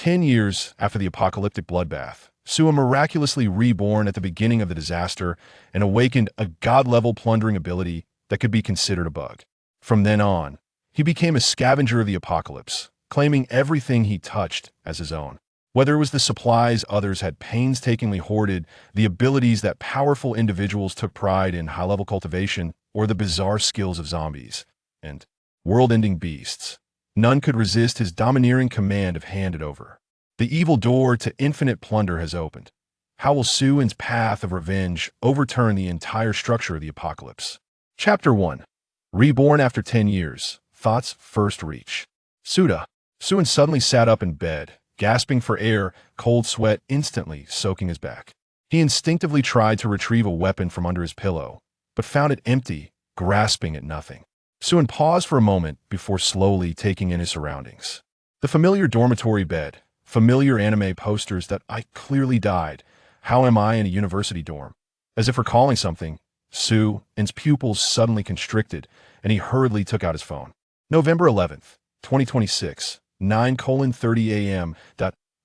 10 years after the apocalyptic bloodbath, Sue miraculously reborn at the beginning of the disaster and awakened a god-level plundering ability that could be considered a bug. From then on, he became a scavenger of the apocalypse, claiming everything he touched as his own. Whether it was the supplies others had painstakingly hoarded, the abilities that powerful individuals took pride in high-level cultivation, or the bizarre skills of zombies and world-ending beasts, none could resist his domineering command of hand it over. The evil door to infinite plunder has opened. How will Sue's path of revenge overturn the entire structure of the apocalypse? Chapter 1. Reborn after 10 years. Thoughts first reach. Sue suddenly sat up in bed, gasping for air, cold sweat instantly soaking his back. He instinctively tried to retrieve a weapon from under his pillow, but found it empty, grasping at nothing. Sue paused for a moment before slowly taking in his surroundings. The familiar dormitory bed, familiar anime posters that I clearly died. How am I in a university dorm? As if recalling something, Sue's pupils suddenly constricted, and he hurriedly took out his phone. November 11th, 2026, 9:30 a.m.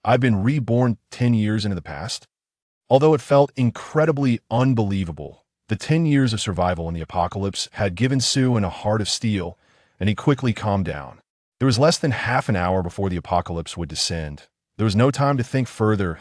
I've been reborn 10 years into the past. Although it felt incredibly unbelievable, the 10 years of survival in the apocalypse had given Sue a heart of steel, and he quickly calmed down. There was less than half an hour before the apocalypse would descend. There was no time to think further.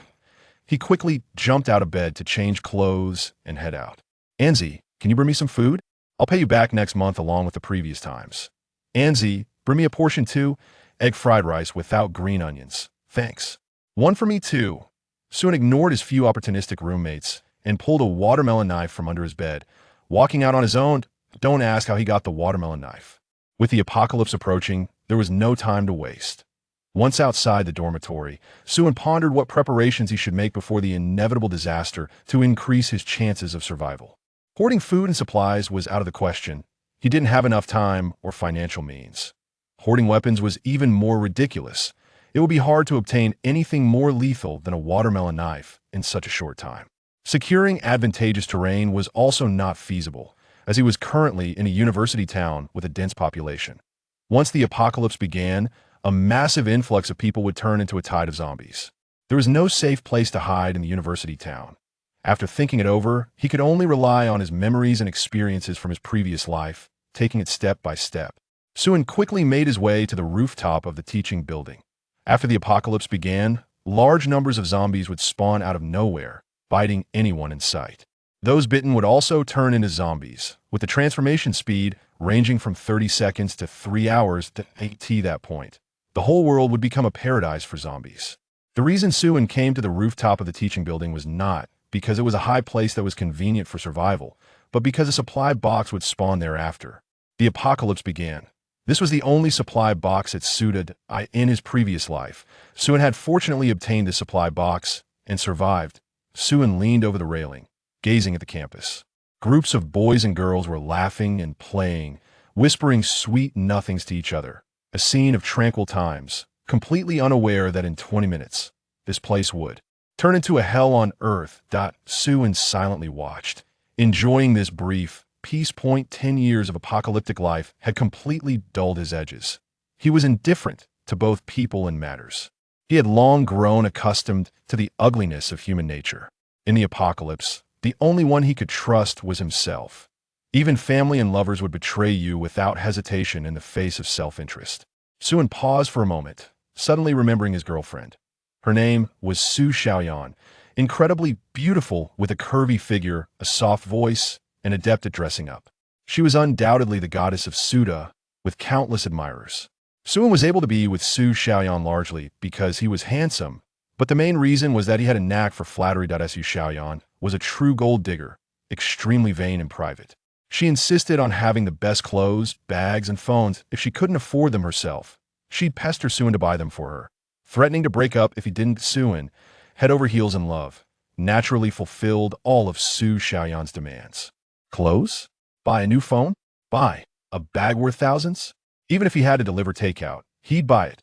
He quickly jumped out of bed to change clothes and head out. Anzie, can you bring me some food? I'll pay you back next month along with the previous times. Anzie, bring me a portion too. Egg fried rice without green onions. Thanks. One for me too. Sue ignored his few opportunistic roommates and pulled a watermelon knife from under his bed. Walking out on his own, don't ask how he got the watermelon knife. With the apocalypse approaching, there was no time to waste. Once outside the dormitory, Sue pondered what preparations he should make before the inevitable disaster to increase his chances of survival. Hoarding food and supplies was out of the question. He didn't have enough time or financial means. Hoarding weapons was even more ridiculous. It would be hard to obtain anything more lethal than a watermelon knife in such a short time. Securing advantageous terrain was also not feasible, as he was currently in a university town with a dense population. Once the apocalypse began, a massive influx of people would turn into a tide of zombies. There was no safe place to hide in the university town. After thinking it over, he could only rely on his memories and experiences from his previous life, taking it step by step. Sue quickly made his way to the rooftop of the teaching building. After the apocalypse began, large numbers of zombies would spawn out of nowhere, biting anyone in sight. Those bitten would also turn into zombies, with the transformation speed ranging from 30 seconds to 3 hours to AT that point. The whole world would become a paradise for zombies. The reason Sue came to the rooftop of the teaching building was not because it was a high place that was convenient for survival, but because a supply box would spawn thereafter. The apocalypse began. This was the only supply box it suited in his previous life. Sue had fortunately obtained this supply box and survived. Sue leaned over the railing, gazing at the campus. Groups of boys and girls were laughing and playing, whispering sweet nothings to each other. A scene of tranquil times, completely unaware that in 20 minutes, this place would turn into a hell on earth. Sue silently watched, enjoying this brief, peace point. 10 years of apocalyptic life had completely dulled his edges. He was indifferent to both people and matters. He had long grown accustomed to the ugliness of human nature. In the apocalypse, the only one he could trust was himself. Even family and lovers would betray you without hesitation in the face of self-interest. Sue paused for a moment, suddenly remembering his girlfriend. Her name was Su Xiaoyan, incredibly beautiful with a curvy figure, a soft voice, and adept at dressing up. She was undoubtedly the goddess of Suda, with countless admirers. Sue was able to be with Su Xiaoyan largely because he was handsome, but the main reason was that he had a knack for flattery. Su Xiaoyan was a true gold digger, extremely vain in private. She insisted on having the best clothes, bags, and phones if she couldn't afford them herself. She'd pester Sue to buy them for her, threatening to break up if he didn't. Sue, head over heels in love, naturally fulfilled all of Su Xiaoyan's demands. Clothes? Buy a new phone? Buy a bag worth thousands? Even if he had to deliver takeout, he'd buy it.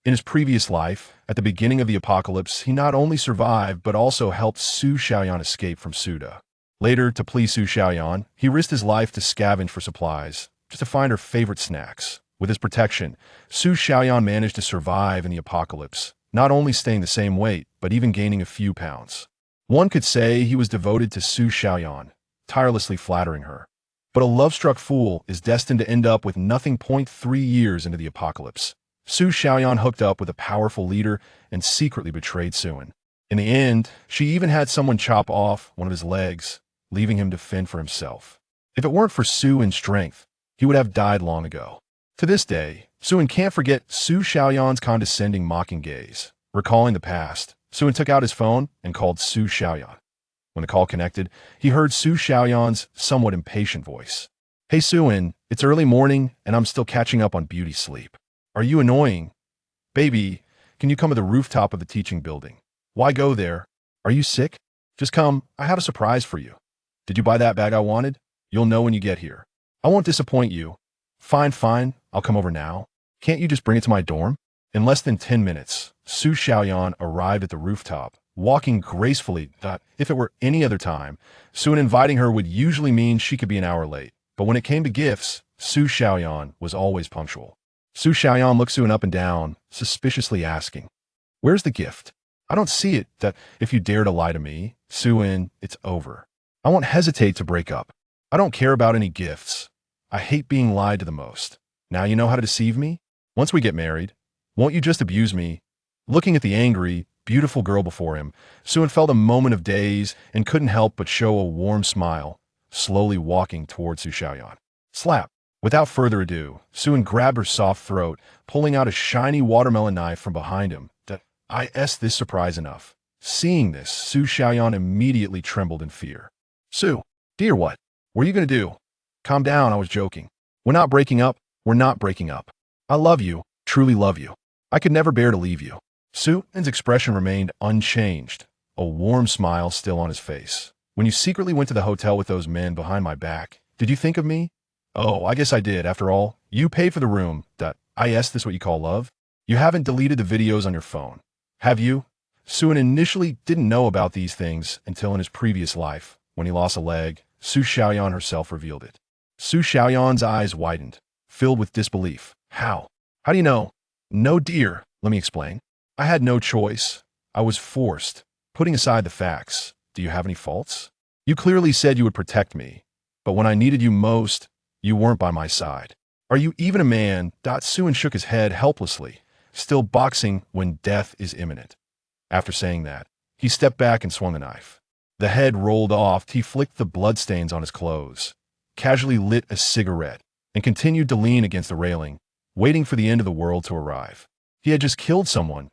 In his previous life, at the beginning of the apocalypse, he not only survived but also helped Su Xiaoyan escape from Suda. Later, to please Su Xiaoyan, he risked his life to scavenge for supplies, just to find her favorite snacks. With his protection, Su Xiaoyan managed to survive in the apocalypse, not only staying the same weight, but even gaining a few pounds. One could say he was devoted to Su Xiaoyan, tirelessly flattering her. But a love-struck fool is destined to end up with nothing. 3 years into the apocalypse, Su Xiaoyan hooked up with a powerful leader and secretly betrayed Suan. In the end, she even had someone chop off one of his legs, leaving him to fend for himself. If it weren't for Suan's strength, he would have died long ago. To this day, Suan can't forget Su Xiaoyan's condescending, mocking gaze. Recalling the past, Suan took out his phone and called Su Xiaoyan. When the call connected, he heard Su Xiaoyan's somewhat impatient voice. "Hey Suan, it's early morning and I'm still catching up on beauty sleep. Are you annoying? Baby, can you come to the rooftop of the teaching building? Why go there? Are you sick? Just come, I have a surprise for you. Did you buy that bag I wanted? You'll know when you get here. I won't disappoint you." Fine, I'll come over now. Can't you just bring it to my dorm?" In less than 10 minutes, Su Xiaoyan arrived at the rooftop, walking gracefully. If it were any other time, Suan inviting her would usually mean she could be an hour late. But when it came to gifts, Su Xiaoyan was always punctual. Su Xiaoyan looked Suan up and down, suspiciously asking, "Where's the gift? I don't see it. If you dare to lie to me, Suan, it's over. I won't hesitate to break up. I don't care about any gifts. I hate being lied to the most. Now you know how to deceive me? Once we get married, won't you just abuse me?" Looking at the angry, beautiful girl before him, Suan felt a moment of daze and couldn't help but show a warm smile, slowly walking towards Su Xiaoyan. Slap! Without further ado, Suan grabbed her soft throat, pulling out a shiny watermelon knife from behind him. Is this surprise enough? Seeing this, Su Xiaoyan immediately trembled in fear. "Su, dear, what? What are you going to do?" "Calm down, I was joking. We're not breaking up. We're not breaking up. I love you, truly love you. I could never bear to leave you." Suan's expression remained unchanged, a warm smile still on his face. "When you secretly went to the hotel with those men behind my back, did you think of me?" "Oh, I guess I did. After all, you paid for the room. Is this what you call love? You haven't deleted the videos on your phone, have you?" Suan initially didn't know about these things until in his previous life, when he lost a leg. Su Xiaoyan herself revealed it. Su Xiaoyan's eyes widened, filled with disbelief. How? How do you know?" "No, dear, let me explain. I had no choice. I was forced. Putting aside the facts, do you have any faults? You clearly said you would protect me, but when I needed you most, you weren't by my side. Are you even a man?" Suan shook his head helplessly, still boxing when death is imminent. After saying that, he stepped back and swung the knife. The head rolled off. He flicked the bloodstains on his clothes, casually lit a cigarette, and continued to lean against the railing, waiting for the end of the world to arrive. He had just killed someone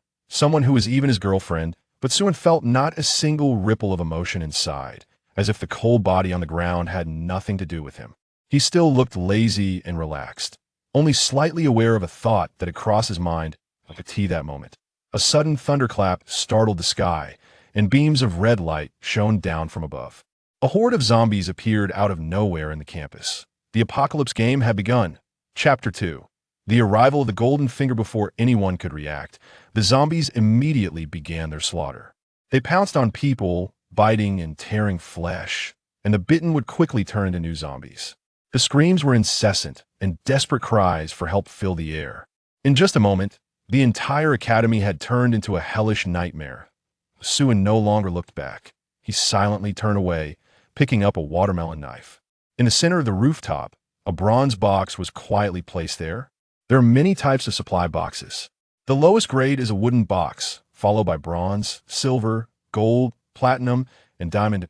who was even his girlfriend, but Suan felt not a single ripple of emotion inside, as if the cold body on the ground had nothing to do with him. He still looked lazy and relaxed, only slightly aware of a thought that had crossed his mind like a tea that moment. A sudden thunderclap startled the sky, and beams of red light shone down from above. A horde of zombies appeared out of nowhere in the campus. The apocalypse game had begun. Chapter 2. The arrival of the golden finger. Before anyone could react, the zombies immediately began their slaughter. They pounced on people, biting and tearing flesh, and the bitten would quickly turn into new zombies. The screams were incessant, and desperate cries for help filled the air. In just a moment, the entire academy had turned into a hellish nightmare. Suan no longer looked back. He silently turned away, picking up a watermelon knife. In the center of the rooftop, a bronze box was quietly placed there. There are many types of supply boxes. The lowest grade is a wooden box, followed by bronze, silver, gold, platinum, and diamond.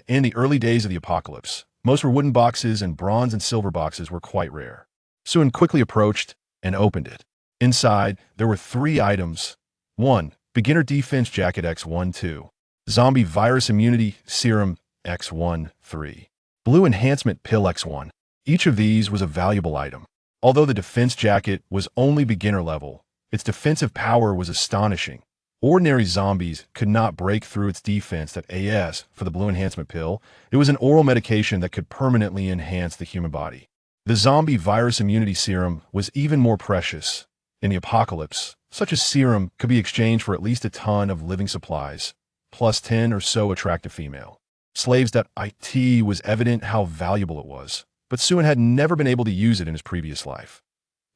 In the early days of the apocalypse, most were wooden boxes, and bronze and silver boxes were quite rare. Suan quickly approached and opened it. Inside, there were 3 items. 1. Beginner Defense Jacket X1-2. Zombie Virus Immunity Serum X1-3. Blue Enhancement Pill X1. Each of these was a valuable item. Although the defense jacket was only beginner level, its defensive power was astonishing. Ordinary zombies could not break through its defense. As for the Blue Enhancement Pill, it was an oral medication that could permanently enhance the human body. The Zombie Virus Immunity Serum was even more precious. In the apocalypse, such a serum could be exchanged for at least a ton of living supplies, plus 10 or so attractive female slaves. It was evident how valuable it was, but Suan had never been able to use it in his previous life.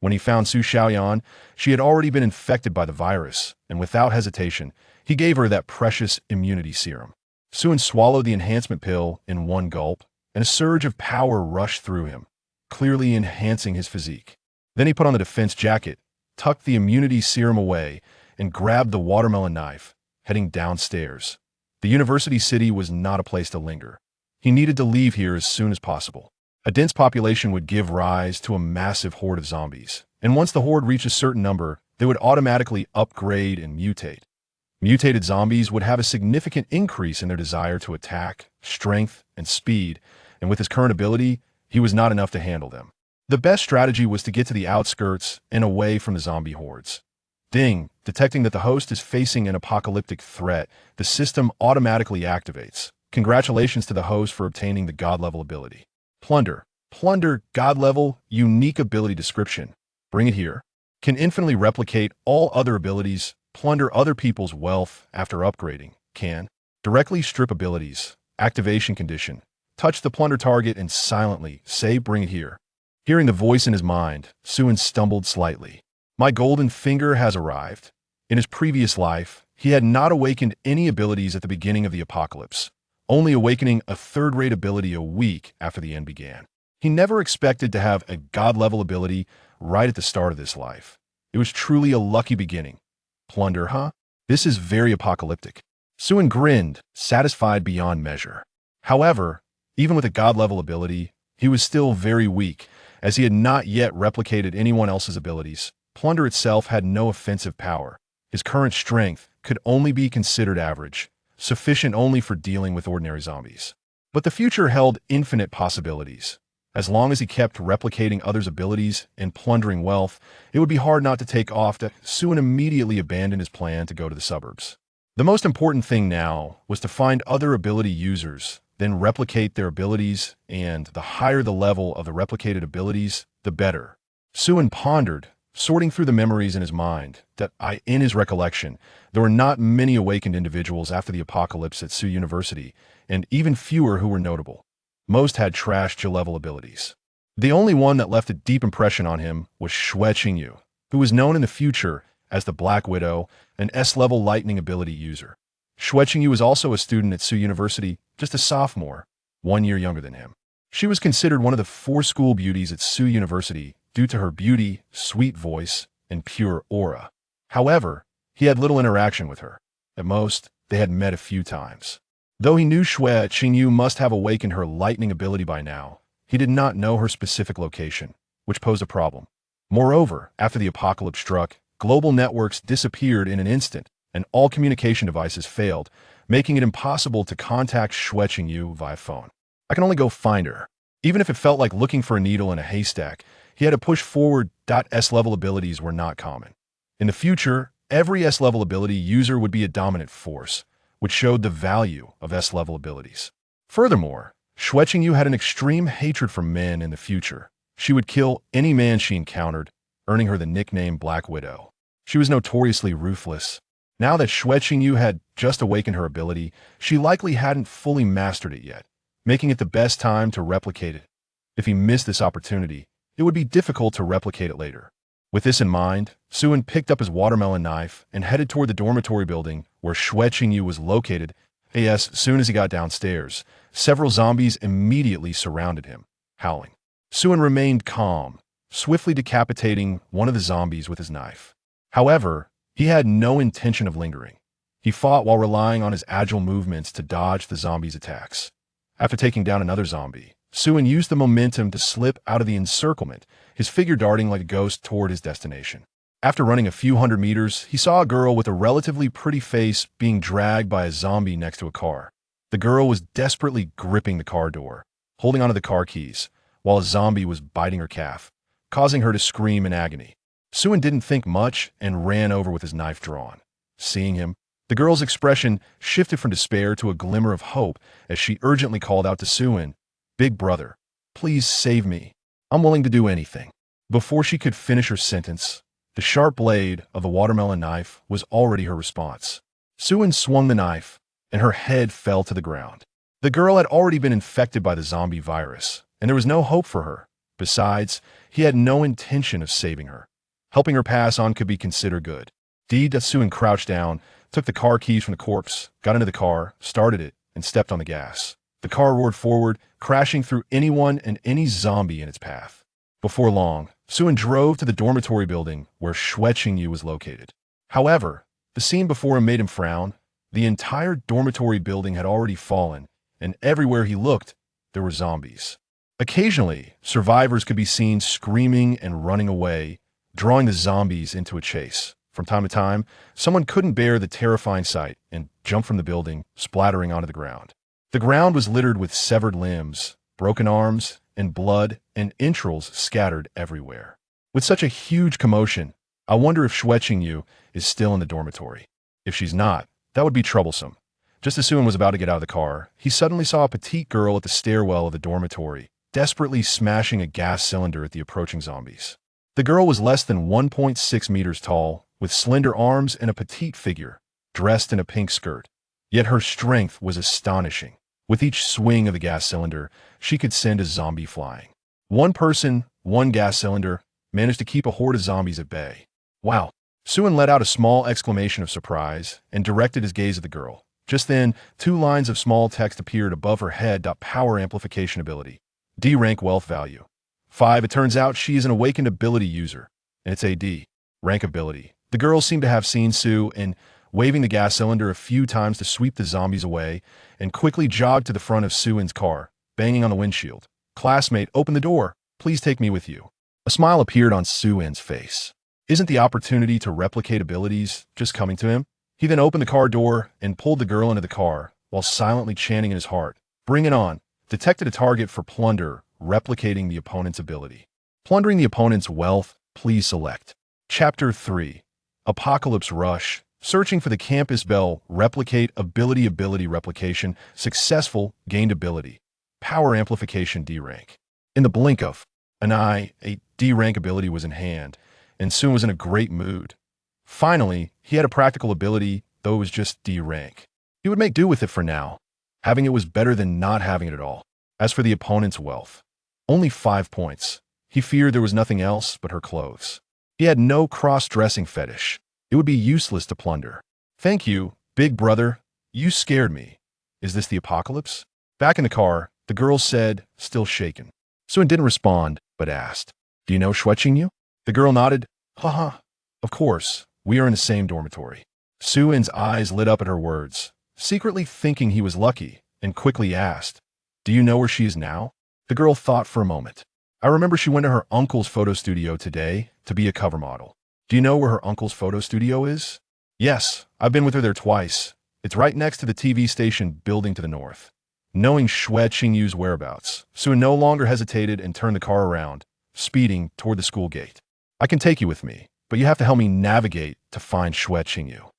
When he found Su Xiaoyan, she had already been infected by the virus, and without hesitation, he gave her that precious immunity serum. Suen swallowed the enhancement pill in one gulp, and a surge of power rushed through him, clearly enhancing his physique. Then he put on the defense jacket, tucked the immunity serum away, and grabbed the watermelon knife, heading downstairs. The university city was not a place to linger. He needed to leave here as soon as possible. A dense population would give rise to a massive horde of zombies, and once the horde reached a certain number, they would automatically upgrade and mutate. Mutated zombies would have a significant increase in their desire to attack, strength, and speed, and with his current ability, he was not enough to handle them. The best strategy was to get to the outskirts and away from the zombie hordes. Ding! Detecting that the host is facing an apocalyptic threat, the system automatically activates. Congratulations to the host for obtaining the God-level ability. Plunder. Plunder, God-level, unique ability description. Bring it here. Can infinitely replicate all other abilities, plunder other people's wealth after upgrading. Can directly strip abilities. Activation condition. Touch the plunder target and silently say, "Bring it here." Hearing the voice in his mind, Suen stumbled slightly. My golden finger has arrived. In his previous life, he had not awakened any abilities at the beginning of the apocalypse, only awakening a third-rate ability a week after the end began. He never expected to have a God-level ability right at the start of this life. It was truly a lucky beginning. Plunder, huh? This is very apocalyptic. Suen grinned, satisfied beyond measure. However, even with a God-level ability, he was still very weak, as he had not yet replicated anyone else's abilities. Plunder itself had no offensive power. His current strength could only be considered average, sufficient only for dealing with ordinary zombies. But the future held infinite possibilities. As long as he kept replicating others' abilities and plundering wealth, it would be hard not to take off. Suen immediately abandoned his plan to go to the suburbs. The most important thing now was to find other ability users, then replicate their abilities, and the higher the level of the replicated abilities, the better. Suen pondered, sorting through the memories in his mind, in his recollection, there were not many awakened individuals after the apocalypse at Su University, and even fewer who were notable. Most had trash J-level abilities. The only one that left a deep impression on him was Xue Qingyu, who was known in the future as the Black Widow, an S-level lightning ability user. Xue Qingyu was also a student at Su University, just a sophomore, 1 year younger than him. She was considered one of the 4 school beauties at Su University due to her beauty, sweet voice, and pure aura. However, he had little interaction with her. At most, they had met a few times. Though he knew Xue Qingyu must have awakened her lightning ability by now, he did not know her specific location, which posed a problem. Moreover, after the apocalypse struck, global networks disappeared in an instant, and all communication devices failed, making it impossible to contact Xue Qingyu via phone. I can only go find her. Even if it felt like looking for a needle in a haystack, he had to push forward. S-level abilities were not common. In the future, every S-level ability user would be a dominant force, which showed the value of S-level abilities. Furthermore, Xue Qingyu had an extreme hatred for men in the future. She would kill any man she encountered, earning her the nickname Black Widow. She was notoriously ruthless. Now that Xue Qingyu had just awakened her ability, she likely hadn't fully mastered it yet, making it the best time to replicate it. If he missed this opportunity, it would be difficult to replicate it later. With this in mind, Suen picked up his watermelon knife and headed toward the dormitory building where Xue Qingyu was located. As soon as he got downstairs, several zombies immediately surrounded him, howling. Suen remained calm, swiftly decapitating one of the zombies with his knife. However, he had no intention of lingering. He fought while relying on his agile movements to dodge the zombies' attacks. After taking down another zombie, Suen used the momentum to slip out of the encirclement, his figure darting like a ghost toward his destination. After running a few hundred meters, he saw a girl with a relatively pretty face being dragged by a zombie next to a car. The girl was desperately gripping the car door, holding onto the car keys, while a zombie was biting her calf, causing her to scream in agony. Suen didn't think much and ran over with his knife drawn. Seeing him, the girl's expression shifted from despair to a glimmer of hope as she urgently called out to Suen, "Big brother, please save me. I'm willing to do anything." Before she could finish her sentence, the sharp blade of the watermelon knife was already her response. Suen swung the knife, and her head fell to the ground. The girl had already been infected by the zombie virus, and there was no hope for her, Besides, he had no intention of saving her. Helping her pass on could be considered good. Suin crouched down, took the car keys from the corpse, got into the car, started it, and stepped on the gas. The car roared forward, crashing through anyone and any zombie in its path. Before long, Suin drove to the dormitory building where Yu was located. However, the scene before him made him frown. The entire dormitory building had already fallen, and everywhere he looked, there were zombies. Occasionally, survivors could be seen screaming and running away, drawing the zombies into a chase. From time to time, someone couldn't bear the terrifying sight and jumped from the building, splattering onto the ground. The ground was littered with severed limbs, broken arms, and blood and entrails scattered everywhere. With such a huge commotion, I wonder if Yu is still in the dormitory. If she's not, that would be troublesome. Just as Suin was about to get out of the car, he suddenly saw a petite girl at the stairwell of the dormitory, desperately smashing a gas cylinder at the approaching zombies. The girl was less than 1.6 meters tall, with slender arms and a petite figure, dressed in a pink skirt. Yet her strength was astonishing. With each swing of the gas cylinder, she could send a zombie flying. One person, one gas cylinder, managed to keep a horde of zombies at bay. Wow! Suin let out a small exclamation of surprise and directed his gaze at the girl. Just then, 2 lines of small text appeared above her head. Power amplification ability. D rank wealth value. 5. It turns out she is an awakened ability user, and it's a D rank ability. The girl seemed to have seen Su and, waving the gas cylinder a few times to sweep the zombies away, and quickly jogged to the front of Suin's car, banging on the windshield. Classmate, open the door. Please take me with you. A smile appeared on Suin's face. Isn't the opportunity to replicate abilities just coming to him? He then opened the car door and pulled the girl into the car, while silently chanting in his heart, "Bring it on." Detected a target for Plunder, replicating the opponent's ability. Plundering the opponent's wealth, please select. Chapter 3. Apocalypse Rush. Searching for the campus bell. Replicate ability replication. Successful. Gained ability. Power amplification D rank. In the blink of an eye, a D rank ability was in hand, and Suin was in a great mood. Finally, he had a practical ability, though it was just D rank. He would make do with it for now. Having it was better than not having it at all. As for the opponent's wealth, only 5 points. He feared there was nothing else but her clothes. He had no cross-dressing fetish. It would be useless to plunder. Thank you, big brother. You scared me. Is this the apocalypse? Back in the car, the girl said, still shaken. Suin didn't respond, but asked, "Do you know Yu?" The girl nodded. Haha. Of course, we are in the same dormitory. Suin's eyes lit up at her words, secretly thinking he was lucky, and quickly asked, "Do you know where she is now?" The girl thought for a moment. "I remember she went to her uncle's photo studio today to be a cover model." "Do you know where her uncle's photo studio is?" "Yes, I've been with her there twice. It's right next to the TV station building to the north." Knowing Yu's whereabouts, Suin no longer hesitated and turned the car around, speeding toward the school gate. "I can take you with me, but you have to help me navigate to find Yu."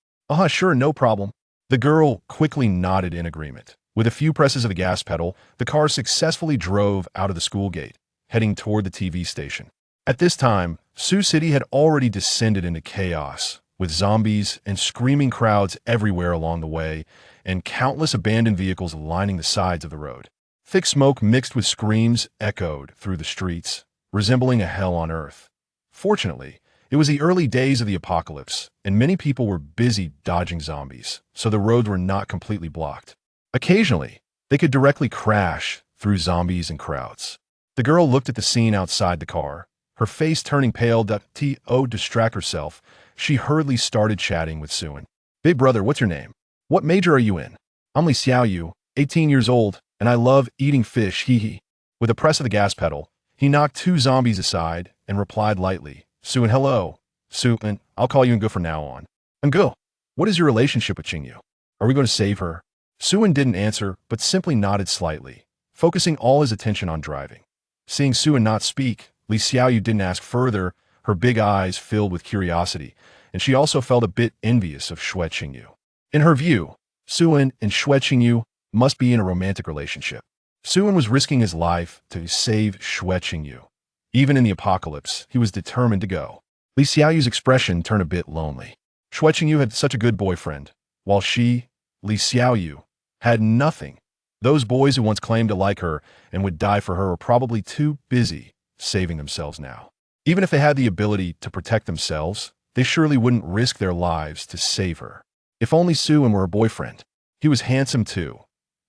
Sure, no problem." The girl quickly nodded in agreement. With a few presses of the gas pedal, the car successfully drove out of the school gate, heading toward the TV station. At this time, Sioux City had already descended into chaos, with zombies and screaming crowds everywhere along the way, and countless abandoned vehicles lining the sides of the road. Thick smoke mixed with screams echoed through the streets, resembling a hell on earth. Fortunately, it was the early days of the apocalypse, and many people were busy dodging zombies, so the roads were not completely blocked. Occasionally, they could directly crash through zombies and crowds. The girl looked at the scene outside the car, her face turning pale. To distract herself, she hurriedly started chatting with Suin. "Big brother, what's your name? What major are you in?" "I'm Li Xiaoyu, 18 years old, and I love eating fish, hee." With a press of the gas pedal, he knocked 2 zombies aside and replied lightly, "Suin, hello. Suin, I'll call you Ngu from now on." "Ngu, what is your relationship with Qingyu? Are we going to save her?" Suin didn't answer, but simply nodded slightly, focusing all his attention on driving. Seeing Suin not speak, Li Xiaoyu didn't ask further, her big eyes filled with curiosity, and she also felt a bit envious of Qingyu. In her view, Suin and Qingyu must be in a romantic relationship. Suin was risking his life to save Qingyu. Even in the apocalypse, he was determined to go. Li Xiaoyu's expression turned a bit lonely. Qingyu had such a good boyfriend, while she, Li Xiaoyu, had nothing. Those boys who once claimed to like her and would die for her were probably too busy saving themselves now. Even if they had the ability to protect themselves, they surely wouldn't risk their lives to save her. If only Sue were her boyfriend. He was handsome too.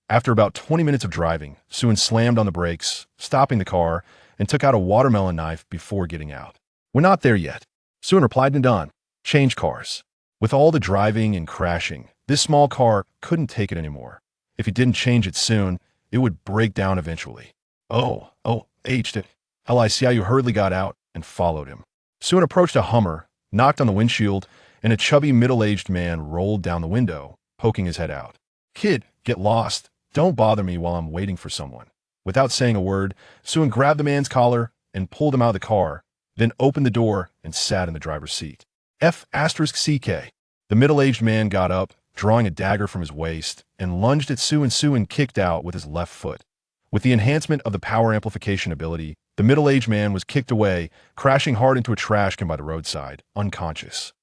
After about 20 minutes of driving, Sue slammed on the brakes, stopping the car, and took out a watermelon knife before getting out. "We're not there yet," Sue replied to Don. "Change cars." With all the driving and crashing, this small car couldn't take it anymore. If he didn't change it soon, it would break down eventually. Xiaoyu hurriedly got out and followed him. Sue approached a Hummer, knocked on the windshield, and a chubby middle-aged man rolled down the window, poking his head out. "Kid, get lost. Don't bother me while I'm waiting for someone." Without saying a word, Sue grabbed the man's collar and pulled him out of the car, then opened the door and sat in the driver's seat. F***CK. The middle-aged man got up, drawing a dagger from his waist, and lunged at Sue and kicked out with his left foot. With the enhancement of the power amplification ability, the middle-aged man was kicked away, crashing hard into a trash can by the roadside, unconscious.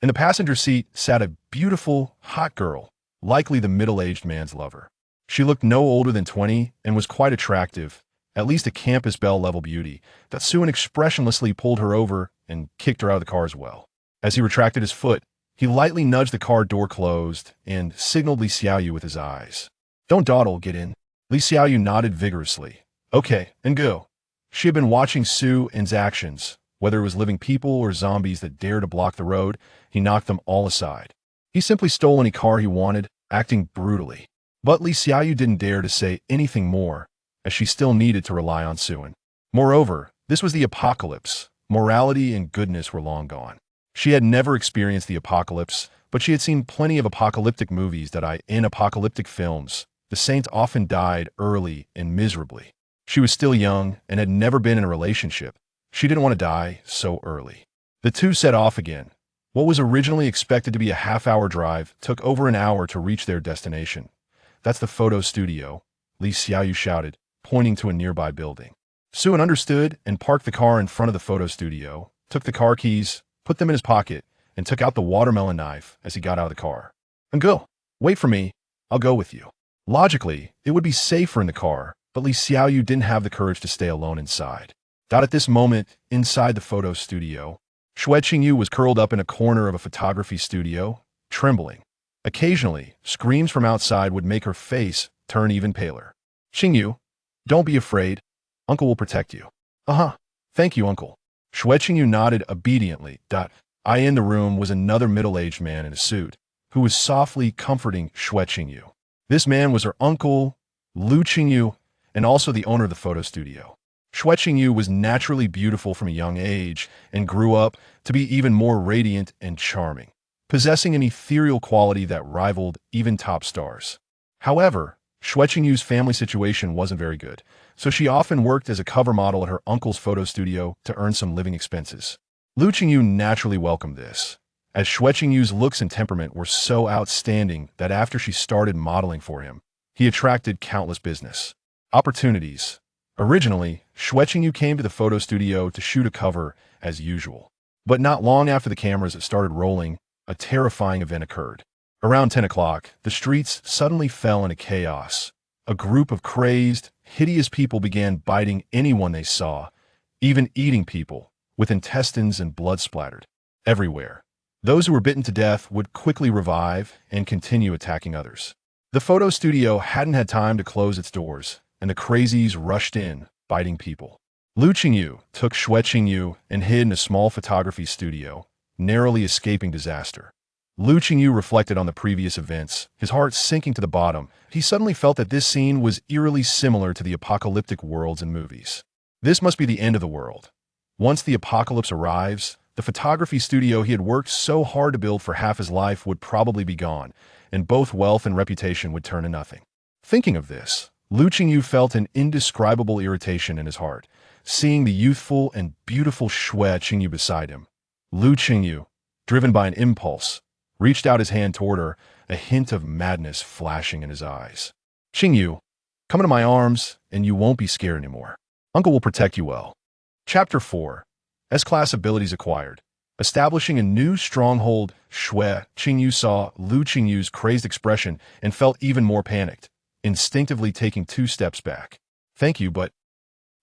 In the passenger seat sat a beautiful, hot girl, likely the middle-aged man's lover. She looked no older than 20 and was quite attractive, at least a campus belle-level beauty, that Sue expressionlessly pulled her over and kicked her out of the car as well. As he retracted his foot, he lightly nudged the car door closed and signaled Li Xiaoyu with his eyes. "Don't dawdle, get in." Li Xiaoyu nodded vigorously. "Okay, and go." She had been watching Sue's actions. Whether it was living people or zombies that dared to block the road, he knocked them all aside. He simply stole any car he wanted, acting brutally. But Li Xiaoyu didn't dare to say anything more, as she still needed to rely on Sue. Moreover, this was the apocalypse. Morality and goodness were long gone. She had never experienced the apocalypse, but she had seen plenty of apocalyptic movies in apocalyptic films, the saints often died early and miserably. She was still young and had never been in a relationship. She didn't want to die so early. The two set off again. What was originally expected to be a half-hour drive took over an hour to reach their destination. "That's the photo studio," Li Xiaoyu shouted, pointing to a nearby building. Sue understood and parked the car in front of the photo studio, took the car keys, put them in his pocket, and took out the watermelon knife as he got out of the car. "And go. Wait for me. I'll go with you." Logically, it would be safer in the car, but Li Xiaoyu didn't have the courage to stay alone inside. At this moment, inside the photo studio, Xue Qingyu was curled up in a corner of a photography studio, trembling. Occasionally, screams from outside would make her face turn even paler. "Qingyu, don't be afraid. Uncle will protect you." Thank you, Uncle." Xue Qingyu nodded obediently. In the room was another middle-aged man in a suit, who was softly comforting Xue Qingyu. This man was her uncle, Lu Qingyu, and also the owner of the photo studio. Xue Qingyu was naturally beautiful from a young age and grew up to be even more radiant and charming, possessing an ethereal quality that rivaled even top stars. However, Xue Qingyu's family situation wasn't very good, so she often worked as a cover model at her uncle's photo studio to earn some living expenses. Lu Qingyu naturally welcomed this, as Xue Qingyu's looks and temperament were so outstanding that after she started modeling for him, he attracted countless business opportunities. Originally, Xue Qingyu came to the photo studio to shoot a cover as usual. But not long after the cameras started rolling, a terrifying event occurred. Around 10 o'clock, the streets suddenly fell into chaos. A group of crazed, hideous people began biting anyone they saw, even eating people, with intestines and blood splattered everywhere. Those who were bitten to death would quickly revive and continue attacking others. The photo studio hadn't had time to close its doors, and the crazies rushed in, biting people. Lu Qingyu took Xue Qingyu and hid in a small photography studio, narrowly escaping disaster. Lu Qingyu reflected on the previous events, his heart sinking to the bottom. He suddenly felt that this scene was eerily similar to the apocalyptic worlds in movies. This must be the end of the world. Once the apocalypse arrives, the photography studio he had worked so hard to build for half his life would probably be gone, and both wealth and reputation would turn to nothing. Thinking of this, Lu Qingyu felt an indescribable irritation in his heart, seeing the youthful and beautiful Xue Qingyu beside him. Lu Qingyu, driven by an impulse, reached out his hand toward her, a hint of madness flashing in his eyes. "Qingyu, come into my arms, and you won't be scared anymore. Uncle will protect you well." Chapter 4. S-Class Abilities Acquired. Establishing a new stronghold, Xue Qingyu saw Lu Qingyu's crazed expression and felt even more panicked, instinctively taking 2 steps back. "Thank you, but..."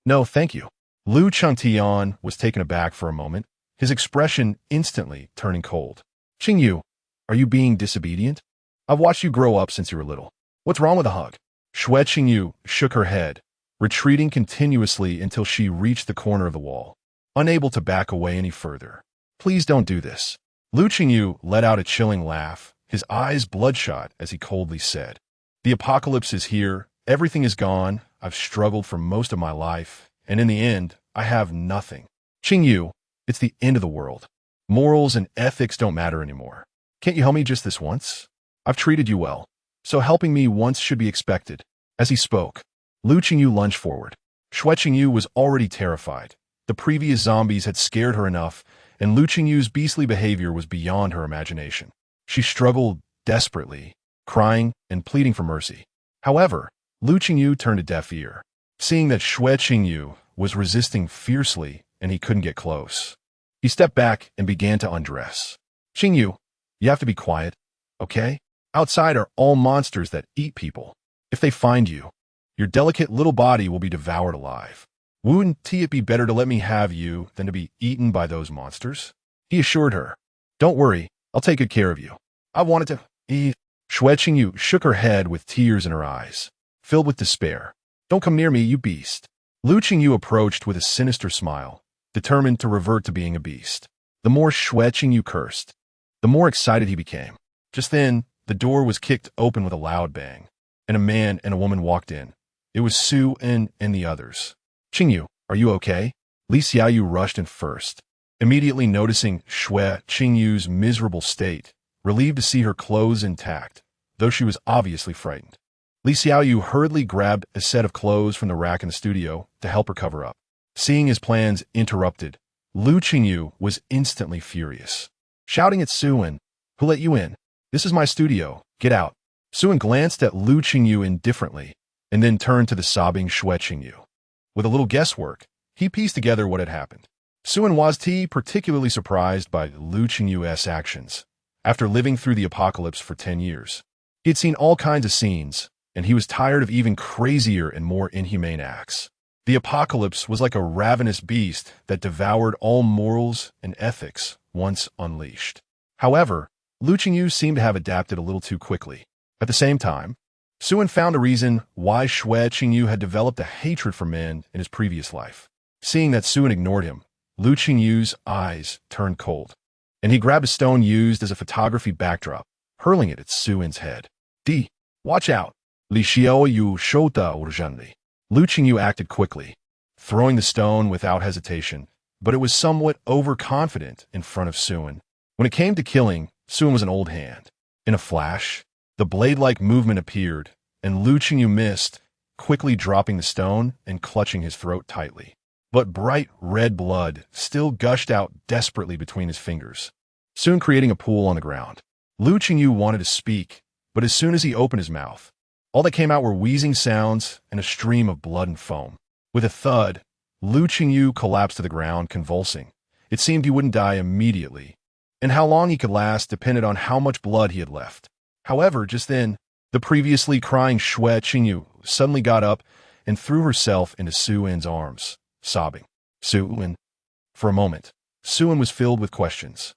"No, thank you." Lu Chengtian was taken aback for a moment, his expression instantly turning cold. Qingyu, are you being disobedient? I've watched you grow up since you were little. What's wrong with a hug? Xue Qingyu shook her head, retreating continuously until she reached the corner of the wall, unable to back away any further. Please don't do this. Lu Qingyu let out a chilling laugh, his eyes bloodshot as he coldly said, The apocalypse is here, everything is gone, I've struggled for most of my life, and in the end, I have nothing. Qingyu, it's the end of the world. Morals and ethics don't matter anymore. Can't you help me just this once? I've treated you well, so helping me once should be expected. As he spoke, Lu Qingyu lunged forward. Xue Qingyu was already terrified. The previous zombies had scared her enough, and Lu Qingyu's beastly behavior was beyond her imagination. She struggled desperately, crying and pleading for mercy. However, Lu Qingyu turned a deaf ear, seeing that Xue Qingyu was resisting fiercely and he couldn't get close. He stepped back and began to undress. Qingyu, you have to be quiet, okay? Outside are all monsters that eat people. If they find you, your delicate little body will be devoured alive. Wouldn't it be better to let me have you than to be eaten by those monsters? He assured her. Don't worry, I'll take good care of you. I wanted to eat. Xue Qingyu shook her head with tears in her eyes, filled with despair. Don't come near me, you beast. Lu Qingyu approached with a sinister smile, determined to revert to being a beast. The more Xue Qingyu cursed, the more excited he became. Just then, the door was kicked open with a loud bang, and a man and a woman walked in. It was Su and the others. Qingyu, are you okay? Li Xiaoyu rushed in first, immediately noticing Xue Qingyu's miserable state, relieved to see her clothes intact, though she was obviously frightened. Li Xiaoyu hurriedly grabbed a set of clothes from the rack in the studio to help her cover up. Seeing his plans interrupted, Lu Qingyu was instantly furious, shouting at Suan, Who let you in? This is my studio, get out. Suan glanced at Lu Qingyu indifferently, and then turned to the sobbing Xue Qingyu. With a little guesswork, he pieced together what had happened. Suan was particularly surprised by Lu Qingyu's actions. After living through the apocalypse for 10 years, he had seen all kinds of scenes, and he was tired of even crazier and more inhumane acts. The apocalypse was like a ravenous beast that devoured all morals and ethics once unleashed. However, Lu Qingyu seemed to have adapted a little too quickly. At the same time, Suan found a reason why Xue Qingyu had developed a hatred for men in his previous life. Seeing that Suan ignored him, Lu Qingyu's eyes turned cold, and he grabbed a stone used as a photography backdrop, hurling it at Suan's head. Watch out! Li Xiaoyu shouta urgently. Lu Qingyu acted quickly, throwing the stone without hesitation, but it was somewhat overconfident in front of Suan. When it came to killing, Suan was an old hand. In a flash, the blade-like movement appeared, and Lu Qingyu missed, quickly dropping the stone and clutching his throat tightly. But bright red blood still gushed out desperately between his fingers, soon creating a pool on the ground. Lu Qingyu wanted to speak, but as soon as he opened his mouth, all that came out were wheezing sounds and a stream of blood and foam. With a thud, Lu Qingyu collapsed to the ground, convulsing. It seemed he wouldn't die immediately, and how long he could last depended on how much blood he had left. However, just then, the previously crying Xue Qingyu suddenly got up and threw herself into Suan's arms, sobbing. Suan. For a moment, Suan was filled with questions.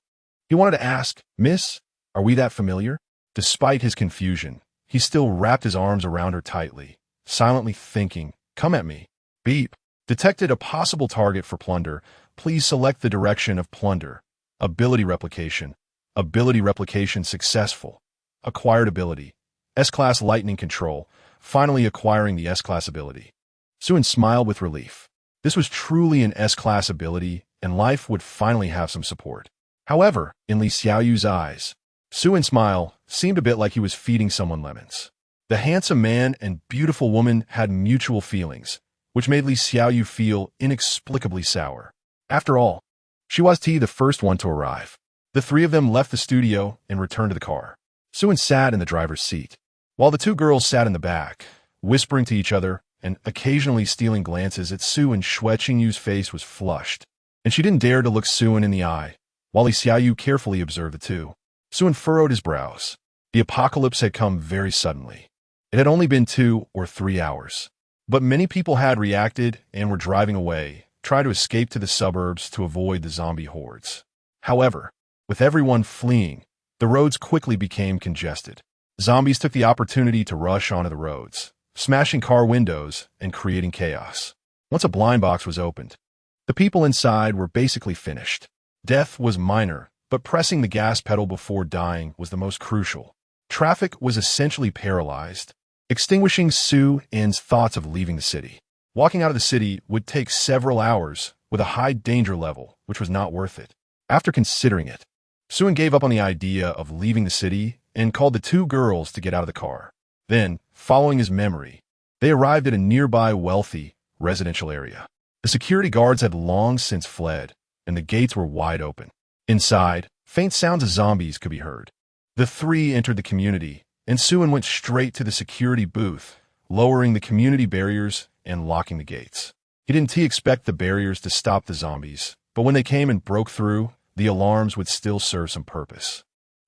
He wanted to ask, Miss, are we that familiar? Despite his confusion, he still wrapped his arms around her tightly, silently thinking, Come at me. Beep. Detected a possible target for Plunder. Please select the direction of Plunder. Ability replication. Ability replication successful. Acquired ability. S-Class Lightning Control. Finally acquiring the S-Class ability. Suan smiled with relief. This was truly an S-Class ability, and life would finally have some support. However, in Li Xiaoyu's eyes, Suan's smile seemed a bit like he was feeding someone lemons. The handsome man and beautiful woman had mutual feelings, which made Li Xiaoyu feel inexplicably sour. After all, she was the first one to arrive. The three of them left the studio and returned to the car. Suan sat in the driver's seat, while the two girls sat in the back, whispering to each other and occasionally stealing glances at Suan. Xue Qingyu's face was flushed, and she didn't dare to look Suan in the eye, while Li Xiaoyu carefully observed the two. Suan furrowed his brows. The apocalypse had come very suddenly. It had only been 2 or 3 hours, but many people had reacted and were driving away, try to escape to the suburbs to avoid the zombie hordes. However, with everyone fleeing, the roads quickly became congested. Zombies took the opportunity to rush onto the roads, smashing car windows and creating chaos. Once a blind box was opened, the people inside were basically finished. Death was minor, but pressing the gas pedal before dying was the most crucial. Traffic was essentially paralyzed, extinguishing Sue Ann's thoughts of leaving the city. Walking out of the city would take several hours with a high danger level, which was not worth it. After considering it, Sue Ann gave up on the idea of leaving the city and called the two girls to get out of the car. Then, following his memory, they arrived at a nearby wealthy residential area. The security guards had long since fled, and the gates were wide open. Inside, faint sounds of zombies could be heard. The three entered the community, and Sue Ann went straight to the security booth, lowering the community barriers and locking the gates. He didn't expect the barriers to stop the zombies, but when they came and broke through, the alarms would still serve some purpose.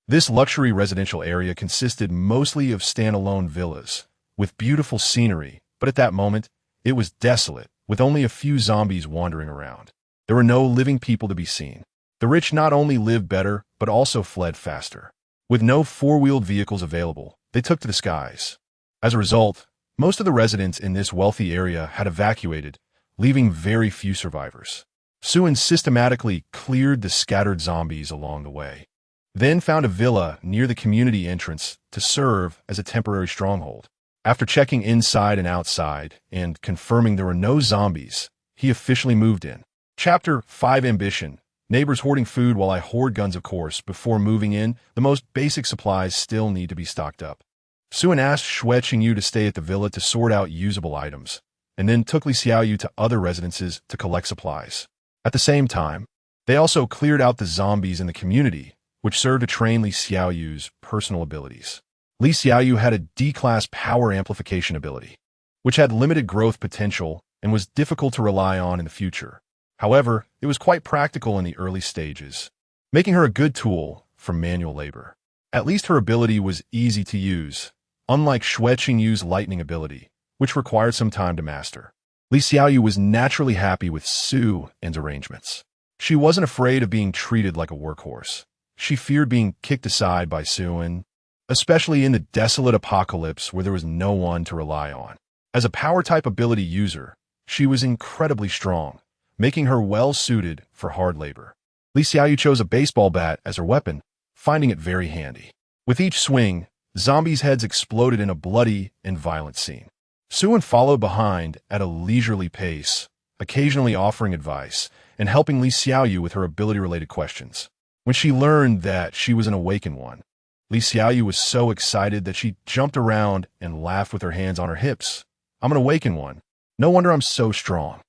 This luxury residential area consisted mostly of standalone villas, with beautiful scenery, but at that moment, it was desolate, with only a few zombies wandering around. There were no living people to be seen. The rich not only lived better, but also fled faster. With no four-wheeled vehicles available, they took to the skies. As a result, most of the residents in this wealthy area had evacuated, leaving very few survivors. Sue Ann systematically cleared the scattered zombies along the way, then found a villa near the community entrance to serve as a temporary stronghold. After checking inside and outside and confirming there were no zombies, he officially moved in. Chapter 5 Ambition. Neighbors hoarding food while I hoard guns, of course. Before moving in, the most basic supplies still need to be stocked up. Sue Ann asked Xue Qingyu to stay at the villa to sort out usable items, and then took Li Xiaoyu to other residences to collect supplies. At the same time, they also cleared out the zombies in the community, which served to train Li Xiaoyu's personal abilities. Li Xiaoyu had a D-class power amplification ability, which had limited growth potential and was difficult to rely on in the future. However, it was quite practical in the early stages, making her a good tool for manual labor. At least her ability was easy to use, unlike Xue Qingyu's lightning ability, which required some time to master. Li Xiaoyu was naturally happy with Sue Ann's arrangements. She wasn't afraid of being treated like a workhorse. She feared being kicked aside by Sue Ann, especially in the desolate apocalypse where there was no one to rely on. As a power-type ability user, she was incredibly strong, making her well-suited for hard labor. Li Xiaoyu chose a baseball bat as her weapon, finding it very handy. With each swing, zombies' heads exploded in a bloody and violent scene. Sue Ann followed behind at a leisurely pace, occasionally offering advice and helping Li Xiaoyu with her ability-related questions. When she learned that she was an awakened one, Li Xiaoyu was so excited that she jumped around and laughed with her hands on her hips. "I'm an awakened one. No wonder I'm so strong."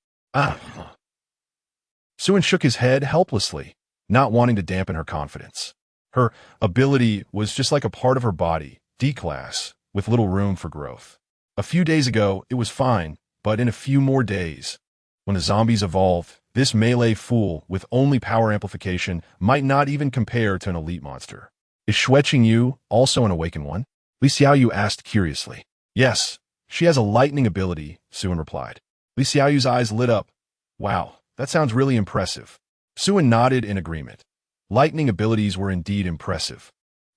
Sue Ann shook his head helplessly, not wanting to dampen her confidence. Her ability was just like a part of her body, D-class, with little room for growth. A few days ago, it was fine, but in a few more days, when the zombies evolved, this melee fool with only power amplification might not even compare to an elite monster. "Is Xue Qingyu also an awakened one?" Li Xiaoyu asked curiously. "Yes, she has a lightning ability," Sue Ann replied. Li Xiaoyu's eyes lit up. "Wow, that sounds really impressive." Sue Ann nodded in agreement. Lightning abilities were indeed impressive.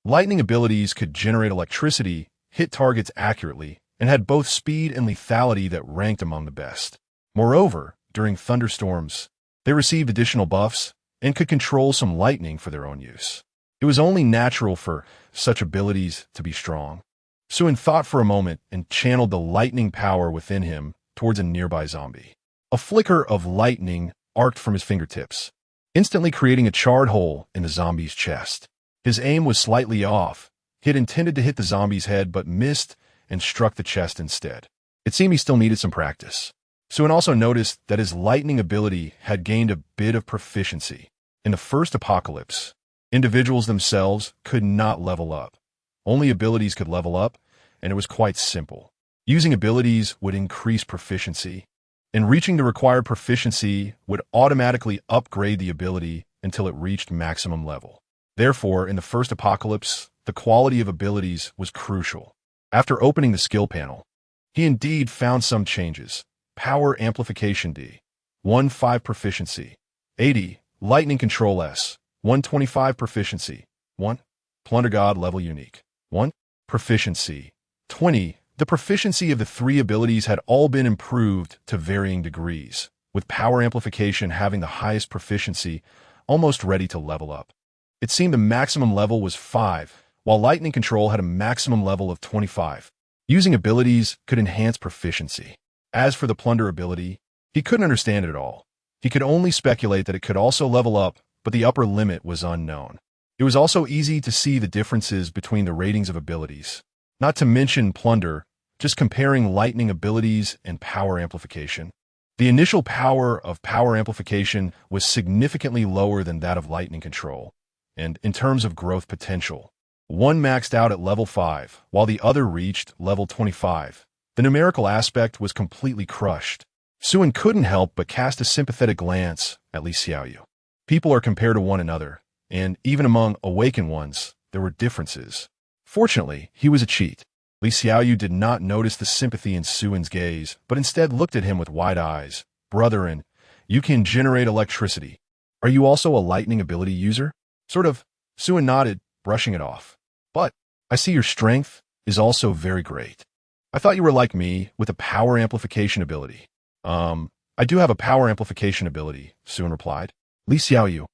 Lightning abilities could generate electricity, hit targets accurately, and had both speed and lethality that ranked among the best. Moreover, during thunderstorms, they received additional buffs and could control some lightning for their own use. It was only natural for such abilities to be strong. Sue Ann thought for a moment and channeled the lightning power within him towards a nearby zombie. A flicker of lightning arced from his fingertips, instantly creating a charred hole in the zombie's chest. His aim was slightly off. He had intended to hit the zombie's head but missed and struck the chest instead. It seemed he still needed some practice. Sue Ann also noticed that his lightning ability had gained a bit of proficiency. In the first apocalypse, individuals themselves could not level up. Only abilities could level up, and it was quite simple. Using abilities would increase proficiency, and reaching the required proficiency would automatically upgrade the ability until it reached maximum level. Therefore, in the first apocalypse, the quality of abilities was crucial. After opening the skill panel, he indeed found some changes. Power amplification D, 1-5 proficiency. 80. Lightning Control S. 125 proficiency. 1. Plunder God level unique. 1. Proficiency. 20. The proficiency of the three abilities had all been improved to varying degrees, with power amplification having the highest proficiency, almost ready to level up. It seemed the maximum level was 5, while lightning control had a maximum level of 25. Using abilities could enhance proficiency. As for the plunder ability, he couldn't understand it at all. He could only speculate that it could also level up, but the upper limit was unknown. It was also easy to see the differences between the ratings of abilities. Not to mention plunder, just comparing lightning abilities and power amplification. The initial power of power amplification was significantly lower than that of lightning control, and in terms of growth potential, one maxed out at level 5, while the other reached level 25. The numerical aspect was completely crushed. Suen couldn't help but cast a sympathetic glance at Li Xiaoyu. People are compared to one another, and even among awakened ones, there were differences. Fortunately, he was a cheat. Li Xiaoyu did not notice the sympathy in Suen's gaze, but instead looked at him with wide eyes. Brother, you can generate electricity. Are you also a lightning ability user? Sort of. Suen nodded, brushing it off. But I see your strength is also very great. I thought you were like me, with a power amplification ability. I do have a power amplification ability, Suen replied. Li Xiaoyu,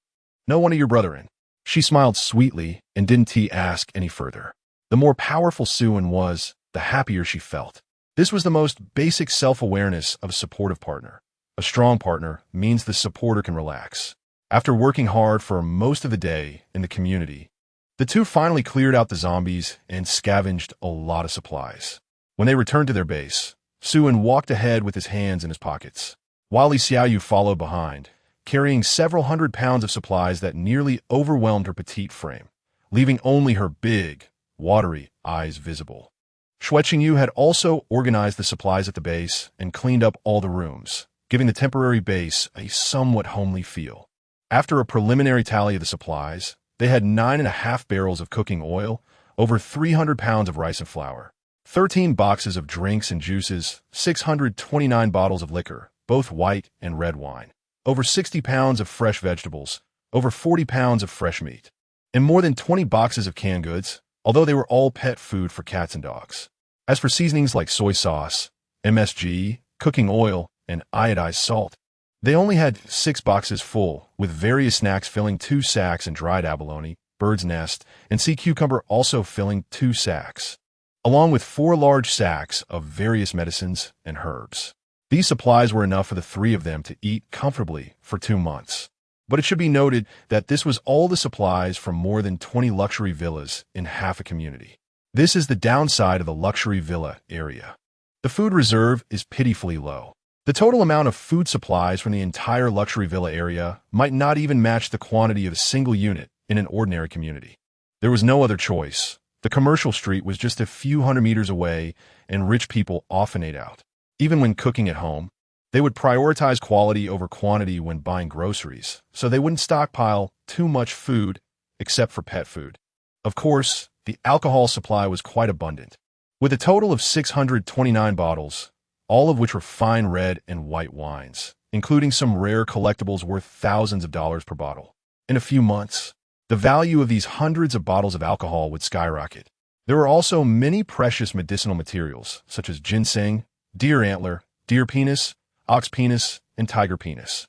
no one of your brethren. She smiled sweetly and didn't ask any further. The more powerful Suen was, the happier she felt. This was the most basic self-awareness of a supportive partner. A strong partner means the supporter can relax. After working hard for most of the day in the community, the two finally cleared out the zombies and scavenged a lot of supplies. When they returned to their base, Suen walked ahead with his hands in his pockets, while Li Xiaoyu followed behind, carrying several hundred pounds of supplies that nearly overwhelmed her petite frame, leaving only her big, watery eyes visible. Xueqingyu had also organized the supplies at the base and cleaned up all the rooms, giving the temporary base a somewhat homely feel. After a preliminary tally of the supplies, they had 9.5 barrels of cooking oil, over 300 pounds of rice and flour, 13 boxes of drinks and juices, 629 bottles of liquor, both white and red wine, over 60 pounds of fresh vegetables, over 40 pounds of fresh meat, and more than 20 boxes of canned goods, although they were all pet food for cats and dogs. As for seasonings like soy sauce, MSG, cooking oil, and iodized salt, they only had 6 boxes full, with various snacks filling 2 sacks and dried abalone, bird's nest, and sea cucumber also filling 2 sacks, along with 4 large sacks of various medicines and herbs. These supplies were enough for the 3 of them to eat comfortably for 2 months. But it should be noted that this was all the supplies from more than 20 luxury villas in half a community. This is the downside of the luxury villa area. The food reserve is pitifully low. The total amount of food supplies from the entire luxury villa area might not even match the quantity of a single unit in an ordinary community. There was no other choice. The commercial street was just a few hundred meters away, and rich people often ate out. Even when cooking at home, they would prioritize quality over quantity when buying groceries, so they wouldn't stockpile too much food except for pet food. Of course, the alcohol supply was quite abundant, with a total of 629 bottles, all of which were fine red and white wines, including some rare collectibles worth thousands of dollars per bottle. In a few months, the value of these hundreds of bottles of alcohol would skyrocket. There were also many precious medicinal materials, such as ginseng, deer antler, deer penis, ox penis, and tiger penis.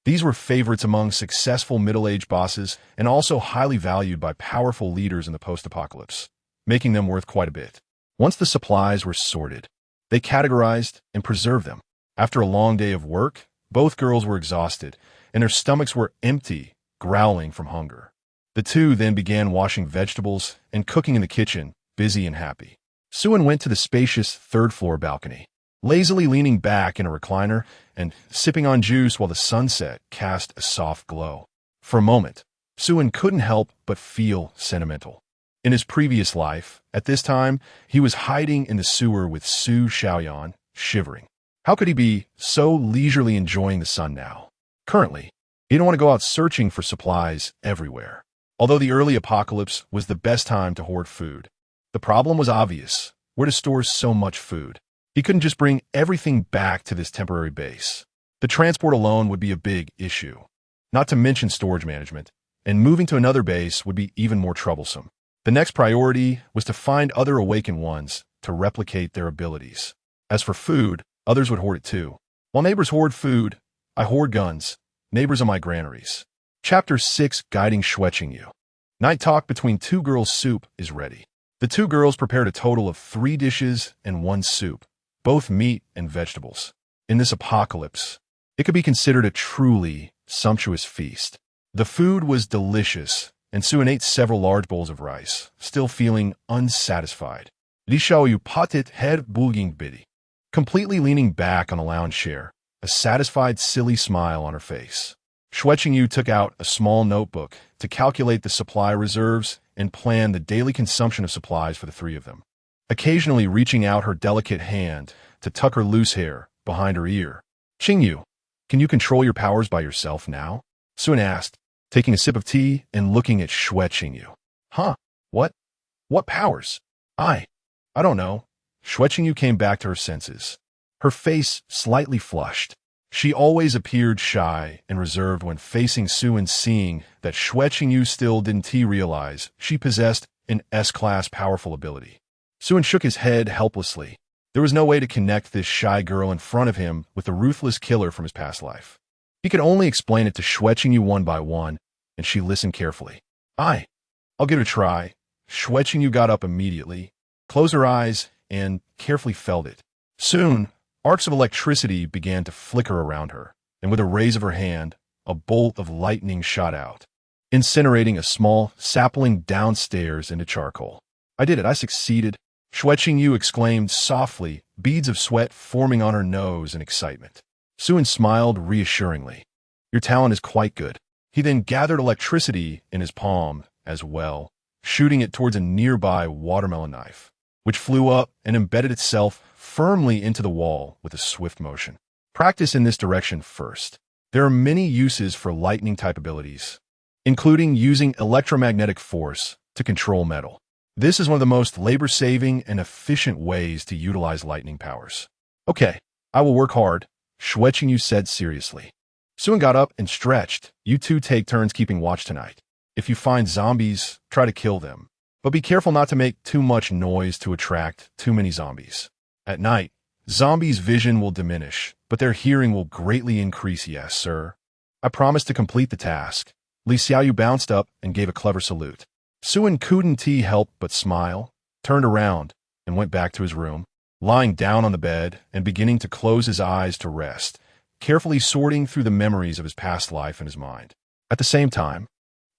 These were favorites among successful middle-aged bosses and also highly valued by powerful leaders in the post-apocalypse, making them worth quite a bit. Once the supplies were sorted, they categorized and preserved them. After a long day of work, both girls were exhausted, and their stomachs were empty, growling from hunger. The two then began washing vegetables and cooking in the kitchen, busy and happy. Suen went to the spacious third-floor balcony, lazily leaning back in a recliner and sipping on juice while the sunset cast a soft glow. For a moment, Suen couldn't help but feel sentimental. In his previous life, at this time, he was hiding in the sewer with Su Xiaoyan, shivering. How could he be so leisurely enjoying the sun now? Currently, he didn't want to go out searching for supplies everywhere. Although the early apocalypse was the best time to hoard food, the problem was obvious: where to store so much food. He couldn't just bring everything back to this temporary base. The transport alone would be a big issue, not to mention storage management, and moving to another base would be even more troublesome. The next priority was to find other awakened ones to replicate their abilities. As for food, others would hoard it too. While neighbors hoard food, I hoard guns. Neighbors are my granaries. Chapter 6, Guiding Schwetching. Night talk between two girls soup is ready. The two girls prepared a total of 3 dishes and 1 soup, both meat and vegetables. In this apocalypse, it could be considered a truly sumptuous feast. The food was delicious, and Suan ate several large bowls of rice, still feeling unsatisfied. Lishaoyu patit head bulging biddy. Completely leaning back on a lounge chair, a satisfied, silly smile on her face. Schwetching took out a small notebook to calculate the supply reserves and plan the daily consumption of supplies for the 3 of them, occasionally reaching out her delicate hand to tuck her loose hair behind her ear. Qingyu, can you control your powers by yourself now? Suan asked, taking a sip of tea and looking at Schwetching. Huh? What? What powers? I don't know. Schwetching came back to her senses, her face slightly flushed. She always appeared shy and reserved when facing Suan, seeing that Schwetching still didn't realize she possessed an S-class powerful ability. Suan shook his head helplessly. There was no way to connect this shy girl in front of him with the ruthless killer from his past life. He could only explain it to Schwetching one by one, and she listened carefully. I'll give it a try. Schwetching got up immediately, closed her eyes, and carefully felt it. Soon, arcs of electricity began to flicker around her, and with a raise of her hand, a bolt of lightning shot out, incinerating a small sapling downstairs into charcoal. I did it, I succeeded. Schwetching exclaimed softly, beads of sweat forming on her nose in excitement. Suan smiled reassuringly. Your talent is quite good. He then gathered electricity in his palm as well, shooting it towards a nearby watermelon knife, which flew up and embedded itself firmly into the wall with a swift motion. Practice in this direction first. There are many uses for lightning-type abilities, including using electromagnetic force to control metal. This is one of the most labor-saving and efficient ways to utilize lightning powers. Okay, I will work hard, Schwetching said seriously. Suan got up and stretched. You two take turns keeping watch tonight. If you find zombies, try to kill them. But be careful not to make too much noise to attract too many zombies. At night, zombies' vision will diminish, but their hearing will greatly increase. Yes, sir. I promise to complete the task. Li Xiaoyu bounced up and gave a clever salute. Suan couldn't help but smile, turned around, and went back to his room, lying down on the bed and beginning to close his eyes to rest, carefully sorting through the memories of his past life in his mind. At the same time,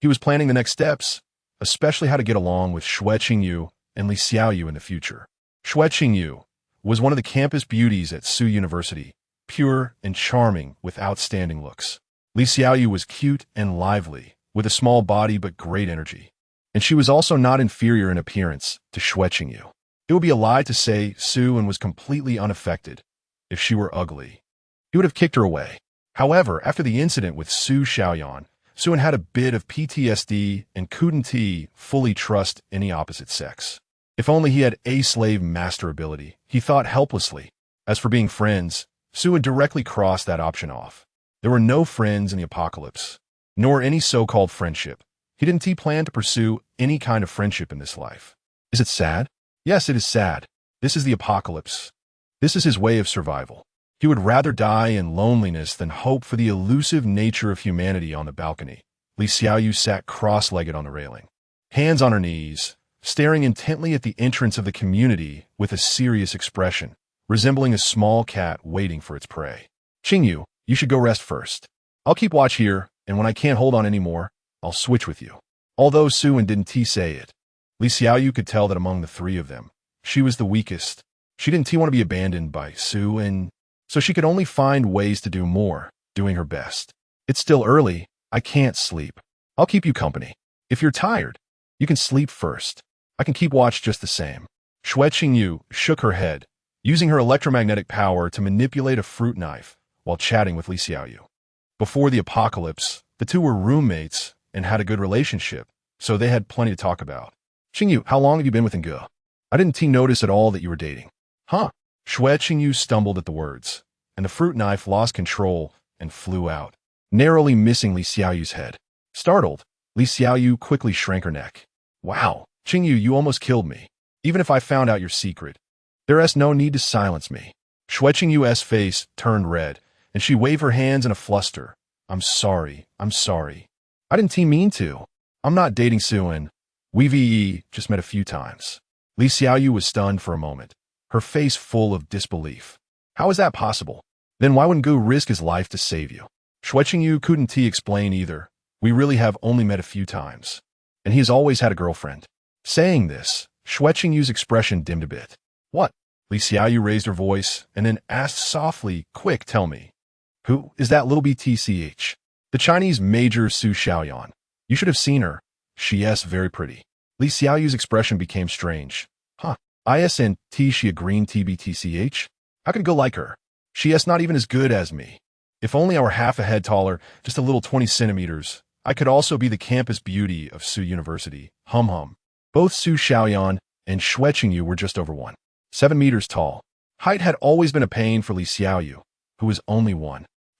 he was planning the next steps, especially how to get along with Schwetching and Li Xiaoyu in the future. Schwetching was one of the campus beauties at Su University, pure and charming with outstanding looks. Li Xiaoyu was cute and lively, with a small body but great energy. And she was also not inferior in appearance to Schwetching. It would be a lie to say Suan was completely unaffected. If she were ugly, he would have kicked her away. However, after the incident with Su Xiaoyan, Suan had a bit of PTSD and couldn't fully trust any opposite sex. If only he had a slave master ability, he thought helplessly. As for being friends, Suan directly crossed that option off. There were no friends in the apocalypse, nor any so-called friendship. He didn't plan to pursue any kind of friendship in this life. Is it sad? Yes, it is sad. This is the apocalypse. This is his way of survival. He would rather die in loneliness than hope for the elusive nature of humanity on the balcony. Li Xiaoyu sat cross-legged on the railing, hands on her knees, staring intently at the entrance of the community with a serious expression, resembling a small cat waiting for its prey. Qingyu, you should go rest first. I'll keep watch here, and when I can't hold on anymore, I'll switch with you. Although Suan didn't say it, Li Xiaoyu could tell that among the 3 of them, she was the weakest. She didn't want to be abandoned by Suan, so she could only find ways to do more, doing her best. It's still early. I can't sleep. I'll keep you company. If you're tired, you can sleep first. I can keep watch just the same. Schwetching shook her head, using her electromagnetic power to manipulate a fruit knife while chatting with Li Xiaoyu. Before the apocalypse, the two were roommates and had a good relationship, so they had plenty to talk about. Qingyu, how long have you been with Nge? I didn't notice at all that you were dating. Huh? Schwetching stumbled at the words. and the fruit knife lost control and flew out, narrowly missing Li Xiaoyu's head. Startled, Li Xiaoyu quickly shrank her neck. Wow, Qingyu, you almost killed me. Even if I found out your secret, there's no need to silence me. Shui Qingyu's face turned red, and she waved her hands in a fluster. I'm sorry. I didn't mean to. I'm not dating Suan. We just met a few times. Li Xiaoyu was stunned for a moment, her face full of disbelief. How is that possible? Then why wouldn't Gu risk his life to save you? Shui Qingyu couldn't explain either. We really have only met a few times. And he has always had a girlfriend. Saying this, Shui Qingyu's expression dimmed a bit. What? Li Xiaoyu raised her voice and then asked softly, quick, tell me. Who is that little BTCH? The Chinese Major Su Xiaoyan. You should have seen her. She's very pretty. Li Xiaoyu's expression became strange. Huh. ISNT she a green TBTCH? How could it go like her? She's not even as good as me. If only I were half a head taller, just a little 20 centimeters, I could also be the campus beauty of Su University. Hum. Both Su Xiaoyan and Shui Qingyu were just over 7 meters tall. Height had always been a pain for Li Xiaoyu, who was only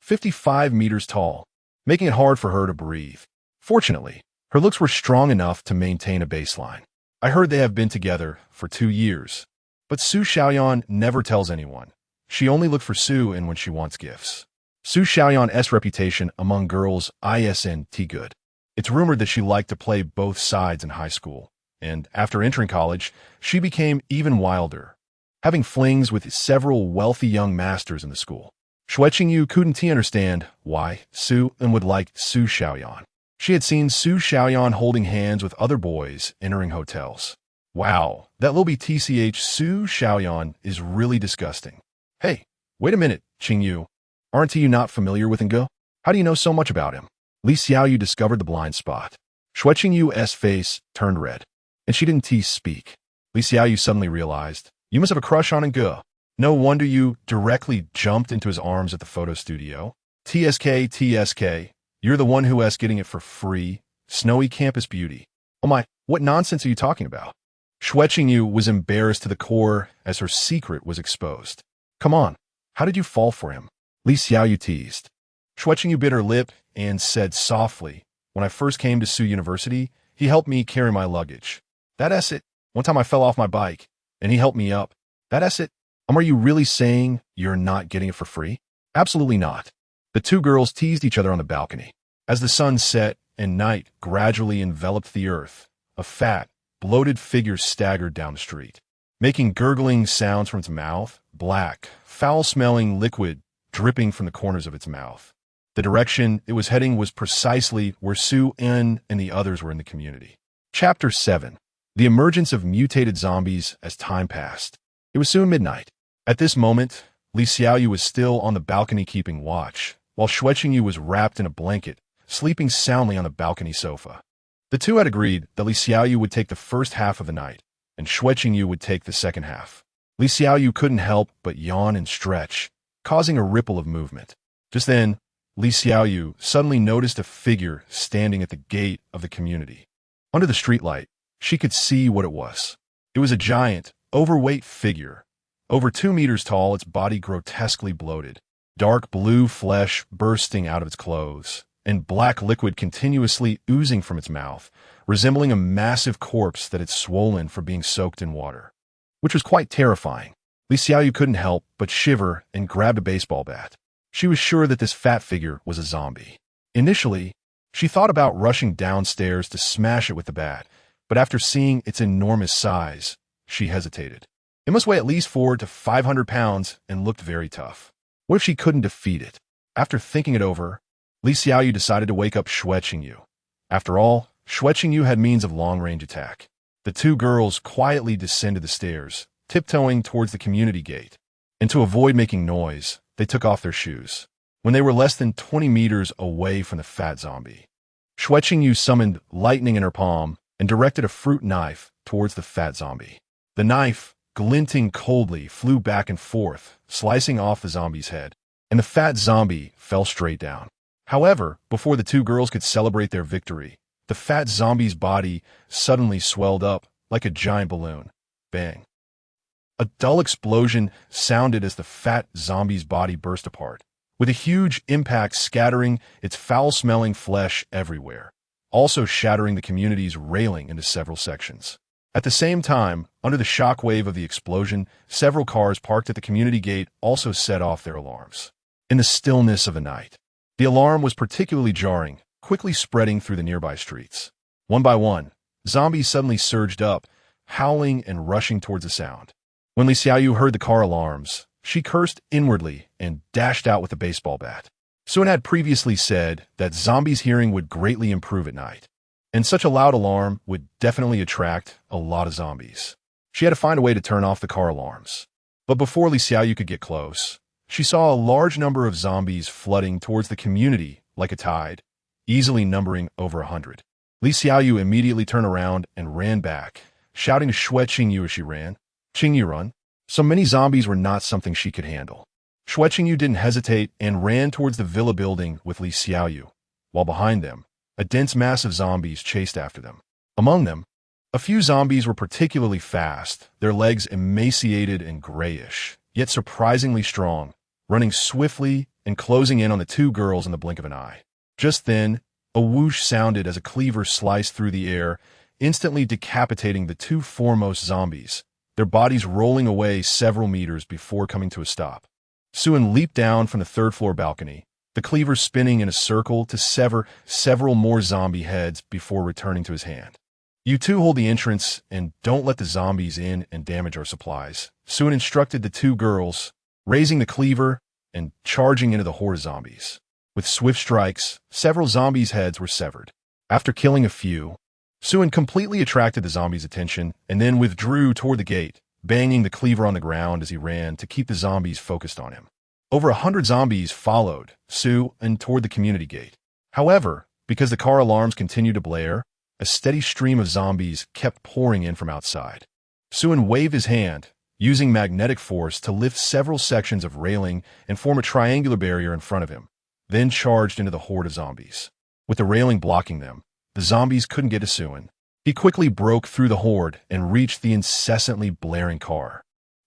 55 meters tall, making it hard for her to breathe. Fortunately, her looks were strong enough to maintain a baseline. I heard they have been together for 2 years. But Su Xiaoyan never tells anyone. She only looks for Su and when she wants gifts. Su Xiaoyan's reputation among girls isn't good. It's rumored that she liked to play both sides in high school, and after entering college, she became even wilder, having flings with several wealthy young masters in the school. Shui Qingyu couldn't understand why Su would like Su Xiaoyan. She had seen Su Xiaoyan holding hands with other boys entering hotels. Wow, that little BTCH Su Xiaoyan is really disgusting. Hey, wait a minute, Qingyu. Aren't you not familiar with Ngo? How do you know so much about him? Li Xiaoyu discovered the blind spot. Shui Qingyu's face turned red, and she didn't speak. Li Xiaoyu suddenly realized, you must have a crush on Ngo. No wonder you directly jumped into his arms at the photo studio. TSK, you're the one who's getting it for free. Snowy campus beauty. Oh my, what nonsense are you talking about? Shui Qingyu was embarrassed to the core as her secret was exposed. Come on, how did you fall for him? Li Xiaoyu teased. Shui Qingyu bit her lip and said softly, when I first came to Su University, he helped me carry my luggage. That's it. One time I fell off my bike, and he helped me up. That's it. Are you really saying you're not getting it for free? Absolutely not. The two girls teased each other on the balcony. As the sun set and night gradually enveloped the earth, a fat, bloated figure staggered down the street, making gurgling sounds from its mouth, black, foul-smelling liquid dripping from the corners of its mouth. The direction it was heading was precisely where Su En and the others were in the community. Chapter 7. The Emergence of Mutated Zombies as Time Passed. It was soon midnight. At this moment, Li Xiaoyu was still on the balcony keeping watch, while Shui Qingyu was wrapped in a blanket, sleeping soundly on the balcony sofa. The two had agreed that Li Xiaoyu would take the first half of the night, and Shui Qingyu would take the second half. Li Xiaoyu couldn't help but yawn and stretch, causing a ripple of movement. Just then, Li Xiaoyu suddenly noticed a figure standing at the gate of the community. Under the streetlight, she could see what it was. It was a giant, overweight figure. Over 2 meters tall, its body grotesquely bloated, dark blue flesh bursting out of its clothes, and black liquid continuously oozing from its mouth, resembling a massive corpse that had swollen from being soaked in water, which was quite terrifying. Li Xiaoyu couldn't help but shiver and grabbed a baseball bat. She was sure that this fat figure was a zombie. Initially, she thought about rushing downstairs to smash it with the bat, but after seeing its enormous size, she hesitated. It must weigh at least 400 to 500 pounds and looked very tough. What if she couldn't defeat it? After thinking it over, Li Xiaoyu decided to wake up Shui Qingyu. After all, Shui Qingyu had means of long-range attack. The two girls quietly descended the stairs, tiptoeing towards the community gate, and to avoid making noise, they took off their shoes. When they were less than 20 meters away from the fat zombie, Shui Qingyu summoned lightning in her palm and directed a fruit knife towards the fat zombie. The knife, glinting coldly, flew back and forth, slicing off the zombie's head, and the fat zombie fell straight down. However, before the two girls could celebrate their victory, the fat zombie's body suddenly swelled up like a giant balloon. Bang. A dull explosion sounded as the fat zombie's body burst apart, with a huge impact scattering its foul-smelling flesh everywhere, also shattering the community's railing into several sections. At the same time, under the shockwave of the explosion, several cars parked at the community gate also set off their alarms. In the stillness of the night, the alarm was particularly jarring, quickly spreading through the nearby streets. One by one, zombies suddenly surged up, howling and rushing towards the sound. When Li Xiaoyu heard the car alarms, she cursed inwardly and dashed out with a baseball bat. Sun had previously said that zombies' hearing would greatly improve at night, and such a loud alarm would definitely attract a lot of zombies. She had to find a way to turn off the car alarms. But before Li Xiaoyu could get close, she saw a large number of zombies flooding towards the community like a tide, easily numbering over 100. Li Xiaoyu immediately turned around and ran back, shouting to Xue Qingyu as she ran, "Qingyu, run!" So many zombies were not something she could handle. Xue Qingyu didn't hesitate and ran towards the villa building with Li Xiaoyu, while behind them, a dense mass of zombies chased after them. Among them, a few zombies were particularly fast, their legs emaciated and grayish, yet surprisingly strong, running swiftly and closing in on the two girls in the blink of an eye. Just then, a whoosh sounded as a cleaver sliced through the air, instantly decapitating the two foremost zombies, their bodies rolling away several meters before coming to a stop. Sun leaped down from the third-floor balcony, the cleaver spinning in a circle to sever several more zombie heads before returning to his hand. "You two hold the entrance and don't let the zombies in and damage our supplies," Sun instructed the two girls, raising the cleaver and charging into the horde of zombies. With swift strikes, several zombies' heads were severed. After killing a few, Sun completely attracted the zombies' attention and then withdrew toward the gate, banging the cleaver on the ground as he ran to keep the zombies focused on him. Over 100 zombies followed Sun and toward the community gate. However, because the car alarms continued to blare, a steady stream of zombies kept pouring in from outside. Sun waved his hand, using magnetic force to lift several sections of railing and form a triangular barrier in front of him, then charged into the horde of zombies. With the railing blocking them, the zombies couldn't get to Sun. He quickly broke through the horde and reached the incessantly blaring car,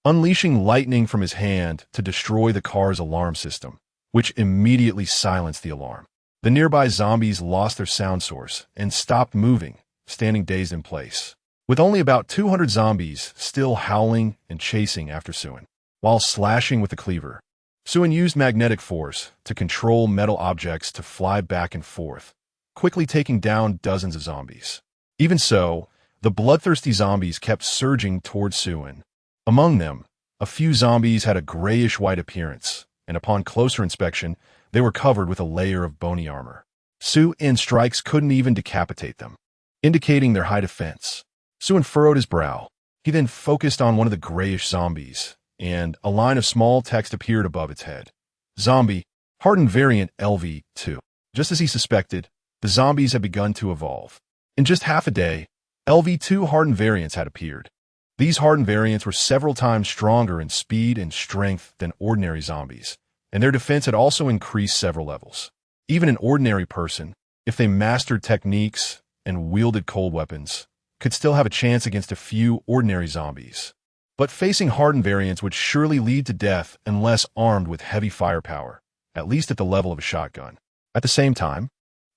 unleashing lightning from his hand to destroy the car's alarm system, which immediately silenced the alarm. The nearby zombies lost their sound source and stopped moving, standing dazed in place, with only about 200 zombies still howling and chasing after Sun. While slashing with the cleaver, Sun used magnetic force to control metal objects to fly back and forth, quickly taking down dozens of zombies. Even so, the bloodthirsty zombies kept surging towards Sun. Among them, a few zombies had a grayish-white appearance, and upon closer inspection, they were covered with a layer of bony armor. Sun's strikes couldn't even decapitate them, indicating their high defense. Sun furrowed his brow. He then focused on one of the grayish zombies, and a line of small text appeared above its head. Zombie, hardened variant LV2. Just as he suspected, the zombies had begun to evolve. In just half a day, LV2 hardened variants had appeared. These hardened variants were several times stronger in speed and strength than ordinary zombies, and their defense had also increased several levels. Even an ordinary person, if they mastered techniques and wielded cold weapons, could still have a chance against a few ordinary zombies. But facing hardened variants would surely lead to death unless armed with heavy firepower, at least at the level of a shotgun. At the same time,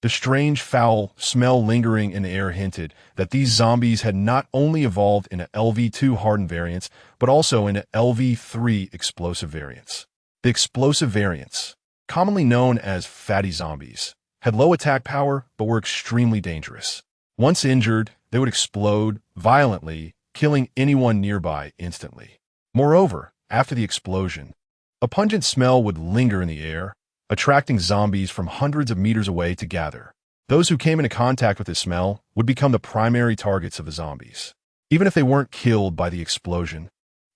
the strange foul smell lingering in the air hinted that these zombies had not only evolved into LV2 hardened variants, but also into LV3 explosive variants. The explosive variants, commonly known as fatty zombies, had low attack power but were extremely dangerous. Once injured, they would explode violently, killing anyone nearby instantly. Moreover, after the explosion, a pungent smell would linger in the air, attracting zombies from hundreds of meters away to gather. Those who came into contact with the smell would become the primary targets of the zombies. Even if they weren't killed by the explosion,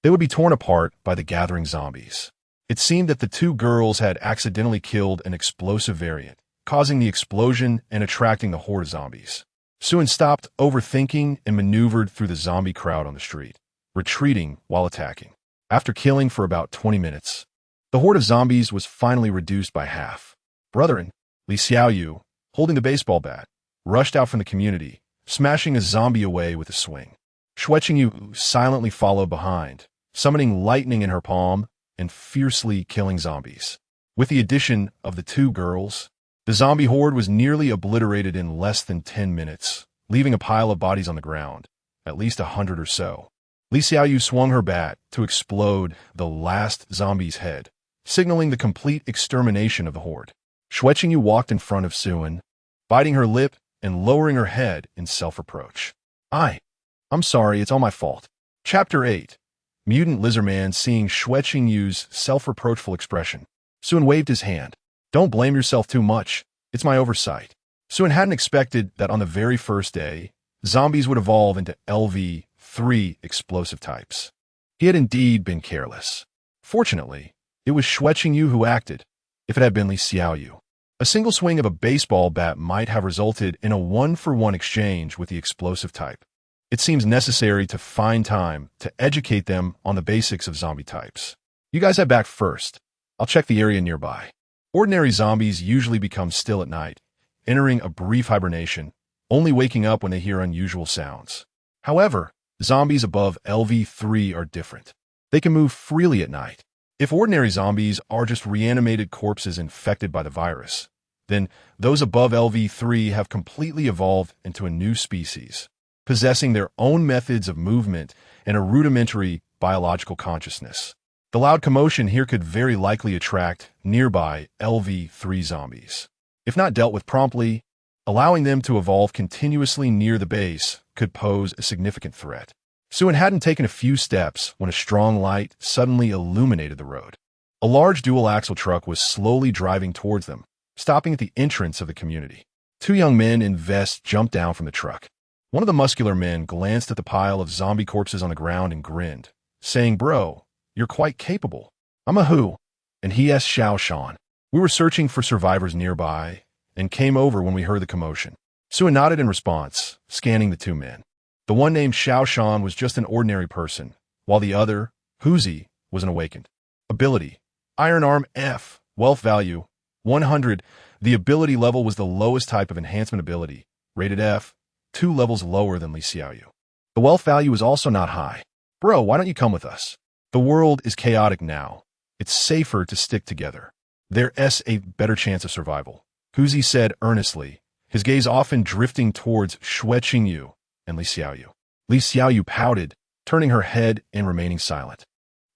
they would be torn apart by the gathering zombies. It seemed that the two girls had accidentally killed an explosive variant, causing the explosion and attracting the horde of zombies. Sun stopped overthinking and maneuvered through the zombie crowd on the street, retreating while attacking. After killing for about 20 minutes, the horde of zombies was finally reduced by half. Brethren, Li Xiaoyu, holding the baseball bat, rushed out from the community, smashing a zombie away with a swing. Xue Qingyu silently followed behind, summoning lightning in her palm and fiercely killing zombies. With the addition of the two girls, the zombie horde was nearly obliterated in less than 10 minutes, leaving a pile of bodies on the ground, at least 100 or so. Li Xiaoyu swung her bat to explode the last zombie's head, signaling the complete extermination of the horde. Xue Qingyu walked in front of Suan, biting her lip and lowering her head in self-reproach. I'm sorry, it's all my fault. Chapter 8. Mutant Lizardman seeing Xue Qingyu's self-reproachful expression. Suan waved his hand. Don't blame yourself too much. It's my oversight. Suan hadn't expected that on the very first day, zombies would evolve into LV3 explosive types. He had indeed been careless. Fortunately, it was Xue Qingyu who acted. If it had been Li Xiaoyu, a single swing of a baseball bat might have resulted in a one-for-one exchange with the explosive type. It seems necessary to find time to educate them on the basics of zombie types. You guys head back first. I'll check the area nearby. Ordinary zombies usually become still at night, entering a brief hibernation, only waking up when they hear unusual sounds. However, zombies above LV3 are different. They can move freely at night. If ordinary zombies are just reanimated corpses infected by the virus, then those above LV3 have completely evolved into a new species, possessing their own methods of movement and a rudimentary biological consciousness. The loud commotion here could very likely attract nearby LV3 zombies. If not dealt with promptly, allowing them to evolve continuously near the base could pose a significant threat. Suan hadn't taken a few steps when a strong light suddenly illuminated the road. A large dual-axle truck was slowly driving towards them, stopping at the entrance of the community. Two young men in vests jumped down from the truck. One of the muscular men glanced at the pile of zombie corpses on the ground and grinned, saying, "Bro, you're quite capable." "I'm a who?" And he asked Xiao Shan. "We were searching for survivors nearby and came over when we heard the commotion." Suan nodded in response, scanning the two men. The one named Xiao Shan was just an ordinary person, while the other, Huzi, was an awakened. Ability: Iron Arm F, Wealth Value 100. The ability level was the lowest type of enhancement ability, rated F, 2 levels lower than Li Xiaoyu. The wealth value is also not high. "Bro, why don't you come with us? The world is chaotic now. It's safer to stick together. There's a better chance of survival," Huzi said earnestly, his gaze often drifting towards Xue Qingyu and Li Xiaoyu. Li Xiaoyu pouted, turning her head and remaining silent,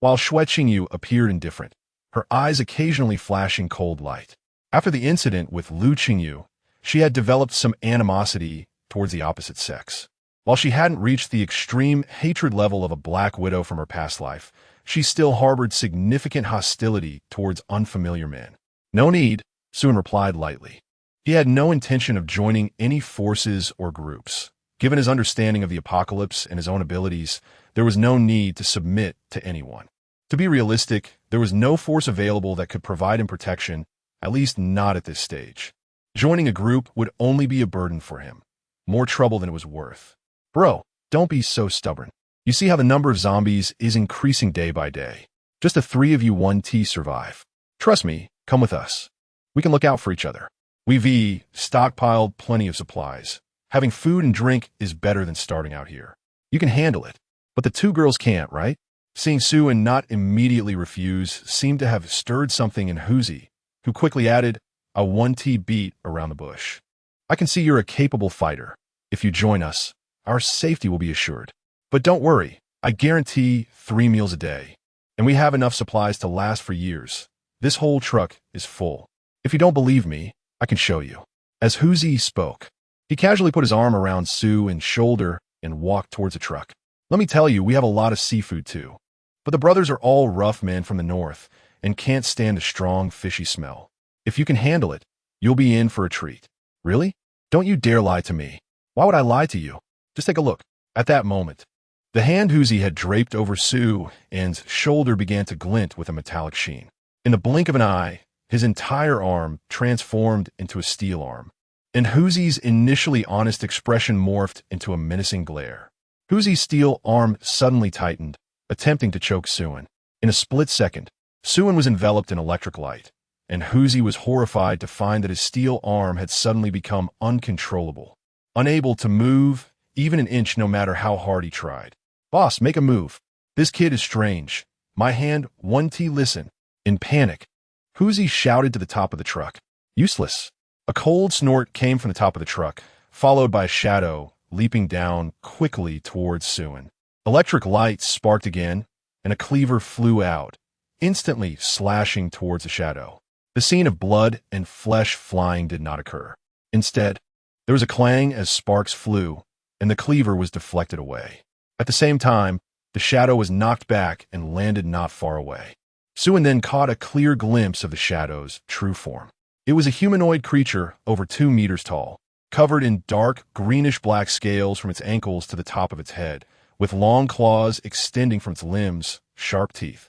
while Xue Qingyu appeared indifferent, her eyes occasionally flashing cold light. After the incident with Lu Qingyu, she had developed some animosity towards the opposite sex. While she hadn't reached the extreme hatred level of a Black Widow from her past life, she still harbored significant hostility towards unfamiliar men. "No need," Suan replied lightly. He had no intention of joining any forces or groups. Given his understanding of the apocalypse and his own abilities, there was no need to submit to anyone. To be realistic, there was no force available that could provide him protection, at least not at this stage. Joining a group would only be a burden for him, more trouble than it was worth. "Bro, don't be so stubborn. You see how the number of zombies is increasing day by day. Just the 3 of you 1T survive. Trust me, come with us. We can look out for each other. We've stockpiled plenty of supplies. Having food and drink is better than starting out here. You can handle it. But the 2 girls can't, right?" Seeing Suan not immediately refuse seemed to have stirred something in Huzi, who quickly added, "A 1T beat around the bush. I can see you're a capable fighter. If you join us, our safety will be assured. But don't worry, I guarantee 3 meals a day. And we have enough supplies to last for years. This whole truck is full. If you don't believe me, I can show you." As Huzi spoke, he casually put his arm around Suan's shoulder and walked towards the truck. "Let me tell you, we have a lot of seafood too. But the brothers are all rough men from the north and can't stand a strong, fishy smell. If you can handle it, you'll be in for a treat." "Really? Don't you dare lie to me. Why would I lie to you? Just take a look." At that moment, the hand Huzi had draped over Suan's shoulder began to glint with a metallic sheen. In the blink of an eye, his entire arm transformed into a steel arm, and Huzi's initially honest expression morphed into a menacing glare. Huzi's steel arm suddenly tightened, attempting to choke Suan. In a split second, Suan was enveloped in electric light, and Huzi was horrified to find that his steel arm had suddenly become uncontrollable, unable to move even an inch no matter how hard he tried. "Boss, make a move." This kid is strange. My hand, 1T, listen. In panic, Hoosie shouted to the top of the truck. Useless. A cold snort came from the top of the truck, followed by a shadow leaping down quickly towards Suin. Electric lights sparked again, and a cleaver flew out, instantly slashing towards the shadow. The scene of blood and flesh flying did not occur. Instead, there was a clang as sparks flew, and the cleaver was deflected away. At the same time, the shadow was knocked back and landed not far away. Suin then caught a clear glimpse of the shadow's true form. It was a humanoid creature over 2 meters tall, covered in dark, greenish-black scales from its ankles to the top of its head, with long claws extending from its limbs, sharp teeth,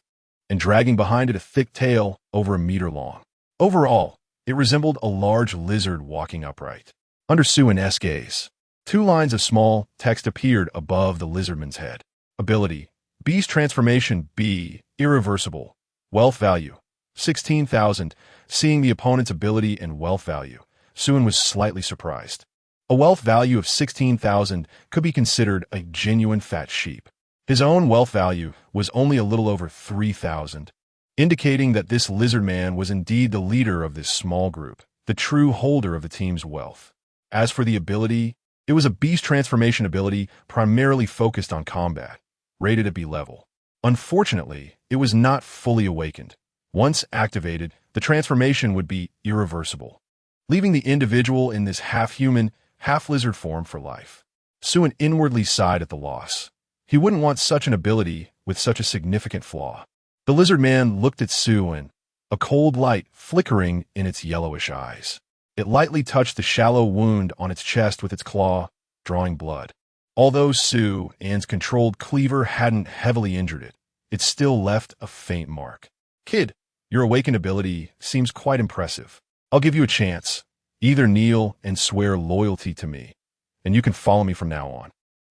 and dragging behind it a thick tail over 1 meter long. Overall, it resembled a large lizard walking upright. Under Suin's gaze, 2 lines of small text appeared above the lizardman's head. Ability: Beast Transformation B, Irreversible. Wealth value: 16,000. Seeing the opponent's ability and wealth value, Suin was slightly surprised. A wealth value of 16,000 could be considered a genuine fat sheep. His own wealth value was only a little over 3,000, indicating that this lizard man was indeed the leader of this small group, the true holder of the team's wealth. As for the ability, it was a beast transformation ability primarily focused on combat, rated at B level. Unfortunately, it was not fully awakened. Once activated, the transformation would be irreversible, leaving the individual in this half-human, half-lizard form for life. Suin inwardly sighed at the loss. He wouldn't want such an ability with such a significant flaw. The lizard man looked at Suin, a cold light flickering in its yellowish eyes. It lightly touched the shallow wound on its chest with its claw, drawing blood. Although Suin's controlled cleaver hadn't heavily injured it, it still left a faint mark. Kid, your awakened ability seems quite impressive. I'll give you a chance. Either kneel and swear loyalty to me, and you can follow me from now on.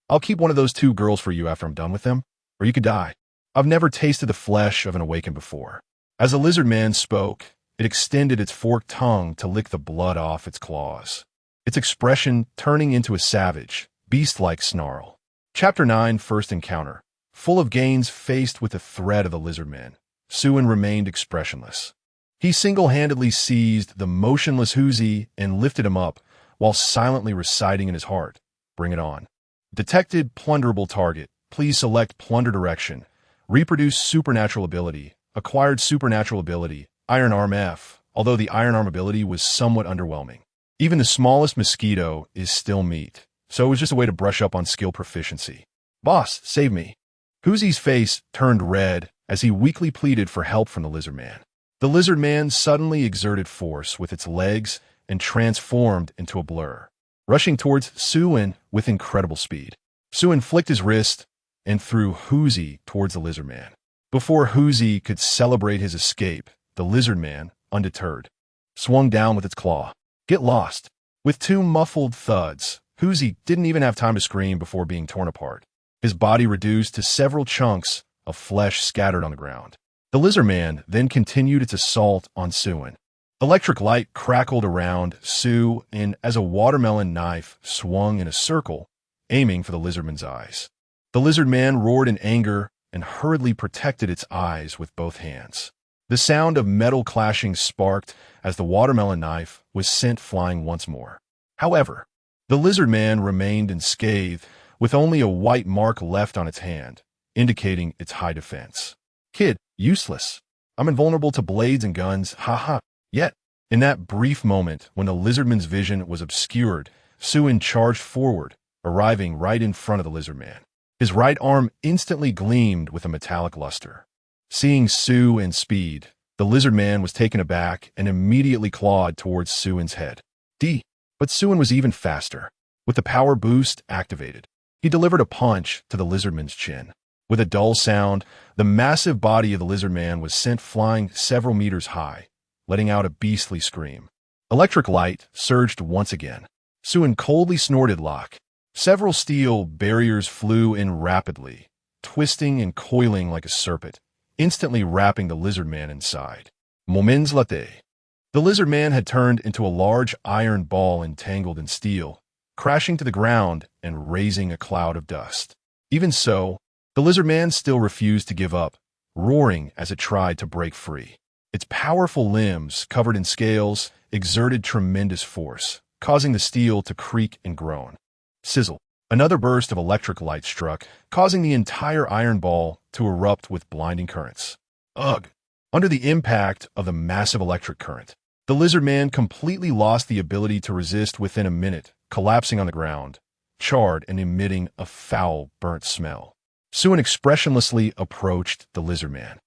I'll keep one of those 2 girls for you after I'm done with them, or you could die. I've never tasted the flesh of an awakened before. As the lizard man spoke, it extended its forked tongue to lick the blood off its claws, its expression turning into a savage, beast-like snarl. Chapter 9, First Encounter. Full of gains faced with the threat of the lizard man, Suin remained expressionless. He single-handedly seized the motionless Hoosie and lifted him up, while silently reciting in his heart, "Bring it on." Detected plunderable target. Please select plunder direction. Reproduce supernatural ability. Acquired supernatural ability. Iron Arm F, although the Iron Arm ability was somewhat underwhelming. Even the smallest mosquito is still meat, so it was just a way to brush up on skill proficiency. Boss, save me. Hoosie's face turned red as he weakly pleaded for help from the lizard man. The lizard man suddenly exerted force with its legs and transformed into a blur, rushing towards Suin with incredible speed. Suin flicked his wrist and threw Hoosie towards the lizard man. Before Hoosie could celebrate his escape, the lizard man, undeterred, swung down with its claw. Get lost. With 2 muffled thuds, Hoosie didn't even have time to scream before being torn apart, his body reduced to several chunks of flesh scattered on the ground. The lizard man then continued its assault on Suin. Electric light crackled around Suin as a watermelon knife swung in a circle, aiming for the lizardman's eyes. The lizard man roared in anger and hurriedly protected its eyes with both hands. The sound of metal clashing sparked as the watermelon knife was sent flying once more. However, the lizard man remained unscathed, with only a white mark left on its hand, indicating its high defense. Kid, useless. I'm invulnerable to blades and guns, haha. Yet, in that brief moment when the lizardman's vision was obscured, Suin charged forward, arriving right in front of the lizard man. His right arm instantly gleamed with a metallic luster. Seeing Suin's speed, the lizard man was taken aback and immediately clawed towards Suin's head. But Suin was even faster. With the power boost activated, he delivered a punch to the lizardman's chin. With a dull sound, the massive body of the lizard man was sent flying several meters high, letting out a beastly scream. Electric light surged once again. Suin coldly snorted lock. Several steel barriers flew in rapidly, twisting and coiling like a serpent, instantly wrapping the lizard man inside. Moments later, the lizard man had turned into a large iron ball entangled in steel, crashing to the ground and raising a cloud of dust. Even so, The lizard man still refused to give up, roaring as it tried to break free. Its powerful limbs, covered in scales, exerted tremendous force, causing the steel to creak and groan. Sizzle. Another burst of electric light struck, causing the entire iron ball to erupt with blinding currents. Ugh! Under the impact of the massive electric current, the lizard man completely lost the ability to resist within a minute, collapsing on the ground, charred and emitting a foul, burnt smell. Suin expressionlessly approached the lizard man,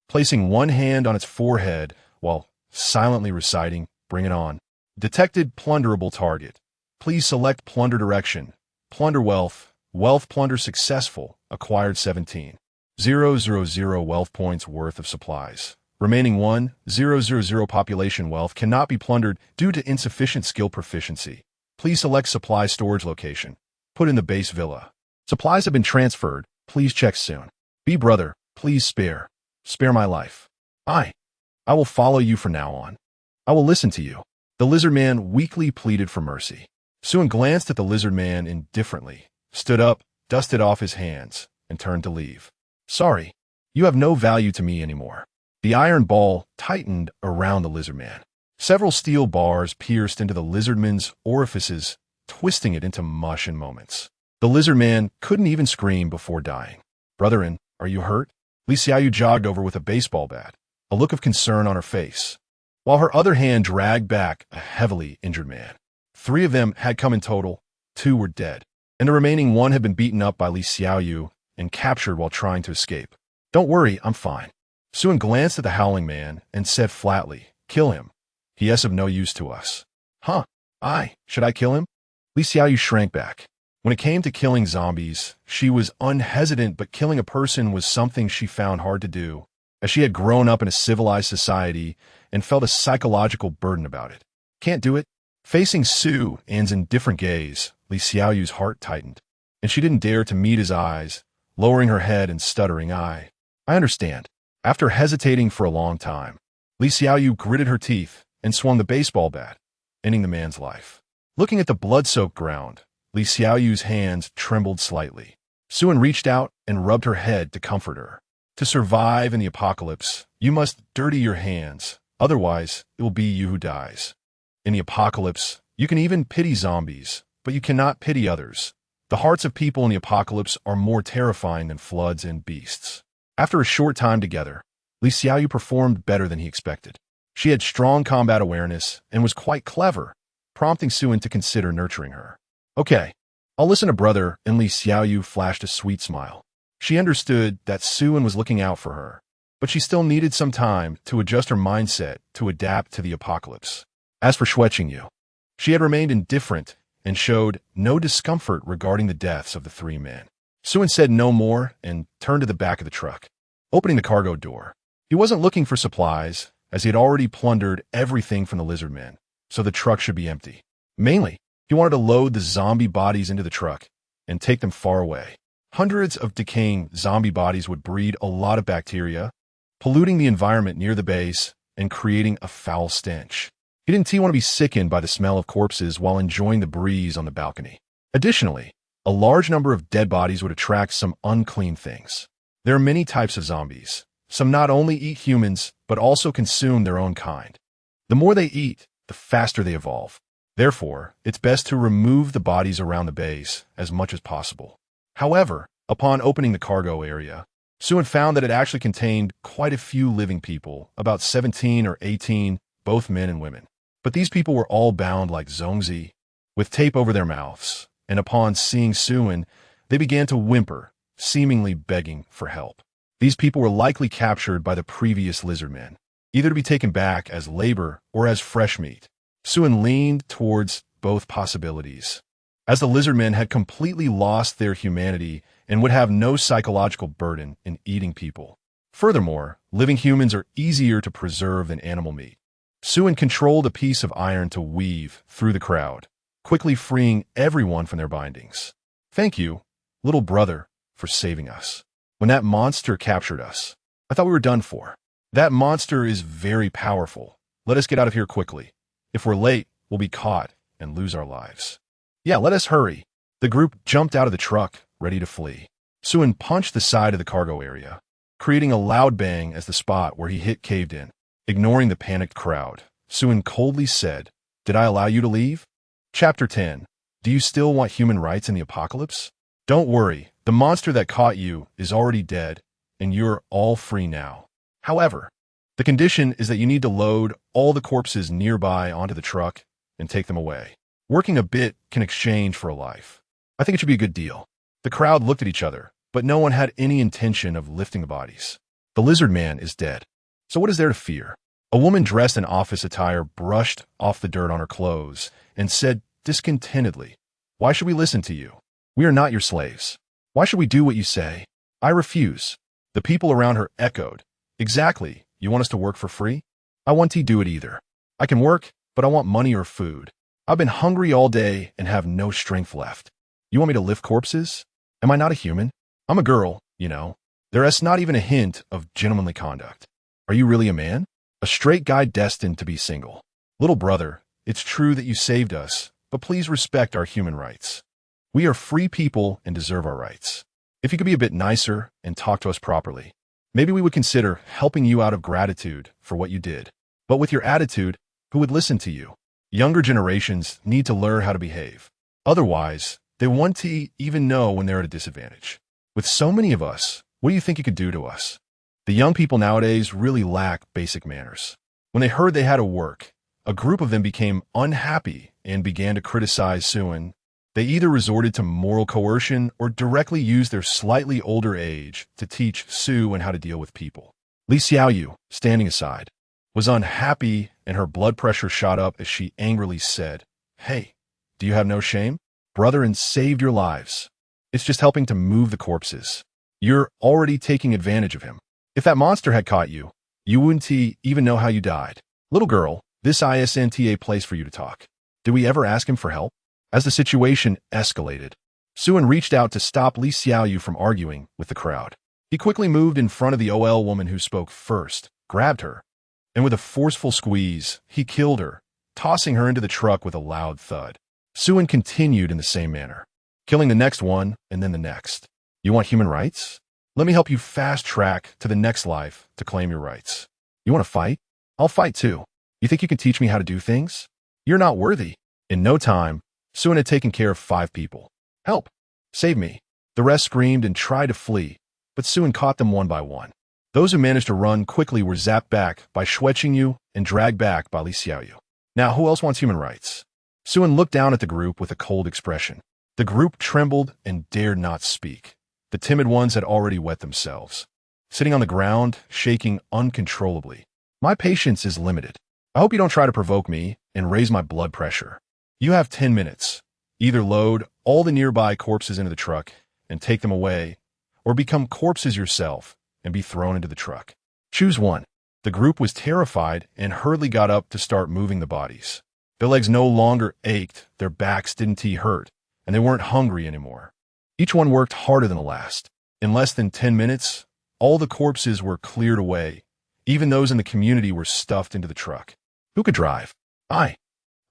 placing one hand on its forehead while silently reciting, "Bring it on." Detected plunderable target. Please select plunder direction. Plunder wealth. Wealth plunder successful. Acquired 17,000 wealth points worth of supplies. Remaining 1,000 population wealth cannot be plundered due to insufficient skill proficiency. Please select supply storage location. Put in the base villa. Supplies have been transferred. Please check soon. Be brother, please spare my life. I will follow you from now on. I will listen to you. The lizard man weakly pleaded for mercy. Suin glanced at the lizard man indifferently, stood up, dusted off his hands, and turned to leave. Sorry, you have no value to me anymore. The iron ball tightened around the lizard man. Several steel bars pierced into the lizardman's orifices, twisting it into mush in moments. The lizard man couldn't even scream before dying. Brotherin, are you hurt? Li Xiaoyu jogged over with a baseball bat, a look of concern on her face, while her other hand dragged back a heavily injured man. 3 of them had come in total, 2 were dead, and the remaining 1 had been beaten up by Li Xiaoyu and captured while trying to escape. Don't worry, I'm fine. Suin glanced at the howling man and said flatly, kill him. He is of no use to us. Huh? Should I kill him? Li Xiaoyu shrank back. When it came to killing zombies, she was unhesitant, but killing a person was something she found hard to do, as she had grown up in a civilized society and felt a psychological burden about it. Can't do it? Facing Su An's indifferent gaze, Li Xiaoyu's heart tightened, and she didn't dare to meet his eyes, lowering her head and stuttering, I understand. After hesitating for a long time, Li Xiaoyu gritted her teeth and swung the baseball bat, ending the man's life. Looking at the blood-soaked ground, Li Xiaoyu's hands trembled slightly. Suin reached out and rubbed her head to comfort her. To survive in the apocalypse, you must dirty your hands, otherwise it will be you who dies. In the apocalypse, you can even pity zombies, but you cannot pity others. The hearts of people in the apocalypse are more terrifying than floods and beasts. After a short time together, Li Xiaoyu performed better than he expected. She had strong combat awareness and was quite clever, prompting Suin to consider nurturing her. Okay, I'll listen to brother, and Li Xiaoyu flashed a sweet smile. She understood that Suin was looking out for her, but she still needed some time to adjust her mindset to adapt to the apocalypse. As for Xueqingyu, she had remained indifferent and showed no discomfort regarding the deaths of the 3 men. Suin said no more and turned to the back of the truck, opening the cargo door. He wasn't looking for supplies, as he had already plundered everything from the lizard men, so the truck should be empty. Mainly, he wanted to load the zombie bodies into the truck and take them far away. Hundreds of decaying zombie bodies would breed a lot of bacteria, polluting the environment near the base and creating a foul stench. He didn't want to be sickened by the smell of corpses while enjoying the breeze on the balcony. Additionally, a large number of dead bodies would attract some unclean things. There are many types of zombies. Some not only eat humans, but also consume their own kind. The more they eat, the faster they evolve. Therefore, it's best to remove the bodies around the base as much as possible. However, upon opening the cargo area, Suin found that it actually contained quite a few living people, about 17 or 18, both men and women. But these people were all bound like Zongzi, with tape over their mouths, and upon seeing Suin, they began to whimper, seemingly begging for help. These people were likely captured by the previous lizard men, either to be taken back as labor or as fresh meat. Suin leaned towards both possibilities, as the lizard men had completely lost their humanity and would have no psychological burden in eating people. Furthermore, living humans are easier to preserve than animal meat. Suin controlled a piece of iron to weave through the crowd, quickly freeing everyone from their bindings. Thank you, little brother, for saving us. When that monster captured us, I thought we were done for. That monster is very powerful. Let us get out of here quickly. If we're late, we'll be caught and lose our lives. Yeah, let us hurry. The group jumped out of the truck, ready to flee. Suin punched the side of the cargo area, creating a loud bang as the spot where he hit caved in. Ignoring the panicked crowd, Suin coldly said, "Did I allow you to leave?" Chapter 10. Do you still want human rights in the apocalypse? Don't worry, the monster that caught you is already dead, and you're all free now. However, the condition is that you need to load all the corpses nearby onto the truck and take them away. Working a bit can exchange for a life. I think it should be a good deal. The crowd looked at each other, but no one had any intention of lifting the bodies. The lizard man is dead. So what is there to fear? A woman dressed in office attire brushed off the dirt on her clothes and said discontentedly, "Why should we listen to you? We are not your slaves. Why should we do what you say?" "I refuse." The people around her echoed, "Exactly. You want us to work for free? I want to do it either. I can work, but I want money or food. I've been hungry all day and have no strength left. You want me to lift corpses? Am I not a human? I'm a girl, you know. There is not even a hint of gentlemanly conduct. Are you really a man? A straight guy destined to be single? Little brother, it's true that you saved us, but please respect our human rights. We are free people and deserve our rights. If you could be a bit nicer and talk to us properly, maybe we would consider helping you out of gratitude for what you did. But with your attitude, who would listen to you? Younger generations need to learn how to behave. Otherwise, they want to even know when they're at a disadvantage. With so many of us, what do you think you could do to us? The young people nowadays really lack basic manners. When they heard they had to work, a group of them became unhappy and began to criticize Suin. They either resorted to moral coercion or directly used their slightly older age to teach Suin how to deal with people. Li Xiaoyu, standing aside, was unhappy and her blood pressure shot up as she angrily said, "Hey, do you have no shame? Brother and saved your lives. It's just helping to move the corpses. You're already taking advantage of him. If that monster had caught you, you wouldn't even know how you died. Little girl, this isn't a place for you to talk. Did we ever ask him for help?" As the situation escalated, Suin reached out to stop Li Xiaoyu from arguing with the crowd. He quickly moved in front of the OL woman who spoke first, grabbed her, and with a forceful squeeze, he killed her, tossing her into the truck with a loud thud. Suin continued in the same manner, killing the next one and then the next. You want human rights? Let me help you fast track to the next life to claim your rights. You want to fight? I'll fight too. You think you can teach me how to do things? You're not worthy. In no time, Suin had taken care of 5 people. Help! Save me! The rest screamed and tried to flee, but Suin caught them one by one. Those who managed to run quickly were zapped back by Shueqingyu and dragged back by Li Xiaoyu. Now, who else wants human rights? Suin looked down at the group with a cold expression. The group trembled and dared not speak. The timid ones had already wet themselves, sitting on the ground, shaking uncontrollably. My patience is limited. I hope you don't try to provoke me and raise my blood pressure. You have 10 minutes. Either load all the nearby corpses into the truck and take them away, or become corpses yourself and be thrown into the truck. Choose one. The group was terrified and hurriedly got up to start moving the bodies. Their legs no longer ached, their backs didn't hurt, and they weren't hungry anymore. Each one worked harder than the last. In less than 10 minutes, all the corpses were cleared away. Even those in the community were stuffed into the truck. Who could drive? I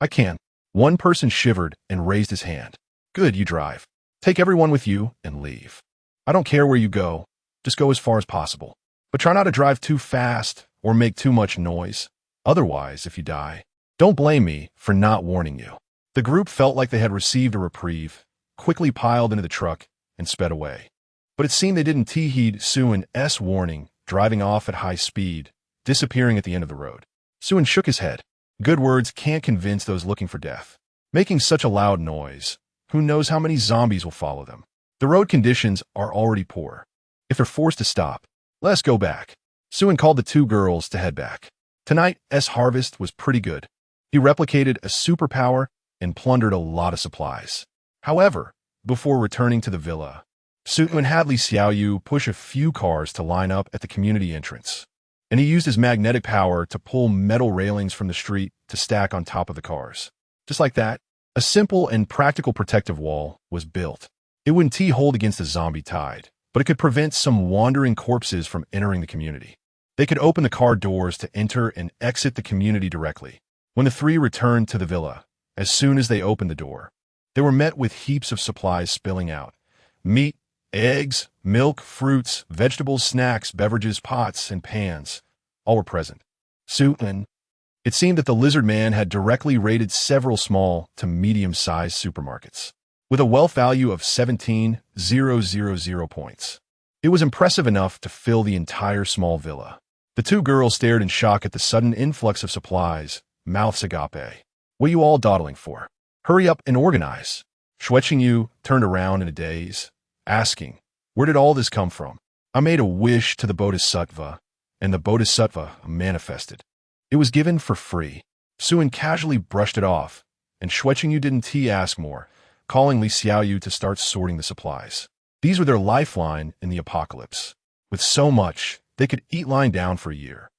can. One person shivered and raised his hand. Good, you drive. Take everyone with you and leave. I don't care where you go. Just go as far as possible. But try not to drive too fast or make too much noise. Otherwise, if you die, don't blame me for not warning you. The group felt like they had received a reprieve, quickly piled into the truck, and sped away. But it seemed they didn't heed Suin's warning, driving off at high speed, disappearing at the end of the road. Suin shook his head. Good words can't convince those looking for death. Making such a loud noise, who knows how many zombies will follow them. The road conditions are already poor. If they're forced to stop, let us go back. Suin called the 2 girls to head back. Tonight's harvest was pretty good. He replicated a superpower and plundered a lot of supplies. However, before returning to the villa, Suin had Li Xiaoyu push a few cars to line up at the community entrance, and he used his magnetic power to pull metal railings from the street to stack on top of the cars. Just like that, a simple and practical protective wall was built. It wouldn't hold against the zombie tide, but it could prevent some wandering corpses from entering the community. They could open the car doors to enter and exit the community directly. When the 3 returned to the villa, as soon as they opened the door, they were met with heaps of supplies spilling out. Meat, eggs, milk, fruits, vegetables, snacks, beverages, pots, and pans. All were present. Soon, it seemed that the lizard man had directly raided several small to medium-sized supermarkets, with a wealth value of 17,000 points. It was impressive enough to fill the entire small villa. The two girls stared in shock at the sudden influx of supplies, mouths agape. What are you all dawdling for? Hurry up and organize. Yu turned around in a daze, asking, where did all this come from? I made a wish to the Bodhisattva, and the Bodhisattva manifested. It was given for free. Suan casually brushed it off, and Yu didn't ask more, calling Li Xiaoyu to start sorting the supplies. These were their lifeline in the apocalypse. With so much, they could eat lying down for a year.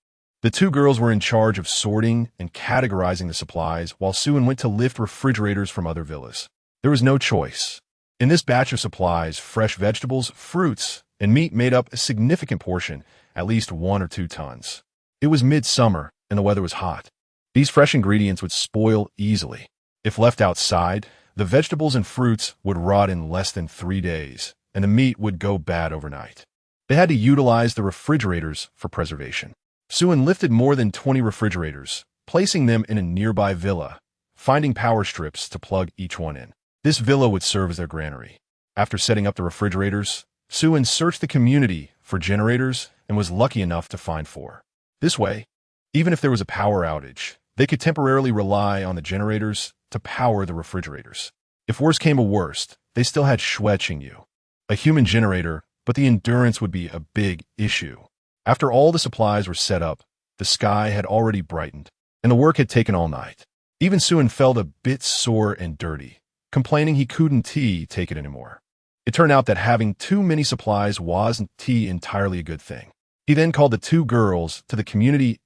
The two girls were in charge of sorting and categorizing the supplies, while Suan went to lift refrigerators from other villas. There was no choice. In this batch of supplies, fresh vegetables, fruits, and meat made up a significant portion, at least 1 or 2 tons. It was midsummer, and the weather was hot. These fresh ingredients would spoil easily. If left outside, the vegetables and fruits would rot in less than 3 days, and the meat would go bad overnight. They had to utilize the refrigerators for preservation. Suan lifted more than 20 refrigerators, placing them in a nearby villa, finding power strips to plug each one in. This villa would serve as their granary. After setting up the refrigerators, Suan searched the community for generators and was lucky enough to find 4. This way, even if there was a power outage, they could temporarily rely on the generators to power the refrigerators. If worse came to worst, they still had Yu, a human generator, but the endurance would be a big issue. After all the supplies were set up, the sky had already brightened, and the work had taken all night. Even Suan felt a bit sore and dirty, complaining he couldn't take it anymore. It turned out that having too many supplies wasn't entirely a good thing. He then called the two girls to the community's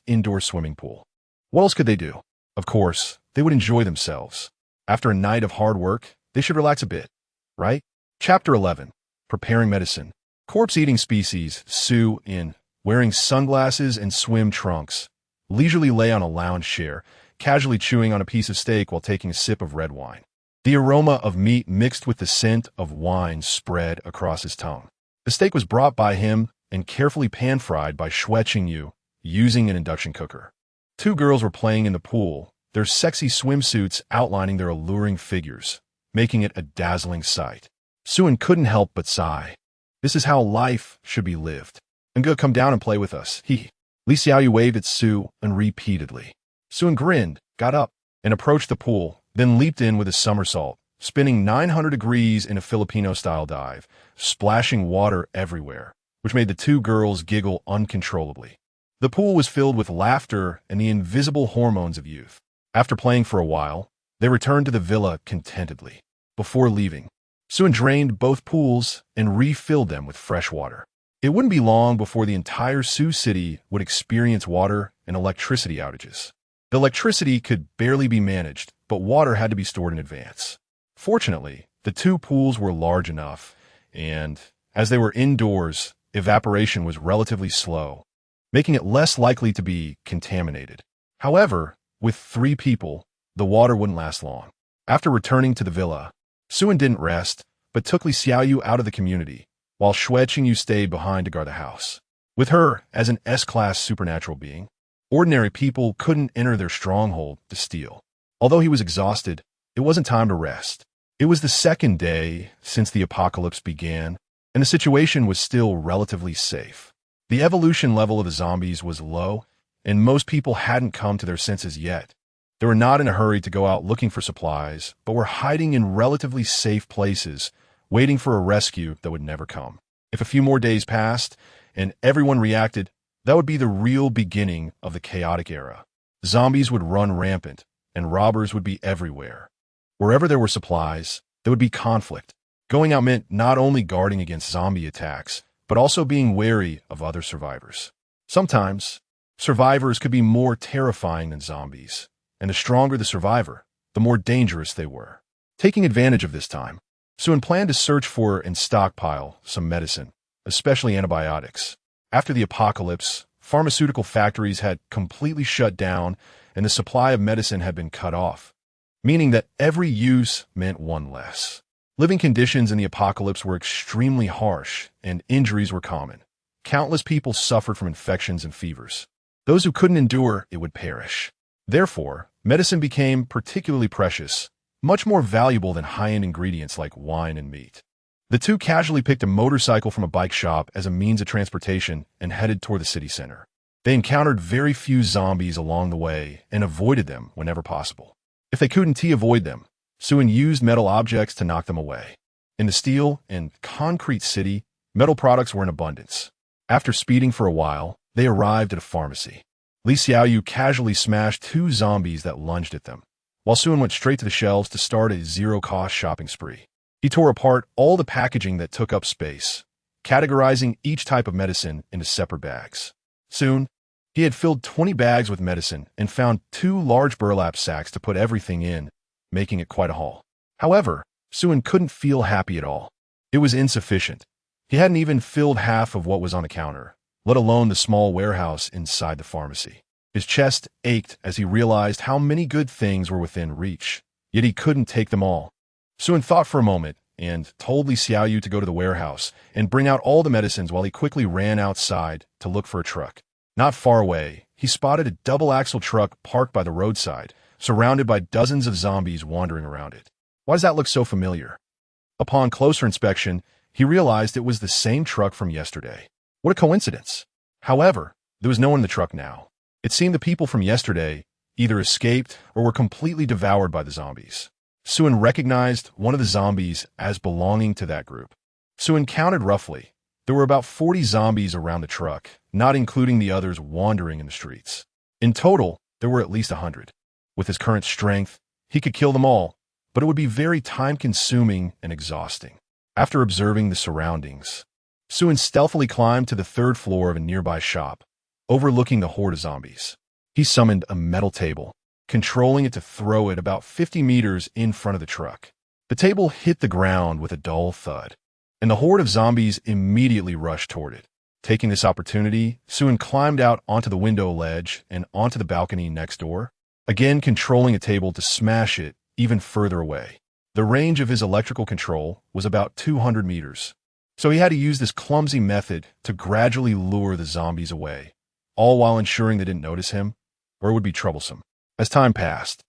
indoor swimming pool. What else could they do? Of course, they would enjoy themselves. After a night of hard work, they should relax a bit, right? Chapter 11. Preparing medicine. Corpse-eating species, Su-in, wearing sunglasses and swim trunks, leisurely lay on a lounge chair, casually chewing on a piece of steak while taking a sip of red wine. The aroma of meat mixed with the scent of wine spread across his tongue. The steak was brought by him and carefully pan-fried by Yu using an induction cooker. 2 girls were playing in the pool, their sexy swimsuits outlining their alluring figures, making it a dazzling sight. Suan couldn't help but sigh. This is how life should be lived. Nga, come down and play with us. Li Xiaoyu waved at Su and repeatedly. Suan grinned, got up, and approached the pool, then leaped in with a somersault, spinning 900 degrees in a Filipino-style dive, splashing water everywhere, which made the 2 girls giggle uncontrollably. The pool was filled with laughter and the invisible hormones of youth. After playing for a while, they returned to the villa contentedly. Before leaving, Suan drained both pools and refilled them with fresh water. It wouldn't be long before the entire Sioux City would experience water and electricity outages. The electricity could barely be managed, but water had to be stored in advance. Fortunately, the 2 pools were large enough, and, as they were indoors, evaporation was relatively slow, making it less likely to be contaminated. However, with 3 people, the water wouldn't last long. After returning to the villa, Suan didn't rest, but took Li Xiaoyu out of the community, while Yu stayed behind to guard the house. With her as an S-class supernatural being, ordinary people couldn't enter their stronghold to steal. Although he was exhausted, it wasn't time to rest. It was the 2nd day since the apocalypse began, and the situation was still relatively safe. The evolution level of the zombies was low, and most people hadn't come to their senses yet. They were not in a hurry to go out looking for supplies, but were hiding in relatively safe places, waiting for a rescue that would never come. If a few more days passed, and everyone reacted, that would be the real beginning of the chaotic era. Zombies would run rampant, and robbers would be everywhere. Wherever there were supplies, there would be conflict. Going out meant not only guarding against zombie attacks, but also being wary of other survivors. Sometimes, survivors could be more terrifying than zombies, and the stronger the survivor, the more dangerous they were. Taking advantage of this time, Suan planned to search for and stockpile some medicine, especially antibiotics. After the apocalypse, pharmaceutical factories had completely shut down and the supply of medicine had been cut off, meaning that every use meant one less. Living conditions in the apocalypse were extremely harsh, and injuries were common. Countless people suffered from infections and fevers. Those who couldn't endure it would perish. Therefore, medicine became particularly precious, much more valuable than high-end ingredients like wine and meat. The two casually picked a motorcycle from a bike shop as a means of transportation and headed toward the city center. They encountered very few zombies along the way and avoided them whenever possible. If they couldn't avoid them, Suen used metal objects to knock them away. In the steel and concrete city, metal products were in abundance. After speeding for a while, they arrived at a pharmacy. Li Xiaoyu casually smashed two zombies that lunged at them, while Suen went straight to the shelves to start a zero-cost shopping spree. He tore apart all the packaging that took up space, categorizing each type of medicine into separate bags. Soon, he had filled 20 bags with medicine and found 2 large burlap sacks to put everything in, making it quite a haul. However, Suen couldn't feel happy at all. It was insufficient. He hadn't even filled half of what was on the counter, let alone the small warehouse inside the pharmacy. His chest ached as he realized how many good things were within reach, yet he couldn't take them all. Suen thought for a moment and told Li Xiaoyu to go to the warehouse and bring out all the medicines while he quickly ran outside to look for a truck. Not far away, he spotted a double-axle truck parked by the roadside, surrounded by dozens of zombies wandering around it. Why does that look so familiar? Upon closer inspection, he realized it was the same truck from yesterday. What a coincidence! However, there was no one in the truck now. It seemed the people from yesterday either escaped or were completely devoured by the zombies. Suen recognized one of the zombies as belonging to that group. Suen counted roughly. There were about 40 zombies around the truck, not including the others wandering in the streets. In total, there were at least 100. With his current strength, he could kill them all, but it would be very time-consuming and exhausting. After observing the surroundings, Suen stealthily climbed to the 3rd floor of a nearby shop, overlooking the horde of zombies. He summoned a metal table, controlling it to throw it about 50 meters in front of the truck. The table hit the ground with a dull thud, and the horde of zombies immediately rushed toward it. Taking this opportunity, Suen climbed out onto the window ledge and onto the balcony next door, again controlling a table to smash it even further away. The range of his electrical control was about 200 meters, so he had to use this clumsy method to gradually lure the zombies away, all while ensuring they didn't notice him, or it would be troublesome. As time passed,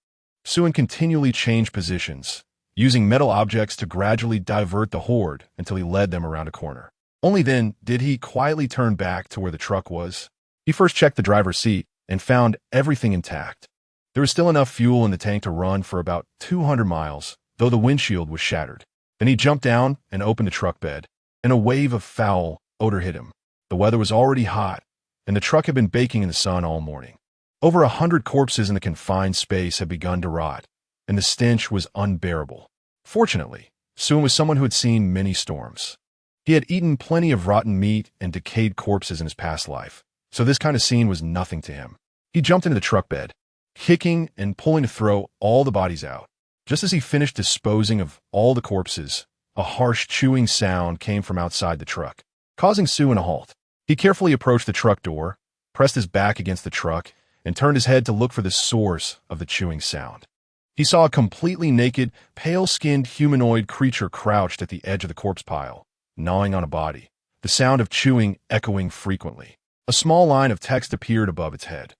Suen continually changed positions, using metal objects to gradually divert the horde until he led them around a corner. Only then did he quietly turn back to where the truck was. He first checked the driver's seat and found everything intact. There was still enough fuel in the tank to run for about 200 miles, though the windshield was shattered. Then he jumped down and opened the truck bed, and a wave of foul odor hit him. The weather was already hot, and the truck had been baking in the sun all morning. Over 100 corpses in the confined space had begun to rot, and the stench was unbearable. Fortunately, Suen was someone who had seen many storms. He had eaten plenty of rotten meat and decayed corpses in his past life, so this kind of scene was nothing to him. He jumped into the truck bed, kicking and pulling to throw all the bodies out. Just as he finished disposing of all the corpses, a harsh chewing sound came from outside the truck, causing Suen a halt. He carefully approached the truck door, pressed his back against the truck, and turned his head to look for the source of the chewing sound. He saw a completely naked, pale-skinned humanoid creature crouched at the edge of the corpse pile, gnawing on a body, the sound of chewing echoing frequently. A small line of text appeared above its head.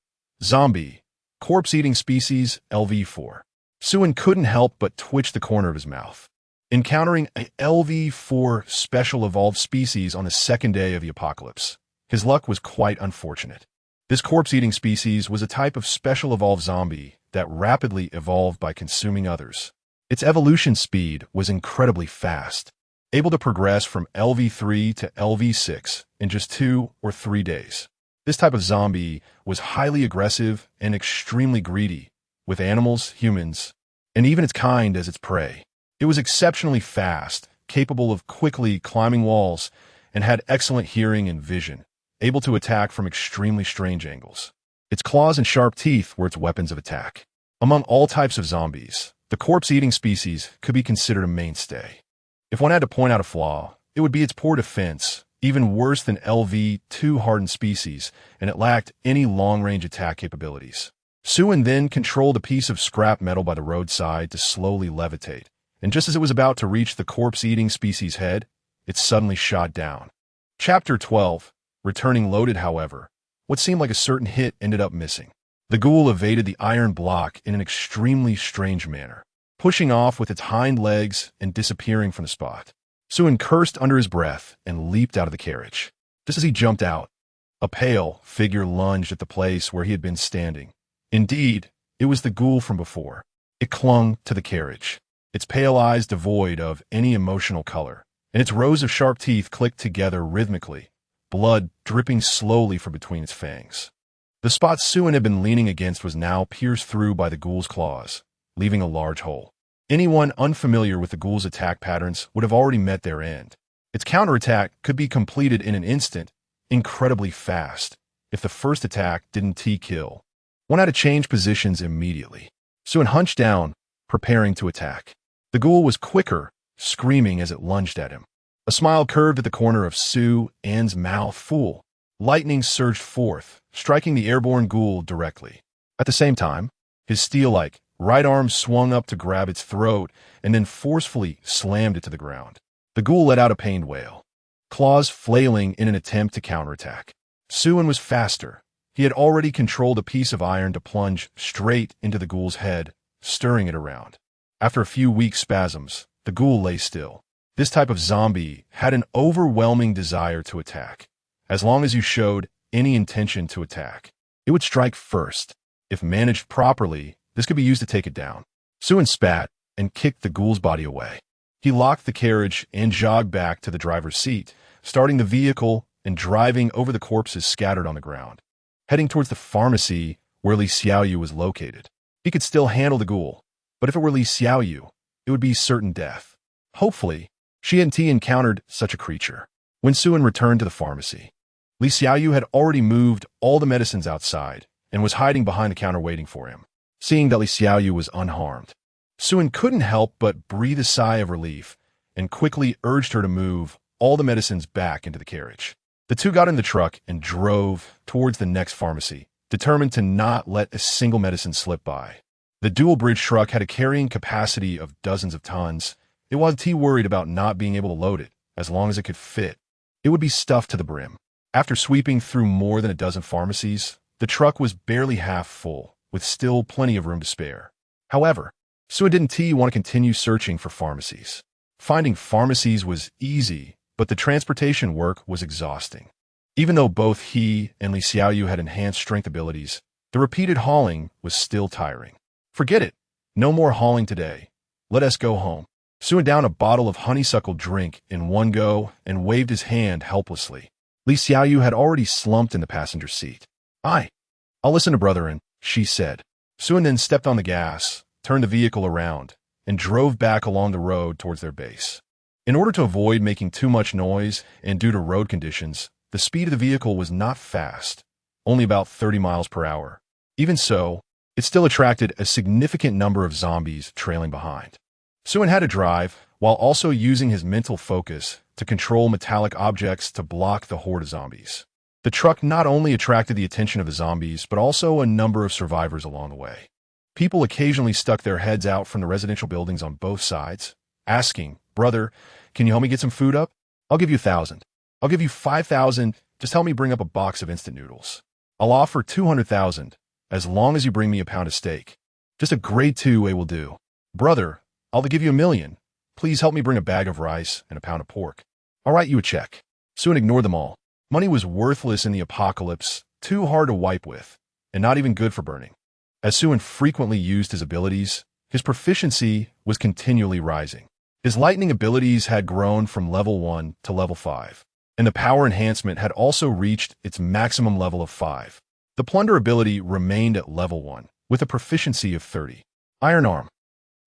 Zombie, corpse-eating species, LV4. Suen couldn't help but twitch the corner of his mouth. Encountering a LV4 special evolved species on the 2nd day of the apocalypse, his luck was quite unfortunate. This corpse-eating species was a type of special evolved zombie that rapidly evolved by consuming others. Its evolution speed was incredibly fast, able to progress from LV3 to LV6 in just 2 or 3 days. This type of zombie was highly aggressive and extremely greedy, with animals, humans, and even its kind as its prey. It was exceptionally fast, capable of quickly climbing walls, and had excellent hearing and vision, able to attack from extremely strange angles. Its claws and sharp teeth were its weapons of attack. Among all types of zombies, the corpse-eating species could be considered a mainstay. If one had to point out a flaw, it would be its poor defense, even worse than LV2 hardened species, and it lacked any long-range attack capabilities. Suen then controlled a piece of scrap metal by the roadside to slowly levitate, and just as it was about to reach the corpse-eating species' head, it suddenly shot down. Chapter 12. Returning loaded, however, what seemed like a certain hit ended up missing. The ghoul evaded the iron block in an extremely strange manner, pushing off with its hind legs and disappearing from the spot. Suin cursed under his breath and leaped out of the carriage. Just as he jumped out, a pale figure lunged at the place where he had been standing. Indeed, it was the ghoul from before. It clung to the carriage, its pale eyes devoid of any emotional color, and its rows of sharp teeth clicked together rhythmically, blood dripping slowly from between its fangs. The spot Suin had been leaning against was now pierced through by the ghoul's claws, leaving a large hole. Anyone unfamiliar with the ghoul's attack patterns would have already met their end. Its counterattack could be completed in an instant, incredibly fast, if the first attack didn't T-kill. One had to change positions immediately. Suin hunched down, preparing to attack. The ghoul was quicker, screaming as it lunged at him. A smile curved at the corner of Suin's mouth. Fool. Lightning surged forth, striking the airborne ghoul directly. At the same time, his steel-like right arm swung up to grab its throat and then forcefully slammed it to the ground. The ghoul let out a pained wail, claws flailing in an attempt to counterattack. Suin was faster. He had already controlled a piece of iron to plunge straight into the ghoul's head, stirring it around. After a few weak spasms, the ghoul lay still. This type of zombie had an overwhelming desire to attack. As long as you showed any intention to attack, it would strike first. If managed properly, this could be used to take it down. Suin spat and kicked the ghoul's body away. He locked the carriage and jogged back to the driver's seat, starting the vehicle and driving over the corpses scattered on the ground, heading towards the pharmacy where Li Xiaoyu was located. He could still handle the ghoul, but if it were Li Xiaoyu, it would be certain death. Hopefully, she hadn't encountered such a creature. When Suin returned to the pharmacy, Li Xiaoyu had already moved all the medicines outside and was hiding behind the counter waiting for him. Seeing that Li Xiaoyu was unharmed, Suin couldn't help but breathe a sigh of relief and quickly urged her to move all the medicines back into the carriage. The two got in the truck and drove towards the next pharmacy, determined to not let a single medicine slip by. The dual-bridge truck had a carrying capacity of dozens of tons. It wasn't too worried about not being able to load it, as long as it could fit. It would be stuffed to the brim. After sweeping through more than a dozen pharmacies, the truck was barely half full, with still plenty of room to spare. However, Suin didn't want to continue searching for pharmacies. Finding pharmacies was easy, but the transportation work was exhausting. Even though both he and Li Xiaoyu had enhanced strength abilities, the repeated hauling was still tiring. Forget it. No more hauling today. Let us go home. Suin downed a bottle of honeysuckle drink in one go and waved his hand helplessly. Li Xiaoyu had already slumped in the passenger seat. I'll listen to brother, she said. Suin then stepped on the gas, turned the vehicle around, and drove back along the road towards their base. In order to avoid making too much noise and due to road conditions, the speed of the vehicle was not fast, only about 30 miles per hour. Even so, it still attracted a significant number of zombies trailing behind. Suin had to drive, while also using his mental focus to control metallic objects to block the horde of zombies. The truck not only attracted the attention of the zombies, but also a number of survivors along the way. People occasionally stuck their heads out from the residential buildings on both sides, asking, "Brother, can you help me get some food up? I'll give you 1,000. I'll give you 5,000. Just help me bring up a box of instant noodles. I'll offer 200,000, as long as you bring me a pound of steak. Just a grade 2A will do. Brother, I'll give you 1,000,000. Please help me bring a bag of rice and a pound of pork. I'll write you a check." Suin ignored them all. Money was worthless in the apocalypse, too hard to wipe with, and not even good for burning. As Suin frequently used his abilities, his proficiency was continually rising. His lightning abilities had grown from level 1 to level 5, and the power enhancement had also reached its maximum level of 5. The plunder ability remained at level 1, with a proficiency of 30. Iron Arm.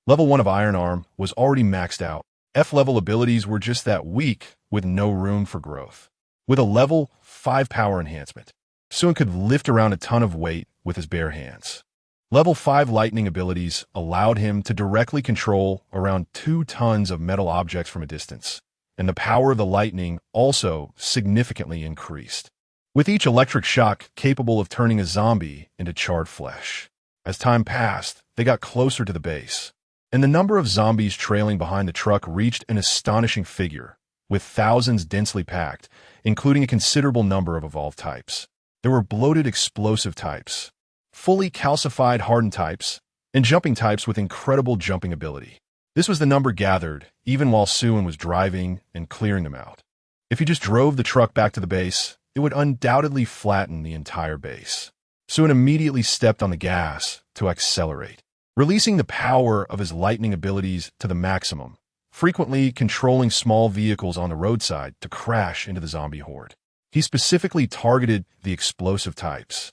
Level 1 of Iron Arm was already maxed out. F-level abilities were just that weak, with no room for growth. With a level 5 power enhancement, Suin could lift around a ton of weight with his bare hands. Level 5 lightning abilities allowed him to directly control around 2 tons of metal objects from a distance, and the power of the lightning also significantly increased, with each electric shock capable of turning a zombie into charred flesh. As time passed, they got closer to the base. and the number of zombies trailing behind the truck reached an astonishing figure, with thousands densely packed, including a considerable number of evolved types. There were bloated explosive types, fully calcified hardened types, and jumping types with incredible jumping ability. This was the number gathered, even while Suin was driving and clearing them out. If he just drove the truck back to the base, it would undoubtedly flatten the entire base. Suin immediately stepped on the gas to accelerate, releasing the power of his lightning abilities to the maximum, frequently controlling small vehicles on the roadside to crash into the zombie horde. He specifically targeted the explosive types,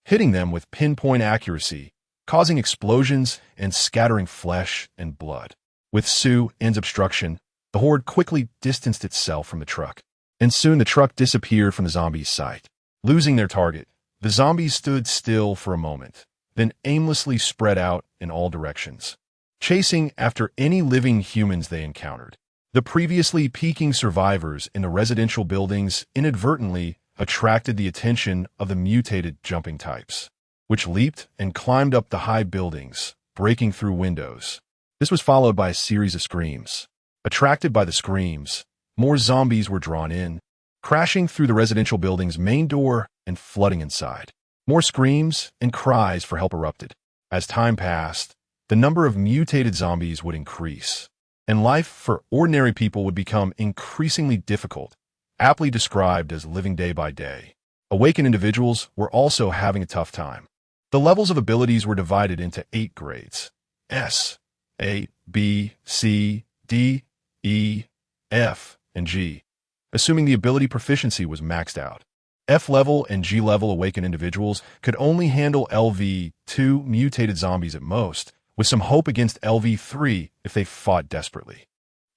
hitting them with pinpoint accuracy, causing explosions and scattering flesh and blood. With Suin's obstruction, the horde quickly distanced itself from the truck, and soon the truck disappeared from the zombies' sight. Losing their target, the zombies stood still for a moment, then aimlessly spread out in all directions, chasing after any living humans they encountered. The previously peeking survivors in the residential buildings inadvertently attracted the attention of the mutated jumping types, which leaped and climbed up the high buildings, breaking through windows. This was followed by a series of screams. Attracted by the screams, more zombies were drawn in, crashing through the residential building's main door and flooding inside. More screams and cries for help erupted. As time passed, the number of mutated zombies would increase, and life for ordinary people would become increasingly difficult, aptly described as living day by day. Awakened individuals were also having a tough time. The levels of abilities were divided into 8 grades: S, A, B, C, D, E, F, and G, assuming the ability proficiency was maxed out. F-level and G-level awakened individuals could only handle LV2 mutated zombies at most, with some hope against LV3 if they fought desperately.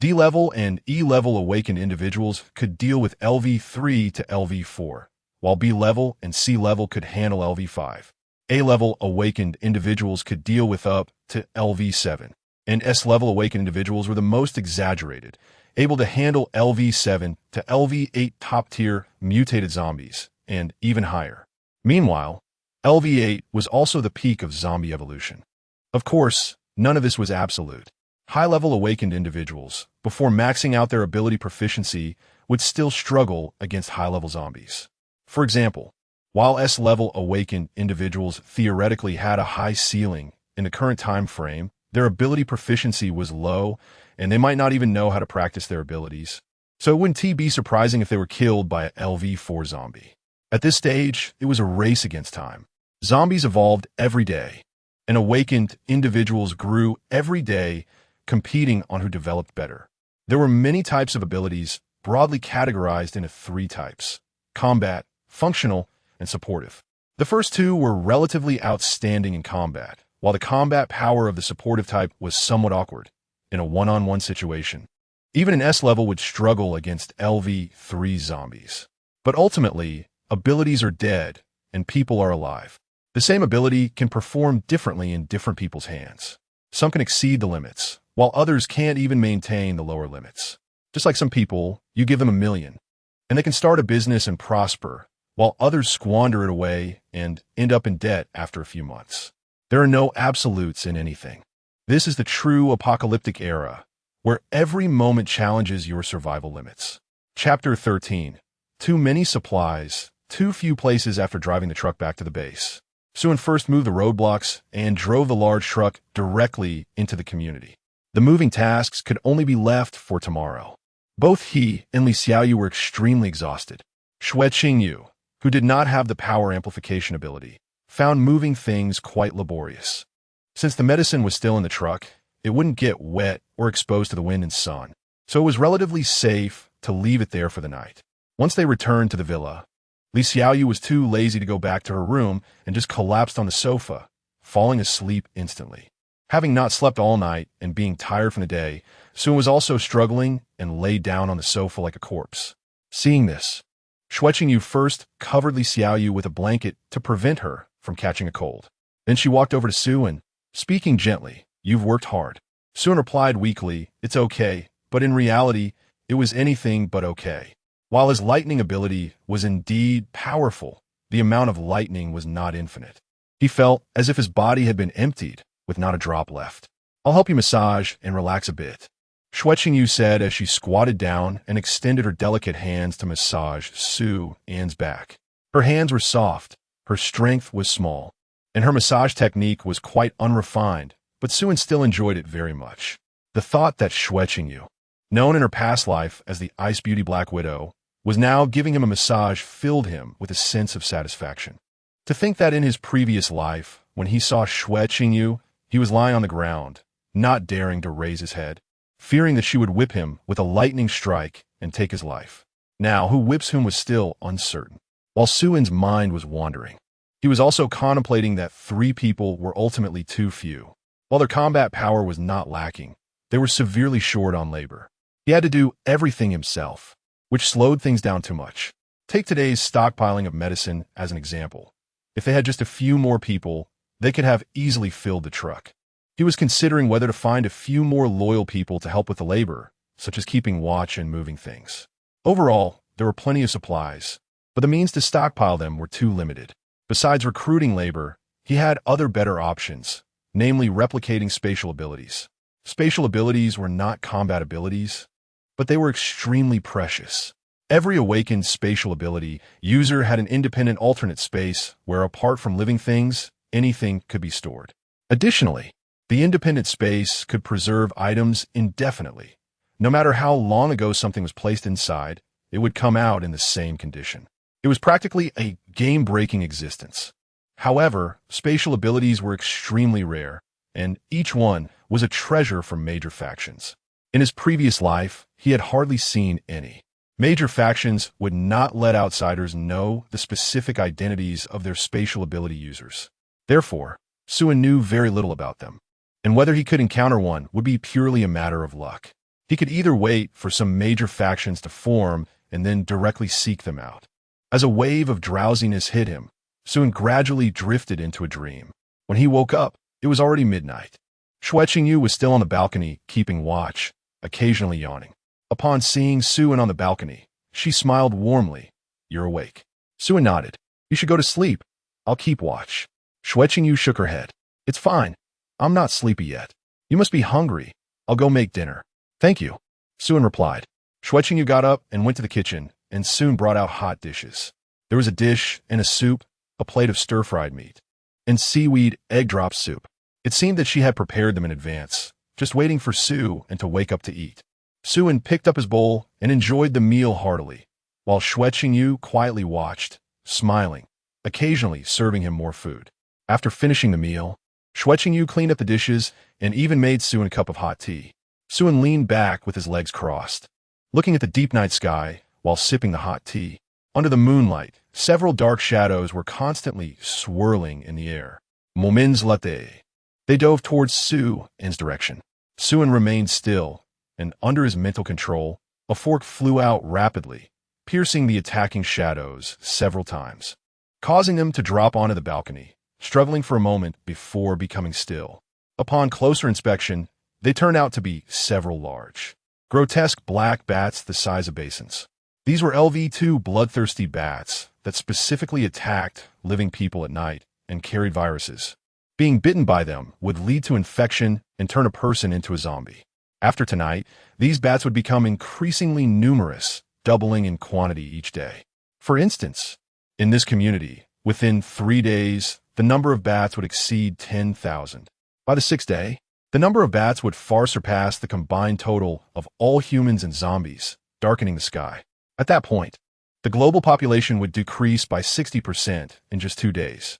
D-level and E-level awakened individuals could deal with LV3 to LV4, while B-level and C-level could handle LV5. A-level awakened individuals could deal with up to LV7, and S-level awakened individuals were the most exaggerated, able to handle LV7 to LV8 top-tier mutated zombies, and even higher. Meanwhile, LV8 was also the peak of zombie evolution. Of course, none of this was absolute. High-level awakened individuals, before maxing out their ability proficiency, would still struggle against high-level zombies. For example, while S-level awakened individuals theoretically had a high ceiling in the current time frame, their ability proficiency was low, and they might not even know how to practice their abilities. So it wouldn't be surprising if they were killed by a LV4 zombie. At this stage, it was a race against time. Zombies evolved every day, and awakened individuals grew every day, competing on who developed better. There were many types of abilities, broadly categorized into 3 types: combat, functional, and supportive. The first 2 were relatively outstanding in combat, while the combat power of the supportive type was somewhat awkward in a one-on-one situation. Even an S-level would struggle against LV3 zombies. But ultimately, abilities are dead, and people are alive. The same ability can perform differently in different people's hands. Some can exceed the limits, while others can't even maintain the lower limits. Just like some people, you give them $1 million, and they can start a business and prosper, while others squander it away and end up in debt after a few months. There are no absolutes in anything. This is the true apocalyptic era, where every moment challenges your survival limits. Chapter 13. Too many supplies, too few places after driving the truck back to the base. Suin first moved the roadblocks and drove the large truck directly into the community. The moving tasks could only be left for tomorrow. Both he and Li Xiaoyu were extremely exhausted. Xue Qingyu, who did not have the power amplification ability, found moving things quite laborious. Since the medicine was still in the truck, it wouldn't get wet or exposed to the wind and sun, so it was relatively safe to leave it there for the night. Once they returned to the villa, Li Xiaoyu was too lazy to go back to her room and just collapsed on the sofa, falling asleep instantly. Having not slept all night and being tired from the day, Suin was also struggling and lay down on the sofa like a corpse. Seeing this, Xue Qingyu first covered Li Xiaoyu with a blanket to prevent her from catching a cold. Then she walked over to Suin, speaking gently, "You've worked hard." Suin replied weakly, "It's okay," but in reality, it was anything but okay. While his lightning ability was indeed powerful, the amount of lightning was not infinite. He felt as if his body had been emptied, with not a drop left. I'll help you massage and relax a bit, Yu said as she squatted down and extended her delicate hands to massage Su-An's back. Her hands were soft, her strength was small, and her massage technique was quite unrefined, but Su-An still enjoyed it very much. The thought that Yu, known in her past life as the Ice Beauty Black Widow, was now giving him a massage filled him with a sense of satisfaction. To think that in his previous life, when he saw Yu, he was lying on the ground, not daring to raise his head, fearing that she would whip him with a lightning strike and take his life. Now, who whips whom was still uncertain. While Su-An's mind was wandering, he was also contemplating that 3 people were ultimately too few. While their combat power was not lacking, they were severely short on labor. He had to do everything himself, which slowed things down too much. Take today's stockpiling of medicine as an example. If they had just a few more people, they could have easily filled the truck. He was considering whether to find a few more loyal people to help with the labor, such as keeping watch and moving things. Overall, there were plenty of supplies, but the means to stockpile them were too limited. Besides recruiting labor, he had other better options, namely replicating spatial abilities. Spatial abilities were not combat abilities, but they were extremely precious. Every awakened spatial ability user had an independent alternate space where, apart from living things, anything could be stored. Additionally, the independent space could preserve items indefinitely. No matter how long ago something was placed inside, it would come out in the same condition. It was practically a game-breaking existence. However, spatial abilities were extremely rare, and each one was a treasure for major factions. In his previous life, he had hardly seen any. Major factions would not let outsiders know the specific identities of their spatial ability users. Therefore, Su-An knew very little about them, and whether he could encounter one would be purely a matter of luck. He could either wait for some major factions to form and then directly seek them out. As a wave of drowsiness hit him, Su-An gradually drifted into a dream. When he woke up, it was already midnight. Yu was still on the balcony, keeping watch, occasionally yawning. Upon seeing Su-An on the balcony, she smiled warmly. "You're awake." Su-An nodded. "You should go to sleep. I'll keep watch." Yu shook her head. "It's fine. I'm not sleepy yet. You must be hungry. I'll go make dinner." "Thank you," Su-An replied. Yu got up and went to the kitchen and soon brought out hot dishes. There was a dish and a soup, a plate of stir-fried meat, and seaweed egg drop soup. It seemed that she had prepared them in advance, just waiting for Su-An to wake up to eat. Su-An picked up his bowl and enjoyed the meal heartily, while Yu quietly watched, smiling, occasionally serving him more food. After finishing the meal, Yu cleaned up the dishes and even made Su-An a cup of hot tea. Su-An leaned back with his legs crossed, looking at the deep night sky while sipping the hot tea. Under the moonlight, several dark shadows were constantly swirling in the air. Moments later, they dove towards Su-An's direction. Su-An remained still, and under his mental control, a fork flew out rapidly, piercing the attacking shadows several times, causing them to drop onto the balcony, struggling for a moment before becoming still. Upon closer inspection, they turned out to be several large, grotesque black bats the size of basins. These were LV2 bloodthirsty bats that specifically attacked living people at night and carried viruses. Being bitten by them would lead to infection and turn a person into a zombie. After tonight, these bats would become increasingly numerous, doubling in quantity each day. For instance, in this community, within 3 days, the number of bats would exceed 10,000. By the 6th day, the number of bats would far surpass the combined total of all humans and zombies, darkening the sky. At that point, the global population would decrease by 60% in just 2 days.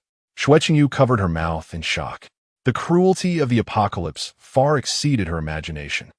Yu covered her mouth in shock. The cruelty of the apocalypse far exceeded her imagination.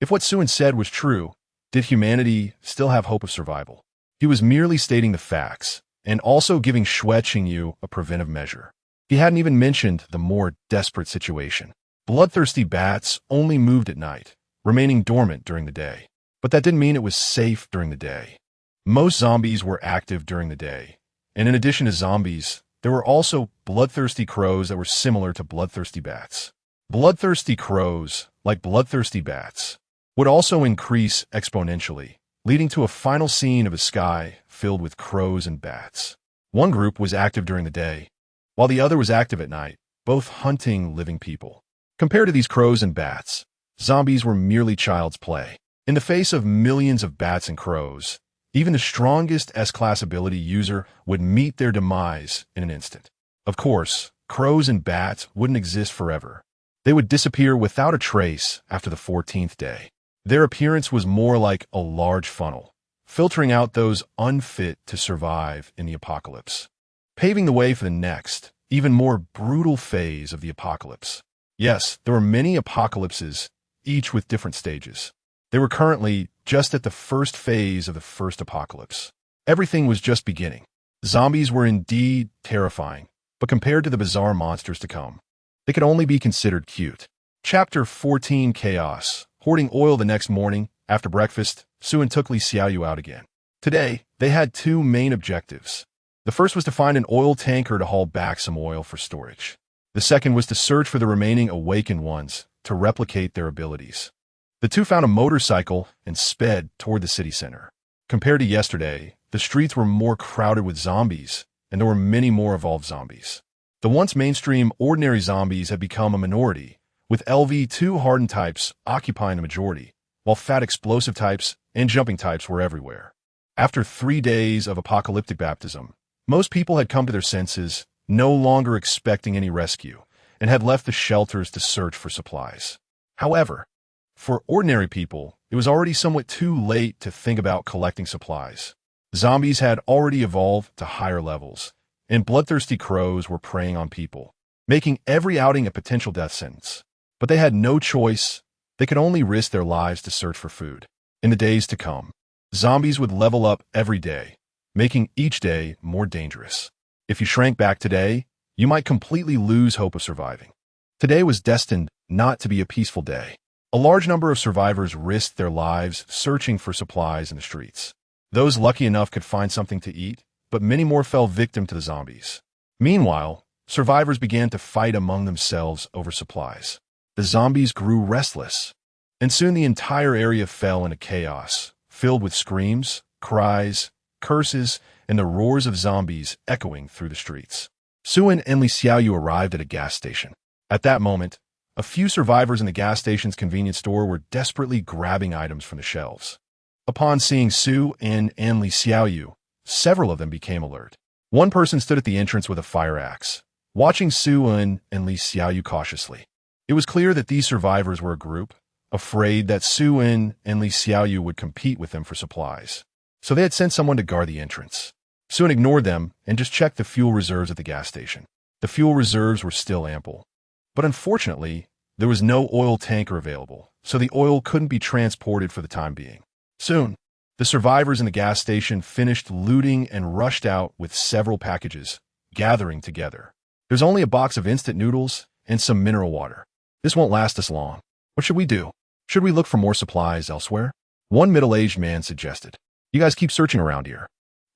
If what Su-An said was true, did humanity still have hope of survival? He was merely stating the facts, and also giving Yu a preventive measure. He hadn't even mentioned the more desperate situation. Bloodthirsty bats only moved at night, remaining dormant during the day. But that didn't mean it was safe during the day. Most zombies were active during the day, and in addition to zombies, there were also bloodthirsty crows that were similar to bloodthirsty bats. Bloodthirsty crows, like bloodthirsty bats, would also increase exponentially, leading to a final scene of a sky filled with crows and bats. One group was active during the day, while the other was active at night, both hunting living people. Compared to these crows and bats, zombies were merely child's play. In the face of millions of bats and crows, even the strongest S-class ability user would meet their demise in an instant. Of course, crows and bats wouldn't exist forever. They would disappear without a trace after the 14th day. Their appearance was more like a large funnel, filtering out those unfit to survive in the apocalypse, paving the way for the next, even more brutal phase of the apocalypse. Yes, there were many apocalypses, each with different stages. They were currently just at the first phase of the first apocalypse. Everything was just beginning. Zombies were indeed terrifying, but compared to the bizarre monsters to come, they could only be considered cute. Chapter 14 Chaos. Hoarding oil. The next morning, after breakfast, Sue took Li Xiaoyu out again. Today, they had two main objectives. The first was to find an oil tanker to haul back some oil for storage. The second was to search for the remaining awakened ones to replicate their abilities. The two found a motorcycle and sped toward the city center. Compared to yesterday, the streets were more crowded with zombies, and there were many more evolved zombies. The once mainstream ordinary zombies had become a minority, with LV2 hardened types occupying the majority, while fat explosive types and jumping types were everywhere. After 3 days of apocalyptic baptism, most people had come to their senses, no longer expecting any rescue, and had left the shelters to search for supplies. However, for ordinary people, it was already somewhat too late to think about collecting supplies. Zombies had already evolved to higher levels, and bloodthirsty crows were preying on people, making every outing a potential death sentence. But they had no choice. They could only risk their lives to search for food. In the days to come, zombies would level up every day, making each day more dangerous. If you shrank back today, you might completely lose hope of surviving. Today was destined not to be a peaceful day. A large number of survivors risked their lives searching for supplies in the streets. Those lucky enough could find something to eat, but many more fell victim to the zombies. Meanwhile, survivors began to fight among themselves over supplies. The zombies grew restless, and soon the entire area fell into chaos, filled with screams, cries, curses, and the roars of zombies echoing through the streets. Sue and Li Xiaoyu arrived at a gas station. At that moment, a few survivors in the gas station's convenience store were desperately grabbing items from the shelves. Upon seeing Sue and Li Xiaoyu, several of them became alert. One person stood at the entrance with a fire axe, watching Sue and Li Xiaoyu cautiously. It was clear that these survivors were a group, afraid that Sue and Li Xiaoyu would compete with them for supplies. So they had sent someone to guard the entrance. Sue ignored them and just checked the fuel reserves at the gas station. The fuel reserves were still ample. But unfortunately, there was no oil tanker available, so the oil couldn't be transported for the time being. Soon, the survivors in the gas station finished looting and rushed out with several packages, gathering together. There's only a box of instant noodles and some mineral water. This won't last us long. What should we do? Should we look for more supplies elsewhere? One middle-aged man suggested. You guys keep searching around here.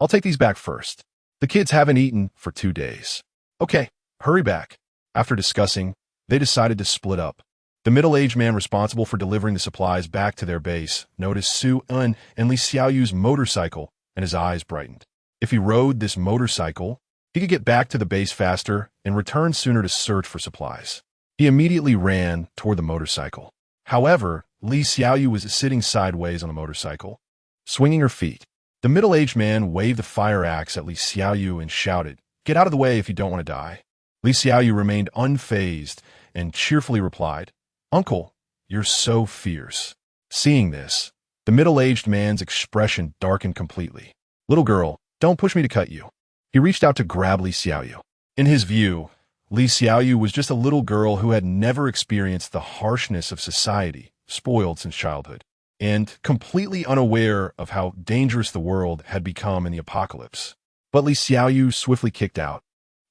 I'll take these back first. The kids haven't eaten for 2 days. Okay, hurry back. After discussing, they decided to split up. The middle-aged man responsible for delivering the supplies back to their base noticed Sue and Li Xiaoyu's motorcycle, and his eyes brightened. If he rode this motorcycle, he could get back to the base faster and return sooner to search for supplies. He immediately ran toward the motorcycle. However, Li Xiaoyu was sitting sideways on the motorcycle, swinging her feet. The middle-aged man waved the fire axe at Li Xiaoyu and shouted, "Get out of the way if you don't want to die." Li Xiaoyu remained unfazed and cheerfully replied, "Uncle, you're so fierce." Seeing this, the middle-aged man's expression darkened completely. "Little girl, don't push me to cut you." He reached out to grab Li Xiaoyu. In his view, Li Xiaoyu was just a little girl who had never experienced the harshness of society, spoiled since childhood, and completely unaware of how dangerous the world had become in the apocalypse. But Li Xiaoyu swiftly kicked out,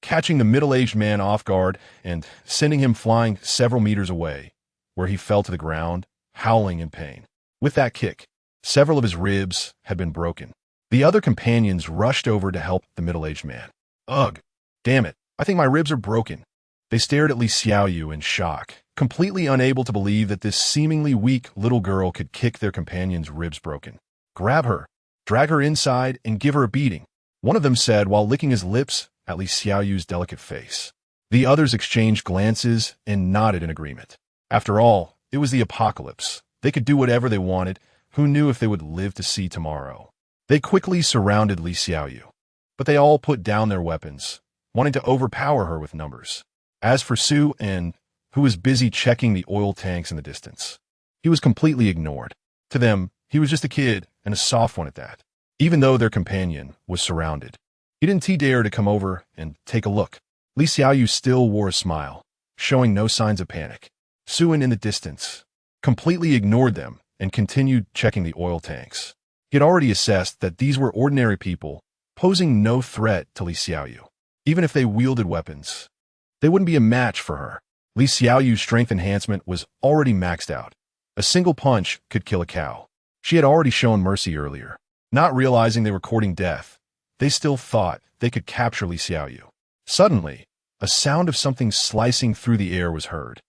catching the middle-aged man off guard and sending him flying several meters away, where he fell to the ground, howling in pain. With that kick, several of his ribs had been broken. The other companions rushed over to help the middle-aged man. "Ugh, damn it, I think my ribs are broken." They stared at Li Xiaoyu in shock, completely unable to believe that this seemingly weak little girl could kick their companion's ribs broken. "Grab her, drag her inside, and give her a beating," one of them said while licking his lips at Li Xiaoyu's delicate face. The others exchanged glances and nodded in agreement. After all, it was the apocalypse. They could do whatever they wanted. Who knew if they would live to see tomorrow? They quickly surrounded Li Xiaoyu, but they all put down their weapons, wanting to overpower her with numbers. As for Su En, who was busy checking the oil tanks in the distance, he was completely ignored. To them, he was just a kid, and a soft one at that. Even though their companion was surrounded, he didn't dare to come over and take a look. Li Xiaoyu still wore a smile, showing no signs of panic. Su En in the distance completely ignored them and continued checking the oil tanks. He had already assessed that these were ordinary people, posing no threat to Li Xiaoyu. Even if they wielded weapons, they wouldn't be a match for her. Li Xiaoyu's strength enhancement was already maxed out. A single punch could kill a cow. She had already shown mercy earlier. Not realizing they were courting death, they still thought they could capture Li Xiaoyu. Suddenly, a sound of something slicing through the air was heard,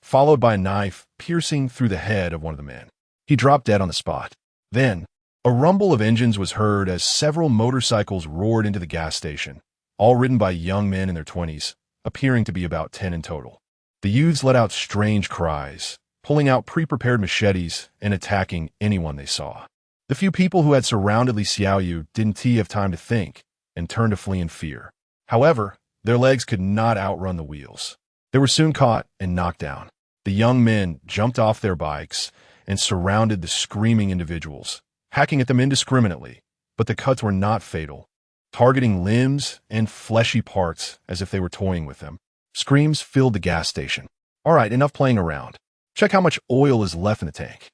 followed by a knife piercing through the head of one of the men. He dropped dead on the spot. Then, a rumble of engines was heard as several motorcycles roared into the gas station, all ridden by young men in their 20s, appearing to be about 10 in total. The youths let out strange cries, pulling out pre-prepared machetes and attacking anyone they saw. The few people who had surrounded Li Xiaoyu didn't have time to think and turned to flee in fear. However, their legs could not outrun the wheels. They were soon caught and knocked down. The young men jumped off their bikes and surrounded the screaming individuals, hacking at them indiscriminately, but the cuts were not fatal, targeting limbs and fleshy parts as if they were toying with them. Screams filled the gas station. All right, enough playing around. Check how much oil is left in the tank.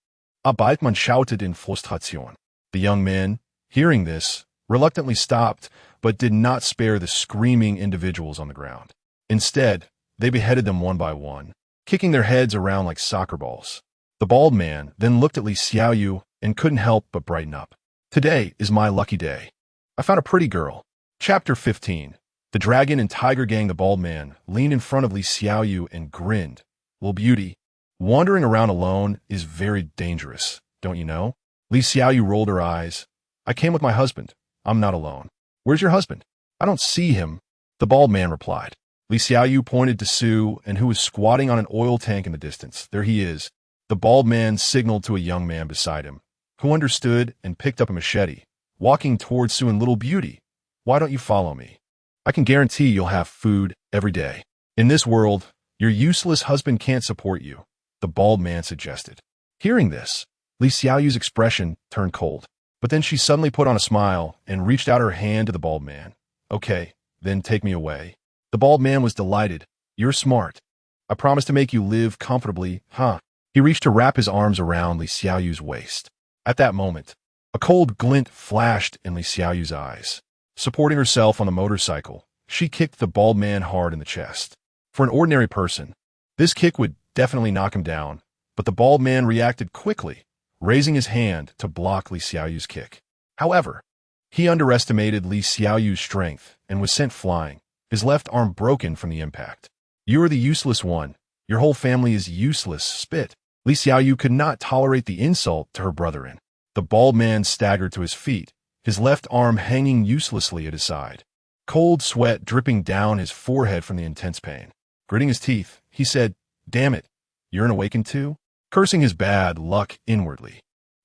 Man shouted in frustration. The young men, hearing this, reluctantly stopped, but did not spare the screaming individuals on the ground. Instead, they beheaded them one by one, kicking their heads around like soccer balls. The bald man then looked at Li Xiaoyu and couldn't help but brighten up. Today is my lucky day. I found a pretty girl. Chapter 15. The dragon and tiger gang. The bald man leaned in front of Li Xiaoyu and grinned. Little beauty, wandering around alone is very dangerous, don't you know? Li Xiaoyu rolled her eyes. I came with my husband. I'm not alone. Where's your husband? I don't see him, the bald man replied. Li Xiaoyu pointed to Su En, who was squatting on an oil tank in the distance. There he is. The bald man signaled to a young man beside him, who understood and picked up a machete, walking towards Su En. Little beauty, why don't you follow me? I can guarantee you'll have food every day. In this world, your useless husband can't support you, the bald man suggested. Hearing this, Li Xiaoyu's expression turned cold, but then she suddenly put on a smile and reached out her hand to the bald man. Okay, then take me away. The bald man was delighted. You're smart. I promise to make you live comfortably, huh? He reached to wrap his arms around Li Xiaoyu's waist. At that moment, a cold glint flashed in Li Xiaoyu's eyes. Supporting herself on the motorcycle, she kicked the bald man hard in the chest. For an ordinary person, this kick would definitely knock him down, but the bald man reacted quickly, raising his hand to block Li Xiaoyu's kick. However, he underestimated Li Xiaoyu's strength and was sent flying, his left arm broken from the impact. You are the useless one. Your whole family is useless. Spit. Li Xiaoyu could not tolerate the insult to her brother-in. The bald man staggered to his feet, his left arm hanging uselessly at his side, cold sweat dripping down his forehead from the intense pain. Gritting his teeth, he said, Damn it, you're an awakened too? Cursing his bad luck inwardly.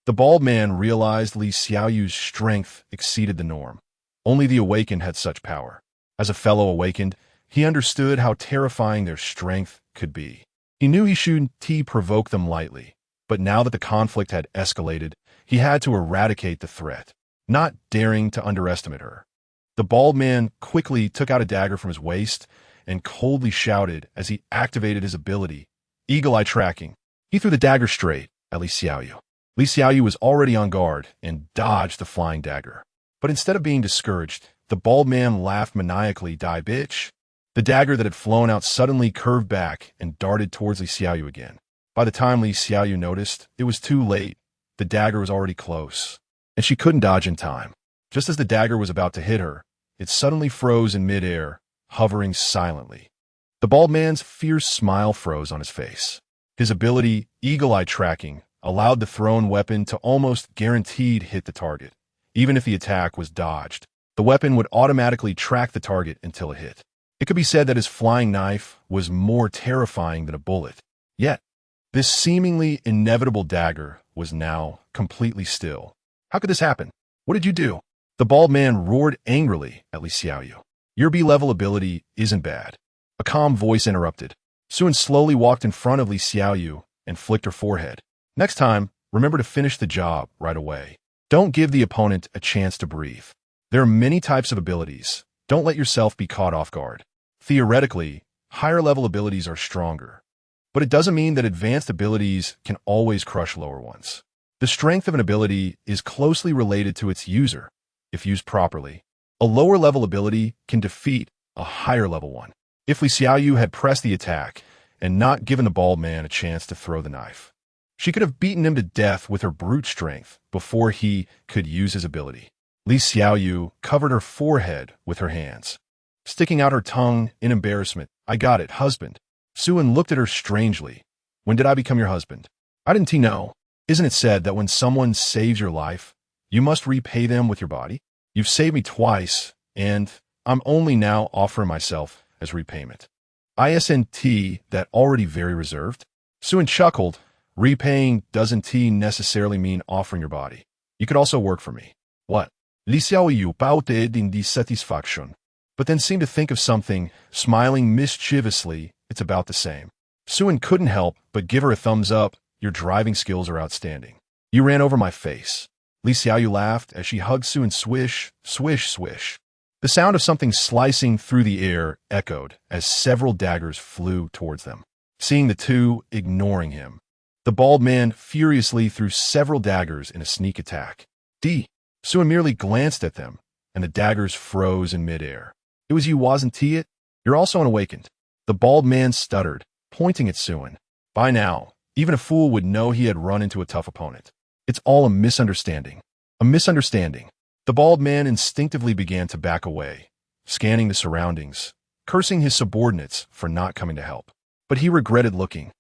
The bald man realized Li Xiaoyu's strength exceeded the norm. Only the awakened had such power. As a fellow awakened, he understood how terrifying their strength could be. He knew he shouldn't provoke them lightly, but now that the conflict had escalated, he had to eradicate the threat, not daring to underestimate her. The bald man quickly took out a dagger from his waist and coldly shouted as he activated his ability, Eagle-Eye Tracking. He threw the dagger straight at Li Xiaoyu. Li Xiaoyu was already on guard and dodged the flying dagger. But instead of being discouraged, the bald man laughed maniacally. Die, bitch. The dagger that had flown out suddenly curved back and darted towards Li Xiaoyu again. By the time Li Xiaoyu noticed, it was too late. The dagger was already close, and she couldn't dodge in time. Just as the dagger was about to hit her, it suddenly froze in midair, hovering silently. The bald man's fierce smile froze on his face. His ability, Eagle-Eye Tracking, allowed the thrown weapon to almost guaranteed hit the target. Even if the attack was dodged, the weapon would automatically track the target until it hit. It could be said that his flying knife was more terrifying than a bullet. Yet, this seemingly inevitable dagger was now completely still. How could this happen? What did you do? The bald man roared angrily at Li Xiaoyu. Your B-level ability isn't bad. A calm voice interrupted. Suan slowly walked in front of Li Xiaoyu and flicked her forehead. Next time, remember to finish the job right away. Don't give the opponent a chance to breathe. There are many types of abilities. Don't let yourself be caught off guard. Theoretically, higher-level abilities are stronger, but it doesn't mean that advanced abilities can always crush lower ones. The strength of an ability is closely related to its user. If used properly, a lower-level ability can defeat a higher-level one. If Li Xiaoyu had pressed the attack and not given the bald man a chance to throw the knife, she could have beaten him to death with her brute strength before he could use his ability. Li Xiaoyu covered her forehead with her hands, sticking out her tongue in embarrassment. I got it, husband. Suan looked at her strangely. When did I become your husband? I didn't know. Isn't it said that when someone saves your life, you must repay them with your body? You've saved me twice, and I'm only now offering myself as repayment. Isn't that already very reserved? Suan chuckled. Repaying doesn't necessarily mean offering your body. You could also work for me. What? Li Xiaoyu pouted in dissatisfaction, but then seemed to think of something, smiling mischievously. It's about the same. Suan couldn't help but give her a thumbs up. Your driving skills are outstanding. You ran over my face. Li Xiaoyu laughed as she hugged Suan. Swish, swish, swish. The sound of something slicing through the air echoed as several daggers flew towards them. Seeing the two ignoring him, the bald man furiously threw several daggers in a sneak attack. Suan merely glanced at them, and the daggers froze in midair. It was you, wasn't it? You're also unawakened. The bald man stuttered, pointing at Suan. By now, even a fool would know he had run into a tough opponent. It's all a misunderstanding. A misunderstanding. The bald man instinctively began to back away, scanning the surroundings, cursing his subordinates for not coming to help. But he regretted looking.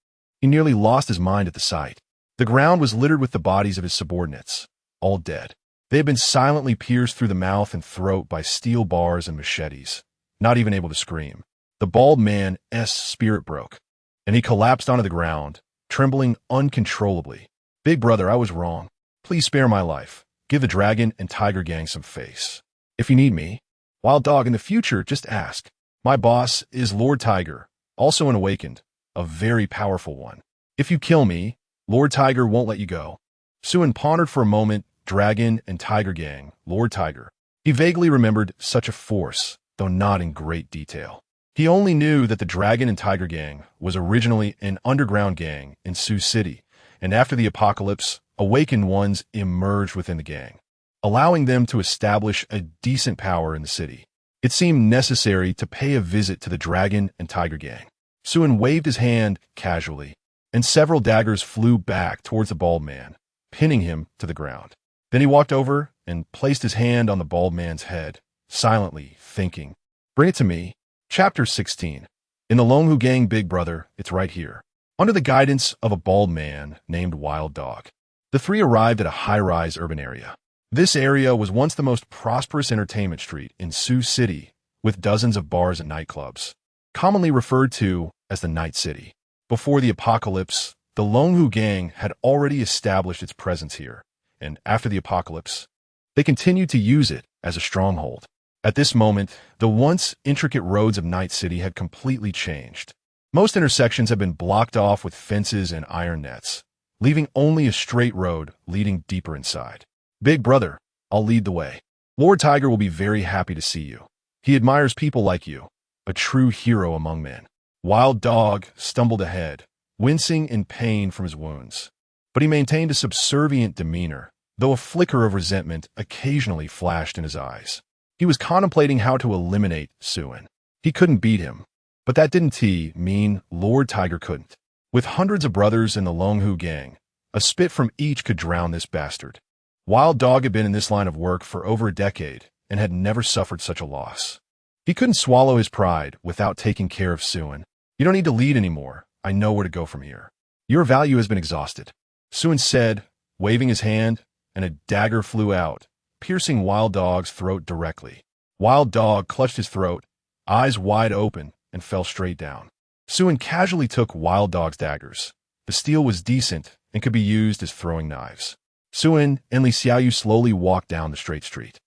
He nearly lost his mind at the sight. The ground was littered with the bodies of his subordinates, all dead. They had been silently pierced through the mouth and throat by steel bars and machetes, not even able to scream. The bald man's spirit broke, and he collapsed onto the ground, trembling uncontrollably. Big brother, I was wrong. Please spare my life. Give the dragon and tiger gang some face. If you need me, Wild Dog, in the future, just ask. My boss is Lord Tiger, also an awakened, a very powerful one. If you kill me, Lord Tiger won't let you go. Suan pondered for a moment. Dragon and tiger gang, Lord Tiger. He vaguely remembered such a force, though not in great detail. He only knew that the Dragon and Tiger Gang was originally an underground gang in Sioux City, and after the apocalypse, awakened ones emerged within the gang, allowing them to establish a decent power in the city. It seemed necessary to pay a visit to the Dragon and Tiger Gang. Suan waved his hand casually, and several daggers flew back towards the bald man, pinning him to the ground. Then he walked over and placed his hand on the bald man's head, silently thinking. Bring it to me. Chapter 16. In the Longhu Gang, Big Brother, it's right here. Under the guidance of a bald man named Wild Dog, the three arrived at a high-rise urban area. This area was once the most prosperous entertainment street in Sioux City, with dozens of bars and nightclubs, commonly referred to as the Night City. Before the apocalypse, the Longhu Gang had already established its presence here, and after the apocalypse, they continued to use it as a stronghold. At this moment, the once intricate roads of Night City had completely changed. Most intersections had been blocked off with fences and iron nets, leaving only a straight road leading deeper inside. Big brother, I'll lead the way. Lord Tiger will be very happy to see you. He admires people like you, a true hero among men. Wild Dog stumbled ahead, wincing in pain from his wounds. But he maintained a subservient demeanor, though a flicker of resentment occasionally flashed in his eyes. He was contemplating how to eliminate Suan. He couldn't beat him, but that didn't mean Lord Tiger couldn't. With hundreds of brothers in the Longhu Gang, a spit from each could drown this bastard. Wild Dog had been in this line of work for over a decade and had never suffered such a loss. He couldn't swallow his pride without taking care of Suan. You don't need to lead anymore. I know where to go from here. Your value has been exhausted. Suan said, waving his hand, and a dagger flew out, piercing Wild Dog's throat directly. Wild Dog clutched his throat, eyes wide open, and fell straight down. Suin casually took Wild Dog's daggers. The steel was decent and could be used as throwing knives. Suin and Li Xiaoyu slowly walked down the straight street,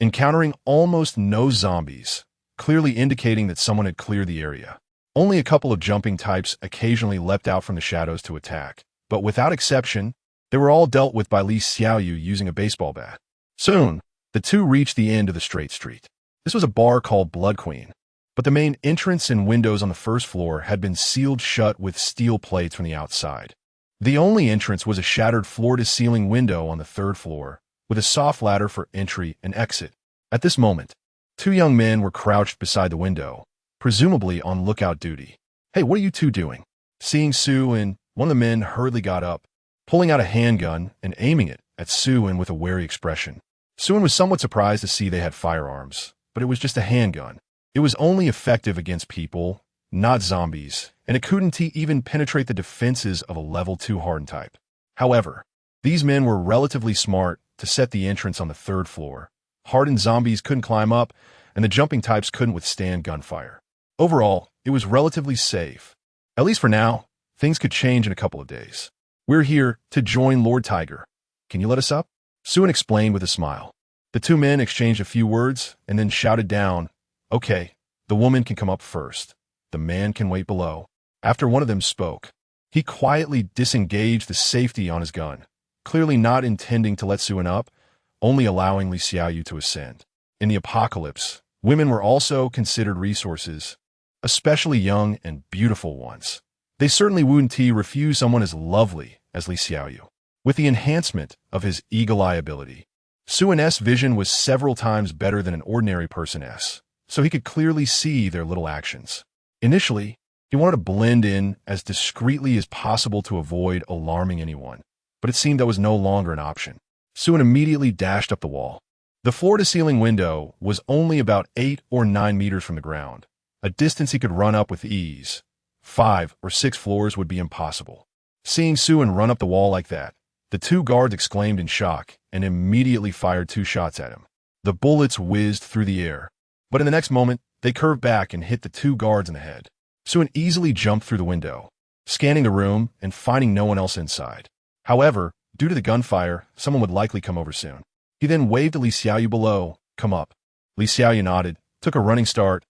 encountering almost no zombies, clearly indicating that someone had cleared the area. Only a couple of jumping types occasionally leapt out from the shadows to attack, but without exception, they were all dealt with by Li Xiaoyu using a baseball bat. Soon, the two reached the end of the straight street. This was a bar called Blood Queen, but the main entrance and windows on the first floor had been sealed shut with steel plates from the outside. The only entrance was a shattered floor-to-ceiling window on the third floor, with a soft ladder for entry and exit. At this moment, two young men were crouched beside the window, presumably on lookout duty. "Hey, what are you two doing?" Seeing Suin, one of the men hurriedly got up, pulling out a handgun and aiming it at Suin with a wary expression. Suin was somewhat surprised to see they had firearms, but it was just a handgun. It was only effective against people, not zombies, and it couldn't even penetrate the defenses of a level 2 hardened type. However, these men were relatively smart to set the entrance on the third floor. Hardened zombies couldn't climb up, and the jumping types couldn't withstand gunfire. Overall, it was relatively safe. At least for now, things could change in a couple of days. "We're here to join Lord Tiger. Can you let us up?" Suin explained with a smile. The two men exchanged a few words and then shouted down, "Okay, the woman can come up first. The man can wait below." After one of them spoke, he quietly disengaged the safety on his gun, clearly not intending to let Suin up, only allowing Li Xiaoyu to ascend. In the apocalypse, women were also considered resources, especially young and beautiful ones. They certainly wouldn't refuse someone as lovely as Li Xiaoyu. With the enhancement of his eagle eye ability, Suin's vision was several times better than an ordinary person's, so he could clearly see their little actions. Initially, he wanted to blend in as discreetly as possible to avoid alarming anyone, but it seemed that was no longer an option. Suin immediately dashed up the wall. The floor-to-ceiling window was only about 8 or 9 meters from the ground, a distance he could run up with ease. 5 or 6 floors would be impossible. Seeing Suin run up the wall like that, the two guards exclaimed in shock and immediately fired 2 shots at him. The bullets whizzed through the air, but in the next moment, they curved back and hit the 2 guards in the head. Suin easily jumped through the window, scanning the room and finding no one else inside. However, due to the gunfire, someone would likely come over soon. He then waved to Li Xiaoyu below, "Come up." Li Xiaoyu nodded, took a running start,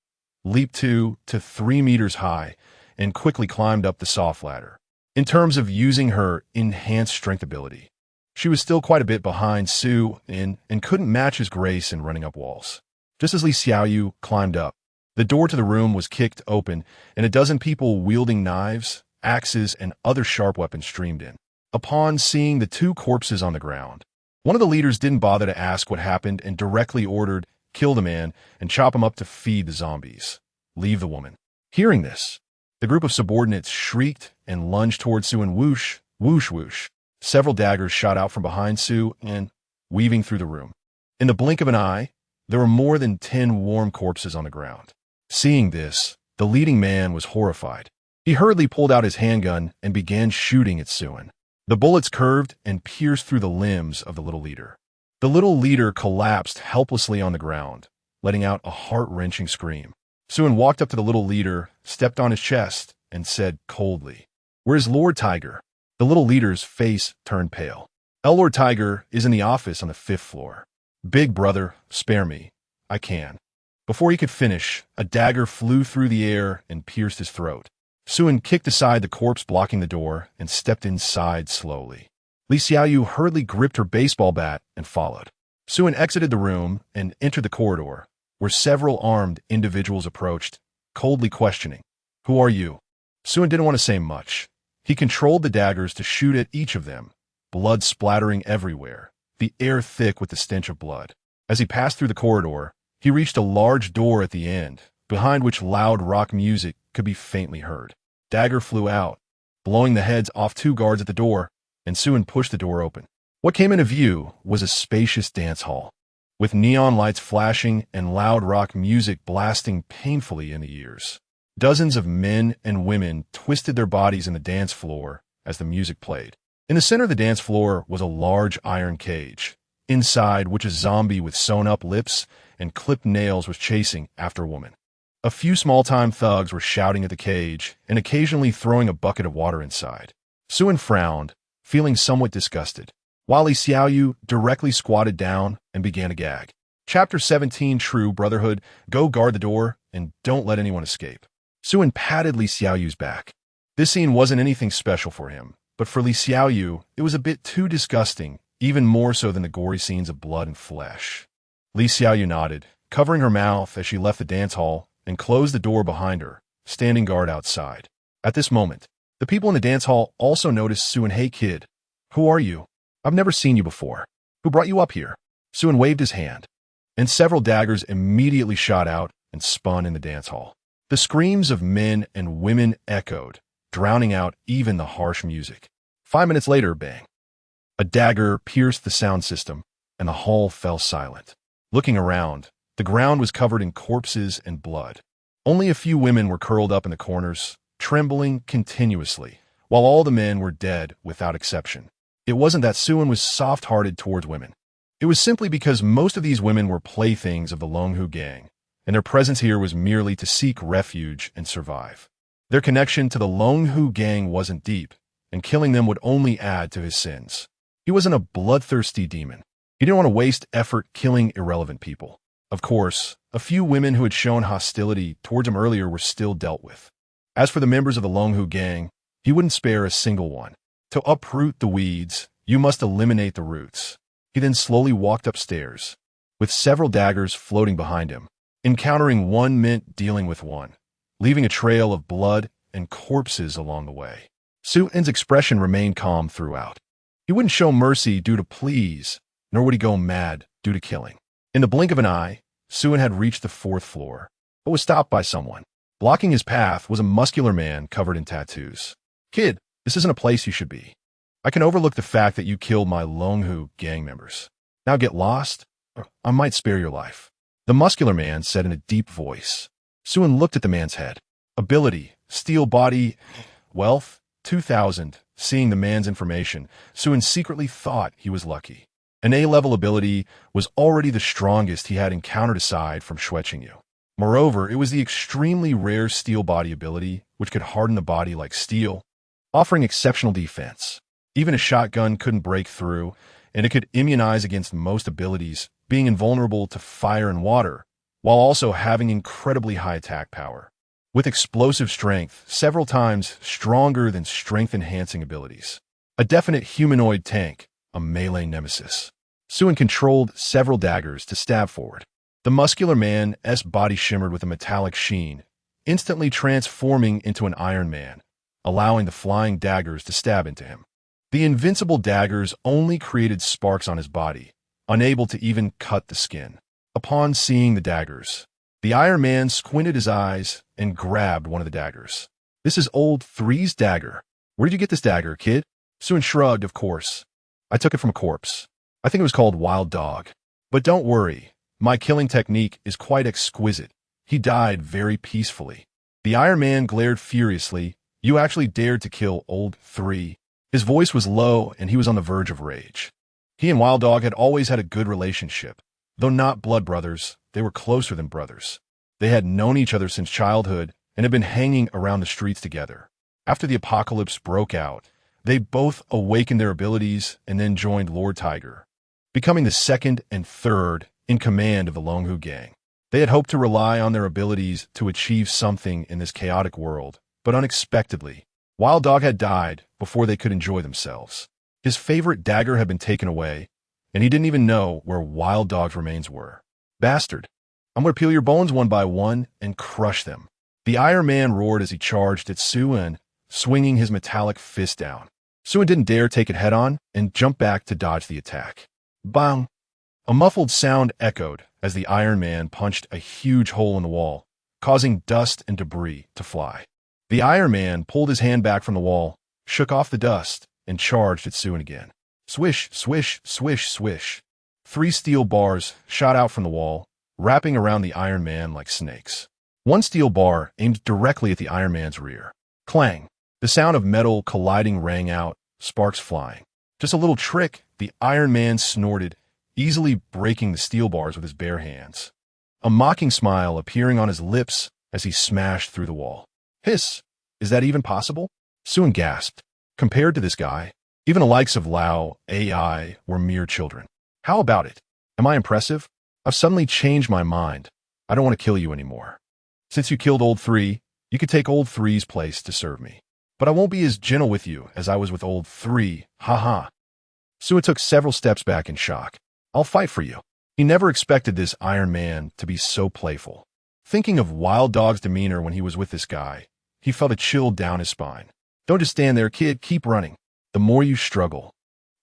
leaped 2 to 3 meters high, and quickly climbed up the soft ladder. In terms of using her enhanced strength ability, she was still quite a bit behind Suin and couldn't match his grace in running up walls. Just as Li Xiaoyu climbed up, the door to the room was kicked open and a dozen people wielding knives, axes, and other sharp weapons streamed in. Upon seeing the 2 corpses on the ground, one of the leaders didn't bother to ask what happened and directly ordered, "Kill the man and chop him up to feed the zombies. Leave the woman." Hearing this, the group of subordinates shrieked and lunged towards Suin. Whoosh, whoosh, whoosh. Several daggers shot out from behind Suin, weaving through the room. In the blink of an eye, there were more than 10 warm corpses on the ground. Seeing this, the leading man was horrified. He hurriedly pulled out his handgun and began shooting at Suin. The bullets curved and pierced through the limbs of the little leader. The little leader collapsed helplessly on the ground, letting out a heart-wrenching scream. Suin walked up to the little leader, stepped on his chest, and said coldly, "Where's Lord Tiger?" The little leader's face turned pale. "Lord Tiger is in the office on the 5th floor. Big brother, spare me. I can." Before he could finish, a dagger flew through the air and pierced his throat. Suin kicked aside the corpse blocking the door and stepped inside slowly. Li Xiaoyu hurriedly gripped her baseball bat and followed. Suin exited the room and entered the corridor, where several armed individuals approached, coldly questioning, "Who are you?" Suin didn't want to say much. He controlled the daggers to shoot at each of them, blood splattering everywhere, the air thick with the stench of blood. As he passed through the corridor, he reached a large door at the end, behind which loud rock music could be faintly heard. Dagger flew out, blowing the heads off 2 guards at the door, and Suin pushed the door open. What came into view was a spacious dance hall, with neon lights flashing and loud rock music blasting painfully in the ears. Dozens of men and women twisted their bodies in the dance floor as the music played. In the center of the dance floor was a large iron cage, inside which a zombie with sewn-up lips and clipped nails was chasing after a woman. A few small-time thugs were shouting at the cage and occasionally throwing a bucket of water inside. Suan frowned, feeling somewhat disgusted, while Li Xiaoyu directly squatted down and began to gag. Chapter 17 True Brotherhood. Go guard the door and don't let anyone escape. Suan patted Li Xiaoyu's back. This scene wasn't anything special for him, but for Li Xiaoyu, it was a bit too disgusting, even more so than the gory scenes of blood and flesh. Li Xiaoyu nodded, covering her mouth as she left the dance hall and closed the door behind her, standing guard outside. At this moment, the people in the dance hall also noticed Suan. Hey kid, who are you? I've never seen you before. Who brought you up here? Suan waved his hand, and several daggers immediately shot out and spun in the dance hall. The screams of men and women echoed, drowning out even the harsh music. 5 minutes later, bang. A dagger pierced the sound system, and the hall fell silent. Looking around, the ground was covered in corpses and blood. Only a few women were curled up in the corners, trembling continuously, while all the men were dead without exception. It wasn't that Suan was soft-hearted towards women. It was simply because most of these women were playthings of the Longhu gang, and their presence here was merely to seek refuge and survive. Their connection to the Longhu gang wasn't deep, and killing them would only add to his sins. He wasn't a bloodthirsty demon. He didn't want to waste effort killing irrelevant people. Of course, a few women who had shown hostility towards him earlier were still dealt with. As for the members of the Longhu gang, he wouldn't spare a single one. To uproot the weeds, you must eliminate the roots. He then slowly walked upstairs, with several daggers floating behind him. Encountering one meant dealing with one, leaving a trail of blood and corpses along the way. Suan's expression remained calm throughout. He wouldn't show mercy due to pleas, nor would he go mad due to killing. In the blink of an eye, Suan had reached the 4th floor, but was stopped by someone. Blocking his path was a muscular man covered in tattoos. Kid, this isn't a place you should be. I can overlook the fact that you killed my Longhu gang members. Now get lost, or I might spare your life. The muscular man said in a deep voice. Suan looked at the man's head. Ability, steel body, wealth, 2,000. Seeing the man's information, Suan secretly thought he was lucky. An A-level ability was already the strongest he had encountered aside from Shueqingyu. Moreover, it was the extremely rare steel body ability, which could harden the body like steel, offering exceptional defense. Even a shotgun couldn't break through, and it could immunize against most abilities, being invulnerable to fire and water, while also having incredibly high attack power. With explosive strength, several times stronger than strength-enhancing abilities. A definite humanoid tank, a melee nemesis. Suan controlled several daggers to stab forward. The muscular man's body shimmered with a metallic sheen, instantly transforming into an Iron Man, allowing the flying daggers to stab into him. The invincible daggers only created sparks on his body, unable to even cut the skin. Upon seeing the daggers, the Iron Man squinted his eyes and grabbed one of the daggers. This is old 3's dagger. Where did you get this dagger, kid? Suan shrugged, of course. I took it from a corpse. I think it was called Wild Dog. But don't worry, my killing technique is quite exquisite. He died very peacefully. The Iron Man glared furiously. You actually dared to kill old 3. His voice was low and he was on the verge of rage. He and Wild Dog had always had a good relationship. Though not blood brothers, they were closer than brothers. They had known each other since childhood and had been hanging around the streets together. After the apocalypse broke out, they both awakened their abilities and then joined Lord Tiger, becoming the 2nd and 3rd in command of the Longhu gang. They had hoped to rely on their abilities to achieve something in this chaotic world, but unexpectedly, Wild Dog had died before they could enjoy themselves. His favorite dagger had been taken away, and he didn't even know where Wild Dog's remains were. Bastard, I'm going to peel your bones one by one and crush them. The Iron Man roared as he charged at Suan, swinging his metallic fist down. Suan didn't dare take it head-on and jumped back to dodge the attack. Bang! A muffled sound echoed as the Iron Man punched a huge hole in the wall, causing dust and debris to fly. The Iron Man pulled his hand back from the wall, shook off the dust, and charged at Suan again. Swish, swish, swish, swish. 3 steel bars shot out from the wall, wrapping around the Iron Man like snakes. One steel bar aimed directly at the Iron Man's rear. Clang! The sound of metal colliding rang out, sparks flying. Just a little trick, the Iron Man snorted, easily breaking the steel bars with his bare hands. A mocking smile appearing on his lips as he smashed through the wall. Hiss! Is that even possible? Suin gasped. Compared to this guy, even the likes of Lao, AI, were mere children. How about it? Am I impressive? I've suddenly changed my mind. I don't want to kill you anymore. Since you killed Old 3, you could take Old 3's place to serve me. But I won't be as gentle with you as I was with Old 3, haha. Suin took several steps back in shock. I'll fight for you. He never expected this Iron Man to be so playful. Thinking of Wild Dog's demeanor when he was with this guy, he felt a chill down his spine. Don't just stand there, kid, keep running. The more you struggle,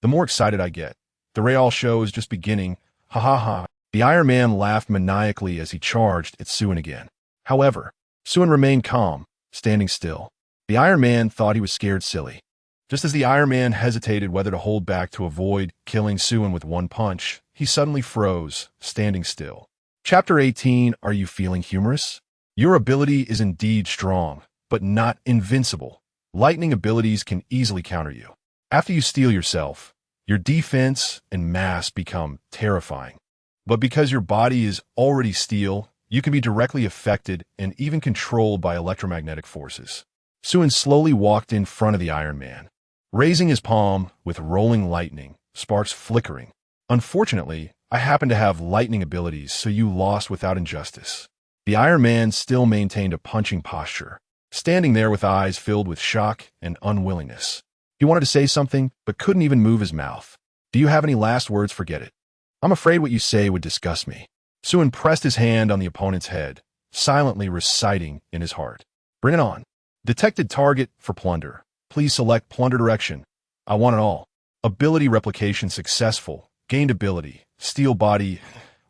the more excited I get. The real show is just beginning, ha ha ha. The Iron Man laughed maniacally as he charged at Suin again. However, Suin remained calm, standing still. The Iron Man thought he was scared silly. Just as the Iron Man hesitated whether to hold back to avoid killing Suin with one punch, he suddenly froze, standing still. Chapter 18, Are you feeling humorous? Your ability is indeed strong, but not invincible. Lightning abilities can easily counter you. After you steel yourself, your defense and mass become terrifying. But because your body is already steel, you can be directly affected and even controlled by electromagnetic forces. Suin slowly walked in front of the Iron Man, raising his palm with rolling lightning, sparks flickering. Unfortunately, I happen to have lightning abilities, so you lost without injustice. The Iron Man still maintained a punching posture, standing there with eyes filled with shock and unwillingness. He wanted to say something, but couldn't even move his mouth. Do you have any last words? Forget it. I'm afraid what you say would disgust me. Suin pressed his hand on the opponent's head, silently reciting in his heart. Bring it on. Detected target for Plunder. Please select Plunder direction. I want it all. Ability replication successful. Gained ability. Steel body.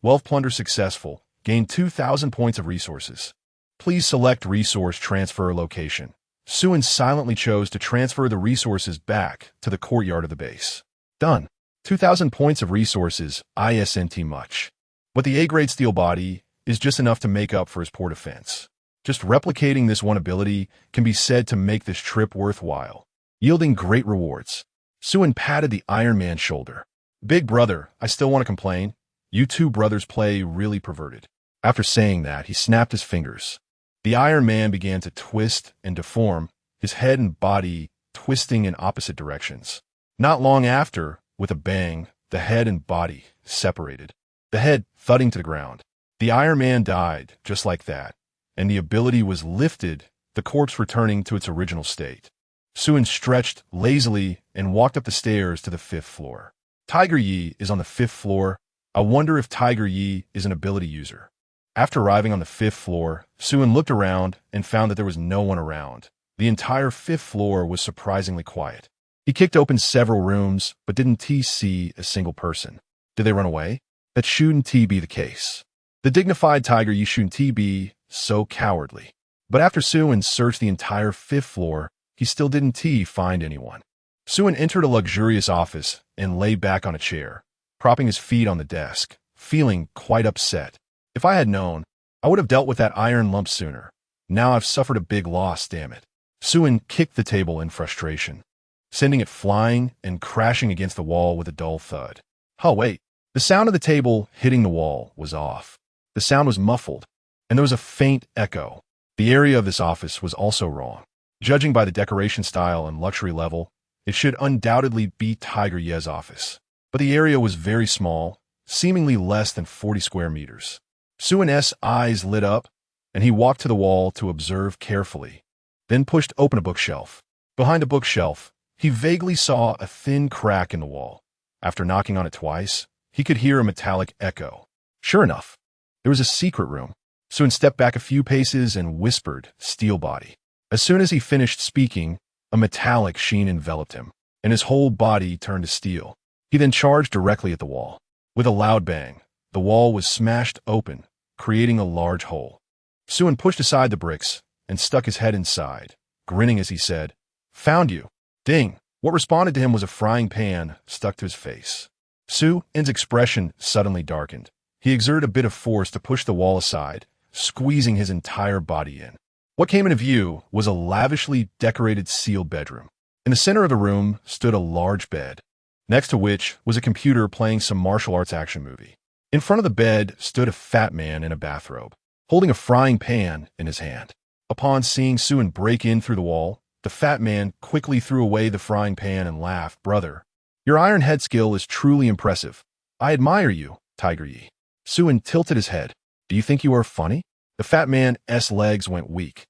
Wealth Plunder successful. Gained 2,000 points of resources. Please select resource transfer location. Suin silently chose to transfer the resources back to the courtyard of the base. Done. 2,000 points of resources, isn't much. But the A-grade steel body is just enough to make up for his poor defense. Just replicating this one ability can be said to make this trip worthwhile, yielding great rewards. Suin patted the Iron Man's shoulder. Big brother, I still want to complain. You two brothers play really perverted. After saying that, he snapped his fingers. The Iron Man began to twist and deform, his head and body twisting in opposite directions. Not long after, with a bang, the head and body separated, the head thudding to the ground. The Iron Man died just like that, and the ability was lifted, the corpse returning to its original state. Suin stretched lazily and walked up the stairs to the 5th floor. Tiger Yi is on the 5th floor. I wonder if Tiger Yi is an ability user. After arriving on the 5th floor, Suin looked around and found that there was no one around. The entire 5th floor was surprisingly quiet. He kicked open several rooms, but didn't see a single person. Did they run away? That shouldn't be the case. The dignified Tiger Yi shouldn't be so cowardly. But after Suin searched the entire 5th floor, he still didn't find anyone. Suin entered a luxurious office and lay back on a chair, propping his feet on the desk, feeling quite upset. If I had known, I would have dealt with that iron lump sooner. Now I've suffered a big loss, damn it. Suin kicked the table in frustration, sending it flying and crashing against the wall with a dull thud. Oh, wait. The sound of the table hitting the wall was off. The sound was muffled, and there was a faint echo. The area of this office was also wrong. Judging by the decoration style and luxury level, it should undoubtedly be Tiger Ye's office. But the area was very small, seemingly less than 40 square meters. Suin's eyes lit up, and he walked to the wall to observe carefully, then pushed open a bookshelf. Behind the bookshelf, he vaguely saw a thin crack in the wall. After knocking on it twice, he could hear a metallic echo. Sure enough, there was a secret room. Suin stepped back a few paces and whispered, "Steel body." As soon as he finished speaking, a metallic sheen enveloped him, and his whole body turned to steel. He then charged directly at the wall. With a loud bang, the wall was smashed open, creating a large hole. Suin pushed aside the bricks and stuck his head inside, grinning as he said, "Found you." Ding! What responded to him was a frying pan stuck to his face. Suin's expression suddenly darkened. He exerted a bit of force to push the wall aside, squeezing his entire body in. What came into view was a lavishly decorated sealed bedroom. In the center of the room stood a large bed, next to which was a computer playing some martial arts action movie. In front of the bed stood a fat man in a bathrobe. holding a frying pan in his hand. Upon seeing Suin break in through the wall, the fat man quickly threw away the frying pan and laughed. "Brother, your iron head skill is truly impressive. I admire you, Tiger Yi." Suin tilted his head. "Do you think you are funny?" The fat man's legs went weak,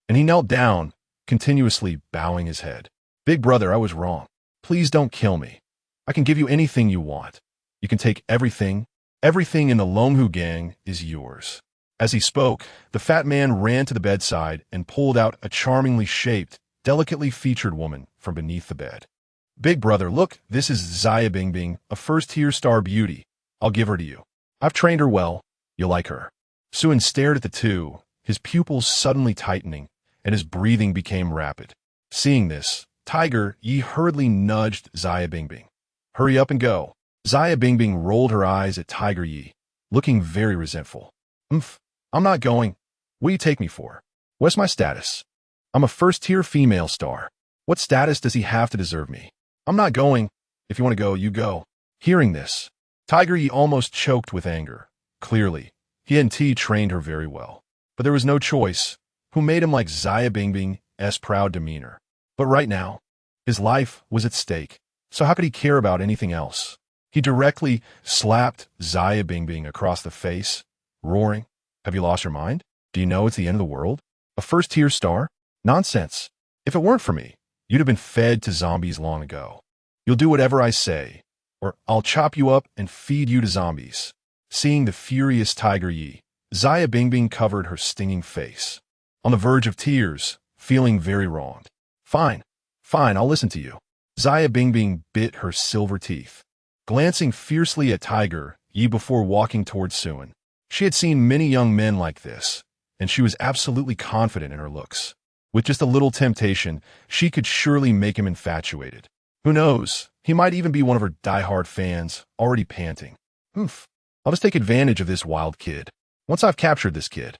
and he knelt down, continuously bowing his head. "Big brother, I was wrong. Please don't kill me. I can give you anything you want. You can take everything. Everything in the Longhu gang is yours." As he spoke, the fat man ran to the bedside and pulled out a charmingly shaped, delicately featured woman from beneath the bed. "Big brother, look, this is Zaya Bingbing, a first-tier star beauty. I'll give her to you. I've trained her well. You'll like her." Suin stared at the two, his pupils suddenly tightening, and his breathing became rapid. Seeing this, Tiger Yi hurriedly nudged Zaya Bingbing. "Hurry up and go." Zaya Bingbing rolled her eyes at Tiger Yi, looking very resentful. I'm not going. What do you take me for? What's my status? I'm a first-tier female star. What status does he have to deserve me? I'm not going. If you want to go, you go." Hearing this, Tiger Yi almost choked with anger. Clearly, he and T trained her very well. But there was no choice. Who made him like Zaya Bingbing's proud demeanor? But right now, his life was at stake. So how could he care about anything else? He directly slapped Zaya Bingbing across the face, roaring, "Have you lost your mind? Do you know it's the end of the world? A first-tier star? Nonsense. If it weren't for me, you'd have been fed to zombies long ago. You'll do whatever I say, or I'll chop you up and feed you to zombies." Seeing the furious Tiger Yi, Zaya Bingbing covered her stinging face, on the verge of tears, feeling very wronged. Fine, I'll listen to you." Zaya Bingbing bit her silver teeth, glancing fiercely at Tiger Yi before walking towards Suin. She had seen many young men like this, and she was absolutely confident in her looks. With just a little temptation, she could surely make him infatuated. Who knows, he might even be one of her die-hard fans, already panting. I'll just take advantage of this wild kid. Once I've captured this kid,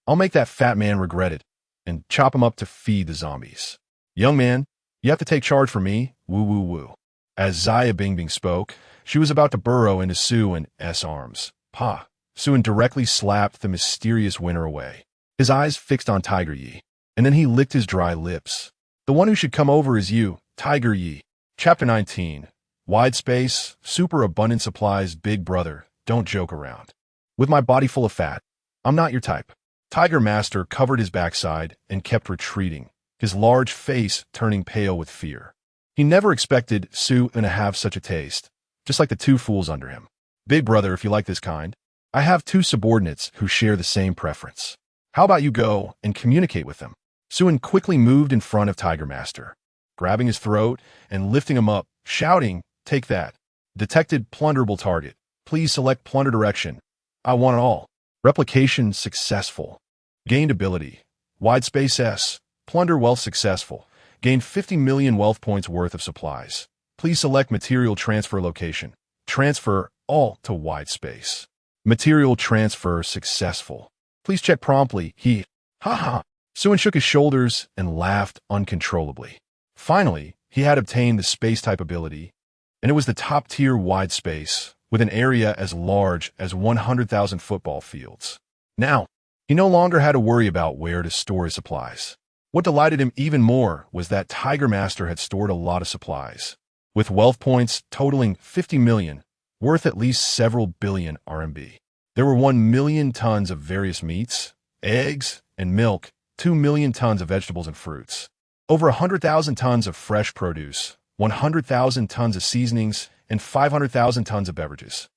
I'll make that fat man regret it, and chop him up to feed the zombies. Young man, you have to take charge for me, woo. As Zaya Bingbing spoke, she was about to burrow into Suin's arms. "Pa." Suin directly slapped the mysterious winner away, his eyes fixed on Tiger Yi, and then he licked his dry lips. "The one who should come over is you, Tiger Yi." Chapter 19. Wide space, super abundant supplies. Big brother, don't joke around. With my body full of fat, I'm not your type. Tiger Master covered his backside and kept retreating, his large face turning pale with fear. He never expected Suin to have such a taste, just like the two fools under him. "Big brother, if you like this kind, I have two subordinates who share the same preference. How about you go and communicate with them?" Suin quickly moved in front of Tiger Master, grabbing his throat and lifting him up, shouting, "Take that. Detected plunderable target. Please select plunder direction. I want it all." Replication successful. Gained ability. Wide space S. Plunder wealth successful. Gained 50 million wealth points worth of supplies. Please select material transfer location. Transfer all to wide space. Material transfer successful. Please check promptly. Suin shook his shoulders and laughed uncontrollably. Finally, he had obtained the space-type ability, and it was the top-tier wide space, with an area as large as 100,000 football fields. Now, he no longer had to worry about where to store his supplies. What delighted him even more was that Tiger Master had stored a lot of supplies, with wealth points totaling 50 million, worth at least several billion RMB. There were 1 million tons of various meats, eggs, and milk, 2 million tons of vegetables and fruits, over 100,000 tons of fresh produce, 100,000 tons of seasonings, and 500,000 tons of beverages.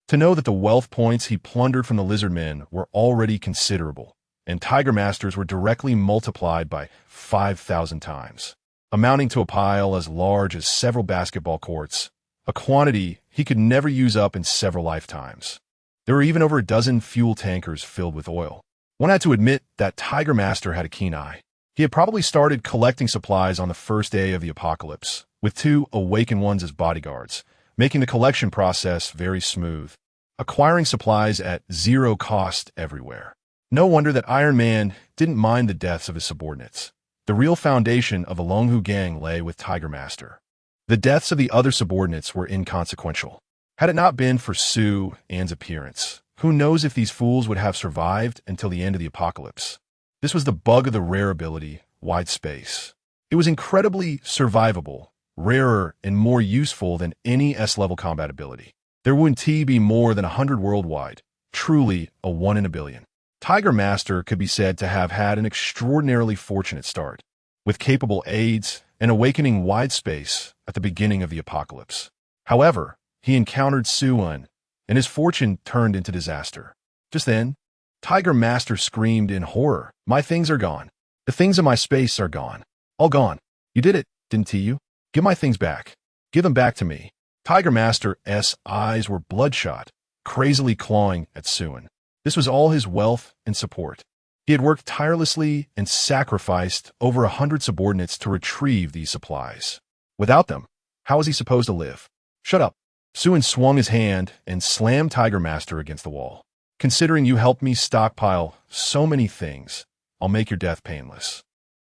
To know that the wealth points he plundered from the lizard men were already considerable, and Tiger Masters were directly multiplied by 5,000 times, amounting to a pile as large as several basketball courts, a quantity he could never use up in several lifetimes. There were even over a dozen fuel tankers filled with oil. One had to admit that Tiger Master had a keen eye. He had probably started collecting supplies on the first day of the apocalypse, with 2 awakened ones as bodyguards, making the collection process very smooth, acquiring supplies at 0 cost everywhere. No wonder that Iron Man didn't mind the deaths of his subordinates. The real foundation of the Longhu gang lay with Tiger Master. The deaths of the other subordinates were inconsequential. Had it not been for Suin's appearance, Who knows if these fools would have survived until the end of the apocalypse? This was the bug of the rare ability, Wide Space. It was incredibly survivable, rarer, and more useful than any S-level combat ability. There wouldn't be more than 100 worldwide, truly a 1 in a billion. Tiger Master could be said to have had an extraordinarily fortunate start, with capable aids and awakening Wide Space at the beginning of the apocalypse. However, he encountered Suun, and his fortune turned into disaster. Just then, Tiger Master screamed in horror, "My things are gone. The things in my space are gone. All gone. You did it, didn't you? Give my things back. Give them back to me." Tiger Master's eyes were bloodshot, crazily clawing at Suun. This was all his wealth and support. He had worked tirelessly and sacrificed over 100 subordinates to retrieve these supplies. Without them, how was he supposed to live? "Shut up." Suun swung his hand and slammed Tiger Master against the wall. "Considering you helped me stockpile so many things, I'll make your death painless."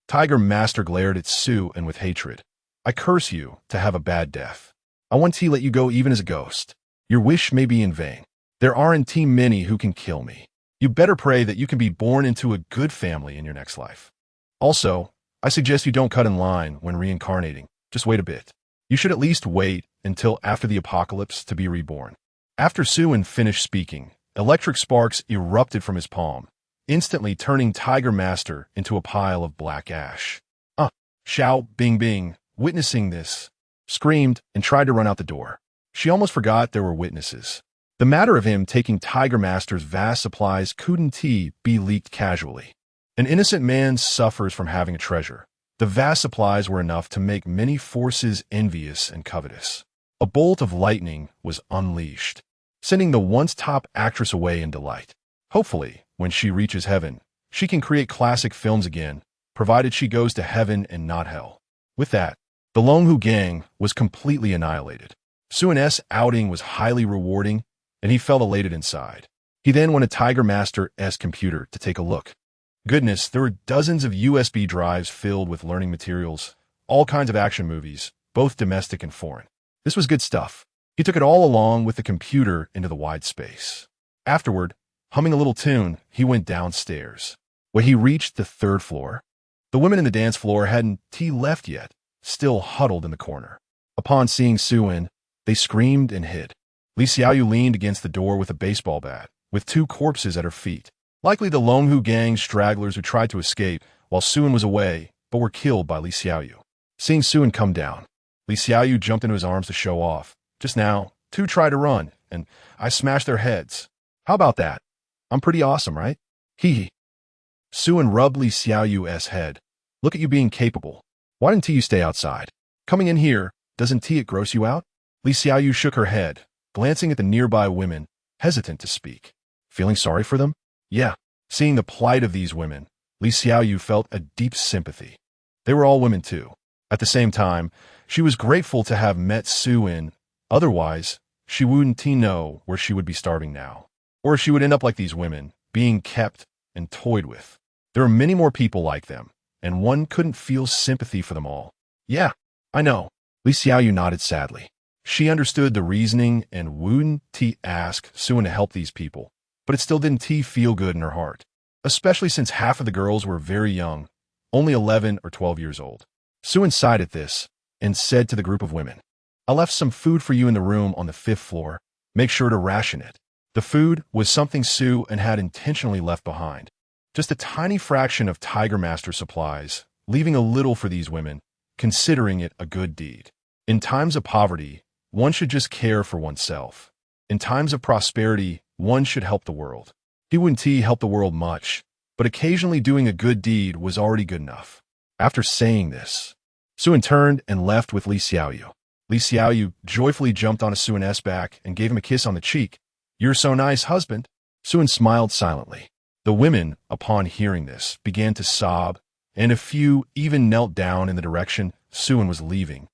Tiger Master glared at Suun with hatred. "I curse you to have a bad death. I want to let you go even as a ghost. Your wish may be in vain. There aren't many who can kill me. You better pray that you can be born into a good family in your next life. Also, I suggest you don't cut in line when reincarnating. Just wait a bit. You should at least wait until after the apocalypse to be reborn." After Suun finished speaking, electric sparks erupted from his palm, instantly turning Tiger Master into a pile of black ash. Xiao Bingbing, witnessing this, screamed and tried to run out the door. She almost forgot there were witnesses. The matter of him taking Tiger Master's vast supplies couldn't be leaked casually. An innocent man suffers from having a treasure. The vast supplies were enough to make many forces envious and covetous. A bolt of lightning was unleashed, sending the once top actress away in delight. Hopefully, when she reaches heaven, she can create classic films again, provided she goes to heaven and not hell. With that, the Longhu gang was completely annihilated. Suun's outing was highly rewarding, and he felt elated inside. He then went to Tiger Master's computer to take a look. Goodness, there were dozens of USB drives filled with learning materials, all kinds of action movies, both domestic and foreign. This was good stuff. He took it all along with the computer into the Wide Space. Afterward, humming a little tune, he went downstairs. When he reached the 3rd floor, the women in the dance floor hadn't left yet, still huddled in the corner. Upon seeing Suun, they screamed and hid. Li Xiaoyu leaned against the door with a baseball bat, with 2 corpses at her feet. Likely the Longhu gang stragglers who tried to escape while Suun was away, but were killed by Li Xiaoyu. Seeing Suun come down, Li Xiaoyu jumped into his arms to show off. "Just now, 2 tried to run, and I smashed their heads. How about that? I'm pretty awesome, right? Hee." Suun rubbed Li Xiaoyu's head. "Look at you being capable. Why didn't you stay outside? Coming in here, doesn't it gross you out?" Li Xiaoyu shook her head, glancing at the nearby women, hesitant to speak. Feeling sorry for them? Yeah. Seeing the plight of these women, Li Xiaoyu felt a deep sympathy. They were all women too. At the same time, she was grateful to have met Suun. Otherwise, she wouldn't know where she would be starving now. Or she would end up like these women, being kept and toyed with. There are many more people like them, and one couldn't feel sympathy for them all. "Yeah, I know." Li Xiaoyu nodded sadly. She understood the reasoning and wouldn't ask Suun to help these people, but it still didn't feel good in her heart, especially since half of the girls were very young, only 11 or 12 years old. Suun sighed at this and said to the group of women, "I left some food for you in the room on the 5th floor. Make sure to ration it." The food was something Suun had intentionally left behind. Just a tiny fraction of Tiger Master supplies, leaving a little for these women, considering it a good deed. In times of poverty, one should just care for oneself. In times of prosperity, one should help the world. He wouldn't help the world much, but occasionally doing a good deed was already good enough. After saying this, Suun turned and left with Li Xiaoyu. Li Xiaoyu joyfully jumped onto Suun's back and gave him a kiss on the cheek. "You're so nice, husband." Suun smiled silently. The women, upon hearing this, began to sob, and a few even knelt down in the direction Suun was leaving,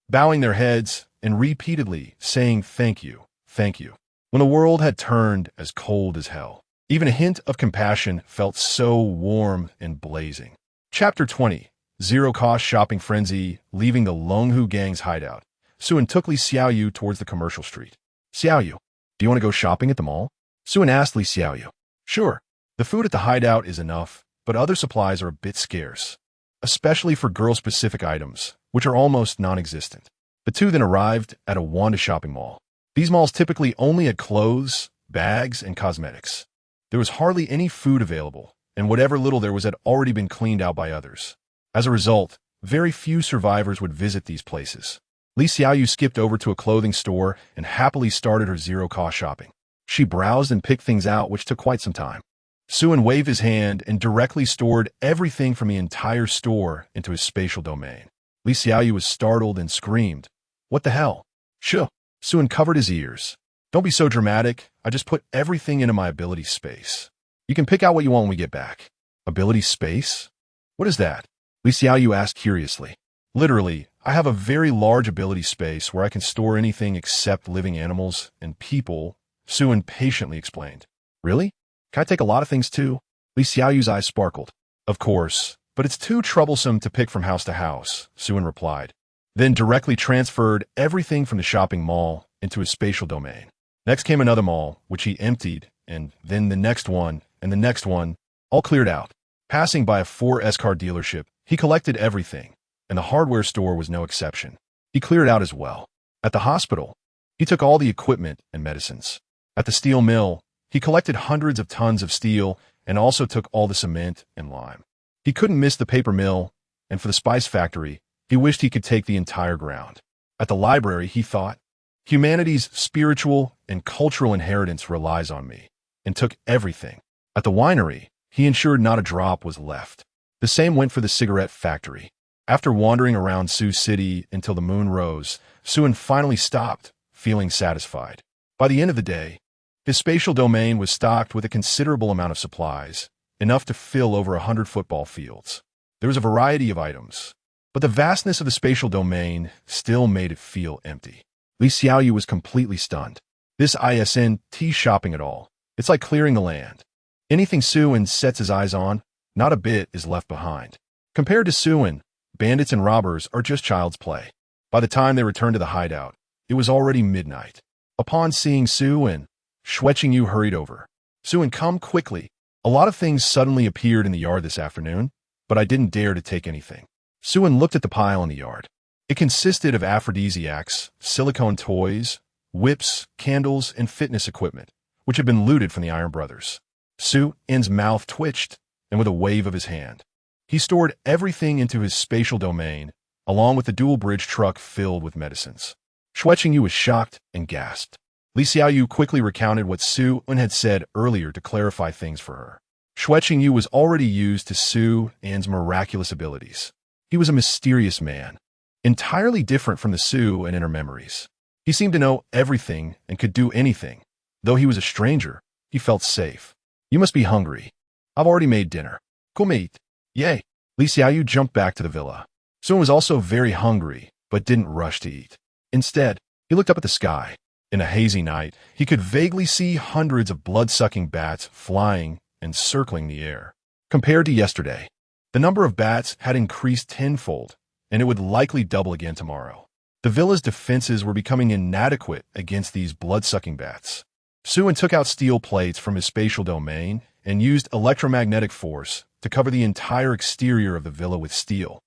bowing their heads and repeatedly saying thank you, thank you. When the world had turned as cold as hell, even a hint of compassion felt so warm and blazing. Chapter 20. Zero-cost shopping frenzy. Leaving the Longhu gang's hideout, Suun took Li Xiaoyu towards the commercial street. "Xiaoyu, do you want to go shopping at the mall?" Suan asked Li Xiaoyu. Sure, the food at the hideout is enough, but other supplies are a bit scarce, especially for girl-specific items, which are almost non-existent. The two then arrived at a Wanda shopping mall. These malls typically only had clothes, bags, and cosmetics. There was hardly any food available, and whatever little there was had already been cleaned out by others. As a result, very few survivors would visit these places. Li Xiaoyu skipped over to a clothing store and happily started her zero-cost shopping. She browsed and picked things out, which took quite some time. Suan waved his hand and directly stored everything from the entire store into his spatial domain. Li Xiaoyu was startled and screamed, "What the hell?" "Shoo!" Suan covered his ears. "Don't be so dramatic. I just put everything into my ability space. You can pick out what you want when we get back." "Ability space? What is that?" Li Xiaoyu asked curiously. "Literally, I have a very large ability space where I can store anything except living animals and people," Suan patiently explained. "Really? Can I take a lot of things too?" Li Xiaoyu's eyes sparkled. "Of course, but it's too troublesome to pick from house to house," Suan replied, then directly transferred everything from the shopping mall into his spatial domain. Next came another mall, which he emptied, and then the next one, and the next one, all cleared out. Passing by a 4S car dealership, he collected everything, and the hardware store was no exception. He cleared out as well. At the hospital, he took all the equipment and medicines. At the steel mill, he collected hundreds of tons of steel and also took all the cement and lime. He couldn't miss the paper mill, and for the spice factory, he wished he could take the entire ground. At the library, he thought, humanity's spiritual and cultural inheritance relies on me, and took everything. At the winery, he ensured not a drop was left. The same went for the cigarette factory. After wandering around Sioux City until the moon rose, Suan finally stopped, feeling satisfied. By the end of the day, his spatial domain was stocked with a considerable amount of supplies, enough to fill over 100 football fields. There was a variety of items, but the vastness of the spatial domain still made it feel empty. Li Xiaoyu was completely stunned. This isn't shopping at all. It's like clearing the land. Anything Suan sets his eyes on, not a bit is left behind. Compared to Suan, bandits and robbers are just child's play. By the time they returned to the hideout, it was already midnight. Upon seeing Suan, Yu hurried over. "Suan, come quickly. A lot of things suddenly appeared in the yard this afternoon, but I didn't dare to take anything." Suan looked at the pile in the yard. It consisted of aphrodisiacs, silicone toys, whips, candles, and fitness equipment, which had been looted from the Iron Brothers. Suan's mouth twitched, and with a wave of his hand, he stored everything into his spatial domain, along with the dual-bridge truck filled with medicines. Yu was shocked and gasped. Li Xiaoyu quickly recounted what Suan had said earlier to clarify things for her. Yu was already used to Suan's miraculous abilities. He was a mysterious man, entirely different from the Suan in her memories. He seemed to know everything and could do anything. Though he was a stranger, he felt safe. "You must be hungry. I've already made dinner. Come eat." "Yay." Li Xiaoyu jumped back to the villa. Suan was also very hungry, but didn't rush to eat. Instead, he looked up at the sky. In a hazy night, he could vaguely see hundreds of blood-sucking bats flying and circling the air. Compared to yesterday, the number of bats had increased tenfold, and it would likely double again tomorrow. The villa's defenses were becoming inadequate against these blood-sucking bats. Suan took out steel plates from his spatial domain and used electromagnetic force to cover the entire exterior of the villa with steel,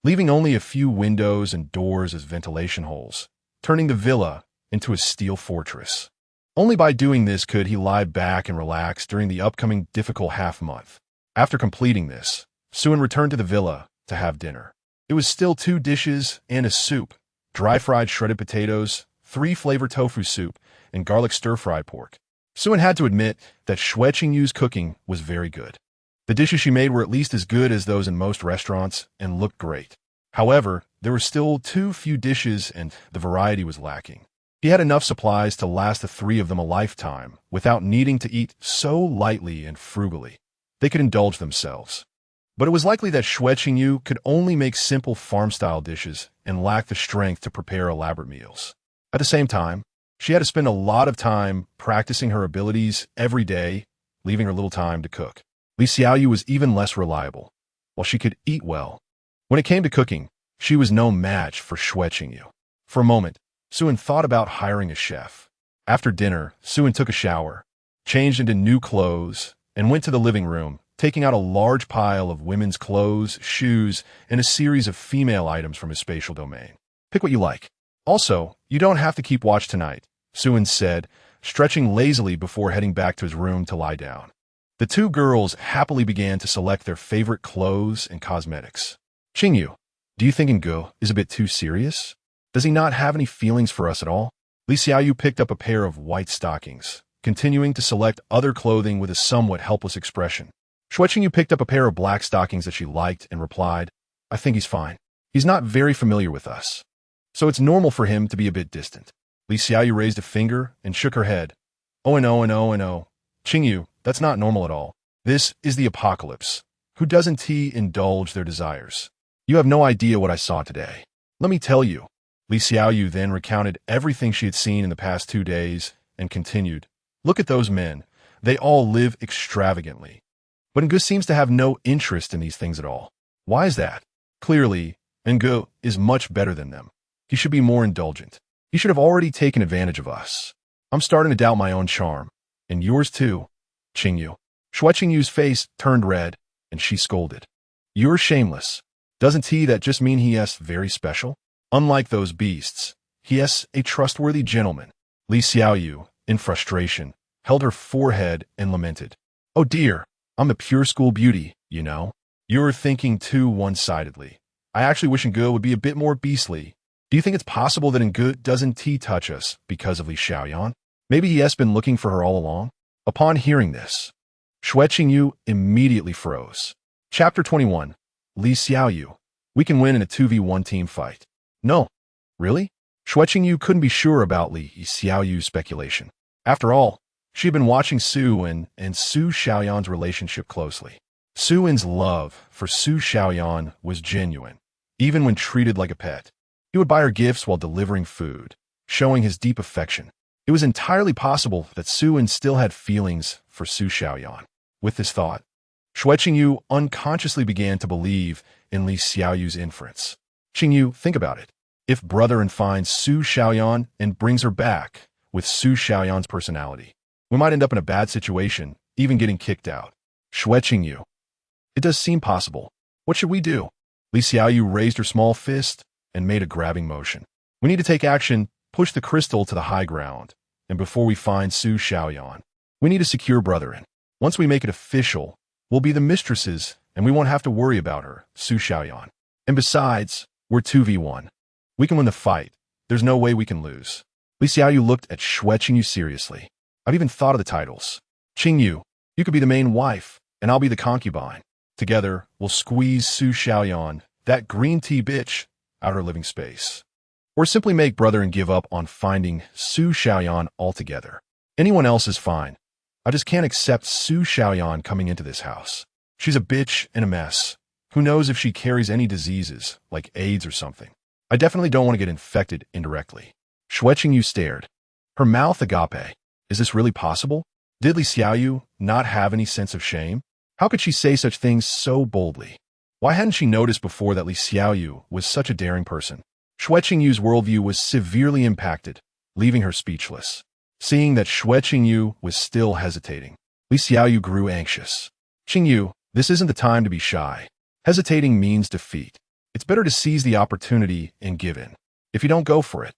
leaving only a few windows and doors as ventilation holes, turning the villa into a steel fortress. Only by doing this could he lie back and relax during the upcoming difficult half-month. After completing this, Suan returned to the villa to have dinner. It was still 2 dishes and a soup, dry-fried shredded potatoes, 3-flavor tofu soup, and garlic stir-fried pork. Suan had to admit that Yu's cooking was very good. The dishes she made were at least as good as those in most restaurants and looked great. However, there were still too few dishes and the variety was lacking. He had enough supplies to last the 3 of them a lifetime without needing to eat so lightly and frugally. They could indulge themselves. But it was likely that Yu could only make simple farm-style dishes and lacked the strength to prepare elaborate meals. At the same time, she had to spend a lot of time practicing her abilities every day, leaving her little time to cook. Li Xiaoyu was even less reliable. While she could eat well, when it came to cooking, she was no match for Yu. For a moment, Suan thought about hiring a chef. After dinner, Suan took a shower, changed into new clothes, and went to the living room, taking out a large pile of women's clothes, shoes, and a series of female items from his spatial domain. Pick what you like. Also, you don't have to keep watch tonight, Suin said, stretching lazily before heading back to his room to lie down. The two girls happily began to select their favorite clothes and cosmetics. Qingyu, do you think Ngu is a bit too serious? Does he not have any feelings for us at all? Li Xiaoyu picked up a pair of white stockings, continuing to select other clothing with a somewhat helpless expression. Shui Qingyu picked up a pair of black stockings that she liked and replied, I think he's fine. He's not very familiar with us, so it's normal for him to be a bit distant. Li Xiaoyu raised a finger and shook her head. Oh and oh and oh and oh. Qingyu, that's not normal at all. This is the apocalypse. Who doesn't he indulge their desires? You have no idea what I saw today. Let me tell you. Li Xiaoyu then recounted everything she had seen in the past 2 days and continued. Look at those men. They all live extravagantly. But Ngu seems to have no interest in these things at all. Why is that? Clearly, Ngu is much better than them. He should be more indulgent. He should have already taken advantage of us. I'm starting to doubt my own charm. And yours too, Qingyu. Shui Qingyu's face turned red, and she scolded. You're shameless. Doesn't he that just mean he is very special? Unlike those beasts, he is a trustworthy gentleman. Li Xiaoyu, in frustration, held her forehead and lamented. Oh dear, I'm the pure school beauty, you know. You're thinking too one-sidedly. I actually wish Ngu would be a bit more beastly. Do you think it's possible that Ngu doesn't touch us because of Li Xiaoyan? Maybe he has been looking for her all along? Upon hearing this, Shui Qingyu immediately froze. Chapter 21. Li Xiaoyu. We can win in a 2v1 team fight. No. Really? Shui Qingyu couldn't be sure about Li Xiaoyu's speculation. After all, she had been watching Suin and Su Xiaoyan's relationship closely. Suin's love for Su Xiaoyan was genuine, even when treated like a pet. He would buy her gifts while delivering food, showing his deep affection. It was entirely possible that Suin still had feelings for Su Xiaoyan. With this thought, Shui Qingyu unconsciously began to believe in Li Xiaoyu's inference. Qingyu, think about it. If brother finds Su Xiaoyan and brings her back with Su Xiaoyan's personality, we might end up in a bad situation, even getting kicked out. Shui Qingyu. It does seem possible. What should we do? Li Xiaoyu raised her small fist and made a grabbing motion. We need to take action, push the crystal to the high ground, and before we find Su Xiaoyan, we need to secure brother in. Once we make it official, we'll be the mistresses, and we won't have to worry about her, Su Xiaoyan. And besides, we're 2v1. We can win the fight. There's no way we can lose. Li Xiaoyu looked at Shui Qingyu seriously. I've even thought of the titles. Qingyu, you could be the main wife, and I'll be the concubine. Together, we'll squeeze Su Xiaoyan, that green tea bitch, out her living space. Or simply make brother and give up on finding Su Xiaoyan altogether. Anyone else is fine. I just can't accept Su Xiaoyan coming into this house. She's a bitch and a mess. Who knows if she carries any diseases, like AIDS or something. I definitely don't want to get infected indirectly. Shui Qingyu stared. Her mouth agape. Is this really possible? Did Li Xiaoyu not have any sense of shame? How could she say such things so boldly? Why hadn't she noticed before that Li Xiaoyu was such a daring person? Shui Qingyu's worldview was severely impacted, leaving her speechless. Seeing that Shui Qingyu was still hesitating, Li Xiaoyu grew anxious. Qingyu, this isn't the time to be shy. Hesitating means defeat. It's better to seize the opportunity and give in. If you don't go for it,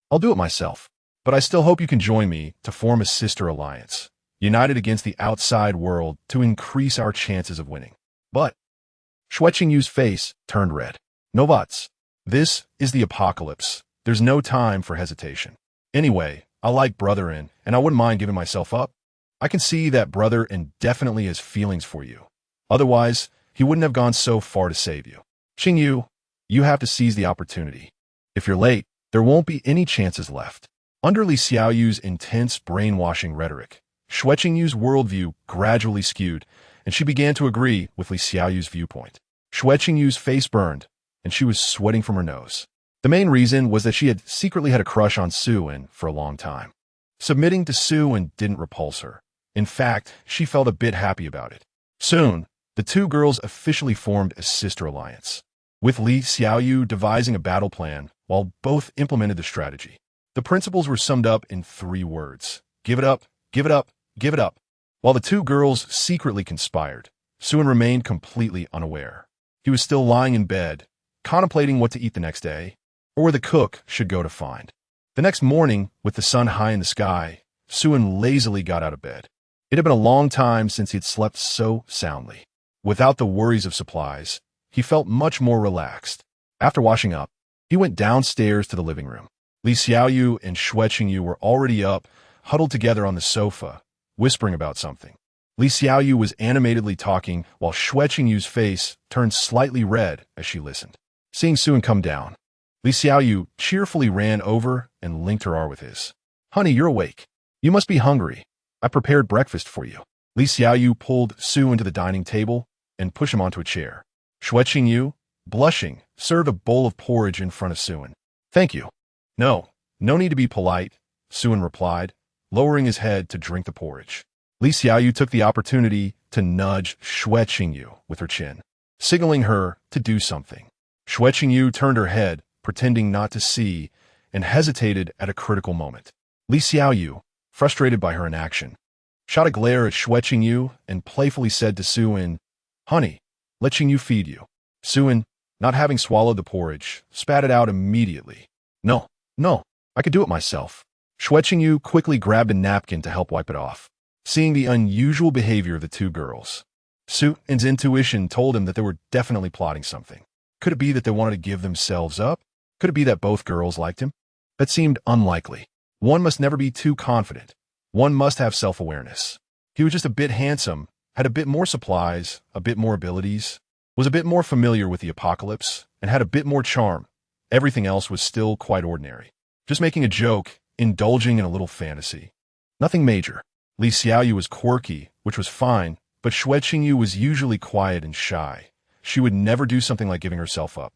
I'll do it myself. But I still hope you can join me to form a sister alliance, united against the outside world to increase our chances of winning. But Shui Qingyu's face turned red. No buts. This is the apocalypse. There's no time for hesitation. Anyway, I like brother and I wouldn't mind giving myself up. I can see that brother definitely has feelings for you. Otherwise, he wouldn't have gone so far to save you. Qingyu, you have to seize the opportunity. If you're late, there won't be any chances left. Under Li Xiaoyu's intense brainwashing rhetoric, Shui Qingyu's worldview gradually skewed, and she began to agree with Li Xiaoyu's viewpoint. Shui Qingyu's face burned, and she was sweating from her nose. The main reason was that she had secretly had a crush on Suin for a long time. Submitting to Suin didn't repulse her. In fact, she felt a bit happy about it. Soon, the two girls officially formed a sister alliance, with Li Xiaoyu devising a battle plan while both implemented the strategy. The principles were summed up in 3 words. Give it up, give it up, give it up. While the two girls secretly conspired, Suin remained completely unaware. He was still lying in bed, contemplating what to eat the next day, or where the cook should go to find. The next morning, with the sun high in the sky, Suin lazily got out of bed. It had been a long time since he had slept so soundly. Without the worries of supplies, he felt much more relaxed. After washing up, he went downstairs to the living room. Li Xiaoyu and Xue Qingyu were already up, huddled together on the sofa, whispering about something. Li Xiaoyu was animatedly talking, while Xue Qingyu's face turned slightly red as she listened. Seeing Suin come down, Li Xiaoyu cheerfully ran over and linked her arm with his. "Honey, you're awake. You must be hungry. I prepared breakfast for you." Li Xiaoyu pulled Su into the dining table and pushed him onto a chair. Xue Qingyu, blushing, served a bowl of porridge in front of Suin. "Thank you." No need to be polite," Suin replied, lowering his head to drink the porridge. Li Xiaoyu took the opportunity to nudge Xue Qingyu with her chin, signaling her to do something. Xue Qingyu turned her head, pretending not to see, and hesitated at a critical moment. Li Xiaoyu, frustrated by her inaction, shot a glare at Xue Qingyu and playfully said to Suin, "Honey, let Qingyu feed you." Suin, not having swallowed the porridge, spat it out immediately. No, I could do it myself." Xue Qingyu quickly grabbed a napkin to help wipe it off. Seeing the unusual behavior of the two girls, Suin's intuition told him that they were definitely plotting something. Could it be that they wanted to give themselves up? Could it be that both girls liked him? That seemed unlikely. One must never be too confident. One must have self-awareness. He was just a bit handsome, had a bit more supplies, a bit more abilities, was a bit more familiar with the apocalypse, and had a bit more charm. Everything else was still quite ordinary. Just making a joke, indulging in a little fantasy. Nothing major. Li Xiaoyu was quirky, which was fine, but Xue Qingyu was usually quiet and shy. She would never do something like giving herself up.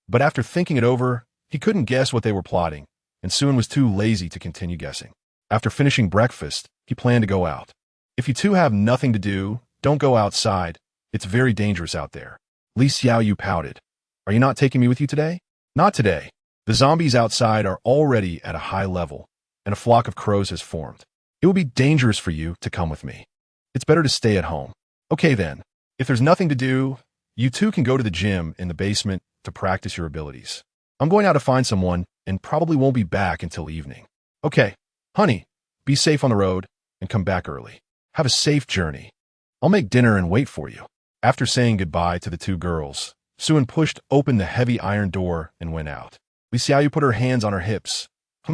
But after thinking it over, he couldn't guess what they were plotting, and Suin was too lazy to continue guessing. After finishing breakfast, he planned to go out. "If you two have nothing to do, don't go outside. It's very dangerous out there." Li Xiaoyu pouted. "Are you not taking me with you today?" "Not today. The zombies outside are already at a high level, and a flock of crows has formed. It would be dangerous for you to come with me. It's better to stay at home." "Okay then. If there's nothing to do, you two can go to the gym in the basement to practice your abilities. I'm going out to find someone and probably won't be back until evening." "Okay. Honey, be safe on the road and come back early. Have a safe journey. I'll make dinner and wait for you." After saying goodbye to the two girls, Suin pushed open the heavy iron door and went out. Li Xiaoyu put her hands on her hips.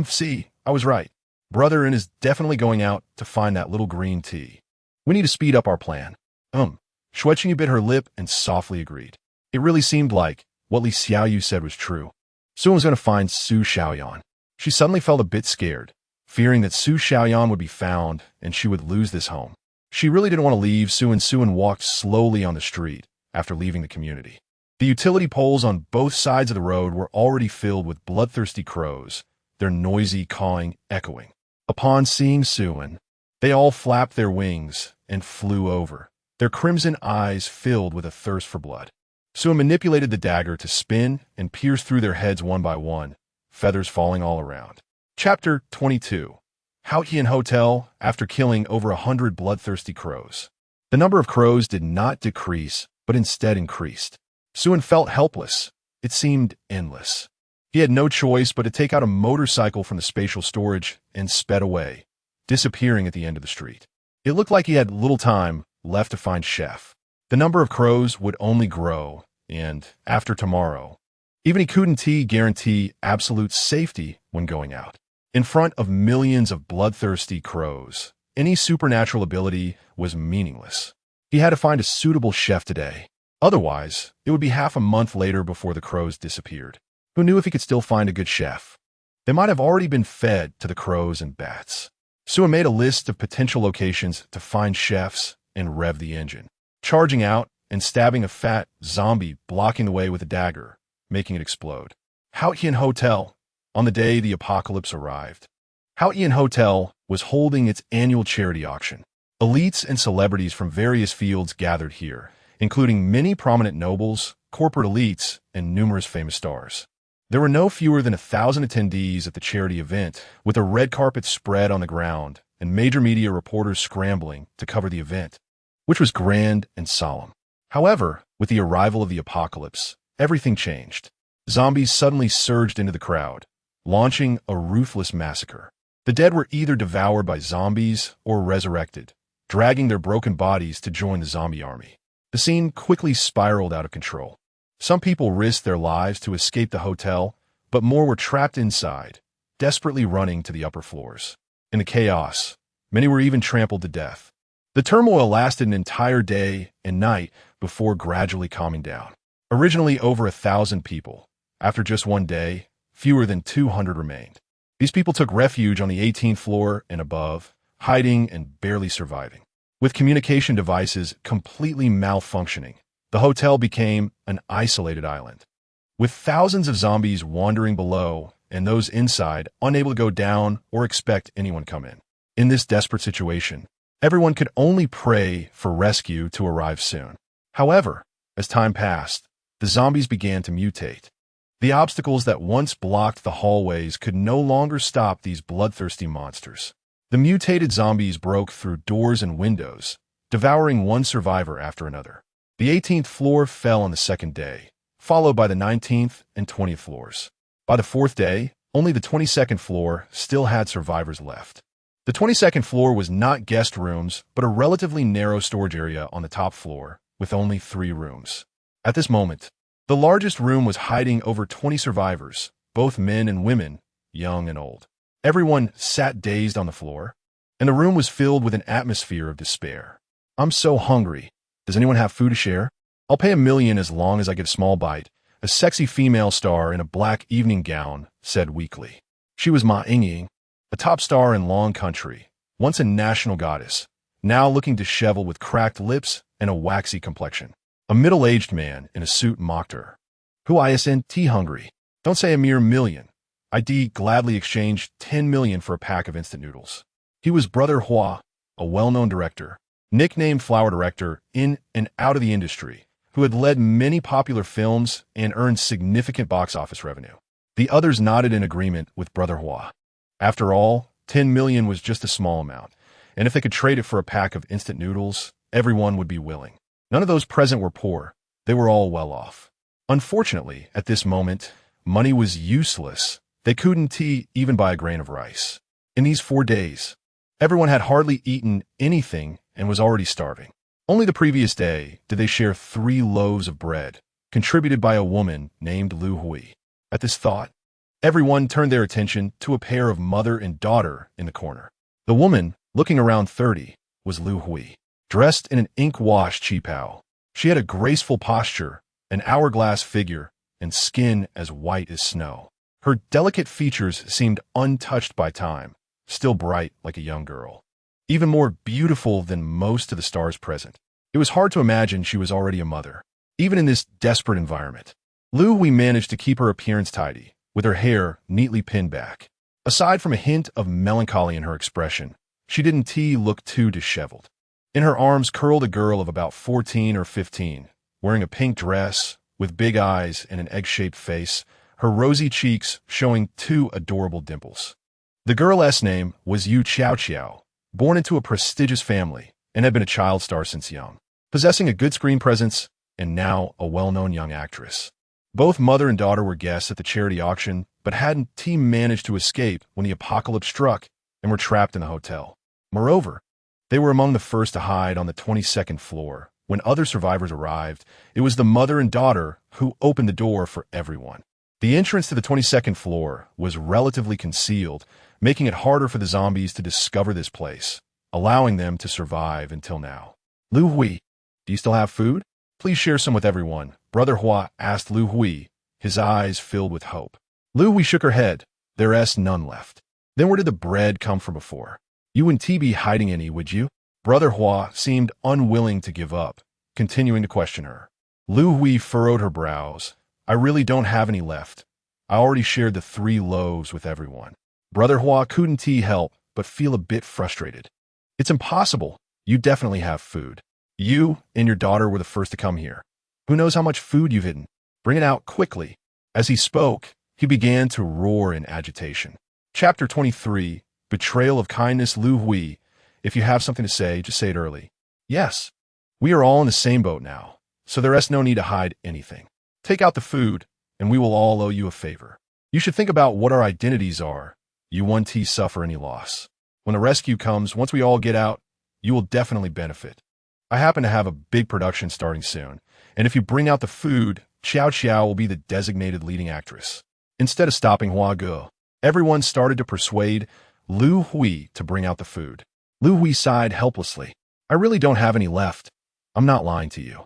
See, I was right. Brother is definitely going out to find that little green tea. We need to speed up our plan." Xue Qingyu bit her lip and softly agreed. It really seemed like what Li Xiaoyu said was true. Suin was going to find Su Xiaoyan. She suddenly felt a bit scared, fearing that Su Xiaoyan would be found and she would lose this home. She really didn't want to leave Suin walked slowly on the street after leaving the community. The utility poles on both sides of the road were already filled with bloodthirsty crows, their noisy cawing echoing. Upon seeing Suin, they all flapped their wings and flew over, their crimson eyes filled with a thirst for blood. Suin manipulated the dagger to spin and pierce through their heads one by one, feathers falling all around. Chapter 22. Houtian Hotel after killing over 100 bloodthirsty crows. The number of crows did not decrease, but instead increased. Suin felt helpless. It seemed endless. He had no choice but to take out a motorcycle from the spatial storage and sped away, disappearing at the end of the street. It looked like he had little time left to find Chef. The number of crows would only grow, and after tomorrow, even he couldn't guarantee absolute safety when going out. In front of millions of bloodthirsty crows, any supernatural ability was meaningless. He had to find a suitable chef today. Otherwise, it would be half a month later before the crows disappeared. Who knew if he could still find a good chef? They might have already been fed to the crows and bats. Suin made a list of potential locations to find chefs and rev the engine, charging out and stabbing a fat zombie blocking the way with a dagger, making it explode. Houtian Hotel. On the day the apocalypse arrived, Houtian Hotel was holding its annual charity auction. Elites and celebrities from various fields gathered here, including many prominent nobles, corporate elites, and numerous famous stars. There were no fewer than 1,000 attendees at the charity event, with a red carpet spread on the ground and major media reporters scrambling to cover the event, which was grand and solemn. However, with the arrival of the apocalypse, everything changed. Zombies suddenly surged into the crowd, launching a ruthless massacre. The dead were either devoured by zombies or resurrected, dragging their broken bodies to join the zombie army. The scene quickly spiraled out of control. Some people risked their lives to escape the hotel, but more were trapped inside, desperately running to the upper floors. In the chaos, many were even trampled to death. The turmoil lasted an entire day and night before gradually calming down. Originally over 1,000 people, after just one day, fewer than 200 remained. These people took refuge on the 18th floor and above, hiding and barely surviving. With communication devices completely malfunctioning, the hotel became an isolated island. With thousands of zombies wandering below and those inside unable to go down or expect anyone come in. In this desperate situation, everyone could only pray for rescue to arrive soon. However, as time passed, the zombies began to mutate. The obstacles that once blocked the hallways could no longer stop these bloodthirsty monsters. The mutated zombies broke through doors and windows, devouring one survivor after another. The 18th floor fell on the second day, followed by the 19th and 20th floors. By the fourth day, only the 22nd floor still had survivors left. The 22nd floor was not guest rooms, but a relatively narrow storage area on the top floor, with only 3 rooms. At this moment, the largest room was hiding over 20 survivors, both men and women, young and old. Everyone sat dazed on the floor, and the room was filled with an atmosphere of despair. "I'm so hungry. Does anyone have food to share? I'll pay $1 million as long as I get a small bite," a sexy female star in a black evening gown said weakly. She was Ma Yingying, a top star in Long Country, once a national goddess, now looking disheveled with cracked lips and a waxy complexion. A middle-aged man in a suit mocked her. "Who isn't hungry? Don't say a mere $1 million. I'd gladly exchange $10 million for a pack of instant noodles." He was Brother Hua, a well-known director, nicknamed Flower Director in and out of the industry, who had led many popular films and earned significant box office revenue. The others nodded in agreement with Brother Hua. After all, $10 million was just a small amount, and if they could trade it for a pack of instant noodles, everyone would be willing. None of those present were poor. They were all well off. Unfortunately, at this moment, money was useless. They couldn't even buy a grain of rice. In these 4 days, everyone had hardly eaten anything and was already starving. Only the previous day did they share 3 loaves of bread, contributed by a woman named Lu Hui. At this thought, everyone turned their attention to a pair of mother and daughter in the corner. The woman, looking around 30, was Lu Hui, dressed in an ink-washed qipao. She had a graceful posture, an hourglass figure, and skin as white as snow. Her delicate features seemed untouched by time, still bright like a young girl. Even more beautiful than most of the stars present. It was hard to imagine she was already a mother, even in this desperate environment. Lu Hui managed to keep her appearance tidy, with her hair neatly pinned back. Aside from a hint of melancholy in her expression, she didn't look too disheveled. In her arms curled a girl of about 14 or 15, wearing a pink dress, with big eyes and an egg-shaped face, her rosy cheeks showing 2 adorable dimples. The girl's name was Yu Qiao Qiao, born into a prestigious family and had been a child star since young, possessing a good screen presence and now a well-known young actress. Both mother and daughter were guests at the charity auction, but hadn't managed to escape when the apocalypse struck and were trapped in the hotel. Moreover, they were among the first to hide on the 22nd floor. When other survivors arrived, it was the mother and daughter who opened the door for everyone. The entrance to the 22nd floor was relatively concealed, making it harder for the zombies to discover this place, allowing them to survive until now. "Lu Hui, do you still have food? Please share some with everyone," Brother Hua asked Lu Hui, his eyes filled with hope. Lu Hui shook her head. "There's none left." "Then where did the bread come from before? You wouldn't be hiding any, would you?" Brother Hua seemed unwilling to give up, continuing to question her. Lu Hui furrowed her brows. "I really don't have any left. I already shared the 3 loaves with everyone." Brother Hua couldn't help but feel a bit frustrated. "It's impossible. You definitely have food. You and your daughter were the first to come here. Who knows how much food you've eaten? Bring it out quickly." As he spoke, he began to roar in agitation. Chapter 23, Betrayal of kindness, Lu Hui. If you have something to say, just say it early. Yes. We are all in the same boat now, so there's no need to hide anything. Take out the food, and we will all owe you a favor. You should think about what our identities are. You won't suffer any loss. When the rescue comes, once we all get out, you will definitely benefit. I happen to have a big production starting soon, and if you bring out the food, Xiao Xiao will be the designated leading actress. Instead of stopping Hua Ge, everyone started to persuade Lu Hui to bring out the food. Lu Hui sighed helplessly. I really don't have any left. I'm not lying to you.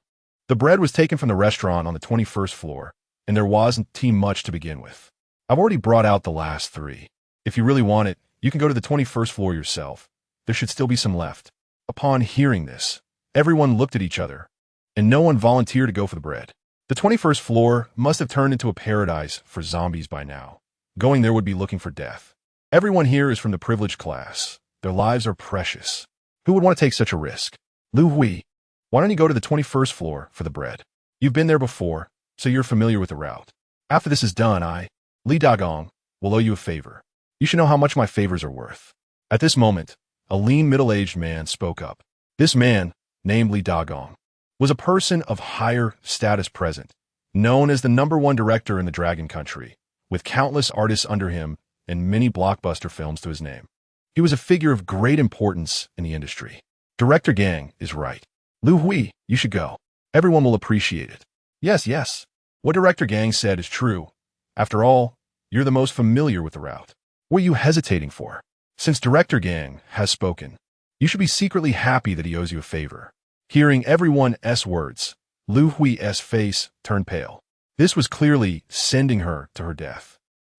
The bread was taken from the restaurant on the 21st floor, and there wasn't much to begin with. I've already brought out the last 3. If you really want it, you can go to the 21st floor yourself. There should still be some left. Upon hearing this, everyone looked at each other, and no one volunteered to go for the bread. The 21st floor must have turned into a paradise for zombies by now. Going there would be looking for death. Everyone here is from the privileged class. Their lives are precious. Who would want to take such a risk? Lu Hui, why don't you go to the 21st floor for the bread? You've been there before, so you're familiar with the route. After this is done, Li Dagong, will owe you a favor. You should know how much my favors are worth. At this moment, a lean middle-aged man spoke up. This man, named Li Dagong, was a person of higher status present, known as the #1 director in the Dragon Country, with countless artists under him and many blockbuster films to his name. He was a figure of great importance in the industry. Director Gang is right. Lu Hui, you should go. Everyone will appreciate it. Yes. What Director Gang said is true. After all, you're the most familiar with the route. What are you hesitating for? Since Director Gang has spoken, you should be secretly happy that he owes you a favor. Hearing everyone's words, Lu Hui's face turned pale. This was clearly sending her to her death.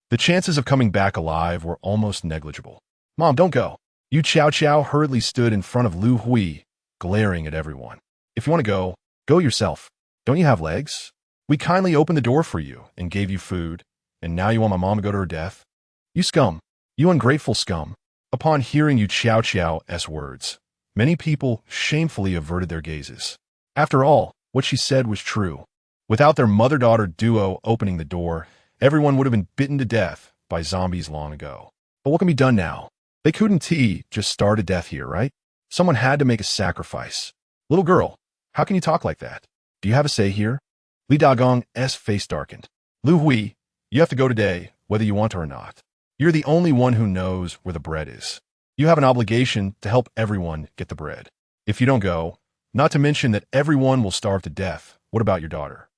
The chances of coming back alive were almost negligible. Mom, don't go. Yu Qiao Qiao hurriedly stood in front of Lu Hui, glaring at everyone. If you want to go, go yourself. Don't you have legs? We kindly opened the door for you and gave you food, and now you want my mom to go to her death? You scum. You ungrateful scum. Upon hearing Yu Qiao Qiao's words, many people shamefully averted their gazes. After all, what she said was true. Without their mother-daughter duo opening the door, everyone would have been bitten to death by zombies long ago. But what can be done now? They couldn't just starve to death here, right? Someone had to make a sacrifice. Little girl, how can you talk like that? Do you have a say here? Li Dagong's face darkened. Lu Hui, you have to go today, whether you want to or not. You're the only one who knows where the bread is. You have an obligation to help everyone get the bread. If you don't go, not to mention that everyone will starve to death, what about your daughter?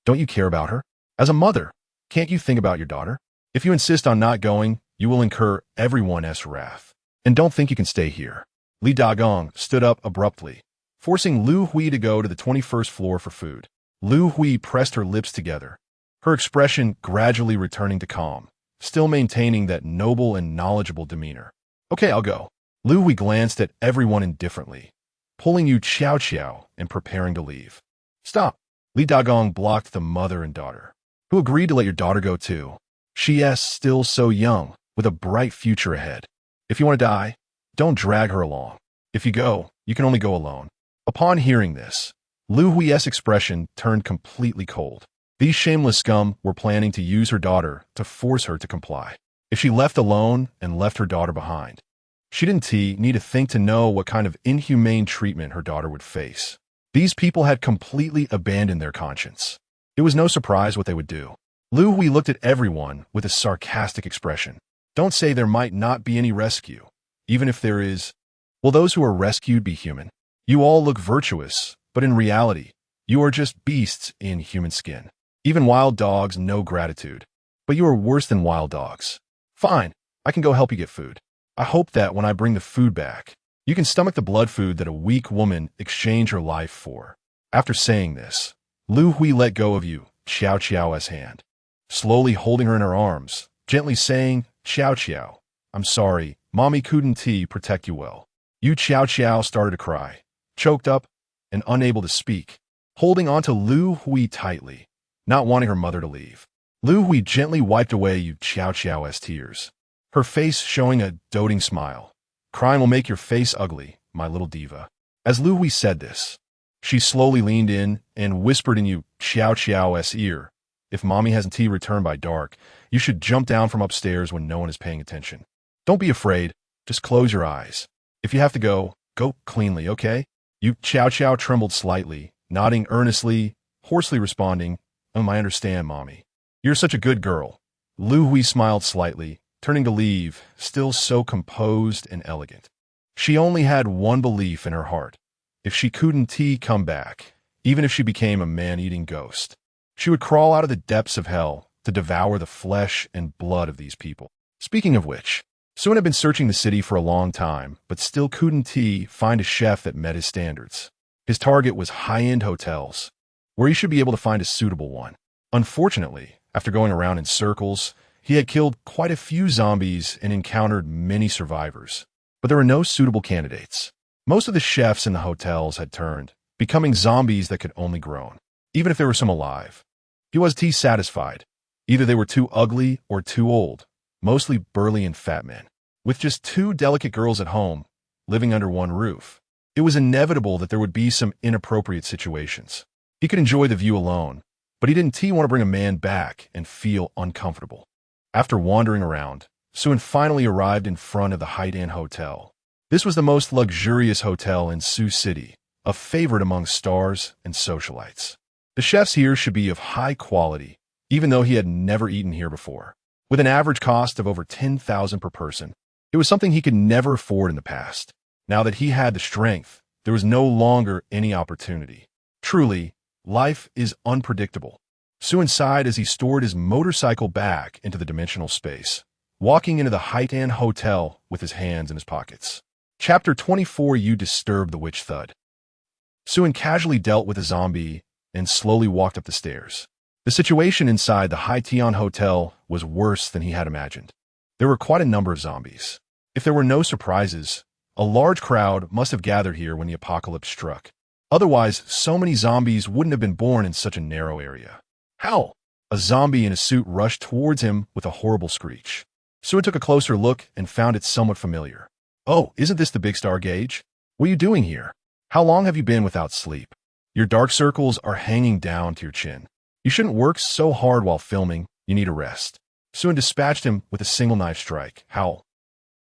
Don't you care about her? As a mother, can't you think about your daughter? If you insist on not going, you will incur everyone's wrath. And don't think you can stay here. Li Dagong stood up abruptly, forcing Lu Hui to go to the 21st floor for food. Lu Hui pressed her lips together, her expression gradually returning to calm, still maintaining that noble and knowledgeable demeanor. Okay, I'll go. Lu Hui glanced at everyone indifferently, pulling Yu Qiao Qiao and preparing to leave. Stop. Li Dagong blocked the mother and daughter, who agreed to let your daughter go too. She's still so young, with a bright future ahead. If you want to die, don't drag her along. If you go, you can only go alone. Upon hearing this, Lu Hui's expression turned completely cold. These shameless scum were planning to use her daughter to force her to comply. If she left alone and left her daughter behind, she didn't need to think to know what kind of inhumane treatment her daughter would face. These people had completely abandoned their conscience. It was no surprise what they would do. Lu Hui looked at everyone with a sarcastic expression. Don't say there might not be any rescue. Even if there is, will those who are rescued be human? You all look virtuous, but in reality, you are just beasts in human skin. Even wild dogs know gratitude. But you are worse than wild dogs. Fine, I can go help you get food. I hope that when I bring the food back, you can stomach the blood food that a weak woman exchanged her life for. After saying this, Lu Hui let go of Yu Qiao Qiao's hand, slowly holding her in her arms, gently saying, Qiao Qiao, I'm sorry, Mommy couldn't protect you well. Yu Qiao Qiao started to cry, choked up, and unable to speak, holding onto Lu Hui tightly, not wanting her mother to leave. Lu Hui gently wiped away Yu Qiao Qiao's tears, her face showing a doting smile. Crying will make your face ugly, my little diva. As Lu Hui said this, she slowly leaned in and whispered in Yu Qiao Qiao's ear, if Mommy hasn't returned by dark, you should jump down from upstairs when no one is paying attention. Don't be afraid, Just close your eyes. If you have to go, go cleanly, okay? You Chow Chow trembled slightly, nodding earnestly, hoarsely responding, I understand, Mommy. You're such a good girl. Lu Hui smiled slightly, turning to leave, still so composed and elegant. She only had one belief in her heart. If she couldn't come back, even if she became a man-eating ghost, she would crawl out of the depths of hell to devour the flesh and blood of these people. Speaking of which, Sun had been searching the city for a long time, but still couldn't find a chef that met his standards. His target was high-end hotels, where he should be able to find a suitable one. Unfortunately, after going around in circles, he had killed quite a few zombies and encountered many survivors, but there were no suitable candidates. Most of the chefs in the hotels had turned, becoming zombies that could only groan, even if there were some alive. He was satisfied. Either they were too ugly or too old, mostly burly and fat men, with just two delicate girls at home, living under one roof. It was inevitable that there would be some inappropriate situations. He could enjoy the view alone, but he didn't want to bring a man back and feel uncomfortable. After wandering around, Sun finally arrived in front of the Haidan Hotel. This was the most luxurious hotel in Sioux City, a favorite among stars and socialites. The chefs here should be of high quality, even though he had never eaten here before. With an average cost of over $10,000 per person, it was something he could never afford in the past. Now that he had the strength, there was no longer any opportunity. Truly, life is unpredictable. Sun sighed as he stored his motorcycle back into the dimensional space, walking into the Haitan Hotel with his hands in his pockets. Chapter 24. You Disturb the Witch Thud. Sun casually dealt with a zombie and slowly walked up the stairs. The situation inside the Haitan Hotel was worse than he had imagined. There were quite a number of zombies. If there were no surprises, a large crowd must have gathered here when the apocalypse struck. Otherwise, so many zombies wouldn't have been born in such a narrow area. How? A zombie in a suit rushed towards him with a horrible screech. Sun took a closer look and found it somewhat familiar. Oh, isn't this the Big Star Gauge? What are you doing here? How long have you been without sleep? Your dark circles are hanging down to your chin. You shouldn't work so hard while filming. You need a rest. Sun dispatched him with a single knife strike. Howl.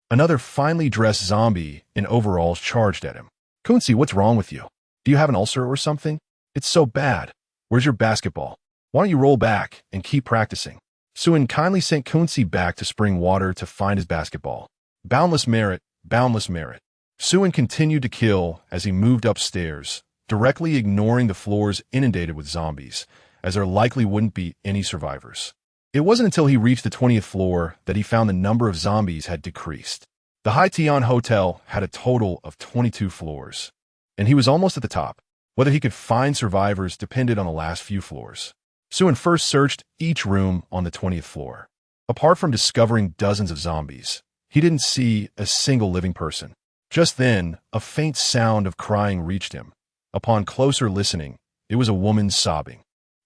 Another finely dressed zombie in overalls charged at him. Kunzi, what's wrong with you? Do you have an ulcer or something? It's so bad. Where's your basketball? Why don't you roll back and keep practicing? Sun kindly sent Kunzi back to spring water to find his basketball. Boundless merit, boundless merit. Sun continued to kill as he moved upstairs, directly ignoring the floors inundated with zombies, as there likely wouldn't be any survivors. It wasn't until he reached the 20th floor that he found the number of zombies had decreased. The Haitan Hotel had a total of 22 floors, and he was almost at the top. Whether he could find survivors depended on the last few floors. Sun first searched each room on the 20th floor. Apart from discovering dozens of zombies, he didn't see a single living person. Just then, a faint sound of crying reached him. Upon closer listening, it was a woman sobbing.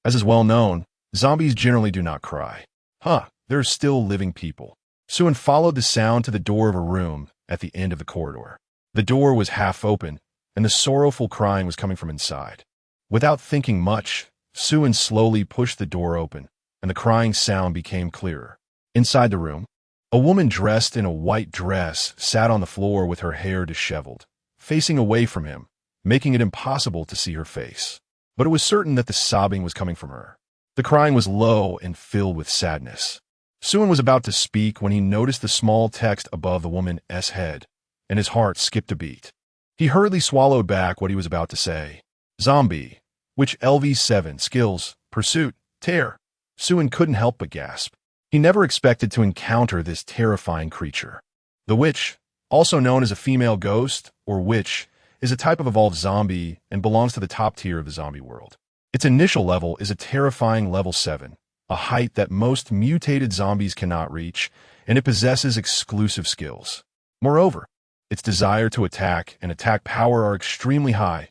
As is well known, zombies generally do not cry. There are still living people. Sun followed the sound to the door of a room at the end of the corridor. The door was half open, and the sorrowful crying was coming from inside. Without thinking much, Sun slowly pushed the door open, and the crying sound became clearer. Inside the room, a woman dressed in a white dress sat on the floor with her hair disheveled, facing away from him, making it impossible to see her face. But it was certain that the sobbing was coming from her. The crying was low and filled with sadness. Sun was about to speak when he noticed the small text above the woman's head, and his heart skipped a beat. He hurriedly swallowed back what he was about to say. Zombie, which LV7 skills, pursuit, tear. Sun couldn't help but gasp. He never expected to encounter this terrifying creature. The witch, also known as a female ghost or witch, is a type of evolved zombie and belongs to the top tier of the zombie world. Its initial level is a terrifying level 7, a height that most mutated zombies cannot reach, and it possesses exclusive skills. Moreover, its desire to attack and attack power are extremely high,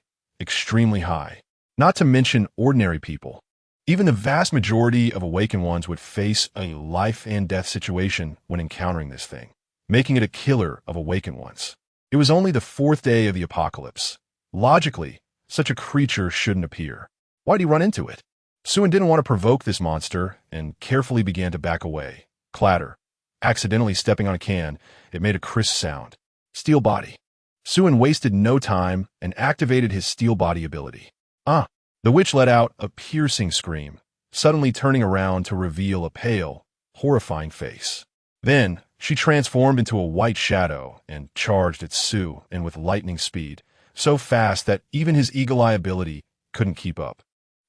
not to mention ordinary people. Even the vast majority of awakened ones would face a life and death situation when encountering this thing, making it a killer of awakened ones. It was only the 4th day of the apocalypse. Logically, such a creature shouldn't appear. Why'd he run into it? Sun didn't want to provoke this monster and carefully began to back away. Clatter. accidentally stepping on a can. It made a crisp sound. Steel body. Suin wasted no time and activated his steel body ability. Ah! The witch let out a piercing scream, suddenly turning around to reveal a pale, horrifying face. Then, she transformed into a white shadow and charged at Suin with lightning speed, so fast that even his eagle-eye ability couldn't keep up.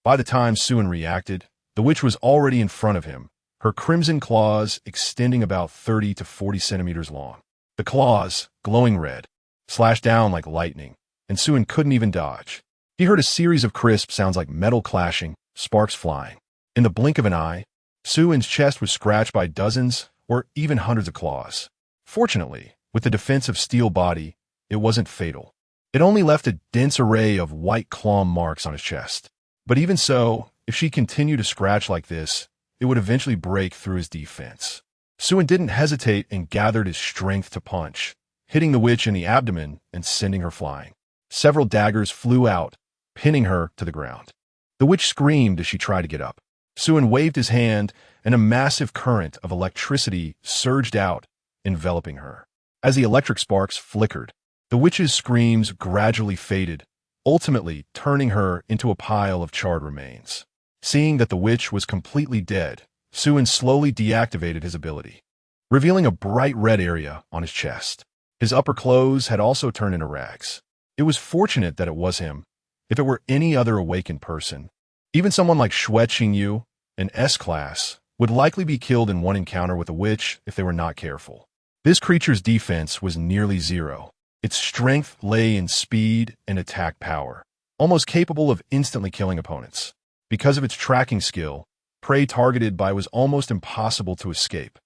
By the time Suin reacted, the witch was already in front of him, her crimson claws extending about 30 to 40 centimeters long. The claws, glowing red, slashed down like lightning, and Suin couldn't even dodge. He heard a series of crisp sounds like metal clashing, sparks flying. In the blink of an eye, Suin's chest was scratched by dozens or even hundreds of claws. Fortunately, with the defensive steel body, it wasn't fatal. It only left a dense array of white claw marks on his chest. But even so, if she continued to scratch like this, it would eventually break through his defense. Suin didn't hesitate and gathered his strength to punch, hitting the witch in the abdomen and sending her flying. Several daggers flew out, pinning her to the ground. The witch screamed as she tried to get up. Suin waved his hand, and a massive current of electricity surged out, enveloping her. As the electric sparks flickered, the witch's screams gradually faded, ultimately turning her into a pile of charred remains. Seeing that the witch was completely dead, Suin slowly deactivated his ability, revealing a bright red area on his chest. His upper clothes had also turned into rags. It was fortunate that it was him. If it were any other awakened person, even someone like Xue Qingyu, an S-class, would likely be killed in one encounter with a witch if they were not careful. This creature's defense was nearly zero. Its strength lay in speed and attack power, almost capable of instantly killing opponents. Because of its tracking skill, prey targeted by was almost impossible to escape.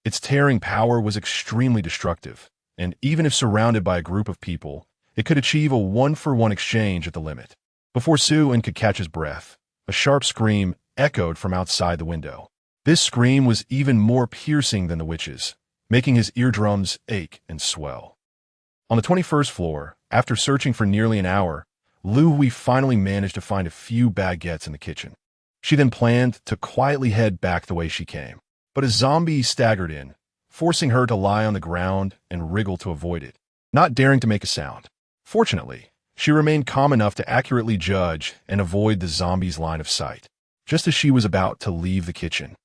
Its tearing power was extremely destructive, and even if surrounded by a group of people, it could achieve a one-for-one exchange at the limit. Before Suin could catch his breath, a sharp scream echoed from outside the window. This scream was even more piercing than the witch's, making his eardrums ache and swell. On the 21st floor, after searching for nearly an hour, Lu Hui finally managed to find a few baguettes in the kitchen. She then planned to quietly head back the way she came. But a zombie staggered in, forcing her to lie on the ground and wriggle to avoid it, not daring to make a sound. Fortunately, she remained calm enough to accurately judge and avoid the zombie's line of sight, just as she was about to leave the kitchen.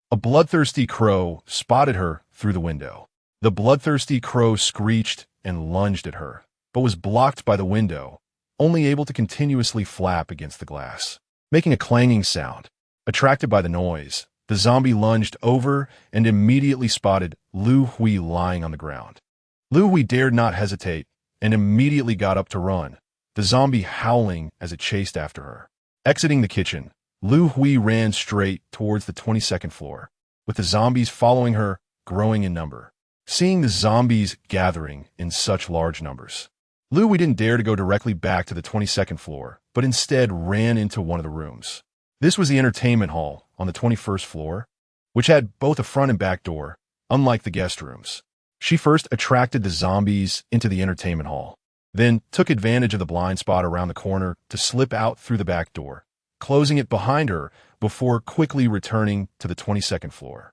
A bloodthirsty crow spotted her through the window. The bloodthirsty crow screeched and lunged at her, but was blocked by the window, only able to continuously flap against the glass, making a clanging sound. Attracted by the noise, the zombie lunged over and immediately spotted Lu Hui lying on the ground. Lu Hui dared not hesitate and immediately got up to run, the zombie howling as it chased after her. Exiting the kitchen, Lu Hui ran straight towards the 22nd floor, with the zombies following her, growing in number. Seeing the zombies gathering in such large numbers, Lu Hui didn't dare to go directly back to the 22nd floor, but instead ran into one of the rooms. This was the entertainment hall on the 21st floor, which had both a front and back door, unlike the guest rooms. She first attracted the zombies into the entertainment hall, then took advantage of the blind spot around the corner to slip out through the back door, closing it behind her before quickly returning to the 22nd floor.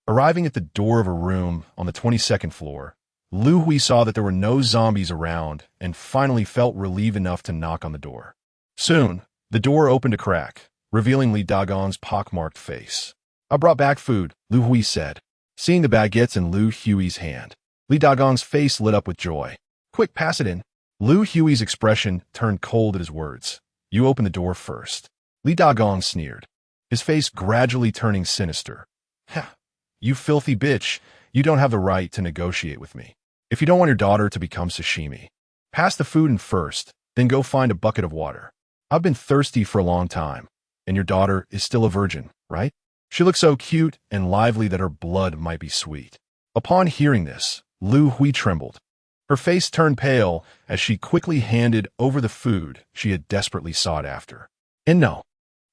Arriving at the door of a room on the 22nd floor, Lu Hui saw that there were no zombies around and finally felt relieved enough to knock on the door. Soon, the door opened a crack, revealing Li Dagong's pockmarked face. "I brought back food," Lu Hui said. Seeing the baguettes in Lu Hui's hand, Li Dagong's face lit up with joy. "Quick, pass it in." Lu Hui's expression turned cold at his words. "You open the door first." Li Dagong sneered, his face gradually turning sinister. "Ha! You filthy bitch, you don't have the right to negotiate with me. If you don't want your daughter to become sashimi, pass the food in first, then go find a bucket of water. I've been thirsty for a long time, and your daughter is still a virgin, right?" She looked so cute and lively that her blood might be sweet. Upon hearing this, Lu Hui trembled. Her face turned pale as she quickly handed over the food she had desperately sought after. "And no,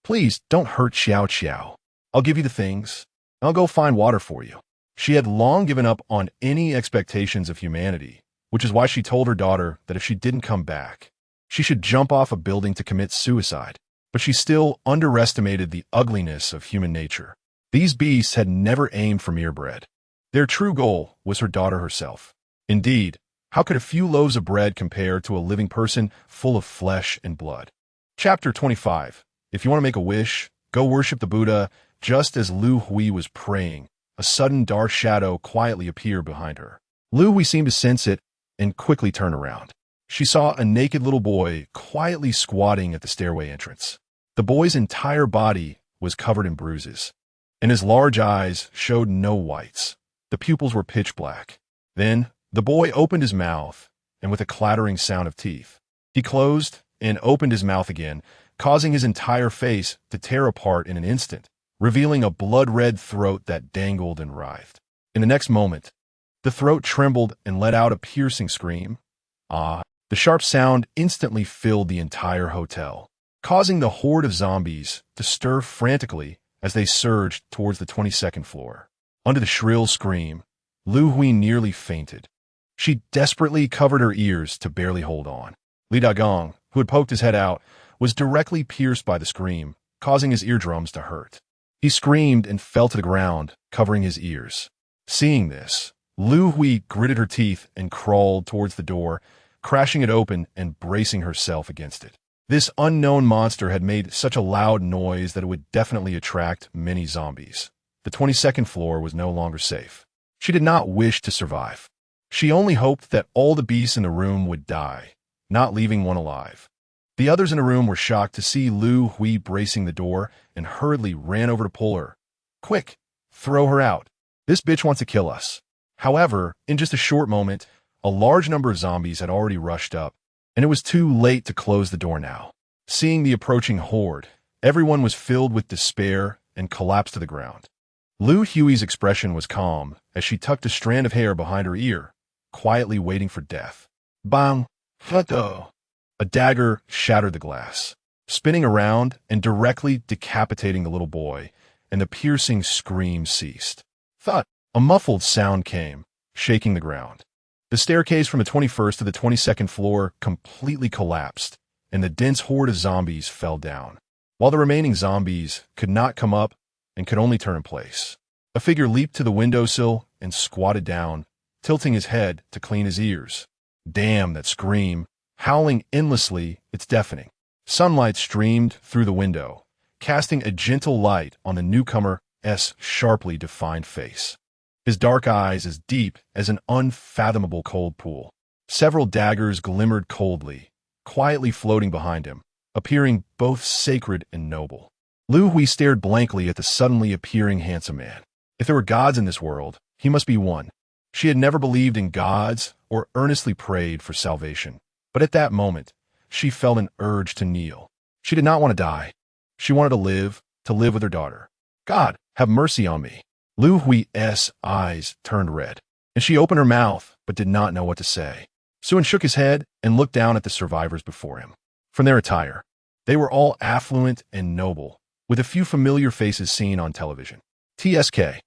please don't hurt Xiao Xiao. I'll give you the things. I'll go find water for you." She had long given up on any expectations of humanity, which is why she told her daughter that if she didn't come back, she should jump off a building to commit suicide. But she still underestimated the ugliness of human nature. These beasts had never aimed for mere bread. Their true goal was her daughter herself. Indeed, how could a few loaves of bread compare to a living person full of flesh and blood? Chapter 25. If you want to make a wish, go worship the Buddha. Just as Lu Hui was praying, a sudden dark shadow quietly appeared behind her. Lu Hui seemed to sense it and quickly turned around. She saw a naked little boy quietly squatting at the stairway entrance. The boy's entire body was covered in bruises, and his large eyes showed no whites. The pupils were pitch black. Then, the boy opened his mouth, and with a clattering sound of teeth, he closed and opened his mouth again, causing his entire face to tear apart in an instant, revealing a blood-red throat that dangled and writhed. In the next moment, the throat trembled and let out a piercing scream. Ah! The sharp sound instantly filled the entire hotel, causing the horde of zombies to stir frantically as they surged towards the 22nd floor. Under the shrill scream, Lu Hui nearly fainted. She desperately covered her ears to barely hold on. Li Dagong, who had poked his head out, was directly pierced by the scream, causing his eardrums to hurt. He screamed and fell to the ground, covering his ears. Seeing this, Lu Hui gritted her teeth and crawled towards the door, crashing it open and bracing herself against it. This unknown monster had made such a loud noise that it would definitely attract many zombies. The 22nd floor was no longer safe. She did not wish to survive. She only hoped that all the beasts in the room would die, not leaving one alive. The others in the room were shocked to see Lu Hui bracing the door and hurriedly ran over to pull her. Quick, throw her out. This bitch wants to kill us. However, in just a short moment, a large number of zombies had already rushed up, and it was too late to close the door now. Seeing the approaching horde, everyone was filled with despair and collapsed to the ground. Lu Hui's expression was calm as she tucked a strand of hair behind her ear, quietly waiting for death. Bang! Photo! A dagger shattered the glass, spinning around and directly decapitating the little boy, and the piercing scream ceased. Thud! A muffled sound came, shaking the ground. The staircase from the 21st to the 22nd floor completely collapsed, and the dense horde of zombies fell down, while the remaining zombies could not come up and could only turn in place. A figure leaped to the windowsill and squatted down, tilting his head to clean his ears. Damn, that scream! Howling endlessly, it's deafening. Sunlight streamed through the window, casting a gentle light on the newcomer's sharply defined face. His dark eyes as deep as an unfathomable cold pool. Several daggers glimmered coldly, quietly floating behind him, appearing both sacred and noble. Lu Hui stared blankly at the suddenly appearing handsome man. If there were gods in this world, he must be one. She had never believed in gods or earnestly prayed for salvation, but at that moment, she felt an urge to kneel. She did not want to die. She wanted to live with her daughter. God, have mercy on me. Lu Hui's eyes turned red, and she opened her mouth but did not know what to say. Suin shook his head and looked down at the survivors before him. From their attire, they were all affluent and noble, with a few familiar faces seen on television. TSK.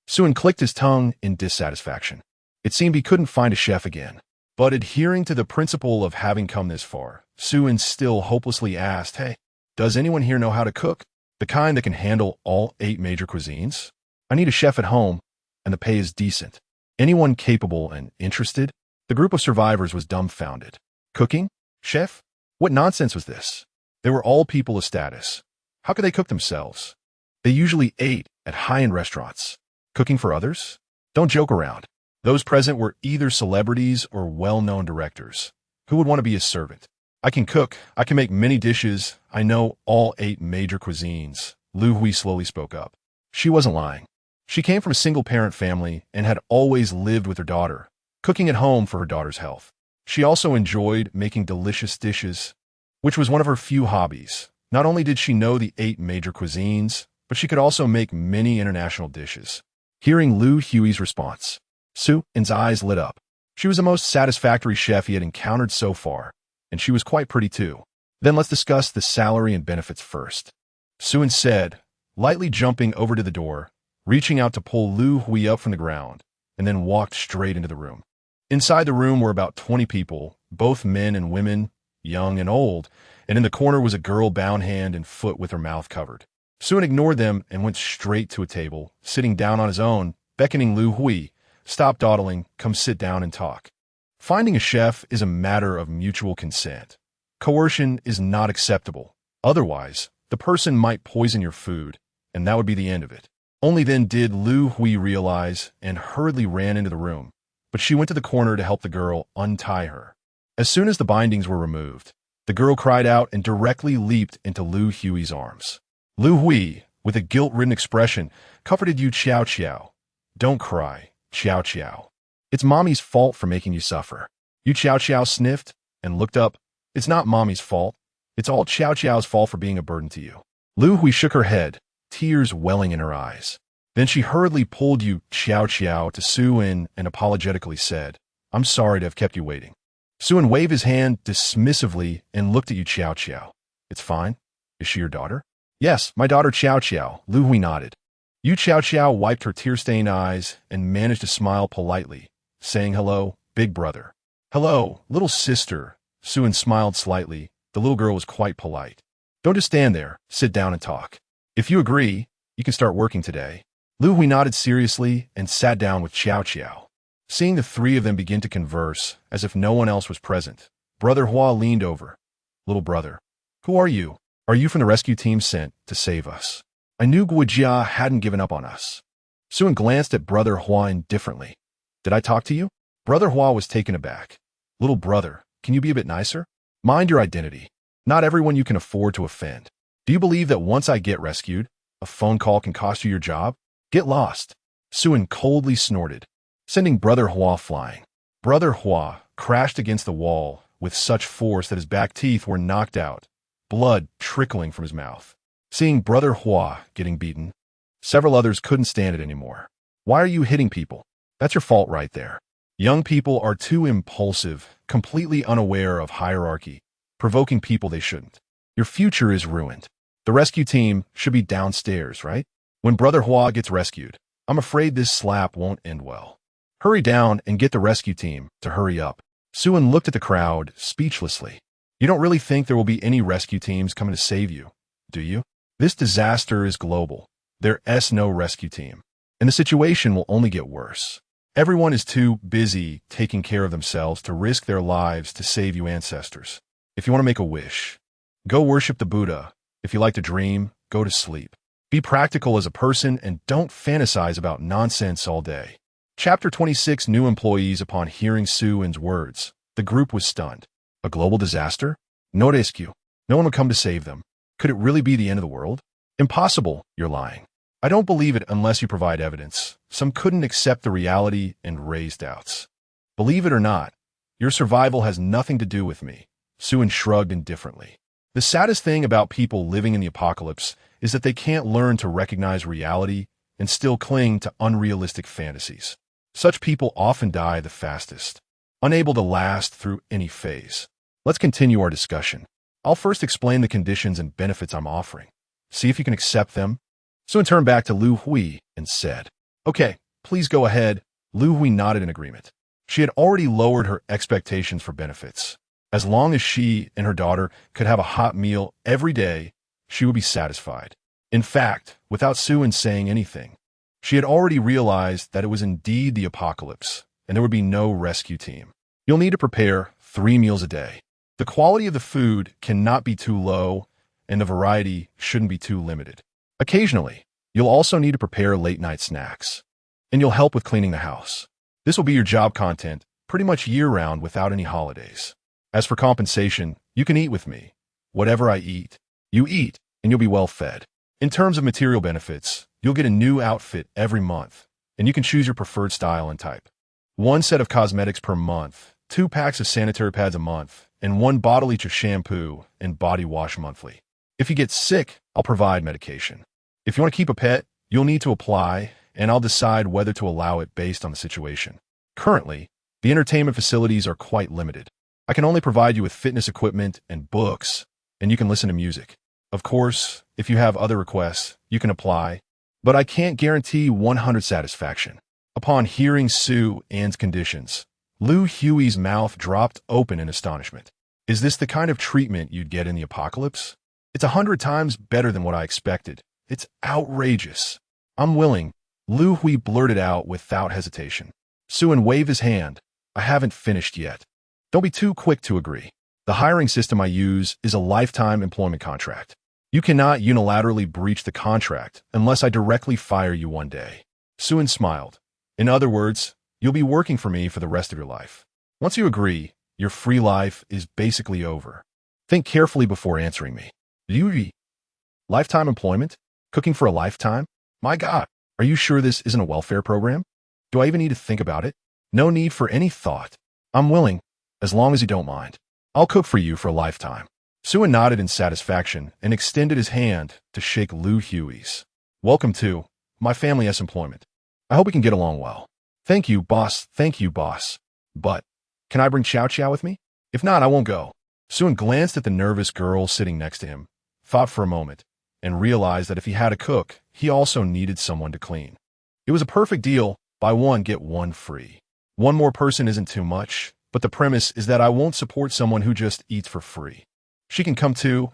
Suin clicked his tongue in dissatisfaction. It seemed he couldn't find a chef again. But adhering to the principle of having come this far, Suin still hopelessly asked, "Hey, does anyone here know how to cook? The kind that can handle all 8 major cuisines? I need a chef at home, and the pay is decent. Anyone capable and interested?" The group of survivors was dumbfounded. Cooking? Chef? What nonsense was this? They were all people of status. How could they cook themselves? They usually ate at high-end restaurants. Cooking for others? Don't joke around. Those present were either celebrities or well-known directors. Who would want to be a servant? I can cook. I can make many dishes. I know all 8 major cuisines. Lu Hui slowly spoke up. She wasn't lying. She came from a single-parent family and had always lived with her daughter, cooking at home for her daughter's health. She also enjoyed making delicious dishes, which was one of her few hobbies. Not only did she know the 8 major cuisines, but she could also make many international dishes. Hearing Lu Hui's response, Suin's eyes lit up. She was the most satisfactory chef he had encountered so far, and she was quite pretty too. Then let's discuss the salary and benefits first, Suin said, lightly jumping over to the door, reaching out to pull Lu Hui up from the ground, and then walked straight into the room. Inside the room were about 20 people, both men and women, young and old, and in the corner was a girl bound hand and foot with her mouth covered. Suin ignored them and went straight to a table, sitting down on his own, beckoning Lu Hui Stop dawdling, come sit down and talk. Finding a chef is a matter of mutual consent. Coercion is not acceptable. Otherwise, the person might poison your food, and that would be the end of it. Only then did Lu Hui realize and hurriedly ran into the room, but she went to the corner to help the girl untie her. As soon as the bindings were removed, the girl cried out and directly leaped into Lu Hui's arms. Lu Hui, with a guilt-ridden expression, comforted Yu Qiao Qiao. Don't cry, Qiao Qiao. It's Mommy's fault for making you suffer. Yu Qiao Qiao sniffed and looked up. It's not Mommy's fault. It's all Qiao Qiao's fault for being a burden to you. Lu Hui shook her head, tears welling in her eyes. Then she hurriedly pulled Yu Qiao Qiao to Su-in and apologetically said, I'm sorry to have kept you waiting. Su-in waved his hand dismissively and looked at Yu Qiao Qiao. It's fine. Is she your daughter? Yes, my daughter Qiao Qiao. Lu Hui nodded. Yu Qiao Qiao wiped her tear-stained eyes and managed to smile politely, saying hello, big brother. Hello, little sister. Su-in smiled slightly. The little girl was quite polite. Don't just stand there. Sit down and talk. If you agree, you can start working today. Lu Hui nodded seriously and sat down with Qiao Qiao. Seeing the three of them begin to converse as if no one else was present, Brother Hua leaned over. Little brother, who are you? Are you from the rescue team sent to save us? I knew Guojia hadn't given up on us. Su-in glanced at Brother Hua indifferently. Did I talk to you? Brother Hua was taken aback. Little brother, can you be a bit nicer? Mind your identity. Not everyone you can afford to offend. Do you believe that once I get rescued, a phone call can cost you your job? Get lost. Su-in coldly snorted, sending Brother Hua flying. Brother Hua crashed against the wall with such force that his back teeth were knocked out, blood trickling from his mouth. Seeing Brother Hua getting beaten, several others couldn't stand it anymore. Why are you hitting people? That's your fault right there. Young people are too impulsive, completely unaware of hierarchy, provoking people they shouldn't. Your future is ruined. The rescue team should be downstairs, right? When Brother Hua gets rescued, I'm afraid this slap won't end well. Hurry down and get the rescue team to hurry up. Su-in looked at the crowd speechlessly. You don't really think there will be any rescue teams coming to save you, do you? This disaster is global. There's no rescue team, and the situation will only get worse. Everyone is too busy taking care of themselves to risk their lives to save you ancestors. If you want to make a wish, go worship the Buddha. If you like to dream, go to sleep. Be practical as a person and don't fantasize about nonsense all day. Chapter 26. New employees. Upon hearing Su-in's words, the group was stunned. A global disaster? No rescue. No one will come to save them. Could it really be the end of the world? Impossible, you're lying. I don't believe it unless you provide evidence. Some couldn't accept the reality and raise doubts. Believe it or not, your survival has nothing to do with me. Su-in shrugged indifferently. The saddest thing about people living in the apocalypse is that they can't learn to recognize reality and still cling to unrealistic fantasies. Such people often die the fastest, unable to last through any phase. Let's continue our discussion. I'll first explain the conditions and benefits I'm offering. See if you can accept them. Su-in turned back to Lu Hui and said, Okay, please go ahead. Lu Hui nodded in agreement. She had already lowered her expectations for benefits. As long as she and her daughter could have a hot meal every day, she would be satisfied. In fact, without Su-in saying anything, she had already realized that it was indeed the apocalypse, and there would be no rescue team. You'll need to prepare 3 meals a day. The quality of the food cannot be too low, and the variety shouldn't be too limited. Occasionally, you'll also need to prepare late-night snacks, and you'll help with cleaning the house. This will be your job content pretty much year-round without any holidays. As for compensation, you can eat with me. Whatever I eat, you eat, and you'll be well fed. In terms of material benefits, you'll get a new outfit every month, and you can choose your preferred style and type. 1 set of cosmetics per month, 2 packs of sanitary pads a month, and 1 bottle each of shampoo and body wash monthly. If you get sick, I'll provide medication. If you want to keep a pet, you'll need to apply, and I'll decide whether to allow it based on the situation. Currently, the entertainment facilities are quite limited. I can only provide you with fitness equipment and books, and you can listen to music. Of course, if you have other requests, you can apply, but I can't guarantee 100% satisfaction. Upon hearing Su-in's conditions, Lu Hui's mouth dropped open in astonishment. Is this the kind of treatment you'd get in the apocalypse? It's 100 times better than what I expected. It's outrageous. I'm willing, Lu Hui blurted out without hesitation. Suin waved his hand. I haven't finished yet. Don't be too quick to agree. The hiring system I use is a lifetime employment contract. You cannot unilaterally breach the contract unless I directly fire you one day. Suin smiled. In other words, you'll be working for me for the rest of your life. Once you agree, your free life is basically over. Think carefully before answering me. Do you lifetime employment? Cooking for a lifetime? My God, are you sure this isn't a welfare program? Do I even need to think about it? No need for any thought. I'm willing, as long as you don't mind. I'll cook for you for a lifetime. Suin nodded in satisfaction and extended his hand to shake Lu Hui's. Welcome to my family's employment. I hope we can get along well. Thank you, boss. Thank you, boss. But, can I bring Chow Chow with me? If not, I won't go. Suin glanced at the nervous girl sitting next to him, thought for a moment, and realized that if he had a cook, he also needed someone to clean. It was a perfect deal, buy one, get one free. One more person isn't too much, but the premise is that I won't support someone who just eats for free. She can come too,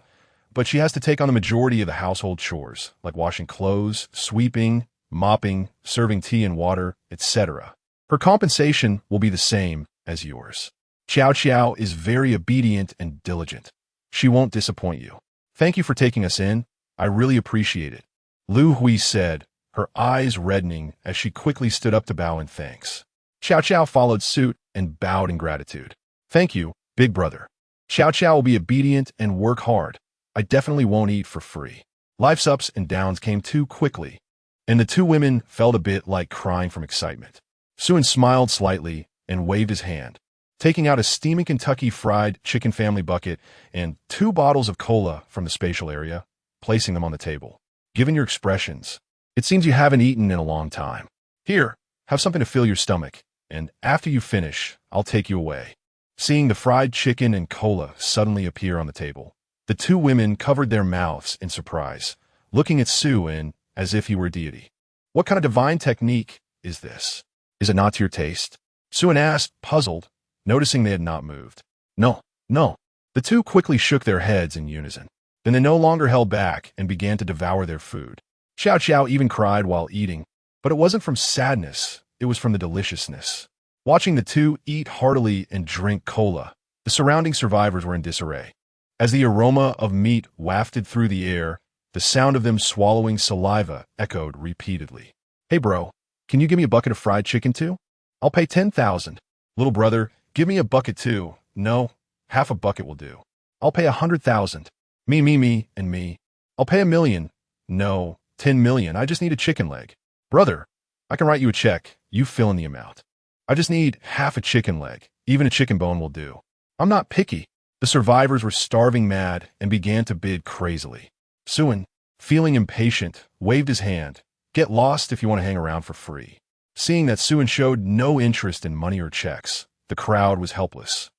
but she has to take on the majority of the household chores, like washing clothes, sweeping, mopping, serving tea and water, etc. Her compensation will be the same as yours. Chow Chow is very obedient and diligent. She won't disappoint you. Thank you for taking us in. I really appreciate it. Lu Hui said, her eyes reddening as she quickly stood up to bow in thanks. Chow Chow followed suit and bowed in gratitude. Thank you, big brother. Chow Chow will be obedient and work hard. I definitely won't eat for free. Life's ups and downs came too quickly, and the two women felt a bit like crying from excitement. Suin smiled slightly and waved his hand, taking out a steaming Kentucky Fried Chicken family bucket and 2 bottles of cola from the spatial area, placing them on the table. Given your expressions, it seems you haven't eaten in a long time. Here, have something to fill your stomach, and after you finish, I'll take you away. Seeing the fried chicken and cola suddenly appear on the table, the two women covered their mouths in surprise, looking at Suin as if he were a deity. What kind of divine technique is this? Is it not to your taste? Suin asked, puzzled, noticing they had not moved. No, no. The two quickly shook their heads in unison. Then they no longer held back and began to devour their food. Chow Chow even cried while eating, but it wasn't from sadness, it was from the deliciousness. Watching the two eat heartily and drink cola, the surrounding survivors were in disarray. As the aroma of meat wafted through the air, the sound of them swallowing saliva echoed repeatedly. Hey bro, can you give me a bucket of fried chicken too? I'll pay 10,000. Little brother, give me a bucket too. No, half a bucket will do. I'll pay 100,000. Me, and me. I'll pay 1 million. No, 10 million. I just need a chicken leg. Brother, I can write you a check. You fill in the amount. I just need half a chicken leg. Even a chicken bone will do. I'm not picky. The survivors were starving mad and began to bid crazily. Suin, feeling impatient, waved his hand. Get lost if you want to hang around for free. Seeing that Suin showed no interest in money or checks, the crowd was helpless.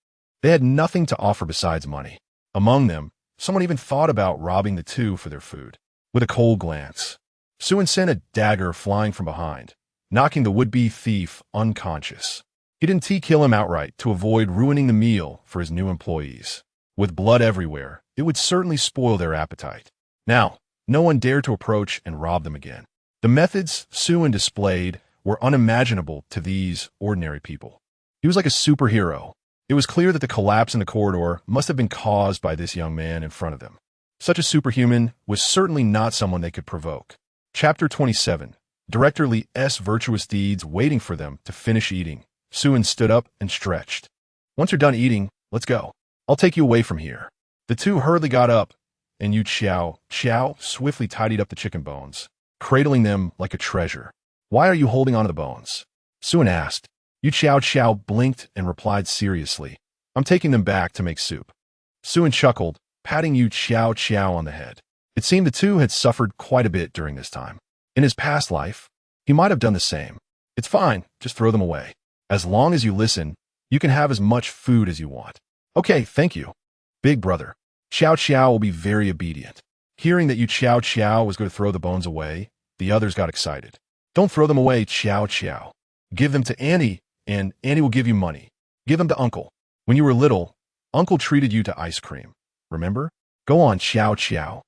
They had nothing to offer besides money. Among them, someone even thought about robbing the two for their food. With a cold glance, Suin sent a dagger flying from behind, knocking the would-be thief unconscious. He didn't kill him outright to avoid ruining the meal for his new employees. With blood everywhere, it would certainly spoil their appetite. Now, no one dared to approach and rob them again. The methods Suin displayed were unimaginable to these ordinary people. He was like a superhero. It was clear that the collapse in the corridor must have been caused by this young man in front of them. Such a superhuman was certainly not someone they could provoke. Chapter 27. Director Lee's virtuous deeds waiting for them to finish eating. Suin stood up and stretched. Once you're done eating, let's go. I'll take you away from here. The two hurriedly got up, and Chow swiftly tidied up the chicken bones, cradling them like a treasure. Why are you holding on to the bones? Suin asked. Chow blinked and replied seriously. I'm taking them back to make soup. Suin chuckled, patting Chow on the head. It seemed the two had suffered quite a bit during this time. In his past life, he might have done the same. It's fine, just throw them away. As long as you listen, you can have as much food as you want. Okay, thank you. Big brother. Chow will be very obedient. Hearing that Chow was going to throw the bones away, the others got excited. Don't throw them away, Chow. Give them to Annie, and Annie will give you money. Give them to Uncle. When you were little, Uncle treated you to ice cream. Remember? Go on, Chow.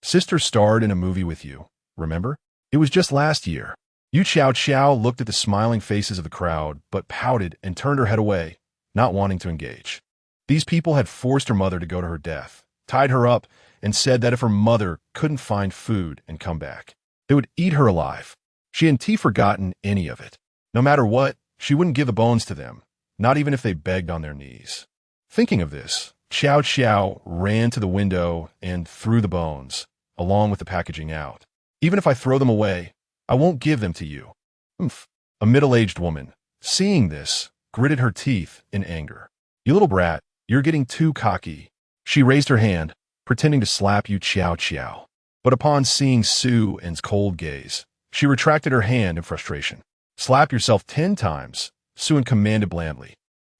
Sister starred in a movie with you. Remember? It was just last year. Yu Chao Chao looked at the smiling faces of the crowd, but pouted and turned her head away, not wanting to engage. These people had forced her mother to go to her death, tied her up, and said that if her mother couldn't find food and come back, they would eat her alive. She hadn't forgotten any of it. No matter what, she wouldn't give the bones to them, not even if they begged on their knees. Thinking of this, Xiao Xiao ran to the window and threw the bones, along with the packaging out. Even if I throw them away, I won't give them to you. Humph. A middle-aged woman, seeing this, gritted her teeth in anger. You little brat, you're getting too cocky. She raised her hand, pretending to slap Yu Xiao Xiao. But upon seeing Su En's cold gaze, she retracted her hand in frustration. Slap yourself 10 times, Su En commanded blandly.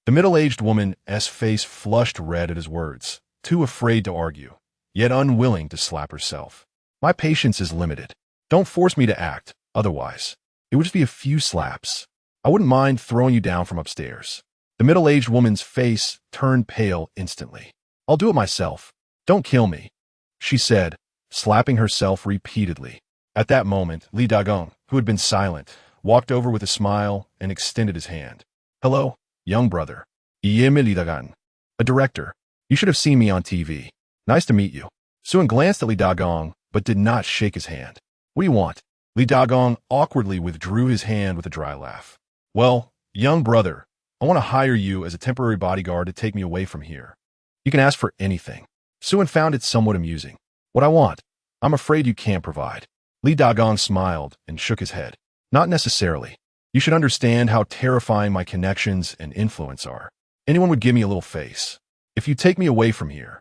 The middle-aged woman's face flushed red at his words, too afraid to argue, yet unwilling to slap herself. My patience is limited. Don't force me to act, otherwise. It would just be a few slaps. I wouldn't mind throwing you down from upstairs. The middle-aged woman's face turned pale instantly. I'll do it myself. Don't kill me, she said, slapping herself repeatedly. At that moment, Li Dagong, who had been silent, walked over with a smile and extended his hand. Hello, young brother. Li Dagong, a director. You should have seen me on TV. Nice to meet you. Su En glanced at Li Dagong, but did not shake his hand. What do you want? Li Dagong awkwardly withdrew his hand with a dry laugh. Well, young brother, I want to hire you as a temporary bodyguard to take me away from here. You can ask for anything. Su En found it somewhat amusing. What I want, I'm afraid you can't provide. Li Dagong smiled and shook his head. Not necessarily. You should understand how terrifying my connections and influence are. Anyone would give me a little face. If you take me away from here,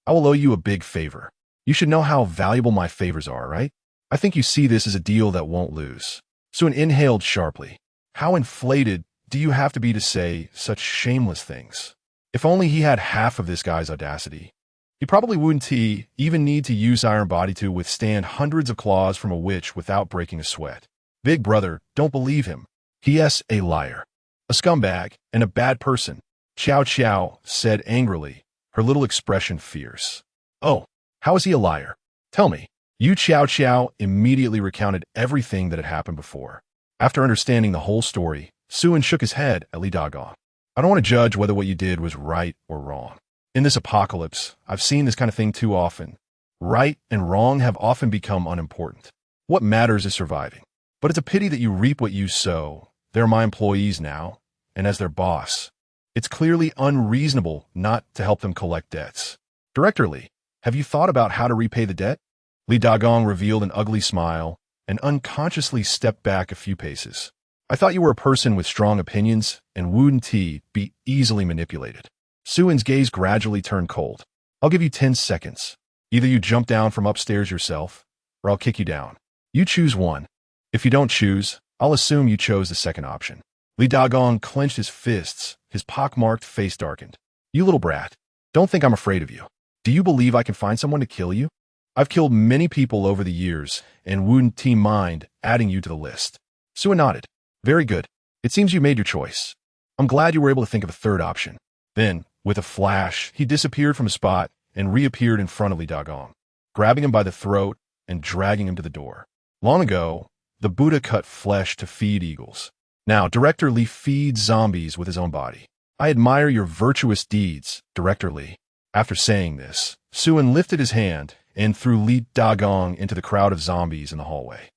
I will owe you a big favor. You should know how valuable my favors are, right? I think you see this as a deal that won't lose. Su En inhaled sharply. How inflated do you have to be to say such shameless things? If only he had half of this guy's audacity. He probably wouldn't even need to use Iron Body to withstand hundreds of claws from a witch without breaking a sweat. Big brother, don't believe him. He.S. a liar. A scumbag and a bad person. Xiao Xiao said angrily, her little expression fierce. Oh, how is he a liar? Tell me. Yu Xiao Xiao immediately recounted everything that had happened before. After understanding the whole story, Su En shook his head at Li Dagong. I don't want to judge whether what you did was right or wrong. In this apocalypse, I've seen this kind of thing too often. Right and wrong have often become unimportant. What matters is surviving. But it's a pity that you reap what you sow. They're my employees now, and as their boss, it's clearly unreasonable not to help them collect debts. Director Li, have you thought about how to repay the debt? Li Dagong revealed an ugly smile and unconsciously stepped back a few paces. I thought you were a person with strong opinions and wouldn't be easily manipulated. Su En's gaze gradually turned cold. I'll give you 10 seconds. Either you jump down from upstairs yourself, or I'll kick you down. You choose one. If you don't choose, I'll assume you chose the second option. Li Dagong clenched his fists, his pockmarked face darkened. You little brat, don't think I'm afraid of you. Do you believe I can find someone to kill you? I've killed many people over the years, and wouldn't mind adding you to the list. Su En nodded. Very good. It seems you made your choice. I'm glad you were able to think of a third option. Then, with a flash, he disappeared from a spot and reappeared in front of Li Dagong, grabbing him by the throat and dragging him to the door. Long ago, the Buddha cut flesh to feed eagles. Now, Director Li feeds zombies with his own body. I admire your virtuous deeds, Director Li. After saying this, Su En lifted his hand and threw Li Dagong into the crowd of zombies in the hallway.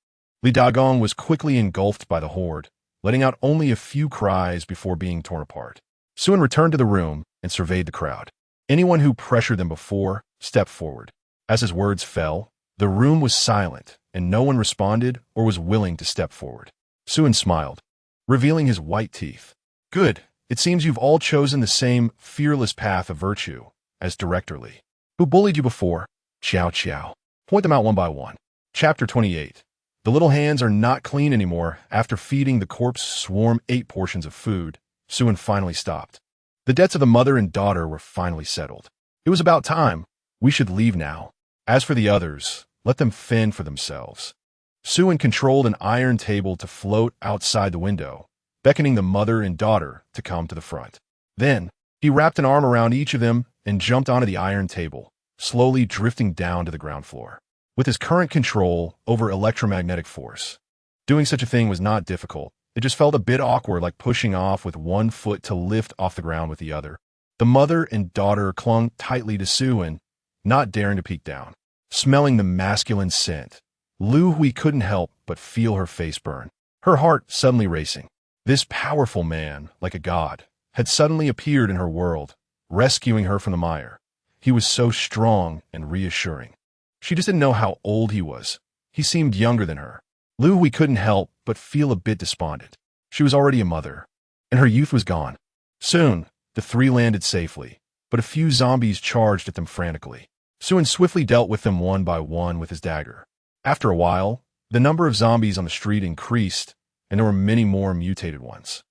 Li Dagong was quickly engulfed by the horde, letting out only a few cries before being torn apart. Su En returned to the room and surveyed the crowd. Anyone who pressured them before stepped forward. As his words fell, the room was silent, and no one responded or was willing to step forward. Su En smiled, revealing his white teeth. Good. It seems you've all chosen the same fearless path of virtue as Director Li. Who bullied you before? Xiao Xiao. Point them out one by one. Chapter 28. The little hands are not clean anymore. After feeding the corpse swarm 8 portions of food, Su En finally stopped. The debts of the mother and daughter were finally settled. It was about time. We should leave now. As for the others, let them fend for themselves. Su En controlled an iron table to float outside the window, beckoning the mother and daughter to come to the front. Then, he wrapped an arm around each of them and jumped onto the iron table, slowly drifting down to the ground floor. With his current control over electromagnetic force, Doing such a thing was not difficult. It just felt a bit awkward, like pushing off with one foot to lift off the ground with the other. The mother and daughter clung tightly to Sue, not daring to peek down. Smelling the masculine scent, Lu Hui couldn't help but feel her face burn, her heart suddenly racing. This powerful man, like a god, had suddenly appeared in her world, rescuing her from the mire. He was so strong and reassuring. She just didn't know how old he was. He seemed younger than her. Lu Hui couldn't help but feel a bit despondent. She was already a mother, and her youth was gone. Soon, the three landed safely, but a few zombies charged at them frantically. Suen swiftly dealt with them one by one with his dagger. After a while, the number of zombies on the street increased, and there were many more mutated ones.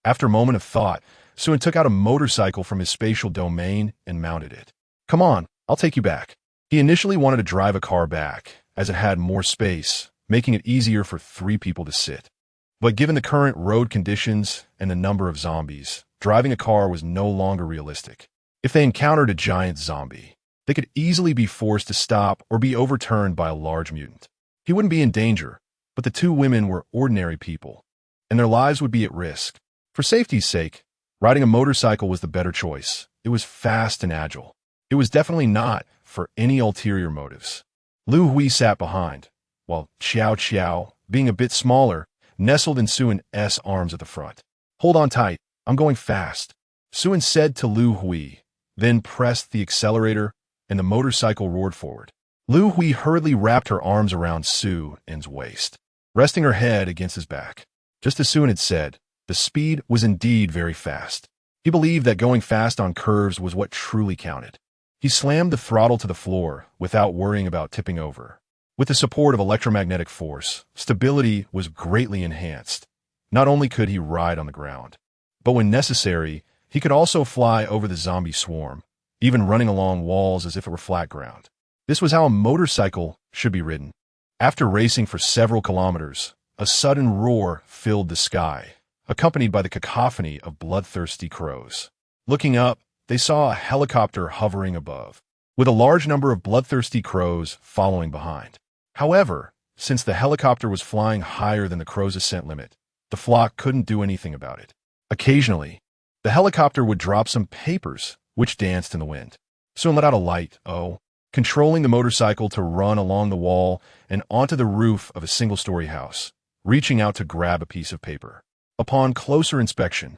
After a moment of thought, Suen took out a motorcycle from his spatial domain and mounted it. "Come on, I'll take you back." He initially wanted to drive a car back, as it had more space, making it easier for 3 people to sit. But given the current road conditions and the number of zombies, driving a car was no longer realistic. If they encountered a giant zombie, they could easily be forced to stop or be overturned by a large mutant. He wouldn't be in danger, but the 2 women were ordinary people, and their lives would be at risk. For safety's sake, riding a motorcycle was the better choice. It was fast and agile. It was definitely not for any ulterior motives. Lu Hui sat behind, while Xiao Xiao, being a bit smaller, nestled in Suen's arms at the front. "Hold on tight, I'm going fast," Suen said to Lu Hui, then pressed the accelerator, and the motorcycle roared forward. Lu Hui hurriedly wrapped her arms around Suen's waist, resting her head against his back. Just as Suen had said, the speed was indeed very fast. He believed that going fast on curves was what truly counted. He slammed the throttle to the floor without worrying about tipping over. With the support of electromagnetic force, stability was greatly enhanced. Not only could he ride on the ground, but when necessary, he could also fly over the zombie swarm, even running along walls as if it were flat ground. This was how a motorcycle should be ridden. After racing for several kilometers, a sudden roar filled the sky, accompanied by the cacophony of bloodthirsty crows. Looking up, they saw a helicopter hovering above, with a large number of bloodthirsty crows following behind. However, since the helicopter was flying higher than the crow's ascent limit, the flock couldn't do anything about it. Occasionally, the helicopter would drop some papers, which danced in the wind. Soon let out a light, controlling the motorcycle to run along the wall and onto the roof of a single-story house, reaching out to grab a piece of paper. Upon closer inspection,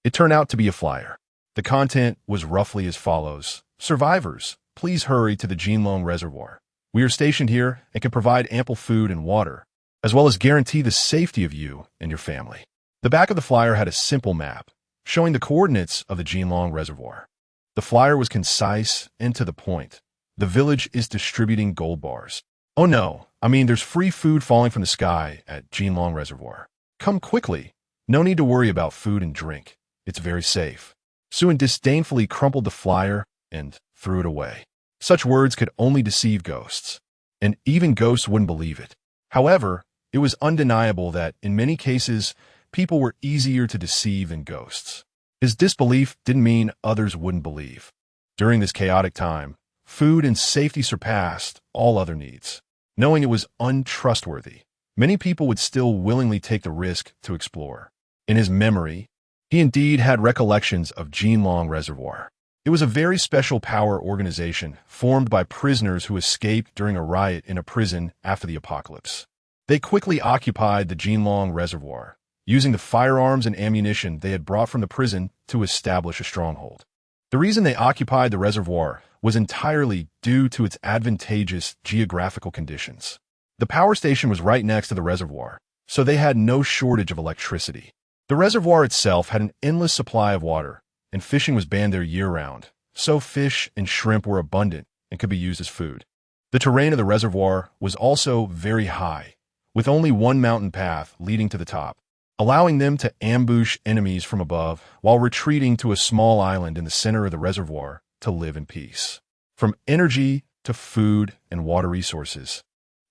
it turned out to be a flyer. The content was roughly as follows: "Survivors, please hurry to the Jinlong Reservoir. We are stationed here and can provide ample food and water, as well as guarantee the safety of you and your family." The back of the flyer had a simple map, showing the coordinates of the Jinlong Reservoir. The flyer was concise and to the point. "The village is distributing gold bars. Oh no, there's free food falling from the sky at Jinlong Reservoir. Come quickly. No need to worry about food and drink. It's very safe." Suen disdainfully crumpled the flyer and threw it away. Such words could only deceive ghosts, and even ghosts wouldn't believe it. However, it was undeniable that, in many cases, people were easier to deceive than ghosts. His disbelief didn't mean others wouldn't believe. During this chaotic time, food and safety surpassed all other needs. Knowing it was untrustworthy, many people would still willingly take the risk to explore. In his memory, he indeed had recollections of Jinlong Reservoir. It was a very special power organization formed by prisoners who escaped during a riot in a prison after the apocalypse. They quickly occupied the Jinlong Reservoir, using the firearms and ammunition they had brought from the prison to establish a stronghold. The reason they occupied the reservoir was entirely due to its advantageous geographical conditions. The power station was right next to the reservoir, so they had no shortage of electricity. The reservoir itself had an endless supply of water, and fishing was banned there year-round, so fish and shrimp were abundant and could be used as food. The terrain of the reservoir was also very high, with only one mountain path leading to the top, allowing them to ambush enemies from above while retreating to a small island in the center of the reservoir to live in peace. From energy to food and water resources,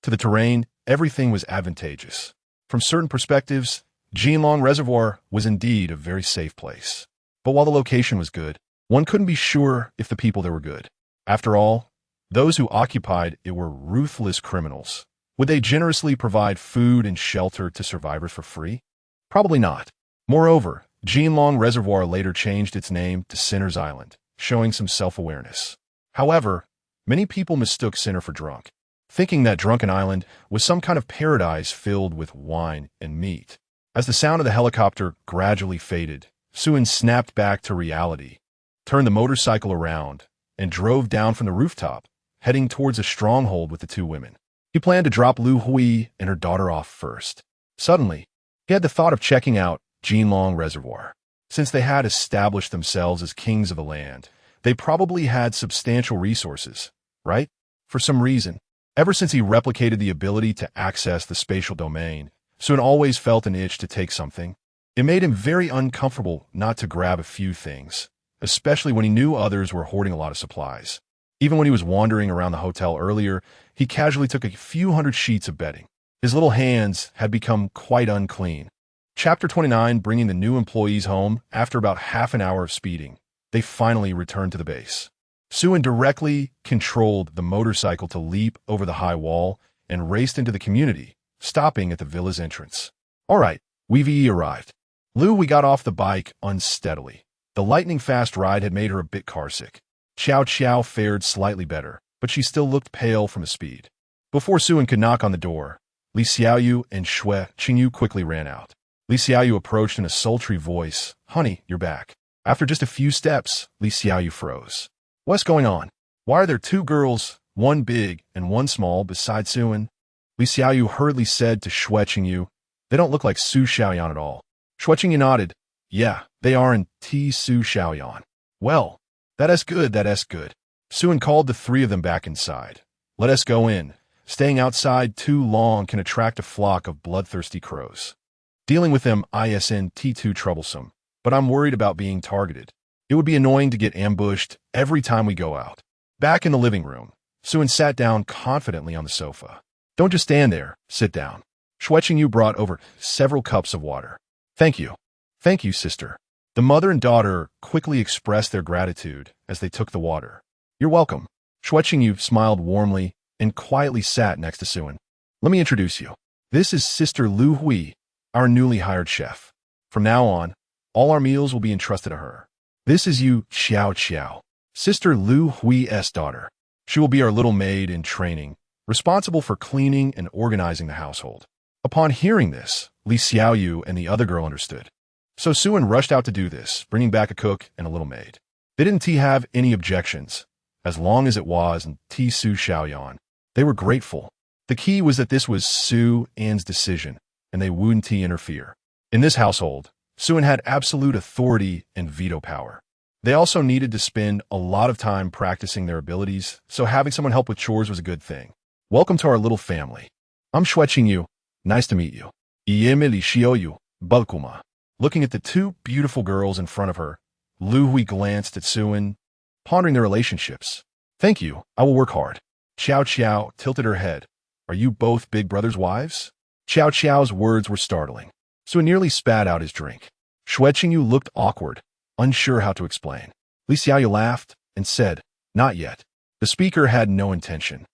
to the terrain, everything was advantageous. From certain perspectives, Jinlong Reservoir was indeed a very safe place. But while the location was good, one couldn't be sure if the people there were good. After all, those who occupied it were ruthless criminals, Would they generously provide food and shelter to survivors for free? Probably not. Moreover, Jinlong Reservoir later changed its name to Sinner's Island, showing some self-awareness. However, many people mistook Sinner for drunk, thinking that Drunken Island was some kind of paradise filled with wine and meat. As the sound of the helicopter gradually faded, Suin snapped back to reality, turned the motorcycle around, and drove down from the rooftop, heading towards a stronghold with the two women. He planned to drop Lu Hui and her daughter off first. Suddenly, he had the thought of checking out Jinlong Reservoir. Since they had established themselves as kings of the land, they probably had substantial resources, right? For some reason. Ever since he replicated the ability to access the spatial domain, Suin always felt an itch to take something. It made him very uncomfortable not to grab a few things, especially when he knew others were hoarding a lot of supplies. Even when he was wandering around the hotel earlier, he casually took a few hundred sheets of bedding. His little hands had become quite unclean. Chapter 29, bringing the new employees home after about half an hour of speeding. They finally returned to the base. Suin directly controlled the motorcycle to leap over the high wall and raced into the community, stopping at the villa's entrance. All right, we've arrived. We got off the bike unsteadily. The lightning-fast ride had made her a bit carsick. Xiao Xiao fared slightly better, but she still looked pale from the speed. Before Suin could knock on the door, Li Xiaoyu and Shui Qingyu quickly ran out. Li Xiaoyu approached in a sultry voice. Honey, you're back. After just a few steps, Li Xiaoyu froze. What's going on? Why are there two girls, one big and one small, beside Suin? Li Xiaoyu hurriedly said to Shui Qingyu, they don't look like Su Xiaoyan at all. Shui Qingyu nodded. Yeah, they aren't Su Xiaoyan. Well, that's good. Suin called the three of them back inside. Let us go in. Staying outside too long can attract a flock of bloodthirsty crows. Dealing with them isn't too troublesome, but I'm worried about being targeted. It would be annoying to get ambushed every time we go out. Back in the living room, Suin sat down confidently on the sofa. Don't just stand there, sit down. Shui Qingyu brought over several cups of water. Thank you, sister. The mother and daughter quickly expressed their gratitude as they took the water. You're welcome. Shui Qingyu smiled warmly and quietly sat next to Suin. Let me introduce you. This is Sister Lu Hui, our newly hired chef. From now on, all our meals will be entrusted to her. This is Yu Xiao Xiao, Sister Lu Hui's daughter. She will be our little maid in training, responsible for cleaning and organizing the household. Upon hearing this, Li Xiaoyu and the other girl understood. So Suin rushed out to do this, bringing back a cook and a little maid. They didn't have any objections, as long as it was Su Xiaoyan. They were grateful. The key was that this was Su An's decision, and they wouldn't interfere. In this household, Suin had absolute authority and veto power. They also needed to spend a lot of time practicing their abilities, so having someone help with chores was a good thing. Welcome to our little family. I'm Shui Qingyu. Nice to meet you. Iyeme Li Xiaoyu, Balkuma. Looking at the two beautiful girls in front of her, Lu Hui glanced at Suin, pondering their relationships. Thank you, I will work hard. Xiao Xiao tilted her head. Are you both big brother's wives? Xiao Xiao's words were startling. Suin nearly spat out his drink. Shui Qingyu looked awkward, unsure how to explain. Li Xiaoyu laughed and said, not yet. The speaker had no intention.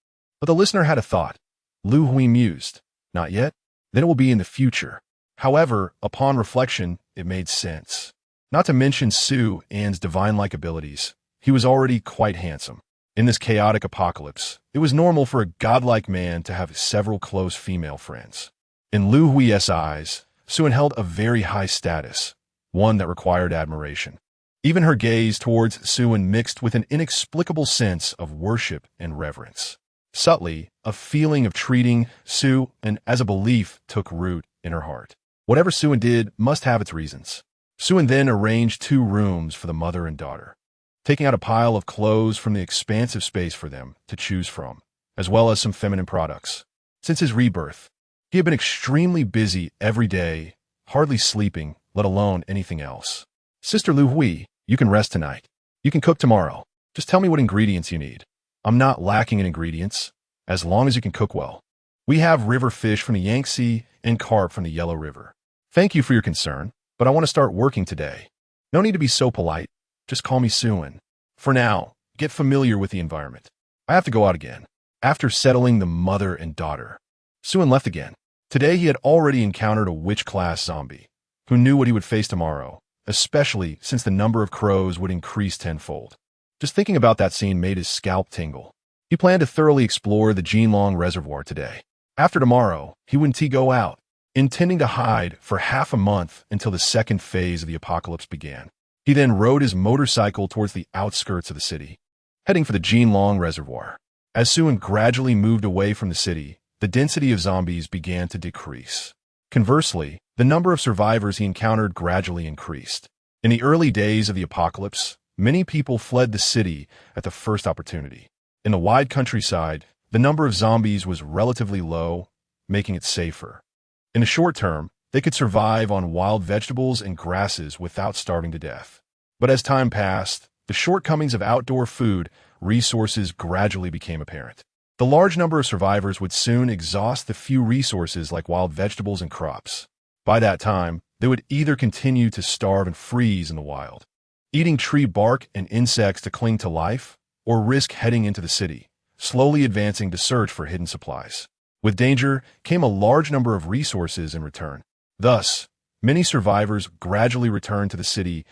But the listener had a thought. Lu Hui mused. Not yet? Then it will be in the future. However, upon reflection, it made sense. Not to mention Su An's divine-like abilities. He was already quite handsome. In this chaotic apocalypse, it was normal for a godlike man to have several close female friends. In Lu Hui's eyes, Suin held a very high status, one that required admiration. Even her gaze towards Suin mixed with an inexplicable sense of worship and reverence. Subtly, a feeling of treating Suin as a belief took root in her heart. Whatever Suin did must have its reasons. Suin then arranged 2 rooms for the mother and daughter, taking out a pile of clothes from the expansive space for them to choose from, as well as some feminine products. Since his rebirth, he had been extremely busy every day, hardly sleeping, let alone anything else. Sister Lu Hui, you can rest tonight. You can cook tomorrow. Just tell me what ingredients you need. I'm not lacking in ingredients, as long as you can cook well. We have river fish from the Yangtze and carp from the Yellow River. Thank you for your concern, but I want to start working today. No need to be so polite. Just call me Suin. For now, get familiar with the environment. I have to go out again. After settling the mother and daughter, Suin left again. Today he had already encountered a witch-class zombie, who knew what he would face tomorrow, especially since the number of crows would increase tenfold. Just thinking about that scene made his scalp tingle. He planned to thoroughly explore the Jinlong Reservoir today. After tomorrow, he wouldn't go out, intending to hide for half a month until the second phase of the apocalypse began. He then rode his motorcycle towards the outskirts of the city, heading for the Jinlong Reservoir. As Suin gradually moved away from the city, the density of zombies began to decrease. Conversely, the number of survivors he encountered gradually increased. In the early days of the apocalypse, many people fled the city at the first opportunity. In the wide countryside, the number of zombies was relatively low, making it safer. In the short term, they could survive on wild vegetables and grasses without starving to death. But as time passed, the shortcomings of outdoor food resources gradually became apparent. The large number of survivors would soon exhaust the few resources like wild vegetables and crops. By that time, they would either continue to starve and freeze in the wild, eating tree bark and insects to cling to life, or risk heading into the city, slowly advancing to search for hidden supplies. With danger came a large number of resources in return. Thus, many survivors gradually returned to the city's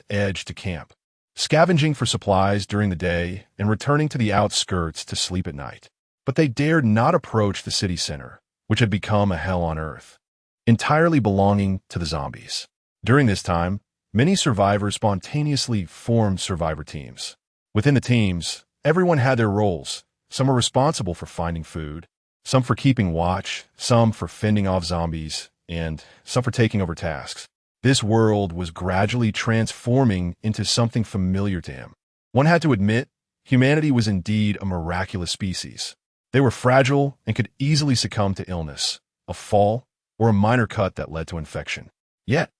edge to camp, scavenging for supplies during the day and returning to the outskirts to sleep at night. But they dared not approach the city center, which had become a hell on earth, entirely belonging to the zombies. During this time, many survivors spontaneously formed survivor teams. Within the teams, everyone had their roles. Some were responsible for finding food, some for keeping watch, some for fending off zombies, and some for taking over tasks. This world was gradually transforming into something familiar to him. One had to admit, humanity was indeed a miraculous species. They were fragile and could easily succumb to illness, a fall, or a minor cut that led to infection. Yet,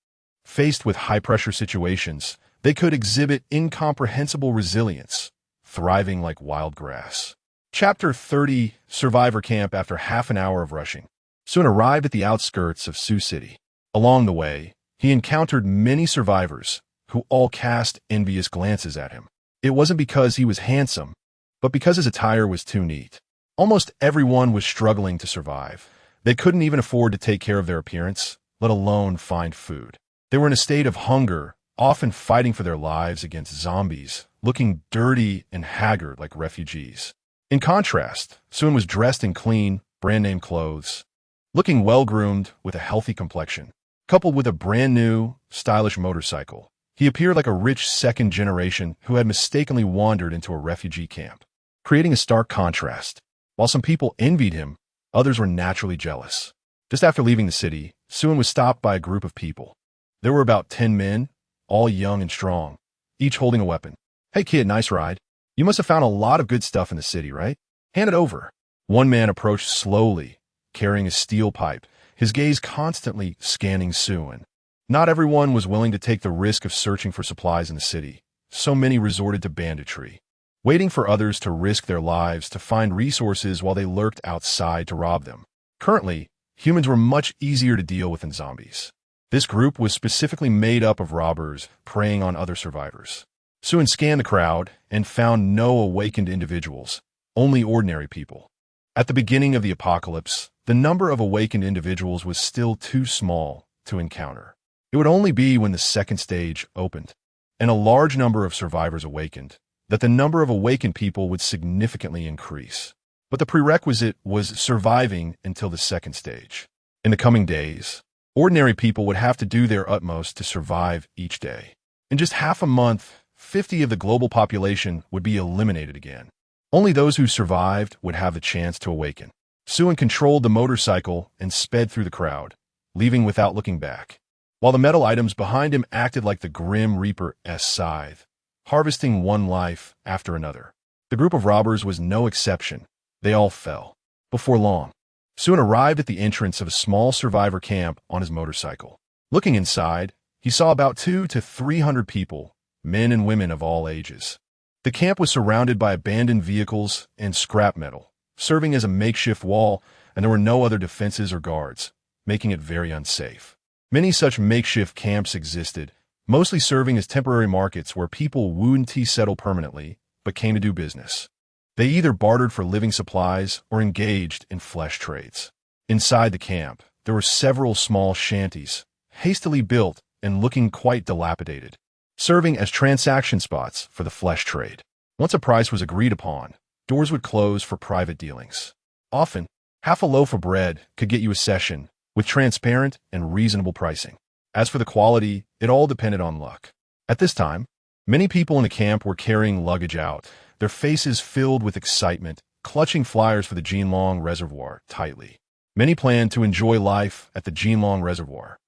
faced with high-pressure situations, they could exhibit incomprehensible resilience, thriving like wild grass. Chapter 30, Survivor Camp. After half an hour of rushing, Suin arrived at the outskirts of Sioux City. Along the way, he encountered many survivors who all cast envious glances at him. It wasn't because he was handsome, but because his attire was too neat. Almost everyone was struggling to survive. They couldn't even afford to take care of their appearance, let alone find food. They were in a state of hunger, often fighting for their lives against zombies, looking dirty and haggard like refugees. In contrast, Suin was dressed in clean, brand-name clothes, looking well-groomed with a healthy complexion. Coupled with a brand-new, stylish motorcycle, he appeared like a rich second generation who had mistakenly wandered into a refugee camp, creating a stark contrast. While some people envied him, others were naturally jealous. Just after leaving the city, Suin was stopped by a group of people. There were about 10 men, all young and strong, each holding a weapon. "Hey kid, nice ride. You must have found a lot of good stuff in the city, right? Hand it over." One man approached slowly, carrying a steel pipe, his gaze constantly scanning Suin. Not everyone was willing to take the risk of searching for supplies in the city, so many resorted to banditry, waiting for others to risk their lives to find resources while they lurked outside to rob them. Currently, humans were much easier to deal with than zombies. This group was specifically made up of robbers preying on other survivors. Suin scanned the crowd and found no awakened individuals, only ordinary people. At the beginning of the apocalypse, the number of awakened individuals was still too small to encounter. It would only be when the second stage opened, and a large number of survivors awakened, that the number of awakened people would significantly increase. But the prerequisite was surviving until the second stage. In the coming days, ordinary people would have to do their utmost to survive each day. In just half a month, 50 of the global population would be eliminated again. Only those who survived would have the chance to awaken. Suin controlled the motorcycle and sped through the crowd, leaving without looking back, while the metal items behind him acted like the Grim Reaper's scythe, harvesting one life after another. The group of robbers was no exception. They all fell. Before long, Suin arrived at the entrance of a small survivor camp on his motorcycle. Looking inside, he saw about 200 to 300 people, men and women of all ages. The camp was surrounded by abandoned vehicles and scrap metal, serving as a makeshift wall, and there were no other defenses or guards, making it very unsafe. Many such makeshift camps existed, mostly serving as temporary markets where people wouldn't settle permanently, but came to do business. They either bartered for living supplies or engaged in flesh trades. Inside the camp, there were several small shanties, hastily built and looking quite dilapidated, serving as transaction spots for the flesh trade. Once a price was agreed upon, doors would close for private dealings. Often, half a loaf of bread could get you a session with transparent and reasonable pricing. As for the quality, it all depended on luck. At this time, many people in the camp were carrying luggage out, their faces filled with excitement, clutching flyers for the Jinlong Reservoir tightly. Many planned to enjoy life at the Jinlong Reservoir,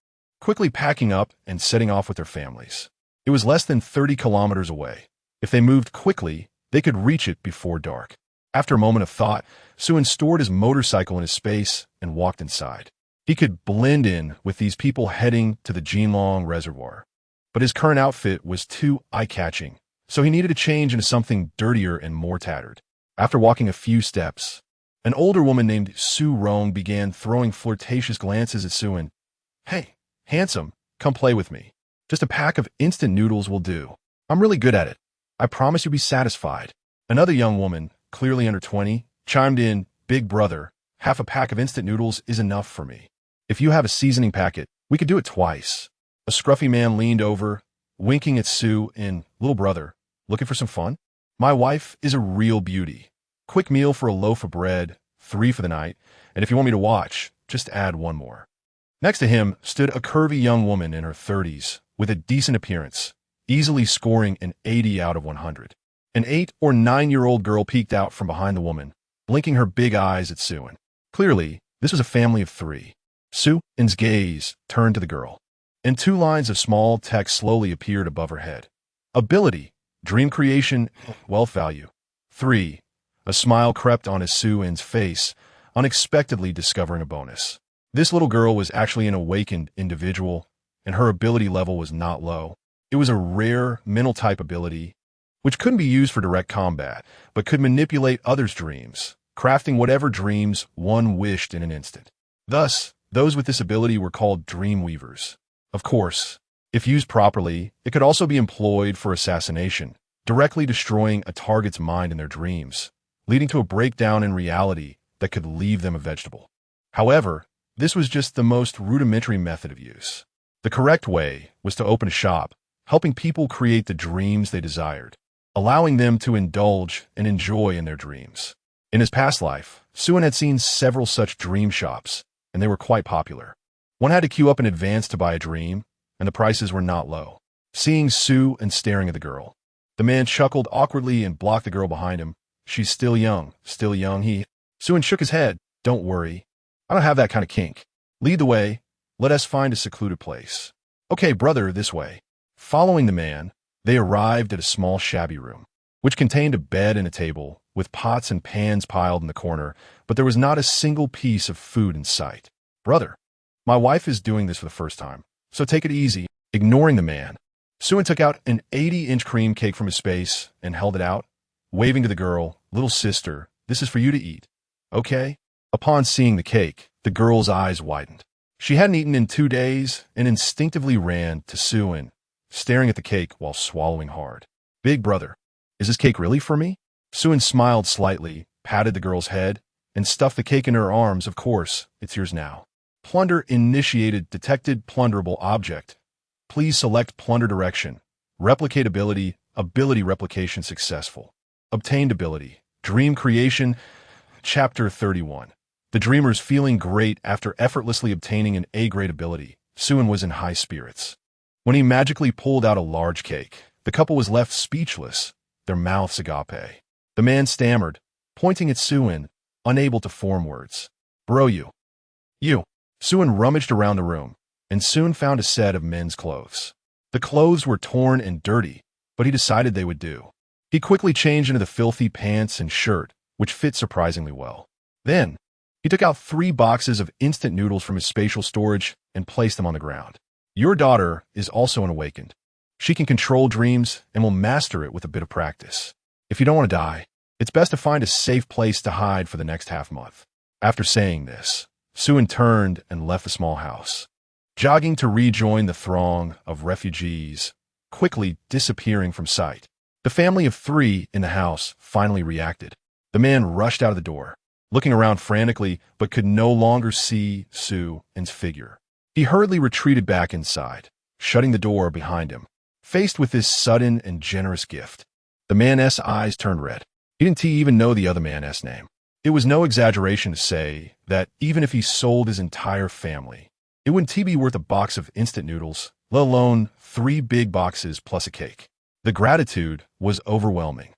quickly packing up and setting off with their families. It was less than 30 kilometers away. If they moved quickly, they could reach it before dark. After a moment of thought, Suin stored his motorcycle in his space and walked inside. He could blend in with these people heading to the Jinlong Reservoir. But his current outfit was too eye-catching, so he needed to change into something dirtier and more tattered. After walking a few steps, an older woman named Su Rong began throwing flirtatious glances at Suin. "Hey, handsome, come play with me. Just a pack of instant noodles will do. I'm really good at it. I promise you'll be satisfied." Another young woman, clearly under 20, chimed in, "Big brother, half a pack of instant noodles is enough for me. If you have a seasoning packet, we could do it twice." A scruffy man leaned over, winking at Su and, "Little brother, looking for some fun? My wife is a real beauty. Quick meal for a loaf of bread, 3 for the night, and if you want me to watch, just add 1 more." Next to him stood a curvy young woman in her 30s, with a decent appearance, easily scoring an 80 out of 100. An 8 or 9-year-old girl peeked out from behind the woman, blinking her big eyes at Suin. Clearly, this was a family of 3. Suin's gaze turned to the girl, and 2 lines of small text slowly appeared above her head. Ability, dream creation, wealth value. 3. A smile crept onto Suin's face, unexpectedly discovering a bonus. This little girl was actually an awakened individual, and her ability level was not low. It was a rare mental type ability, which couldn't be used for direct combat, but could manipulate others' dreams, crafting whatever dreams one wished in an instant. Thus, those with this ability were called dream weavers. Of course, if used properly, it could also be employed for assassination, directly destroying a target's mind in their dreams, leading to a breakdown in reality that could leave them a vegetable. However, this was just the most rudimentary method of use. The correct way was to open a shop, helping people create the dreams they desired, allowing them to indulge and enjoy in their dreams. In his past life, Suin had seen several such dream shops, and they were quite popular. One had to queue up in advance to buy a dream, and the prices were not low. Seeing Su and staring at the girl, the man chuckled awkwardly and blocked the girl behind him. "She's still young, he." Suin shook his head. "Don't worry. I don't have that kind of kink. Lead the way. Let us find a secluded place." "Okay, brother, this way." Following the man, they arrived at a small shabby room, which contained a bed and a table, with pots and pans piled in the corner, but there was not a single piece of food in sight. "Brother, my wife is doing this for the first time, so take it easy." Ignoring the man, Suin took out an 80-inch cream cake from his space and held it out, waving to the girl, "Little sister, this is for you to eat. Okay?" Upon seeing the cake, the girl's eyes widened. She hadn't eaten in 2 days and instinctively ran to Suin, staring at the cake while swallowing hard. "Big brother, is this cake really for me?" Suin smiled slightly, patted the girl's head, and stuffed the cake in her arms. "Of course, it's yours now." Plunder initiated detected plunderable object. Please select plunder direction. Replicate ability, ability replication successful. Obtained ability, dream creation. Chapter 31. The dreamer's feeling great after effortlessly obtaining an A-grade ability. Suin was in high spirits. When he magically pulled out a large cake, the couple was left speechless, their mouths agape. The man stammered, pointing at Suin, unable to form words. "Bro, you. Suin rummaged around the room, and soon found a set of men's clothes. The clothes were torn and dirty, but he decided they would do. He quickly changed into the filthy pants and shirt, which fit surprisingly well. Then, he took out 3 boxes of instant noodles from his spatial storage and placed them on the ground. "Your daughter is also an awakened. She can control dreams and will master it with a bit of practice. If you don't want to die, it's best to find a safe place to hide for the next half-month." After saying this, Suin turned and left the small house, jogging to rejoin the throng of refugees, quickly disappearing from sight. The family of 3 in the house finally reacted. The man rushed out of the door, looking around frantically but could no longer see Suin's figure. He hurriedly retreated back inside, shutting the door behind him. Faced with this sudden and generous gift, the man's eyes turned red. Didn't he even know the other man's name? It was no exaggeration to say that even if he sold his entire family, it wouldn't be worth a box of instant noodles, let alone 3 big boxes plus a cake. The gratitude was overwhelming.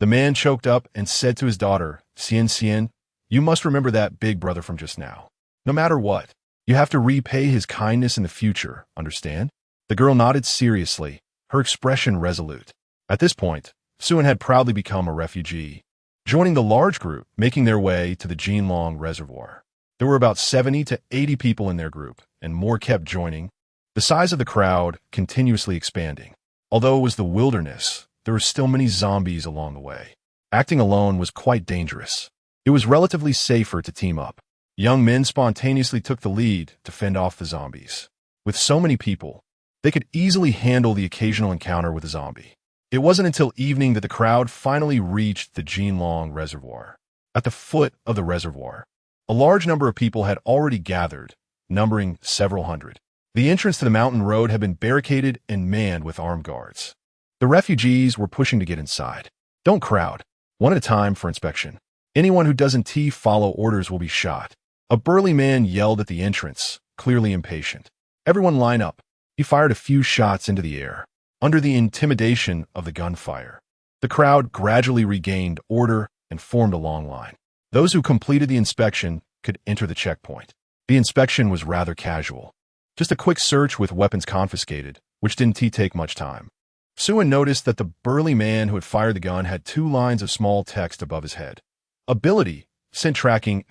The man choked up and said to his daughter, Sien, you must remember that big brother from just now. No matter what, you have to repay his kindness in the future, understand? The girl nodded seriously, her expression resolute. At this point, Suin had proudly become a refugee, joining the large group making their way to the Jinlong Reservoir. There were about 70 to 80 people in their group, and more kept joining, the size of the crowd continuously expanding. Although it was the wilderness, there were still many zombies along the way. Acting alone was quite dangerous. It was relatively safer to team up. Young men spontaneously took the lead to fend off the zombies. With so many people, they could easily handle the occasional encounter with a zombie. It wasn't until evening that the crowd finally reached the Jinlong Reservoir. At the foot of the reservoir, a large number of people had already gathered, numbering several hundred. The entrance to the mountain road had been barricaded and manned with armed guards. The refugees were pushing to get inside. Don't crowd. One at a time for inspection. Anyone who doesn't follow orders will be shot. A burly man yelled at the entrance, clearly impatient. Everyone line up. He fired a few shots into the air. Under the intimidation of the gunfire, the crowd gradually regained order and formed a long line. Those who completed the inspection could enter the checkpoint. The inspection was rather casual. Just a quick search with weapons confiscated, which didn't take much time. Suin noticed that the burly man who had fired the gun had 2 lines of small text above his head. Ability, scent tracking,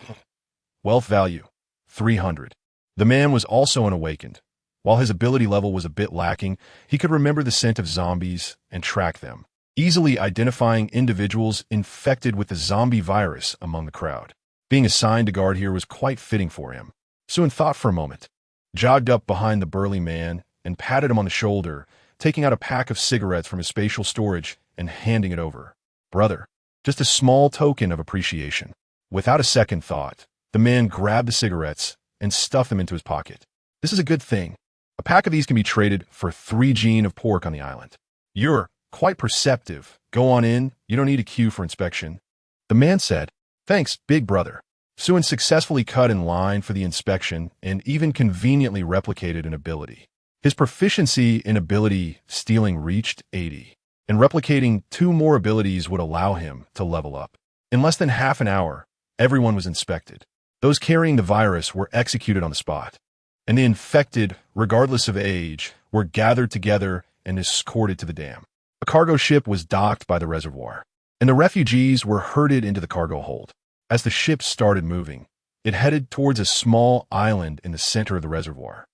wealth value, 300. The man was also unawakened. While his ability level was a bit lacking, he could remember the scent of zombies and track them, easily identifying individuals infected with the zombie virus among the crowd. Being assigned to guard here was quite fitting for him. Suin thought for a moment, jogged up behind the burly man, and patted him on the shoulder, taking out a pack of cigarettes from his spatial storage and handing it over. Brother, just a small token of appreciation. Without a second thought, the man grabbed the cigarettes and stuffed them into his pocket. This is a good thing. A pack of these can be traded for 3 gene of pork on the island. You're quite perceptive. Go on in. You don't need a queue for inspection. The man said, Thanks, big brother. Suin successfully cut in line for the inspection and even conveniently replicated an ability. His proficiency in ability stealing reached 80, and replicating 2 more abilities would allow him to level up. In less than half an hour, everyone was inspected. Those carrying the virus were executed on the spot, and the infected, regardless of age, were gathered together and escorted to the dam. A cargo ship was docked by the reservoir, and the refugees were herded into the cargo hold. As the ship started moving, it headed towards a small island in the center of the reservoir.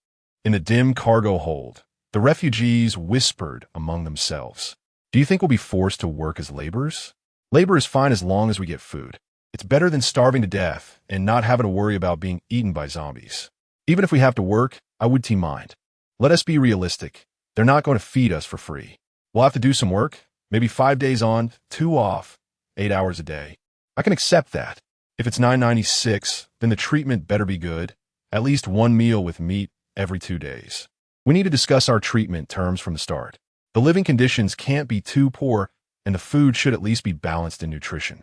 In the dim cargo hold, the refugees whispered among themselves, Do you think we'll be forced to work as laborers? Labor is fine as long as we get food. It's better than starving to death and not having to worry about being eaten by zombies. Even if we have to work, I would mind. Let us be realistic. They're not going to feed us for free. We'll have to do some work, maybe 5 days on, 2 off, 8 hours a day. I can accept that. If it's $9.96, then the treatment better be good. At least 1 meal with meat every 2 days. We need to discuss our treatment terms from the start. The living conditions can't be too poor, and the food should at least be balanced in nutrition.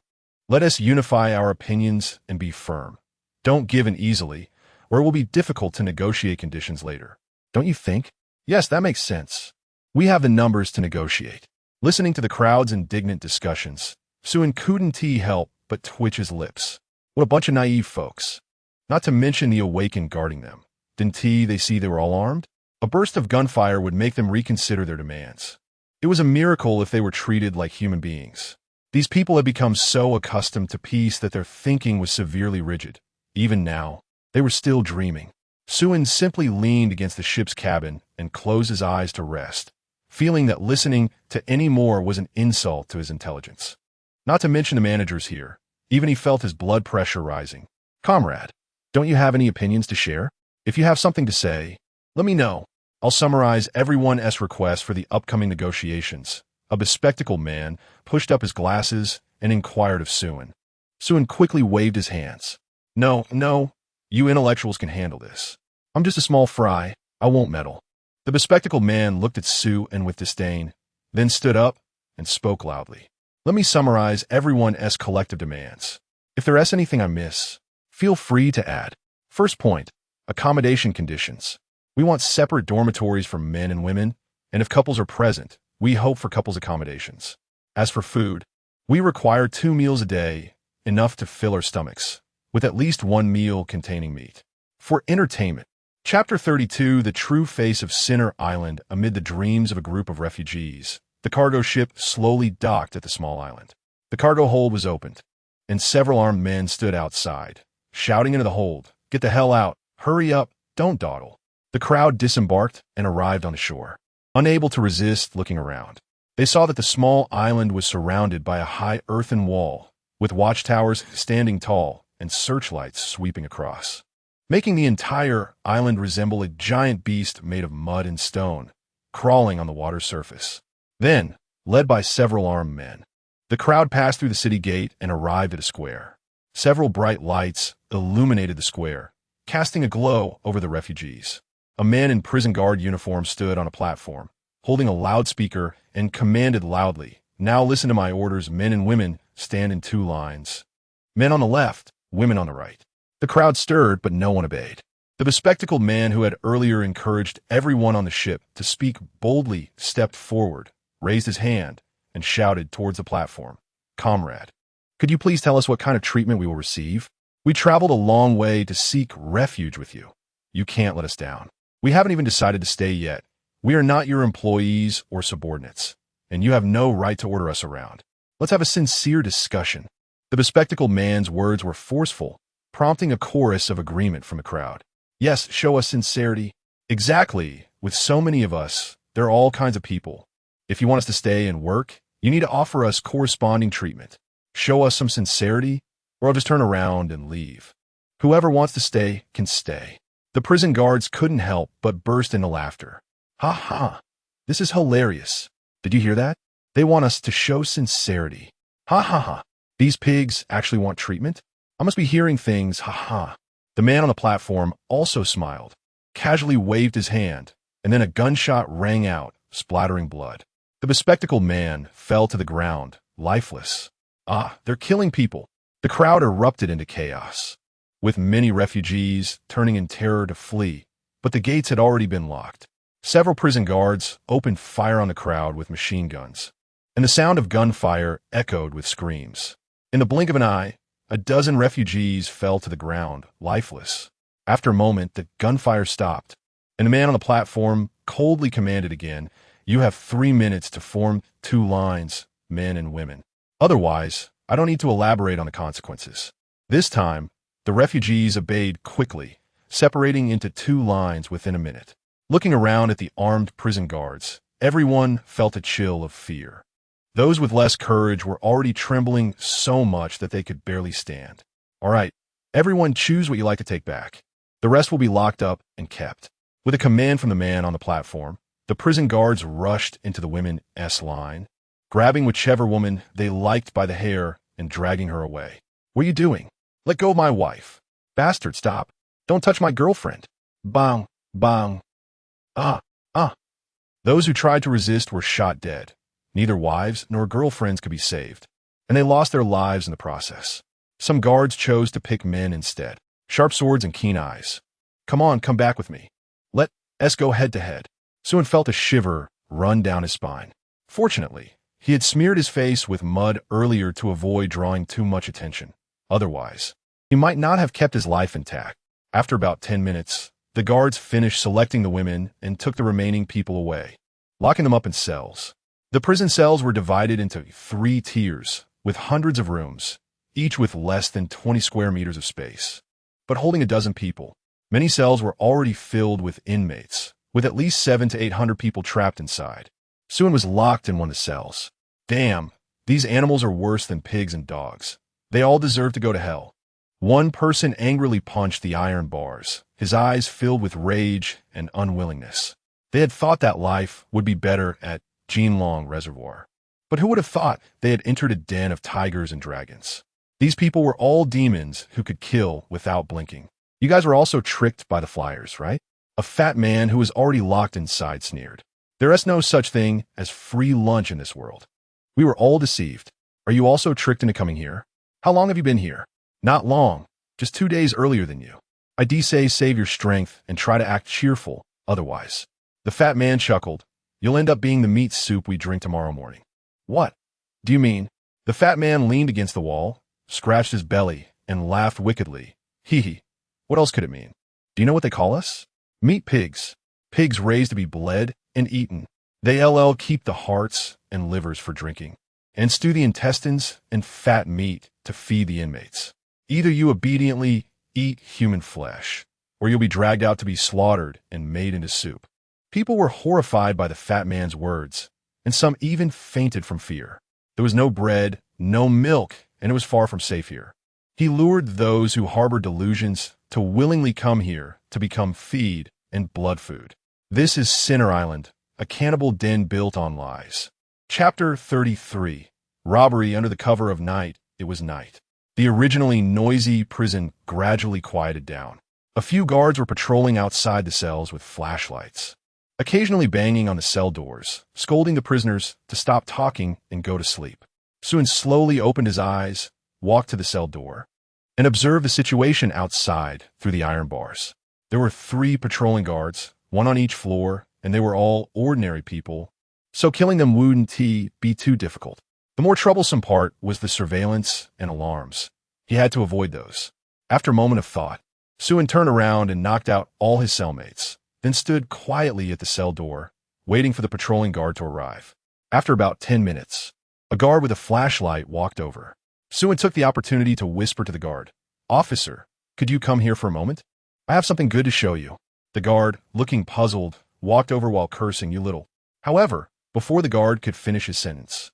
Let us unify our opinions and be firm. Don't give in easily, or it will be difficult to negotiate conditions later. Don't you think? Yes, that makes sense. We have the numbers to negotiate. Listening to the crowd's indignant discussions, Suin couldn't help but twitch his lips. What a bunch of naive folks. Not to mention the awakened guarding them. Didn't they see they were all armed? A burst of gunfire would make them reconsider their demands. It was a miracle if they were treated like human beings. These people had become so accustomed to peace that their thinking was severely rigid. Even now, they were still dreaming. Suin simply leaned against the ship's cabin and closed his eyes to rest, feeling that listening to any more was an insult to his intelligence. Not to mention the managers here. Even he felt his blood pressure rising. Comrade, don't you have any opinions to share? If you have something to say, let me know. I'll summarize everyone's request for the upcoming negotiations. A bespectacled man pushed up his glasses and inquired of Suin. Suin quickly waved his hands. No, no, you intellectuals can handle this. I'm just a small fry. I won't meddle. The bespectacled man looked at Suin with disdain, then stood up and spoke loudly. Let me summarize everyone's collective demands. If there's anything I miss, feel free to add. First point, accommodation conditions. We want separate dormitories for men and women, and if couples are present, we hope for couples accommodations. As for food, we require 2 meals a day, enough to fill our stomachs, with at least 1 meal containing meat. For entertainment, Chapter 32, The True Face of Sinner Island. Amid the dreams of a group of refugees, the cargo ship slowly docked at the small island. The cargo hold was opened, and several armed men stood outside, shouting into the hold, "Get the hell out! Hurry up! Don't dawdle!" The crowd disembarked and arrived on the shore. Unable to resist looking around, they saw that the small island was surrounded by a high earthen wall, with watchtowers standing tall and searchlights sweeping across, making the entire island resemble a giant beast made of mud and stone, crawling on the water's surface. Then, led by several armed men, the crowd passed through the city gate and arrived at a square. Several bright lights illuminated the square, casting a glow over the refugees. A man in prison guard uniform stood on a platform, holding a loudspeaker, and commanded loudly, "Now listen to my orders, men and women, stand in 2 lines. Men on the left, women on the right." The crowd stirred, but no one obeyed. The bespectacled man who had earlier encouraged everyone on the ship to speak boldly stepped forward, raised his hand, and shouted towards the platform, "Comrade, could you please tell us what kind of treatment we will receive? We traveled a long way to seek refuge with you. You can't let us down. We haven't even decided to stay yet. We are not your employees or subordinates, and you have no right to order us around. Let's have a sincere discussion." The bespectacled man's words were forceful, prompting a chorus of agreement from the crowd. "Yes, show us sincerity." "Exactly. With so many of us, there are all kinds of people. If you want us to stay and work, you need to offer us corresponding treatment. Show us some sincerity, or I'll just turn around and leave. Whoever wants to stay can stay." The prison guards couldn't help but burst into laughter. "Ha ha! This is hilarious. Did you hear that? They want us to show sincerity. Ha ha ha! These pigs actually want treatment? I must be hearing things, ha ha." The man on the platform also smiled, casually waved his hand, and then a gunshot rang out, splattering blood. The bespectacled man fell to the ground, lifeless. "Ah, they're killing people." The crowd erupted into chaos, with many refugees turning in terror to flee, but the gates had already been locked. Several prison guards opened fire on the crowd with machine guns, and the sound of gunfire echoed with screams. In the blink of an eye, a dozen refugees fell to the ground, lifeless. After a moment, the gunfire stopped, and the man on the platform coldly commanded again, "You have 3 minutes to form 2 lines, men and women. Otherwise, I don't need to elaborate on the consequences." This time, the refugees obeyed quickly, separating into 2 lines within a minute. Looking around at the armed prison guards, everyone felt a chill of fear. Those with less courage were already trembling so much that they could barely stand. "All right, everyone choose what you like to take back. The rest will be locked up and kept." With a command from the man on the platform, the prison guards rushed into the women's line, grabbing whichever woman they liked by the hair and dragging her away. "What are you doing? Let go of my wife. Bastard, stop. Don't touch my girlfriend." Bang, bang. Ah, ah. Those who tried to resist were shot dead. Neither wives nor girlfriends could be saved, and they lost their lives in the process. Some guards chose to pick men instead, sharp swords and keen eyes. "Come on, come back with me. Let's go head to head." Suin felt a shiver run down his spine. Fortunately, he had smeared his face with mud earlier to avoid drawing too much attention. Otherwise, he might not have kept his life intact. After about 10 minutes, the guards finished selecting the women and took the remaining people away, locking them up in cells. The prison cells were divided into 3 tiers, with hundreds of rooms, each with less than 20 square meters of space, but holding a dozen people. Many cells were already filled with inmates, with at least 700 to 800 people trapped inside. Suin was locked in one of the cells. Damn, these animals are worse than pigs and dogs. They all deserve to go to hell. One person angrily punched the iron bars, his eyes filled with rage and unwillingness. They had thought that life would be better at Jinlong Reservoir. But who would have thought they had entered a den of tigers and dragons? These people were all demons who could kill without blinking. You guys were also tricked by the flyers, right? A fat man who was already locked inside sneered. There is no such thing as free lunch in this world. We were all deceived. Are you also tricked into coming here? How long have you been here? Not long, just 2 days earlier than you. I say save your strength and try to act cheerful, otherwise. The fat man chuckled. You'll end up being the meat soup we drink tomorrow morning. What do you mean? The fat man leaned against the wall, scratched his belly, and laughed wickedly. Hee. What else could it mean? Do you know what they call us? Meat pigs. Pigs raised to be bled and eaten. They keep the hearts and livers for drinking, and stew the intestines and fat meat to feed the inmates. Either you obediently eat human flesh, or you'll be dragged out to be slaughtered and made into soup. People were horrified by the fat man's words, and some even fainted from fear. There was no bread, no milk, and it was far from safe here. He lured those who harbored delusions to willingly come here to become feed and blood food. This is Sinner Island, a cannibal den built on lies. Chapter 33. Robbery under the cover of night. It was night. The originally noisy prison gradually quieted down. A few guards were patrolling outside the cells with flashlights, occasionally banging on the cell doors, scolding the prisoners to stop talking and go to sleep. Suin slowly opened his eyes, walked to the cell door, and observed the situation outside through the iron bars. There were 3 patrolling guards, 1 on each floor, and they were all ordinary people, so killing them wouldn't be too difficult. The more troublesome part was the surveillance and alarms. He had to avoid those. After a moment of thought, Suin turned around and knocked out all his cellmates, then stood quietly at the cell door, waiting for the patrolling guard to arrive. After about 10 minutes, a guard with a flashlight walked over. Suin took the opportunity to whisper to the guard, "Officer, could you come here for a moment? I have something good to show you." The guard, looking puzzled, walked over while cursing you little. However, before the guard could finish his sentence,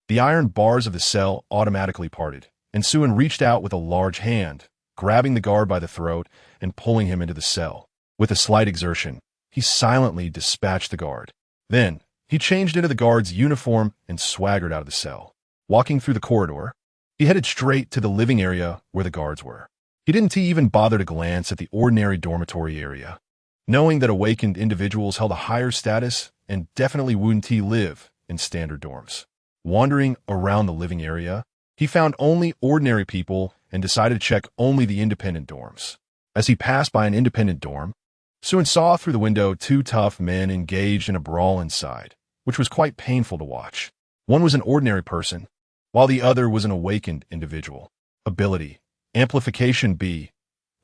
the iron bars of the cell automatically parted, and Suin reached out with a large hand, grabbing the guard by the throat and pulling him into the cell. With a slight exertion, he silently dispatched the guard. Then, he changed into the guard's uniform and swaggered out of the cell. Walking through the corridor, he headed straight to the living area where the guards were. He didn't even bother to glance at the ordinary dormitory area, knowing that awakened individuals held a higher status and definitely wouldn't live in standard dorms. Wandering around the living area, he found only ordinary people and decided to check only the independent dorms. As he passed by an independent dorm, Suin saw through the window 2 tough men engaged in a brawl inside, which was quite painful to watch. One was an ordinary person, while the other was an awakened individual. Ability: Amplification B.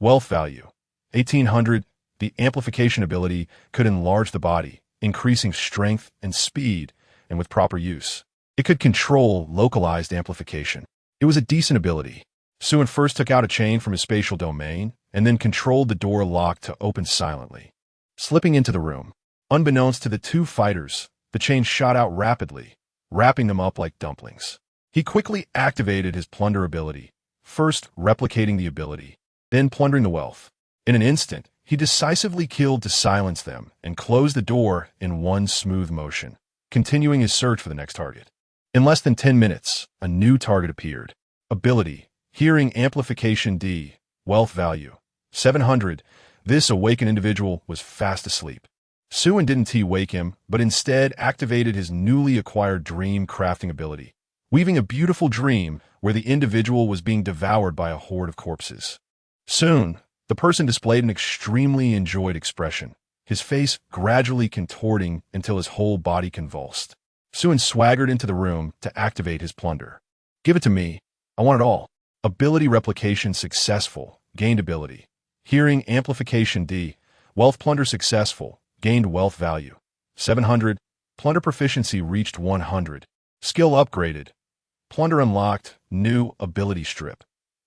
Wealth value: 1800. The amplification ability could enlarge the body, increasing strength and speed, and with proper use, it could control localized amplification. It was a decent ability. Suin first took out a chain from his spatial domain, and then controlled the door lock to open silently. Slipping into the room, unbeknownst to the 2 fighters, the chain shot out rapidly, wrapping them up like dumplings. He quickly activated his plunder ability, first replicating the ability, then plundering the wealth. In an instant, he decisively killed to silence them and closed the door in one smooth motion, continuing his search for the next target. In less than 10 minutes, a new target appeared. Ability: Hearing Amplification D. Wealth value: 700. This awakened individual was fast asleep. Suin didn't wake him, but instead activated his newly acquired dream crafting ability, weaving a beautiful dream where the individual was being devoured by a horde of corpses. Soon, the person displayed an extremely enjoyed expression, his face gradually contorting until his whole body convulsed. Suin swaggered into the room to activate his plunder. "Give it to me. I want it all." Ability replication successful. Gained ability: Hearing Amplification D. Wealth plunder successful. Gained wealth value: 700. Plunder proficiency reached 100. Skill upgraded. Plunder unlocked. New ability strip.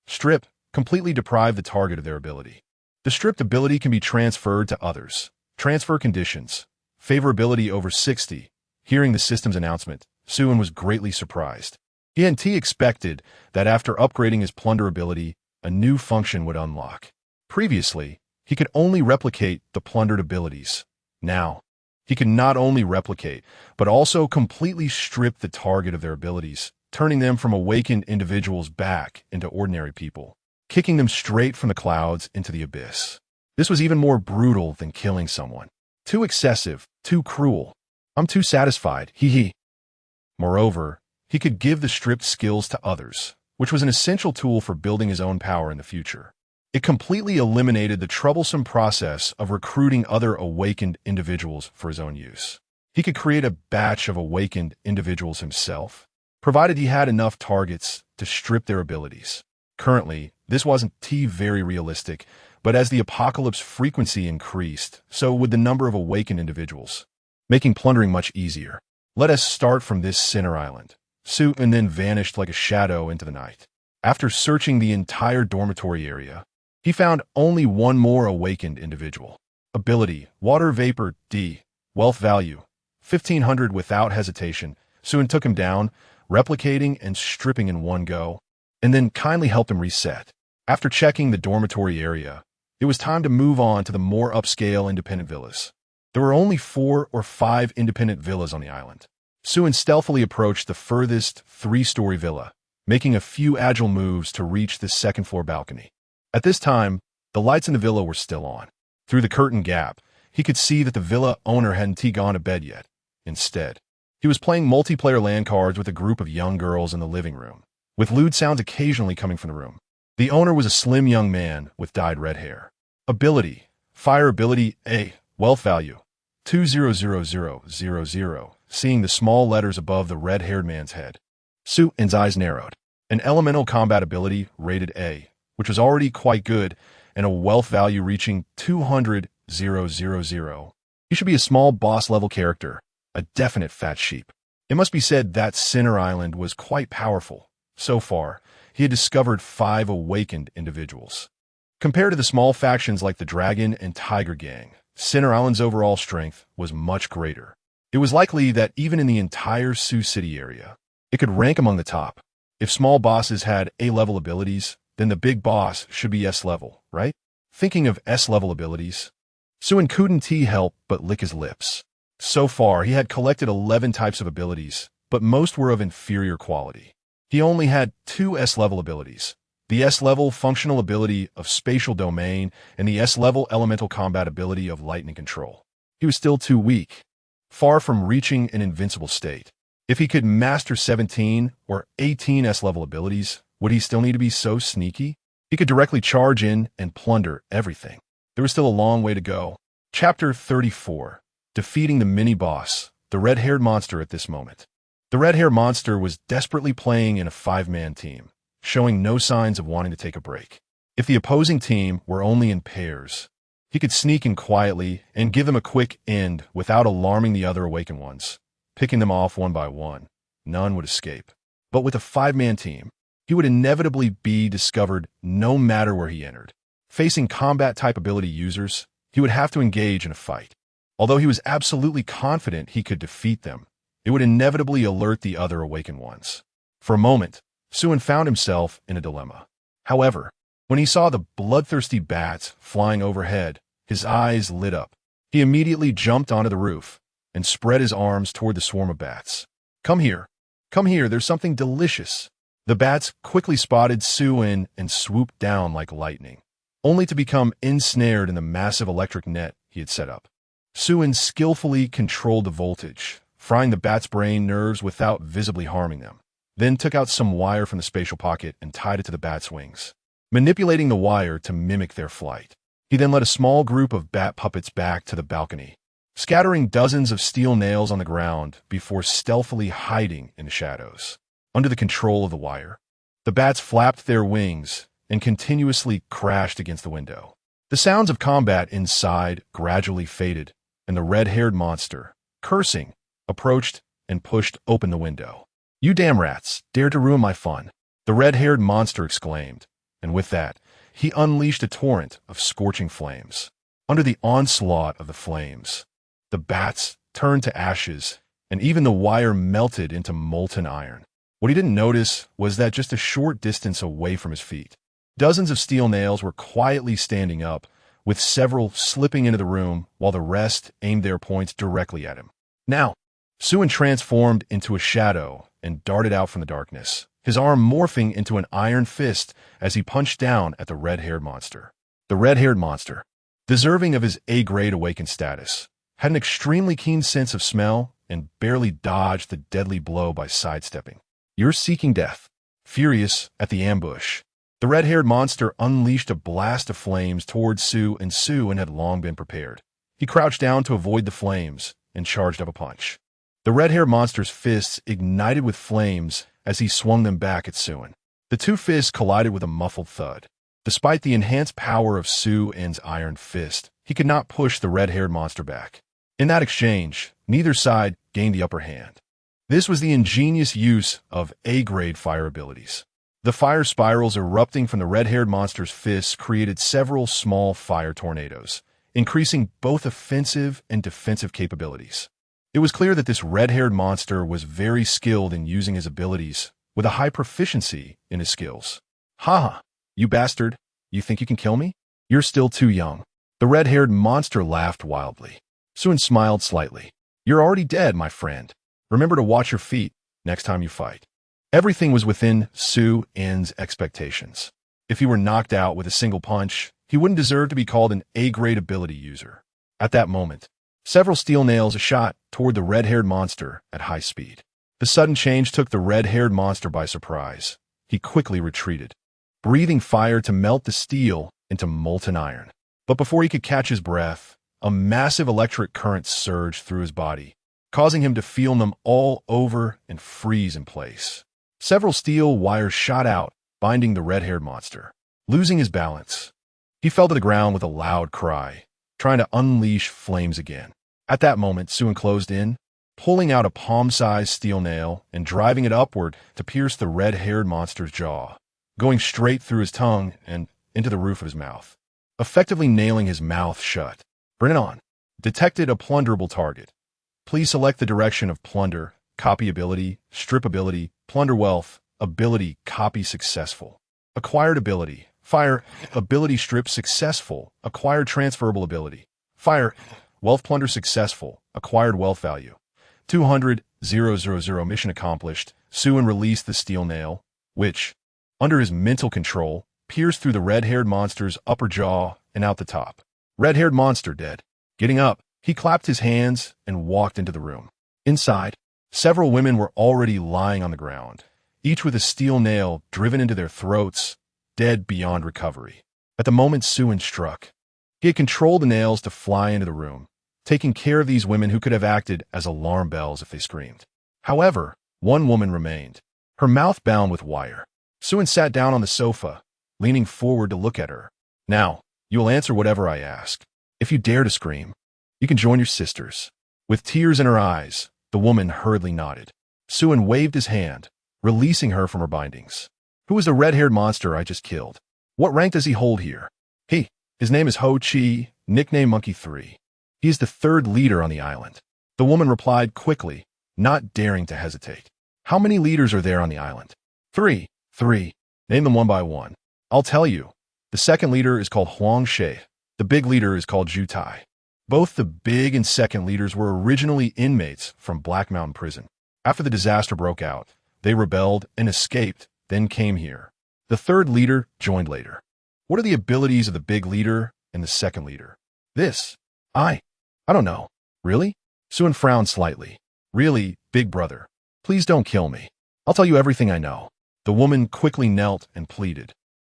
Strip: Completely deprive the target of their ability. The stripped ability can be transferred to others. Transfer conditions: Favorability over 60. Hearing the system's announcement, Suin was greatly surprised. He hadn't expected that after upgrading his plunder ability, a new function would unlock. Previously, he could only replicate the plundered abilities. Now, he could not only replicate, but also completely strip the target of their abilities turning them from awakened individuals back into ordinary people, kicking them straight from the clouds into the abyss. This was even more brutal than killing someone. Too excessive, too cruel. I'm too satisfied, he. Moreover, he could give the stripped skills to others, which was an essential tool for building his own power in the future. It completely eliminated the troublesome process of recruiting other awakened individuals for his own use. He could create a batch of awakened individuals himself, provided he had enough targets to strip their abilities. Currently, this wasn't very realistic, but as the apocalypse frequency increased, so would the number of awakened individuals, making plundering much easier. Let us start from this Sinner Island. Suin then vanished like a shadow into the night. After searching the entire dormitory area, he found only one more awakened individual. Ability, Water Vapor D. Wealth value, 1,500 without hesitation. Suin took him down, replicating and stripping in one go, and then kindly helped him reset. After checking the dormitory area, it was time to move on to the more upscale independent villas. There were only 4 or 5 independent villas on the island. Suin stealthily approached the furthest 3-story villa, making a few agile moves to reach the second-floor balcony. At this time, the lights in the villa were still on. Through the curtain gap, he could see that the villa owner hadn't gone to bed yet. Instead, he was playing multiplayer LAN cards with a group of young girls in the living room, with lewd sounds occasionally coming from the room. The owner was a slim young man with dyed red hair. Ability, Fire ability A, Wealth value, 200,000. Seeing the small letters above the red-haired man's head, Suin's eyes narrowed. An elemental combat ability rated A, which was already quite good, and a wealth value reaching 200,000. He should be a small boss-level character, a definite fat sheep. It must be said that Sinner Island was quite powerful. So far, he had discovered 5 awakened individuals. Compared to the small factions like the Dragon and Tiger Gang, Sinner Island's overall strength was much greater. It was likely that even in the entire Sioux City area, it could rank among the top. If small bosses had A-level abilities, then the big boss should be S-level, right? Thinking of S-level abilities, Suin couldn't help but lick his lips. So far, he had collected 11 types of abilities, but most were of inferior quality. He only had 2 S-level abilities, the S-level functional ability of spatial domain and the S-level elemental combat ability of lightning control. He was still too weak, far from reaching an invincible state. If he could master 17 or 18 S-level abilities, would he still need to be so sneaky? He could directly charge in and plunder everything. There was still a long way to go. Chapter 34. Defeating the mini-boss, the red-haired monster at this moment. The red-haired monster was desperately playing in a 5-man team, showing no signs of wanting to take a break. If the opposing team were only in pairs, he could sneak in quietly and give them a quick end without alarming the other awakened ones. Picking them off one by one, none would escape. But with a 5-man team, he would inevitably be discovered no matter where he entered. Facing combat-type ability users, he would have to engage in a fight. Although he was absolutely confident he could defeat them, it would inevitably alert the other awakened ones. For a moment, Suin found himself in a dilemma. However, when he saw the bloodthirsty bats flying overhead, his eyes lit up. He immediately jumped onto the roof and spread his arms toward the swarm of bats. Come here, there's something delicious." The bats quickly spotted Suin and swooped down like lightning, only to become ensnared in the massive electric net he had set up. Suin skillfully controlled the voltage, frying the bats' brain nerves without visibly harming them, then took out some wire from the spatial pocket and tied it to the bats' wings, manipulating the wire to mimic their flight. He then led a small group of bat puppets back to the balcony, scattering dozens of steel nails on the ground before stealthily hiding in the shadows. Under the control of the wire, the bats flapped their wings and continuously crashed against the window. The sounds of combat inside gradually faded, and the red-haired monster, cursing, approached and pushed open the window. "You damn rats, dare to ruin my fun," the red-haired monster exclaimed, and with that, he unleashed a torrent of scorching flames. Under the onslaught of the flames, the bats turned to ashes, and even the wire melted into molten iron. What he didn't notice was that just a short distance away from his feet, dozens of steel nails were quietly standing up, with several slipping into the room while the rest aimed their points directly at him. Now, Suin transformed into a shadow and darted out from the darkness, his arm morphing into an iron fist as he punched down at the red-haired monster. The red-haired monster, deserving of his A-grade awakened status, had an extremely keen sense of smell and barely dodged the deadly blow by sidestepping. "You're seeking death." Furious at the ambush, the red-haired monster unleashed a blast of flames towards Sue, and Sue had long been prepared. He crouched down to avoid the flames and charged up a punch. The red-haired monster's fists ignited with flames as he swung them back at Sue. The two fists collided with a muffled thud. Despite the enhanced power of Sue's iron fist, he could not push the red-haired monster back. In that exchange, neither side gained the upper hand. This was the ingenious use of A-grade fire abilities. The fire spirals erupting from the red-haired monster's fists created several small fire tornadoes, increasing both offensive and defensive capabilities. It was clear that this red-haired monster was very skilled in using his abilities, with a high proficiency in his skills. "Ha! You bastard! You think you can kill me? You're still too young." The red-haired monster laughed wildly. Sue smiled slightly. "You're already dead, my friend. Remember to watch your feet next time you fight." Everything was within Sue's expectations. If he were knocked out with a single punch, he wouldn't deserve to be called an A-grade ability user. At that moment, several steel nails shot toward the red-haired monster at high speed. The sudden change took the red-haired monster by surprise. He quickly retreated, breathing fire to melt the steel into molten iron. But before he could catch his breath, a massive electric current surged through his body, causing him to feel them all over and freeze in place. Several steel wires shot out, binding the red-haired monster. Losing his balance, he fell to the ground with a loud cry, trying to unleash flames again. At that moment, Sue closed in, pulling out a palm-sized steel nail and driving it upward to pierce the red-haired monster's jaw, going straight through his tongue and into the roof of his mouth, effectively nailing his mouth shut. "Bring it on." Detected a plunderable target. Please select the direction of plunder, copy ability, strip ability, plunder wealth, ability, copy successful. Acquired ability, fire, ability strip successful, acquired transferable ability. Fire, wealth plunder successful, acquired wealth value. 200,000 mission accomplished. Sue released the steel nail, which, under his mental control, pierced through the red-haired monster's upper jaw and out the top. Red-haired monster dead. Getting up, he clapped his hands and walked into the room. Inside, several women were already lying on the ground, each with a steel nail driven into their throats, dead beyond recovery. At the moment Sue struck, he had controlled the nails to fly into the room, taking care of these women who could have acted as alarm bells if they screamed. However, one woman remained, her mouth bound with wire. Sue sat down on the sofa, leaning forward to look at her. "Now, you will answer whatever I ask. If you dare to scream, you can join your sisters." With tears in her eyes, the woman hurriedly nodded. Sue waved his hand, releasing her from her bindings. "Who is the red-haired monster I just killed? What rank does he hold here?" His name is Ho Chi, nickname Monkey 3. He is the third leader on the island." The woman replied quickly, not daring to hesitate. "How many leaders are there on the island?" Three. Name them one by one." "I'll tell you. The second leader is called Huang She. The big leader is called Ju Tai. Both the big and second leaders were originally inmates from Black Mountain Prison. After the disaster broke out, they rebelled and escaped, then came here. The third leader joined later." "What are the abilities of the big leader and the second leader?" I don't know." "Really?" Sue frowned slightly. "Really, big brother. Please don't kill me. I'll tell you everything I know." The woman quickly knelt and pleaded.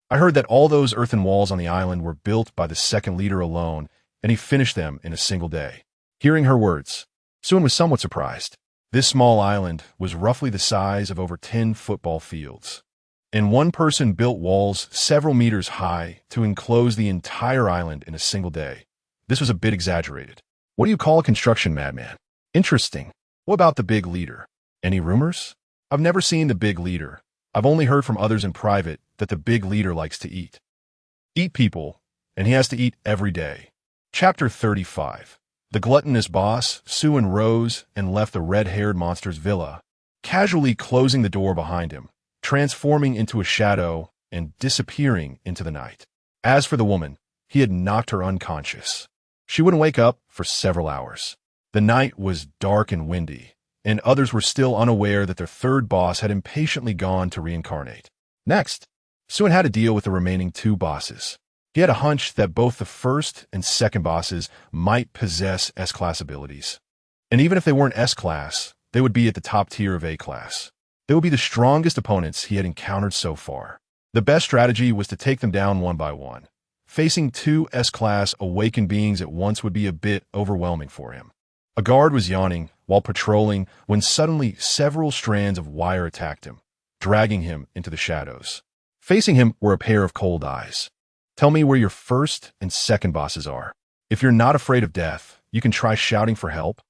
"I heard that all those earthen walls on the island were built by the second leader alone, and he finished them in a single day." Hearing her words, Sue was somewhat surprised. This small island was roughly the size of over 10 football fields, and one person built walls several meters high to enclose the entire island in a single day. This was a bit exaggerated. "What do you call a construction madman?" "Interesting. What about the big leader? Any rumors?" "I've never seen the big leader. I've only heard from others in private that the big leader likes to eat people, and he has to eat every day." Chapter 35. The gluttonous boss. Sue rose and left the red-haired monster's villa, casually closing the door behind him, transforming into a shadow and disappearing into the night. As for the woman, he had knocked her unconscious. She wouldn't wake up for several hours. The night was dark and windy, and others were still unaware that their third boss had impatiently gone to reincarnate. Next, Suin had to deal with the remaining two bosses. He had a hunch that both the first and second bosses might possess S-class abilities. And even if they weren't S-class, they would be at the top tier of A-class. They would be the strongest opponents he had encountered so far. The best strategy was to take them down one by one. Facing two S-class awakened beings at once would be a bit overwhelming for him. A guard was yawning while patrolling when suddenly several strands of wire attacked him, dragging him into the shadows. Facing him were a pair of cold eyes. Tell me where your first and second bosses are. If you're not afraid of death, you can try shouting for help,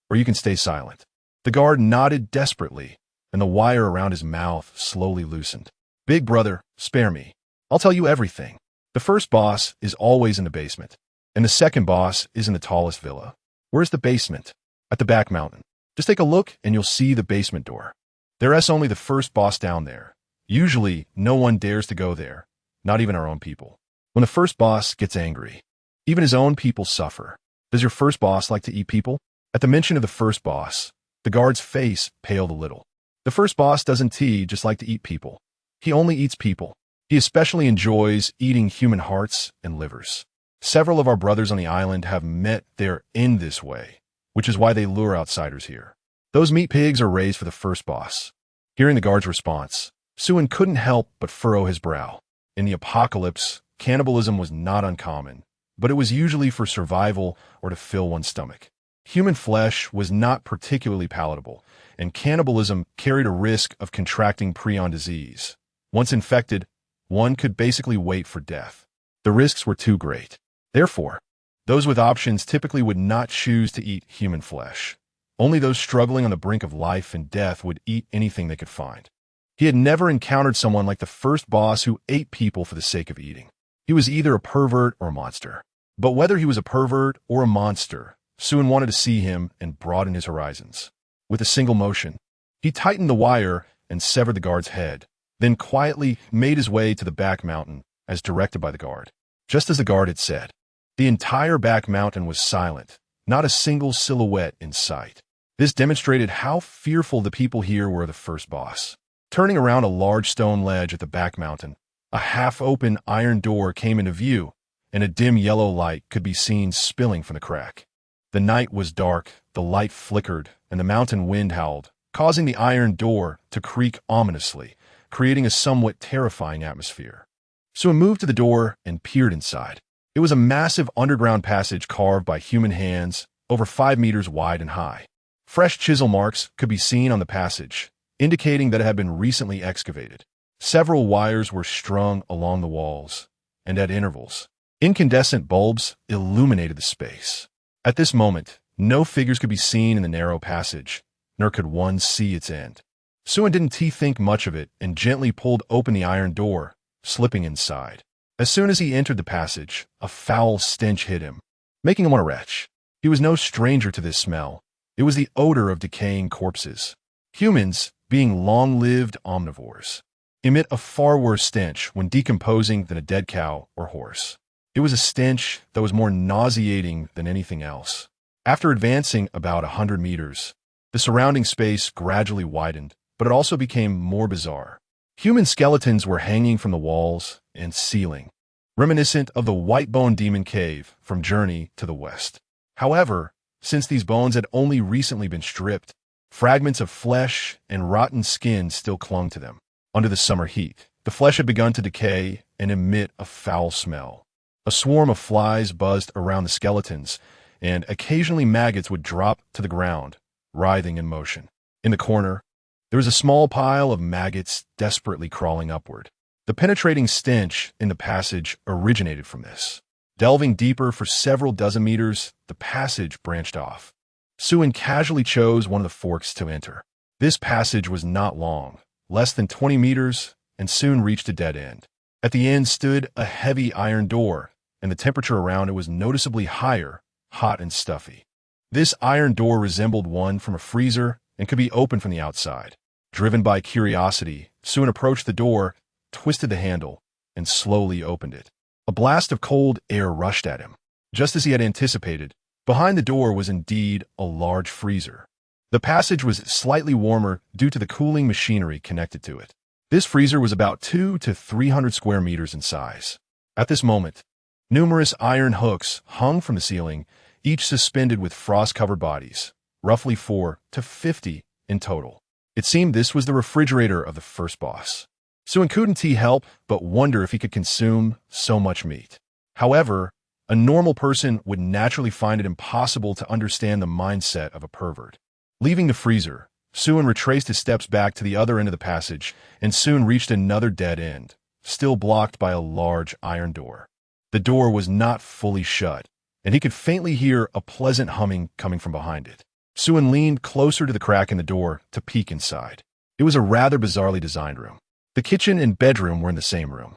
or you can stay silent. The guard nodded desperately, and the wire around his mouth slowly loosened. Big brother, spare me. I'll tell you everything. The first boss is always in the basement, and the second boss is in the tallest villa. Where's the basement? At the back mountain. Just take a look and you'll see the basement door. There's only the first boss down there. Usually, no one dares to go there, not even our own people. When the first boss gets angry, even his own people suffer. Does your first boss like to eat people? At the mention of the first boss, the guard's face paled a little. The first boss doesn't just like to eat people. He only eats people. He especially enjoys eating human hearts and livers. Several of our brothers on the island have met their end this way, which is why they lure outsiders here. Those meat pigs are raised for the first boss. Hearing the guard's response, Suin couldn't help but furrow his brow. In the apocalypse, cannibalism was not uncommon, but it was usually for survival or to fill one's stomach. Human flesh was not particularly palatable, and cannibalism carried a risk of contracting prion disease. Once infected, one could basically wait for death. The risks were too great. Therefore, those with options typically would not choose to eat human flesh. Only those struggling on the brink of life and death would eat anything they could find. He had never encountered someone like the first boss who ate people for the sake of eating. He was either a pervert or a monster. But whether he was a pervert or a monster, Suin wanted to see him and broaden his horizons. With a single motion, he tightened the wire and severed the guard's head, then quietly made his way to the back mountain as directed by the guard. Just as the guard had said, the entire back mountain was silent, not a single silhouette in sight. This demonstrated how fearful the people here were of the first boss. Turning around a large stone ledge at the back mountain, a half-open iron door came into view, and a dim yellow light could be seen spilling from the crack. The night was dark, the light flickered, and the mountain wind howled, causing the iron door to creak ominously, creating a somewhat terrifying atmosphere. Suin moved to the door and peered inside. It was a massive underground passage carved by human hands, over 5 meters wide and high. Fresh chisel marks could be seen on the passage, indicating that it had been recently excavated. Several wires were strung along the walls, and at intervals, incandescent bulbs illuminated the space. At this moment, no figures could be seen in the narrow passage, nor could one see its end. Suin didn't think much of it and gently pulled open the iron door, slipping inside. As soon as he entered the passage, a foul stench hit him, making him want to retch. He was no stranger to this smell. It was the odor of decaying corpses. Humans, being long-lived omnivores, emit a far worse stench when decomposing than a dead cow or horse. It was a stench that was more nauseating than anything else. After advancing about 100 meters, the surrounding space gradually widened, but it also became more bizarre. Human skeletons were hanging from the walls and ceiling, reminiscent of the white-bone demon cave from Journey to the West. However, since these bones had only recently been stripped, fragments of flesh and rotten skin still clung to them. Under the summer heat, the flesh had begun to decay and emit a foul smell. A swarm of flies buzzed around the skeletons, and occasionally maggots would drop to the ground, writhing in motion. In the corner, there was a small pile of maggots desperately crawling upward. The penetrating stench in the passage originated from this. Delving deeper for several dozen meters, the passage branched off. Suin casually chose one of the forks to enter. This passage was not long, less than 20 meters, and soon reached a dead end. At the end stood a heavy iron door, and the temperature around it was noticeably higher, hot and stuffy. This iron door resembled one from a freezer and could be opened from the outside. Driven by curiosity, Suin approached the door, twisted the handle, and slowly opened it. A blast of cold air rushed at him. Just as he had anticipated, behind the door was indeed a large freezer. The passage was slightly warmer due to the cooling machinery connected to it. This freezer was about 200 to 300 square meters in size. At this moment, numerous iron hooks hung from the ceiling, each suspended with frost-covered bodies, roughly 4 to 50 in total. It seemed this was the refrigerator of the first boss. Suen couldn't help but wonder if he could consume so much meat. However, a normal person would naturally find it impossible to understand the mindset of a pervert. Leaving the freezer, Suen retraced his steps back to the other end of the passage and soon reached another dead end, still blocked by a large iron door. The door was not fully shut, and he could faintly hear a pleasant humming coming from behind it. Suen leaned closer to the crack in the door to peek inside. It was a rather bizarrely designed room. The kitchen and bedroom were in the same room.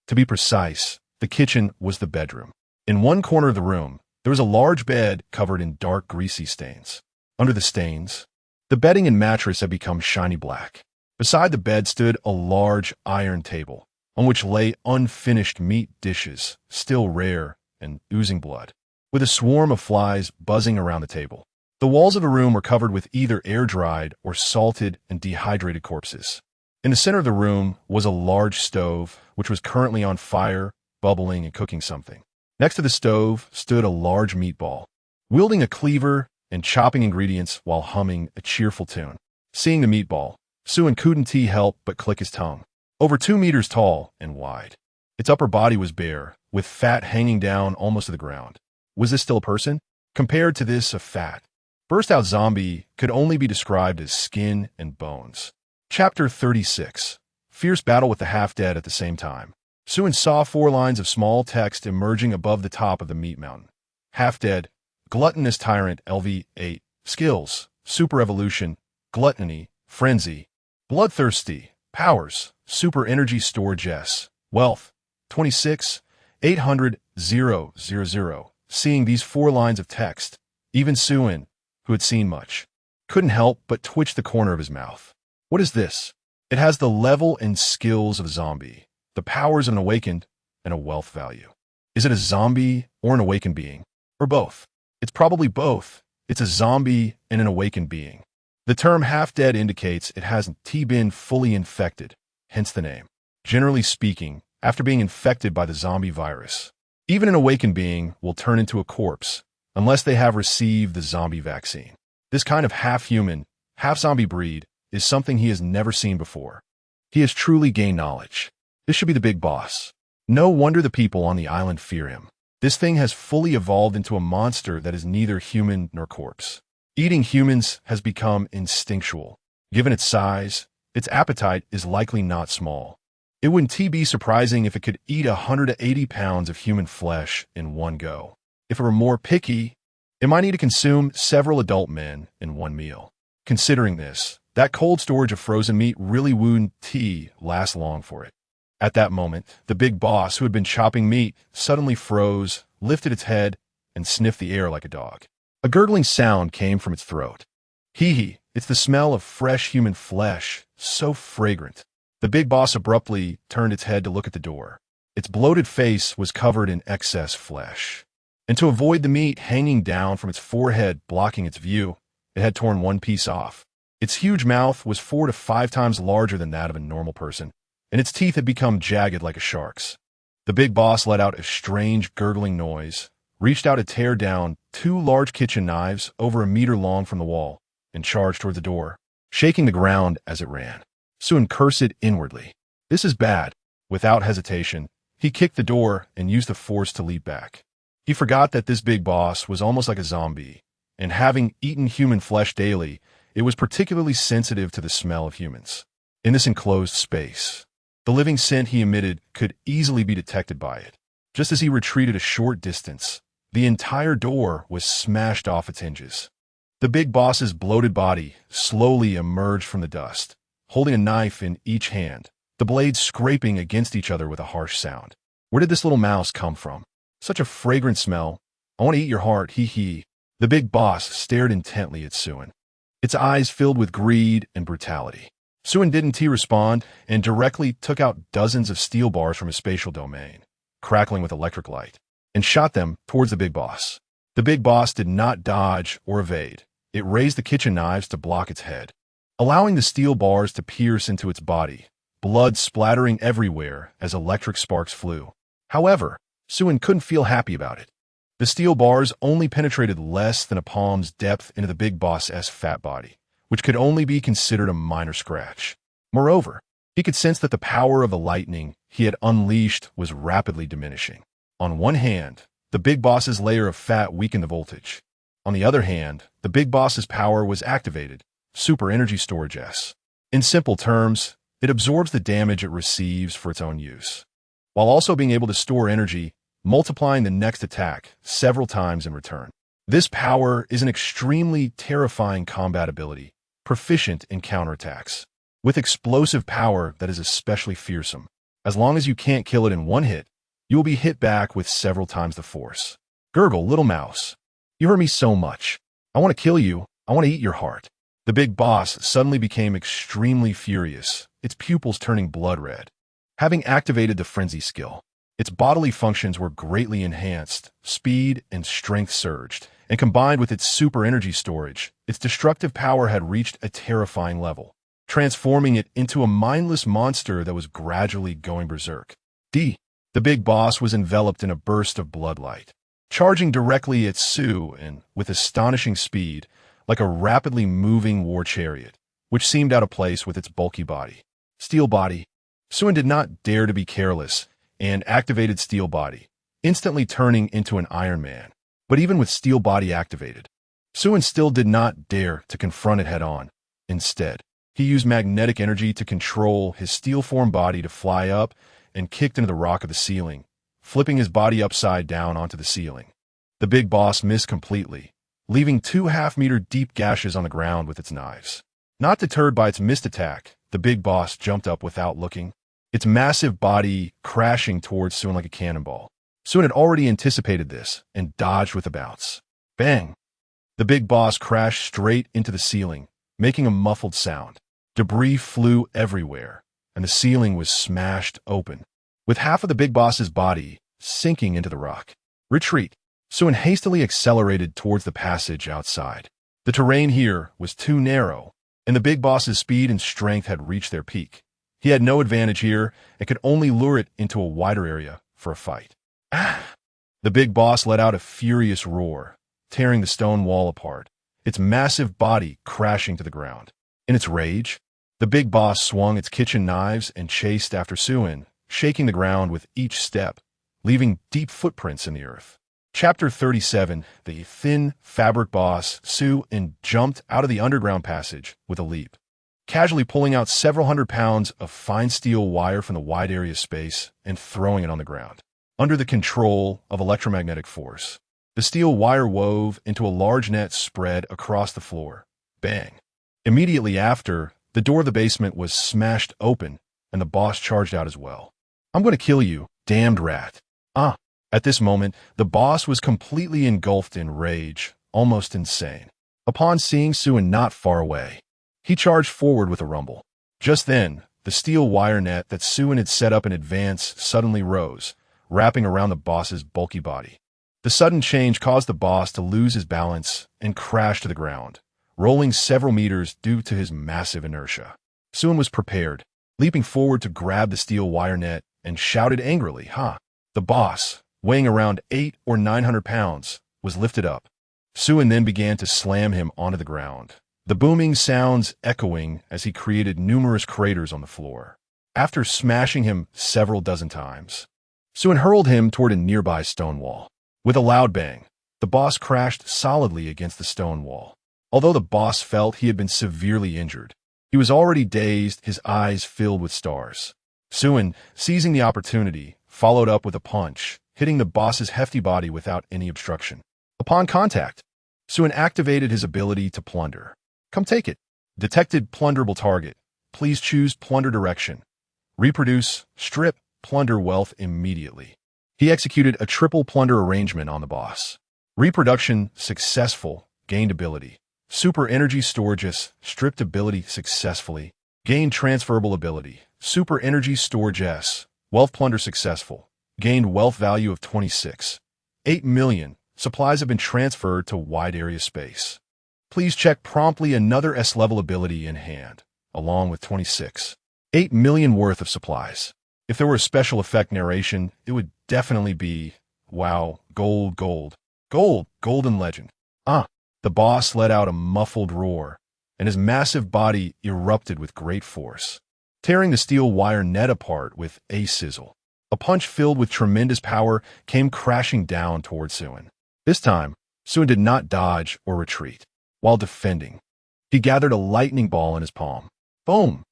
To be precise, the kitchen was the bedroom. In one corner of the room, there was a large bed covered in dark, greasy stains. Under the stains, the bedding and mattress had become shiny black. Beside the bed stood a large iron table, on which lay unfinished meat dishes, still rare and oozing blood, with a swarm of flies buzzing around the table. The walls of the room were covered with either air-dried or salted and dehydrated corpses. In the center of the room was a large stove, which was currently on fire, bubbling and cooking something. Next to the stove stood a large meatball, wielding a cleaver and chopping ingredients while humming a cheerful tune. Seeing the meatball, Suen couldn't help but click his tongue. Over 2 meters tall and wide. Its upper body was bare, with fat hanging down almost to the ground. Was this still a person? Compared to this, a fat, burst-out zombie could only be described as skin and bones. Chapter 36. Fierce battle with the half-dead at the same time. Suen saw 4 lines of small text emerging above the top of the meat mountain. Half-dead, gluttonous tyrant LV8, skills, super evolution, gluttony, frenzy, bloodthirsty, powers, super energy storage S, wealth, 26, 800, 000. Seeing these 4 lines of text, even Suen, who had seen much, couldn't help but twitch the corner of his mouth. What is this? It has the level and skills of a zombie, the powers of an awakened, and a wealth value. Is it a zombie or an awakened being? Or both? It's probably both. It's a zombie and an awakened being. The term half-dead indicates it hasn't been fully infected, hence the name. Generally speaking, after being infected by the zombie virus, even an awakened being will turn into a corpse unless they have received the zombie vaccine. This kind of half-human, half-zombie breed is something he has never seen before. He has truly gained knowledge. This should be the big boss. No wonder the people on the island fear him. This thing has fully evolved into a monster that is neither human nor corpse. Eating humans has become instinctual. Given its size, its appetite is likely not small. It wouldn't be surprising if it could eat 180 pounds of human flesh in one go. If it were more picky, it might need to consume several adult men in one meal. Considering this, that cold storage of frozen meat really wouldn't last long for it. At that moment, the big boss, who had been chopping meat, suddenly froze, lifted its head, and sniffed the air like a dog. A gurgling sound came from its throat. Hee, it's the smell of fresh human flesh, so fragrant. The big boss abruptly turned its head to look at the door. Its bloated face was covered in excess flesh. And to avoid the meat hanging down from its forehead blocking its view, it had torn one piece off. Its huge mouth was 4 to 5 times larger than that of a normal person, and its teeth had become jagged like a shark's. The big boss let out a strange gurgling noise, reached out to tear down 2 large kitchen knives over 1 meter long from the wall, and charged toward the door, shaking the ground as it ran. Suen cursed inwardly. This is bad. Without hesitation, he kicked the door and used the force to leap back. He forgot that this big boss was almost like a zombie, and having eaten human flesh daily, it was particularly sensitive to the smell of humans. In this enclosed space, the living scent he emitted could easily be detected by it. Just as he retreated a short distance, the entire door was smashed off its hinges. The big boss's bloated body slowly emerged from the dust, holding a knife in each hand, the blades scraping against each other with a harsh sound. Where did this little mouse come from? Such a fragrant smell. I want to eat your heart, hee. The big boss stared intently at Suen, its eyes filled with greed and brutality. Suen didn't respond and directly took out dozens of steel bars from his spatial domain, crackling with electric light, and shot them towards the big boss. The big boss did not dodge or evade. It raised the kitchen knives to block its head, allowing the steel bars to pierce into its body, blood splattering everywhere as electric sparks flew. However, Suin couldn't feel happy about it. The steel bars only penetrated less than a palm's depth into the big boss's fat body, which could only be considered a minor scratch. Moreover, he could sense that the power of the lightning he had unleashed was rapidly diminishing. On one hand, the big boss's layer of fat weakened the voltage. On the other hand, the big boss's power was activated, super energy storage S. In simple terms, it absorbs the damage it receives for its own use, while also being able to store energy, multiplying the next attack several times in return. This power is an extremely terrifying combat ability, proficient in counterattacks, with explosive power that is especially fearsome. As long as you can't kill it in one hit, you will be hit back with several times the force. Gurgle, little mouse. You hurt me so much. I want to kill you. I want to eat your heart. The big boss suddenly became extremely furious, its pupils turning blood red. Having activated the frenzy skill, its bodily functions were greatly enhanced, speed and strength surged, and combined with its super energy storage, its destructive power had reached a terrifying level, transforming it into a mindless monster that was gradually going berserk. The big boss was enveloped in a burst of bloodlight, charging directly at Sue and, with astonishing speed, like a rapidly moving war chariot, which seemed out of place with its bulky body. Steel body. Suin did not dare to be careless and activated steel body, instantly turning into an Iron Man. But even with steel body activated, Suin still did not dare to confront it head-on. Instead, he used magnetic energy to control his steel-form body to fly up and kicked into the rock of the ceiling, flipping his body upside down onto the ceiling. The big boss missed completely, leaving 2 half-meter deep gashes on the ground with its knives. Not deterred by its missed attack, the big boss jumped up without looking, its massive body crashing towards Suin like a cannonball. Suin had already anticipated this and dodged with a bounce. Bang! The big boss crashed straight into the ceiling, making a muffled sound. Debris flew everywhere, and the ceiling was smashed open, with half of the big boss's body sinking into the rock. Retreat! Suin hastily accelerated towards the passage outside. The terrain here was too narrow, and the big boss's speed and strength had reached their peak. He had no advantage here and could only lure it into a wider area for a fight. Ah! The big boss let out a furious roar, tearing the stone wall apart, its massive body crashing to the ground. In its rage, the big boss swung its kitchen knives and chased after Suin, shaking the ground with each step, leaving deep footprints in the earth. Chapter 37, the thin fabric boss, Suin jumped out of the underground passage with a leap, casually pulling out several hundred pounds of fine steel wire from the wide area space and throwing it on the ground. Under the control of electromagnetic force, the steel wire wove into a large net spread across the floor. Bang! Immediately after, the door of the basement was smashed open, and the boss charged out as well. I'm going to kill you, damned rat. At this moment, the boss was completely engulfed in rage, almost insane. Upon seeing Suin not far away, he charged forward with a rumble. Just then, the steel wire net that Suin had set up in advance suddenly rose, wrapping around the boss's bulky body. The sudden change caused the boss to lose his balance and crash to the ground, rolling several meters due to his massive inertia. Suin was prepared, leaping forward to grab the steel wire net, and shouted angrily, "Ha!" The boss, weighing around 800 or 900 pounds, was lifted up. Suin then began to slam him onto the ground, the booming sounds echoing as he created numerous craters on the floor. After smashing him several dozen times, Suin hurled him toward a nearby stone wall. With a loud bang, the boss crashed solidly against the stone wall. Although the boss felt he had been severely injured, he was already dazed, his eyes filled with stars. Suin, seizing the opportunity, followed up with a punch, hitting the boss's hefty body without any obstruction. Upon contact, Suin activated his ability to plunder. Come take it. Detected plunderable target. Please choose plunder direction. Reproduce, strip, plunder wealth immediately. He executed a triple plunder arrangement on the boss. Reproduction successful, gained ability. Super energy storages, stripped ability successfully. Gained transferable ability. Super energy storage S. Wealth plunder successful. Gained wealth value of 26. 8 million. Supplies have been transferred to wide area space. Please check promptly another S-level ability in hand, along with 26.8 million worth of supplies. If there were a special effect narration, it would definitely be, wow, gold, gold, gold, golden legend. The boss let out a muffled roar, and his massive body erupted with great force, tearing the steel wire net apart with a sizzle. A punch filled with tremendous power came crashing down toward Suin. This time, Suin did not dodge or retreat. While defending, he gathered a lightning ball in his palm. Boom!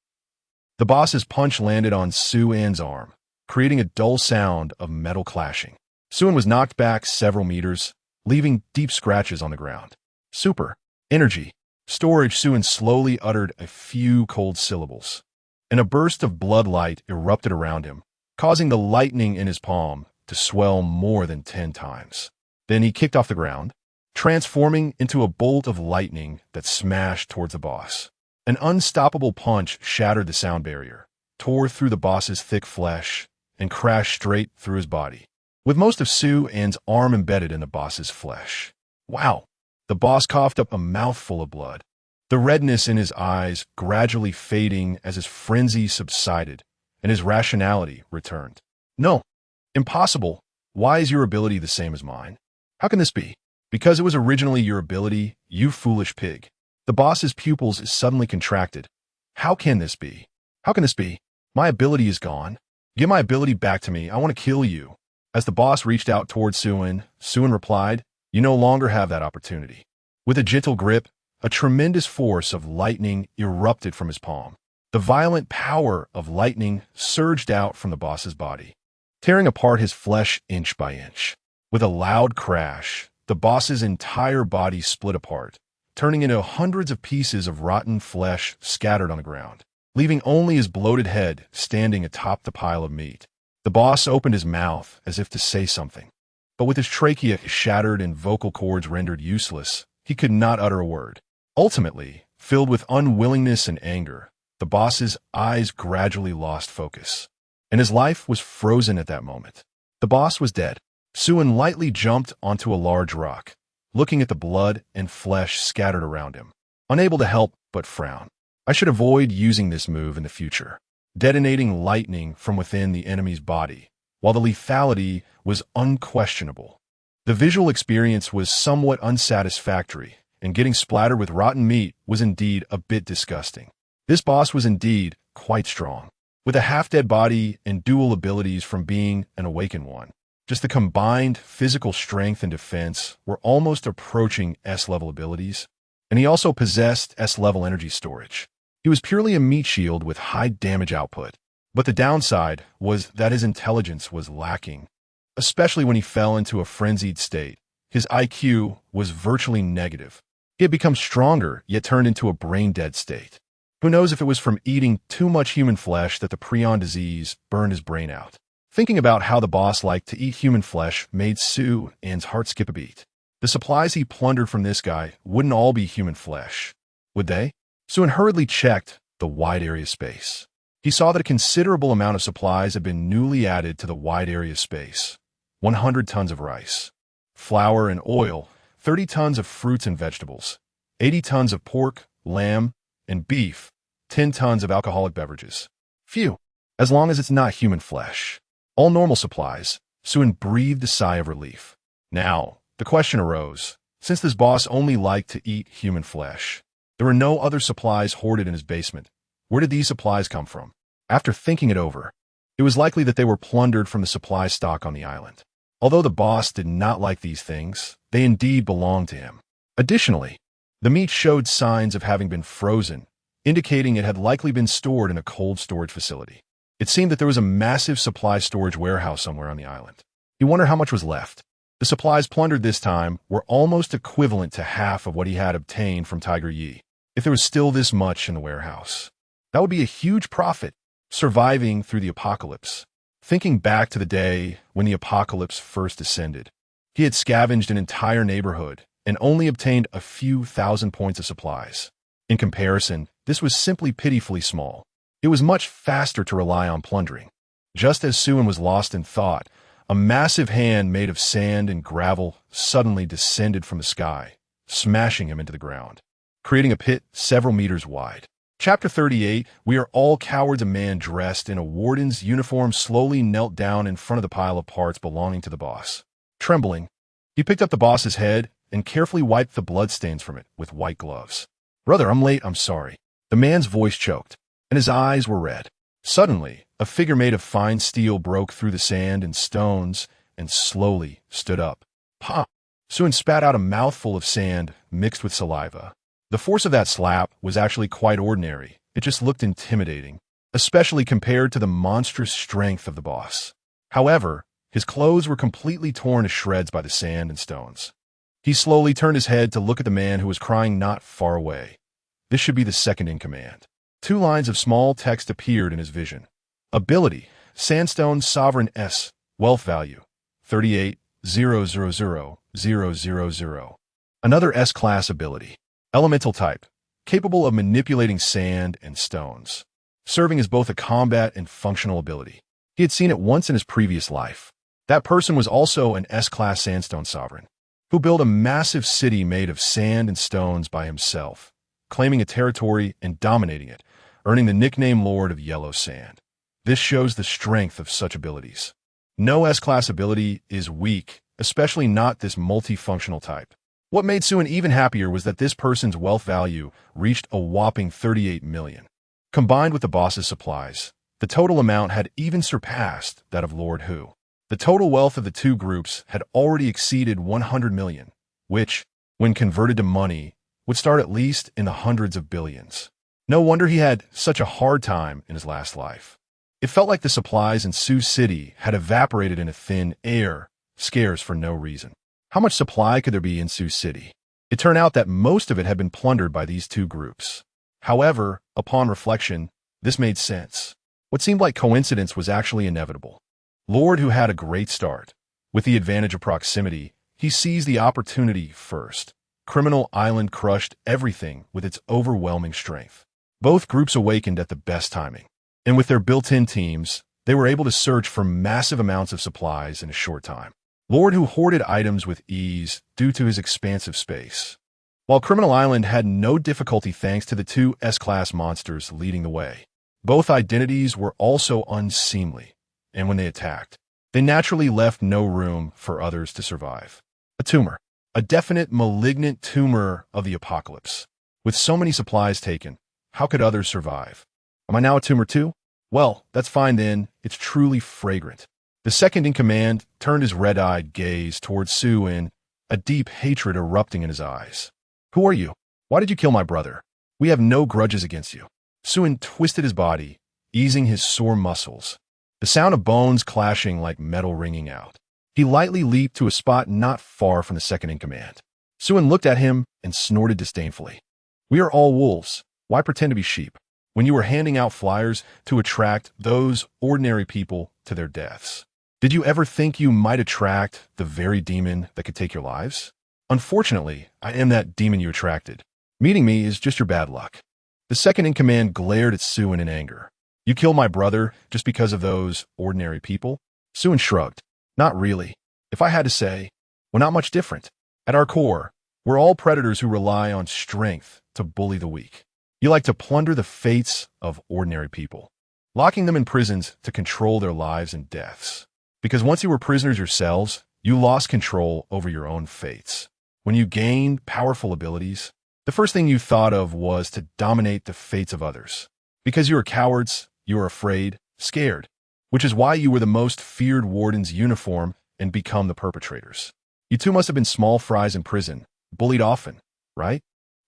The boss's punch landed on Suin's arm, creating a dull sound of metal clashing. Suin was knocked back several meters, leaving deep scratches on the ground. Super. Energy. Storage. Suin slowly uttered a few cold syllables, and a burst of blood light erupted around him, causing the lightning in his palm to swell more than 10 times. Then he kicked off the ground, transforming into a bolt of lightning that smashed towards the boss. An unstoppable punch shattered the sound barrier, tore through the boss's thick flesh, and crashed straight through his body, with most of Suin's arm embedded in the boss's flesh. Wow! The boss coughed up a mouthful of blood, the redness in his eyes gradually fading as his frenzy subsided and his rationality returned. No. Impossible. Why is your ability the same as mine? How can this be? Because it was originally your ability, you foolish pig. The boss's pupils suddenly contracted. How can this be? How can this be? My ability is gone. Give my ability back to me. I want to kill you. As the boss reached out toward Suin, Suin replied, "You no longer have that opportunity." With a gentle grip, a tremendous force of lightning erupted from his palm. The violent power of lightning surged out from the boss's body, tearing apart his flesh inch by inch. With a loud crash, the boss's entire body split apart, turning into hundreds of pieces of rotten flesh scattered on the ground, leaving only his bloated head standing atop the pile of meat. The boss opened his mouth as if to say something, but with his trachea shattered and vocal cords rendered useless, he could not utter a word. Ultimately, filled with unwillingness and anger, the boss's eyes gradually lost focus, and his life was frozen at that moment. The boss was dead. Suin lightly jumped onto a large rock, looking at the blood and flesh scattered around him, unable to help but frown. I should avoid using this move in the future, detonating lightning from within the enemy's body, while the lethality was unquestionable. The visual experience was somewhat unsatisfactory, and getting splattered with rotten meat was indeed a bit disgusting. This boss was indeed quite strong, with a half-dead body and dual abilities from being an awakened one. Just the combined physical strength and defense were almost approaching S-level abilities, and he also possessed S-level energy storage. He was purely a meat shield with high damage output, but the downside was that his intelligence was lacking, especially when he fell into a frenzied state. His IQ was virtually negative. He had become stronger, yet turned into a brain-dead state. Who knows if it was from eating too much human flesh that the prion disease burned his brain out. Thinking about how the boss liked to eat human flesh made Suin's heart skip a beat. The supplies he plundered from this guy wouldn't all be human flesh, would they? Suin hurriedly checked the wide area space. He saw that a considerable amount of supplies had been newly added to the wide area space. 100 tons of rice, flour and oil, 30 tons of fruits and vegetables, 80 tons of pork, lamb, and beef, 10 tons of alcoholic beverages. Phew, as long as it's not human flesh. All normal supplies. Suin breathed a sigh of relief. Now, the question arose, since this boss only liked to eat human flesh, there were no other supplies hoarded in his basement. Where did these supplies come from? After thinking it over, it was likely that they were plundered from the supply stock on the island. Although the boss did not like these things, they indeed belonged to him. Additionally, the meat showed signs of having been frozen, indicating it had likely been stored in a cold storage facility. It seemed that there was a massive supply storage warehouse somewhere on the island. He wondered how much was left. The supplies plundered this time were almost equivalent to half of what he had obtained from Tiger Yi. If there was still this much in the warehouse, that would be a huge profit, surviving through the apocalypse. Thinking back to the day when the apocalypse first descended, he had scavenged an entire neighborhood and only obtained a few thousand points of supplies. In comparison, this was simply pitifully small. It was much faster to rely on plundering. Just as Suin was lost in thought, a massive hand made of sand and gravel suddenly descended from the sky, smashing him into the ground. creating a pit several meters wide. Chapter 38, we are all cowards. A man dressed in a warden's uniform slowly knelt down in front of the pile of parts belonging to the boss. Trembling, he picked up the boss's head and carefully wiped the bloodstains from it with white gloves. "Brother, I'm late, I'm sorry." The man's voice choked, and his eyes were red. Suddenly, a figure made of fine steel broke through the sand and stones and slowly stood up. "Pah!" Suin spat out a mouthful of sand mixed with saliva. The force of that slap was actually quite ordinary. It just looked intimidating, especially compared to the monstrous strength of the boss. However, his clothes were completely torn to shreds by the sand and stones. He slowly turned his head to look at the man who was crying not far away. This should be the second in command. 2 lines of small text appeared in his vision. Ability, Sandstone Sovereign S, Wealth Value, 38,000,000. Another S-class ability. Elemental type, capable of manipulating sand and stones, serving as both a combat and functional ability. He had seen it once in his previous life. That person was also an S-class Sandstone Sovereign, who built a massive city made of sand and stones by himself, claiming a territory and dominating it, earning the nickname Lord of Yellow Sand. This shows the strength of such abilities. No S-class ability is weak, especially not this multifunctional type. What made Suin even happier was that this person's wealth value reached a whopping 38 million. Combined with the boss's supplies, the total amount had even surpassed that of Lord Hu. The total wealth of the 2 groups had already exceeded 100 million, which, when converted to money, would start at least in the hundreds of billions. No wonder he had such a hard time in his last life. It felt like the supplies in Sioux City had evaporated into thin air, scarce for no reason. How much supply could there be in Sioux City? It turned out that most of it had been plundered by these 2 groups. However, upon reflection, this made sense. What seemed like coincidence was actually inevitable. Lord, who had a great start, with the advantage of proximity, he seized the opportunity first. Criminal Island crushed everything with its overwhelming strength. Both groups awakened at the best timing, and with their built-in teams, they were able to search for massive amounts of supplies in a short time. Lord, who hoarded items with ease due to his expansive space, while Criminal Island had no difficulty thanks to the 2 S-class monsters leading the way. Both identities were also unseemly, and when they attacked, they naturally left no room for others to survive. A tumor. A definite malignant tumor of the apocalypse. With so many supplies taken, how could others survive? Am I now a tumor too? Well, that's fine then. It's truly fragrant. The second in command turned his red-eyed gaze towards Suin, a deep hatred erupting in his eyes. "Who are you? Why did you kill my brother? We have no grudges against you." Suin twisted his body, easing his sore muscles, the sound of bones clashing like metal ringing out. He lightly leaped to a spot not far from the second in command. Suin looked at him and snorted disdainfully. "We are all wolves. Why pretend to be sheep when you were handing out flyers to attract those ordinary people to their deaths? Did you ever think you might attract the very demon that could take your lives? Unfortunately, I am that demon you attracted. Meeting me is just your bad luck." The second in command glared at Suin in anger. "You killed my brother just because of those ordinary people?" Suin shrugged. "Not really. If I had to say, we're not much different. At our core, we're all predators who rely on strength to bully the weak. You like to plunder the fates of ordinary people, locking them in prisons to control their lives and deaths. Because once you were prisoners yourselves, you lost control over your own fates. When you gained powerful abilities, the first thing you thought of was to dominate the fates of others. Because you are cowards, you are afraid, scared, which is why you were the most feared warden's uniform and become the perpetrators. You two must have been small fries in prison, bullied often, right?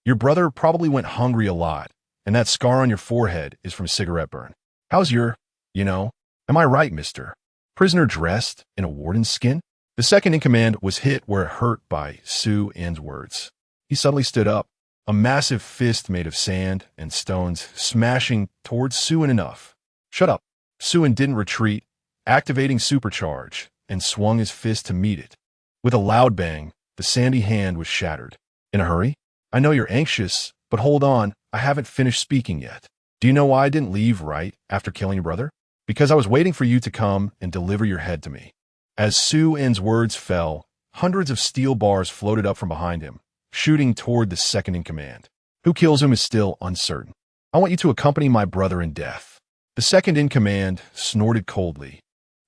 Your brother probably went hungry a lot, and that scar on your forehead is from cigarette burn. How's your, am I right, mister? Prisoner dressed in a warden's skin?" The second in command was hit where it hurt by Suin's words. He suddenly stood up, a massive fist made of sand and stones smashing towards Suin enough. "Shut up." Suin didn't retreat, activating supercharge, and swung his fist to meet it. With a loud bang, the sandy hand was shattered. "In a hurry? I know you're anxious, but hold on, I haven't finished speaking yet. Do you know why I didn't leave right after killing your brother? Because I was waiting for you to come and deliver your head to me." As Suin's words fell, hundreds of steel bars floated up from behind him, shooting toward the second in command. Who kills him is still uncertain. I want you to accompany my brother in death. The second in command snorted coldly,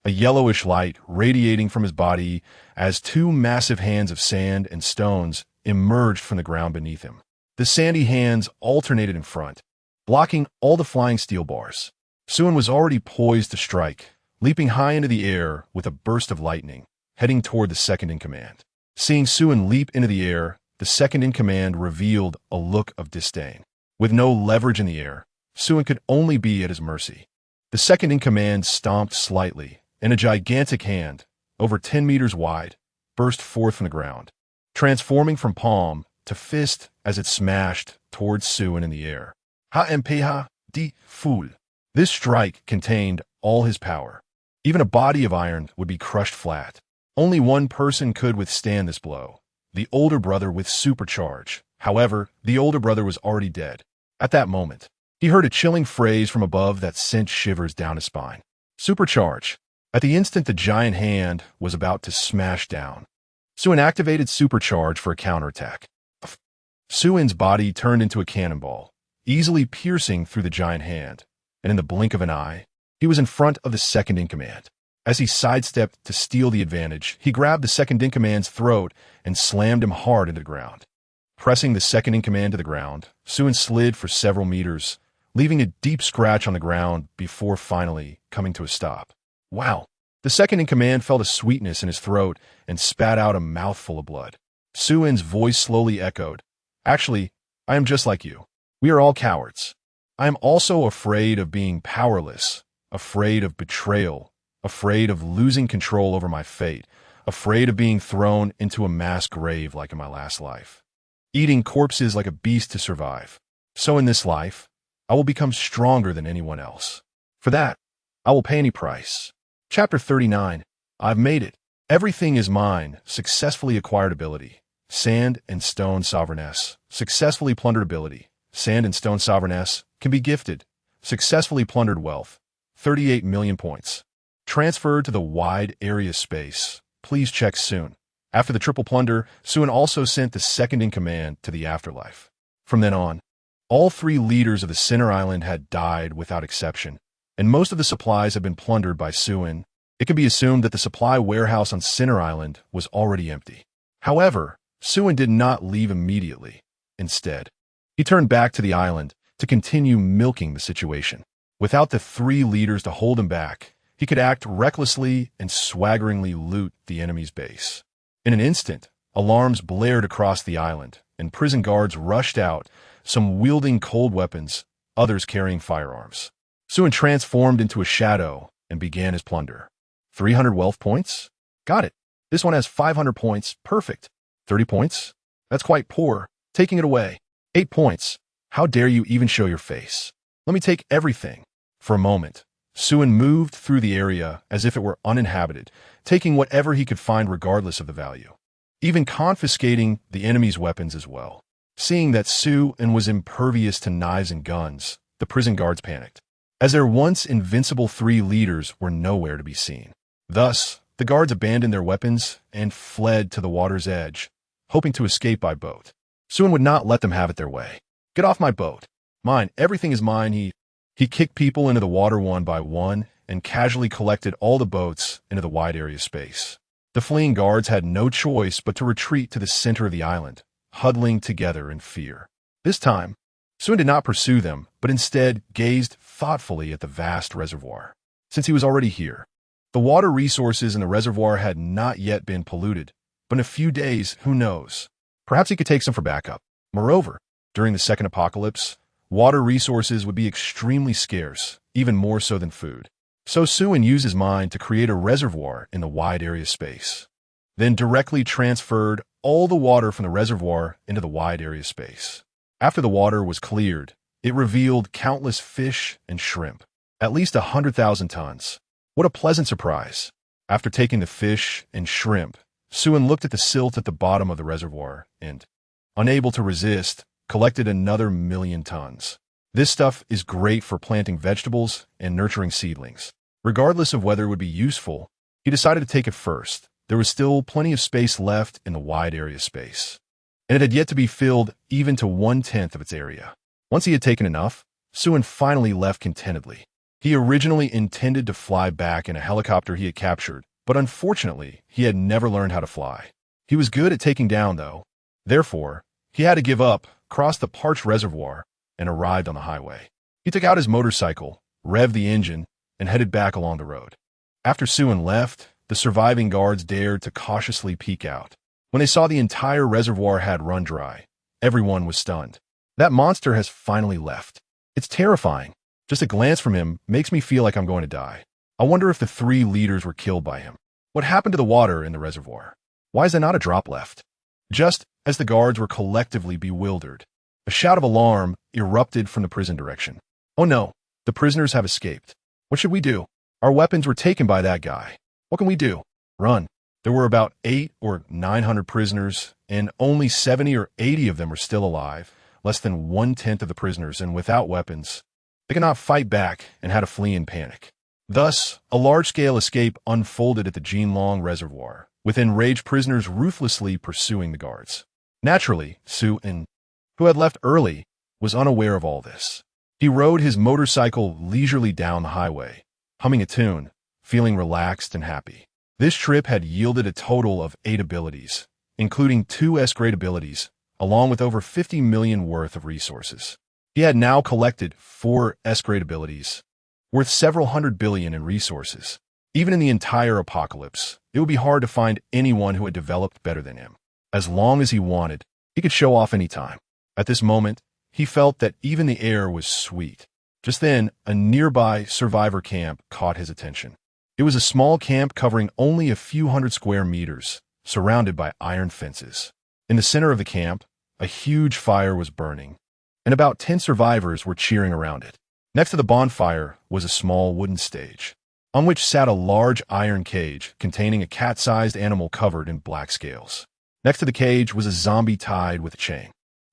a yellowish light radiating from his body as two massive hands of sand and stones emerged from the ground beneath him. The sandy hands alternated in front, blocking all the flying steel bars. Suin was already poised to strike, leaping high into the air with a burst of lightning, heading toward the second in command. Seeing Suin leap into the air, the second in command revealed a look of disdain. With no leverage in the air, Suin could only be at his mercy. The second in command stomped slightly, and a gigantic hand, over 10 meters wide, burst forth from the ground, transforming from palm to fist as it smashed towards Suin in the air. Ha-mph di fool. This strike contained all his power. Even a body of iron would be crushed flat. Only one person could withstand this blow, the older brother with supercharge. However, the older brother was already dead. At that moment, he heard a chilling phrase from above that sent shivers down his spine. Supercharge. At the instant the giant hand was about to smash down, Suin activated supercharge for a counterattack. Suin's body turned into a cannonball, easily piercing through the giant hand, and in the blink of an eye, he was in front of the second in command. As he sidestepped to steal the advantage, he grabbed the second in command's throat and slammed him hard into the ground. Pressing the second in command to the ground, Suin slid for several meters, leaving a deep scratch on the ground before finally coming to a stop. Wow! The second in command felt a sweetness in his throat and spat out a mouthful of blood. Suin's voice slowly echoed, "Actually, I am just like you. We are all cowards. I am also afraid of being powerless, afraid of betrayal, afraid of losing control over my fate, afraid of being thrown into a mass grave like in my last life, eating corpses like a beast to survive. So in this life, I will become stronger than anyone else. For that, I will pay any price." Chapter 39. I've made it. Everything is mine. Successfully acquired ability. Sand and stone sovereigness. Successfully plundered ability. Sand and stone sovereigness can be gifted. Successfully plundered wealth. 38 million points. Transferred to the wide area space. Please check soon. After the triple plunder, Suin also sent the second in command to the afterlife. From then on, all three leaders of the Center Island had died without exception, and most of the supplies had been plundered by Suin. It could be assumed that the supply warehouse on Center Island was already empty. However, Suin did not leave immediately. Instead, he turned back to the island to continue milking the situation. Without the three leaders to hold him back, he could act recklessly and swaggeringly loot the enemy's base. In an instant, alarms blared across the island, and prison guards rushed out, some wielding cold weapons, others carrying firearms. Suin transformed into a shadow and began his plunder. 300 wealth points? Got it. This one has 500 points. Perfect. 30 points? That's quite poor. Taking it away. 8 points. How dare you even show your face? Let me take everything. For a moment, Suin moved through the area as if it were uninhabited, taking whatever he could find regardless of the value, even confiscating the enemy's weapons as well. Seeing that Suin was impervious to knives and guns, the prison guards panicked, as their once invincible three leaders were nowhere to be seen. Thus, the guards abandoned their weapons and fled to the water's edge, hoping to escape by boat. Suin would not let them have it their way. "Get off my boat. Mine, everything is mine." He kicked people into the water one by one and casually collected all the boats into the wide area space. The fleeing guards had no choice but to retreat to the center of the island, huddling together in fear. This time, Suin did not pursue them, but instead gazed thoughtfully at the vast reservoir. Since he was already here, the water resources in the reservoir had not yet been polluted, but in a few days, who knows? Perhaps he could take some for backup. Moreover, during the second apocalypse, water resources would be extremely scarce, even more so than food. So Suin used his mind to create a reservoir in the wide area space, then directly transferred all the water from the reservoir into the wide area space. After the water was cleared, it revealed countless fish and shrimp, at least 100,000 tons. What a pleasant surprise. After taking the fish and shrimp, Suin looked at the silt at the bottom of the reservoir and, unable to resist, collected another 1,000,000 tons. This stuff is great for planting vegetables and nurturing seedlings. Regardless of whether it would be useful, he decided to take it first. There was still plenty of space left in the wide area space. and it had yet to be filled even to 1/10 of its area. Once he had taken enough, Suin finally left contentedly. He originally intended to fly back in a helicopter he had captured, but unfortunately, he had never learned how to fly. He was good at taking down, though. Therefore, he had to give up, crossed the parched reservoir, and arrived on the highway. He took out his motorcycle, revved the engine, and headed back along the road. After Suin left, the surviving guards dared to cautiously peek out. When they saw the entire reservoir had run dry, everyone was stunned. That monster has finally left. It's terrifying. Just a glance from him makes me feel like I'm going to die. I wonder if the 3 leaders were killed by him. What happened to the water in the reservoir? Why is there not a drop left? Just as the guards were collectively bewildered, a shout of alarm erupted from the prison direction. Oh no, the prisoners have escaped. What should we do? Our weapons were taken by that guy. What can we do? Run. There were about 800 or 900 prisoners, and only 70 or 80 of them were still alive, less than 1/10 of the prisoners, and without weapons. They could not fight back and had to flee in panic. Thus, a large-scale escape unfolded at the Jinlong Reservoir, with enraged prisoners ruthlessly pursuing the guards. Naturally, Suin, who had left early, was unaware of all this. He rode his motorcycle leisurely down the highway, humming a tune, feeling relaxed and happy. This trip had yielded a total of 8 abilities, including 2 S-grade abilities, along with over 50 million worth of resources. He had now collected 4 S-grade abilities, worth several hundred billion in resources. Even in the entire apocalypse, it would be hard to find anyone who had developed better than him. As long as he wanted, he could show off any time. At this moment, he felt that even the air was sweet. Just then, a nearby survivor camp caught his attention. It was a small camp covering only a few hundred square meters, surrounded by iron fences. In the center of the camp, a huge fire was burning, and about 10 survivors were cheering around it. Next to the bonfire was a small wooden stage, on which sat a large iron cage containing a cat-sized animal covered in black scales. Next to the cage was a zombie tied with a chain.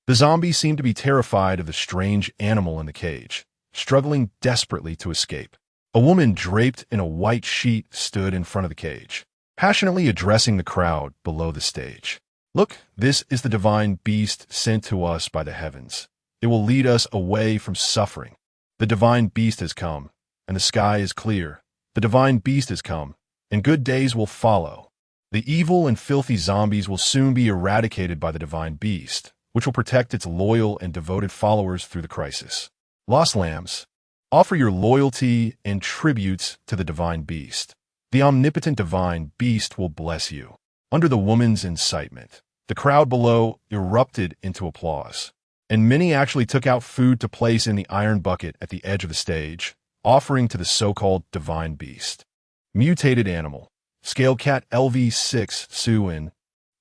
The zombie seemed to be terrified of the strange animal in the cage, struggling desperately to escape. A woman draped in a white sheet stood in front of the cage, passionately addressing the crowd below the stage. Look, this is the divine beast sent to us by the heavens. It will lead us away from suffering. The divine beast has come, and the sky is clear. The divine beast has come, and good days will follow. The evil and filthy zombies will soon be eradicated by the divine beast, which will protect its loyal and devoted followers through the crisis. Lost lambs, offer your loyalty and tributes to the divine beast. The omnipotent divine beast will bless you. Under the woman's incitement, the crowd below erupted into applause, and many actually took out food to place in the iron bucket at the edge of the stage, offering to the so-called divine beast. Mutated animal, scale cat LV6 Suin.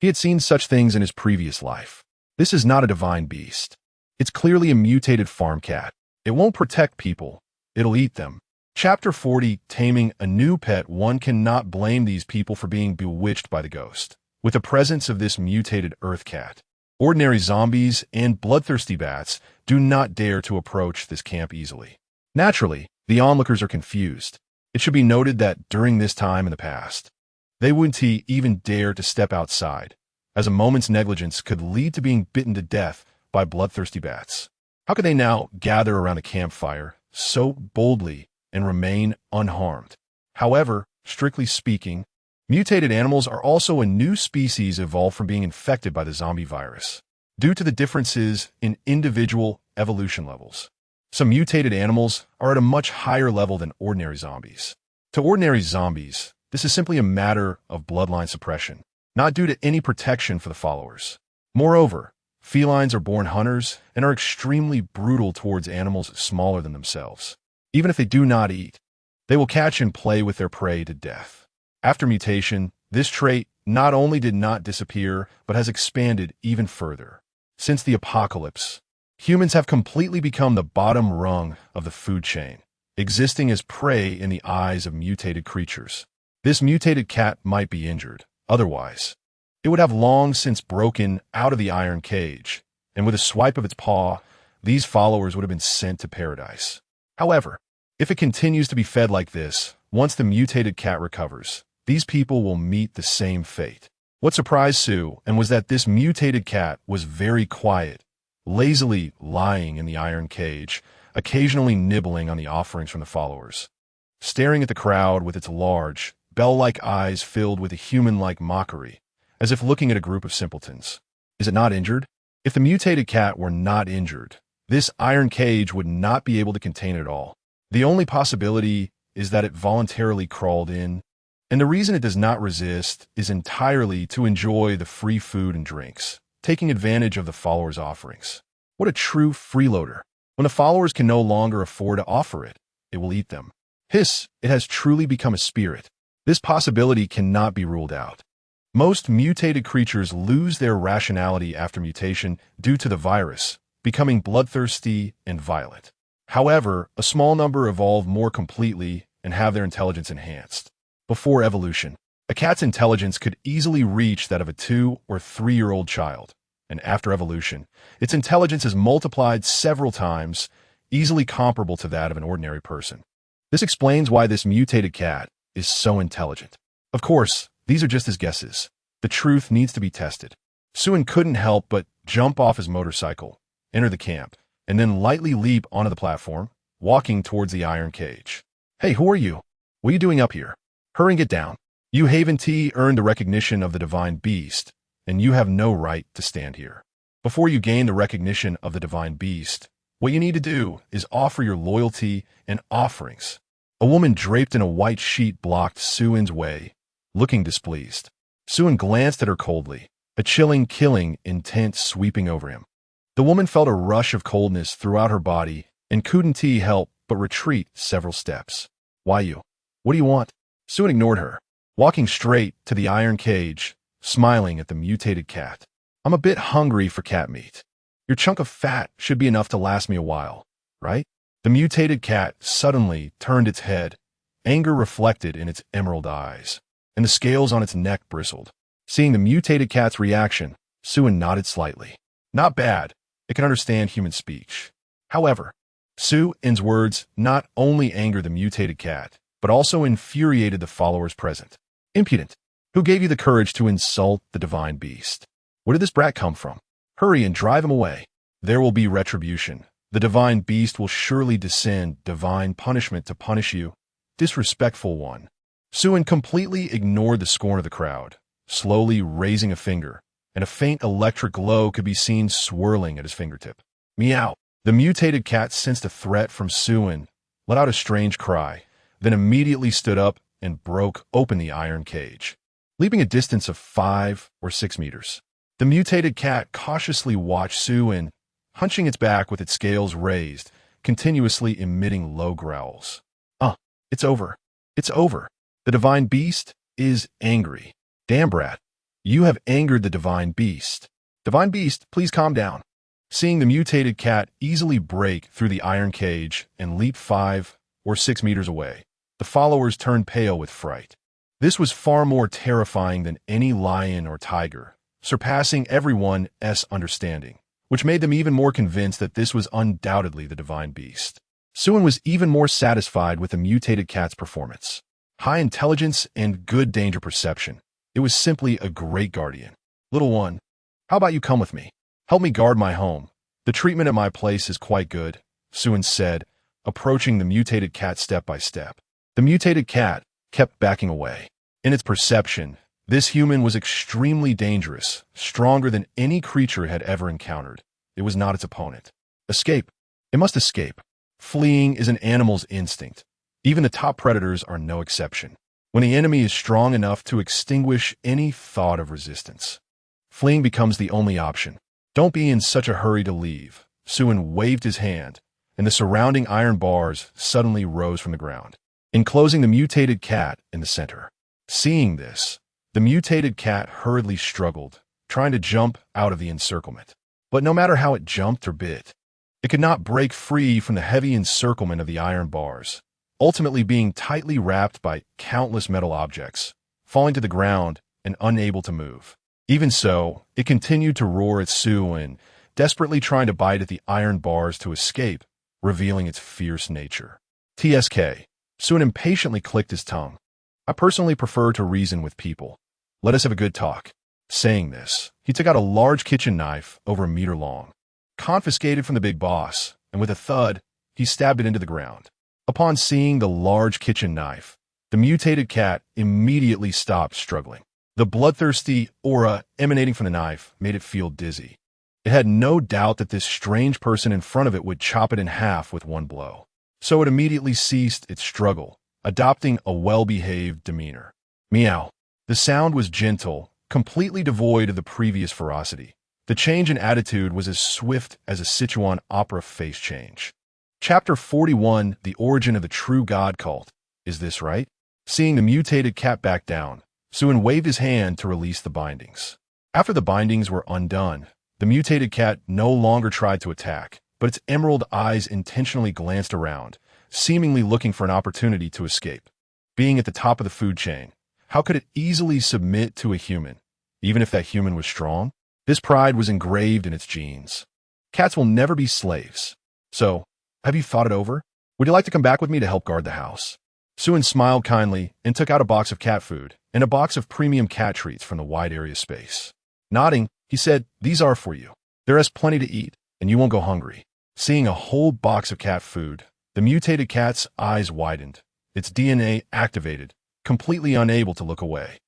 He had seen such things in his previous life. This is not a divine beast. It's clearly a mutated farm cat. It won't protect people. It'll eat them. Chapter 40, Taming a New Pet. One cannot blame these people for being bewitched by the ghost, with the presence of this mutated earth cat. Ordinary zombies and bloodthirsty bats do not dare to approach this camp easily. Naturally, the onlookers are confused. It should be noted that during this time in the past, they wouldn't even dare to step outside, as a moment's negligence could lead to being bitten to death by bloodthirsty bats. How could they now gather around a campfire so boldly and remain unharmed? However, strictly speaking, mutated animals are also a new species evolved from being infected by the zombie virus, due to the differences in individual evolution levels. Some mutated animals are at a much higher level than ordinary zombies. To ordinary zombies, this is simply a matter of bloodline suppression, not due to any protection for the followers. Moreover, felines are born hunters and are extremely brutal towards animals smaller than themselves. Even if they do not eat, they will catch and play with their prey to death. After mutation, this trait not only did not disappear, but has expanded even further. Since the apocalypse, humans have completely become the bottom rung of the food chain, existing as prey in the eyes of mutated creatures. This mutated cat might be injured. Otherwise, it would have long since broken out of the iron cage, and with a swipe of its paw, these followers would have been sent to paradise. However, if it continues to be fed like this, once the mutated cat recovers, these people will meet the same fate. What surprised Sue was that this mutated cat was very quiet, lazily lying in the iron cage, occasionally nibbling on the offerings from the followers, staring at the crowd with its large, bell-like eyes filled with a human-like mockery, as if looking at a group of simpletons. Is it not injured? If the mutated cat were not injured, this iron cage would not be able to contain it all. The only possibility is that it voluntarily crawled in, and the reason it does not resist is entirely to enjoy the free food and drinks, taking advantage of the followers' offerings. What a true freeloader. When the followers can no longer afford to offer it, it will eat them. Hiss, it has truly become a spirit. This possibility cannot be ruled out. Most mutated creatures lose their rationality after mutation due to the virus, becoming bloodthirsty and violent. However, a small number evolve more completely and have their intelligence enhanced. Before evolution, a cat's intelligence could easily reach that of a 2- or 3-year-old child, and after evolution, its intelligence is multiplied several times, easily comparable to that of an ordinary person. This explains why this mutated cat is so intelligent. Of course, these are just his guesses. The truth needs to be tested. Suen couldn't help but jump off his motorcycle, enter the camp, and then lightly leap onto the platform, walking towards the iron cage. Hey, who are you? What are you doing up here? Hurry and get down. You Haven T earned the recognition of the divine beast, and you have no right to stand here. Before you gain the recognition of the divine beast, what you need to do is offer your loyalty and offerings. A woman draped in a white sheet blocked Suen's way, looking displeased. Suen glanced at her coldly, a chilling, killing intent sweeping over him. The woman felt a rush of coldness throughout her body and couldn't help but retreat several steps. Why you? What do you want? Suen ignored her, walking straight to the iron cage, smiling at the mutated cat. I'm a bit hungry for cat meat. Your chunk of fat should be enough to last me a while, right? The mutated cat suddenly turned its head, anger reflected in its emerald eyes, and the scales on its neck bristled. Seeing the mutated cat's reaction, Suen nodded slightly. Not bad. It can understand human speech. However, Suen's words not only angered the mutated cat, but also infuriated the followers present. Impudent! Who gave you the courage to insult the divine beast? Where did this brat come from? Hurry and drive him away. There will be retribution. The divine beast will surely descend divine punishment to punish you, disrespectful one. Suen completely ignored the scorn of the crowd, slowly raising a finger, and a faint electric glow could be seen swirling at his fingertip. Meow! The mutated cat sensed a threat from Suen, let out a strange cry, then immediately stood up and broke open the iron cage, leaping a distance of 5 or 6 meters. The mutated cat cautiously watched Suen, hunching its back with its scales raised, continuously emitting low growls. It's over. It's over. The divine beast is angry. Damn, brat. You have angered the divine beast. Divine beast, please calm down. Seeing the mutated cat easily break through the iron cage and leap 5 or 6 meters away, the followers turned pale with fright. This was far more terrifying than any lion or tiger, surpassing everyone's understanding, which made them even more convinced that this was undoubtedly the divine beast. Suen was even more satisfied with the mutated cat's performance. High intelligence and good danger perception. It was simply a great guardian. Little one, how about you come with me? Help me guard my home. The treatment at my place is quite good, Suen said, approaching the mutated cat step by step. The mutated cat kept backing away. In its perception, this human was extremely dangerous, stronger than any creature it had ever encountered. It was not its opponent. Escape. It must escape. Fleeing is an animal's instinct. Even the top predators are no exception. When the enemy is strong enough to extinguish any thought of resistance, fleeing becomes the only option. Don't be in such a hurry to leave. Suen waved his hand, and the surrounding iron bars suddenly rose from the ground, enclosing the mutated cat in the center. Seeing this, the mutated cat hurriedly struggled, trying to jump out of the encirclement. But no matter how it jumped or bit, it could not break free from the heavy encirclement of the iron bars, ultimately being tightly wrapped by countless metal objects, falling to the ground and unable to move. Even so, it continued to roar at Suen, desperately trying to bite at the iron bars to escape, revealing its fierce nature. TSK. Suen impatiently clicked his tongue. I personally prefer to reason with people. Let us have a good talk. Saying this, he took out a large kitchen knife over a meter long, confiscated from the big boss, and with a thud, he stabbed it into the ground. Upon seeing the large kitchen knife, the mutated cat immediately stopped struggling. The bloodthirsty aura emanating from the knife made it feel dizzy. It had no doubt that this strange person in front of it would chop it in half with one blow. So it immediately ceased its struggle, adopting a well-behaved demeanor. Meow. The sound was gentle, completely devoid of the previous ferocity. The change in attitude was as swift as a Sichuan opera face change. Chapter 41, The Origin of the True God Cult. Is this right? Seeing the mutated cat back down, Suin waved his hand to release the bindings. After the bindings were undone, the mutated cat no longer tried to attack, but its emerald eyes intentionally glanced around, seemingly looking for an opportunity to escape. Being at the top of the food chain, how could it easily submit to a human, even if that human was strong? This pride was engraved in its genes. Cats will never be slaves. So, have you thought it over? Would you like to come back with me to help guard the house? Suin smiled kindly and took out a box of cat food and a box of premium cat treats from the wide area space. Nodding, he said, "These are for you. There is plenty to eat, and you won't go hungry." Seeing a whole box of cat food, the mutated cat's eyes widened, its DNA activated, completely unable to look away.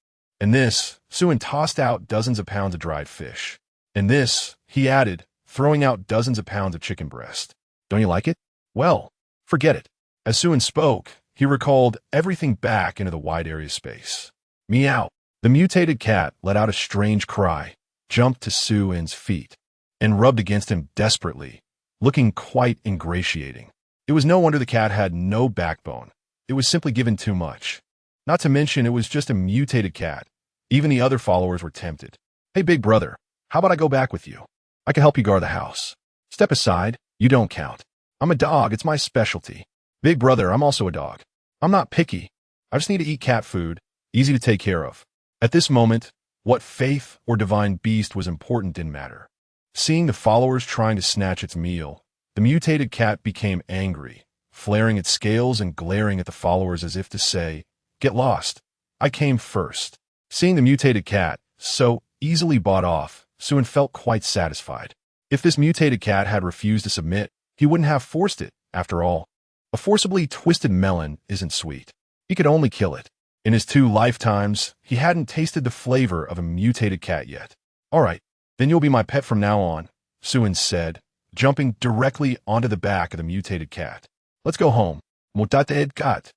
And this, Suin tossed out dozens of pounds of dried fish. And this, he added, throwing out dozens of pounds of chicken breast. Don't you like it? Well, forget it. As Suin spoke, he recalled everything back into the wide area space. Meow. The mutated cat let out a strange cry, jumped to Suin's feet, and rubbed against him desperately, looking quite ingratiating. It was no wonder the cat had no backbone. It was simply given too much. Not to mention it was just a mutated cat. Even the other followers were tempted. Hey, big brother, how about I go back with you? I can help you guard the house. Step aside, you don't count. I'm a dog, it's my specialty. Big brother, I'm also a dog. I'm not picky. I just need to eat cat food, easy to take care of. At this moment, what faith or divine beast was important didn't matter. Seeing the followers trying to snatch its meal, the mutated cat became angry, flaring its scales and glaring at the followers as if to say, "Get lost. I came first." Seeing the mutated cat so easily bought off, Suin felt quite satisfied. If this mutated cat had refused to submit, he wouldn't have forced it, after all. A forcibly twisted melon isn't sweet. He could only kill it. In his 2 lifetimes, he hadn't tasted the flavor of a mutated cat yet. All right, then you'll be my pet from now on, Suin said, jumping directly onto the back of the mutated cat. Let's go home. Mutate cat.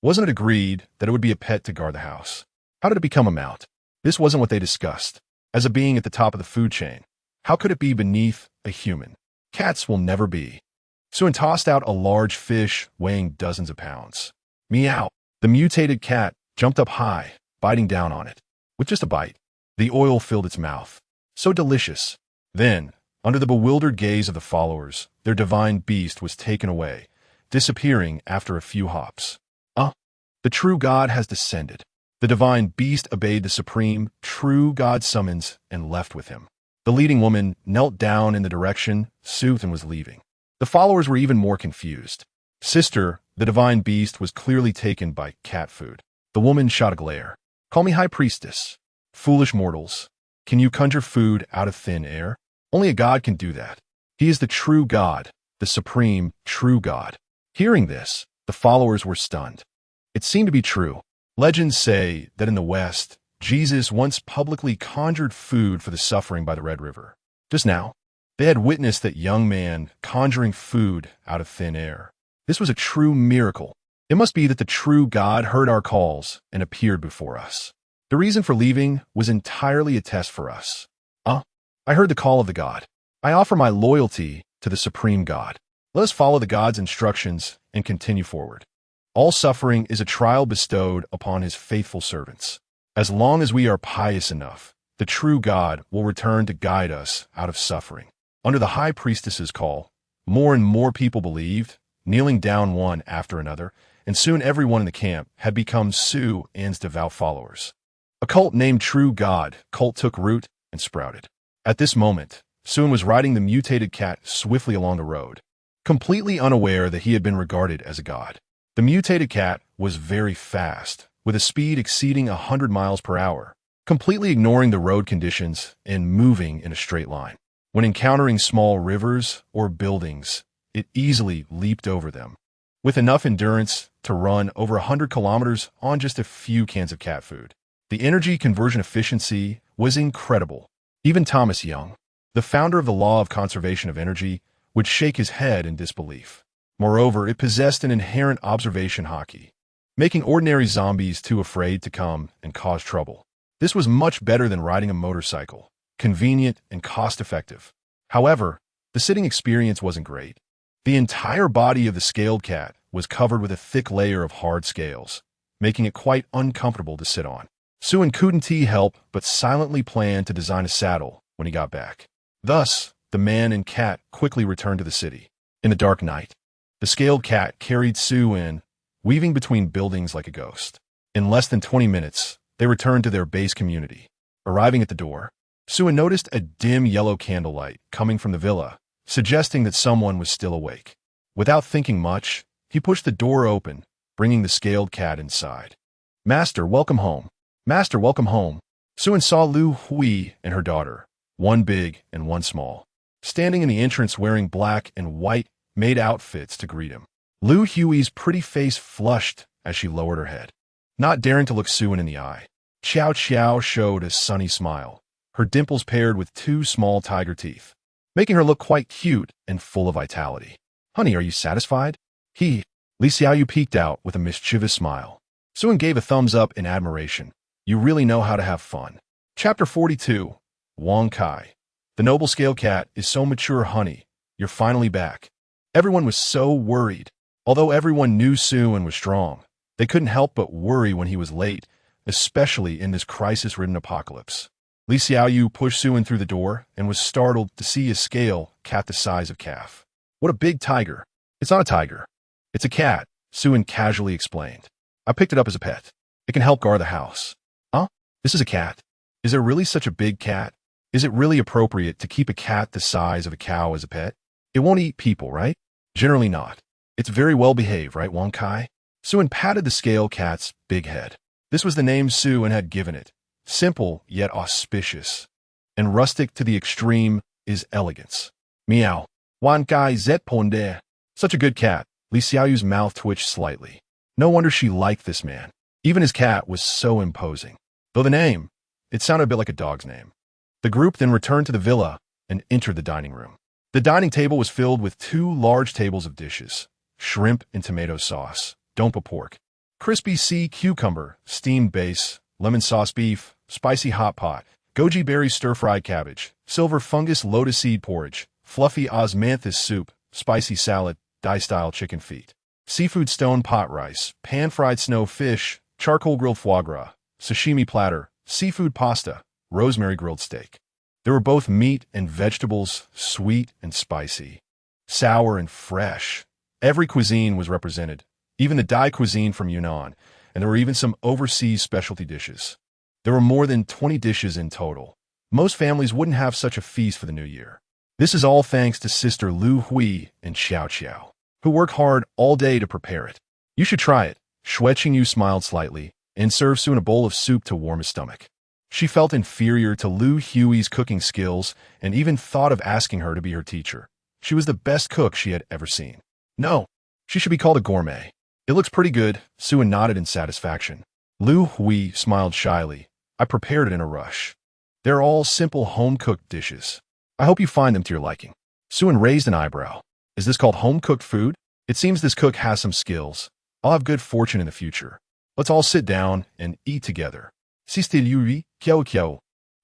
Wasn't it agreed that it would be a pet to guard the house? How did it become a mount? This wasn't what they discussed. As a being at the top of the food chain, how could it be beneath a human? Cats will never be. Suin tossed out a large fish weighing dozens of pounds. Meow. The mutated cat jumped up high, biting down on it. With just a bite, the oil filled its mouth. So delicious. Then, under the bewildered gaze of the followers, their divine beast was taken away, disappearing after a few hops. The true God has descended. The divine beast obeyed the supreme, true God summons and left with him. The leading woman knelt down in the direction Suin was leaving. The followers were even more confused. Sister, the divine beast was clearly taken by cat food. The woman shot a glare. Call me high priestess. Foolish mortals. Can you conjure food out of thin air? Only a god can do that. He is the true God, the supreme, true God. Hearing this, the followers were stunned. It seemed to be true. Legends say that in the West, Jesus once publicly conjured food for the suffering by the Red River. Just now, they had witnessed that young man conjuring food out of thin air. This was a true miracle. It must be that the true God heard our calls and appeared before us. The reason for leaving was entirely a test for us. I heard the call of the God. I offer my loyalty to the supreme God. Let us follow the God's instructions and continue forward. All suffering is a trial bestowed upon his faithful servants. As long as we are pious enough, the true God will return to guide us out of suffering. Under the high priestess's call, more and more people believed, kneeling down one after another, and soon everyone in the camp had become Suin's devout followers. A cult named True God cult took root and sprouted. At this moment, Suin was riding the mutated cat swiftly along the road, completely unaware that he had been regarded as a god. The mutated cat was very fast, with a speed exceeding 100 miles per hour. completely ignoring the road conditions and moving in a straight line. When encountering small rivers or buildings, it easily leaped over them, with enough endurance to run over 100 kilometers on just a few cans of cat food. The energy conversion efficiency was incredible. Even Thomas Young, the founder of the law of conservation of energy, would shake his head in disbelief. Moreover, it possessed an inherent observation hockey, making ordinary zombies too afraid to come and cause trouble. This was much better than riding a motorcycle, convenient and cost-effective. However, the sitting experience wasn't great. The entire body of the scaled cat was covered with a thick layer of hard scales, making it quite uncomfortable to sit on. Suen couldn't help but silently plan to design a saddle when he got back. Thus, the man and cat quickly returned to the city. In the dark night, the scaled cat carried Sue in, weaving between buildings like a ghost. In less than 20 minutes, they returned to their base community. Arriving at the door, Sue noticed a dim yellow candlelight coming from the villa, suggesting that someone was still awake. Without thinking much, he pushed the door open, bringing the scaled cat inside. "Master, welcome home. Master, welcome home." Suen saw Lu Hui and her daughter, one big and one small, standing in the entrance wearing black and white maid outfits to greet him. Lu Hui's pretty face flushed as she lowered her head, not daring to look Suen in the eye. Xiao Xiao showed a sunny smile, her dimples paired with two small tiger teeth, making her look quite cute and full of vitality. "Honey, are you satisfied?" Li Xiaoyu peeked out with a mischievous smile. Suen gave a thumbs up in admiration. "You really know how to have fun." Chapter 42. Wang Kai. "The noble scale cat is so mature, honey. You're finally back." Everyone was so worried. Although everyone knew Suen was strong, they couldn't help but worry when he was late, especially in this crisis-ridden apocalypse. Li Xiaoyu pushed Suen through the door and was startled to see a scale cat the size of calf. "What a big tiger." "It's not a tiger. It's a cat," Suen casually explained. "I picked it up as a pet. It can help guard the house." "Huh? This is a cat? Is there really such a big cat? Is it really appropriate to keep a cat the size of a cow as a pet? It won't eat people, right?" "Generally not. It's very well behaved, right, Wang Kai?" Suen patted the scale cat's big head. This was the name Suen had given it. Simple yet auspicious, and rustic to the extreme is elegance. "Meow. Wang Kai zet ponder." Such a good cat. Li Xiaoyu's mouth twitched slightly. No wonder she liked this man. Even his cat was so imposing. Though the name, it sounded a bit like a dog's name. The group then returned to the villa and entered the dining room. The dining table was filled with two large tables of dishes: shrimp and tomato sauce, dompa pork, crispy sea cucumber, steamed base, lemon sauce beef, spicy hot pot, goji berry stir-fried cabbage, silver fungus lotus seed porridge, fluffy osmanthus soup, spicy salad, Thai-style chicken feet, seafood stone pot rice, pan-fried snow fish, charcoal grilled foie gras, sashimi platter, seafood pasta, rosemary grilled steak. There were both meat and vegetables, sweet and spicy, sour and fresh. Every cuisine was represented, even the Thai cuisine from Yunnan, and there were even some overseas specialty dishes. There were more than 20 dishes in total. Most families wouldn't have such a feast for the new year. This is all thanks to Sister Lu Hui and Xiao Xiao, who work hard all day to prepare it. "You should try it." Xue Qingyu smiled slightly and served Suen a bowl of soup to warm his stomach. She felt inferior to Lu Hui's cooking skills and even thought of asking her to be her teacher. She was the best cook she had ever seen. No, she should be called a gourmet. "It looks pretty good," Suen nodded in satisfaction. Lu Hui smiled shyly. "I prepared it in a rush. They're all simple home-cooked dishes. I hope you find them to your liking." Suen raised an eyebrow. "Is this called home-cooked food? It seems this cook has some skills. I'll have good fortune in the future. Let's all sit down and eat together." "Sister Yuri, kiao kiao."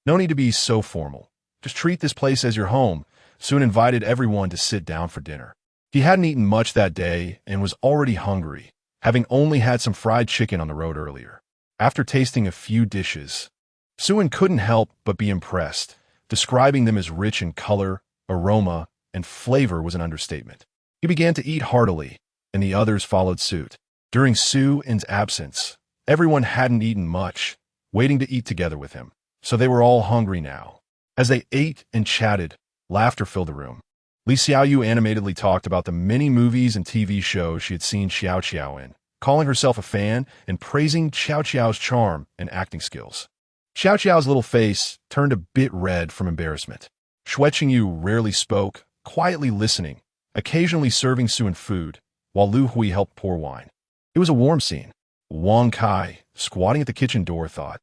"No need to be so formal. Just treat this place as your home." Suen invited everyone to sit down for dinner. He hadn't eaten much that day and was already hungry, having only had some fried chicken on the road earlier. After tasting a few dishes, Suen couldn't help but be impressed. Describing them as rich in color, aroma, and flavor was an understatement. He began to eat heartily, and the others followed suit. During Suen's absence, everyone hadn't eaten much, waiting to eat together with him, so they were all hungry now. As they ate and chatted, laughter filled the room. Li Xiaoyu animatedly talked about the many movies and TV shows she had seen Xiao Xiao in, calling herself a fan and praising Xiao Xiao's charm and acting skills. Xiao Xiao's little face turned a bit red from embarrassment. Shui Qingyu rarely spoke, quietly listening, occasionally serving Suan food, while Lu Hui helped pour wine. It was a warm scene. Wang Kai, squatting at the kitchen door, thought,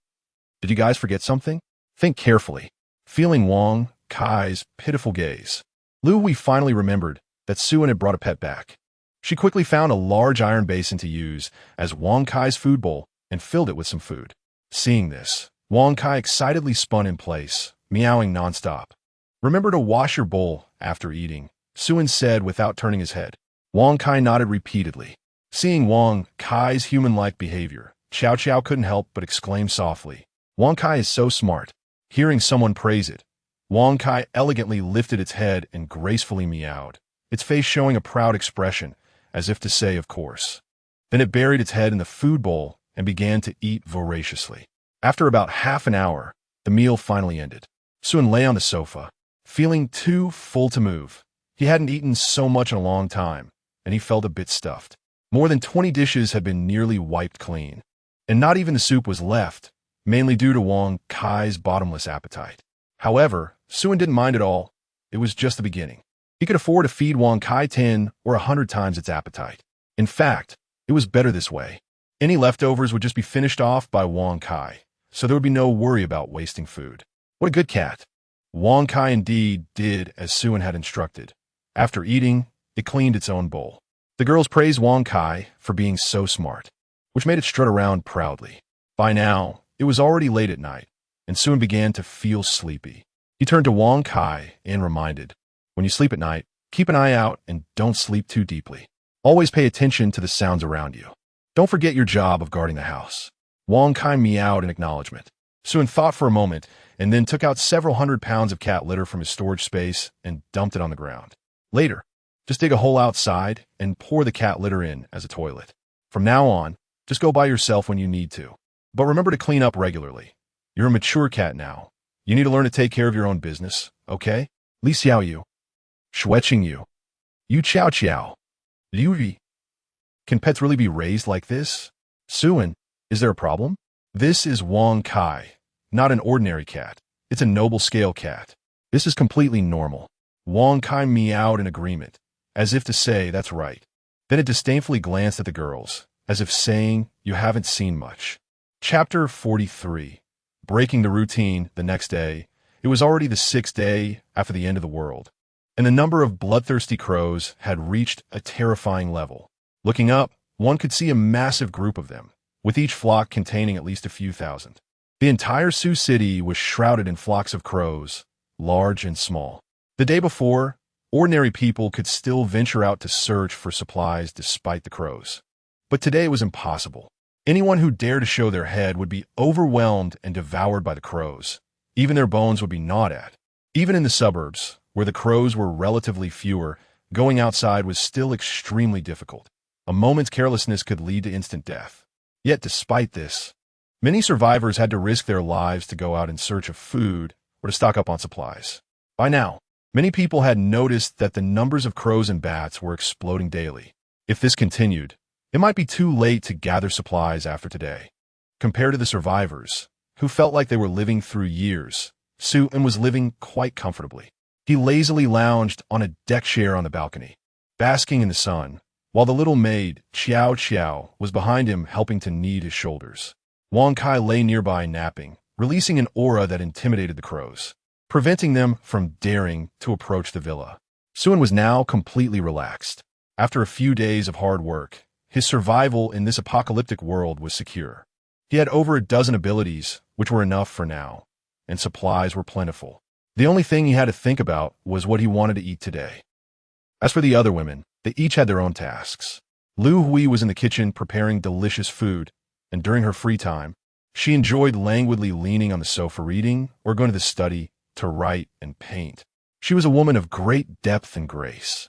"Did you guys forget something?" Think carefully. Feeling Wang Kai's pitiful gaze, Lu Hui finally remembered that Suan had brought a pet back. She quickly found a large iron basin to use as Wang Kai's food bowl and filled it with some food. Seeing this, Wang Kai excitedly spun in place, meowing nonstop. "Remember to wash your bowl after eating," Suan said without turning his head. Wang Kai nodded repeatedly. Seeing Wang Kai's human-like behavior, Xiao Xiao couldn't help but exclaim softly, "Wang Kai is so smart." Hearing someone praise it, Wang Kai elegantly lifted its head and gracefully meowed, its face showing a proud expression, as if to say, "Of course." Then it buried its head in the food bowl and began to eat voraciously. After about half an hour, the meal finally ended. Suan lay on the sofa, feeling too full to move. He hadn't eaten so much in a long time, and he felt a bit stuffed. More than 20 dishes had been nearly wiped clean, and not even the soup was left, mainly due to Wang Kai's bottomless appetite. However, Suan didn't mind at all. It was just the beginning. He could afford to feed Wang Kai 10 or 100 times its appetite. In fact, it was better this way. Any leftovers would just be finished off by Wang Kai, so there would be no worry about wasting food. What a good cat. Wang Kai indeed did as Suan had instructed. After eating, it cleaned its own bowl. The girls praised Wang Kai for being so smart, which made it strut around proudly. By now, it was already late at night, and Suan began to feel sleepy. He turned to Wang Kai and reminded, "When you sleep at night, keep an eye out and don't sleep too deeply. Always pay attention to the sounds around you. Don't forget your job of guarding the house." Wang Kai meowed in acknowledgement. Suan thought for a moment and then took out several 100 pounds of cat litter from his storage space and dumped it on the ground. Later, just dig a hole outside and pour the cat litter in as a toilet. From now on, just go by yourself when you need to. But remember to clean up regularly. You're a mature cat now. You need to learn to take care of your own business, okay? Li Xiaoyu. Shui Qingyu. Yu Qiao Qiao. Liu Yi. Can pets really be raised like this? Suan, is there a problem? This is Wang Kai, not an ordinary cat. It's a noble scale cat. This is completely normal. Wang Kai meowed in agreement, as if to say, "That's right." Then it disdainfully glanced at the girls, as if saying, "You haven't seen much." Chapter 43. Breaking the routine the next day. It was already the 6th day after the end of the world, and the number of bloodthirsty crows had reached a terrifying level. Looking up, one could see a massive group of them, with each flock containing at least a few thousand. The entire Sioux City was shrouded in flocks of crows, large and small. The day before, ordinary people could still venture out to search for supplies despite the crows. But today it was impossible. Anyone who dared to show their head would be overwhelmed and devoured by the crows. Even their bones would be gnawed at. Even in the suburbs, where the crows were relatively fewer, going outside was still extremely difficult. A moment's carelessness could lead to instant death. Yet despite this, many survivors had to risk their lives to go out in search of food or to stock up on supplies. By now, many people had noticed that the numbers of crows and bats were exploding daily. If this continued, it might be too late to gather supplies after today. Compared to the survivors, who felt like they were living through years, Suan was living quite comfortably. He lazily lounged on a deck chair on the balcony, basking in the sun, while the little maid, Qiao Qiao, was behind him helping to knead his shoulders. Wang Kai lay nearby napping, releasing an aura that intimidated the crows, preventing them from daring to approach the villa. Suan was now completely relaxed. After a few days of hard work, his survival in this apocalyptic world was secure. He had over a dozen abilities, which were enough for now, and supplies were plentiful. The only thing he had to think about was what he wanted to eat today. As for the other women, they each had their own tasks. Lu Hui was in the kitchen preparing delicious food, and during her free time, she enjoyed languidly leaning on the sofa reading or going to the study to write and paint. She was a woman of great depth and grace,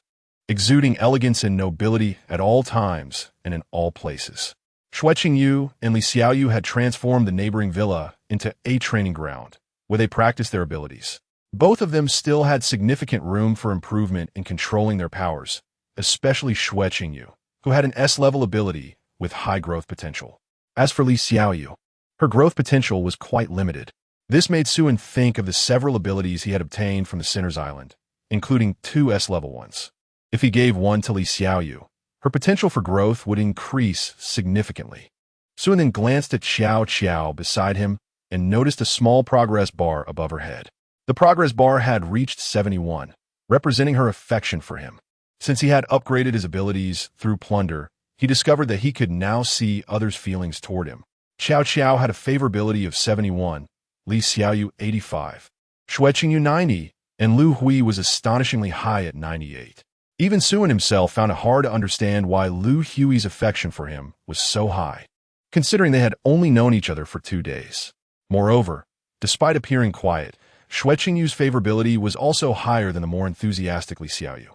exuding elegance and nobility at all times and in all places. Shui Qingyu and Li Xiaoyu had transformed the neighboring villa into a training ground, where they practiced their abilities. Both of them still had significant room for improvement in controlling their powers, especially Shui Qingyu, who had an S-level ability with high growth potential. As for Li Xiaoyu, Her growth potential was quite limited. This made Suen think of the several abilities he had obtained from the Sinner's Island, including 2 S-level ones. If he gave one to Li Xiaoyu, her potential for growth would increase significantly. Suen then glanced at Xiao Xiao beside him and noticed a small progress bar above her head. The progress bar had reached 71, representing her affection for him. Since he had upgraded his abilities through Plunder, he discovered that he could now see others' feelings toward him. Xiao Xiao had a favorability of 71, Li Xiaoyu 85, Xueqingyu 90, and Lu Hui was astonishingly high at 98. Even Suen himself found it hard to understand why Lu Hui's affection for him was so high, considering they had only known each other for 2 days. Moreover, despite appearing quiet, Xueqingyu's favorability was also higher than the more enthusiastic Li Xiaoyu.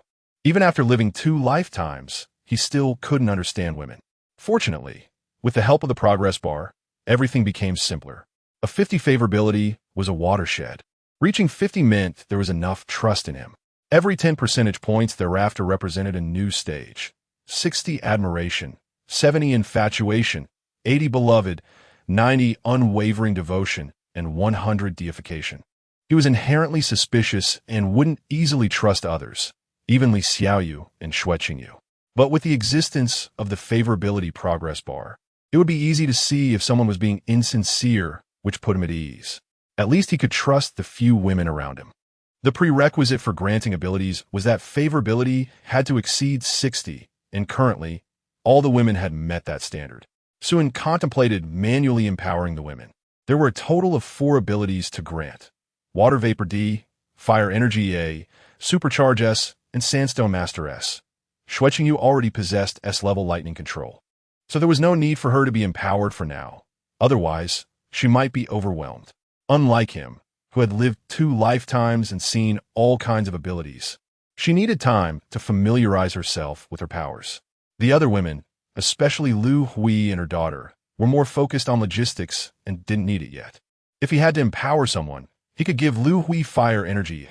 Even after living 2 lifetimes, he still couldn't understand women. Fortunately, with the help of the progress bar, everything became simpler. A 50 favorability was a watershed. Reaching 50 meant there was enough trust in him. Every 10 percentage points thereafter represented a new stage. 60 admiration, 70 infatuation, 80 beloved, 90 unwavering devotion, and 100 deification. He was inherently suspicious and wouldn't easily trust others, even Li Xiaoyu and Xueqingyu. But with the existence of the favorability progress bar, it would be easy to see if someone was being insincere, which put him at ease. At least he could trust the few women around him. The prerequisite for granting abilities was that favorability had to exceed 60, and currently, all the women had met that standard. Suen contemplated manually empowering the women. There were a total of 4 abilities to grant: Water Vapor D, Fire Energy A, Supercharge S, and Sandstone Master S. Xueqingyu already possessed S-level lightning control, so there was no need for her to be empowered for now. Otherwise, she might be overwhelmed. Unlike him, who had lived 2 lifetimes and seen all kinds of abilities, she needed time to familiarize herself with her powers. The other women, especially Lu Hui and her daughter, were more focused on logistics and didn't need it yet. If he had to empower someone, he could give Lu Hui fire energy.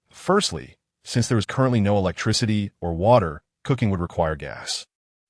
Firstly, since there was currently no electricity or water, cooking would require gas.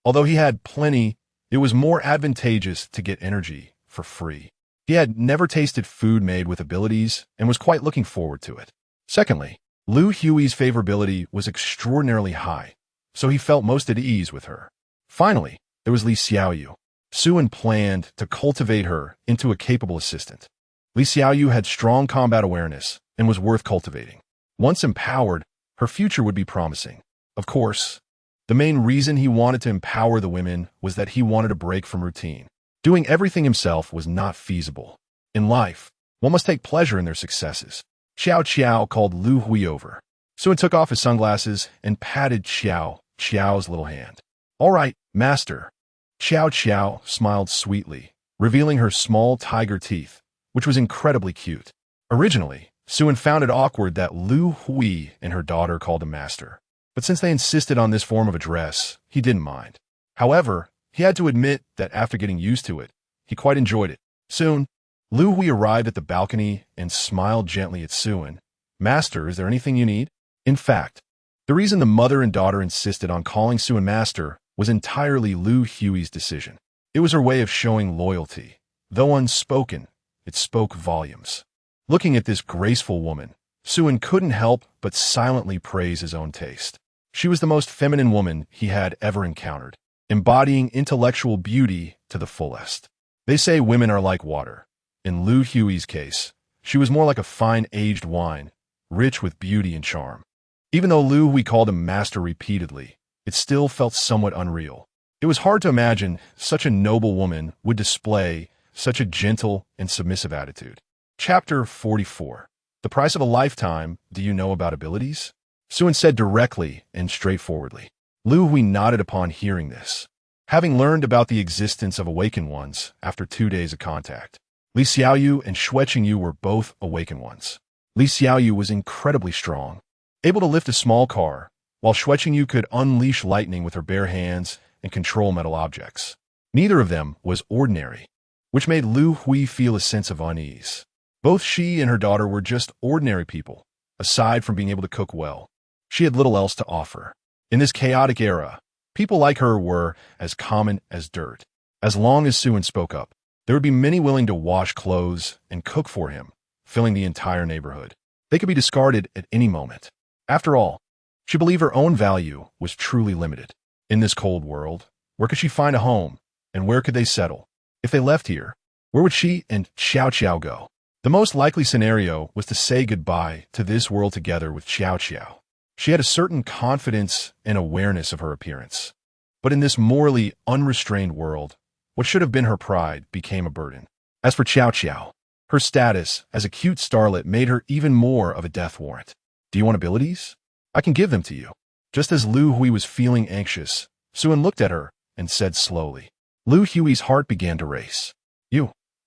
Although he had plenty, it was more advantageous to get energy for free. He had never tasted food made with abilities and was quite looking forward to it. Secondly, Lu Hui's favorability was extraordinarily high, so he felt most at ease with her. Finally, there was Li Xiaoyu. Suen planned to cultivate her into a capable assistant. Li Xiaoyu had strong combat awareness and was worth cultivating. Once empowered, her future would be promising. Of course, the main reason he wanted to empower the women was that he wanted a break from routine. Doing everything himself was not feasible. In life, one must take pleasure in their successes. Xiao Qiao called Lu Hui over. Suen took off his sunglasses and patted Xiao's little hand. "All right, master." Xiao smiled sweetly, revealing her small tiger teeth, which was incredibly cute. Originally, Suen found it awkward that Lu Hui and her daughter called him master, but since they insisted on this form of address, he didn't mind. However, he had to admit that after getting used to it, he quite enjoyed it. Soon, Lu Hui arrived at the balcony and smiled gently at Suen. "Master, is there anything you need?" In fact, the reason the mother and daughter insisted on calling Suen master was entirely Lu Hui's decision. It was her way of showing loyalty. Though unspoken, it spoke volumes. Looking at this graceful woman, Suen couldn't help but silently praise his own taste. She was the most feminine woman he had ever encountered, embodying intellectual beauty to the fullest. They say women are like water. In Lu Hui's case, she was more like a fine aged wine, rich with beauty and charm. Even though Lu Hui called him master repeatedly, it still felt somewhat unreal. It was hard to imagine such a noble woman would display such a gentle and submissive attitude. Chapter 44. The price of a lifetime. Do you know about abilities? Suen said directly and straightforwardly. Lu Hui nodded upon hearing this, having learned about the existence of awakened ones after 2 days of contact. Li Xiaoyu and Xueqingyu were both awakened ones. Li Xiaoyu was incredibly strong, able to lift a small car, while Xueqingyu could unleash lightning with her bare hands and control metal objects. Neither of them was ordinary, which made Lu Hui feel a sense of unease. Both she and her daughter were just ordinary people. Aside from being able to cook well, she had little else to offer. In this chaotic era, people like her were as common as dirt. As long as Suen spoke up, There would be many willing to wash clothes and cook for him, filling the entire neighborhood. They could be discarded at any moment. After all, she believed her own value was truly limited. In this cold world, where could she find a home, and where could they settle? If they left here, where would she and Xiao Xiao go? The most likely scenario was to say goodbye to this world together with Xiao Xiao. She had a certain confidence and awareness of her appearance. But in this morally unrestrained world, what should have been her pride became a burden. As for Xiao Xiao, her status as a cute starlet made her even more of a death warrant. Do you want abilities? I can give them to you. Just as Lu Hui was feeling anxious, Suan looked at her and said slowly. Lu Hui's heart began to race.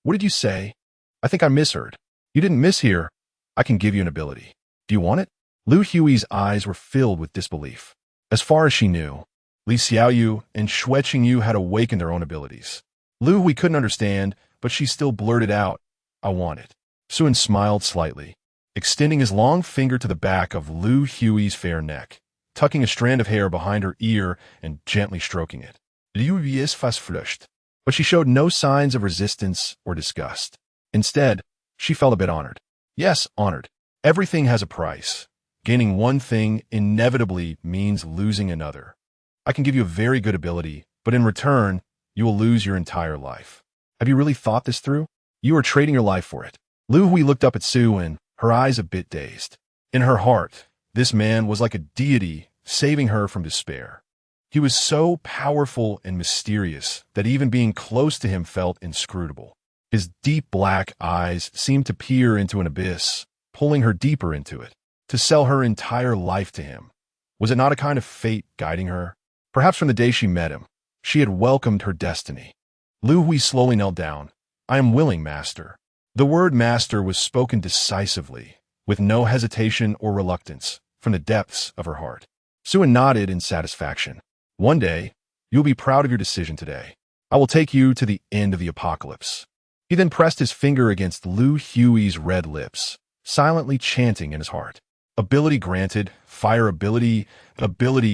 What did you say? I think I misheard. You didn't mishear. I can give you an ability. Do you want it? Lu Hui's eyes were filled with disbelief. As far as she knew, Li Xiaoyu and Xue Qingyu had awakened their own abilities. Lu Hui couldn't understand, but she still blurted out, I want it. Suan smiled slightly, extending his long finger to the back of Lu Hui's fair neck, tucking a strand of hair behind her ear and gently stroking it. Liu Yi's fast flushed, but she showed no signs of resistance or disgust. Instead, she felt a bit honored. Yes, honored. Everything has a price. Gaining one thing inevitably means losing another. I can give you a very good ability, but in return, you will lose your entire life. Have you really thought this through? You are trading your life for it. Lu Hui looked up at Suan, her eyes a bit dazed. In her heart, this man was like a deity saving her from despair. He was so powerful and mysterious that even being close to him felt inscrutable. His deep black eyes seemed to peer into an abyss, pulling her deeper into it, to sell her entire life to him. Was it not a kind of fate guiding her? Perhaps from the day she met him, she had welcomed her destiny. Lu Hui slowly knelt down. I am willing, master. The word master was spoken decisively, with no hesitation or reluctance, from the depths of her heart. Suan nodded in satisfaction. One day, you will be proud of your decision today. I will take you to the end of the apocalypse. He then pressed his finger against Lu Hui's red lips, silently chanting in his heart. Ability granted, fire ability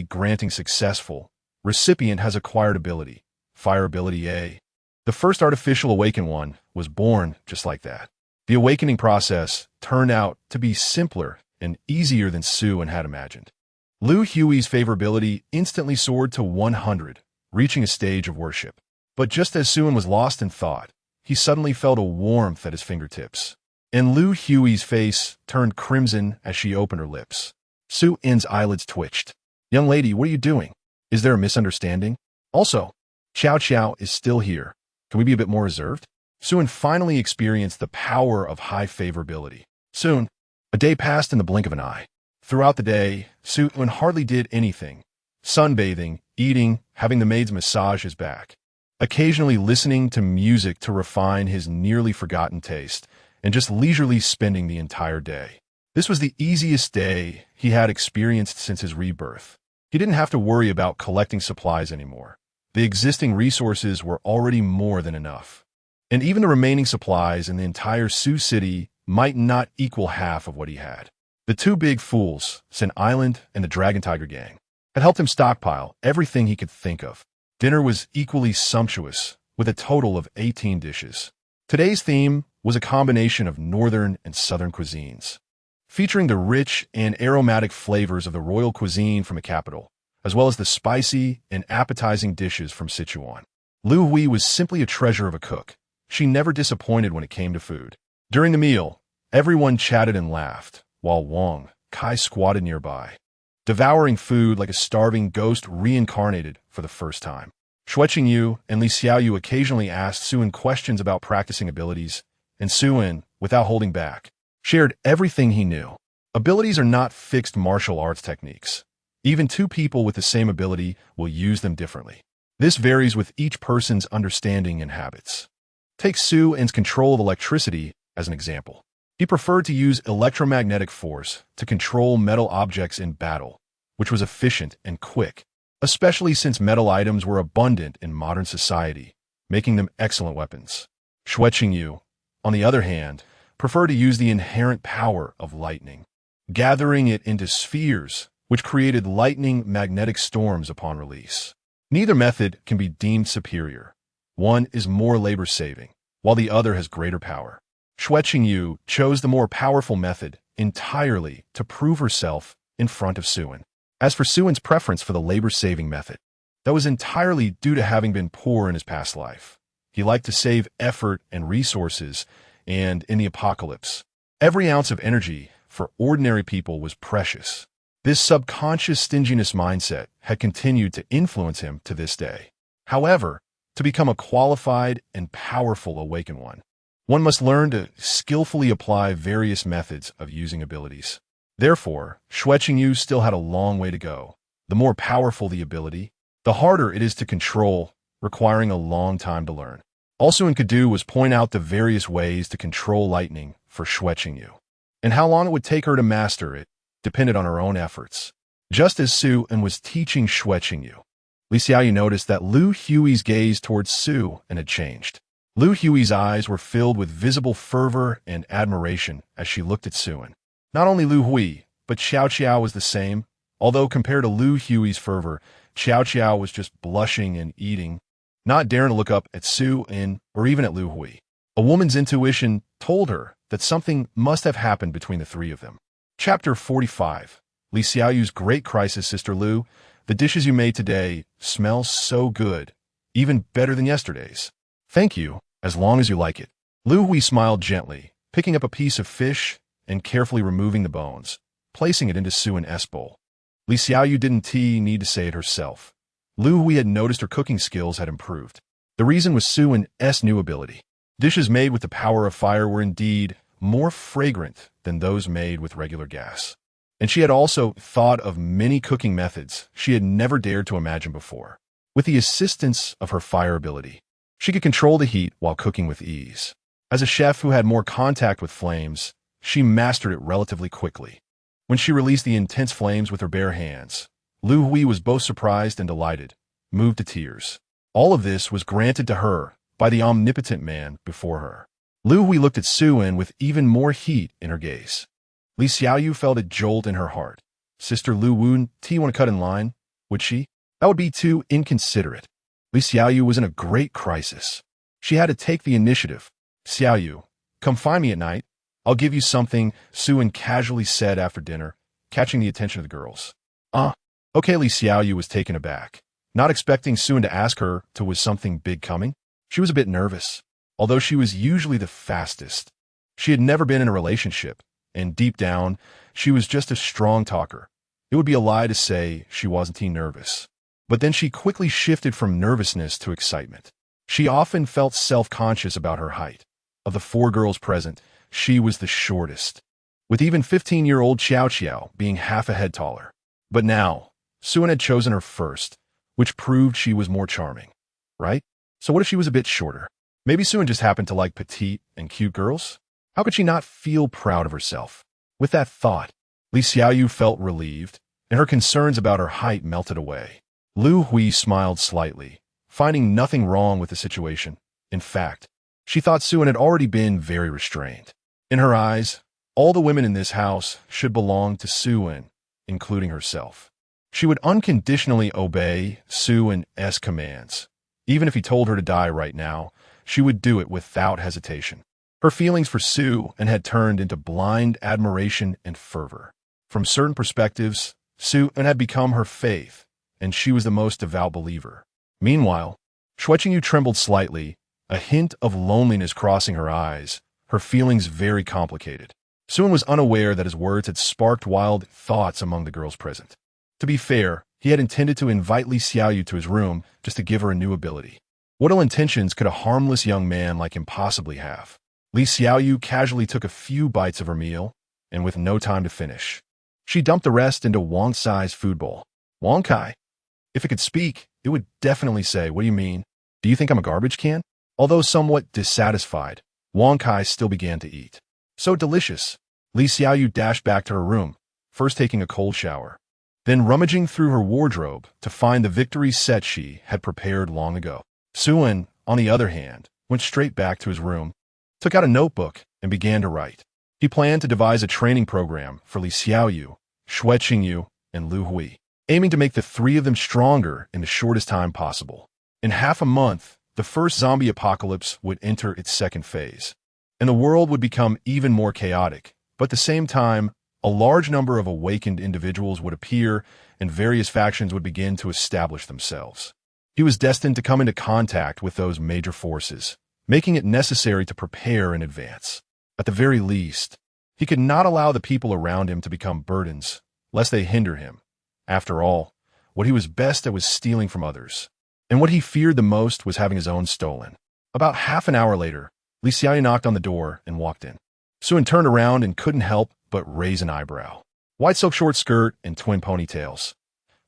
granting successful. Recipient has acquired ability, fire ability A. The first artificial awakened one was born just like that. The awakening process turned out to be simpler and easier than Suan had imagined. Lu Hui's favorability instantly soared to 100, reaching a stage of worship. But just as Suan was lost in thought, he suddenly felt a warmth at his fingertips. And Lu Hui's face turned crimson as she opened her lips. Suan's eyelids twitched. Young lady, what are you doing? Is there a misunderstanding? Also, Xiao Xiao is still here. Can we be a bit more reserved? Suan finally experienced the power of high favorability. Soon, a day passed in the blink of an eye. Throughout the day, Suan hardly did anything. Sunbathing, eating, having the maids massage his back. Occasionally listening to music to refine his nearly forgotten taste, and just leisurely spending the entire day. This was the easiest day he had experienced since his rebirth. He didn't have to worry about collecting supplies anymore. The existing resources were already more than enough. And even the remaining supplies in the entire Sioux City might not equal half of what he had. The two big fools, Sin Island and the Dragon Tiger Gang, had helped him stockpile everything he could think of. Dinner was equally sumptuous, with a total of 18 dishes. Today's theme was a combination of northern and southern cuisines, featuring the rich and aromatic flavors of the royal cuisine from the capital, as well as the spicy and appetizing dishes from Sichuan. Lu Hui was simply a treasure of a cook. She never disappointed when it came to food. During the meal, everyone chatted and laughed, while Wang Kai squatted nearby, devouring food like a starving ghost reincarnated for the first time. Xue Qingyu and Li Xiaoyu occasionally asked Suan questions about practicing abilities, and Suan, without holding back, shared everything he knew. Abilities are not fixed martial arts techniques. Even two people with the same ability will use them differently. This varies with each person's understanding and habits. Take Suan's control of electricity as an example. He preferred to use electromagnetic force to control metal objects in battle, which was efficient and quick, especially since metal items were abundant in modern society, making them excellent weapons. Xue Qingyu, on the other hand, preferred to use the inherent power of lightning, gathering it into spheres, which created lightning magnetic storms upon release. Neither method can be deemed superior. One is more labor-saving, while the other has greater power. Xue Qingyu chose the more powerful method entirely to prove herself in front of Suan. As for Suan's preference for the labor-saving method, that was entirely due to having been poor in his past life. He liked to save effort and resources, and in the apocalypse, every ounce of energy for ordinary people was precious. This subconscious stinginess mindset had continued to influence him to this day. However, to become a qualified and powerful awakened one must learn to skillfully apply various methods of using abilities. Therefore, Xue Qingyu still had a long way to go. The more powerful the ability, the harder it is to control, requiring a long time to learn. All Suan could do was point out the various ways to control lightning for Xue Qingyu, and how long it would take her to master it depended on her own efforts. Just as Suan was teaching Xue Qingyu, Li Xiaoyu noticed that Lu Hui's gaze towards Suan had changed. Lu Hui's eyes were filled with visible fervor and admiration as she looked at Suan. Not only Lu Hui, but Xiao Qiao was the same, although compared to Lu Hui's fervor, Xiao Qiao was just blushing and eating, not daring to look up at Suan or even at Lu Hui. A woman's intuition told her that something must have happened between the three of them. Chapter 45. Li Xiaoyu's Great Crisis. Sister Lu, the dishes you made today smell so good, even better than yesterday's. Thank you, as long as you like it. Lu Hui smiled gently, picking up a piece of fish and carefully removing the bones, placing it into Suan's bowl. Li Xiaoyu didn't need to say it herself. Lu Hui had noticed her cooking skills had improved. The reason was Suan's new ability. Dishes made with the power of fire were indeed more fragrant than those made with regular gas. And she had also thought of many cooking methods she had never dared to imagine before. With the assistance of her fire ability, she could control the heat while cooking with ease. As a chef who had more contact with flames, she mastered it relatively quickly. When she released the intense flames with her bare hands, Lu Hui was both surprised and delighted, moved to tears. All of this was granted to her by the omnipotent man before her. Lu Hui looked at Suan with even more heat in her gaze. Li Xiaoyu felt a jolt in her heart. Sister Lu Wu, do you want to cut in line? Would she? That would be too inconsiderate. Li Xiaoyu was in a great crisis. She had to take the initiative. Xiaoyu, come find me at night. I'll give you something, Suan casually said after dinner, catching the attention of the girls. Okay. Li Xiaoyu was taken aback, not expecting Suan to ask her to was something big coming. She was a bit nervous, although she was usually the fastest. She had never been in a relationship, and deep down, she was just a strong talker. It would be a lie to say she wasn't nervous. But then she quickly shifted from nervousness to excitement. She often felt self-conscious about her height. Of the four girls present, she was the shortest, with even 15-year-old Xiao Qiao being half a head taller. But now, Suan had chosen her first, which proved she was more charming, right? So what if she was a bit shorter? Maybe Suan just happened to like petite and cute girls? How could she not feel proud of herself? With that thought, Li Xiaoyu felt relieved, and her concerns about her height melted away. Lu Hui smiled slightly, finding nothing wrong with the situation. In fact, she thought Suan had already been very restrained. In her eyes, all the women in this house should belong to Suan, including herself. She would unconditionally obey Suan's commands. Even if he told her to die right now, she would do it without hesitation. Her feelings for Suan had turned into blind admiration and fervor. From certain perspectives, Suan had become her faith, and she was the most devout believer. Meanwhile, Xue Qingyu trembled slightly, a hint of loneliness crossing her eyes, her feelings very complicated. Suan was unaware that his words had sparked wild thoughts among the girls present. To be fair, he had intended to invite Li Xiaoyu to his room just to give her a new ability. What ill intentions could a harmless young man like him possibly have? Li Xiaoyu casually took a few bites of her meal, and with no time to finish, she dumped the rest into Wang Cai's food bowl. Wang Cai. If it could speak, it would definitely say, "What do you mean? Do you think I'm a garbage can?" Although somewhat dissatisfied, Wang Cai still began to eat. So delicious. Li Xiaoyu dashed back to her room, first taking a cold shower, then rummaging through her wardrobe to find the victory set she had prepared long ago. Suan, on the other hand, went straight back to his room, took out a notebook, and began to write. He planned to devise a training program for Li Xiaoyu, Xue Qingyu, and Lu Hui, aiming to make the three of them stronger in the shortest time possible. In half a month, the first zombie apocalypse would enter its second phase, and the world would become even more chaotic. But at the same time, a large number of awakened individuals would appear, and various factions would begin to establish themselves. He was destined to come into contact with those major forces, making it necessary to prepare in advance. At the very least, he could not allow the people around him to become burdens, lest they hinder him. After all, what he was best at was stealing from others, and what he feared the most was having his own stolen. About half an hour later, Li Xiaoyu knocked on the door and walked in. Sun turned around and couldn't help but raise an eyebrow. White silk short skirt and twin ponytails.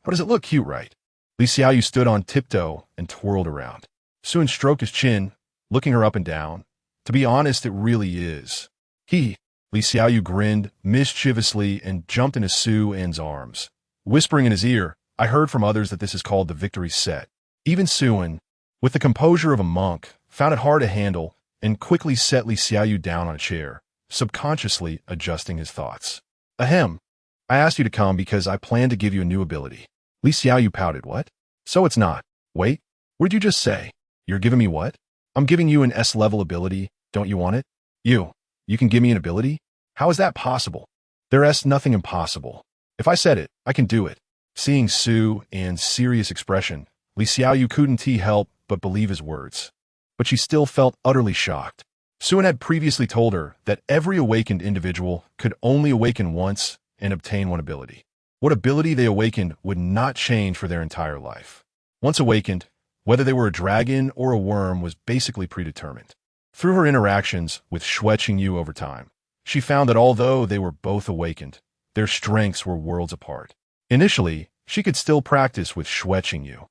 But does it look cute, right? Li Xiaoyu stood on tiptoe and twirled around. Sun stroked his chin, looking her up and down. To be honest, it really is. Li Xiaoyu grinned mischievously and jumped into Su's arms. Whispering in his ear, I heard from others that this is called the victory set. Even Sun, with the composure of a monk, found it hard to handle and quickly set Li Xiaoyu down on a chair, subconsciously adjusting his thoughts. Ahem. I asked you to come because I plan to give you a new ability. Li Xiaoyu pouted. What? So it's not. Wait, what did you just say? You're giving me what? I'm giving you an S-level ability. Don't you want it? You can give me an ability? How is that possible? There's nothing impossible. If I said it, I can do it. Seeing Su's serious expression, Li Xiaoyu couldn't help but believe his words. But she still felt utterly shocked. Sun had previously told her that every awakened individual could only awaken once and obtain one ability. What ability they awakened would not change for their entire life. Once awakened, whether they were a dragon or a worm was basically predetermined. Through her interactions with Xue Qingyu over time, she found that although they were both awakened, their strengths were worlds apart. Initially, she could still practice with Xue Qingyu,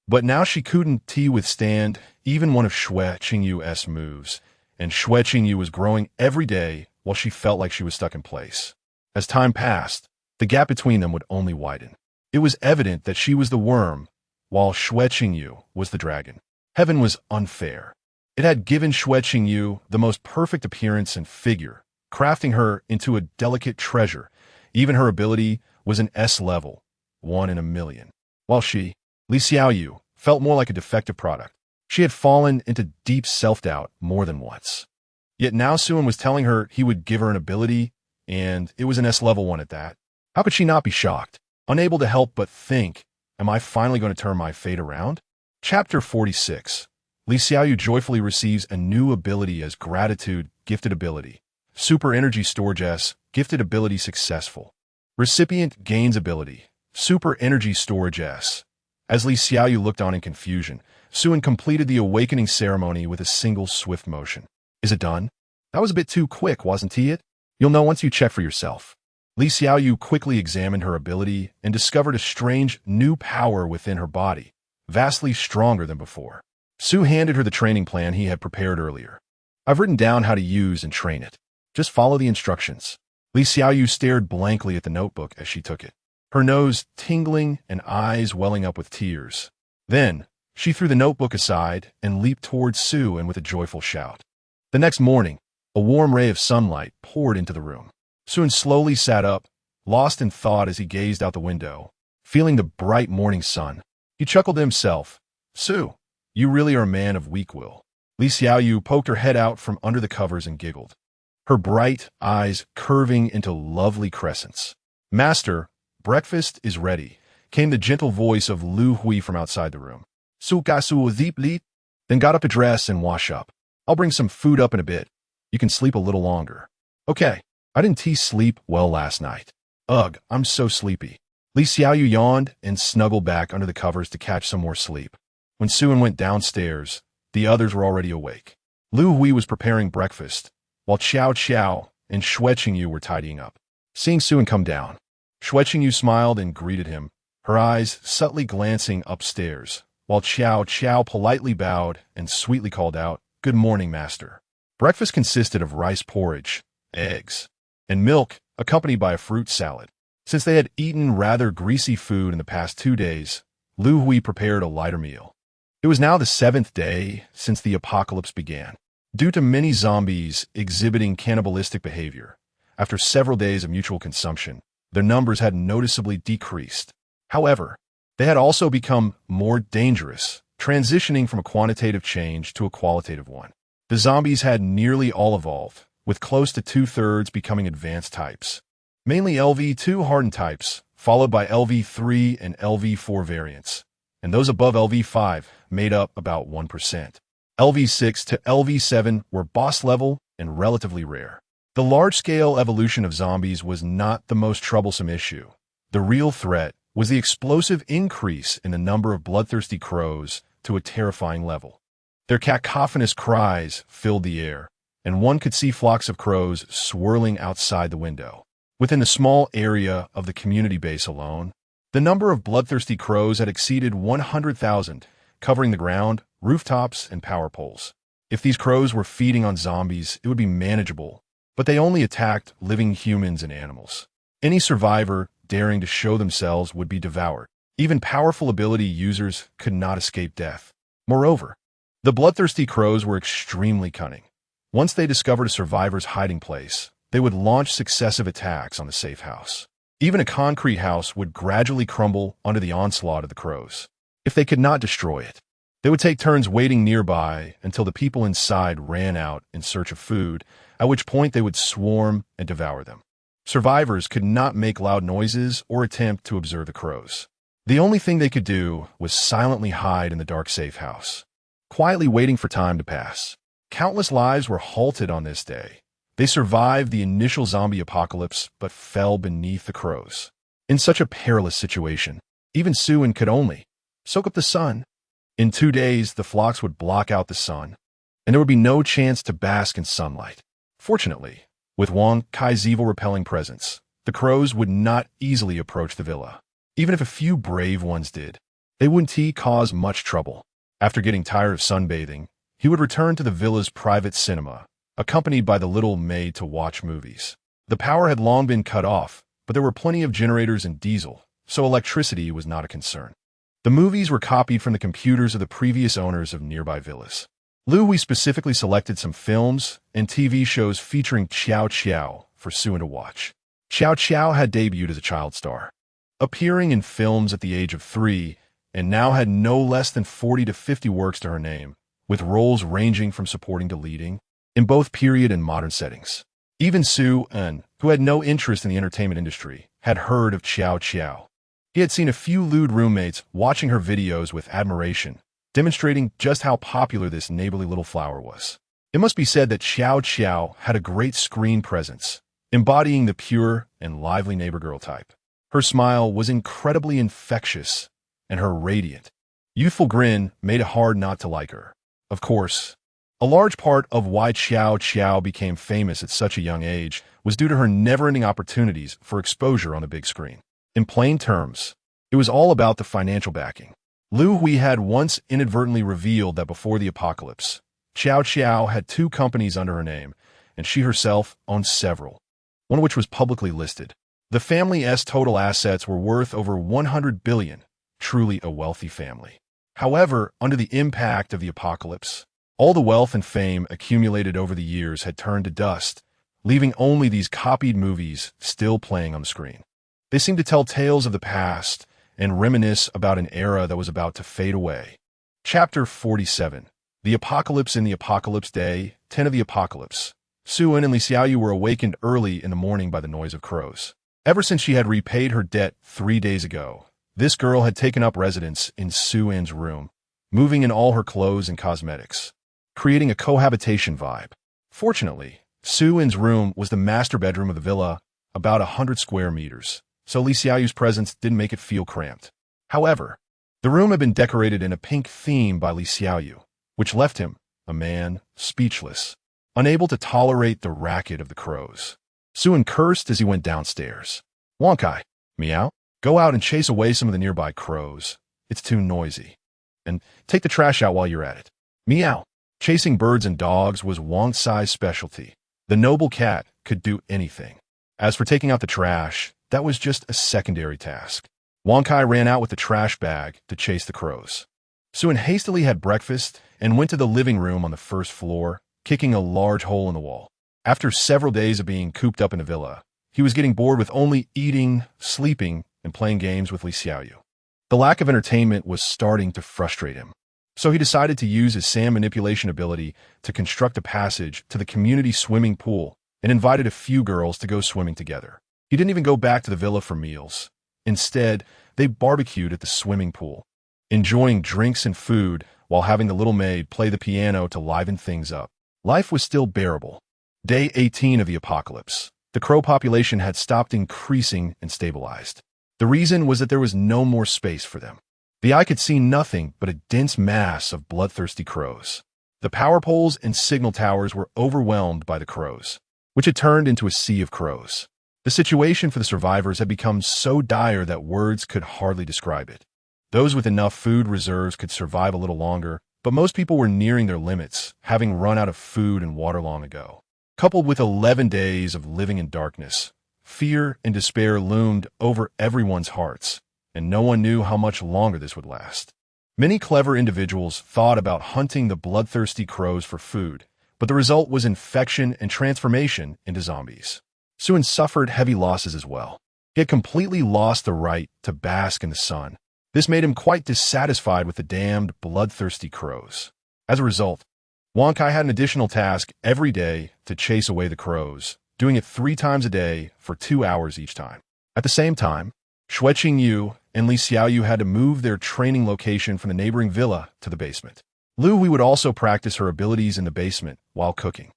but now she couldn't withstand even one of Xue Qingyu's moves, and Xue Qingyu was growing every day while she felt like she was stuck in place. As time passed, the gap between them would only widen. It was evident that she was the worm, while Xue Qingyu was the dragon. Heaven was unfair. It had given Xue Qingyu the most perfect appearance and figure, crafting her into a delicate treasure. Even her ability was an S level, 1 in a million. While she, Li Xiaoyu, felt more like a defective product. She had fallen into deep self-doubt more than once. Yet now Sun was telling her he would give her an ability, and it was an S-level 1 at that. How could she not be shocked? Unable to help but think, am I finally going to turn my fate around? Chapter 46. Li Xiaoyu joyfully receives a new ability as gratitude, gifted ability. Super Energy Storage S, gifted ability successful. Recipient gains ability. Super Energy Storage S. As Li Xiaoyu looked on in confusion, Sun completed the awakening ceremony with a single swift motion. Is it done? That was a bit too quick, wasn't it? You'll know once you check for yourself. Li Xiaoyu quickly examined her ability and discovered a strange new power within her body, vastly stronger than before. Su handed her the training plan he had prepared earlier. I've written down how to use and train it. Just follow the instructions. Li Xiaoyu stared blankly at the notebook as she took it, her nose tingling and eyes welling up with tears. Then, she threw the notebook aside and leaped towards Su and with a joyful shout. The next morning, a warm ray of sunlight poured into the room. Sun slowly sat up, lost in thought as he gazed out the window, feeling the bright morning sun. He chuckled to himself. Su, you really are a man of weak will. Li Xiaoyu poked her head out from under the covers and giggled, her bright eyes curving into lovely crescents. Master, breakfast is ready, came the gentle voice of Lu Hui from outside the room. Su ga su deep li? Then got up to dress and wash up. I'll bring some food up in a bit. You can sleep a little longer. Okay, I didn't sleep well last night. Ugh, I'm so sleepy. Li Xiaoyu yawned and snuggled back under the covers to catch some more sleep. When Sun went downstairs, the others were already awake. Lu Hui was preparing breakfast, while Qiao Qiao and Xue Qingyu were tidying up. Seeing Sun come down, Xue Qingyu smiled and greeted him, her eyes subtly glancing upstairs, while Qiao Qiao politely bowed and sweetly called out, "Good morning, master." Breakfast consisted of rice porridge, eggs, and milk, accompanied by a fruit salad. Since they had eaten rather greasy food in the past 2 days, Lu Hui prepared a lighter meal. It was now the 7th day since the apocalypse began. Due to many zombies exhibiting cannibalistic behavior, after several days of mutual consumption, their numbers had noticeably decreased. However, they had also become more dangerous transitioning from a quantitative change to a qualitative one. The zombies had nearly all evolved, with close to two-thirds becoming advanced types. Mainly LV2 hardened types, followed by LV3 and LV4 variants, and those above LV5 made up about 1%. LV6 to LV7 were boss level and relatively rare. The large-scale evolution of zombies was not the most troublesome issue. The real threat was the explosive increase in the number of bloodthirsty crows to a terrifying level. Their cacophonous cries filled the air, and one could see flocks of crows swirling outside the window. Within a small area of the community base alone, the number of bloodthirsty crows had exceeded 100,000, covering the ground, rooftops, and power poles. If these crows were feeding on zombies, it would be manageable, but they only attacked living humans and animals. Any survivor daring to show themselves would be devoured. Even powerful ability users could not escape death. Moreover, the bloodthirsty crows were extremely cunning. Once they discovered a survivor's hiding place, they would launch successive attacks on the safe house. Even a concrete house would gradually crumble under the onslaught of the crows. If they could not destroy it, they would take turns waiting nearby until the people inside ran out in search of food, at which point they would swarm and devour them. Survivors could not make loud noises or attempt to observe the crows. The only thing they could do was silently hide in the dark safe house, quietly waiting for time to pass. Countless lives were halted on this day. They survived the initial zombie apocalypse but fell beneath the crows. In such a perilous situation, even Suen could only soak up the sun. In 2 days, the flocks would block out the sun, and there would be no chance to bask in sunlight. Fortunately, with Wang Kai's evil-repelling presence, the crows would not easily approach the villa. Even if a few brave ones did, they wouldn't cause much trouble. After getting tired of sunbathing, he would return to the villa's private cinema, accompanied by the little maid to watch movies. The power had long been cut off, but there were plenty of generators and diesel, so electricity was not a concern. The movies were copied from the computers of the previous owners of nearby villas. Louis specifically selected some films and TV shows featuring Xiao Xiao for Suen to watch. Xiao Xiao had debuted as a child star, appearing in films at the age of 3, and now had no less than 40 to 50 works to her name, with roles ranging from supporting to leading, in both period and modern settings. Even Suen, who had no interest in the entertainment industry, had heard of Xiao Xiao. He had seen a few lewd roommates watching her videos with admiration, demonstrating just how popular this neighborly little flower was. It must be said that Xiao Xiao had a great screen presence, embodying the pure and lively neighbor girl type. Her smile was incredibly infectious, and her radiant, youthful grin made it hard not to like her. Of course, a large part of why Xiao Xiao became famous at such a young age was due to her never-ending opportunities for exposure on the big screen. In plain terms, it was all about the financial backing. Liu Hui had once inadvertently revealed that before the apocalypse, Xiao Xiao had 2 companies under her name, and she herself owned several, one of which was publicly listed. The family's total assets were worth over 100 billion, truly a wealthy family. However, under the impact of the apocalypse, all the wealth and fame accumulated over the years had turned to dust, leaving only these copied movies still playing on the screen. They seemed to tell tales of the past and reminisce about an era that was about to fade away. Chapter 47. The Apocalypse in the Apocalypse Day, 10 of the Apocalypse. Suen and Li Xiaoyu were awakened early in the morning by the noise of crows. Ever since she had repaid her debt 3 days ago, this girl had taken up residence in Suen's room, moving in all her clothes and cosmetics, creating a cohabitation vibe. Fortunately, Suen's room was the master bedroom of the villa, about 100 square meters, so Li Xiaoyu's presence didn't make it feel cramped. However, the room had been decorated in a pink theme by Li Xiaoyu, which left him, a man, speechless, unable to tolerate the racket of the crows. Suen cursed as he went downstairs. Wonkai, meow, go out and chase away some of the nearby crows. It's too noisy. And take the trash out while you're at it. Meow. Chasing birds and dogs was Wang Sai's specialty. The noble cat could do anything. As for taking out the trash, that was just a secondary task. Wang Kai ran out with the trash bag to chase the crows. Suen hastily had breakfast and went to the living room on the first floor, kicking a large hole in the wall. After several days of being cooped up in a villa, he was getting bored with only eating, sleeping, and playing games with Li Xiaoyu. The lack of entertainment was starting to frustrate him. So he decided to use his sand manipulation ability to construct a passage to the community swimming pool and invited a few girls to go swimming together. He didn't even go back to the villa for meals. Instead, they barbecued at the swimming pool, enjoying drinks and food while having the little maid play the piano to liven things up. Life was still bearable. Day 18 of the apocalypse. The crow population had stopped increasing and stabilized. The reason was that there was no more space for them. The eye could see nothing but a dense mass of bloodthirsty crows. The power poles and signal towers were overwhelmed by the crows, which had turned into a sea of crows. The situation for the survivors had become so dire that words could hardly describe it. Those with enough food reserves could survive a little longer, but most people were nearing their limits, having run out of food and water long ago. Coupled with 11 days of living in darkness, fear and despair loomed over everyone's hearts, and no one knew how much longer this would last. Many clever individuals thought about hunting the bloodthirsty crows for food, but the result was infection and transformation into zombies. Suin suffered heavy losses as well. He had completely lost the right to bask in the sun. This made him quite dissatisfied with the damned bloodthirsty crows. As a result, Wonkai had an additional task every day to chase away the crows, doing it 3 times a day for 2 hours each time. At the same time, Xueqing Yu and Li Xiaoyu had to move their training location from the neighboring villa to the basement. Lu Hui would also practice her abilities in the basement while cooking.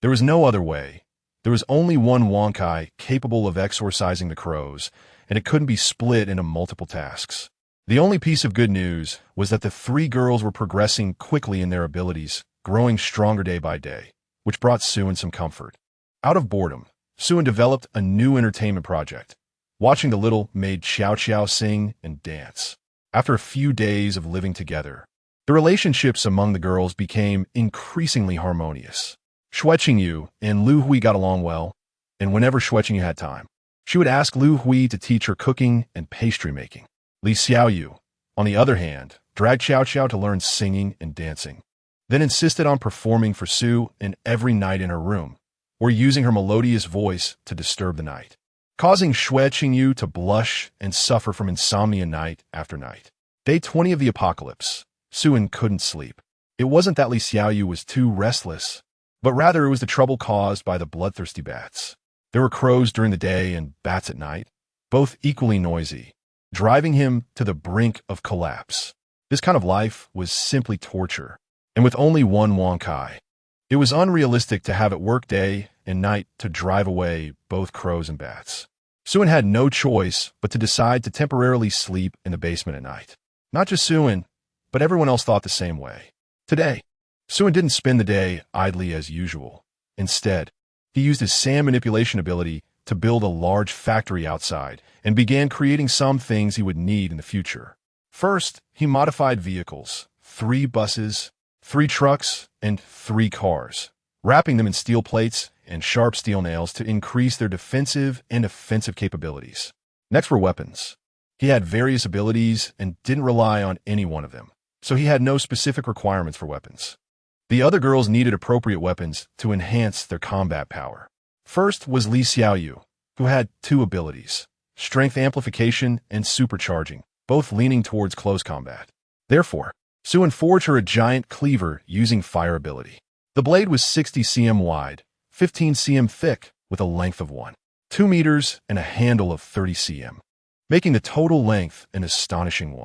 There was no other way. There was only one Wonkai capable of exorcising the crows, and it couldn't be split into multiple tasks. The only piece of good news was that the 3 girls were progressing quickly in their abilities, growing stronger day by day, which brought Suin some comfort. Out of boredom, Suin developed a new entertainment project, watching the little maid Xiao Xiao sing and dance. After a few days of living together, the relationships among the girls became increasingly harmonious. Xueqing Yu and Lu Hui got along well, and whenever Xueqing Yu had time, she would ask Lu Hui to teach her cooking and pastry making. Li Xiaoyu, on the other hand, dragged Xiao Xiao to learn singing and dancing, then insisted on performing for Su in every night in her room, or using her melodious voice to disturb the night, causing Xueqing Yu to blush and suffer from insomnia night after night. Day 20 of the apocalypse. Suin couldn't sleep. It wasn't that Li Xiaoyu was too restless, but rather it was the trouble caused by the bloodthirsty bats. There were crows during the day and bats at night, both equally noisy, driving him to the brink of collapse. This kind of life was simply torture, and with only one Wonkai, it was unrealistic to have it work day and night to drive away both crows and bats. Suin had no choice but to decide to temporarily sleep in the basement at night. Not just Suin, but everyone else thought the same way. Today, Suin didn't spend the day idly as usual. Instead, he used his sand manipulation ability to build a large factory outside and began creating some things he would need in the future. First, he modified vehicles, 3 buses, 3 trucks, and 3 cars, wrapping them in steel plates and sharp steel nails to increase their defensive and offensive capabilities. Next were weapons. He had various abilities and didn't rely on any one of them, so he had no specific requirements for weapons. The other girls needed appropriate weapons to enhance their combat power. First was Li Xiaoyu, who had 2 abilities, strength amplification and supercharging, both leaning towards close combat. Therefore, Suin forged her a giant cleaver using fire ability. The blade was 60 cm wide, 15 cm thick, with a length of 2 meters and a handle of 30 cm, making the total length an astonishing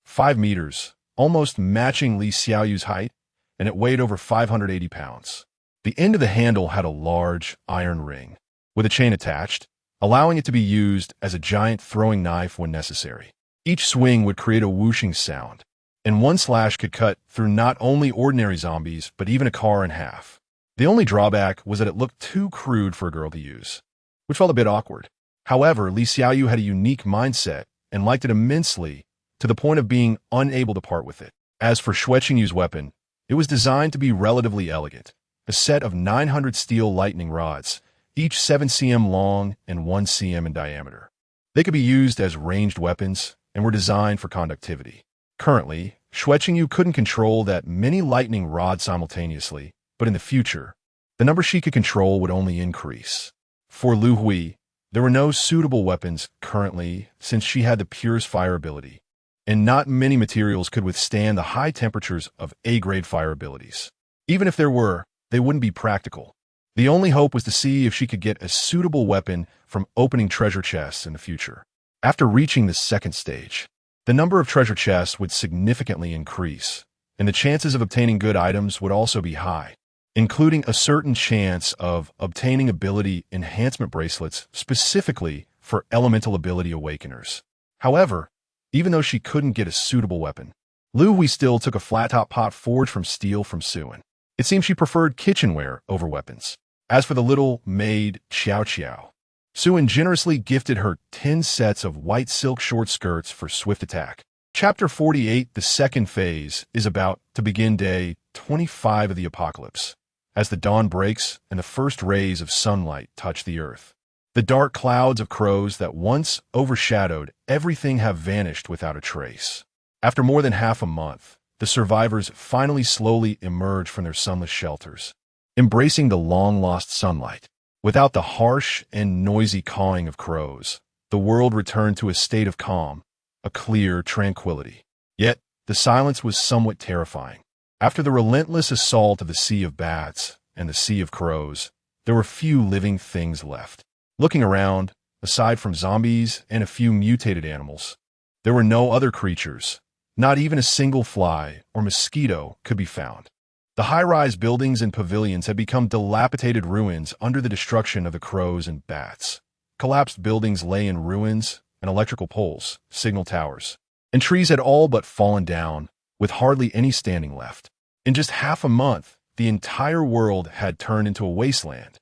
5 meters, almost matching Li Xiaoyu's height, and it weighed over 580 pounds. The end of the handle had a large iron ring, with a chain attached, allowing it to be used as a giant throwing knife when necessary. Each swing would create a whooshing sound, and one slash could cut through not only ordinary zombies, but even a car in half. The only drawback was that it looked too crude for a girl to use, which felt a bit awkward. However, Li Xiaoyu had a unique mindset and liked it immensely, to the point of being unable to part with it. As for Xueqing Yu's weapon, it was designed to be relatively elegant, a set of 900 steel lightning rods, each 7 cm long and 1 cm in diameter. They could be used as ranged weapons and were designed for conductivity. Currently, Xueqing Yu couldn't control that many lightning rods simultaneously, but in the future, the number she could control would only increase. For Lu Hui, there were no suitable weapons currently since she had the purest fire ability. and not many materials could withstand the high temperatures of A-grade fire abilities. Even if there were, they wouldn't be practical. The only hope was to see if she could get a suitable weapon from opening treasure chests in the future. After reaching the second stage, the number of treasure chests would significantly increase, and the chances of obtaining good items would also be high, including a certain chance of obtaining ability enhancement bracelets specifically for elemental ability awakeners. However, even though she couldn't get a suitable weapon, Lu still took a flat-top pot forged from steel from Suan. It seemed she preferred kitchenware over weapons. As for the little maid Xiao Xiao, Suan generously gifted her 10 sets of white silk short skirts for swift attack. Chapter 48, the second phase, is about to begin day 25 of the apocalypse, as the dawn breaks and the first rays of sunlight touch the earth. The dark clouds of crows that once overshadowed everything have vanished without a trace. After more than half a month, the survivors finally slowly emerge from their sunless shelters, embracing the long-lost sunlight. Without the harsh and noisy cawing of crows, the world returned to a state of calm, a clear tranquility. Yet, the silence was somewhat terrifying. After the relentless assault of the sea of bats and the sea of crows, there were few living things left. Looking around, aside from zombies and a few mutated animals, there were no other creatures. Not even a single fly or mosquito could be found. The high-rise buildings and pavilions had become dilapidated ruins under the destruction of the crows and bats. Collapsed buildings lay in ruins, and electrical poles, signal towers, and trees had all but fallen down, with hardly any standing left. In just half a month, the entire world had turned into a wasteland,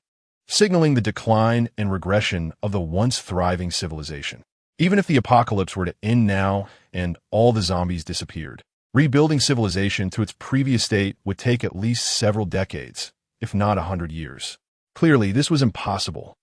signaling the decline and regression of the once thriving civilization. Even if the apocalypse were to end now and all the zombies disappeared, rebuilding civilization to its previous state would take at least several decades, if not 100 years. Clearly, this was impossible.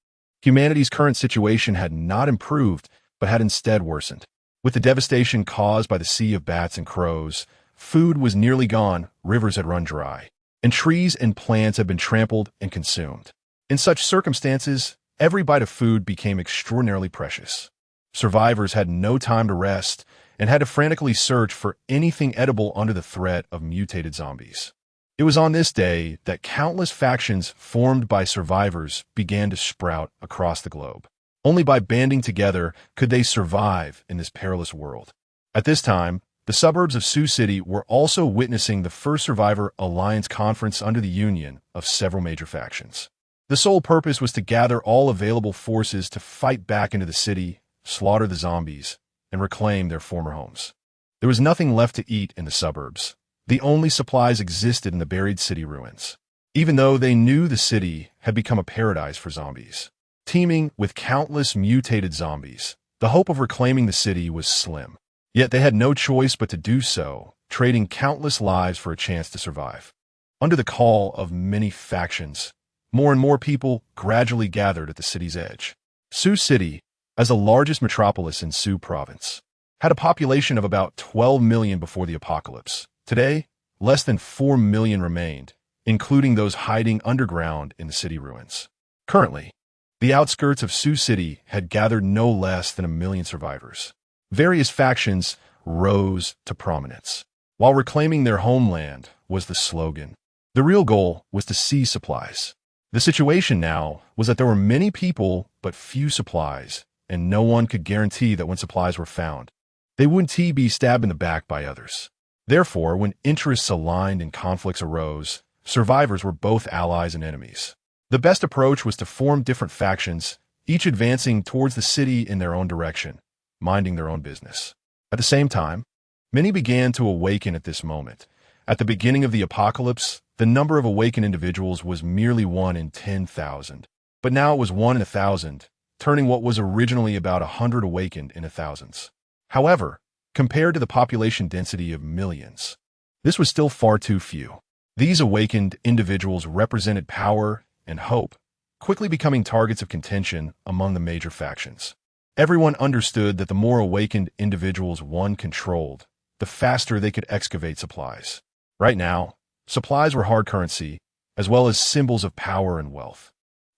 Humanity's current situation had not improved, but had instead worsened. With the devastation caused by the sea of bats and crows, food was nearly gone, rivers had run dry, and trees and plants had been trampled and consumed. In such circumstances, every bite of food became extraordinarily precious. Survivors had no time to rest and had to frantically search for anything edible under the threat of mutated zombies. It was on this day that countless factions formed by survivors began to sprout across the globe. Only by banding together could they survive in this perilous world. At this time, the suburbs of Sioux City were also witnessing the first Survivor Alliance conference under the union of several major factions. The sole purpose was to gather all available forces to fight back into the city, slaughter the zombies, and reclaim their former homes. There was nothing left to eat in the suburbs. The only supplies existed in the buried city ruins, even though they knew the city had become a paradise for zombies. Teeming with countless mutated zombies, the hope of reclaiming the city was slim. Yet they had no choice but to do so, trading countless lives for a chance to survive. Under the call of many factions, more and more people gradually gathered at the city's edge. Sioux City, as the largest metropolis in Sioux Province, had a population of about 12 million before the apocalypse. Today, less than 4 million remained, including those hiding underground in the city ruins. Currently, the outskirts of Sioux City had gathered no less than 1 million survivors. Various factions rose to prominence. While reclaiming their homeland was the slogan, the real goal was to seize supplies. The situation now was that there were many people but few supplies, and no one could guarantee that when supplies were found, they wouldn't be stabbed in the back by others. Therefore, when interests aligned and conflicts arose, survivors were both allies and enemies. The best approach was to form different factions, each advancing towards the city in their own direction, minding their own business. At the same time, many began to awaken at this moment. At the beginning of the apocalypse, the number of awakened individuals was merely 1 in 10,000. But now it was 1 in 1,000, turning what was originally about 100 awakened into thousands. However, compared to the population density of millions, this was still far too few. These awakened individuals represented power and hope, quickly becoming targets of contention among the major factions. Everyone understood that the more awakened individuals one controlled, the faster they could excavate supplies. Right now, supplies were hard currency, as well as symbols of power and wealth.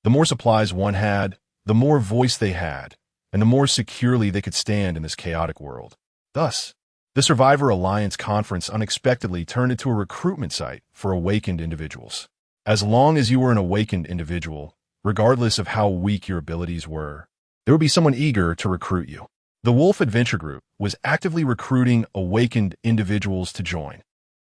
The more supplies one had, the more voice they had, and the more securely they could stand in this chaotic world. Thus, The Survivor Alliance conference unexpectedly turned into a recruitment site for awakened individuals. As long as you were an awakened individual, regardless of how weak your abilities were, there would be someone eager to recruit you. The Wolf Adventure Group was actively recruiting awakened individuals to join,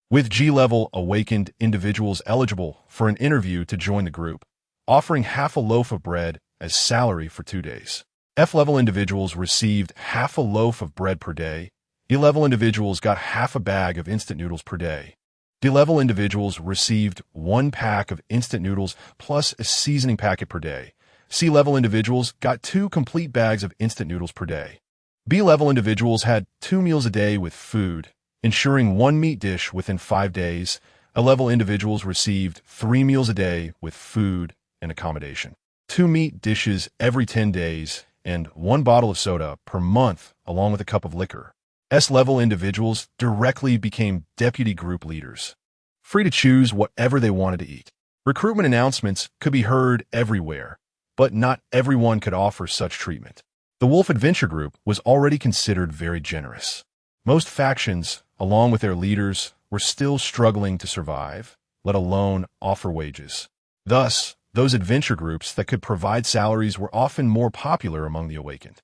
with G-level awakened individuals eligible for an interview to join the group, offering half a loaf of bread as salary for 2 days. F-level individuals received half a loaf of bread per day. E-level individuals got half a bag of instant noodles per day. D-level individuals received 1 pack of instant noodles plus a seasoning packet per day. C-level individuals got 2 complete bags of instant noodles per day. B-level individuals had 2 meals a day with food, ensuring 1 meat dish within 5 days. A-level individuals received 3 meals a day with food and accommodation, 2 meat dishes every 10 days, and 1 bottle of soda per month, along with a cup of liquor. S-level individuals directly became deputy group leaders, free to choose whatever they wanted to eat. Recruitment announcements could be heard everywhere, but not everyone could offer such treatment. The Wolf Adventure Group was already considered very generous. Most factions, along with their leaders, were still struggling to survive, let alone offer wages. Thus, those adventure groups that could provide salaries were often more popular among the awakened.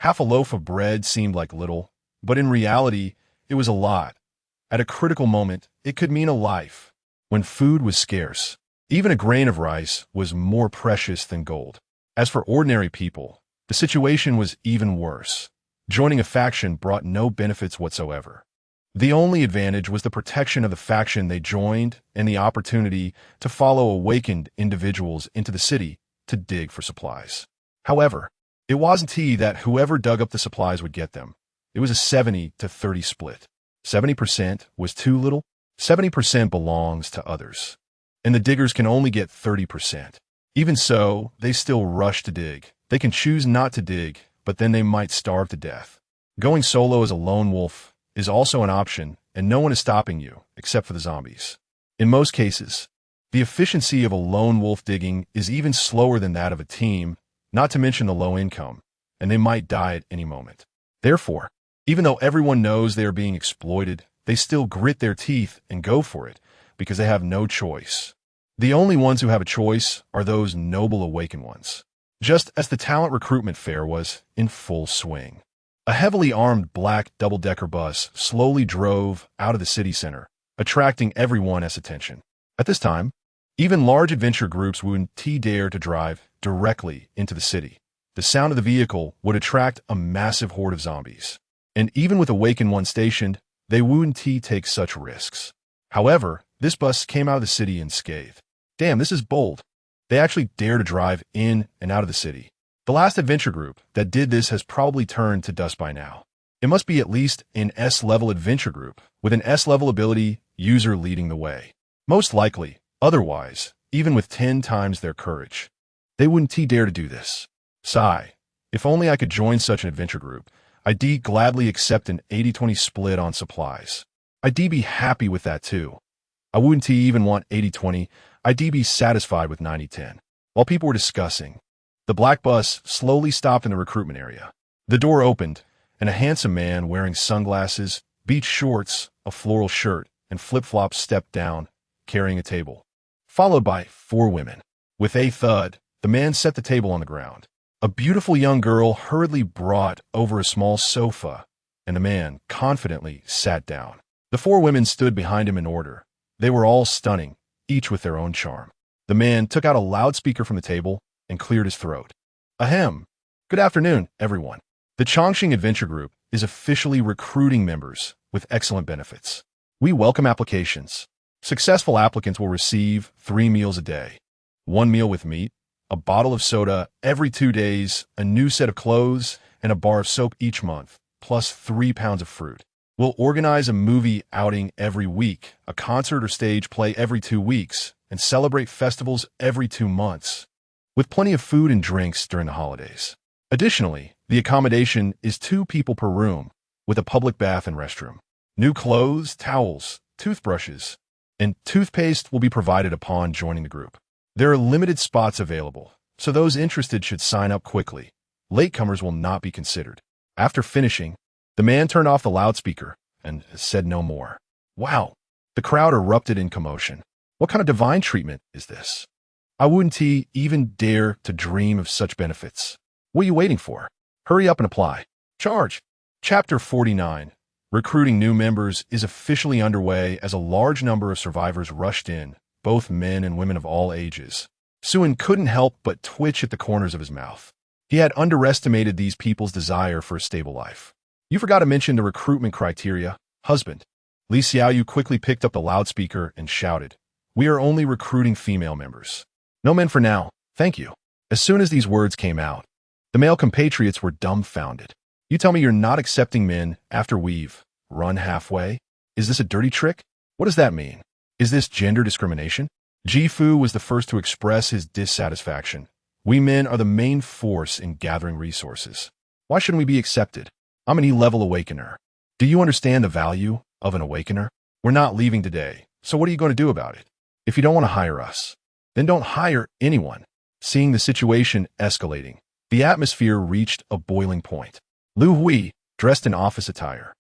Half a loaf of bread seemed like little, but in reality, it was a lot. At a critical moment, it could mean a life. When food was scarce, even a grain of rice was more precious than gold. As for ordinary people, the situation was even worse. Joining a faction brought no benefits whatsoever. The only advantage was the protection of the faction they joined and the opportunity to follow awakened individuals into the city to dig for supplies. However, it wasn't that whoever dug up the supplies would get them. It was a 70-30 split. 70% was too little. 70% belongs to others. And the diggers can only get 30%. Even so, they still rush to dig. They can choose not to dig, but then they might starve to death. Going solo as a lone wolf is also an option, and no one is stopping you, except for the zombies. In most cases, the efficiency of a lone wolf digging is even slower than that of a team, not to mention the low income, and they might die at any moment. Therefore, even though everyone knows they are being exploited, they still grit their teeth and go for it, because they have no choice. The only ones who have a choice are those noble awakened ones. Just as the talent recruitment fair was in full swing, a heavily armed black double-decker bus slowly drove out of the city center, attracting everyone's attention. At this time, even large adventure groups wouldn't dare to drive directly into the city. The sound of the vehicle would attract a massive horde of zombies. And even with awakened one stationed, they wouldn't take such risks. However, this bus came out of the city unscathed. Damn, this is bold. They actually dare to drive in and out of the city. The last adventure group that did this has probably turned to dust by now. It must be at least an S-level adventure group with an S-level ability user leading the way. Most likely, otherwise, even with 10 times their courage, they wouldn't dare to do this. Sigh. If only I could join such an adventure group, I'd gladly accept an 80-20 split on supplies. I'd be happy with that too. I wouldn't even want 80-20, I'd be satisfied with 90-10. While people were discussing, the black bus slowly stopped in the recruitment area. The door opened, and a handsome man wearing sunglasses, beach shorts, a floral shirt, and flip-flops stepped down, carrying a table, followed by 4 women. With a thud, the man set the table on the ground. A beautiful young girl hurriedly brought over a small sofa, and the man confidently sat down. The 4 women stood behind him in order. They were all stunning, each with their own charm. The man took out a loudspeaker from the table and cleared his throat. Ahem. Good afternoon, everyone. The Chongqing Adventure Group is officially recruiting members with excellent benefits. We welcome applications. Successful applicants will receive 3 meals a day, 1 meal with meat, a bottle of soda every 2 days, a new set of clothes, and a bar of soap each month, plus 3 pounds of fruit. We'll organize a movie outing every week, a concert or stage play every 2 weeks, and celebrate festivals every 2 months, with plenty of food and drinks during the holidays. Additionally, the accommodation is 2 people per room, with a public bath and restroom. New clothes, towels, toothbrushes, and toothpaste will be provided upon joining the group. There are limited spots available, so those interested should sign up quickly. Latecomers will not be considered. After finishing, the man turned off the loudspeaker and said no more. Wow. The crowd erupted in commotion. What kind of divine treatment is this? I wouldn't even dare to dream of such benefits. What are you waiting for? Hurry up and apply. Charge. Chapter 49. Recruiting new members is officially underway as a large number of survivors rushed in, both men and women of all ages. Suin couldn't help but twitch at the corners of his mouth. He had underestimated these people's desire for a stable life. You forgot to mention the recruitment criteria, husband. Li Xiaoyu quickly picked up the loudspeaker and shouted, "We are only recruiting female members. No men for now, thank you." As soon as these words came out, the male compatriots were dumbfounded. You tell me you're not accepting men after we've run halfway? Is this a dirty trick? What does that mean? Is this gender discrimination? Ji Fu was the first to express his dissatisfaction. We men are the main force in gathering resources. Why shouldn't we be accepted? I'm an E-level awakener. Do you understand the value of an awakener? We're not leaving today, so what are you going to do about it? If you don't want to hire us, then don't hire anyone. Seeing the situation escalating, the atmosphere reached a boiling point. Lu Hui, dressed in office attire,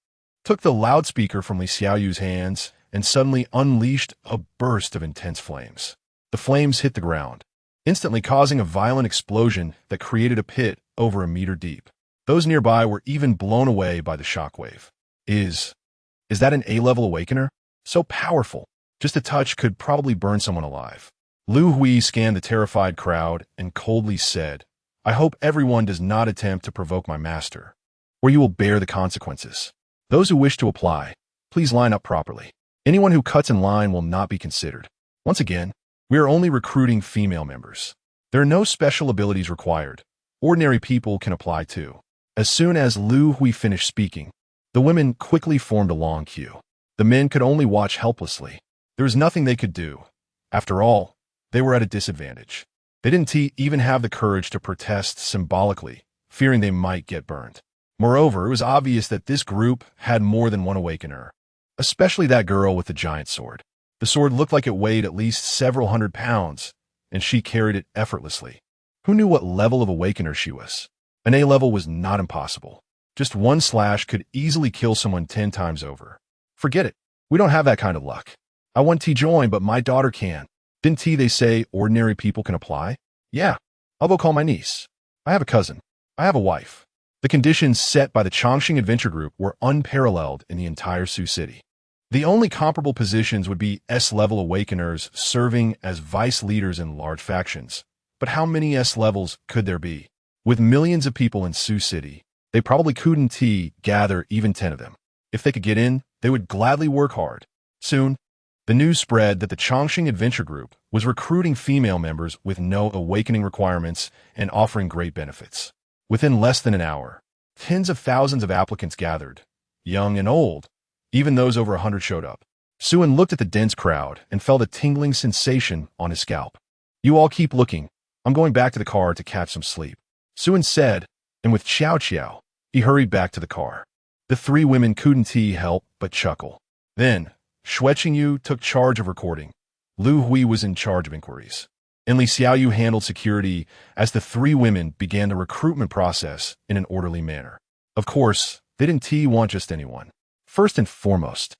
took the loudspeaker from Li Xiaoyu's hands and suddenly unleashed a burst of intense flames. The flames hit the ground, instantly causing a violent explosion that created a pit over a meter deep. Those nearby were even blown away by the shockwave. Is that an A-level awakener? So powerful. Just a touch could probably burn someone alive. Lu Hui scanned the terrified crowd and coldly said, "I hope everyone does not attempt to provoke my master, or you will bear the consequences. Those who wish to apply, please line up properly. Anyone who cuts in line will not be considered. Once again, we are only recruiting female members. There are no special abilities required. Ordinary people can apply too." As soon as Lu Hui finished speaking, the women quickly formed a long queue. The men could only watch helplessly. There was nothing they could do. After all, they were at a disadvantage. They didn't even have the courage to protest symbolically, fearing they might get burned. Moreover, it was obvious that this group had more than one awakener, especially that girl with the giant sword. The sword looked like it weighed at least several hundred pounds, and she carried it effortlessly. Who knew what level of awakener she was? An A level was not impossible. Just one slash could easily kill someone 10 times over. Forget it. We don't have that kind of luck. I want to join, but my daughter can. Didn't they say ordinary people can apply? Yeah, I'll go call my niece. I have a cousin. I have a wife. The conditions set by the Chongqing Adventure Group were unparalleled in the entire Sioux City. The only comparable positions would be S-level awakeners serving as vice leaders in large factions. But how many S-levels could there be? With millions of people in Sioux City, they probably couldn't gather even 10 of them. If they could get in, they would gladly work hard. Soon, the news spread that the Chongqing Adventure Group was recruiting female members with no awakening requirements and offering great benefits. Within less than an hour, tens of thousands of applicants gathered, young and old. Even those over 100 showed up. Suin looked at the dense crowd and felt a tingling sensation on his scalp. "You all keep looking. I'm going back to the car to catch some sleep," Suin said, and with Xiao, he hurried back to the car. The three women couldn't help but chuckle. Then, Xueqingyu took charge of recording. Lu Hui was in charge of inquiries, and Li Xiaoyu handled security as the three women began the recruitment process in an orderly manner. Of course, they didn't want just anyone. First and foremost,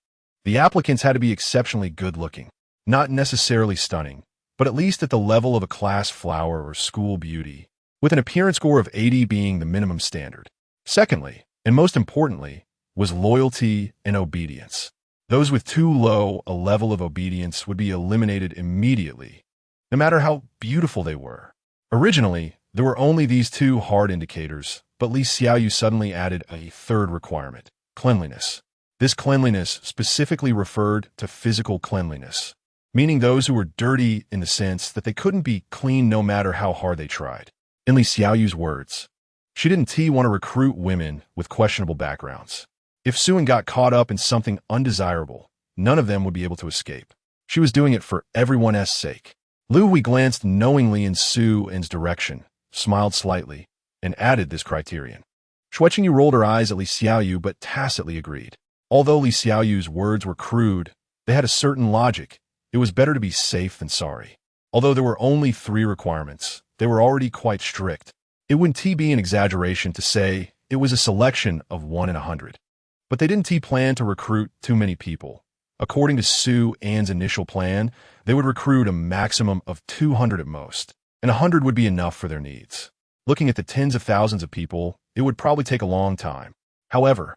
the applicants had to be exceptionally good-looking, not necessarily stunning, but at least at the level of a class flower or school beauty, with an appearance score of 80 being the minimum standard. Secondly, and most importantly, was loyalty and obedience. Those with too low a level of obedience would be eliminated immediately, no matter how beautiful they were. Originally, there were only these two hard indicators, but Li Xiaoyu suddenly added a third requirement: cleanliness. This cleanliness specifically referred to physical cleanliness, meaning those who were dirty in the sense that they couldn't be clean no matter how hard they tried. In Li Xiaoyu's words, she didn't want to recruit women with questionable backgrounds. If Suin got caught up in something undesirable, none of them would be able to escape. She was doing it for everyone's sake. Lu Hui glanced knowingly in Suin's direction, smiled slightly, and added this criterion. Xueqingyu rolled her eyes at Li Xiaoyu but tacitly agreed. Although Li Xiaoyu's words were crude, they had a certain logic. It was better to be safe than sorry. Although there were only 3 requirements, they were already quite strict. It wouldn't be an exaggeration to say it was a selection of 1 in 100. But they didn't plan to recruit too many people. According to Sue Ann's initial plan, they would recruit a maximum of 200 at most, and 100 would be enough for their needs. Looking at the tens of thousands of people, it would probably take a long time. However,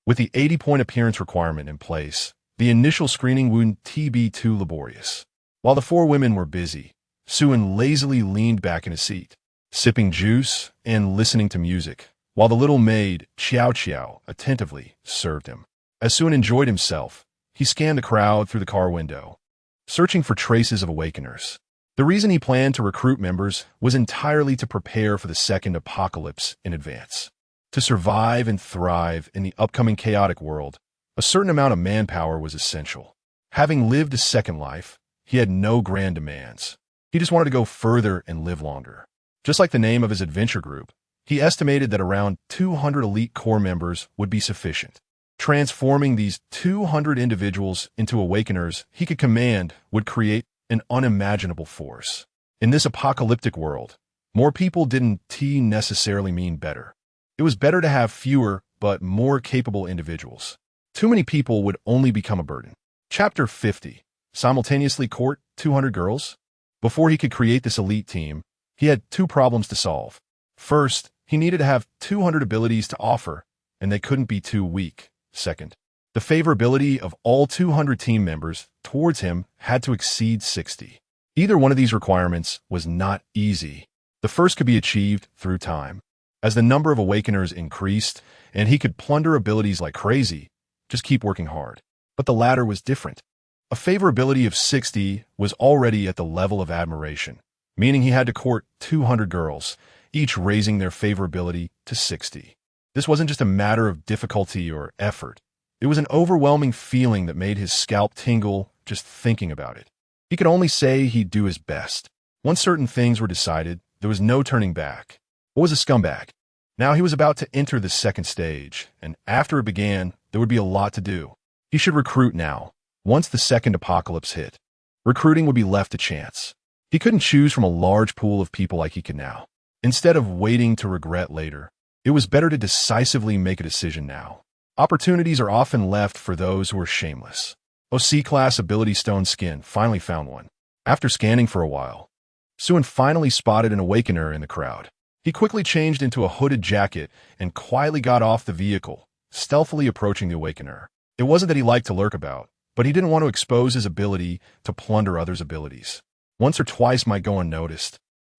with the 80-point appearance requirement in place, the initial screening wouldn't be too laborious. While the four women were busy, Suen lazily leaned back in his seat, sipping juice and listening to music, while the little maid, Xiao Xiao, attentively served him. As Suen enjoyed himself, he scanned the crowd through the car window, searching for traces of awakeners. The reason he planned to recruit members was entirely to prepare for the second apocalypse in advance. To survive and thrive in the upcoming chaotic world, a certain amount of manpower was essential. Having lived a second life, he had no grand demands. He just wanted to go further and live longer. Just like the name of his adventure group, he estimated that around 200 elite core members would be sufficient. Transforming these 200 individuals into awakeners he could command would create an unimaginable force. In this apocalyptic world, more people didn't necessarily mean better. It was better to have fewer but more capable individuals. Too many people would only become a burden. Chapter 50. Simultaneously court 200 girls? Before he could create this elite team, he had two problems to solve. First, he needed to have 200 abilities to offer, and they couldn't be too weak. Second, the favorability of all 200 team members towards him had to exceed 60. Either one of these requirements was not easy. The first could be achieved through time. As the number of awakeners increased, and he could plunder abilities like crazy, just keep working hard. But the latter was different. A favorability of 60 was already at the level of admiration, meaning he had to court 200 girls, each raising their favorability to 60. This wasn't just a matter of difficulty or effort. It was an overwhelming feeling that made his scalp tingle just thinking about it. He could only say he'd do his best. Once certain things were decided, there was no turning back. What was a scumbag? Now he was about to enter the second stage, and after it began, there would be a lot to do. He should recruit now. Once the second apocalypse hit, recruiting would be left to chance. He couldn't choose from a large pool of people like he could now. Instead of waiting to regret later, it was better to decisively make a decision now. Opportunities are often left for those who are shameless. C-class ability stone skin finally found one. After scanning for a while, Suen finally spotted an awakener in the crowd. He quickly changed into a hooded jacket and quietly got off the vehicle, stealthily approaching the awakener. It wasn't that he liked to lurk about, but he didn't want to expose his ability to plunder others' abilities. Once or twice might go unnoticed,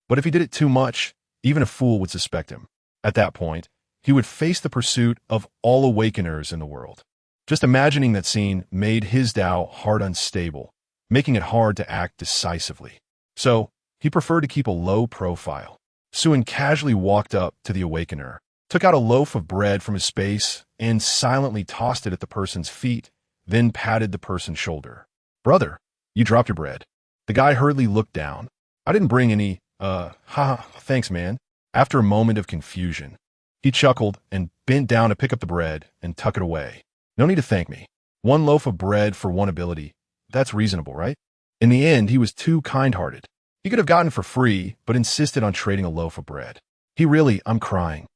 but if he did it too much, even a fool would suspect him. At that point, he would face the pursuit of all awakeners in the world. Just imagining that scene made his Tao hard unstable, making it hard to act decisively. So, he preferred to keep a low profile. Suen casually walked up to the awakener, took out a loaf of bread from his space, and silently tossed it at the person's feet, then patted the person's shoulder. "Brother, you dropped your bread." The guy hurriedly looked down. "I didn't bring any, thanks, man." After a moment of confusion, he chuckled and bent down to pick up the bread and tuck it away. "No need to thank me. One loaf of bread for one ability. That's reasonable, right?" In the end, he was too kind-hearted. He could have gotten it for free, but insisted on trading a loaf of bread. I'm crying.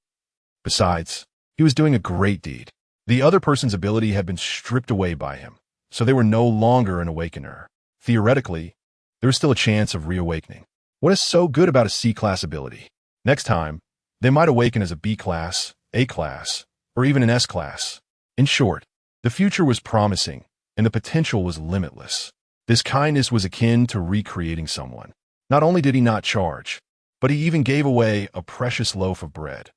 Besides, he was doing a great deed. The other person's ability had been stripped away by him, so they were no longer an awakener. Theoretically, there was still a chance of reawakening. What is so good about a C-class ability? Next time, they might awaken as a B-class, A-class, or even an S-class. In short, the future was promising, and the potential was limitless. This kindness was akin to recreating someone. Not only did he not charge, but he even gave away a precious loaf of bread,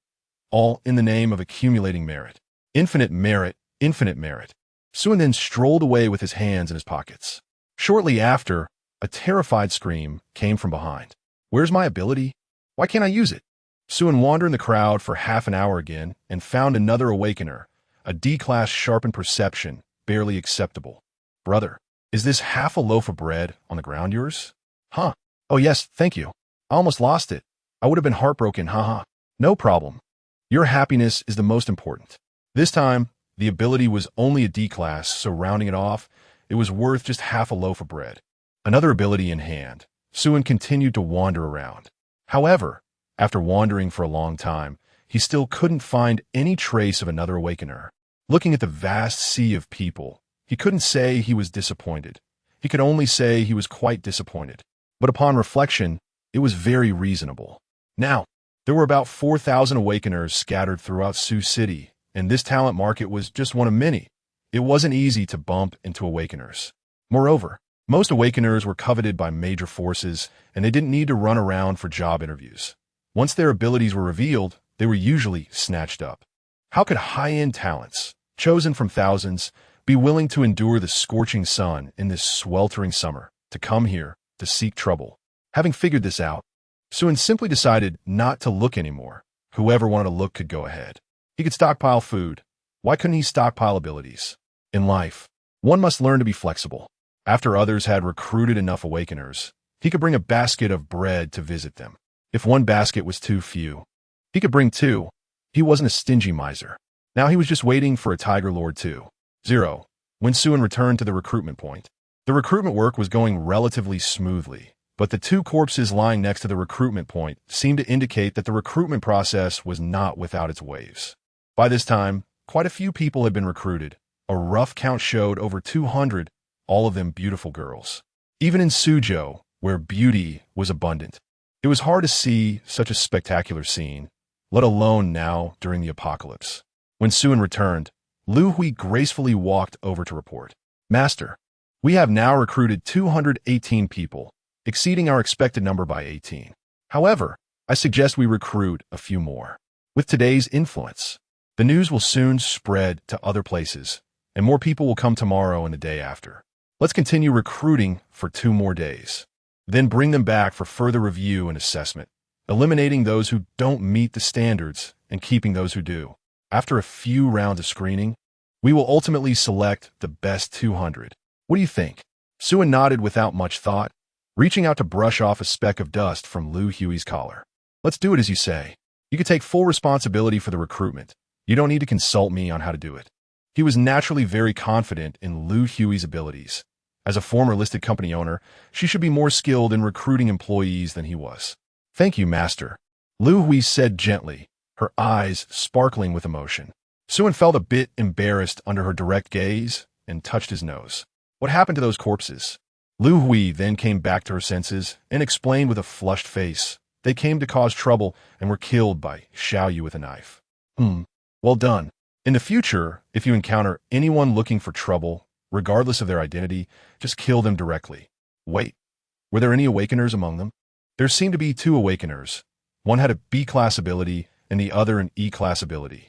all in the name of accumulating merit. Infinite merit, infinite merit. Suen then strolled away with his hands in his pockets. Shortly after, a terrified scream came from behind. "Where's my ability? Why can't I use it?" Suen wandered in the crowd for half an hour again and found another awakener, a D-class sharpened perception, barely acceptable. "Brother, is this half a loaf of bread on the ground yours?" "Huh. Oh yes, thank you. I almost lost it. I would have been heartbroken, haha." "No problem. Your happiness is the most important." This time, the ability was only a D-class, so rounding it off, it was worth just half a loaf of bread. Another ability in hand, Suen continued to wander around. However, after wandering for a long time, he still couldn't find any trace of another awakener. Looking at the vast sea of people, he couldn't say he was disappointed. He could only say he was quite disappointed. But upon reflection, it was very reasonable. Now, there were about 4,000 awakeners scattered throughout Sioux City, and this talent market was just one of many. It wasn't easy to bump into awakeners. Moreover, most awakeners were coveted by major forces, and they didn't need to run around for job interviews. Once their abilities were revealed, they were usually snatched up. How could high-end talents, chosen from thousands, be willing to endure the scorching sun in this sweltering summer, to come here, to seek trouble? Having figured this out, Suen simply decided not to look anymore. Whoever wanted to look could go ahead. He could stockpile food. Why couldn't he stockpile abilities? In life, one must learn to be flexible. After others had recruited enough awakeners, he could bring a basket of bread to visit them. If one basket was too few, he could bring two. He wasn't a stingy miser. Now he was just waiting for a Tiger Lord 2.0. When Suen returned to the recruitment point, the recruitment work was going relatively smoothly, but the two corpses lying next to the recruitment point seemed to indicate that the recruitment process was not without its waves. By this time, quite a few people had been recruited. A rough count showed over 200, all of them beautiful girls. Even in Suzhou, where beauty was abundant, it was hard to see such a spectacular scene, let alone now during the apocalypse. When Suen returned, Lu Hui gracefully walked over to report. Master, we have now recruited 218 people, exceeding our expected number by 18. However, I suggest we recruit a few more. With today's influence, the news will soon spread to other places, and more people will come tomorrow and the day after. Let's continue recruiting for 2 more days. Then bring them back for further review and assessment, eliminating those who don't meet the standards and keeping those who do. After a few rounds of screening, we will ultimately select the best 200. What do you think? Suen nodded without much thought, reaching out to brush off a speck of dust from Lu Hui's collar. Let's do it as you say. You can take full responsibility for the recruitment. You don't need to consult me on how to do it. He was naturally very confident in Lu Hui's abilities. As a former listed company owner, she should be more skilled in recruiting employees than he was. Thank you, Master, Lu Hui said gently, her eyes sparkling with emotion. Suen felt a bit embarrassed under her direct gaze and touched his nose. What happened to those corpses? Lu Hui then came back to her senses and explained with a flushed face. They came to cause trouble and were killed by Xiao Yu with a knife. Well done. In the future, if you encounter anyone looking for trouble, regardless of their identity, just kill them directly. Wait, were there any awakeners among them? There seemed to be 2 awakeners. One had a B-class ability and the other an E-class ability.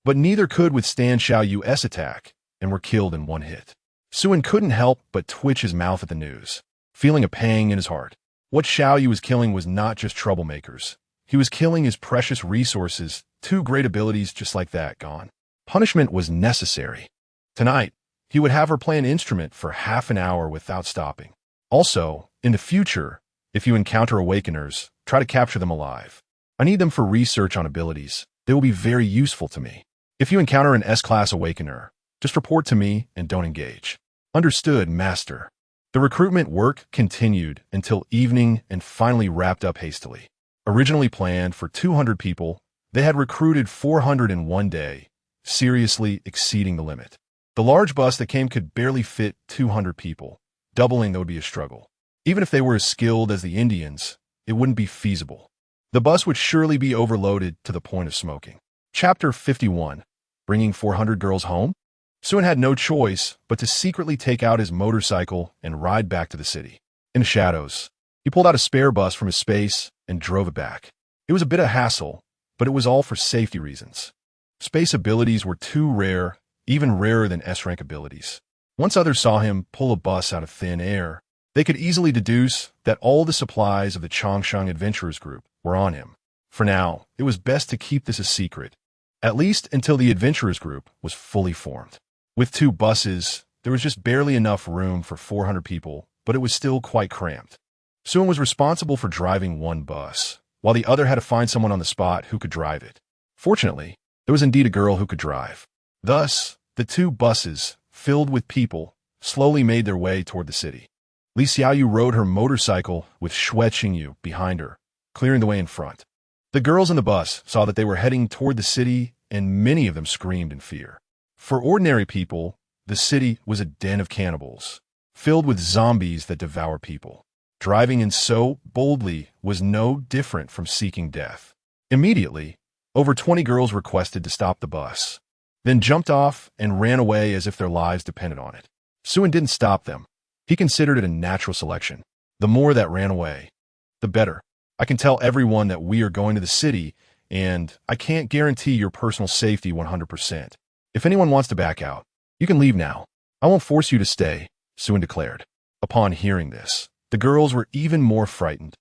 But neither could withstand Xiao Yu's attack and were killed in 1 hit. Suen couldn't help but twitch his mouth at the news, feeling a pang in his heart. What Xiao Yu was killing was not just troublemakers. He was killing his precious resources, 2 great abilities just like that gone. Punishment was necessary. Tonight, he would have her play an instrument for half an hour without stopping. Also, in the future, if you encounter awakeners, try to capture them alive. I need them for research on abilities. They will be very useful to me. If you encounter an S-class awakener, just report to me and don't engage. Understood, Master. The recruitment work continued until evening and finally wrapped up hastily. Originally planned for 200 people, they had recruited 400 in 1 day, seriously exceeding the limit. The large bus that came could barely fit 200 people. Doubling that would be a struggle. Even if they were as skilled as the Indians, it wouldn't be feasible. The bus would surely be overloaded to the point of smoking. Chapter 51. Bringing 400 girls home? Suen had no choice but to secretly take out his motorcycle and ride back to the city. In the shadows, he pulled out a spare bus from his space and drove it back. It was a bit of hassle, but it was all for safety reasons. Space abilities were too rare, even rarer than S-rank abilities. Once others saw him pull a bus out of thin air, they could easily deduce that all the supplies of the Changsheng Adventurers Group were on him. For now, it was best to keep this a secret, at least until the Adventurers Group was fully formed. With 2 buses, there was just barely enough room for 400 people, but it was still quite cramped. Suen was responsible for driving 1 bus, while the other had to find someone on the spot who could drive it. Fortunately, there was indeed a girl who could drive. Thus, the 2 buses, filled with people, slowly made their way toward the city. Li Xiaoyu rode her motorcycle with Xue Qingyu behind her, clearing the way in front. The girls in the bus saw that they were heading toward the city, and many of them screamed in fear. For ordinary people, the city was a den of cannibals, filled with zombies that devour people. Driving in so boldly was no different from seeking death. Immediately, over 20 girls requested to stop the bus, then jumped off and ran away as if their lives depended on it. Suin didn't stop them. He considered it a natural selection. The more that ran away, the better. I can tell everyone that we are going to the city, and I can't guarantee your personal safety 100%. If anyone wants to back out, you can leave now. I won't force you to stay, Suin declared. Upon hearing this, the girls were even more frightened,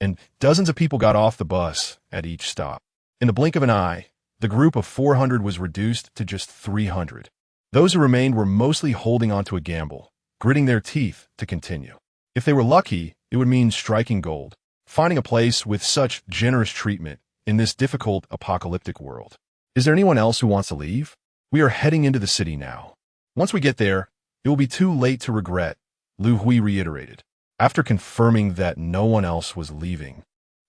and dozens of people got off the bus at each stop. In the blink of an eye, the group of 400 was reduced to just 300. Those who remained were mostly holding onto a gamble, gritting their teeth to continue. If they were lucky, it would mean striking gold, finding a place with such generous treatment in this difficult apocalyptic world. Is there anyone else who wants to leave? We are heading into the city now. Once we get there, it will be too late to regret, Lu Hui reiterated. After confirming that no one else was leaving,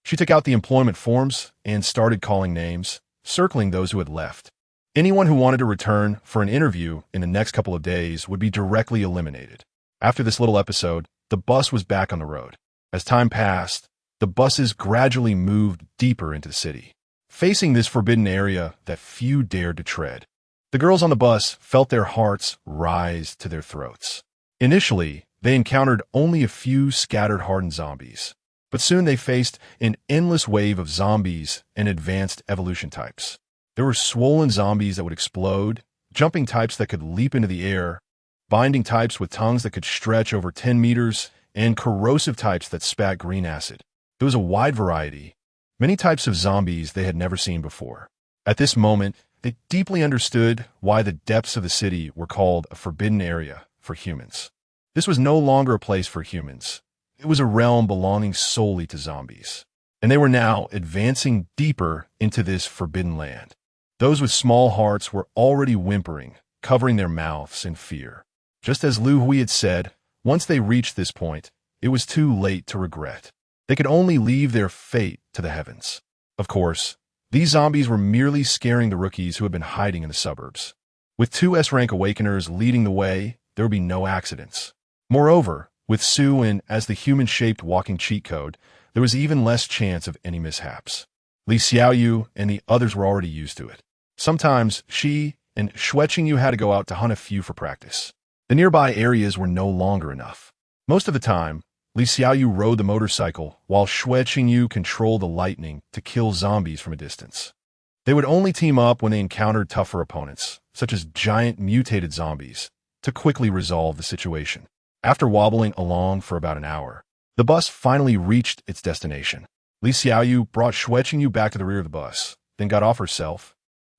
she took out the employment forms and started calling names, circling those who had left. Anyone who wanted to return for an interview in the next couple of days would be directly eliminated. After this little episode, the bus was back on the road. As time passed, the buses gradually moved deeper into the city, facing this forbidden area that few dared to tread. The girls on the bus felt their hearts rise to their throats. Initially, they encountered only a few scattered hardened zombies, but soon they faced an endless wave of zombies and advanced evolution types. There were swollen zombies that would explode, jumping types that could leap into the air, binding types with tongues that could stretch over 10 meters, and corrosive types that spat green acid. It was a wide variety, many types of zombies they had never seen before. At this moment, they deeply understood why the depths of the city were called a forbidden area for humans. This was no longer a place for humans. It was a realm belonging solely to zombies. And they were now advancing deeper into this forbidden land. Those with small hearts were already whimpering, covering their mouths in fear. Just as Lu Hui had said, once they reached this point, it was too late to regret. They could only leave their fate to the heavens. Of course, these zombies were merely scaring the rookies who had been hiding in the suburbs. With 2 S-rank awakeners leading the way, there would be no accidents. Moreover, with Suin as the human-shaped walking cheat code, there was even less chance of any mishaps. Li Xiaoyu and the others were already used to it. Sometimes she and Xue Qingyu had to go out to hunt a few for practice. The nearby areas were no longer enough. Most of the time, Li Xiaoyu rode the motorcycle while Xue Qingyu controlled the lightning to kill zombies from a distance. They would only team up when they encountered tougher opponents, such as giant mutated zombies, to quickly resolve the situation. After wobbling along for about an hour, the bus finally reached its destination. Li Xiaoyu brought Xue Qingyu back to the rear of the bus, then got off herself,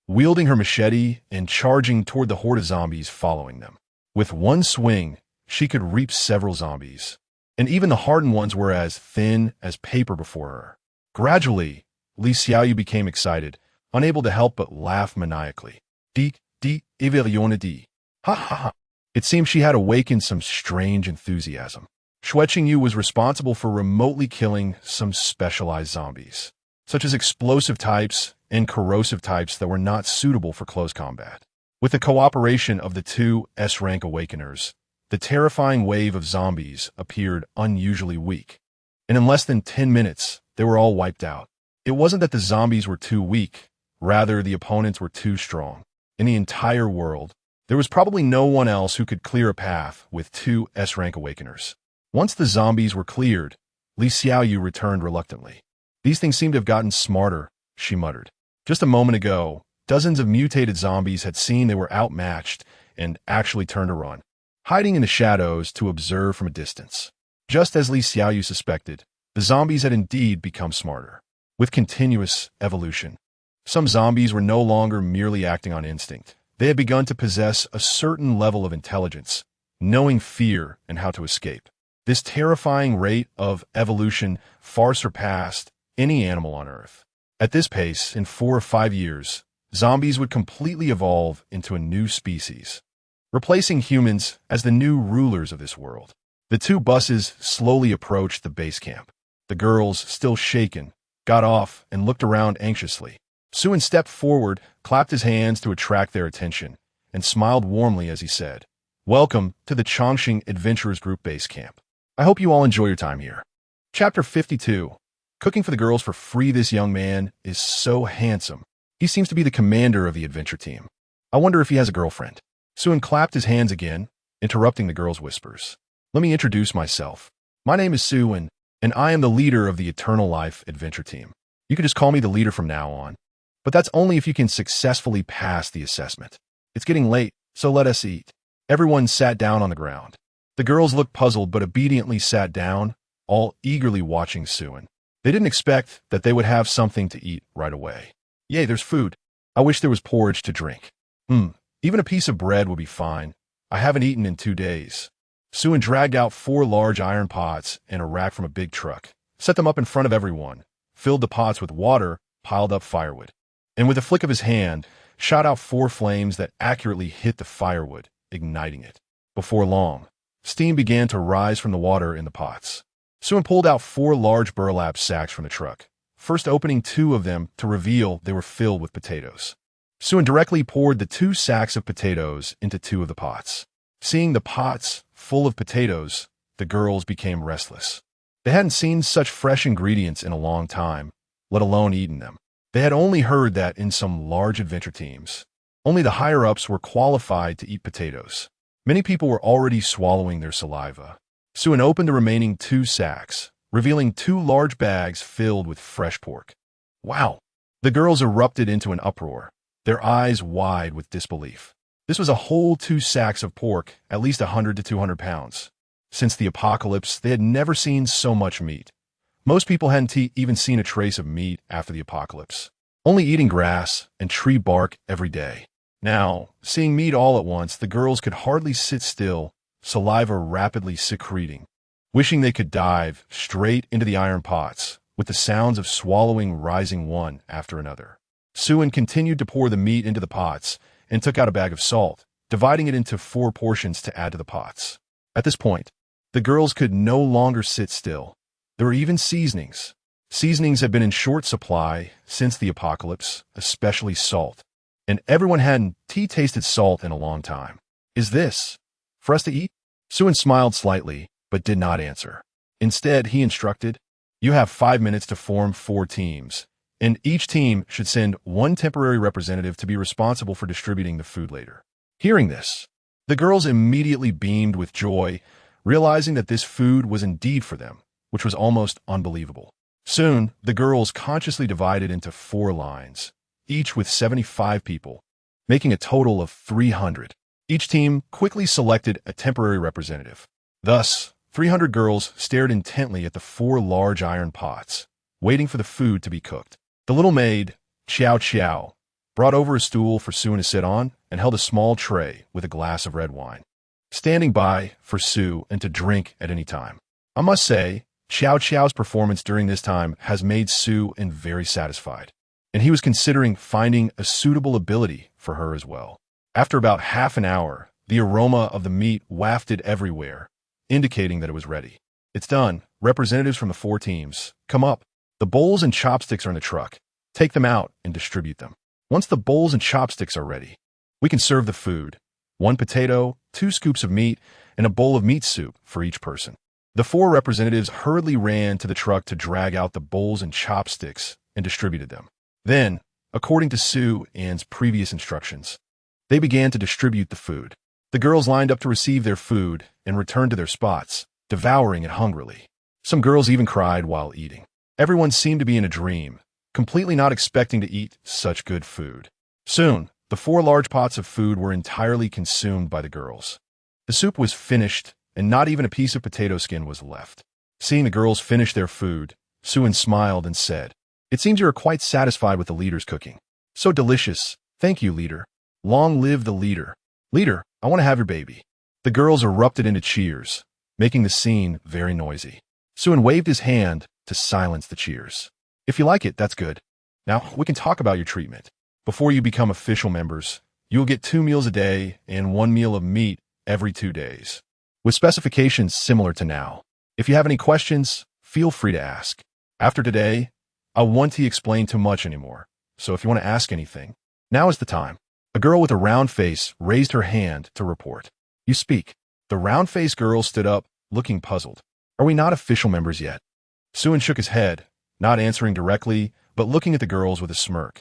wielding her machete and charging toward the horde of zombies following them. With one swing, she could reap several zombies, and even the hardened ones were as thin as paper before her. Gradually, Li Xiaoyu became excited, unable to help but laugh maniacally. Ha ha ha. It seemed she had awakened some strange enthusiasm. Xue Qingyu was responsible for remotely killing some specialized zombies, such as explosive types and corrosive types that were not suitable for close combat. With the cooperation of the 2 S-rank awakeners, the terrifying wave of zombies appeared unusually weak, and in less than 10 minutes, they were all wiped out. It wasn't that the zombies were too weak, rather the opponents were too strong. In the entire world, there was probably no one else who could clear a path with 2 S-rank awakeners. Once the zombies were cleared, Li Xiaoyu returned reluctantly. These things seemed to have gotten smarter, she muttered. Just a moment ago, dozens of mutated zombies had seen they were outmatched and actually turned to run, hiding in the shadows to observe from a distance. Just as Li Xiaoyu suspected, the zombies had indeed become smarter. With continuous evolution, some zombies were no longer merely acting on instinct. They had begun to possess a certain level of intelligence, knowing fear and how to escape. This terrifying rate of evolution far surpassed any animal on Earth. At this pace, in 4 or 5 years, zombies would completely evolve into a new species, replacing humans as the new rulers of this world. The 2 buses slowly approached the base camp. The girls, still shaken, got off and looked around anxiously. Suin stepped forward, clapped his hands to attract their attention, and smiled warmly as he said, "Welcome to the Chongqing Adventurers Group Base Camp. I hope you all enjoy your time here." Chapter 52. Cooking for the girls for free. This young man is so handsome. He seems to be the commander of the adventure team. I wonder if he has a girlfriend. Suin clapped his hands again, interrupting the girls' whispers. "Let me introduce myself. My name is Suin, and I am the leader of the Eternal Life Adventure Team. You can just call me the leader from now on. But that's only if you can successfully pass the assessment. It's getting late, so let us eat." Everyone sat down on the ground. The girls looked puzzled but obediently sat down, all eagerly watching Suin. They didn't expect that they would have something to eat right away. "Yay, there's food. I wish there was porridge to drink. Even a piece of bread would be fine. I haven't eaten in 2 days." Suin dragged out 4 large iron pots and a rack from a big truck, set them up in front of everyone, filled the pots with water, piled up firewood, and with a flick of his hand, shot out 4 flames that accurately hit the firewood, igniting it. Before long, steam began to rise from the water in the pots. Suin pulled out 4 large burlap sacks from the truck, first opening 2 of them to reveal they were filled with potatoes. Suin directly poured the 2 sacks of potatoes into 2 of the pots. Seeing the pots full of potatoes, the girls became restless. They hadn't seen such fresh ingredients in a long time, let alone eaten them. They had only heard that in some large adventure teams, only the higher-ups were qualified to eat potatoes. Many people were already swallowing their saliva. Suin opened the remaining 2 sacks, revealing 2 large bags filled with fresh pork. "Wow!" The girls erupted into an uproar, their eyes wide with disbelief. This was a whole 2 sacks of pork, at least 100 to 200 pounds. Since the apocalypse, they had never seen so much meat. Most people hadn't even seen a trace of meat after the apocalypse, only eating grass and tree bark every day. Now, seeing meat all at once, the girls could hardly sit still, saliva rapidly secreting, wishing they could dive straight into the iron pots, with the sounds of swallowing rising one after another. Suin continued to pour the meat into the pots and took out a bag of salt, dividing it into 4 portions to add to the pots. At this point, the girls could no longer sit still. There were even seasonings. Seasonings had been in short supply since the apocalypse, especially salt, and everyone hadn't tasted salt in a long time. "Is this for us to eat?" Suin smiled slightly, but did not answer. Instead, he instructed, "You have 5 minutes to form 4 teams, and each team should send 1 temporary representative to be responsible for distributing the food later." Hearing this, the girls immediately beamed with joy, realizing that this food was indeed for them, which was almost unbelievable. Soon, the girls consciously divided into 4 lines, each with 75 people, making a total of 300. Each team quickly selected a temporary representative. Thus, 300 girls stared intently at the 4 large iron pots, waiting for the food to be cooked. The little maid, Chow Chow, brought over a stool for Suin to sit on and held a small tray with a glass of red wine, standing by for Su and to drink at any time. I must say, Chow Chow's performance during this time has made Suin very satisfied, and he was considering finding a suitable ability for her as well. After about half an hour, the aroma of the meat wafted everywhere, indicating that it was ready. "It's done. Representatives from the 4 teams, come up. The bowls and chopsticks are in the truck. Take them out and distribute them. Once the bowls and chopsticks are ready, we can serve the food. 1 potato, 2 scoops of meat, and a bowl of meat soup for each person." The 4 representatives hurriedly ran to the truck to drag out the bowls and chopsticks and distributed them. Then, according to Suin's previous instructions, they began to distribute the food. The girls lined up to receive their food and returned to their spots, devouring it hungrily. Some girls even cried while eating. Everyone seemed to be in a dream, completely not expecting to eat such good food. Soon, the 4 large pots of food were entirely consumed by the girls. The soup was finished, and not even a piece of potato skin was left. Seeing the girls finish their food, Suin smiled and said, "It seems you are quite satisfied with the leader's cooking. So delicious. Thank you, leader. Long live the leader. Leader, I want to have your baby." The girls erupted into cheers, making the scene very noisy. Suin waved his hand to silence the cheers. "If you like it, that's good. Now, we can talk about your treatment. Before you become official members, you will get 2 meals a day and 1 meal of meat every 2 days, with specifications similar to now. If you have any questions, feel free to ask. After today, I won't explain too much anymore, so if you want to ask anything, now is the time." A girl with a round face raised her hand to report. You speak. The round-faced girl stood up, looking puzzled. Are we not official members yet? Suin shook his head, not answering directly, but looking at the girls with a smirk.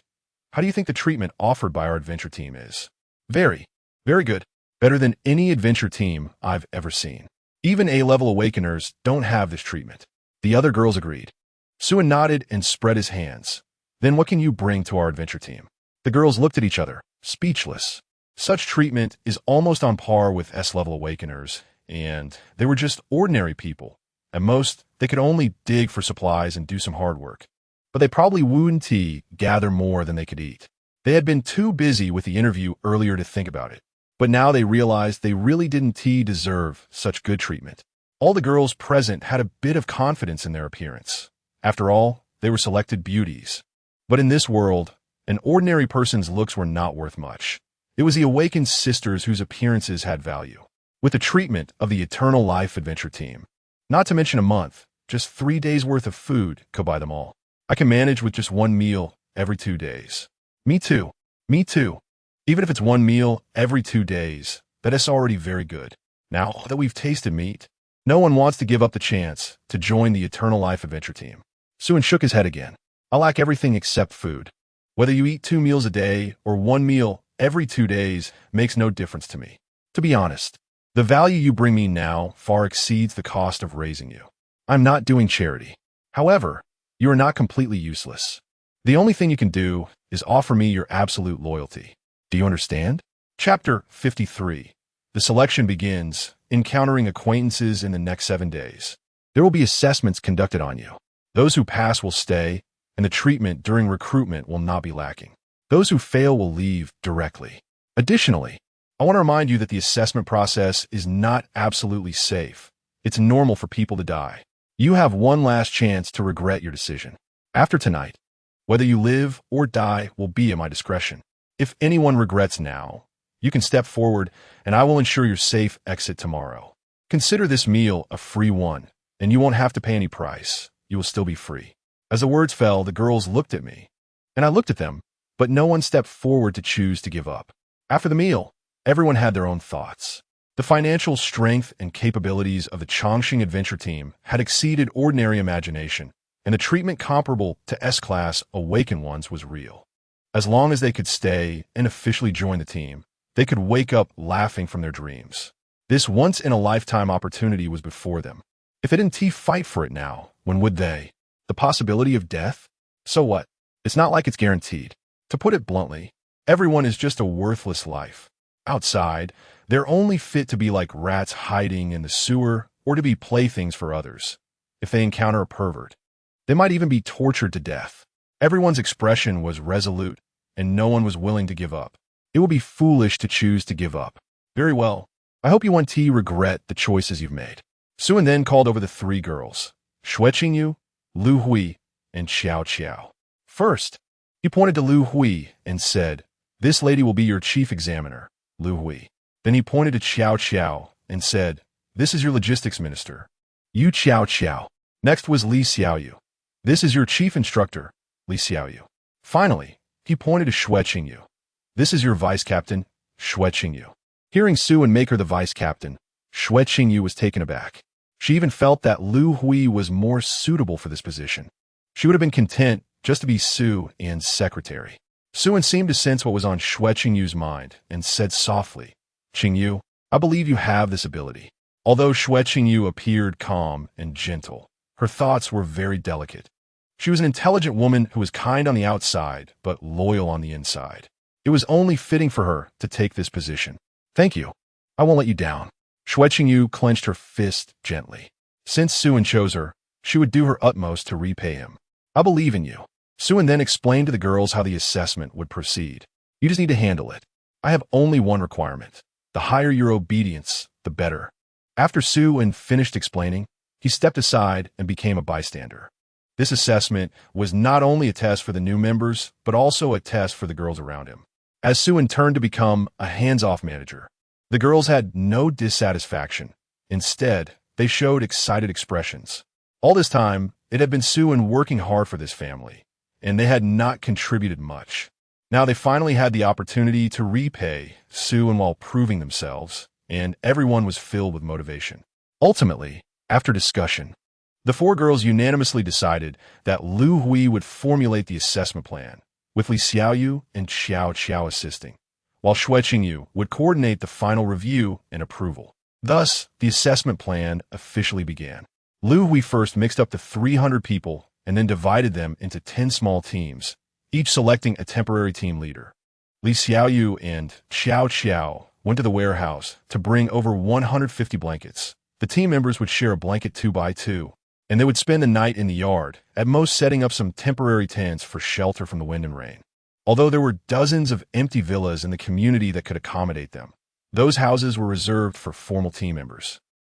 How do you think the treatment offered by our adventure team is? Very good. Better than any adventure team I've ever seen. Even A-level awakeners don't have this treatment. The other girls agreed. Suin nodded and spread his hands. Then what can you bring to our adventure team? The girls looked at each other, speechless. Such treatment is almost on par with S-level awakeners, and they were just ordinary people. At most, they could only dig for supplies and do some hard work. But they probably wouldn't gather more than they could eat. They had been too busy with the interview earlier to think about it. But now they realized they really didn't deserve such good treatment. All the girls present had a bit of confidence in their appearance. After all, they were selected beauties. But in this world, an ordinary person's looks were not worth much. It was the awakened sisters whose appearances had value. With the treatment of the Eternal Life Adventure team, not to mention a month, just 3 days worth of food could buy them all. I can manage with just one meal every 2 days. Me too. Even if it's one meal every 2 days, that is already very good. Now that we've tasted meat, no one wants to give up the chance to join the Eternal Life Adventure team. Suin shook his head again. I lack everything except food. Whether you eat 2 meals a day or 1 meal every 2 days makes no difference to me. To be honest, the value you bring me now far exceeds the cost of raising you. I'm not doing charity. However, you are not completely useless. The only thing you can do is offer me your absolute loyalty. Do you understand? Chapter 53. The selection begins, encountering acquaintances in the next 7 days. There will be assessments conducted on you. Those who pass will stay, and the treatment during recruitment will not be lacking. Those who fail will leave directly. Additionally, I want to remind you that the assessment process is not absolutely safe. It's normal for people to die. You have one last chance to regret your decision. After tonight, whether you live or die will be at my discretion. If anyone regrets now, you can step forward and I will ensure your safe exit tomorrow. Consider this meal a free one, and you won't have to pay any price. You will still be free. As the words fell, the girls looked at me, and I looked at them, but no one stepped forward to choose to give up. After the meal, everyone had their own thoughts. The financial strength and capabilities of the Chongqing Adventure Team had exceeded ordinary imagination, and the treatment comparable to S-Class Awakened ones was real. As long as they could stay and officially join the team, they could wake up laughing from their dreams. This once-in-a-lifetime opportunity was before them. If they didn't fight for it now, when would they? The possibility of death? So what? It's not like it's guaranteed. To put it bluntly, everyone is just a worthless life. Outside, they're only fit to be like rats hiding in the sewer or to be playthings for others. If they encounter a pervert, they might even be tortured to death. Everyone's expression was resolute, and no one was willing to give up. It will be foolish to choose to give up. Very well. I hope you won't regret the choices you've made. Suin then called over the 3 girls, Xueqingyu, Lu Hui, and Xiao Qiao. First, he pointed to Lu Hui and said, "This lady will be your chief examiner, Lu Hui." Then he pointed to Xiao Qiao and said, "This is your logistics minister, Yu Xiao Qiao." Next was Li Xiaoyu. "This is your chief instructor, Li Xiaoyu." Finally, he pointed to Xueqingyu. "This is your vice captain, Xueqingyu." Hearing Suin make her the vice captain, Xueqingyu was taken aback. She even felt that Lu Hui was more suitable for this position. She would have been content just to be Su An's secretary. Suin seemed to sense what was on Xueqingyu's mind and said softly, "Qingyu, I believe you have this ability." Although Xueqingyu appeared calm and gentle, her thoughts were very delicate. She was an intelligent woman who was kind on the outside, but loyal on the inside. It was only fitting for her to take this position. "Thank you. I won't let you down." Xueqingyu clenched her fist gently. Since Suin chose her, she would do her utmost to repay him. "I believe in you." Suin then explained to the girls how the assessment would proceed. "You just need to handle it. I have only one requirement. The higher your obedience, the better." After Suin finished explaining, he stepped aside and became a bystander. This assessment was not only a test for the new members, but also a test for the girls around him. As Suin turned to become a hands-off manager, the girls had no dissatisfaction. Instead, they showed excited expressions. All this time, it had been Suin working hard for this family, and they had not contributed much. Now they finally had the opportunity to repay Sue and while proving themselves, and everyone was filled with motivation. Ultimately, after discussion, the four girls unanimously decided that Lu Hui would formulate the assessment plan, with Li Xiaoyu and Xiao Qiao assisting, while Xue Qingyu would coordinate the final review and approval. Thus, the assessment plan officially began. Lu Hui first mixed up the 300 people and then divided them into 10 small teams, each selecting a temporary team leader. Li Xiaoyu and Xiao Qiao went to the warehouse to bring over 150 blankets. The team members would share a blanket 2x2, and they would spend the night in the yard, at most setting up some temporary tents for shelter from the wind and rain. Although there were dozens of empty villas in the community that could accommodate them, those houses were reserved for formal team members.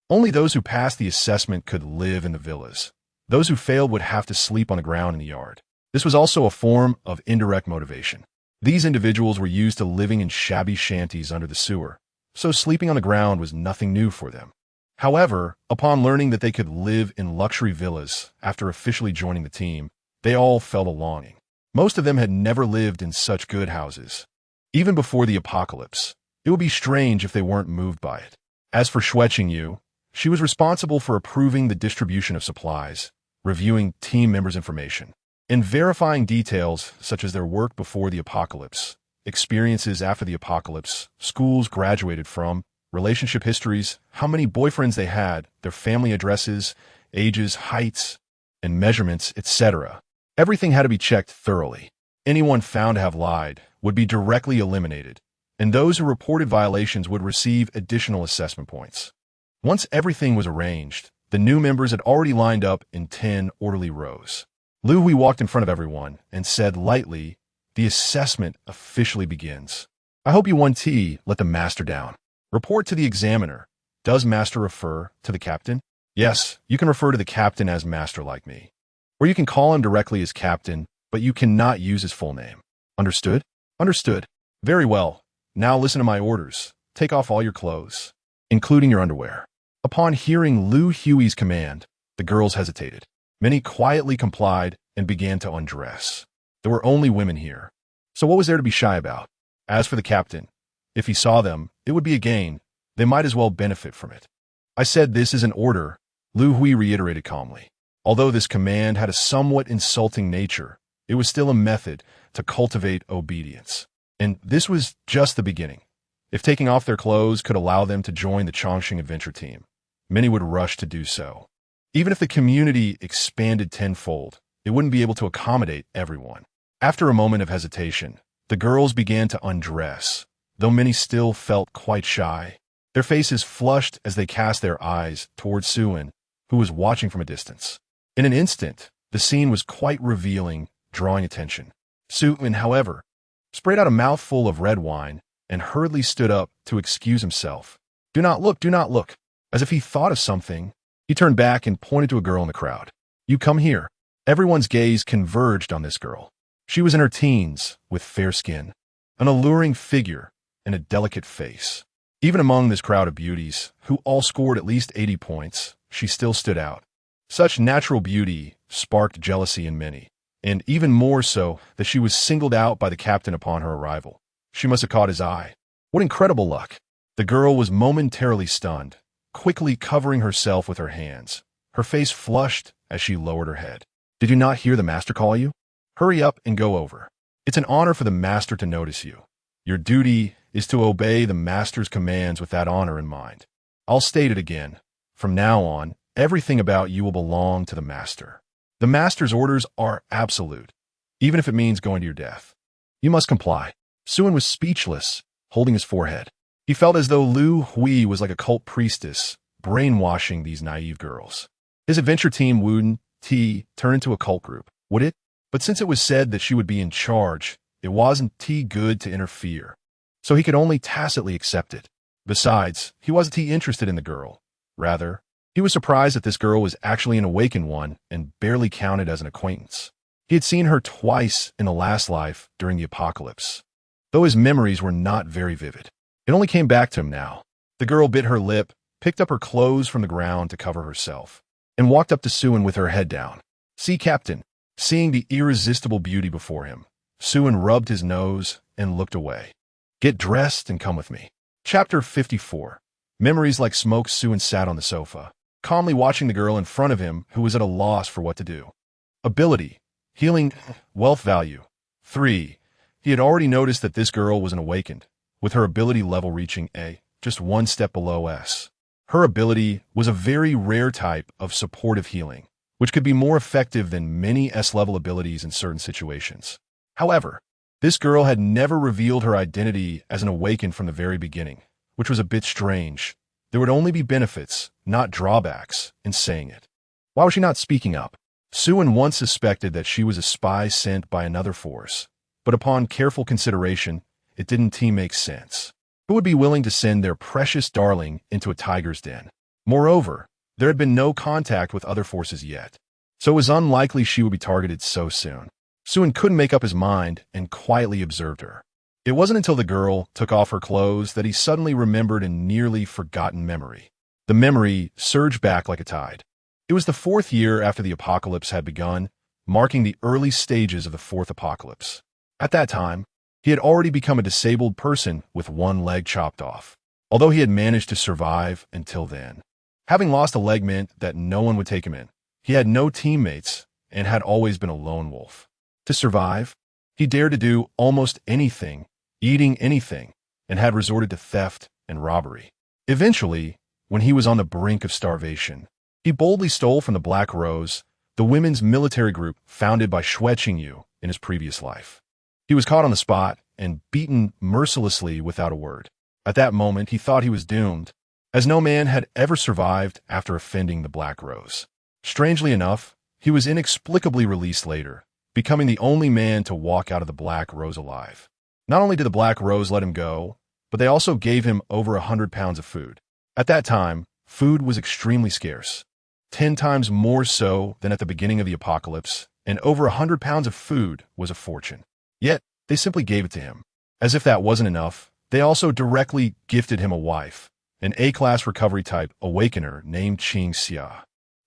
Only those who passed the assessment could live in the villas. Those who failed would have to sleep on the ground in the yard. This was also a form of indirect motivation. These individuals were used to living in shabby shanties under the sewer, so sleeping on the ground was nothing new for them. However, upon learning that they could live in luxury villas after officially joining the team, they all felt a longing. Most of them had never lived in such good houses. Even before the apocalypse, it would be strange if they weren't moved by it. As for Xue Qingyu, she was responsible for approving the distribution of supplies, reviewing team members' information, and verifying details such as their work before the apocalypse, experiences after the apocalypse, schools graduated from, relationship histories, how many boyfriends they had, their family addresses, ages, heights, and measurements, etc. Everything had to be checked thoroughly. Anyone found to have lied would be directly eliminated, and those who reported violations would receive additional assessment points. Once everything was arranged, the new members had already lined up in 10 orderly rows. Lu Hui walked in front of everyone and said lightly, "The assessment officially begins. I hope you won T. Let the master down. Report to the examiner. Does master refer to the captain?" "Yes, you can refer to the captain as master like me. Or you can call him directly as captain, but you cannot use his full name. Understood?" "Understood." "Very well. Now listen to my orders. Take off all your clothes, including your underwear." Upon hearing Lu Hui's command, the girls hesitated. Many quietly complied and began to undress. There were only women here, so what was there to be shy about? As for the captain, if he saw them, it would be a gain. They might as well benefit from it. "I said this is an order," Lu Hui reiterated calmly. Although this command had a somewhat insulting nature, it was still a method to cultivate obedience. And this was just the beginning. If taking off their clothes could allow them to join the Chongqing adventure team, many would rush to do so. Even if the community expanded tenfold, it wouldn't be able to accommodate everyone. After a moment of hesitation, the girls began to undress, though many still felt quite shy. Their faces flushed as they cast their eyes towards Suin, who was watching from a distance. In an instant, the scene was quite revealing, drawing attention. Suin, however, sprayed out a mouthful of red wine and hurriedly stood up to excuse himself. Do not look." As if he thought of something, he turned back and pointed to a girl in the crowd. "You come here." Everyone's gaze converged on this girl. She was in her teens, with fair skin, an alluring figure, and a delicate face. Even among this crowd of beauties, who all scored at least 80 points, she still stood out. Such natural beauty sparked jealousy in many, and even more so that she was singled out by the captain upon her arrival. She must have caught his eye. What incredible luck! The girl was momentarily stunned, quickly covering herself with her hands. Her face flushed as she lowered her head. "Did you not hear the master call you? Hurry up and go over. It's an honor for the master to notice you. Your duty is to obey the master's commands with that honor in mind. I'll state it again. From now on, everything about you will belong to the master. The master's orders are absolute, even if it means going to your death. You must comply." Suin was speechless, holding his forehead. He felt as though Lu Hui was like a cult priestess, brainwashing these naive girls. His adventure team wouldn't turn into a cult group, would it? But since it was said that she would be in charge, it wasn't good to interfere. So he could only tacitly accept it. Besides, he wasn't interested in the girl. Rather, he was surprised that this girl was actually an awakened one and barely counted as an acquaintance. He had seen her twice in the last life during the apocalypse, though his memories were not very vivid. It only came back to him now. The girl bit her lip, picked up her clothes from the ground to cover herself, and walked up to Suin with her head down. "See, Captain." Seeing the irresistible beauty before him, Suin rubbed his nose and looked away. Get dressed and come with me. Chapter 54. Memories like smoke. Suin sat on the sofa, calmly watching the girl in front of him who was at a loss for what to do. Ability. Healing. Wealth value. 3. He had already noticed that this girl was an awakened, with her ability level reaching A, just one step below S. Her ability was a very rare type of supportive healing, which could be more effective than many S-level abilities in certain situations. However, this girl had never revealed her identity as an awakened from the very beginning, which was a bit strange. There would only be benefits, not drawbacks, in saying it. Why was she not speaking up? Suin once suspected that she was a spy sent by another force, but upon careful consideration, it didn't make sense. Who would be willing to send their precious darling into a tiger's den? Moreover, there had been no contact with other forces yet, so it was unlikely she would be targeted so soon. Suin couldn't make up his mind and quietly observed her. It wasn't until the girl took off her clothes that he suddenly remembered a nearly forgotten memory. The memory surged back like a tide. It was the 4th year after the apocalypse had begun, marking the early stages of the 4th apocalypse. At that time, he had already become a disabled person with one leg chopped off, although he had managed to survive until then. Having lost a leg meant that no one would take him in. He had no teammates and had always been a lone wolf. To survive, he dared to do almost anything, eating anything, and had resorted to theft and robbery. Eventually, when he was on the brink of starvation, he boldly stole from the Black Rose, the women's military group founded by Yu in his previous life. He was caught on the spot and beaten mercilessly without a word. At that moment, he thought he was doomed, as no man had ever survived after offending the Black Rose. Strangely enough, he was inexplicably released later, becoming the only man to walk out of the Black Rose alive. Not only did the Black Rose let him go, but they also gave him over 100 pounds of food. At that time, food was extremely scarce, 10 times more so than at the beginning of the apocalypse, and over 100 pounds of food was a fortune. Yet, they simply gave it to him. As if that wasn't enough, they also directly gifted him a wife, an A-class recovery type awakener named Xia.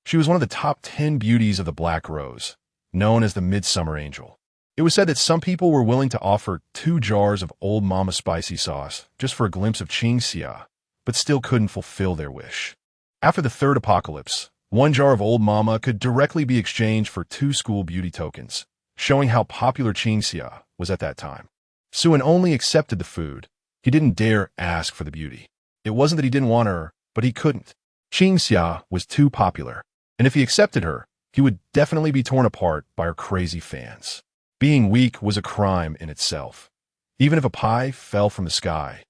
She was one of the top 10 beauties of the Black Rose, known as the Midsummer Angel. It was said that some people were willing to offer 2 jars of Old Mama spicy sauce just for a glimpse of Xia, but still couldn't fulfill their wish. After the 3rd apocalypse, 1 jar of Old Mama could directly be exchanged for 2 school beauty tokens, showing how popular Xia was at that time. Suin only accepted the food. He didn't dare ask for the beauty. It wasn't that he didn't want her, but he couldn't. Xia was too popular, and if he accepted her, he would definitely be torn apart by her crazy fans. Being weak was a crime in itself. Even if a pie fell from the sky,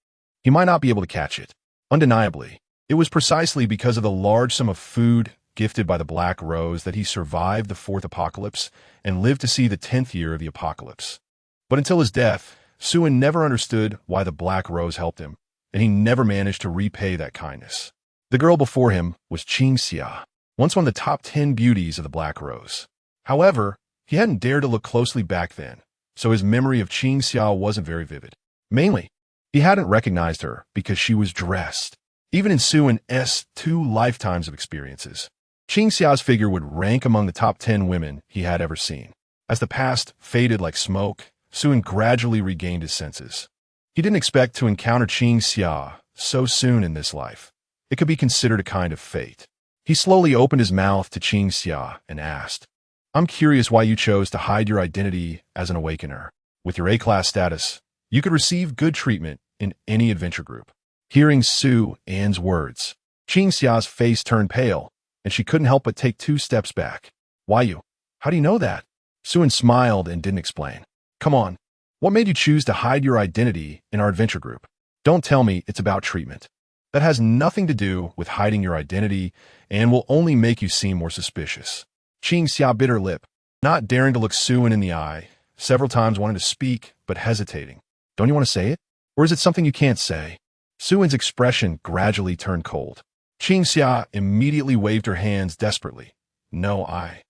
he might not be able to catch it. Undeniably, it was precisely because of the large sum of food gifted by the Black Rose that he survived the 4th apocalypse and lived to see the 10th year of the apocalypse. But until his death, Suin never understood why the Black Rose helped him, and he never managed to repay that kindness. The girl before him was Xia, once one of the top 10 beauties of the Black Rose. However, he hadn't dared to look closely back then, so his memory of Xia wasn't very vivid. Mainly, he hadn't recognized her because she was dressed. Even in Suin's 2 lifetimes of experiences, Xia's figure would rank among the top 10 women he had ever seen. As the past faded like smoke, Suin gradually regained his senses. He didn't expect to encounter Xia so soon in this life. It could be considered a kind of fate. He slowly opened his mouth to Xia and asked, I'm curious why you chose to hide your identity as an awakener. With your A-class status, you could receive good treatment in any adventure group. Hearing Suin's words, Xia's face turned pale, and she couldn't help but take 2 steps back. Why you? How do you know that? Suin smiled and didn't explain. Come on, what made you choose to hide your identity in our adventure group? Don't tell me it's about treatment. That has nothing to do with hiding your identity and will only make you seem more suspicious. Xia bit her lip, not daring to look Suin in the eye, several times wanting to speak, but hesitating. Don't you want to say it? Or is it something you can't say? Suin's expression gradually turned cold. Xia immediately waved her hands desperately. No, I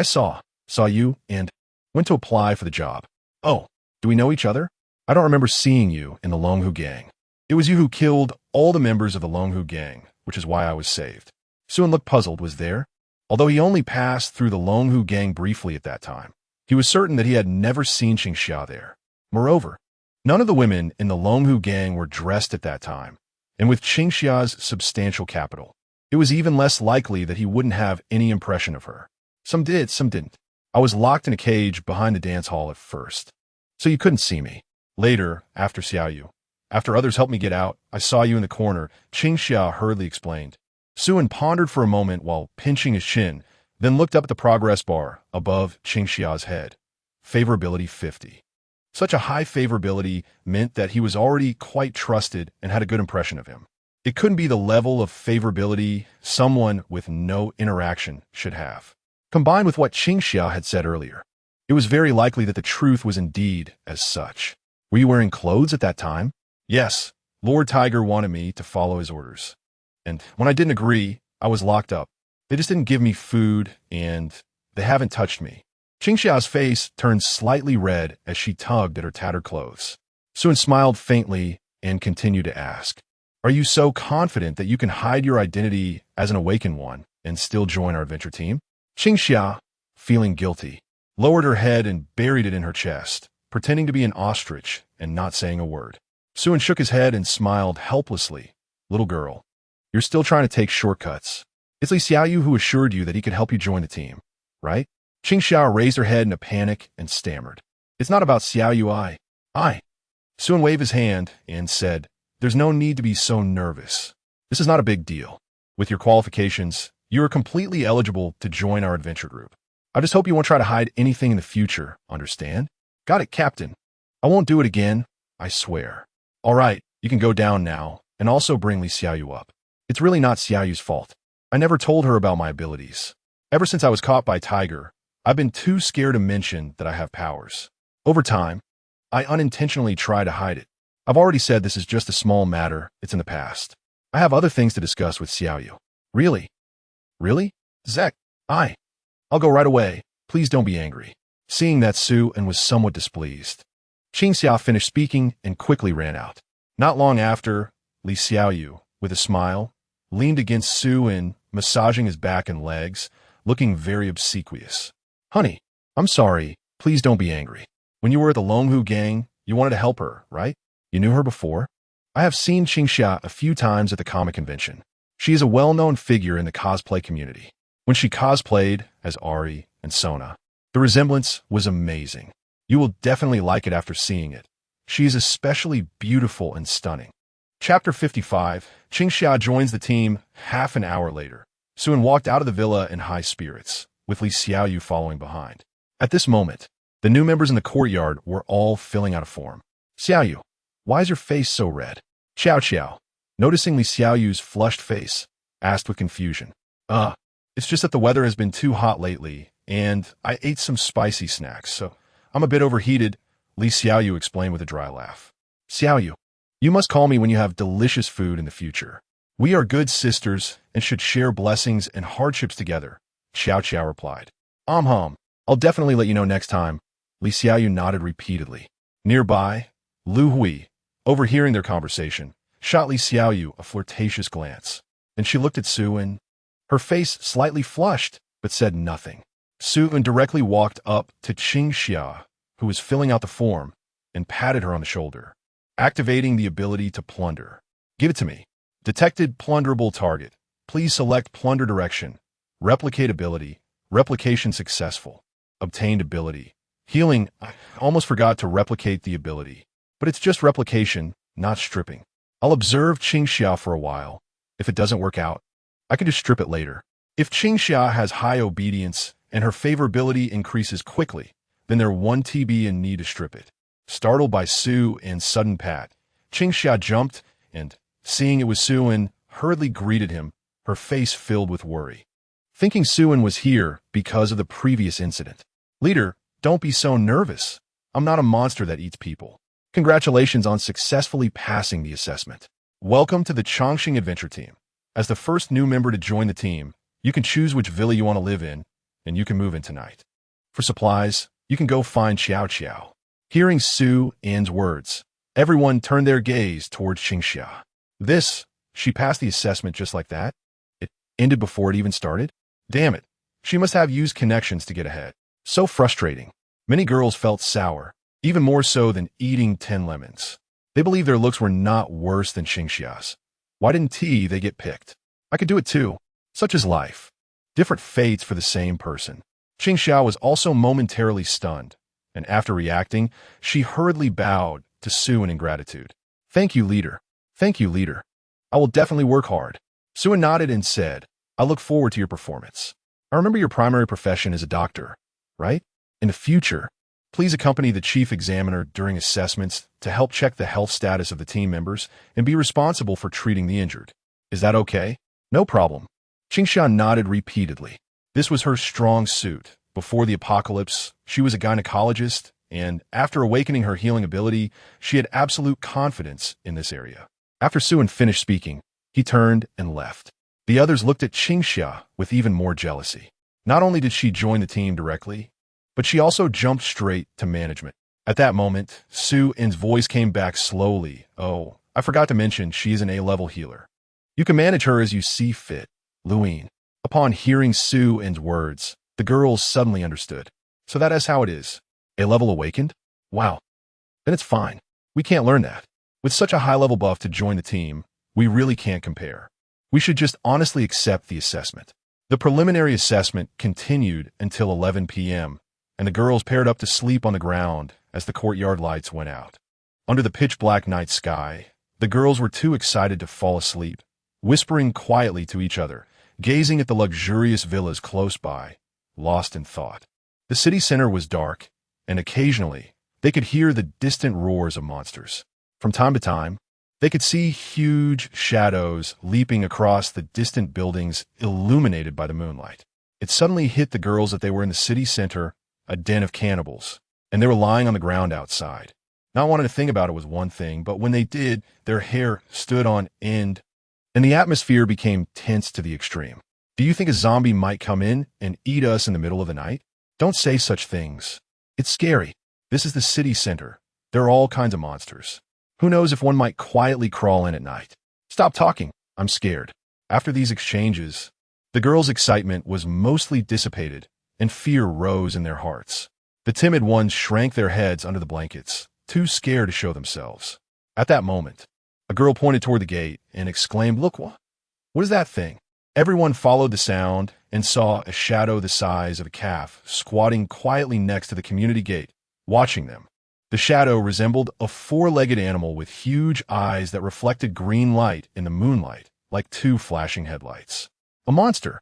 saw you and went to apply for the job. Oh, do we know each other? I don't remember seeing you in the Longhu gang. It was you who killed all the members of the Longhu gang, which is why I was saved. Suin looked puzzled. Was there? Although he only passed through the Longhu gang briefly at that time, He was certain that he had never seen Qingxia there. Moreover, none of the women in the Longhu gang were dressed at that time, and with Qingxia's substantial capital, it was even less likely that he wouldn't have any impression of her. Some did, some didn't. I was locked in a cage behind the dance hall at first, so you couldn't see me. Later, after Xiaoyu, after others helped me get out, I saw you in the corner, Qingxia hurriedly explained. Suan pondered for a moment while pinching his chin, then looked up at the progress bar above Qingxia's head. Favorability 50. Such a high favorability meant that he was already quite trusted and had a good impression of him. It couldn't be the level of favorability someone with no interaction should have. Combined with what Qingxia had said earlier, it was very likely that the truth was indeed as such. Were you wearing clothes at that time? Yes, Lord Tiger wanted me to follow his orders. And when I didn't agree, I was locked up. They just didn't give me food, and they haven't touched me. Qingxia's face turned slightly red as she tugged at her tattered clothes. Suan smiled faintly and continued to ask, "Are you so confident that you can hide your identity as an awakened one and still join our adventure team?" Qingxia, feeling guilty, lowered her head and buried it in her chest, pretending to be an ostrich and not saying a word. Suan shook his head and smiled helplessly. "Little girl, you're still trying to take shortcuts. It's Li Xiaoyu who assured you that he could help you join the team, right?" Qingxia raised her head in a panic and stammered. "It's not about Xiaoyu. I. Suan waved his hand and said, "There's no need to be so nervous. This is not a big deal. With your qualifications, you are completely eligible to join our adventure group. I just hope you won't try to hide anything in the future, understand?" "Got it, Captain. I won't do it again, I swear." "All right, you can go down now, and also bring Li Xiaoyu up. It's really not Xiaoyu's fault. I never told her about my abilities. Ever since I was caught by Tiger, I've been too scared to mention that I have powers. Over time, I unintentionally try to hide it. I've already said this is just a small matter, it's in the past. I have other things to discuss with Xiaoyu." "Really? Really? Zek, I'll go right away. Please don't be angry." Seeing that, Suan was somewhat displeased. Qingxia finished speaking and quickly ran out. Not long after, Li Xiaoyu, with a smile, leaned against Suan, massaging his back and legs, looking very obsequious. "Honey, I'm sorry. Please don't be angry. When you were at the Longhu gang, you wanted to help her, right? You knew her before?" "I have seen Qingxia a few times at the comic convention. She is a well-known figure in the cosplay community. When she cosplayed as Ari and Sona, the resemblance was amazing. You will definitely like it after seeing it. She is especially beautiful and stunning." Chapter 55, Qingxia joins the team half an hour later. Suan walked out of the villa in high spirits, with Li Xiaoyu following behind. At this moment, the new members in the courtyard were all filling out a form. "Xiaoyu, why is your face so red?" Xiao, noticing Li Xiaoyu's flushed face, asked with confusion. It's just that the weather has been too hot lately, and I ate some spicy snacks, so I'm a bit overheated," Li Xiaoyu explained with a dry laugh. "Xiaoyu, you must call me when you have delicious food in the future. We are good sisters and should share blessings and hardships together," Xiao replied. I'll definitely let you know next time," Li Xiaoyu nodded repeatedly. Nearby, Lu Hui, overhearing their conversation, shot Li Xiaoyu a flirtatious glance. Then she looked at Suan. Her face slightly flushed, but said nothing. Suan directly walked up to Qingxia, who was filling out the form, and patted her on the shoulder. "Activating the ability to plunder. Give it to me. Detected plunderable target. Please select plunder direction. Replicate ability. Replication successful. Obtained ability. Healing. I almost forgot to replicate the ability. But it's just replication, not stripping. I'll observe Qingxia for a while. If it doesn't work out, I can just strip it later. If Qingxia has high obedience and her favorability increases quickly, then there 1 TB in need to strip it." Startled by Suan's sudden pat, Qingxia jumped and, seeing it was Suan, hurriedly greeted him, her face filled with worry. Thinking Suan was here because of the previous incident. "Leader, don't be so nervous. I'm not a monster that eats people. Congratulations on successfully passing the assessment. Welcome to the Chongqing Adventure Team. As the first new member to join the team, you can choose which villa you want to live in, and you can move in tonight. For supplies, you can go find Xiao." Hearing Suan's words, everyone turned their gaze towards Qingxia. She passed the assessment just like that? It ended before it even started? Damn it, she must have used connections to get ahead. So frustrating. Many girls felt sour, even more so than eating 10 lemons. They believed their looks were not worse than Xingxia's. Why didn't they get picked? I could do it too. Such is life. Different fates for the same person. Xingxia was also momentarily stunned, and after reacting, she hurriedly bowed to Sue in gratitude. Thank you, leader. Thank you, leader. I will definitely work hard. Sue nodded and said, I look forward to your performance. I remember your primary profession is a doctor, right? In the future, please accompany the chief examiner during assessments to help check the health status of the team members and be responsible for treating the injured. Is that okay? No problem. Xingxia nodded repeatedly. This was her strong suit. Before the apocalypse, she was a gynecologist, and after awakening her healing ability, she had absolute confidence in this area. After Suen finished speaking, he turned and left. The others looked at Xingxia with even more jealousy. Not only did she join the team directly, but she also jumped straight to management. At that moment, Suen's voice came back slowly. Oh, I forgot to mention she is an A-level healer. You can manage her as you see fit, Luine. Upon hearing Suen's words, the girls suddenly understood. So that is how it is. A-level awakened? Wow. Then it's fine. We can't learn that. With such a high-level buff to join the team, we really can't compare. We should just honestly accept the assessment. The preliminary assessment continued until 11 p.m., and the girls paired up to sleep on the ground as the courtyard lights went out. Under the pitch-black night sky, the girls were too excited to fall asleep, whispering quietly to each other, gazing at the luxurious villas close by, lost in thought. The city center was dark, and occasionally, they could hear the distant roars of monsters. From time to time, they could see huge shadows leaping across the distant buildings illuminated by the moonlight. It suddenly hit the girls that they were in the city center, a den of cannibals, and they were lying on the ground outside. Not wanting to think about it was one thing, but when they did, their hair stood on end, and the atmosphere became tense to the extreme. Do you think a zombie might come in and eat us in the middle of the night? Don't say such things. It's scary. This is the city center. There are all kinds of monsters. Who knows if one might quietly crawl in at night? Stop talking. I'm scared. After these exchanges, the girls' excitement was mostly dissipated, and fear rose in their hearts. The timid ones shrank their heads under the blankets, too scared to show themselves. At that moment, a girl pointed toward the gate and exclaimed, Look, what is that thing? Everyone followed the sound and saw a shadow the size of a calf squatting quietly next to the community gate, watching them. The shadow resembled a four-legged animal with huge eyes that reflected green light in the moonlight, like two flashing headlights. A monster!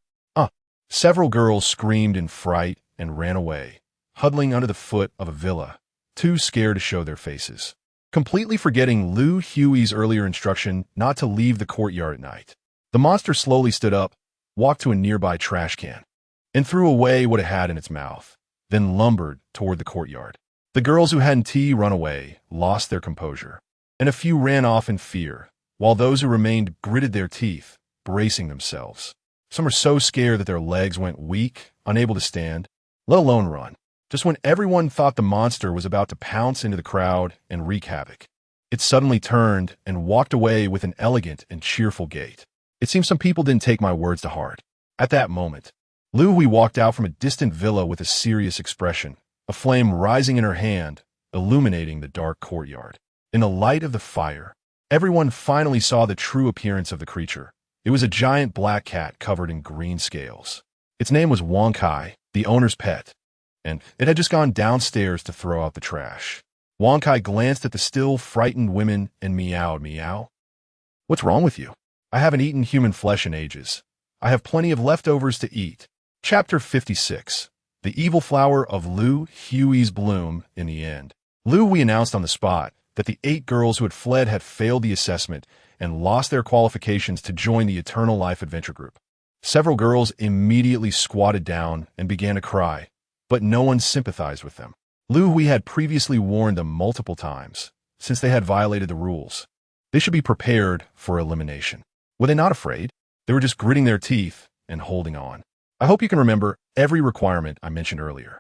Several girls screamed in fright and ran away, huddling under the foot of a villa, too scared to show their faces. Completely forgetting Lu Hui's earlier instruction not to leave the courtyard at night, the monster slowly stood up, walked to a nearby trash can, and threw away what it had in its mouth, then lumbered toward the courtyard. The girls who hadn't run away lost their composure, and a few ran off in fear, while those who remained gritted their teeth, bracing themselves. Some were so scared that their legs went weak, unable to stand, let alone run. Just when everyone thought the monster was about to pounce into the crowd and wreak havoc, it suddenly turned and walked away with an elegant and cheerful gait. It seems some people didn't take my words to heart. At that moment, Lu Hui walked out from a distant villa with a serious expression, a flame rising in her hand, illuminating the dark courtyard. In the light of the fire, everyone finally saw the true appearance of the creature. It was a giant black cat covered in green scales. Its name was Wang Kai, the owner's pet, and it had just gone downstairs to throw out the trash. Wang Kai glanced at the still frightened women and meowed, Meow. What's wrong with you? I haven't eaten human flesh in ages. I have plenty of leftovers to eat. Chapter 56. The Evil Flower of Lu Hui's Bloom in the End. Lu Hui announced on the spot that the 8 girls who had fled had failed the assessment and lost their qualifications to join the Eternal Life Adventure Group. Several girls immediately squatted down and began to cry, but no one sympathized with them. Lu Hui had previously warned them multiple times, since they had violated the rules. They should be prepared for elimination. Were they not afraid? They were just gritting their teeth and holding on. I hope you can remember every requirement I mentioned earlier.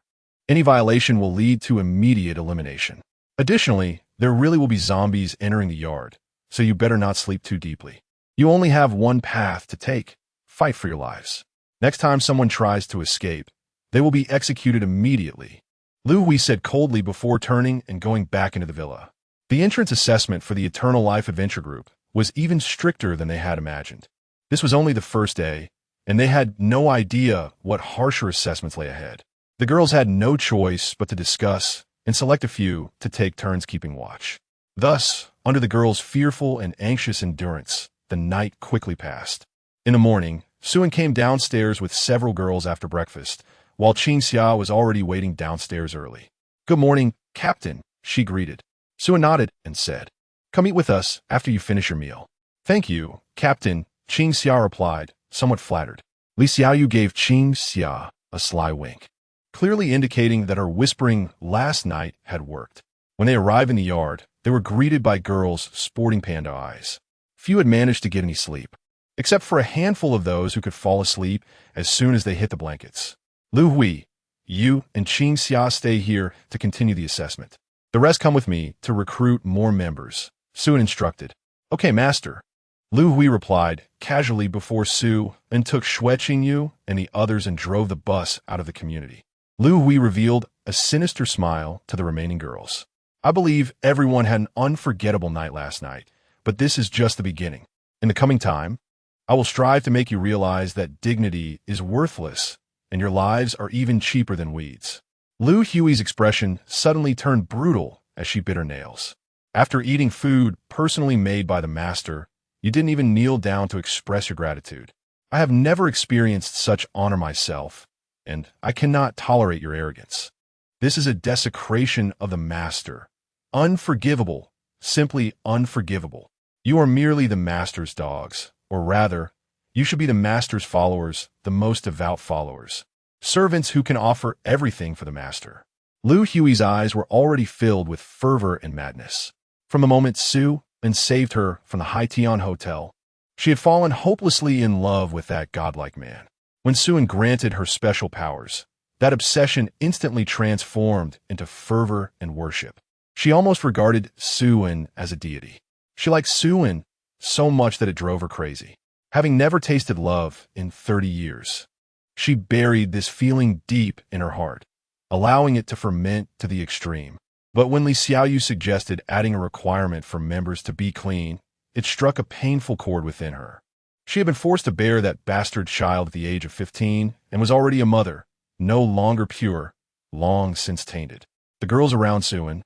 Any violation will lead to immediate elimination. Additionally, there really will be zombies entering the yard, so you better not sleep too deeply. You only have one path to take. Fight for your lives. Next time someone tries to escape, they will be executed immediately. Lu Hui said coldly before turning and going back into the villa. The entrance assessment for the Eternal Life Adventure Group was even stricter than they had imagined. This was only the first day, and they had no idea what harsher assessments lay ahead. The girls had no choice but to discuss and select a few to take turns keeping watch. Thus, under the girls' fearful and anxious endurance, the night quickly passed. In the morning, Suan came downstairs with several girls after breakfast, while Qing Xia was already waiting downstairs early. "Good morning, Captain," she greeted. Suan nodded and said, "Come eat with us after you finish your meal." "Thank you, Captain," Qing Xia replied, somewhat flattered. Li Xiaoyu gave Qing Xia a sly wink, clearly indicating that her whispering last night had worked. When they arrived in the yard, they were greeted by girls sporting panda eyes. Few had managed to get any sleep, except for a handful of those who could fall asleep as soon as they hit the blankets. "Lu Hui, you and Qing Xia stay here to continue the assessment. The rest come with me to recruit more members," Suan instructed. "Okay, master," Lu Hui replied casually before Su and took Xue Qingyu and the others and drove the bus out of the community. Lu Hui revealed a sinister smile to the remaining girls. "I believe everyone had an unforgettable night last night, but this is just the beginning. In the coming time, I will strive to make you realize that dignity is worthless and your lives are even cheaper than weeds." Lu Hui's expression suddenly turned brutal as she bit her nails. "After eating food personally made by the master, you didn't even kneel down to express your gratitude. I have never experienced such honor myself, and I cannot tolerate your arrogance. This is a desecration of the master. Unforgivable, simply unforgivable. You are merely the master's dogs, or rather, you should be the master's followers, the most devout followers. Servants who can offer everything for the master." Lu Hui's eyes were already filled with fervor and madness. From the moment Su and saved her from the Haitian Hotel, she had fallen hopelessly in love with that godlike man. When Suan granted her special powers, that obsession instantly transformed into fervor and worship. She almost regarded Suan as a deity. She liked Suan so much that it drove her crazy. Having never tasted love in 30 years, she buried this feeling deep in her heart, allowing it to ferment to the extreme. But when Li Xiaoyu suggested adding a requirement for members to be clean, it struck a painful chord within her. She had been forced to bear that bastard child at the age of 15 and was already a mother, no longer pure, long since tainted. The girls around Suan,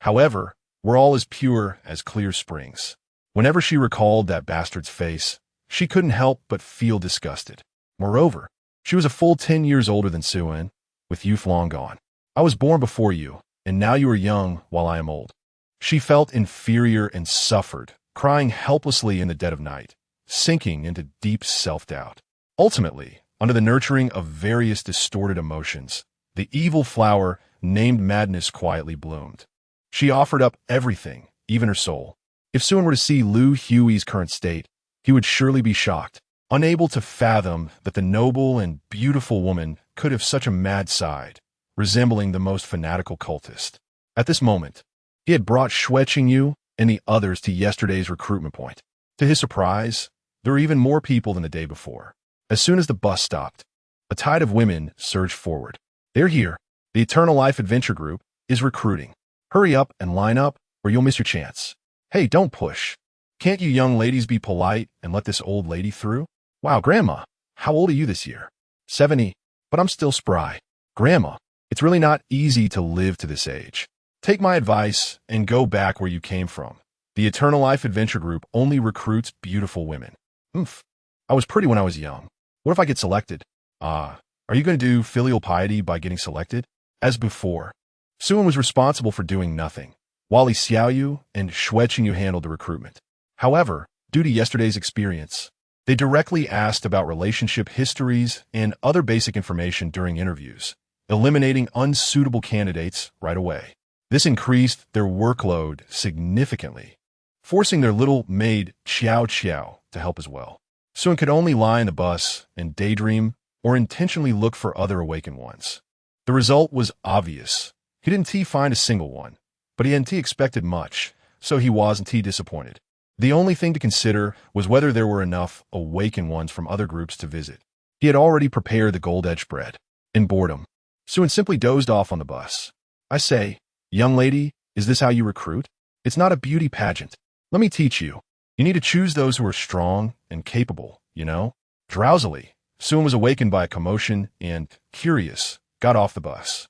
however, were all as pure as clear springs. Whenever she recalled that bastard's face, she couldn't help but feel disgusted. Moreover, she was a full 10 years older than Suan, with youth long gone. "I was born before you, and now you are young while I am old." She felt inferior and suffered, crying helplessly in the dead of night, sinking into deep self-doubt. Ultimately, under the nurturing of various distorted emotions, the evil flower named madness quietly bloomed. She offered up everything, even her soul. If Suan were to see Lu Hui's current state, he would surely be shocked, unable to fathom that the noble and beautiful woman could have such a mad side, resembling the most fanatical cultist. At this moment, he had brought Xue Qingyu and the others to yesterday's recruitment point. To his surprise, there were even more people than the day before. As soon as the bus stopped, a tide of women surged forward. "They're here. The Eternal Life Adventure Group is recruiting. Hurry up and line up, or you'll miss your chance. Hey, don't push. Can't you young ladies be polite and let this old lady through? Wow, Grandma, how old are you this year?" 70, but I'm still spry. "Grandma, it's really not easy to live to this age. Take my advice and go back where you came from. The Eternal Life Adventure Group only recruits beautiful women." "Oomph. I was pretty when I was young. What if I get selected?" Are you going to do filial piety by getting selected?" As before, Suan was responsible for doing nothing, while Li Xiaoyu and Xue Qingyu handled the recruitment. However, due to yesterday's experience, they directly asked about relationship histories and other basic information during interviews, eliminating unsuitable candidates right away. This increased their workload significantly, forcing their little maid Qiao Qiao to help as well. Suan could only lie in the bus and daydream or intentionally look for other awakened ones. The result was obvious. He didn't find a single one, but he hadn't expected much, so he wasn't disappointed. The only thing to consider was whether there were enough awakened ones from other groups to visit. He had already prepared the gold-edged bread. In boredom, Suan simply dozed off on the bus. I say, young lady, is this how you recruit? It's not a beauty pageant. Let me teach you. You need to choose those who are strong and capable, you know? Drowsily, Soon was awakened by a commotion and, curious, got off the bus.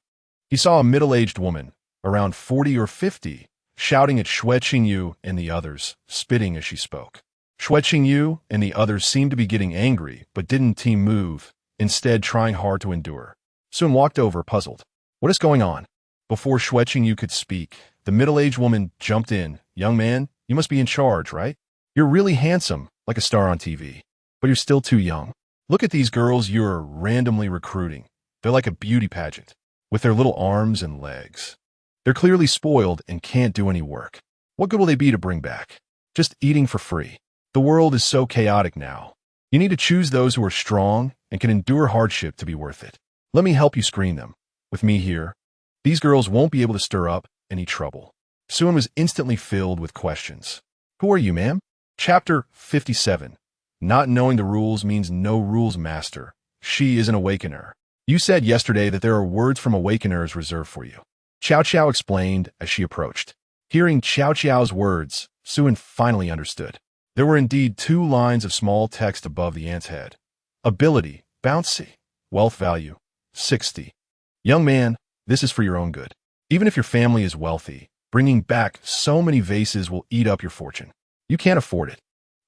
He saw a middle-aged woman, around 40 or 50, shouting at Yu and the others, spitting as she spoke. Yu and the others seemed to be getting angry, but didn't move, instead trying hard to endure. Soon walked over, puzzled. What is going on? Before Yu could speak, the middle-aged woman jumped in. Young man, you must be in charge, right? You're really handsome, like a star on TV. But you're still too young. Look at these girls you're randomly recruiting. They're like a beauty pageant, with their little arms and legs. They're clearly spoiled and can't do any work. What good will they be to bring back? Just eating for free. The world is so chaotic now. You need to choose those who are strong and can endure hardship to be worth it. Let me help you screen them. With me here, these girls won't be able to stir up any trouble. Suan was instantly filled with questions. Who are you, ma'am? Chapter 57. Not knowing the rules means no rules, master. She is an awakener. You said yesterday that there are words from awakeners reserved for you. Chow Chow explained as she approached. Hearing Chow Chow's words, Suan finally understood. There were indeed 2 lines of small text above the ant's head. Ability, bouncy. Wealth value, 60. Young man, this is for your own good. Even if your family is wealthy, bringing back so many vases will eat up your fortune. You can't afford it.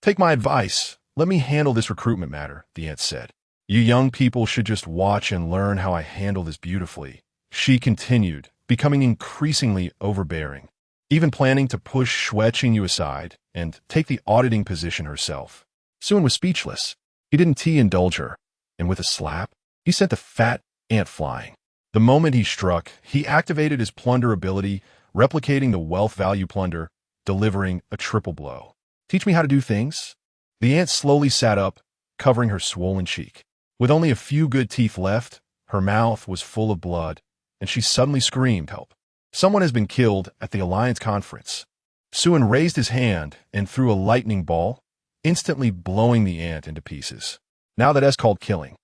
Take my advice. Let me handle this recruitment matter, the ant said. You young people should just watch and learn how I handle this beautifully. She continued, becoming increasingly overbearing, even planning to push Yu aside and take the auditing position herself. Suan was speechless. He didn't indulge her, and with a slap, he sent the fat ant flying. The moment he struck, he activated his plunder ability, replicating the wealth value plunder, delivering a triple blow. Teach me how to do things? The ant slowly sat up, covering her swollen cheek. With only a few good teeth left, her mouth was full of blood, and she suddenly screamed, help. Someone has been killed at the Alliance conference. Suan raised his hand and threw a lightning ball, instantly blowing the ant into pieces. Now that's called killing.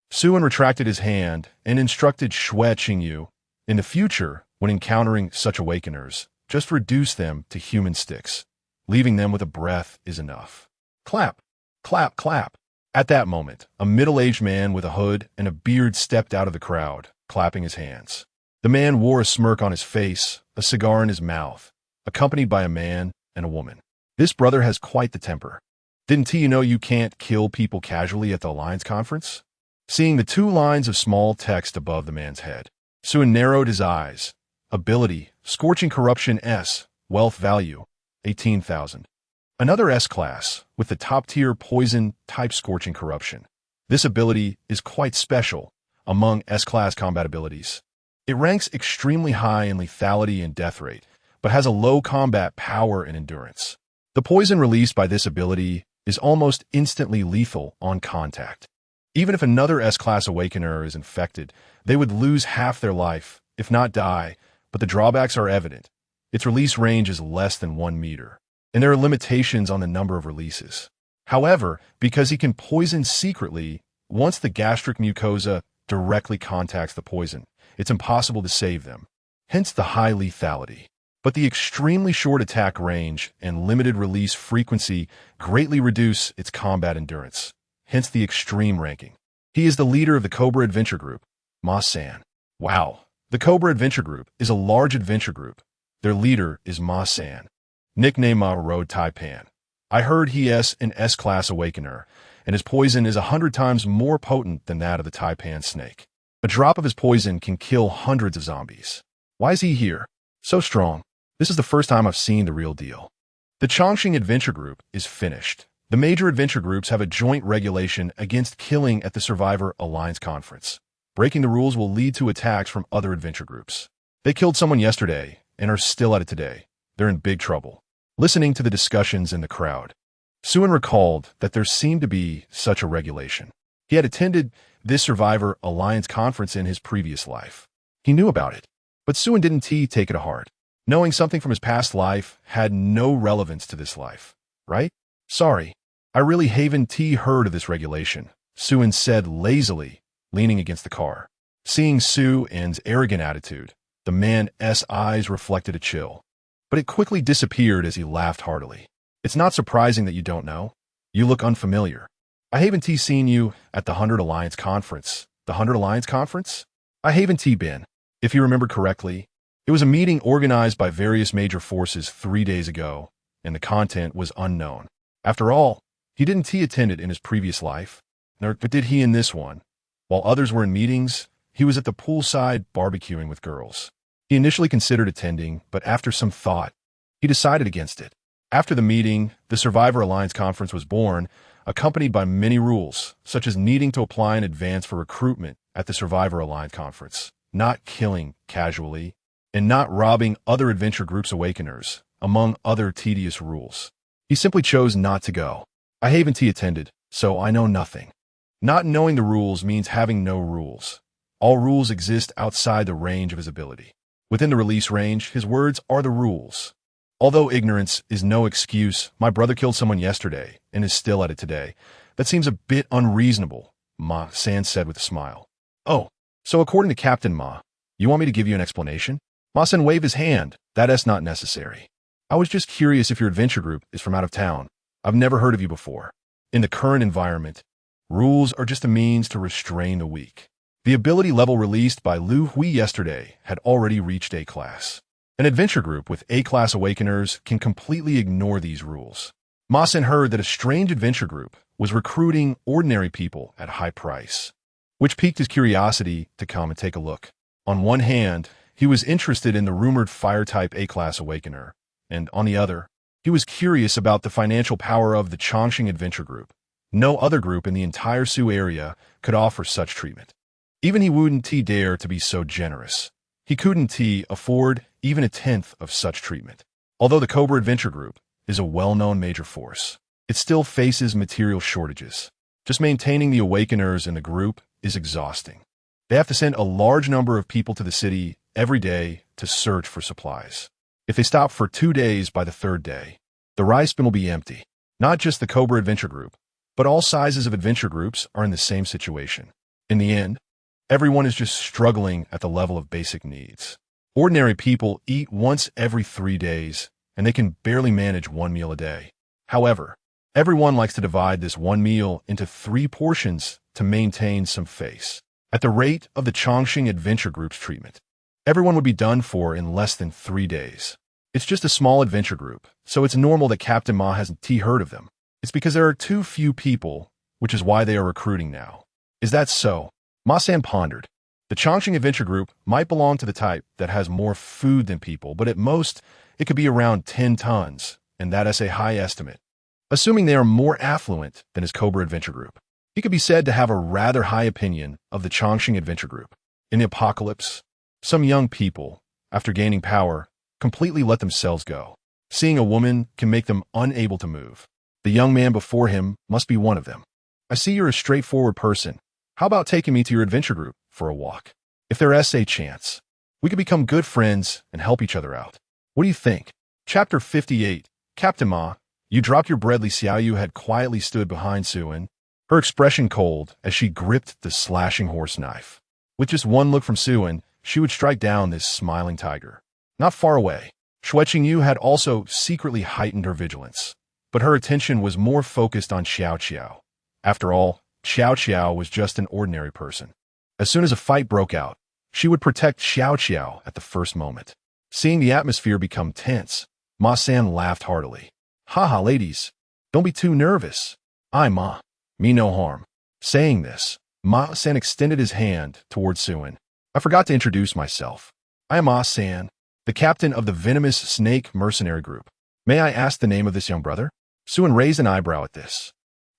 Suan retracted his hand and instructed Yu, in the future, when encountering such awakeners, just reduce them to human sticks. Leaving them with a breath is enough. Clap, clap, clap. At that moment, a middle-aged man with a hood and a beard stepped out of the crowd, clapping his hands. The man wore a smirk on his face, a cigar in his mouth, accompanied by a man and a woman. This brother has quite the temper. Didn't you know you can't kill people casually at the Alliance conference? Seeing the 2 lines of small text above the man's head, Suan narrowed his eyes. Ability, Scorching Corruption S, Wealth Value, 18,000. Another S-class, with the top-tier Poison-type Scorching Corruption. This ability is quite special among S-class combat abilities. It ranks extremely high in lethality and death rate, but has a low combat power and endurance. The poison released by this ability is almost instantly lethal on contact. Even if another S-class awakener is infected, they would lose half their life, if not die, but the drawbacks are evident. Its release range is less than 1 meter, and there are limitations on the number of releases. However, because he can poison secretly, once the gastric mucosa directly contacts the poison, it's impossible to save them, hence the high lethality. But the extremely short attack range and limited release frequency greatly reduce its combat endurance, hence the extreme ranking. He is the leader of the Cobra Adventure Group, Ma-san. Wow, the Cobra Adventure Group is a large adventure group. Their leader is Ma-san, nicknamed Ma-Road Taipan. I heard he is an S-class awakener, and his poison is 100 times more potent than that of the Taipan snake. A drop of his poison can kill hundreds of zombies. Why is he here? So strong. This is the first time I've seen the real deal. The Chongqing Adventure Group is finished. The major adventure groups have a joint regulation against killing at the Survivor Alliance Conference. Breaking the rules will lead to attacks from other adventure groups. They killed someone yesterday and are still at it today. They're in big trouble. Listening to the discussions in the crowd, Suan recalled that there seemed to be such a regulation. He had attended this Survivor Alliance conference in his previous life. He knew about it, but Suan didn't take it to heart. Knowing something from his past life had no relevance to this life, right? Sorry, I really haven't heard of this regulation, Suan said lazily, leaning against the car. Seeing Suan's arrogant attitude, The man's eyes reflected a chill, but it quickly disappeared as he laughed heartily. It's not surprising that you don't know. You look unfamiliar. I haven't seen you at the 100 Alliance Conference. The 100 Alliance Conference? I haven't been. If you remember correctly, it was a meeting organized by various major forces 3 days ago, and the content was unknown. After all, he didn't attend it in his previous life, nor did he in this one. While others were in meetings, he was at the poolside barbecuing with girls. He initially considered attending, but after some thought, he decided against it. After the meeting, the Survivor Alliance Conference was born, accompanied by many rules, such as needing to apply in advance for recruitment at the Survivor Alliance Conference, not killing casually, and not robbing other adventure groups' awakeners, among other tedious rules. He simply chose not to go. I haven't attended, so I know nothing. Not knowing the rules means having no rules. All rules exist outside the range of his ability. Within the release range, his words are the rules. Although ignorance is no excuse, my brother killed someone yesterday and is still at it today. That seems a bit unreasonable, Ma San said with a smile. Oh, so according to Captain Ma, you want me to give you an explanation? Ma San waved his hand. That's not necessary. I was just curious if your adventure group is from out of town. I've never heard of you before. In the current environment, rules are just a means to restrain the weak. The ability level released by Lu Hui yesterday had already reached A class. An adventure group with A-class awakeners can completely ignore these rules. Ma San heard that a strange adventure group was recruiting ordinary people at high price, which piqued his curiosity to come and take a look. On one hand, he was interested in the rumored fire-type A-class awakener, and on the other, he was curious about the financial power of the Chongqing adventure group. No other group in the entire Sioux area could offer such treatment. Even he wouldn't dare to be so generous. He couldn't afford even a tenth of such treatment. Although the Cobra Adventure Group is a well-known major force, it still faces material shortages. Just maintaining the awakeners in the group is exhausting. They have to send a large number of people to the city every day to search for supplies. If they stop for 2 days by the 3rd day, the rice bin will be empty. Not just the Cobra Adventure Group, but all sizes of adventure groups are in the same situation. In the end, everyone is just struggling at the level of basic needs. Ordinary people eat once every 3 days, and they can barely manage 1 meal a day. However, everyone likes to divide this 1 meal into 3 portions to maintain some face. At the rate of the Chongqing Adventure Group's treatment, everyone would be done for in less than 3 days. It's just a small adventure group, so it's normal that Captain Ma hasn't heard of them. It's because there are too few people, which is why they are recruiting now. Is that so? Ma San pondered. The Chongqing Adventure Group might belong to the type that has more food than people, but at most, it could be around 10 tons, and that is a high estimate. Assuming they are more affluent than his Cobra Adventure Group, he could be said to have a rather high opinion of the Chongqing Adventure Group. In the apocalypse, some young people, after gaining power, completely let themselves go. Seeing a woman can make them unable to move. The young man before him must be one of them. I see you're a straightforward person. How about taking me to your adventure group for a walk? If there's a chance, we could become good friends and help each other out. What do you think? Chapter 58. Captain Ma, you dropped your bread. Li Xiaoyu had quietly stood behind Suan, her expression cold as she gripped the slashing horse knife. With just one look from Suan, she would strike down this smiling tiger. Not far away, Xueqing Yu had also secretly heightened her vigilance, but her attention was more focused on Xiao Qiao. After all, Xiao Qiao was just an ordinary person. As soon as a fight broke out, she would protect Xiao Qiao at the first moment. Seeing the atmosphere become tense, Ma San laughed heartily. Haha, ladies, don't be too nervous. I'm Ma. Me no harm. Saying this, Ma San extended his hand towards Suan. I forgot to introduce myself. I am Ma San, the captain of the venomous snake mercenary group. May I ask the name of this young brother? Suan raised an eyebrow at this.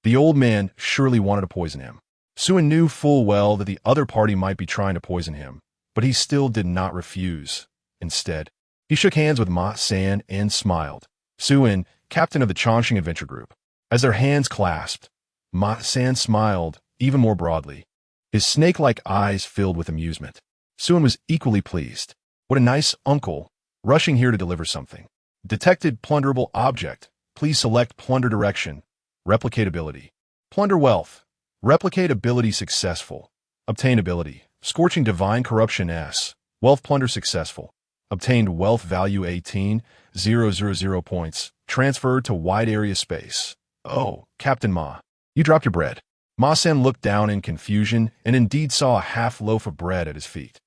The old man surely wanted to poison him. Suan knew full well that the other party might be trying to poison him, but he still did not refuse. Instead, he shook hands with Ma San and smiled. Suan, captain of the Chongqing Adventure Group. As their hands clasped, Ma San smiled even more broadly. His snake-like eyes filled with amusement. Suan was equally pleased. What a nice uncle, rushing here to deliver something. Detected plunderable object. Please select plunder direction. Replicate ability. Plunder wealth. Replicate ability successful. Obtain ability. Scorching divine corruption S. Wealth plunder successful. Obtained wealth value 18,000 points. Transferred to wide area space. Oh, Captain Ma, you dropped your bread. Ma-san looked down in confusion and indeed saw a half loaf of bread at his feet.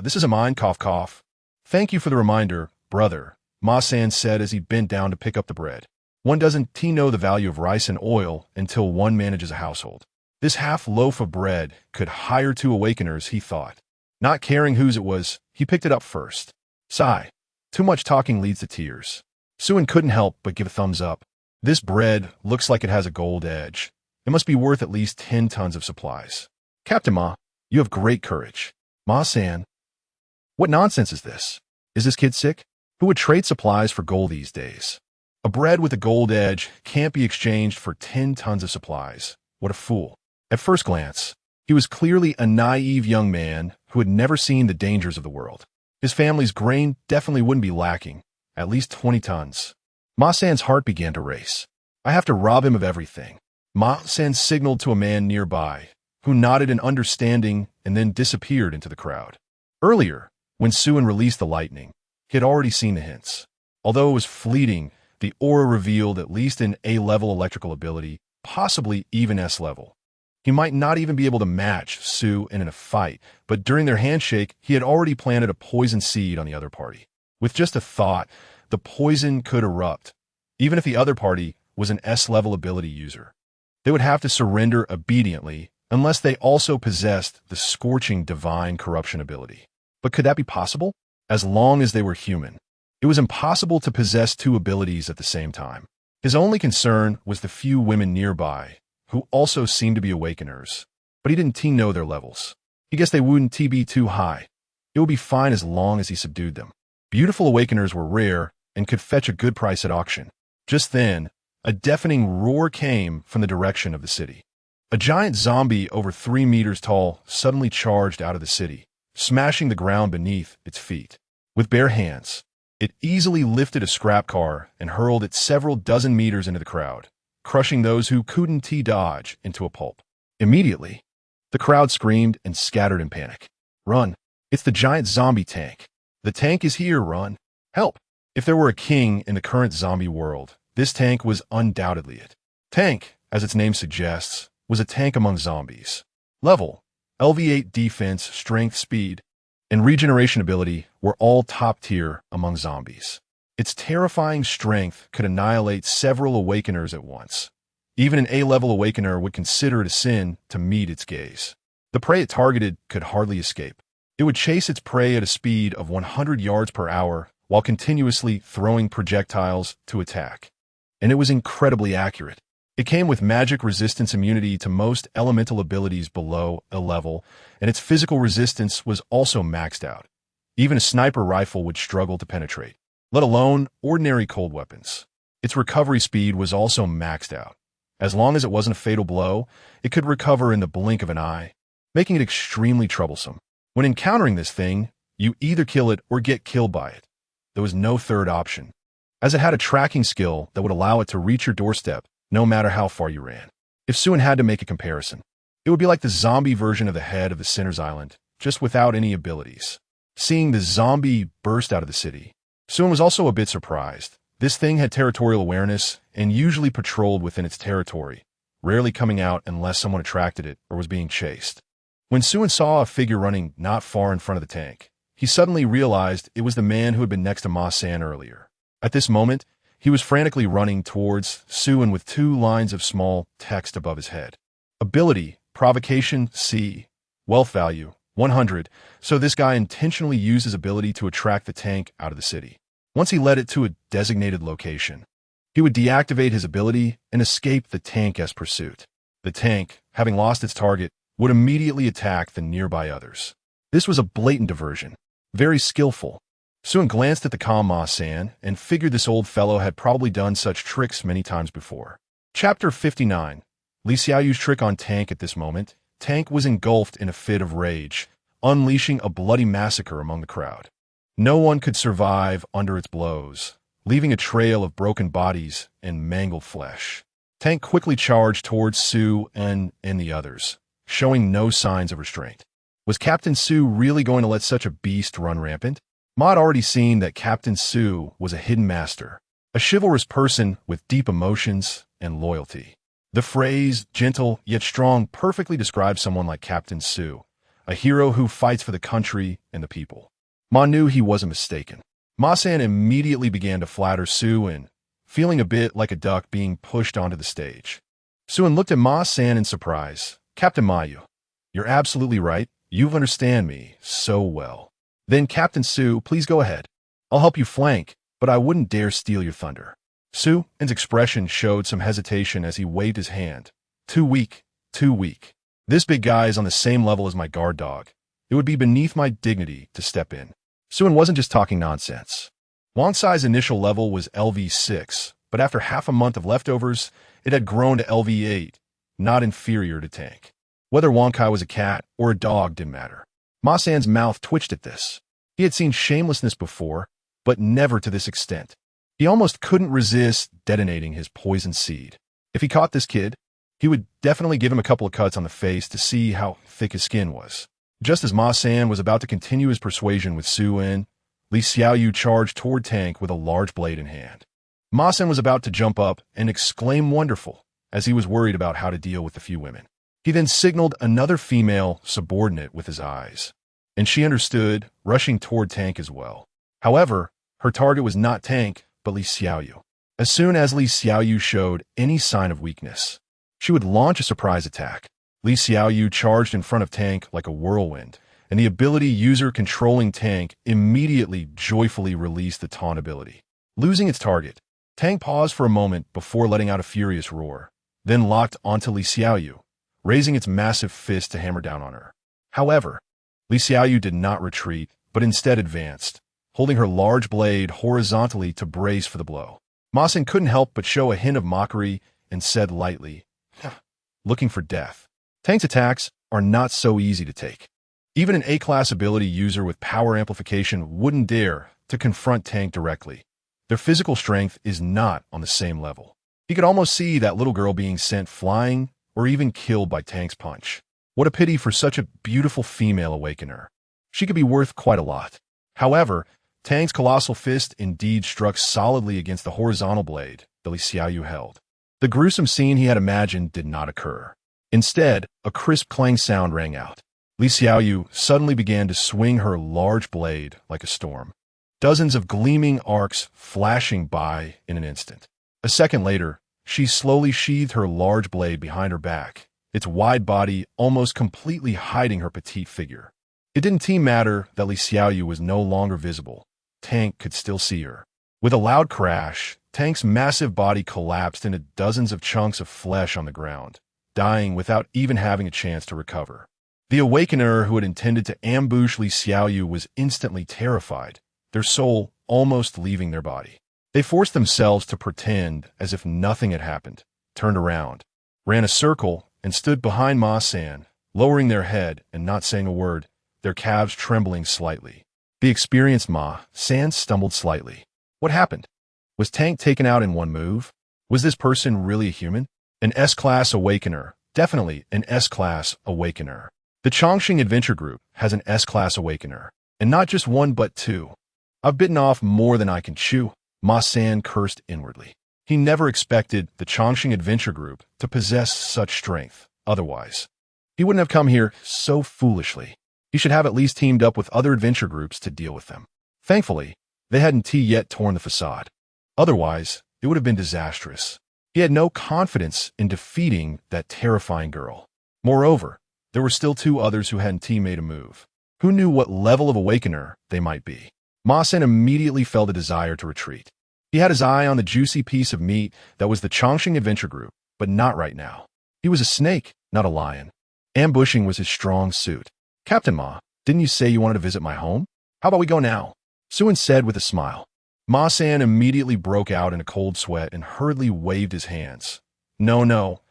This isn't mine, cough cough. Thank you for the reminder, brother, Ma-san said as he bent down to pick up the bread. One doesn't know the value of rice and oil until one manages a household. This half loaf of bread could hire 2 awakeners, he thought. Not caring whose it was, he picked it up first. Sigh. Too much talking leads to tears. Suin couldn't help but give a thumbs up. This bread looks like it has a gold edge. It must be worth at least 10 tons of supplies. Captain Ma, you have great courage. Ma-san. What nonsense is this? Is this kid sick? Who would trade supplies for gold these days? A bread with a gold edge can't be exchanged for 10 tons of supplies. What a fool. At first glance, he was clearly a naive young man who had never seen the dangers of the world. His family's grain definitely wouldn't be lacking, at least 20 tons. Ma-san's heart began to race. I have to rob him of everything. Ma-san signaled to a man nearby, who nodded in understanding and then disappeared into the crowd. Earlier, when Suin released the lightning, he had already seen the hints. Although it was fleeting, the aura revealed at least an A-level electrical ability, possibly even S-level. He might not even be able to match Su in a fight, but during their handshake, he had already planted a poison seed on the other party. With just a thought, the poison could erupt, even if the other party was an S-level ability user. They would have to surrender obediently unless they also possessed the scorching divine corruption ability. But could that be possible? As long as they were human. It was impossible to possess 2 abilities at the same time. His only concern was the few women nearby, who also seemed to be awakeners. But he didn't know their levels. He guessed they wouldn't be too high. It would be fine as long as he subdued them. Beautiful awakeners were rare and could fetch a good price at auction. Just then, a deafening roar came from the direction of the city. A giant zombie over 3 meters tall suddenly charged out of the city, smashing the ground beneath its feet. With bare hands, it easily lifted a scrap car and hurled it several dozen meters into the crowd, crushing those who couldn't dodge into a pulp. Immediately, the crowd screamed and scattered in panic. Run! It's the giant zombie tank. The tank is here, run! Help! If there were a king in the current zombie world, this tank was undoubtedly it. Tank, as its name suggests, was a tank among zombies. Level, LV8 defense, strength, speed, and regeneration ability were all top tier among zombies. Its terrifying strength could annihilate several awakeners at once. Even an A-level awakener would consider it a sin to meet its gaze. The prey it targeted could hardly escape. It would chase its prey at a speed of 100 yards per hour while continuously throwing projectiles to attack. And it was incredibly accurate. It came with magic resistance immunity to most elemental abilities below a level, and its physical resistance was also maxed out. Even a sniper rifle would struggle to penetrate, let alone ordinary cold weapons. Its recovery speed was also maxed out. As long as it wasn't a fatal blow, it could recover in the blink of an eye, making it extremely troublesome. When encountering this thing, you either kill it or get killed by it. There was no third option, as it had a tracking skill that would allow it to reach your doorstep no matter how far you ran. If Suin had to make a comparison, it would be like the zombie version of the head of the Sinner's Island, just without any abilities. Seeing the zombie burst out of the city, Suin was also a bit surprised. This thing had territorial awareness and usually patrolled within its territory, rarely coming out unless someone attracted it or was being chased. When Suin saw a figure running not far in front of the tank, he suddenly realized it was the man who had been next to Ma-san earlier. At this moment, he was frantically running towards Suin with 2 lines of small text above his head. Ability, Provocation, C. Wealth value, 100, so this guy intentionally used his ability to attract the tank out of the city. Once he led it to a designated location, he would deactivate his ability and escape the tank as pursuit. The tank, having lost its target, would immediately attack the nearby others. This was a blatant diversion, very skillful. Suin glanced at the calm Ma-san and figured this old fellow had probably done such tricks many times before. Chapter 59. Li Xiaoyu's trick on Tank. At this moment, Tank was engulfed in a fit of rage, unleashing a bloody massacre among the crowd. No one could survive under its blows, leaving a trail of broken bodies and mangled flesh. Tank quickly charged towards Su and the others, showing no signs of restraint. Was Captain Sue really going to let such a beast run rampant? Ma had already seen that Captain Sue was a hidden master, a chivalrous person with deep emotions and loyalty. The phrase, gentle yet strong, perfectly describes someone like Captain Sue, a hero who fights for the country and the people. Ma knew he wasn't mistaken. Ma-san immediately began to flatter Sue, feeling a bit like a duck being pushed onto the stage. Sue looked at Ma-san in surprise. Captain Mayu, you're absolutely right. You understand me so well. Then, Captain Sue, please go ahead. I'll help you flank, but I wouldn't dare steal your thunder. Sue's expression showed some hesitation as he waved his hand. Too weak, too weak. This big guy is on the same level as my guard dog. It would be beneath my dignity to step in. Sue wasn't just talking nonsense. Wansai's initial level was LV6, but after half a month of leftovers, it had grown to LV8, not inferior to Tank. Whether Wankai was a cat or a dog didn't matter. Ma-san's mouth twitched at this. He had seen shamelessness before, but never to this extent. He almost couldn't resist detonating his poison seed. If he caught this kid, he would definitely give him a couple of cuts on the face to see how thick his skin was. Just as Ma-san was about to continue his persuasion with Sue-in, Li Xiaoyu charged toward Tank with a large blade in hand. Ma-san was about to jump up and exclaim wonderful, as he was worried about how to deal with the few women. He then signaled another female subordinate with his eyes, and she understood, rushing toward Tank as well. However, her target was not Tank, but Li Xiaoyu. As soon as Li Xiaoyu showed any sign of weakness, she would launch a surprise attack. Li Xiaoyu charged in front of Tank like a whirlwind, and the ability user controlling Tank immediately joyfully released the taunt ability. Losing its target, Tank paused for a moment before letting out a furious roar, then locked onto Li Xiaoyu, raising its massive fist to hammer down on her. However, Li Xiaoyu did not retreat, but instead advanced, holding her large blade horizontally to brace for the blow. Ma-san couldn't help but show a hint of mockery and said lightly, looking for death. Tank's attacks are not so easy to take. Even an A-class ability user with power amplification wouldn't dare to confront Tank directly. Their physical strength is not on the same level. He could almost see that little girl being sent flying or even killed by Tank's punch. What a pity for such a beautiful female awakener. She could be worth quite a lot. However, Tank's colossal fist indeed struck solidly against the horizontal blade that Li Xiaoyu held. The gruesome scene he had imagined did not occur. Instead, a crisp clang sound rang out. Li Xiaoyu suddenly began to swing her large blade like a storm. Dozens of gleaming arcs flashing by in an instant. A second later, she slowly sheathed her large blade behind her back, its wide body almost completely hiding her petite figure. It didn't matter that Li Xiaoyu was no longer visible. Tank could still see her. With a loud crash, Tank's massive body collapsed into dozens of chunks of flesh on the ground, dying without even having a chance to recover. The awakener who had intended to ambush Li Xiaoyu was instantly terrified, their soul almost leaving their body. They forced themselves to pretend as if nothing had happened, turned around, ran a circle, and stood behind Ma-san, lowering their head and not saying a word, their calves trembling slightly. The experienced Ma-san stumbled slightly. What happened? Was Tank taken out in one move? Was this person really a human? An S-Class Awakener. Definitely an S-Class Awakener. The Chongqing Adventure Group has an S-Class Awakener. And not just one but two. I've bitten off more than I can chew. Ma-san cursed inwardly. He never expected the Chongqing Adventure Group to possess such strength. Otherwise, he wouldn't have come here so foolishly. He should have at least teamed up with other adventure groups to deal with them. Thankfully, they hadn't yet torn the facade. Otherwise, it would have been disastrous. He had no confidence in defeating that terrifying girl. Moreover, there were still two others who hadn't made a move. Who knew what level of awakener they might be? Ma-san immediately felt a desire to retreat. He had his eye on the juicy piece of meat that was the Chongqing Adventure Group, but not right now. He was a snake, not a lion. Ambushing was his strong suit. Captain Ma, didn't you say you wanted to visit my home? How about we go now? Sue-in said with a smile. Ma-san immediately broke out in a cold sweat and hurriedly waved his hands. No.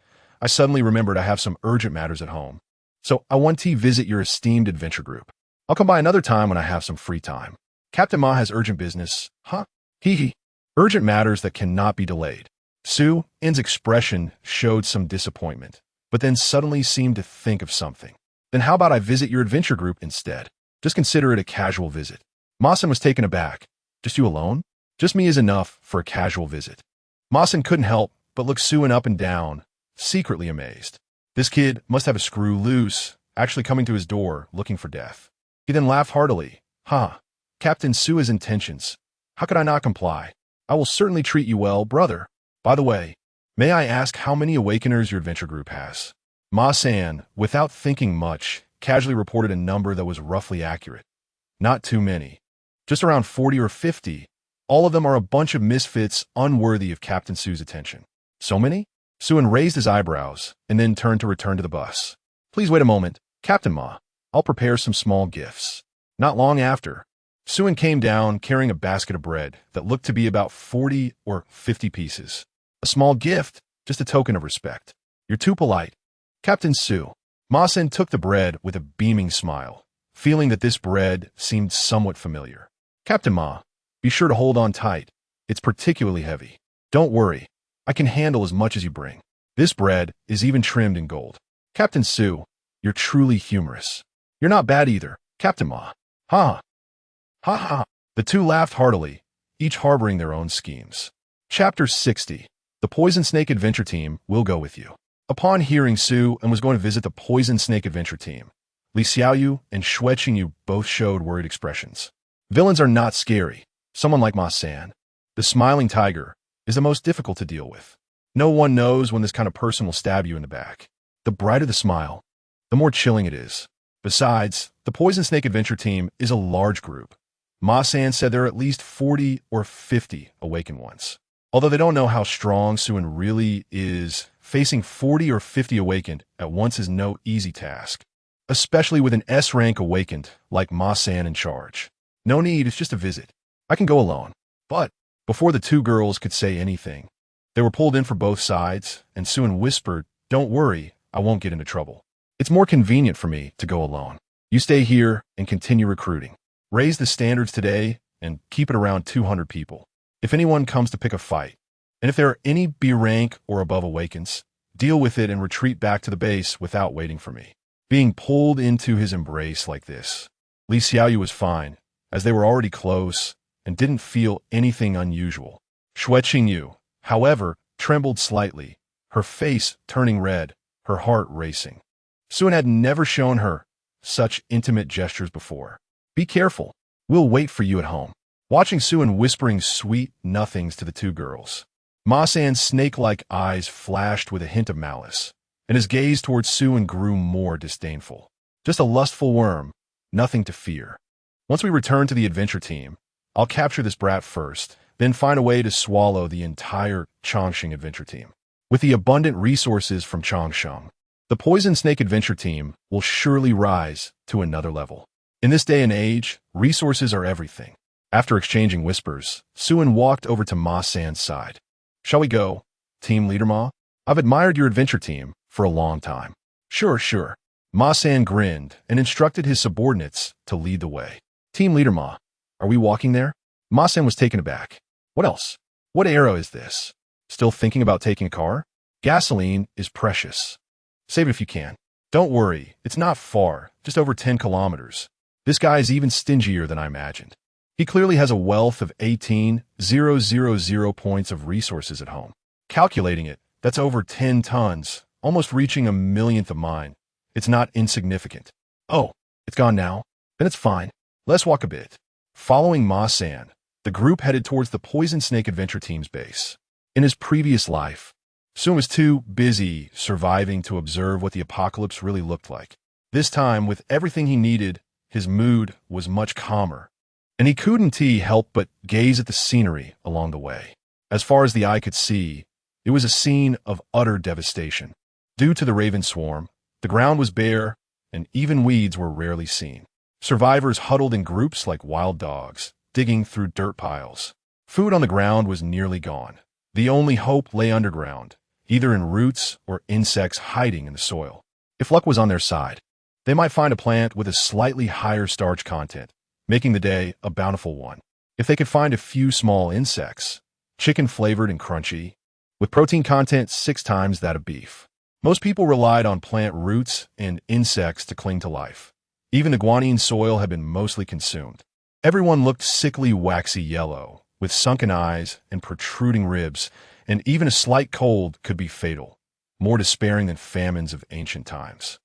I suddenly remembered I have some urgent matters at home. So I want to visit your esteemed adventure group. I'll come by another time when I have some free time. Captain Ma has urgent business. Huh? Hee. Urgent matters that cannot be delayed. Sue-in's expression showed some disappointment, but then suddenly seemed to think of something. Then how about I visit your adventure group instead? Just consider it a casual visit. Masen was taken aback. Just you alone? Just me is enough for a casual visit. Masen couldn't help but look Suin up and down, secretly amazed. This kid must have a screw loose, actually coming to his door, looking for death. He then laughed heartily. Captain Sua's intentions. How could I not comply? I will certainly treat you well, brother. By the way, may I ask how many Awakeners your adventure group has? Ma-san, without thinking much, casually reported a number that was roughly accurate. Not too many. Just around 40 or 50. All of them are a bunch of misfits unworthy of Captain Su's attention. So many? Suin raised his eyebrows and then turned to return to the bus. Please wait a moment, Captain Ma. I'll prepare some small gifts. Not long after, Suin came down carrying a basket of bread that looked to be about 40 or 50 pieces. A small gift, just a token of respect. You're too polite. Captain Su. Ma-san took the bread with a beaming smile, feeling that this bread seemed somewhat familiar. Captain Ma, be sure to hold on tight. It's particularly heavy. Don't worry. I can handle as much as you bring. This bread is even trimmed in gold. Captain Su, you're truly humorous. You're not bad either, Captain Ma. Ha! Ha ha! The two laughed heartily, each harboring their own schemes. Chapter 60. The Poison Snake Adventure Team will go with you. Upon hearing Su and was going to visit the Poison Snake Adventure Team, Li Xiaoyu and Xue Qingyu both showed worried expressions. Villains are not scary. Someone like Ma-san, the smiling tiger, is the most difficult to deal with. No one knows when this kind of person will stab you in the back. The brighter the smile, the more chilling it is. Besides, the Poison Snake Adventure Team is a large group. Ma-san said there are at least 40 or 50 awakened ones. Although they don't know how strong Suin really is, facing 40 or 50 awakened at once is no easy task, especially with an S-rank awakened like Ma-san in charge. No need, it's just a visit. I can go alone. But before the two girls could say anything, they were pulled in for both sides, and Suin whispered, "Don't worry, I won't get into trouble. It's more convenient for me to go alone. You stay here and continue recruiting. Raise the standards today and keep it around 200 people. If anyone comes to pick a fight, and if there are any B rank or above awakens, deal with it and retreat back to the base without waiting for me." Being pulled into his embrace like this, Li Xiaoyu was fine, as they were already close and didn't feel anything unusual. Xue Qingyu, however, trembled slightly, her face turning red, her heart racing. Suin had never shown her such intimate gestures before. "Be careful. We'll wait for you at home." Watching Suin whispering sweet nothings to the two girls, Ma-san's snake-like eyes flashed with a hint of malice, and his gaze towards Suin grew more disdainful. Just a lustful worm, nothing to fear. Once we return to the adventure team, I'll capture this brat first, then find a way to swallow the entire Chongqing adventure team. With the abundant resources from Chongqing, the Poison Snake adventure team will surely rise to another level. In this day and age, resources are everything. After exchanging whispers, Suin walked over to Ma-san's side. "Shall we go, Team Leader Ma? I've admired your adventure team for a long time." Sure. Ma-san grinned and instructed his subordinates to lead the way. "Team Leader Ma, are we walking there?" Ma-san was taken aback. "What else? What era is this? Still thinking about taking a car? Gasoline is precious. Save it if you can. Don't worry, it's not far, just over 10 kilometers. This guy is even stingier than I imagined. He clearly has a wealth of 18,000 points of resources at home. Calculating it, that's over 10 tons, almost reaching a millionth of mine. It's not insignificant." "Oh, it's gone now? Then it's fine. Let's walk a bit." Following Ma-san, the group headed towards the Poison Snake Adventure Team's base. In his previous life, Suin was too busy surviving to observe what the apocalypse really looked like. This time, with everything he needed, his mood was much calmer, and he couldn't help but gaze at the scenery along the way. As far as the eye could see, it was a scene of utter devastation. Due to the raven swarm, the ground was bare, and even weeds were rarely seen. Survivors huddled in groups like wild dogs, digging through dirt piles. Food on the ground was nearly gone. The only hope lay underground, either in roots or insects hiding in the soil. If luck was on their side, they might find a plant with a slightly higher starch content, making the day a bountiful one. If they could find a few small insects, chicken-flavored and crunchy, with protein content 6 times that of beef, Most people relied on plant roots and insects to cling to life. Even the guanine soil had been mostly consumed. Everyone looked sickly waxy yellow, with sunken eyes and protruding ribs, and even a slight cold could be fatal, more despairing than famines of ancient times.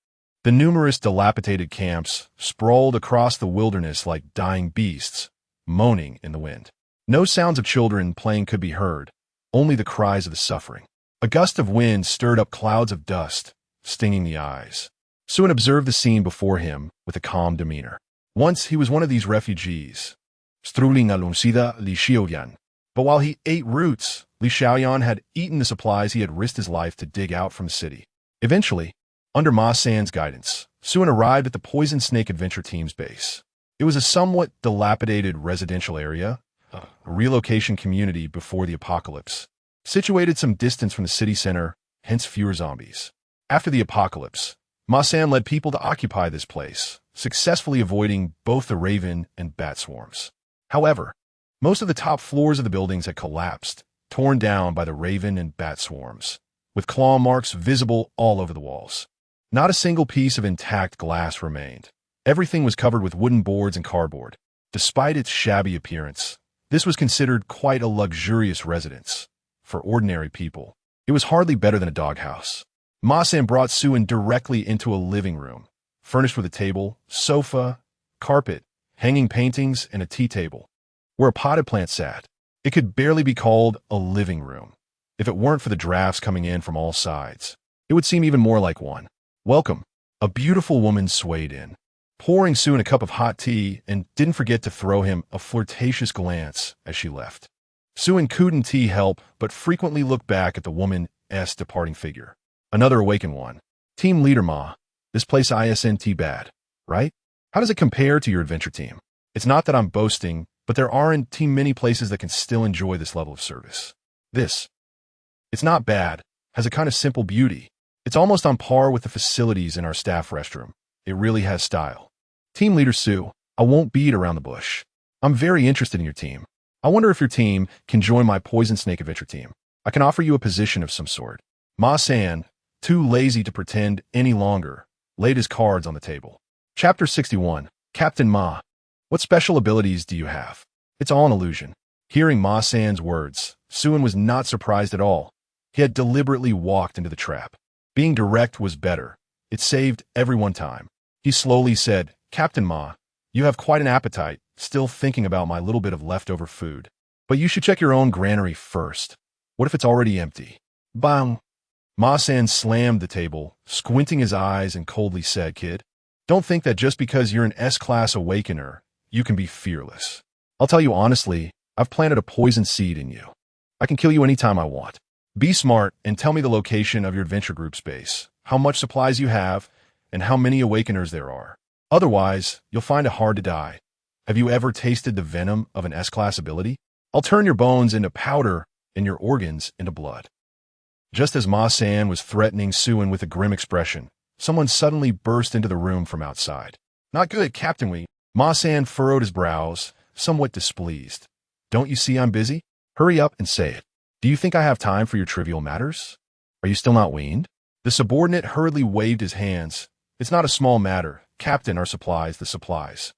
The numerous dilapidated camps sprawled across the wilderness like dying beasts, moaning in the wind. No sounds of children playing could be heard, only the cries of the suffering. A gust of wind stirred up clouds of dust, stinging the eyes. Suin observed the scene before him with a calm demeanor. Once he was one of these refugees. Struling aluncida li Xiaoyan. But while he ate roots, Li Xiaoyan had eaten the supplies he had risked his life to dig out from the city. Eventually, under Ma San's guidance, Suin arrived at the Poison Snake Adventure Team's base. It was a somewhat dilapidated residential area, a relocation community before the apocalypse, situated some distance from the city center, hence fewer zombies. After the apocalypse, Ma San led people to occupy this place, successfully avoiding both the raven and bat swarms. However, most of the top floors of the buildings had collapsed, torn down by the raven and bat swarms, with claw marks visible all over the walls. Not a single piece of intact glass remained. Everything was covered with wooden boards and cardboard. Despite its shabby appearance, this was considered quite a luxurious residence. For ordinary people, it was hardly better than a doghouse. Ma San brought Suin directly into a living room, furnished with a table, sofa, carpet, hanging paintings, and a tea table, where a potted plant sat. It could barely be called a living room. If it weren't for the drafts coming in from all sides, it would seem even more like one. Welcome. A beautiful woman swayed in, pouring Suin a cup of hot tea, and didn't forget to throw him a flirtatious glance as she left. Suin couldn't tea help but frequently look back at the woman's departing figure. Another awakened one. Team leader Ma, this place isn't bad, right? How does it compare to your adventure team? It's not that I'm boasting, but there aren't too many places that can still enjoy this level of service. It's not bad, has a kind of simple beauty. It's almost on par with the facilities in our staff restroom. It really has style. Team leader Sue, I won't beat around the bush. I'm very interested in your team. I wonder if your team can join my Poison Snake Adventure team. I can offer you a position of some sort. Ma San, too lazy to pretend any longer, laid his cards on the table. Chapter 61, Captain Ma. What special abilities do you have? It's all an illusion. Hearing Ma San's words, Suin was not surprised at all. He had deliberately walked into the trap. Being direct was better. It saved everyone time. He slowly said, Captain Ma, you have quite an appetite, still thinking about my little bit of leftover food. But you should check your own granary first. What if it's already empty? Bang! Ma San slammed the table, squinting his eyes, and coldly said, Kid, don't think that just because you're an S-class awakener, you can be fearless. I'll tell you honestly, I've planted a poison seed in you. I can kill you anytime I want. Be smart and tell me the location of your adventure group's base, how much supplies you have, and how many awakeners there are. Otherwise, you'll find it hard to die. Have you ever tasted the venom of an S-class ability? I'll turn your bones into powder and your organs into blood. Just as Ma San was threatening Suin with a grim expression, someone suddenly burst into the room from outside. Not good, Captain Wee. Ma San furrowed his brows, somewhat displeased. Don't you see I'm busy? Hurry up and say it. Do you think I have time for your trivial matters? Are you still not weaned? The subordinate hurriedly waved his hands. It's not a small matter. Captain, our supplies, the supplies.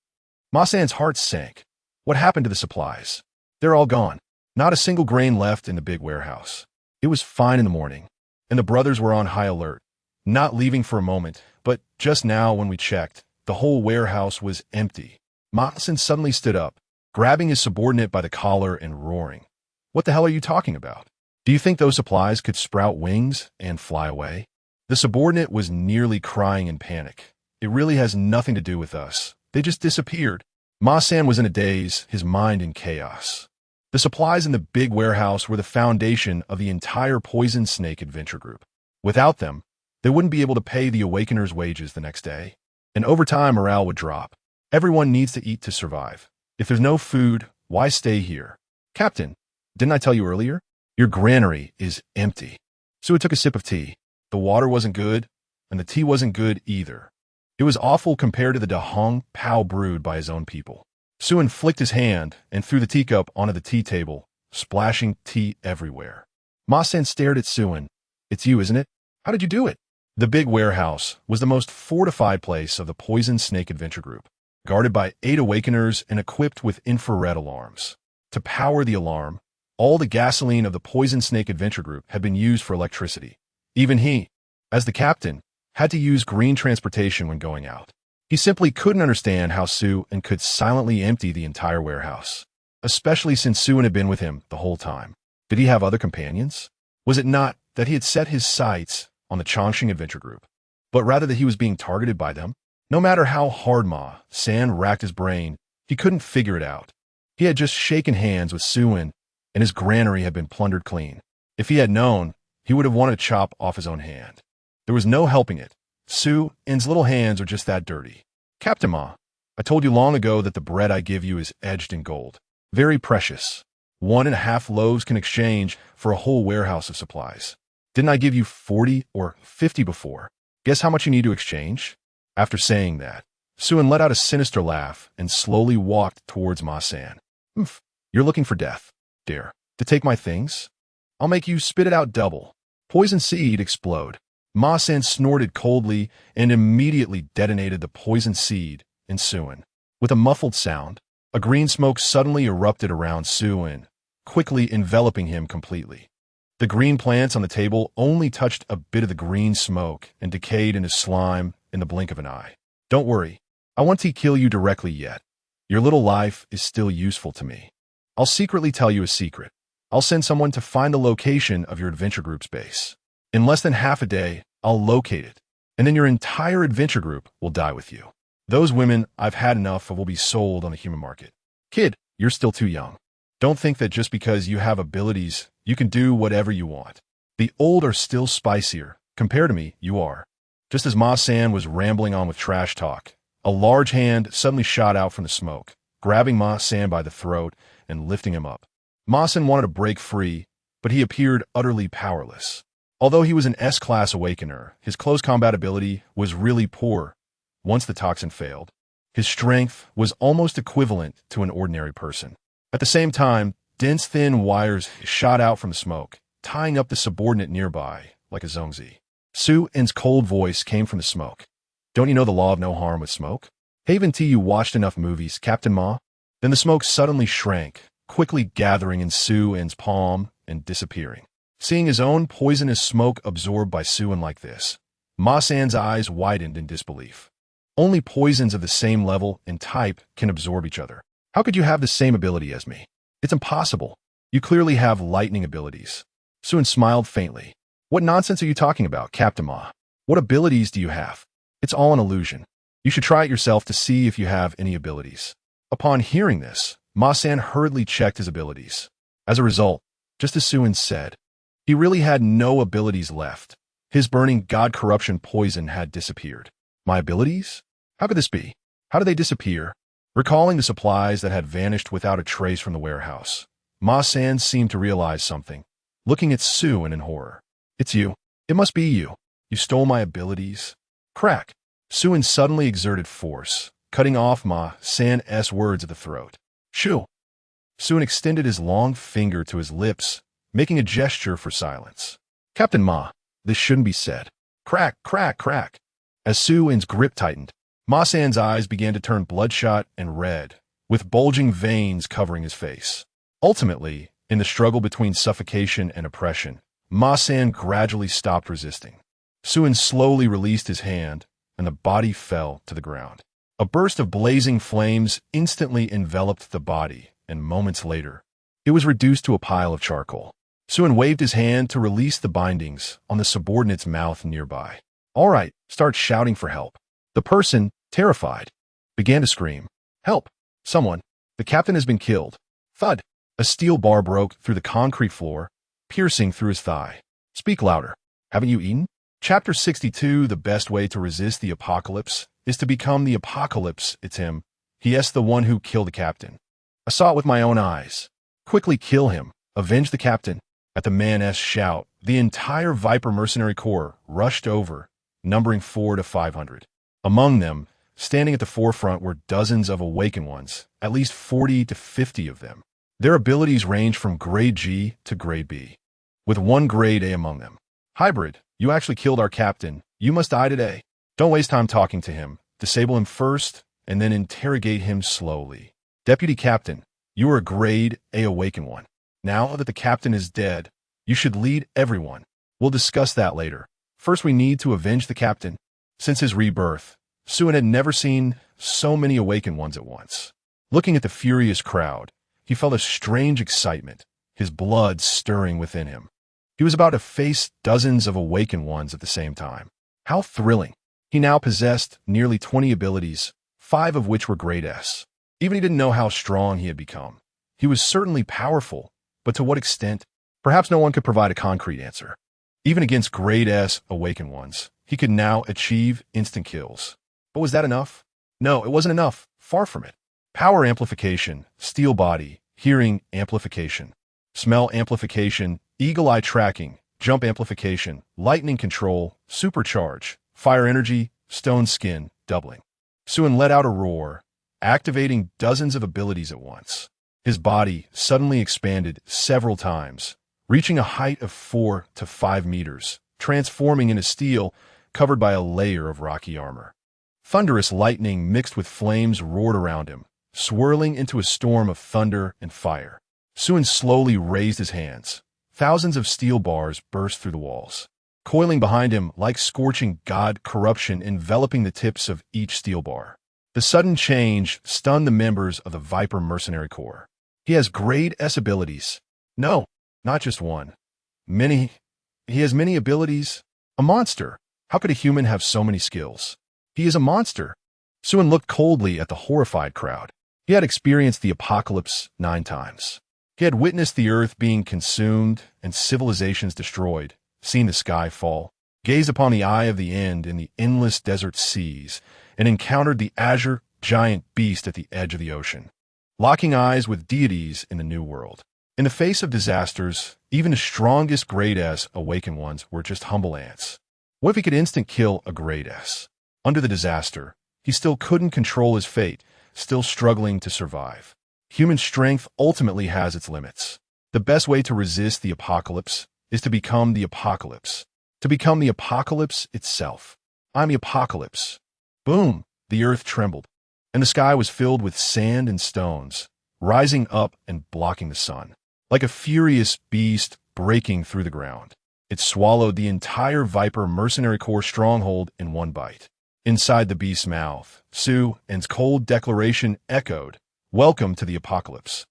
Ma San's heart sank. What happened to the supplies? They're all gone. Not a single grain left in the big warehouse. It was fine in the morning, and the brothers were on high alert, not leaving for a moment, but just now when we checked, the whole warehouse was empty. Ma San suddenly stood up, grabbing his subordinate by the collar and roaring. What the hell are you talking about? Do you think those supplies could sprout wings and fly away? The subordinate was nearly crying in panic. It really has nothing to do with us. They just disappeared. Ma San was in a daze, his mind in chaos. The supplies in the big warehouse were the foundation of the entire Poison Snake Adventure Group. Without them, they wouldn't be able to pay the Awakeners' wages the next day. And over time, morale would drop. Everyone needs to eat to survive. If there's no food, why stay here? Captain, didn't I tell you earlier? Your granary is empty. So he took a sip of tea. The water wasn't good, and the tea wasn't good either. It was awful compared to the Dahong Pao brewed by his own people. Suin flicked his hand and threw the teacup onto the tea table, splashing tea everywhere. Ma San stared at Suin. It's you, isn't it? How did you do it? The big warehouse was the most fortified place of the Poison Snake Adventure Group, guarded by 8 awakeners and equipped with infrared alarms. To power the alarm, all the gasoline of the Poison Snake Adventure Group had been used for electricity. Even he, as the captain, had to use green transportation when going out. He simply couldn't understand how Sue-In could silently empty the entire warehouse, especially since Sue-In had been with him the whole time. Did he have other companions? Was it not that he had set his sights on the Chongqing Adventure Group, but rather that he was being targeted by them? No matter how hard Ma San racked his brain, he couldn't figure it out. He had just shaken hands with Sue-In, and his granary had been plundered clean. If he had known, he would have wanted to chop off his own hand. There was no helping it. Sue-In's little hands are just that dirty. Captain Ma, I told you long ago that the bread I give you is edged in gold. Very precious. 1.5 loaves can exchange for a whole warehouse of supplies. Didn't I give you 40 or 50 before? Guess how much you need to exchange? After saying that, Sue-In let out a sinister laugh and slowly walked towards Ma San. You're looking for death. Dare to take my things? I'll make you spit it out double. Poison seed explode. Ma San snorted coldly and immediately detonated the poison seed in Sue-In. With a muffled sound, a green smoke suddenly erupted around Sue-In, quickly enveloping him completely. The green plants on the table only touched a bit of the green smoke and decayed into slime in the blink of an eye. Don't worry, I won't kill you directly yet. Your little life is still useful to me. I'll secretly tell you a secret. I'll send someone to find the location of your adventure group's base. In less than half a day, I'll locate it, and then your entire adventure group will die with you. Those women I've had enough of will be sold on the human market. Kid, you're still too young. Don't think that just because you have abilities, you can do whatever you want. The old are still spicier. Compared to me, you are. Just as Ma San was rambling on with trash talk, a large hand suddenly shot out from the smoke, grabbing Ma San by the throat and lifting him up. Ma San wanted to break free, but he appeared utterly powerless. Although he was an S-class awakener, his close combat ability was really poor. Once the toxin failed, his strength was almost equivalent to an ordinary person. At the same time, dense thin wires shot out from the smoke, tying up the subordinate nearby like a zongzi. Sue-In's cold voice came from the smoke. Don't you know the law of no harm with smoke? Haven't you watched enough movies, Captain Ma? Then the smoke suddenly shrank, quickly gathering in Sue-In's palm and disappearing. Seeing his own poisonous smoke absorbed by Sue-In like this, Ma San's eyes widened in disbelief. Only poisons of the same level and type can absorb each other. How could you have the same ability as me? It's impossible. You clearly have lightning abilities. Sue-In smiled faintly. What nonsense are you talking about, Captain Ma? What abilities do you have? It's all an illusion. You should try it yourself to see if you have any abilities. Upon hearing this, Ma San hurriedly checked his abilities. As a result, just as Sue-In said, he really had no abilities left. His burning god corruption poison had disappeared. My abilities? How could this be? How did they disappear? Recalling the supplies that had vanished without a trace from the warehouse, Ma San seemed to realize something, looking at Sue-In in horror. It's you. It must be you. You stole my abilities. Crack. Sue-In suddenly exerted force, cutting off Ma San's words at the throat. Shoo. Sue-In extended his long finger to his lips, making a gesture for silence. Captain Ma, this shouldn't be said. Crack, crack, crack. As Sue-In's grip tightened, Ma San's eyes began to turn bloodshot and red, with bulging veins covering his face. Ultimately, in the struggle between suffocation and oppression, Ma San gradually stopped resisting. Sue-In slowly released his hand, and the body fell to the ground. A burst of blazing flames instantly enveloped the body, and moments later, it was reduced to a pile of charcoal. Sue-In waved his hand to release the bindings on the subordinate's mouth nearby. All right, start shouting for help. The person, terrified, began to scream. Help! Someone! The captain has been killed. Thud! A steel bar broke through the concrete floor, piercing through his thigh. Speak louder. Haven't you eaten? Chapter 62. The best way to resist the apocalypse is to become the apocalypse. It's him. He.S. the one who killed the captain. I saw it with my own eyes. Quickly kill him. Avenge the captain. At the man's shout, the entire Viper mercenary corps rushed over, numbering 400 to 500. Among them, standing at the forefront were dozens of awakened ones, at least 40 to 50 of them. Their abilities ranged from grade G to grade B, with one grade A among them. Hybrid, you actually killed our captain, You must die today. Don't waste time talking to him. Disable him first, and then interrogate him slowly. Deputy Captain, you are a grade A awakened one. Now that the captain is dead, you should lead everyone. We'll discuss that later. First, we need to avenge the captain. Since his rebirth, Suin had never seen so many awakened ones at once. Looking at the furious crowd, he felt a strange excitement, his blood stirring within him. He was about to face dozens of awakened ones at the same time. How thrilling! He now possessed nearly 20 abilities, 5 of which were grade S. Even he didn't know how strong he had become. He was certainly powerful, but to what extent? Perhaps no one could provide a concrete answer. Even against grade S awakened ones, he could now achieve instant kills. But was that enough? No, it wasn't enough. Far from it. Power amplification, steel body, hearing amplification, smell amplification, eagle eye tracking, jump amplification, lightning control, supercharge, fire energy, stone skin, doubling. Suin let out a roar, activating dozens of abilities at once. His body suddenly expanded several times, reaching a height of 4 to 5 meters, transforming into steel covered by a layer of rocky armor. Thunderous lightning mixed with flames roared around him, swirling into a storm of thunder and fire. Suin slowly raised his hands. Thousands of steel bars burst through the walls, coiling behind him like scorching god corruption enveloping the tips of each steel bar. The sudden change stunned the members of the Viper Mercenary Corps. He has grade S abilities. No, not just one. Many. He has many abilities. A monster. How could a human have so many skills? He is a monster. Suin looked coldly at the horrified crowd. He had experienced the apocalypse 9 times. He had witnessed the earth being consumed and civilizations destroyed, seen the sky fall, gazed upon the eye of the end in the endless desert seas, and encountered the azure giant beast at the edge of the ocean, locking eyes with deities in the new world. In the face of disasters, even the strongest grade S awakened ones were just humble ants. What if he could instant kill a grade S? Under the disaster, he still couldn't control his fate, still struggling to survive. Human strength ultimately has its limits. The best way to resist the apocalypse is to become the apocalypse. To become the apocalypse itself. I'm the apocalypse. Boom! The earth trembled, and the sky was filled with sand and stones, rising up and blocking the sun. Like a furious beast breaking through the ground, it swallowed the entire Viper Mercenary Corps stronghold in one bite. Inside the beast's mouth, Suin's cold declaration echoed, "Welcome to the apocalypse."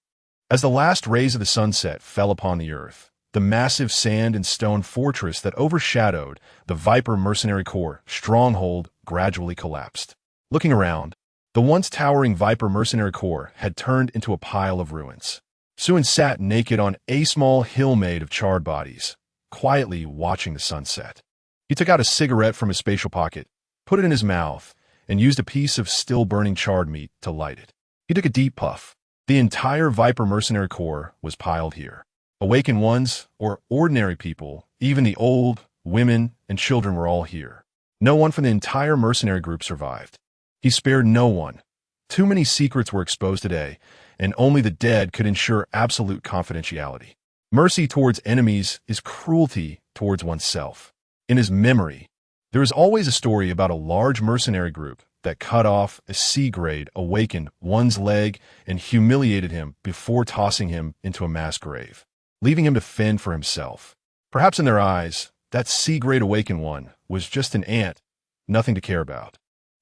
As the last rays of the sunset fell upon the earth, the massive sand and stone fortress that overshadowed the Viper Mercenary Corps stronghold gradually collapsed. Looking around, the once towering Viper Mercenary Corps had turned into a pile of ruins. Suin sat naked on a small hill made of charred bodies, quietly watching the sunset. He took out a cigarette from his spatial pocket, put it in his mouth, and used a piece of still-burning charred meat to light it. He took a deep puff. The entire Viper Mercenary Corps was piled here. Awakened ones, or ordinary people, even the old, women, and children were all here. No one from the entire mercenary group survived. He spared no one. Too many secrets were exposed today, and only the dead could ensure absolute confidentiality. Mercy towards enemies is cruelty towards oneself. In his memory, there is always a story about a large mercenary group that cut off a C-grade awakened one's leg and humiliated him before tossing him into a mass grave, leaving him to fend for himself. Perhaps in their eyes, that C-grade awakened one was just an ant, nothing to care about.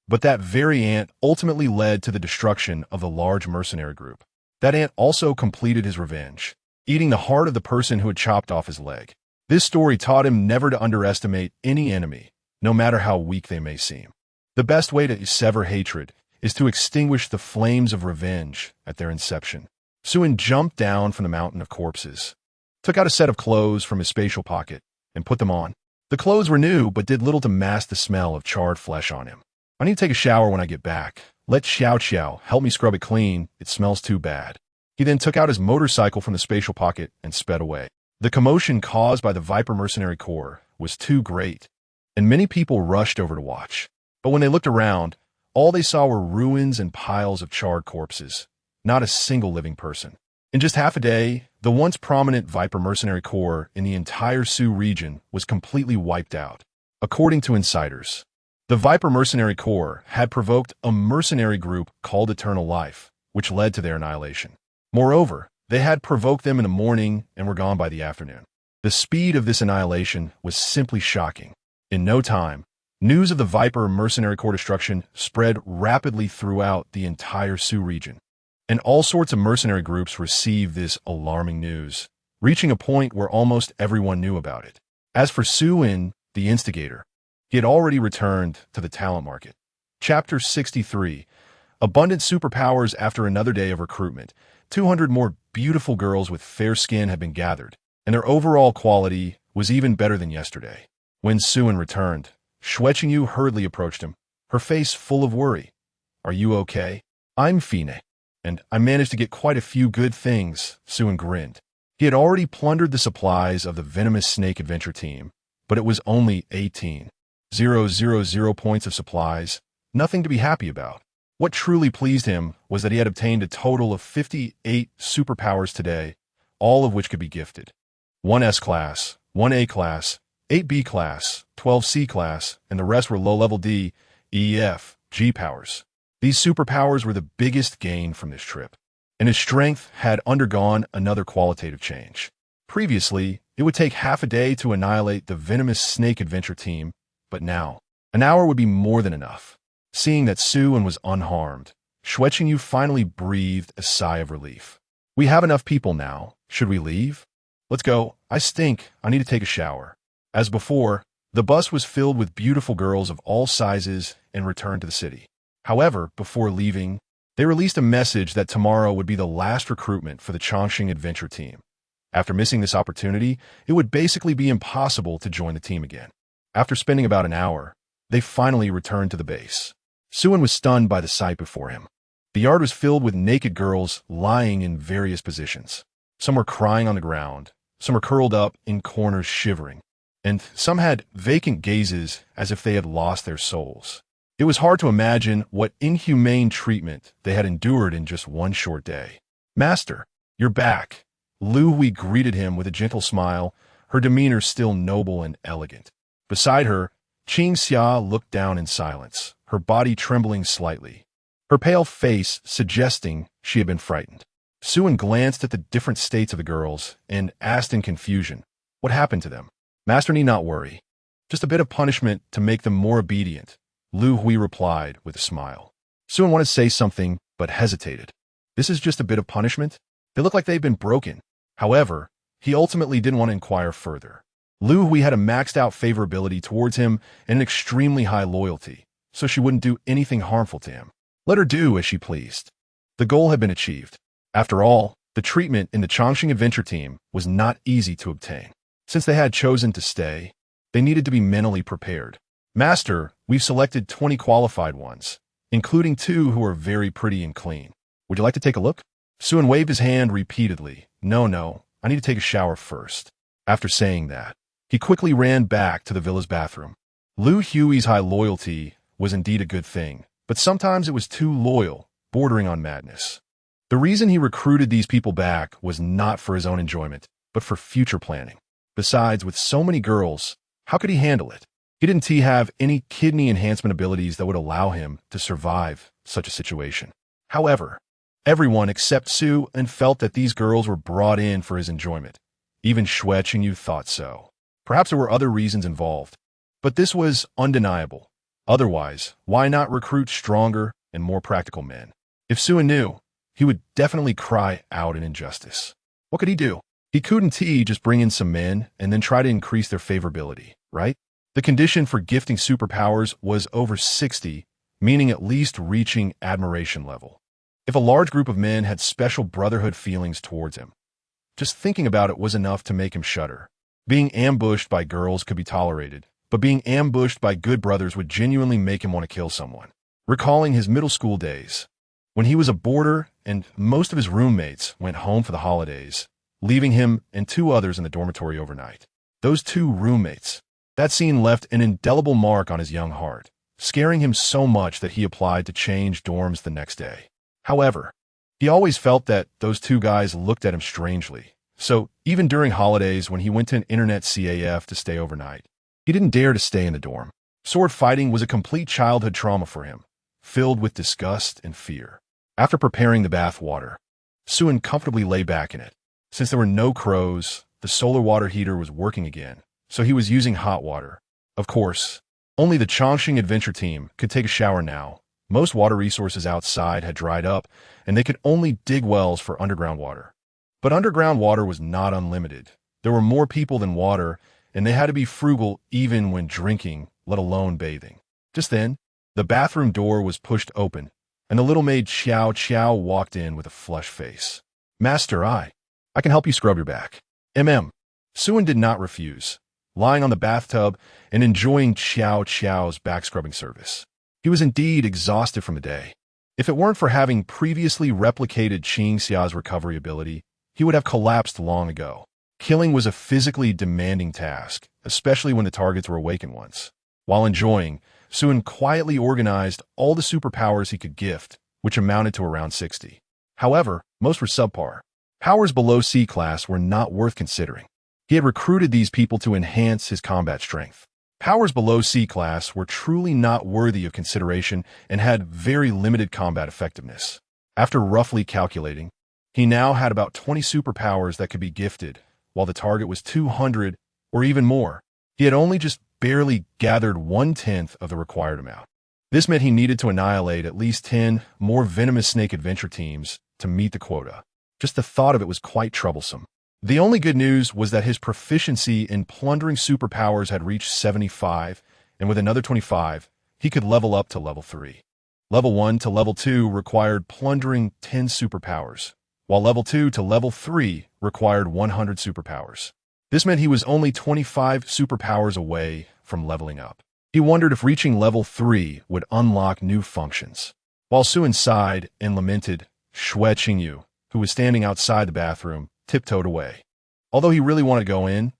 But that very ant ultimately led to the destruction of the large mercenary group. That ant also completed his revenge, eating the heart of the person who had chopped off his leg. This story taught him never to underestimate any enemy, no matter how weak they may seem. The best way to sever hatred is to extinguish the flames of revenge at their inception. Suin jumped down from the mountain of corpses, took out a set of clothes from his spatial pocket, and put them on. The clothes were new, but did little to mask the smell of charred flesh on him. I need to take a shower when I get back. Let Xiao Xiao help me scrub it clean. It smells too bad. He then took out his motorcycle from the spatial pocket and sped away. The commotion caused by the Viper Mercenary Corps was too great, and many people rushed over to watch. But when they looked around, all they saw were ruins and piles of charred corpses, not a single living person. In just half a day, the once prominent Viper Mercenary Corps in the entire Sioux region was completely wiped out. According to insiders, the Viper Mercenary Corps had provoked a mercenary group called Eternal Life, which led to their annihilation. Moreover, they had provoked them in the morning and were gone by the afternoon. The speed of this annihilation was simply shocking. In no time, news of the Viper Mercenary Corps destruction spread rapidly throughout the entire Sioux region, and all sorts of mercenary groups received this alarming news, reaching a point where almost everyone knew about it. As for Sue-In, the instigator, he had already returned to the talent market. Chapter 63. Abundant superpowers. After another day of recruitment, 200 more beautiful girls with fair skin had been gathered, and their overall quality was even better than yesterday. When Sue-In returned, Xueqingyu hurriedly approached him, her face full of worry. "Are you okay?" "I'm Fine, and I managed to get quite a few good things," Sue-In grinned. He had already plundered the supplies of the Venomous Snake Adventure Team, but it was only 18,000 points of supplies, nothing to be happy about. What truly pleased him was that he had obtained a total of 58 superpowers today, all of which could be gifted. 1 S-Class, 1 A-Class, 8 B-Class, 12 C-Class, and the rest were low-level D, E, F, G powers. These superpowers were the biggest gain from this trip, and his strength had undergone another qualitative change. Previously, it would take half a day to annihilate the Venomous Snake Adventure Team, but now, an hour would be more than enough. Seeing that Sue-In was unharmed, Xueqingyu finally breathed a sigh of relief. "We have enough people now. Should we leave?" "Let's go. I stink. I need to take a shower." As before, the bus was filled with beautiful girls of all sizes and returned to the city. However, before leaving, they released a message that tomorrow would be the last recruitment for the Chongqing Adventure Team. After missing this opportunity, it would basically be impossible to join the team again. After spending about an hour, they finally returned to the base. Sue-In was stunned by the sight before him. The yard was filled with naked girls lying in various positions. Some were crying on the ground, some were curled up in corners shivering, and some had vacant gazes as if they had lost their souls. It was hard to imagine what inhumane treatment they had endured in just one short day. "Master, you're back." Lu Hui greeted him with a gentle smile, her demeanor still noble and elegant. Beside her, Qing Xia looked down in silence, her body trembling slightly, her pale face suggesting she had been frightened. Sue-In glanced at the different states of the girls and asked in confusion, "What happened to them?" "Master need not worry. Just a bit of punishment to make them more obedient," Lu Hui replied with a smile. Sue-In wanted to say something, but hesitated. "This is just a bit of punishment? They look like they've been broken." However, he ultimately didn't want to inquire further. Lu Hui had a maxed-out favorability towards him and an extremely high loyalty, so she wouldn't do anything harmful to him. Let her do as she pleased. The goal had been achieved. After all, the treatment in the Chongqing Adventure Team was not easy to obtain. Since they had chosen to stay, they needed to be mentally prepared. "Master, we've selected 20 qualified ones, including 2 who are very pretty and clean. Would you like to take a look?" Sue-In waved his hand repeatedly. No, I need to take a shower first." After saying that, he quickly ran back to the villa's bathroom. Lu Hui's high loyalty was indeed a good thing, but sometimes it was too loyal, bordering on madness. The reason he recruited these people back was not for his own enjoyment, but for future planning. Besides, with so many girls, how could he handle it? He didn't have any kidney enhancement abilities that would allow him to survive such a situation. However, everyone except Sue-In felt that these girls were brought in for his enjoyment. Even Xueqingyu thought so. Perhaps there were other reasons involved, but this was undeniable. Otherwise, why not recruit stronger and more practical men? If Sue-In knew, he would definitely cry out in injustice. What could he do? He couldn't just bring in some men and then try to increase their favorability, right? The condition for gifting superpowers was over 60, meaning at least reaching admiration level. If a large group of men had special brotherhood feelings towards him, just thinking about it was enough to make him shudder. Being ambushed by girls could be tolerated, but being ambushed by good brothers would genuinely make him want to kill someone. Recalling his middle school days, when he was a boarder and most of his roommates went home for the holidays, leaving him and 2 others in the dormitory overnight. Those 2 roommates. That scene left an indelible mark on his young heart, scaring him so much that he applied to change dorms the next day. However, he always felt that those 2 guys looked at him strangely, so even during holidays when he went to an internet CAF to stay overnight, He didn't dare to stay in the dorm. Sword fighting was a complete childhood trauma for him, filled with disgust and fear. After preparing the bath water, Suin comfortably lay back in it. Since there were no crows, the solar water heater was working again, so he was using hot water. Of course, only the Chongqing adventure team could take a shower now. Most water resources outside had dried up, and they could only dig wells for underground water. But underground water was not unlimited. There were more people than water, and they had to be frugal even when drinking, let alone bathing. Just then, the bathroom door was pushed open, and the little maid Xiao Xiao walked in with a flushed face. "Master, I can help you scrub your back." Suin did not refuse, lying on the bathtub and enjoying Xiao Xiao's back scrubbing service. He was indeed exhausted from the day. If it weren't for having previously replicated Qing Xia's recovery ability, he would have collapsed long ago. Killing was a physically demanding task, especially when the targets were awakened ones. While enjoying, Suin quietly organized all the superpowers he could gift, which amounted to around 60. However, most were subpar. Powers below C class were not worth considering. He had recruited these people to enhance his combat strength. Powers below C class were truly not worthy of consideration and had very limited combat effectiveness. After roughly calculating, he now had about 20 superpowers that could be gifted, while the target was 200 or even more. He had only just barely gathered 1/10 of the required amount. This meant he needed to annihilate at least 10 more venomous snake adventure teams to meet the quota. Just the thought of it was quite troublesome. The only good news was that his proficiency in plundering superpowers had reached 75, and with another 25, he could level up to level 3. Level 1 to level 2 required plundering 10 superpowers, while level 2 to level 3 required 100 superpowers. This meant he was only 25 superpowers away from leveling up. He wondered if reaching level 3 would unlock new functions. While Suin sighed and lamented, Xue Qingyu, who was standing outside the bathroom, tiptoed away. Although he really wanted to go in,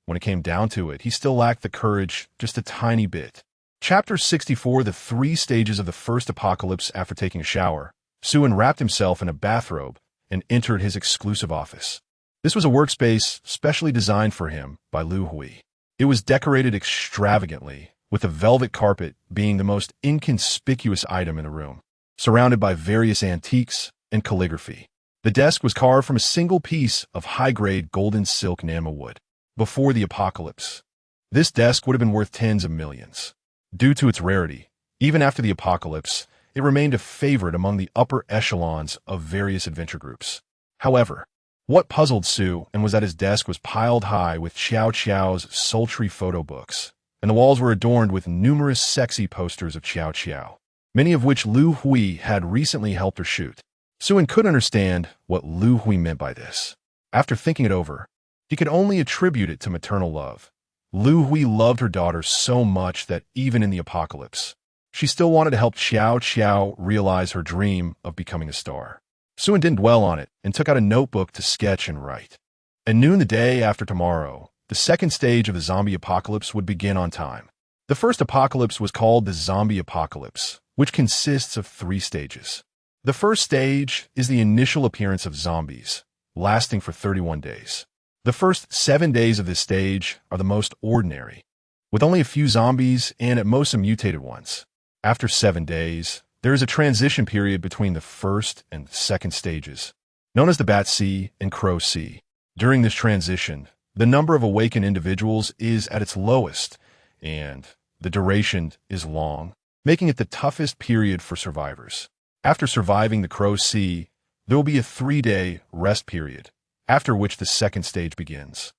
when it came down to it, he still lacked the courage just a tiny bit. Chapter 64, the 3 stages of the first apocalypse. After taking a shower, Suin wrapped himself in a bathrobe and entered his exclusive office. This was a workspace specially designed for him by Lu Hui. It was decorated extravagantly, with the velvet carpet being the most inconspicuous item in the room, surrounded by various antiques and calligraphy. The desk was carved from a single piece of high-grade golden silk Nama wood. Before the apocalypse, this desk would have been worth tens of millions. Due to its rarity, even after the apocalypse, it remained a favorite among the upper echelons of various adventure groups. However, what puzzled Su was that his desk was piled high with Xiao Xiao's sultry photo books, and the walls were adorned with numerous sexy posters of Xiao Xiao, many of which Lu Hui had recently helped her shoot. Suin couldn't understand what Lu Hui meant by this. After thinking it over, he could only attribute it to maternal love. Lu Hui loved her daughter so much that even in the apocalypse, she still wanted to help Xiao Xiao realize her dream of becoming a star. Suin didn't dwell on it and took out a notebook to sketch and write. At noon the day after tomorrow, the second stage of the zombie apocalypse would begin on time. The first apocalypse was called the zombie apocalypse, which consists of 3 stages. The first stage is the initial appearance of zombies, lasting for 31 days. The first 7 days of this stage are the most ordinary, with only a few zombies and at most some mutated ones. After 7 days, there is a transition period between the first and second stages, known as the Bat Sea and Crow Sea. During this transition, the number of awakened individuals is at its lowest, and the duration is long, making it the toughest period for survivors. After surviving the Crow Sea, there will be a 3-day rest period, after which the second stage begins.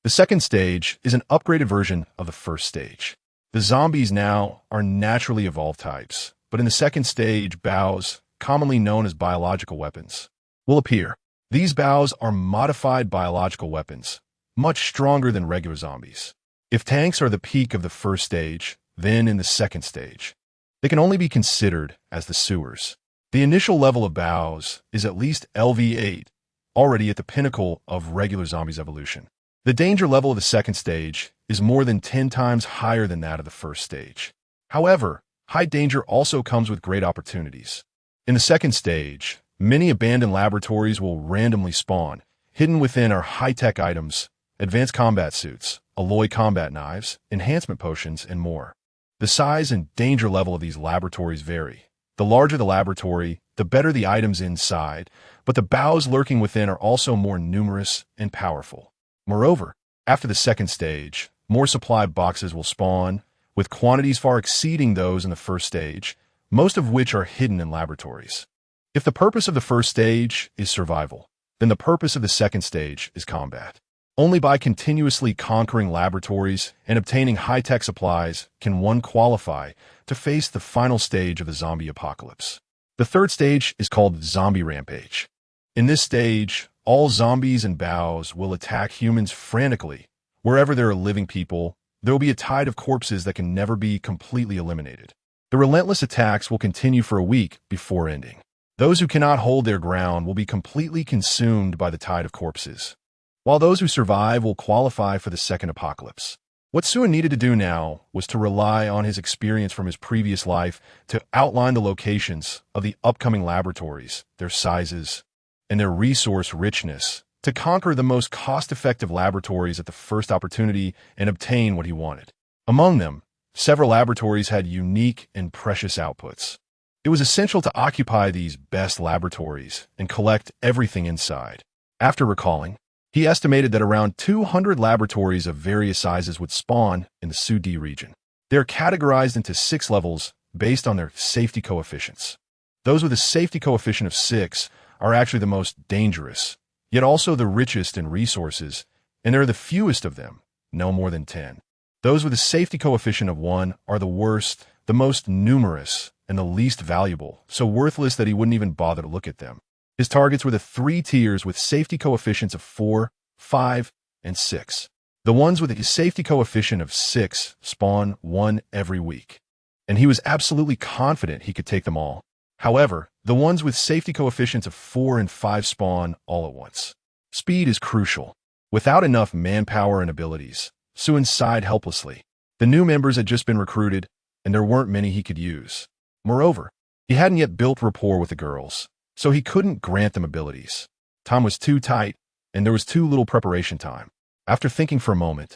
The second stage is an upgraded version of the first stage. The zombies now are naturally evolved types, but in the second stage, bows, commonly known as biological weapons, will appear. These bows are modified biological weapons, much stronger than regular zombies. If tanks are the peak of the first stage, then in the second stage, they can only be considered as the sewers. The initial level of bows is at least LV8, already at the pinnacle of regular zombies evolution. The danger level of the second stage is more than 10 times higher than that of the first stage. However, high danger also comes with great opportunities. In the second stage, many abandoned laboratories will randomly spawn, hidden within are high-tech items, advanced combat suits, alloy combat knives, enhancement potions, and more. The size and danger level of these laboratories vary. The larger the laboratory, the better the items inside, but the bows lurking within are also more numerous and powerful. Moreover, after the second stage, more supply boxes will spawn, with quantities far exceeding those in the first stage, most of which are hidden in laboratories. If the purpose of the first stage is survival, then the purpose of the second stage is combat. Only by continuously conquering laboratories and obtaining high-tech supplies can one qualify to face the final stage of the zombie apocalypse. The third stage is called Zombie Rampage. In this stage, all zombies and bows will attack humans frantically. Wherever there are living people, there will be a tide of corpses that can never be completely eliminated. The relentless attacks will continue for a week before ending. Those who cannot hold their ground will be completely consumed by the tide of corpses, while those who survive will qualify for the second apocalypse. What Suen needed to do now was to rely on his experience from his previous life to outline the locations of the upcoming laboratories, their sizes, and their resource richness, to conquer the most cost-effective laboratories at the first opportunity and obtain what he wanted. Among them, several laboratories had unique and precious outputs. It was essential to occupy these best laboratories and collect everything inside. After recalling, he estimated that around 200 laboratories of various sizes would spawn in the Sud region. They are categorized into 6 levels based on their safety coefficients. Those with a safety coefficient of 6 are actually the most dangerous, yet also the richest in resources, and there are the fewest of them, no more than 10. Those with a safety coefficient of 1 are the worst, the most numerous, and the least valuable, so worthless that he wouldn't even bother to look at them. His targets were the 3 tiers with safety coefficients of 4, 5, and 6. The ones with a safety coefficient of 6 spawn 1 every week, and he was absolutely confident he could take them all. However, the ones with safety coefficients of 4 and 5 spawn all at once. Speed is crucial. Without enough manpower and abilities, Suen sighed helplessly. The new members had just been recruited, and there weren't many he could use. Moreover, he hadn't yet built rapport with the girls, so he couldn't grant them abilities. Time was too tight, and there was too little preparation time. After thinking for a moment,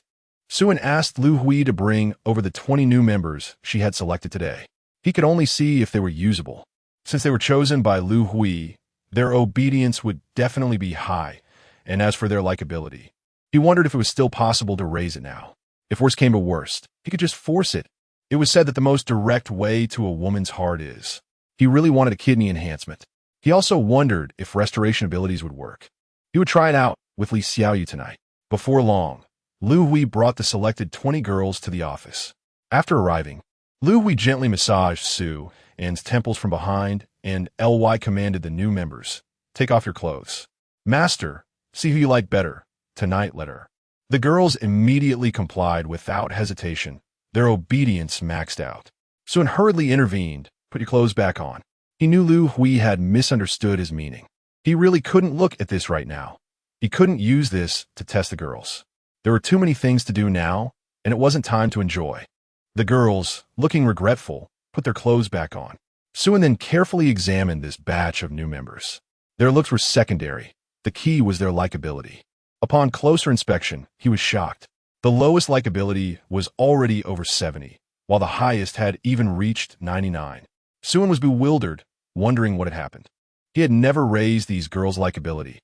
Suen asked Lu Hui to bring over the 20 new members she had selected today. He could only see if they were usable. Since they were chosen by Lu Hui, their obedience would definitely be high, and as for their likability, he wondered if it was still possible to raise it now. If worse came to worst, he could just force it. It was said that the most direct way to a woman's heart is. He really wanted a kidney enhancement. He also wondered if restoration abilities would work. He would try it out with Li Xiaoyu tonight. Before long, Lu Hui brought the selected 20 girls to the office. After arriving, Lu Hui gently massaged Su An's temples from behind, and Ly commanded the new members, "Take off your clothes. Master, see who you like better. Tonight, let her." The girls immediately complied without hesitation, their obedience maxed out. Suen hurriedly intervened, "Put your clothes back on." He knew Lu Hui had misunderstood his meaning. He really couldn't look at this right now. He couldn't use this to test the girls. There were too many things to do now, and it wasn't time to enjoy. The girls, looking regretful, put their clothes back on. Suen then carefully examined this batch of new members. Their looks were secondary. The key was their likability. Upon closer inspection, he was shocked. The lowest likability was already over 70, while the highest had even reached 99. Suen was bewildered, wondering what had happened. He had never raised these girls' likability.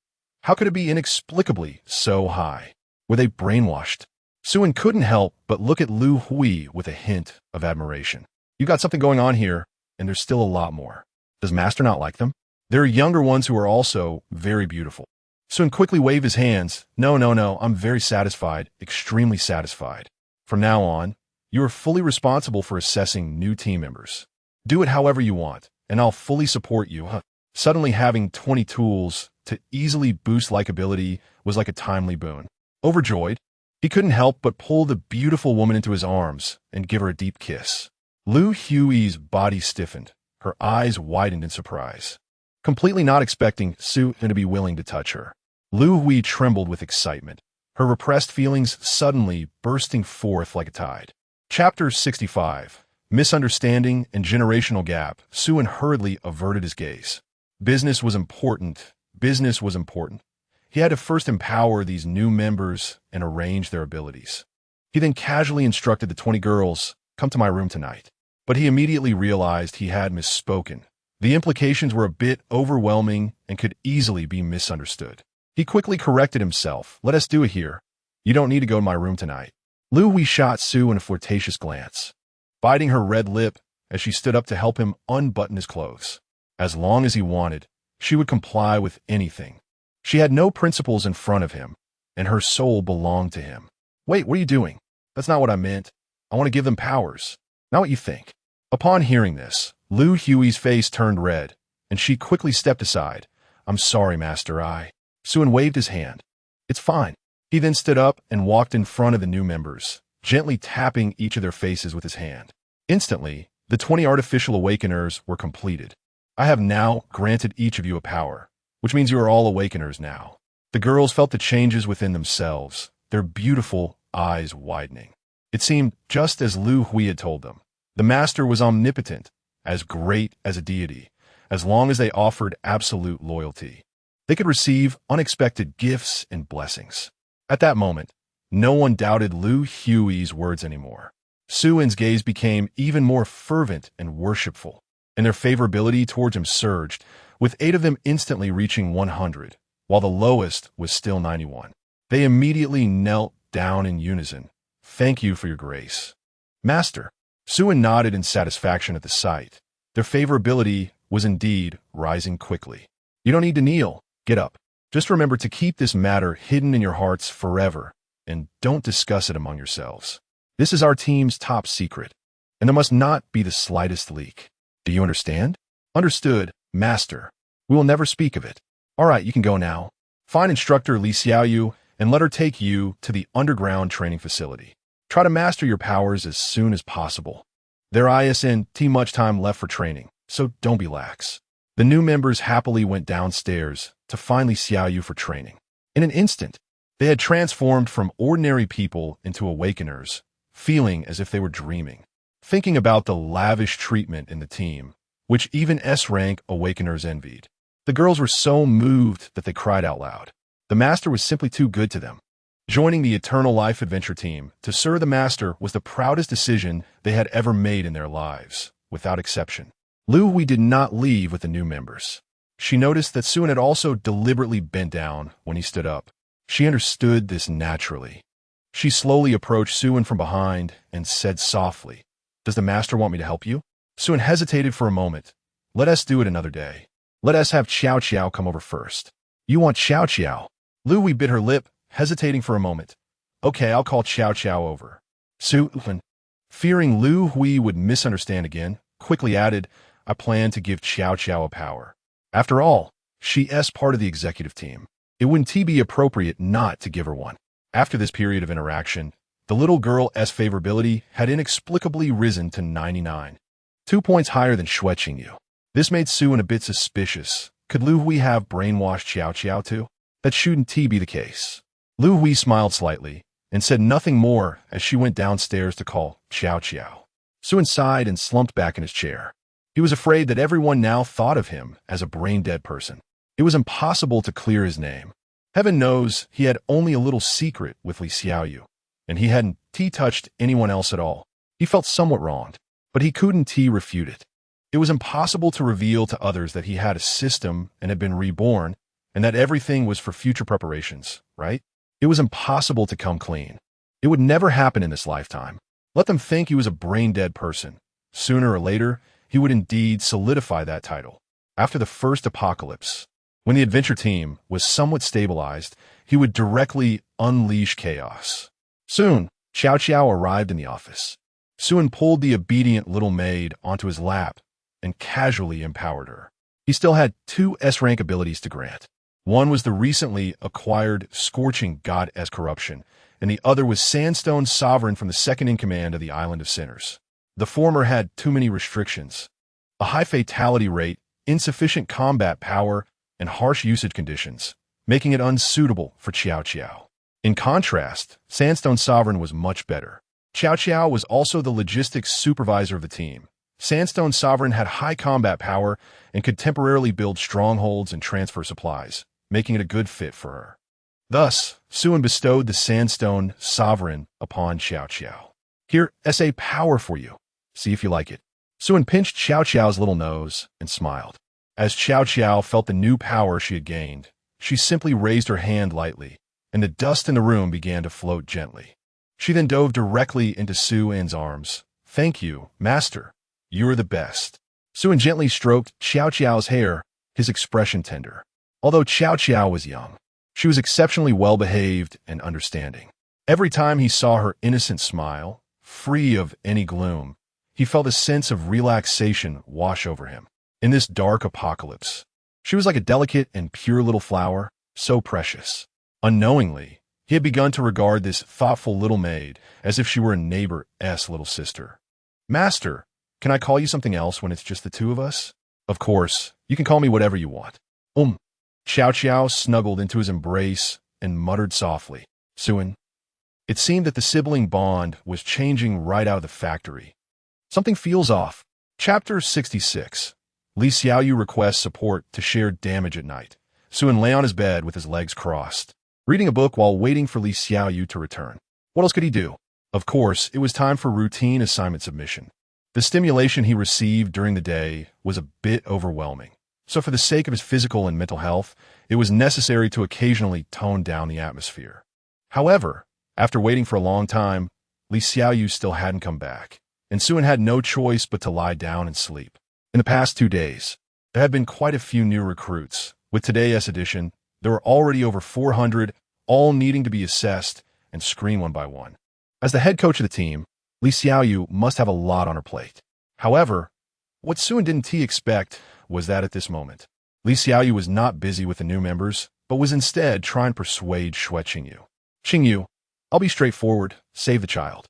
How could it be inexplicably so high? Were they brainwashed? Suen couldn't help but look at Lu Hui with a hint of admiration. "You got something going on here, and there's still a lot more. Does Master not like them?" "There are younger ones who are also very beautiful." Suen quickly waved his hands. No, I'm very satisfied, extremely satisfied. From now on, you are fully responsible for assessing new team members. Do it however you want, and I'll fully support you." Suddenly having 20 tools to easily boost likability was like a timely boon. Overjoyed, he couldn't help but pull the beautiful woman into his arms and give her a deep kiss. Lu Hui's body stiffened, her eyes widened in surprise. Completely not expecting Su to be willing to touch her, Lu Hui trembled with excitement, her repressed feelings suddenly bursting forth like a tide. Chapter 65. Misunderstanding and Generational Gap. Suen hurriedly averted his gaze. Business was important. Business was important. He had to first empower these new members and arrange their abilities. He then casually instructed the 20 girls, "Come to my room tonight." But he immediately realized he had misspoken. The implications were a bit overwhelming and could easily be misunderstood. He quickly corrected himself. "Let us do it here. You don't need to go to my room tonight." Lu Hui shot Sue in a flirtatious glance, biting her red lip as she stood up to help him unbutton his clothes. As long as he wanted, she would comply with anything. She had no principles in front of him, and her soul belonged to him. "Wait, what are you doing? That's not what I meant. I want to give them powers. Not what you think." Upon hearing this, Lu Hui's face turned red, and she quickly stepped aside. "I'm sorry, Master. Suin waved his hand. "It's fine." He then stood up and walked in front of the new members, gently tapping each of their faces with his hand. Instantly, the 20 artificial awakeners were completed. "I have now granted each of you a power, which means you are all awakeners now." The girls felt the changes within themselves, their beautiful eyes widening. It seemed just as Lu Hui had told them. The Master was omnipotent, as great as a deity, as long as they offered absolute loyalty. They could receive unexpected gifts and blessings. At that moment, no one doubted Lu Hui's words anymore. Suin's gaze became even more fervent and worshipful, and their favorability towards him surged, with 8 of them instantly reaching 100, while the lowest was still 91. They immediately knelt down in unison. "Thank you for your grace, Master." Suin nodded in satisfaction at the sight. Their favorability was indeed rising quickly. "You don't need to kneel. Get up. Just remember to keep this matter hidden in your hearts forever, and don't discuss it among yourselves. This is our team's top secret, and there must not be the slightest leak. Do you understand?" "Understood, Master. We will never speak of it." "All right, you can go now. Find instructor Li Xiaoyu and let her take you to the underground training facility. Try to master your powers as soon as possible. There isn't much time left for training, so don't be lax." The new members happily went downstairs to find Li Xiaoyu for training. In an instant, they had transformed from ordinary people into awakeners, feeling as if they were dreaming. Thinking about the lavish treatment in the team, which even S-rank awakeners envied. The girls were so moved that they cried out loud. The Master was simply too good to them. Joining the Eternal Life Adventure team to serve the Master was the proudest decision they had ever made in their lives, without exception. Lu Hui did not leave with the new members. She noticed that Suin had also deliberately bent down when he stood up. She understood this naturally. She slowly approached Suin from behind and said softly, "Does the Master want me to help you?" Suin hesitated for a moment. "Let us do it another day. Let us have Xiao Xiao come over first." "You want Xiao Xiao?" Lu Hui bit her lip, hesitating for a moment. "Okay, I'll call Xiao Xiao over." Suin, fearing Lu Hui would misunderstand again, quickly added, "I plan to give Xiao Xiao a power. After all, she's part of the executive team. It wouldn't be appropriate not to give her one." After this period of interaction, the little girl's favorability had inexplicably risen to 99, 2 points higher than Xue Qingyu. This made Suin a bit suspicious. Could Lu Hui have brainwashed Xiao Xiao too? That shouldn't be the case. Lu Hui smiled slightly and said nothing more as she went downstairs to call Xiao Xiao. Suin sighed and slumped back in his chair. He was afraid that everyone now thought of him as a brain-dead person. It was impossible to clear his name. Heaven knows he had only a little secret with Li Xiaoyu, and he hadn't touched anyone else at all. He felt somewhat wronged, but he couldn't refute it. It was impossible to reveal to others that he had a system and had been reborn, and that everything was for future preparations, right? It was impossible to come clean. It would never happen in this lifetime. Let them think he was a brain-dead person. Sooner or later, he would indeed solidify that title. After the first apocalypse, when the adventure team was somewhat stabilized, he would directly unleash chaos. Soon, Xiao Xiao arrived in the office. Suin pulled the obedient little maid onto his lap and casually empowered her. He still had 2 S-rank abilities to grant. One was the recently acquired Scorching God-S Corruption, and the other was Sandstone Sovereign from the second-in-command of the Island of Sinners. The former had too many restrictions: a high fatality rate, insufficient combat power, and harsh usage conditions, making it unsuitable for Xiao Xiao. In contrast, Sandstone Sovereign was much better. Xiao Xiao was also the logistics supervisor of the team. Sandstone Sovereign had high combat power and could temporarily build strongholds and transfer supplies, making it a good fit for her. Thus, Suan bestowed the Sandstone Sovereign upon Xiao Xiao. Here, SA power for you. See if you like it. Suan pinched Xiao Xiao's little nose and smiled. As Xiao Xiao felt the new power she had gained, she simply raised her hand lightly, and the dust in the room began to float gently. She then dove directly into Suan's arms. Thank you, Master. You are the best. Suan gently stroked Xiao Xiao's hair, his expression tender. Although Xiao Xiao was young, she was exceptionally well-behaved and understanding. Every time he saw her innocent smile, free of any gloom, he felt a sense of relaxation wash over him. In this dark apocalypse, she was like a delicate and pure little flower, so precious. Unknowingly, he had begun to regard this thoughtful little maid as if she were a neighbor's little sister. Master, can I call you something else when it's just the two of us? Of course, you can call me whatever you want. Xiao Xiao snuggled into his embrace and muttered softly, Suan. It seemed that the sibling bond was changing right out of the factory. Something feels off. Chapter 66. Li Xiaoyu requests support to share damage at night. Suan lay on his bed with his legs crossed, reading a book while waiting for Li Xiaoyu to return. What else could he do? Of course, it was time for routine assignment submission. The stimulation he received during the day was a bit overwhelming, so for the sake of his physical and mental health, it was necessary to occasionally tone down the atmosphere. However, after waiting for a long time, Li Xiaoyu still hadn't come back, and Suan had no choice but to lie down and sleep. In the past 2 days, there had been quite a few new recruits. With today's edition, there were already over 400, all needing to be assessed and screened one by one. As the head coach of the team, Li Xiaoyu must have a lot on her plate. However, what Suan didn't expect was that at this moment, Li Xiaoyu was not busy with the new members, but was instead trying to persuade Xue Qingyu. Qingyu, I'll be straightforward, save the child.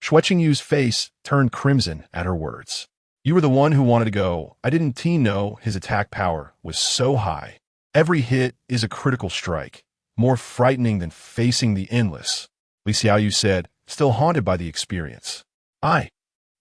Xue Qingyu's face turned crimson at her words. You were the one who wanted to go. I didn't know his attack power was so high. Every hit is a critical strike, more frightening than facing the endless, Li Xiaoyu said, still haunted by the experience. I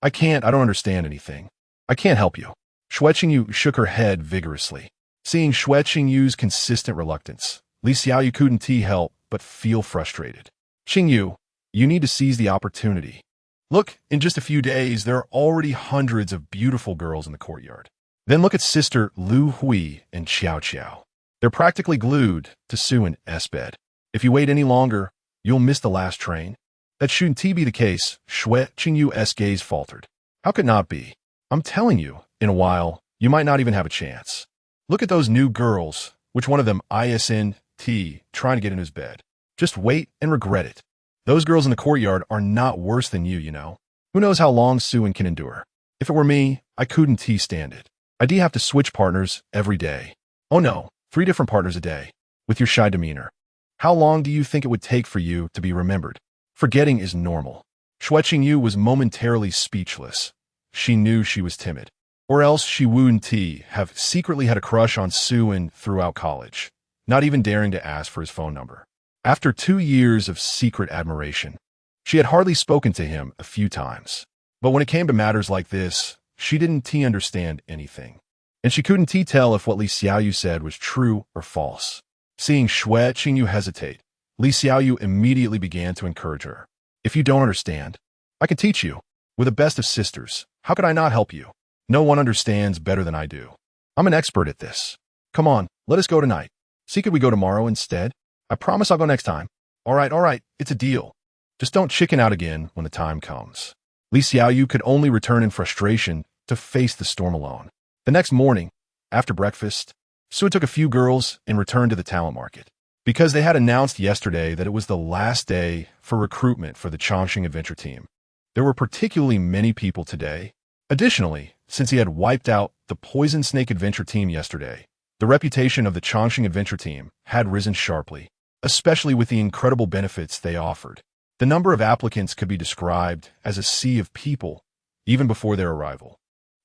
don't understand anything. I can't help you. Xue Qingyu shook her head vigorously. Seeing Xue Qingyu's consistent reluctance, Li Xiaoyu couldn't help but feel frustrated. Qingyu, you need to seize the opportunity. Look, in just a few days, there are already hundreds of beautiful girls in the courtyard. Then look at Sister Lu Hui and Xiao Xiao. They're practically glued to Suan's bed. If you wait any longer, you'll miss the last train. That shouldn't be the case, Xue Qingyu's gaze faltered. How could it not be? I'm telling you, in a while, you might not even have a chance. Look at those new girls, which one of them trying to get in his bed. Just wait and regret it. Those girls in the courtyard are not worse than you know. Who knows how long Suan can endure? If it were me, I couldn't stand it. I'd have to switch partners every day. Oh no, 3 different partners a day, with your shy demeanor. How long do you think it would take for you to be remembered? Forgetting is normal. Xue Qingyu was momentarily speechless. She knew she was timid. Or else she wouldn't have secretly had a crush on Suan throughout college, not even daring to ask for his phone number. After 2 years of secret admiration, she had hardly spoken to him a few times. But when it came to matters like this, she didn't understand anything. And she couldn't tell if what Li Xiaoyu said was true or false. Seeing Xue Qingyu hesitate, Li Xiaoyu immediately began to encourage her. If you don't understand, I can teach you. We're the best of sisters. How could I not help you? No one understands better than I do. I'm an expert at this. Come on, let us go tonight. See, could we go tomorrow instead? I promise I'll go next time. All right, it's a deal. Just don't chicken out again when the time comes. Li Xiaoyu could only return in frustration to face the storm alone. The next morning, after breakfast, Suan took a few girls and returned to the talent market. Because they had announced yesterday that it was the last day for recruitment for the Chongqing Adventure Team. There were particularly many people today. Additionally, since he had wiped out the Poison Snake Adventure Team yesterday, the reputation of the Chongqing Adventure Team had risen sharply, especially with the incredible benefits they offered. The number of applicants could be described as a sea of people, even before their arrival.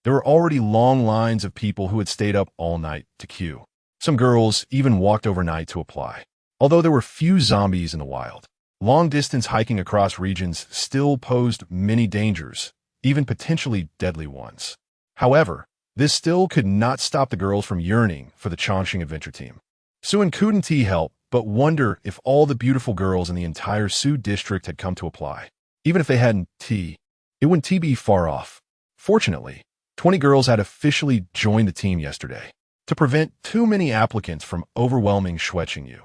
There were already long lines of people who had stayed up all night to queue. Some girls even walked overnight to apply. Although there were few zombies in the wild, long-distance hiking across regions still posed many dangers, even potentially deadly ones. However, this still could not stop the girls from yearning for the Chongqing Adventure Team. Suan couldn't help but wonder if all the beautiful girls in the entire Sioux district had come to apply. Even if they hadn't, it wouldn't be far off. Fortunately, 20 girls had officially joined the team yesterday to prevent too many applicants from overwhelming Yu.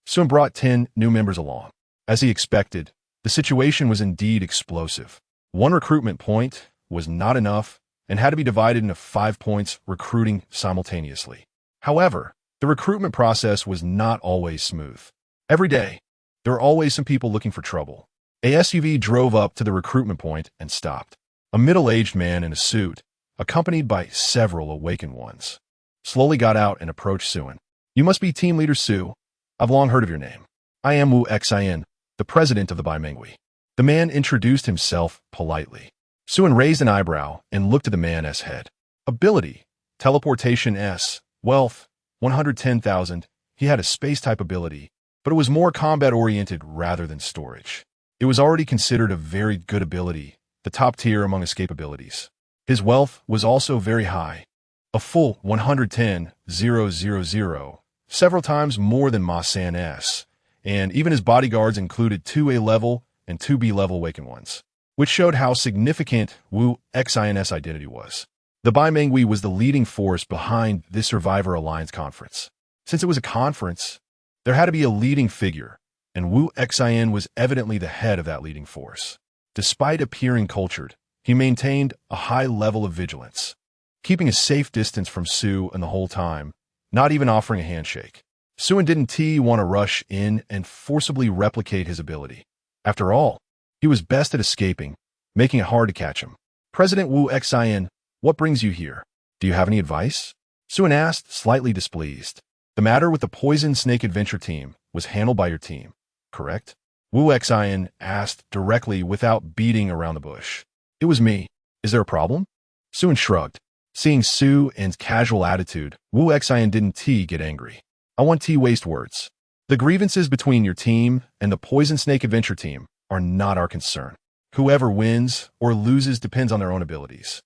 Sun brought 10 new members along. As he expected, the situation was indeed explosive. One recruitment point was not enough and had to be divided into 5 points recruiting simultaneously. However, the recruitment process was not always smooth. Every day, there were always some people looking for trouble. A SUV drove up to the recruitment point and stopped. A middle-aged man in a suit, accompanied by several awakened ones, slowly got out and approached Suin. "You must be Team Leader Su. I've long heard of your name. I am Wu Xin, the president of the Baimengui." The man introduced himself politely. Suin raised an eyebrow and looked at the man's head. Ability, teleportation S, wealth, 110,000. He had a space-type ability, but it was more combat-oriented rather than storage. It was already considered a very good ability, the top tier among escape abilities. His wealth was also very high, a full 110,000, several times more than Ma San's, and even his bodyguards included 2 A-level and 2 B-level awakened ones, which showed how significant Wu Xin's identity was. The Baimengui was the leading force behind this Survivor Alliance conference. Since it was a conference, there had to be a leading figure, and Wu Xin was evidently the head of that leading force. Despite appearing cultured, he maintained a high level of vigilance, keeping a safe distance from Su and the whole time, not even offering a handshake. Suin didn't want to rush in and forcibly replicate his ability. After all, he was best at escaping, making it hard to catch him. "President Wu Xin, what brings you here? Do you have any advice?" Suin asked, slightly displeased. "The matter with the Poison Snake Adventure team was handled by your team, correct?" Wu Xin asked directly without beating around the bush. "It was me. Is there a problem?" Suin shrugged. Seeing Su and casual attitude, Wu Xin didn't get angry. "I want waste words. The grievances between your team and the Poison Snake Adventure team are not our concern. Whoever wins or loses depends on their own abilities.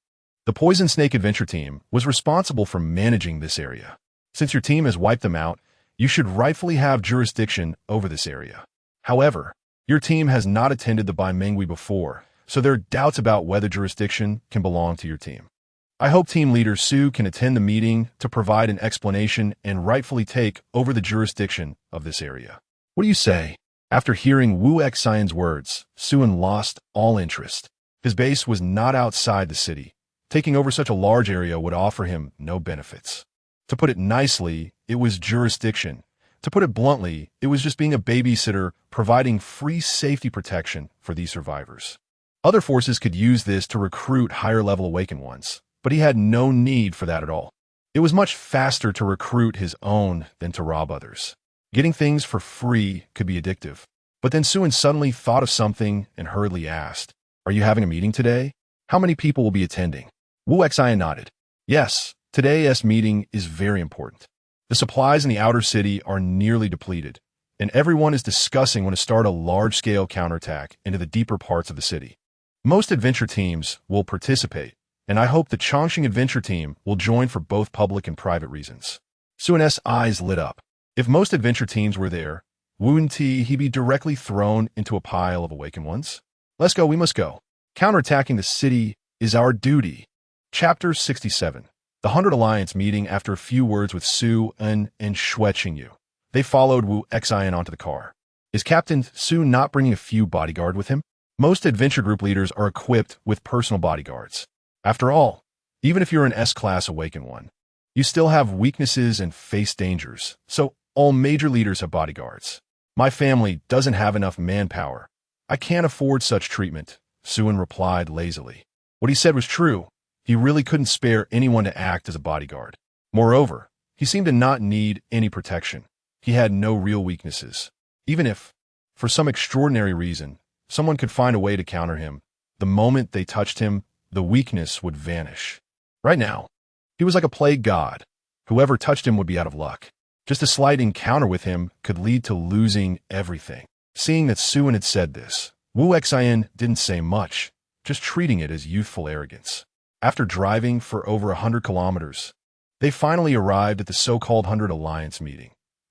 The Poison Snake Adventure team was responsible for managing this area. Since your team has wiped them out, you should rightfully have jurisdiction over this area. However, your team has not attended the Baimengui before, so there are doubts about whether jurisdiction can belong to your team. I hope Team Leader Su can attend the meeting to provide an explanation and rightfully take over the jurisdiction of this area. What do you say?" After hearing Wu Xin's words, Suin lost all interest. His base was not outside the city. Taking over such a large area would offer him no benefits. To put it nicely, it was jurisdiction. To put it bluntly, it was just being a babysitter providing free safety protection for these survivors. Other forces could use this to recruit higher-level awakened ones, but he had no need for that at all. It was much faster to recruit his own than to rob others. Getting things for free could be addictive. But then Suin suddenly thought of something and hurriedly asked, "Are you having a meeting today? How many people will be attending?" Wu Xin nodded. "Yes, today's meeting is very important. The supplies in the outer city are nearly depleted, and everyone is discussing when to start a large-scale counterattack into the deeper parts of the city. Most adventure teams will participate, and I hope the Chongqing Adventure team will join for both public and private reasons." Suin's eyes lit up. If most adventure teams were there, wouldn't he be directly thrown into a pile of awakened ones? "Let's go, we must go. Counterattacking the city is our duty." Chapter 67. The 100 Alliance meeting. After a few words with Su and Yu, they followed Wu Xin onto the car. Is Captain Su not bringing a few bodyguard with him? Most adventure group leaders are equipped with personal bodyguards. After all, even if you're an S-class awakened one, you still have weaknesses and face dangers, so all major leaders have bodyguards. My family doesn't have enough manpower. I can't afford such treatment, Suin replied lazily. What he said was true. He really couldn't spare anyone to act as a bodyguard. Moreover, he seemed to not need any protection. He had no real weaknesses. Even if, for some extraordinary reason, someone could find a way to counter him, the moment they touched him, the weakness would vanish. Right now, he was like a plague god. Whoever touched him would be out of luck. Just a slight encounter with him could lead to losing everything. Seeing that Suin had said this, Wu Xin didn't say much, just treating it as youthful arrogance. After driving for over 100 kilometers, they finally arrived at the so-called 100 Alliance meeting.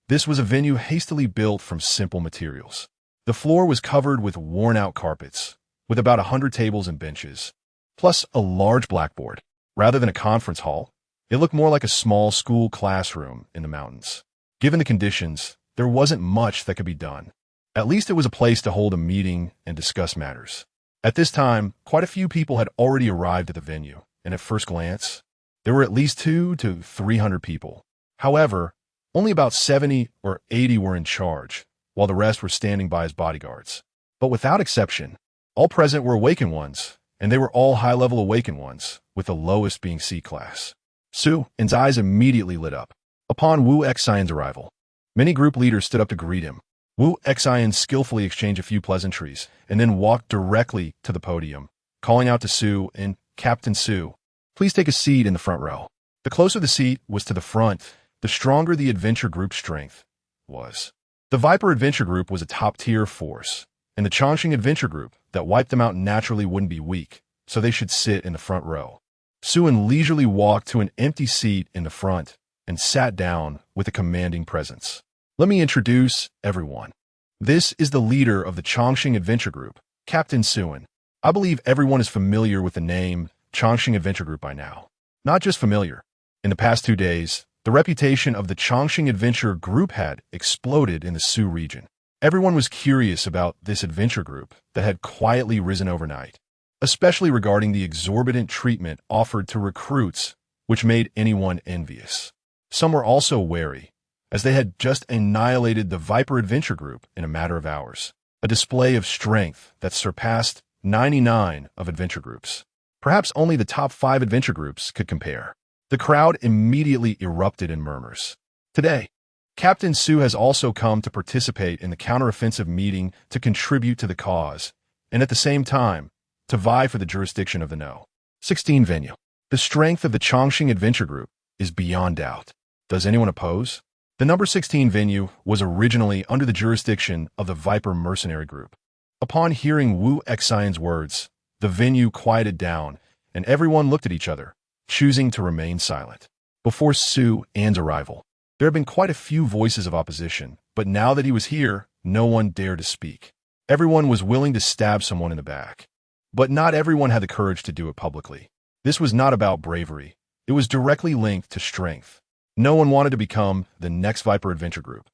This was a venue hastily built from simple materials. The floor was covered with worn-out carpets, with about 100 tables and benches, plus a large blackboard. Rather than a conference hall, it looked more like a small school classroom in the mountains. Given the conditions, there wasn't much that could be done. At least it was a place to hold a meeting and discuss matters. At this time, quite a few people had already arrived at the venue, and at first glance, there were at least 200 to 300 people. However, only about 70 or 80 were in charge, while the rest were standing by as bodyguards. But without exception, all present were awakened ones, and they were all high-level awakened ones, with the lowest being C-class. Su's eyes immediately lit up. Upon Wu Xian's arrival, many group leaders stood up to greet him. Wu Xian skillfully exchanged a few pleasantries, and then walked directly to the podium, calling out to Su and Captain Su, "Please take a seat in the front row." The closer the seat was to the front, the stronger the adventure group's strength was. The Viper Adventure Group was a top-tier force, and the Chongqing Adventure Group that wiped them out naturally wouldn't be weak, so they should sit in the front row. Suin leisurely walked to an empty seat in the front and sat down with a commanding presence. "Let me introduce everyone. This is the leader of the Chongqing Adventure Group, Captain Suin." I believe everyone is familiar with the name Chongqing Adventure Group by now. Not just familiar. In the past 2 days, the reputation of the Chongqing Adventure Group had exploded in the Su region. Everyone was curious about this adventure group that had quietly risen overnight, especially regarding the exorbitant treatment offered to recruits, which made anyone envious. Some were also wary, as they had just annihilated the Viper Adventure Group in a matter of hours, a display of strength that surpassed 99 of adventure groups. Perhaps only the top 5 adventure groups could compare. The crowd immediately erupted in murmurs. Today, Captain Su has also come to participate in the counteroffensive meeting to contribute to the cause, and at the same time, to vie for the jurisdiction of the No. 16 venue. The strength of the Chongqing Adventure Group is beyond doubt. Does anyone oppose? The number 16 venue was originally under the jurisdiction of the Viper Mercenary Group. Upon hearing Wu Xian's words, the venue quieted down, and everyone looked at each other, choosing to remain silent. Before Su's arrival, there had been quite a few voices of opposition, but now that he was here, no one dared to speak. Everyone was willing to stab someone in the back. But not everyone had the courage to do it publicly. This was not about bravery. It was directly linked to strength. No one wanted to become the next Viper Adventure Group.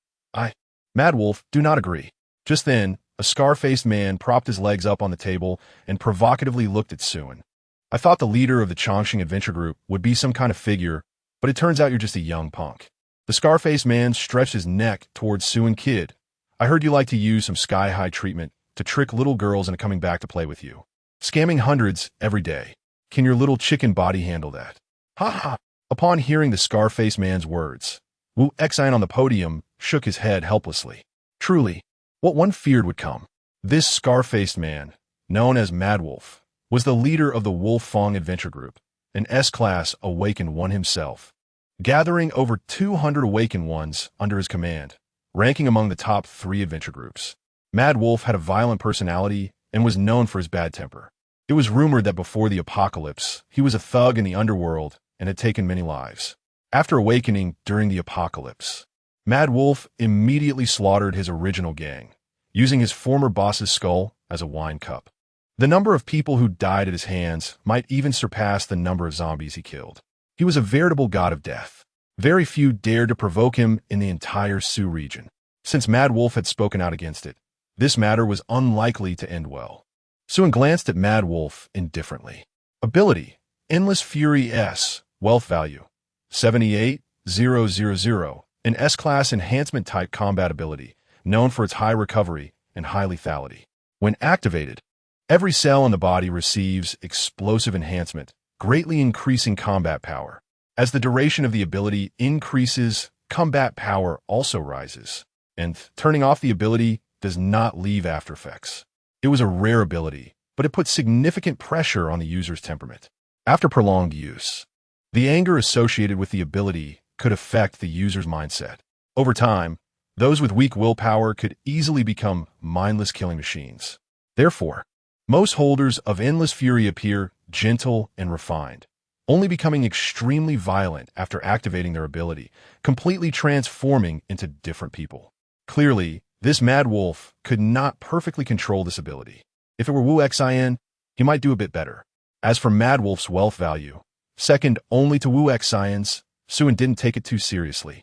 Mad Wolf, do not agree. Just then, a scar-faced man propped his legs up on the table and provocatively looked at Suin. "I thought the leader of the Chongqing Adventure Group would be some kind of figure, but it turns out you're just a young punk." The scar-faced man stretched his neck towards Suin. "Kid, I heard you like to use some sky-high treatment to trick little girls into coming back to play with you. Scamming hundreds every day. Can your little chicken body handle that?" "Ha ha!" Upon hearing the scar-faced man's words, Wu Xian on the podium shook his head helplessly. Truly, what one feared would come. This scar-faced man, known as Mad Wolf, was the leader of the Wolf Fong Adventure Group, an S-Class Awakened One himself, gathering over 200 Awakened Ones under his command, ranking among the top 3 adventure groups. Mad Wolf had a violent personality and was known for his bad temper. It was rumored that before the apocalypse, he was a thug in the underworld and had taken many lives. After awakening during the apocalypse, Mad Wolf immediately slaughtered his original gang, using his former boss's skull as a wine cup. The number of people who died at his hands might even surpass the number of zombies he killed. He was a veritable god of death. Very few dared to provoke him in the entire Su region. Since Mad Wolf had spoken out against it, this matter was unlikely to end well. Suin glanced at Mad Wolf indifferently. Ability: Endless Fury S. Wealth value: 78,000. An S-Class enhancement type combat ability, known for its high recovery and high lethality. When activated, every cell in the body receives explosive enhancement, greatly increasing combat power. As the duration of the ability increases, combat power also rises, and turning off the ability does not leave after effects. It was a rare ability, but it put significant pressure on the user's temperament. After prolonged use, the anger associated with the ability could affect the user's mindset. Over time, those with weak willpower could easily become mindless killing machines. Therefore, most holders of Endless Fury appear gentle and refined, only becoming extremely violent after activating their ability, completely transforming into different people. Clearly, this Mad Wolf could not perfectly control this ability. If it were Wu Xin, he might do a bit better. As for Mad Wolf's wealth value, second only to Wu Xion's, Suin didn't take it too seriously.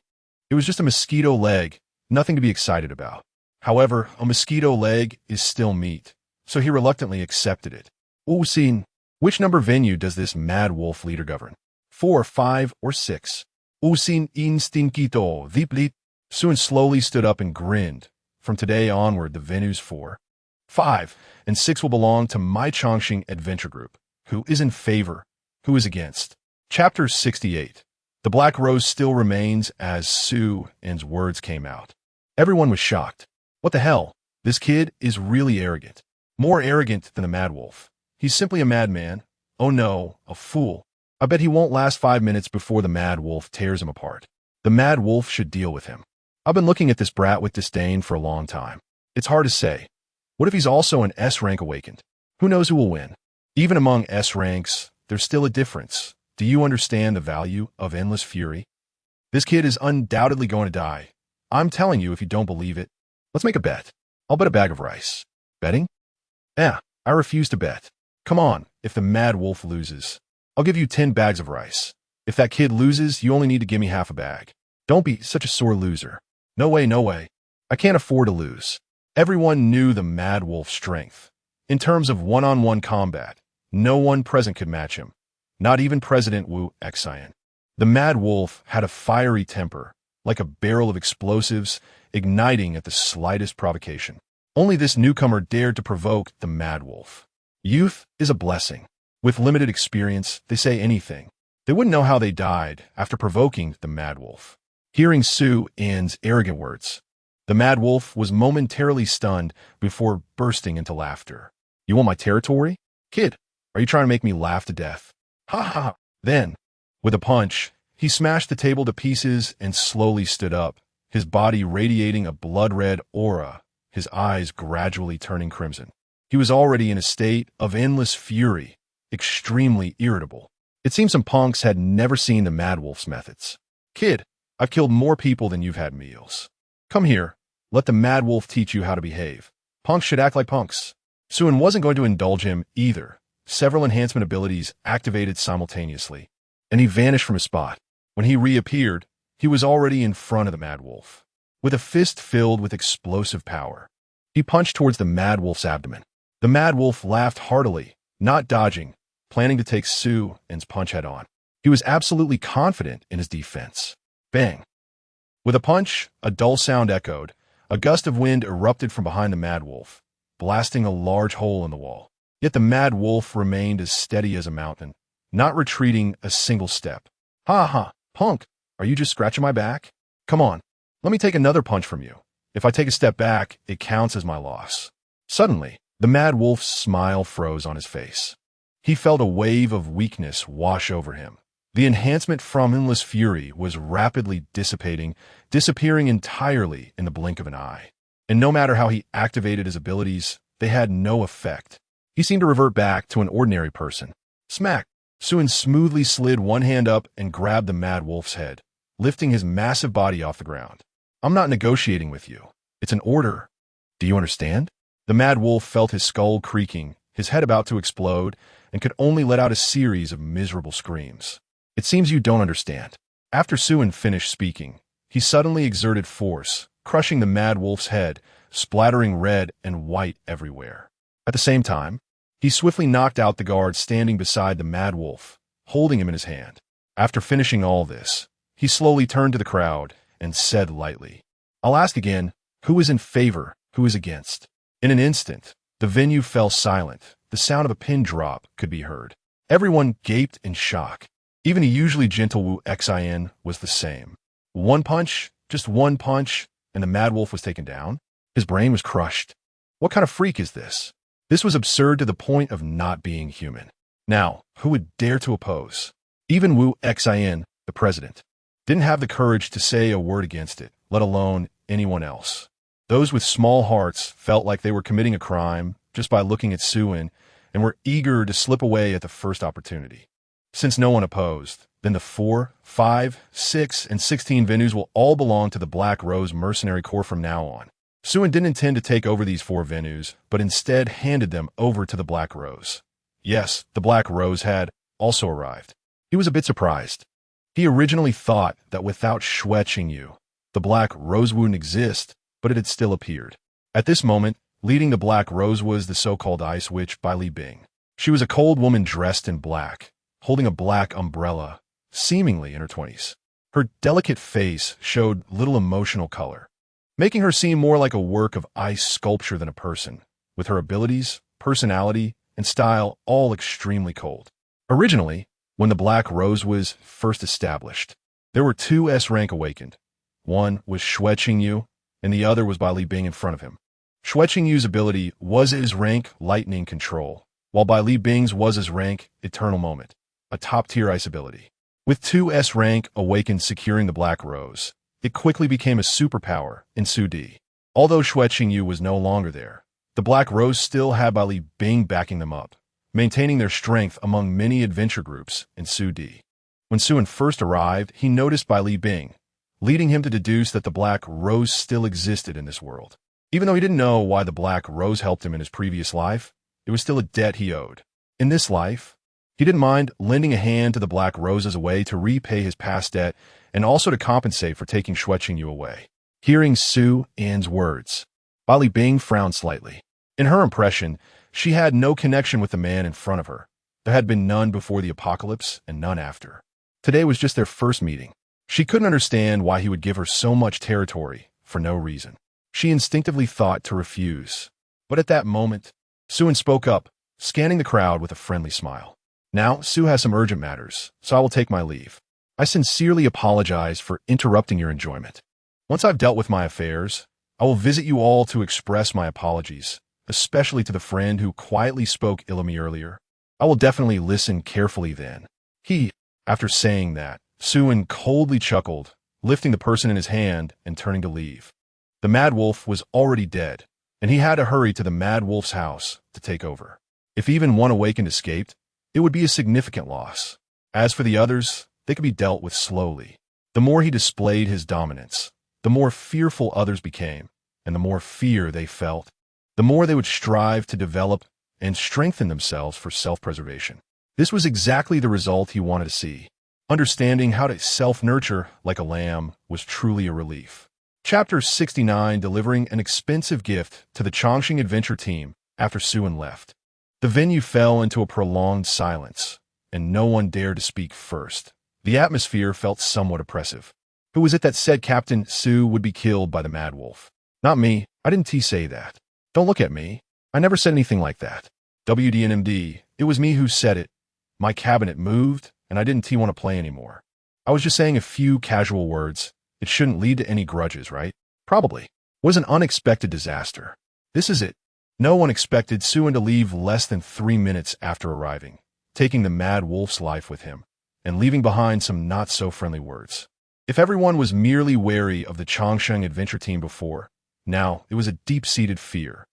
It was just a mosquito leg, nothing to be excited about. However, a mosquito leg is still meat, so he reluctantly accepted it. Wu Xin, which number venue does this Mad Wolf leader govern? 4, 5, or 6? Wu Xin instinquito viplit. Suin slowly stood up and grinned. From today onward, the venues 4, 5, and 6 will belong to my Chongqing Adventure Group. Who is in favor? Who is against? Chapter 68. The Black Rose still remains as Suin's words came out. Everyone was shocked. What the hell? This kid is really arrogant. More arrogant than the Mad Wolf. He's simply a madman. Oh no, a fool. I bet he won't last 5 minutes before the Mad Wolf tears him apart. The Mad Wolf should deal with him. I've been looking at this brat with disdain for a long time. It's hard to say. What if he's also an S-rank awakened? Who knows who will win? Even among S-ranks, there's still a difference. Do you understand the value of endless fury? This kid is undoubtedly going to die. I'm telling you if you don't believe it. Let's make a bet. I'll bet a bag of rice. Betting? Yeah, I refuse to bet. Come on, if the Mad Wolf loses, I'll give you 10 bags of rice. If that kid loses, you only need to give me half a bag. Don't be such a sore loser. No way, no way. I can't afford to lose. Everyone knew the Mad Wolf's strength. In terms of one-on-one combat, no one present could match him. Not even President Wu Xian. The Mad Wolf had a fiery temper, like a barrel of explosives, igniting at the slightest provocation. Only this newcomer dared to provoke the Mad Wolf. Youth is a blessing. With limited experience, they say anything. They wouldn't know how they died after provoking the Mad Wolf. Hearing Suin's arrogant words, the Mad Wolf was momentarily stunned before bursting into laughter. You want my territory? Kid, are you trying to make me laugh to death? Ha ha ha. Then, with a punch, he smashed the table to pieces and slowly stood up, his body radiating a blood-red aura, his eyes gradually turning crimson. He was already in a state of endless fury, extremely irritable. It seemed some punks had never seen the Mad Wolf's methods. Kid, I've killed more people than you've had meals. Come here, let the Mad Wolf teach you how to behave. Punks should act like punks. Suin wasn't going to indulge him either. Several enhancement abilities activated simultaneously, and he vanished from his spot. When he reappeared, he was already in front of the Mad Wolf. With a fist filled with explosive power, he punched towards the Mad Wolf's abdomen. The Mad Wolf laughed heartily, not dodging, planning to take Suin's punch head-on. He was absolutely confident in his defense. Bang! With a punch, a dull sound echoed. A gust of wind erupted from behind the Mad Wolf, blasting a large hole in the wall. Yet the Mad Wolf remained as steady as a mountain, not retreating a single step. Ha ha, punk, are you just scratching my back? Come on, let me take another punch from you. If I take a step back, it counts as my loss. Suddenly, the Mad Wolf's smile froze on his face. He felt a wave of weakness wash over him. The enhancement from endless fury was rapidly disappearing entirely in the blink of an eye. And no matter how he activated his abilities, they had no effect. He seemed to revert back to an ordinary person. Smack! Suin smoothly slid one hand up and grabbed the Mad Wolf's head, lifting his massive body off the ground. I'm not negotiating with you. It's an order. Do you understand? The Mad Wolf felt his skull creaking, his head about to explode, and could only let out a series of miserable screams. It seems you don't understand. After Suin finished speaking, he suddenly exerted force, crushing the Mad Wolf's head, splattering red and white everywhere. At the same time, he swiftly knocked out the guard standing beside the Mad Wolf, holding him in his hand. After finishing all this, he slowly turned to the crowd and said lightly, I'll ask again, who is in favor, who is against? In an instant, the venue fell silent. The sound of a pin drop could be heard. Everyone gaped in shock. Even a usually gentle Wu Xian was the same. One punch, just one punch, and the Mad Wolf was taken down? His brain was crushed. What kind of freak is this? This was absurd to the point of not being human. Now, who would dare to oppose? Even Wu Xian, the president, didn't have the courage to say a word against it, let alone anyone else. Those with small hearts felt like they were committing a crime just by looking at Suin and were eager to slip away at the first opportunity. Since no one opposed, then the 4, 5, 6, and 16 venues will all belong to the Black Rose Mercenary Corps from now on. Suin didn't intend to take over these 4 venues, but instead handed them over to the Black Rose. Yes, the Black Rose had also arrived. He was a bit surprised. He originally thought that without Yu, the Black Rose wouldn't exist, but it had still appeared. At this moment, leading the Black Rose was the so-called Ice Witch Bai Li Bing. She was a cold woman dressed in black, holding a black umbrella, seemingly in her 20s. Her delicate face showed little emotional color, making her seem more like a work of ice sculpture than a person, with her abilities, personality, and style all extremely cold. Originally, when the Black Rose was first established, there were 2 S-rank awakened. One was Yu, and the other was Bai Li Bing in front of him. Yu's ability was his rank Lightning Control, while Bai Li Bing's was his rank Eternal Moment, a top-tier ice ability. With 2 S-rank awakened securing the Black Rose, it quickly became a superpower in Su-D. Although Yu was no longer there, the Black Rose still had Bai Li Bing backing them up, maintaining their strength among many adventure groups in Su-D. When Suin first arrived, he noticed Bai Li Bing, leading him to deduce that the Black Rose still existed in this world. Even though he didn't know why the Black Rose helped him in his previous life, it was still a debt he owed. In this life, he didn't mind lending a hand to the Black Rose as a way to repay his past debt and also to compensate for taking Yu away. Hearing Su-In's words, Bai Li Bing frowned slightly. In her impression, she had no connection with the man in front of her. There had been none before the apocalypse and none after. Today was just their first meeting. She couldn't understand why he would give her so much territory for no reason. She instinctively thought to refuse. But at that moment, Suin spoke up, scanning the crowd with a friendly smile. Now, Su has some urgent matters, so I will take my leave. I sincerely apologize for interrupting your enjoyment. Once I've dealt with my affairs, I will visit you all to express my apologies, especially to the friend who quietly spoke ill of me earlier. I will definitely listen carefully then. After saying that, Suin coldly chuckled, lifting the person in his hand and turning to leave. The Mad Wolf was already dead, and he had to hurry to the Mad Wolf's house to take over. If even one awakened escaped, it would be a significant loss. As for the others, they could be dealt with slowly. The more he displayed his dominance, the more fearful others became, and the more fear they felt, the more they would strive to develop and strengthen themselves for self-preservation. This was exactly the result he wanted to see. Understanding how to self-nurture like a lamb was truly a relief. Chapter 69, delivering an expensive gift to the Chongqing adventure team after Suin left. The venue fell into a prolonged silence, and no one dared to speak first. The atmosphere felt somewhat oppressive. Who was it that said Captain Su would be killed by the Mad Wolf? Not me. I didn't say that. Don't look at me. I never said anything like that. WDNMD, it was me who said it. My cabinet moved, and I didn't want to play anymore. I was just saying a few casual words. It shouldn't lead to any grudges, right? Probably. It was an unexpected disaster. This is it. No one expected Suin to leave less than 3 minutes after arriving, taking the Mad Wolf's life with him, and leaving behind some not-so-friendly words. If everyone was merely wary of the Chongqing adventure team before, now it was a deep-seated fear.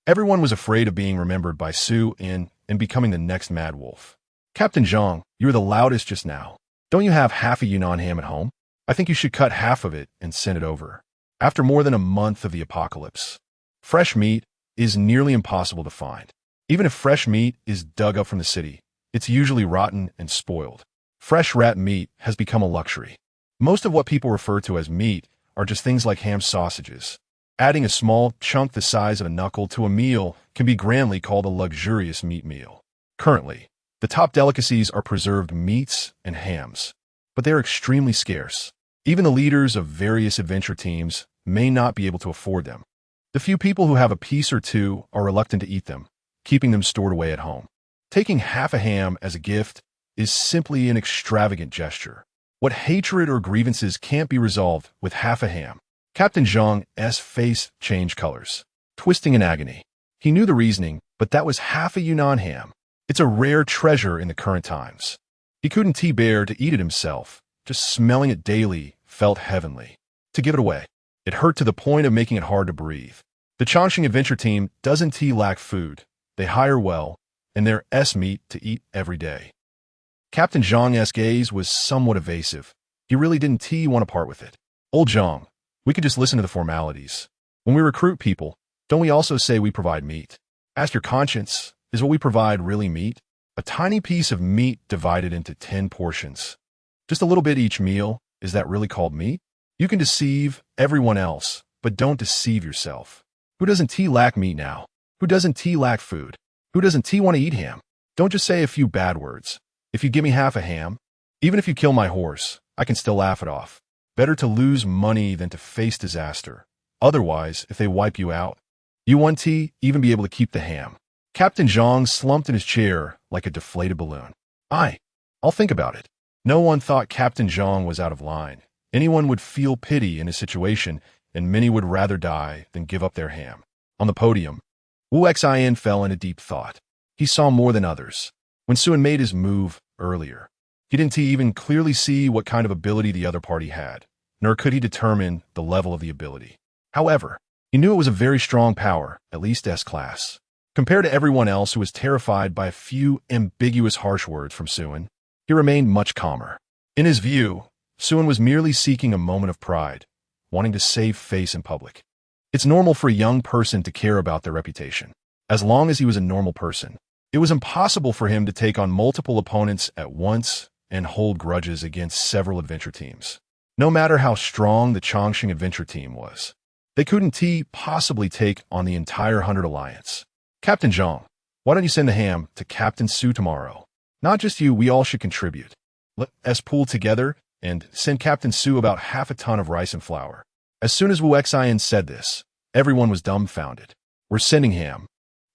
Everyone was afraid of being remembered by Su-In and becoming the next Mad Wolf. Captain Zhang, you were the loudest just now. Don't you have half a Yunnan ham at home? I think you should cut half of it and send it over. After more than a month of the apocalypse, fresh meat is nearly impossible to find. Even if fresh meat is dug up from the city, it's usually rotten and spoiled. Fresh rat meat has become a luxury. Most of what people refer to as meat are just things like ham sausages. Adding a small chunk the size of a knuckle to a meal can be grandly called a luxurious meat meal. Currently, the top delicacies are preserved meats and hams, but they are extremely scarce. Even the leaders of various adventure teams may not be able to afford them. The few people who have a piece or two are reluctant to eat them, keeping them stored away at home. Taking half a ham as a gift is simply an extravagant gesture. What hatred or grievances can't be resolved with half a ham? Captain Zhang's face changed colors, twisting in agony. He knew the reasoning, but that was half a Yunnan ham. It's a rare treasure in the current times. He couldn't bear to eat it himself. Just smelling it daily felt heavenly. To give it away, it hurt to the point of making it hard to breathe. The Chongqing adventure team doesn't lack food. They hire well, and there's meat to eat every day. Captain Zhang's gaze was somewhat evasive. He really didn't want to part with it. Old Zhang, we could just listen to the formalities. When we recruit people, don't we also say we provide meat? Ask your conscience, is what we provide really meat? A tiny piece of meat divided into 10 portions. Just a little bit each meal, is that really called meat? You can deceive everyone else, but don't deceive yourself. Who doesn't lack meat now? Who doesn't lack food? Who doesn't want to eat ham? Don't just say a few bad words. If you give me half a ham, even if you kill my horse, I can still laugh it off. Better to lose money than to face disaster. Otherwise, if they wipe you out, you won't even be able to keep the ham. Captain Zhang slumped in his chair like a deflated balloon. I'll think about it. No one thought Captain Zhang was out of line. Anyone would feel pity in his situation, and many would rather die than give up their ham. On the podium, Wu Xian fell into deep thought. He saw more than others. When Suen made his move earlier, he didn't even clearly see what kind of ability the other party had, nor could he determine the level of the ability. However, he knew it was a very strong power, at least S-class. Compared to everyone else who was terrified by a few ambiguous harsh words from Suen, he remained much calmer. In his view, Suen was merely seeking a moment of pride, wanting to save face in public. It's normal for a young person to care about their reputation. As long as he was a normal person, it was impossible for him to take on multiple opponents at once and hold grudges against several adventure teams. No matter how strong the Chongqing adventure team was, they couldn't possibly take on the entire 100 Alliance. Captain Zhang, why don't you send the ham to Captain Su tomorrow? Not just you, we all should contribute. Let us pool together and send Captain Su about half a ton of rice and flour. As soon as Wu Xian said this, everyone was dumbfounded. We're sending ham.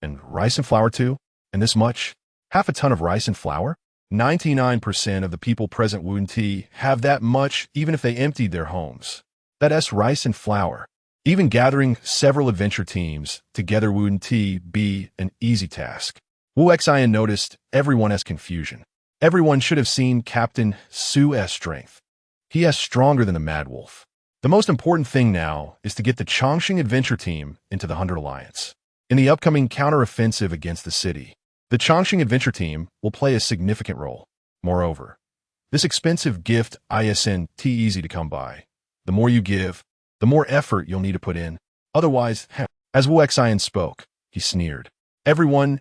And rice and flour too? And this much? Half a ton of rice and flour? 99% of the people present wouldn't have that much even if they emptied their homes. That's rice and flour. Even gathering several adventure teams together wouldn't be an easy task. Wu Xian noticed everyone's confusion. Everyone should have seen Captain Su's strength. He is stronger than the Mad Wolf. The most important thing now is to get the Chongqing adventure team into the 100 Alliance. In the upcoming counteroffensive against the city, the Chongqing adventure team will play a significant role. Moreover, this expensive gift isn't easy to come by. The more you give, the more effort you'll need to put in. Otherwise, as Wu Xian spoke, he sneered. Everyone's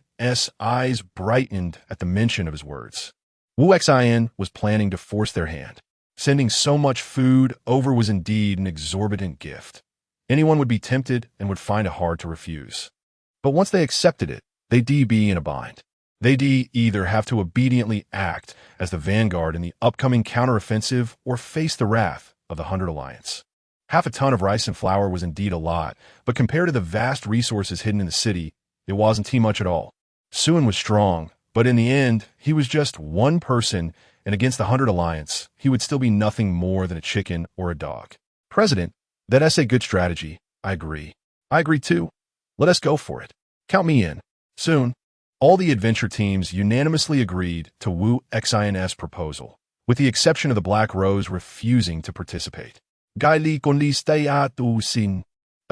eyes brightened at the mention of his words. Wu Xian was planning to force their hand. Sending so much food over was indeed an exorbitant gift. Anyone would be tempted and would find it hard to refuse. But once they accepted it, they'd be in a bind. They'd either have to obediently act as the vanguard in the upcoming counteroffensive or face the wrath of the 100 Alliance. Half a ton of rice and flour was indeed a lot, but compared to the vast resources hidden in the city, it wasn't much at all. Suen was strong, but in the end, he was just one person, and against the 100 Alliance, he would still be nothing more than a chicken or a dog. President, that's a good strategy. I agree. I agree too. Let us go for it. Count me in. Soon, all the adventure teams unanimously agreed to Wu Xian's proposal, with the exception of the Black Rose refusing to participate. A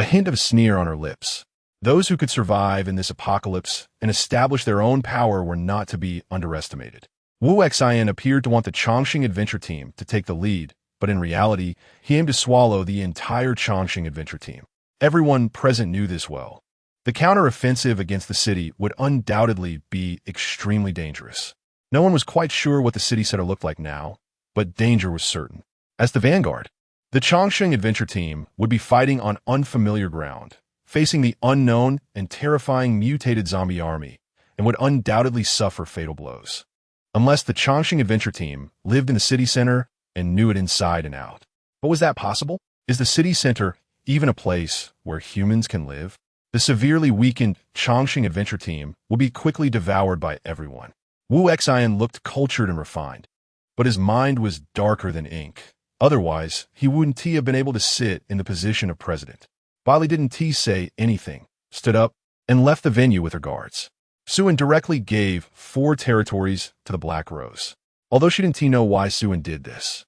hint of a sneer on her lips. Those who could survive in this apocalypse and establish their own power were not to be underestimated. Wu Xian appeared to want the Chongqing adventure team to take the lead, but in reality, he aimed to swallow the entire Chongqing adventure team. Everyone present knew this well. The counteroffensive against the city would undoubtedly be extremely dangerous. No one was quite sure what the city center looked like now, but danger was certain. As the vanguard, the Chongqing adventure team would be fighting on unfamiliar ground, facing the unknown and terrifying mutated zombie army, and would undoubtedly suffer fatal blows. Unless the Chongqing adventure team lived in the city center and knew it inside and out. But was that possible? Is the city center even a place where humans can live? The severely weakened Chongqing adventure team will be quickly devoured by everyone. Wu Xian looked cultured and refined, but his mind was darker than ink. Otherwise, he wouldn't have been able to sit in the position of president. Bali didn't say anything, stood up, and left the venue with her guards. Suen directly gave 4 territories to the Black Rose, although she didn't know why Suen did this.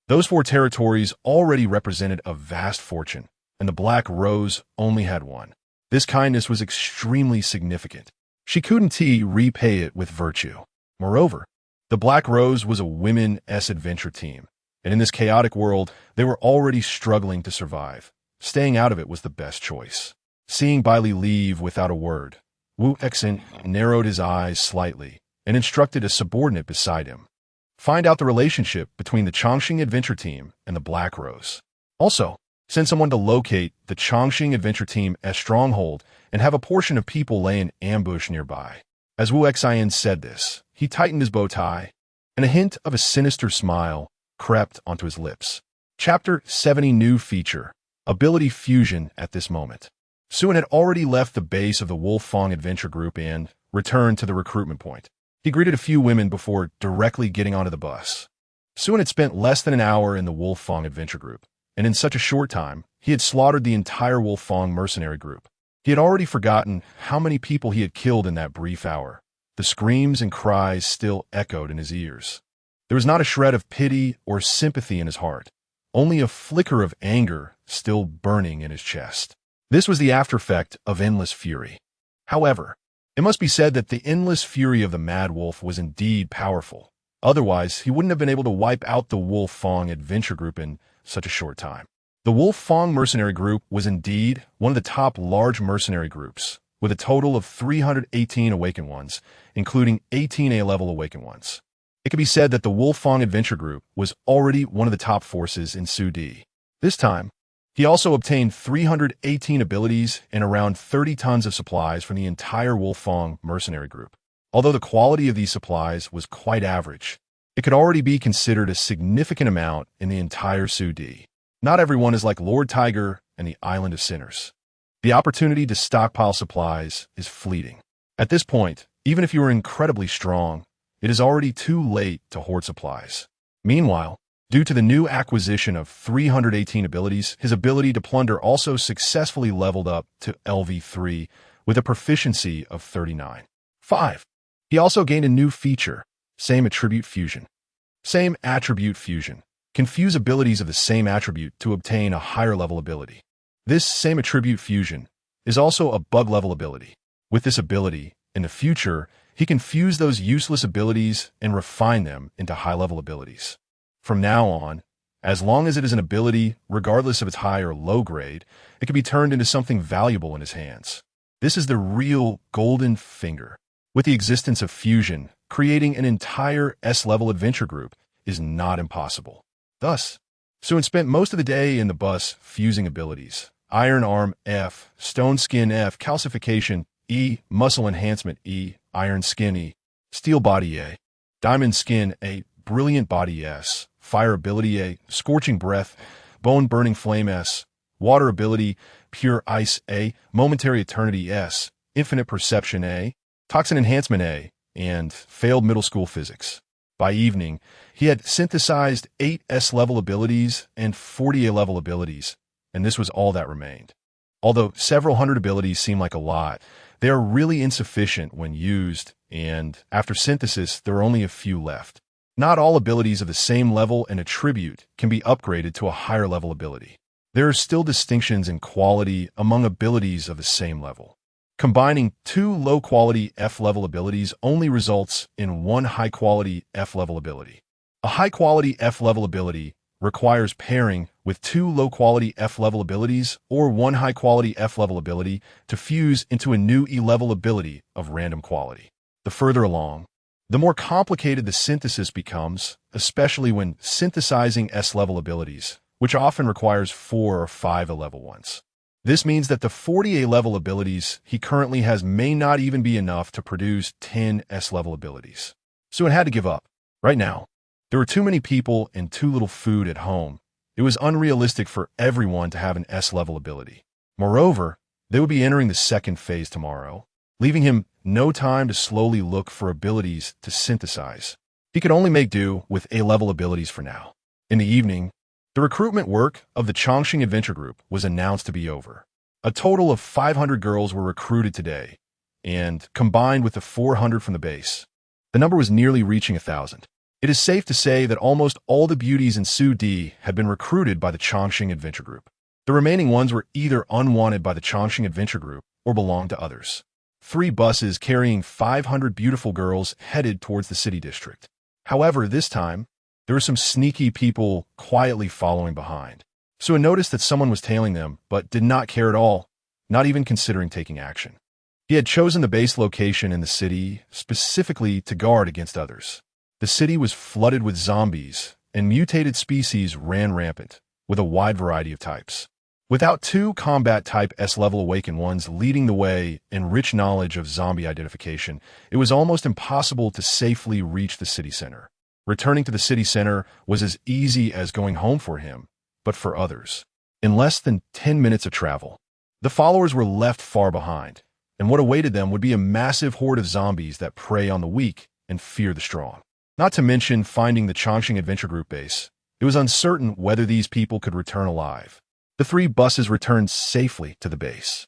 Those 4 territories already represented a vast fortune, and the Black Rose only had 1. This kindness was extremely significant. She couldn't repay it with virtue. Moreover, The Black Rose was a women's adventure team, and in this chaotic world, they were already struggling to survive. Staying out of it was the best choice. Seeing Bailey leave without a word, Wu Exin narrowed his eyes slightly and instructed a subordinate beside him. Find out the relationship between the Chongqing Adventure Team and the Black Rose. Also, send someone to locate the Chongqing Adventure Team as stronghold and have a portion of people lay in ambush nearby. As Wu Xian said this, he tightened his bow tie, and a hint of a sinister smile crept onto his lips. Chapter 70 New Feature, Ability Fusion. At this moment, Suen had already left the base of the Wolf Fong Adventure Group and returned to the recruitment point. He greeted a few women before directly getting onto the bus. Suen had spent less than an hour in the Wolf Fong Adventure Group, and in such a short time, he had slaughtered the entire Wolf Fong mercenary group. He had already forgotten how many people he had killed in that brief hour. The screams and cries still echoed in his ears. There was not a shred of pity or sympathy in his heart, only a flicker of anger still burning in his chest. This was the aftereffect of endless fury. However, it must be said that the endless fury of the Mad Wolf was indeed powerful. Otherwise, he wouldn't have been able to wipe out the Wolf Fong Adventure Group in such a short time. The Wolf Fong Mercenary Group was indeed one of the top large mercenary groups, with a total of 318 Awakened Ones, including 18 A-level Awakened Ones. It could be said that the Wolf Fong Adventure Group was already one of the top forces in Su-Di. This time, he also obtained 318 abilities and around 30 tons of supplies from the entire Wolf Fong Mercenary Group. Although the quality of these supplies was quite average, it could already be considered a significant amount in the entire Su-Di. Not everyone is like Lord Tiger and the Island of Sinners. The opportunity to stockpile supplies is fleeting. At this point, even if you are incredibly strong, it is already too late to hoard supplies. Meanwhile, due to the new acquisition of 318 abilities, his ability to plunder also successfully leveled up to LV3 with a proficiency of 39. 5. He also gained a new feature, Same Attribute Fusion. Same Attribute Fusion. Confuse abilities of the same attribute to obtain a higher level ability. This Same Attribute Fusion is also a bug level ability. With this ability, in the future, he can fuse those useless abilities and refine them into high-level abilities. From now on, as long as it is an ability, regardless of its high or low grade, it can be turned into something valuable in his hands. This is the real golden finger. With the existence of fusion, creating an entire S-level adventure group is not impossible. Thus, Suen spent most of the day in the bus fusing abilities. Iron Arm F, Stone Skin F, Calcification E, Muscle Enhancement E, Iron Skin E, Steel Body A, Diamond Skin A, Brilliant Body S, Fire Ability A, Scorching Breath, Bone Burning Flame S, Water Ability, Pure Ice A, Momentary Eternity S, Infinite Perception A, Toxin Enhancement A, and Failed Middle School Physics. By evening, he had synthesized 8 S-level abilities and 40 A-level abilities, and this was all that remained. Although several hundred abilities seem like a lot, they are really insufficient when used, and after synthesis, there are only a few left. Not all abilities of the same level and attribute can be upgraded to a higher level ability. There are still distinctions in quality among abilities of the same level. Combining 2 low-quality F-level abilities only results in 1 high-quality F-level ability. A high-quality F-level ability requires pairing with 2 low-quality F-level abilities or 1 high-quality F-level ability to fuse into a new E-level ability of random quality. The further along, the more complicated the synthesis becomes, especially when synthesizing S-level abilities, which often requires 4 or 5 A-level ones. This means that the 40 A-level abilities he currently has may not even be enough to produce 10 S-level abilities. So it had to give up. Right now, there were too many people and too little food at home. It was unrealistic for everyone to have an S-level ability. Moreover, they would be entering the second phase tomorrow, leaving him no time to slowly look for abilities to synthesize. He could only make do with A-level abilities for now. In the evening, the recruitment work of the Chongqing Adventure Group was announced to be over. A total of 500 girls were recruited today, and combined with the 400 from the base, the number was nearly reaching 1,000. It is safe to say that almost all the beauties in Su-Di had been recruited by the Chongqing Adventure Group. The remaining ones were either unwanted by the Chongqing Adventure Group or belonged to others. 3 buses carrying 500 beautiful girls headed towards the city district. However, this time, there were some sneaky people quietly following behind. Sue noticed that someone was tailing them, but did not care at all, not even considering taking action. He had chosen the base location in the city specifically to guard against others. The city was flooded with zombies, and mutated species ran rampant, with a wide variety of types. Without two combat-type S-level awakened ones leading the way and rich knowledge of zombie identification, it was almost impossible to safely reach the city center. Returning to the city center was as easy as going home for him, but for others. In less than 10 minutes of travel, the followers were left far behind, and what awaited them would be a massive horde of zombies that prey on the weak and fear the strong. Not to mention finding the Chongqing Adventure Group base. It was uncertain whether these people could return alive. The 3 buses returned safely to the base.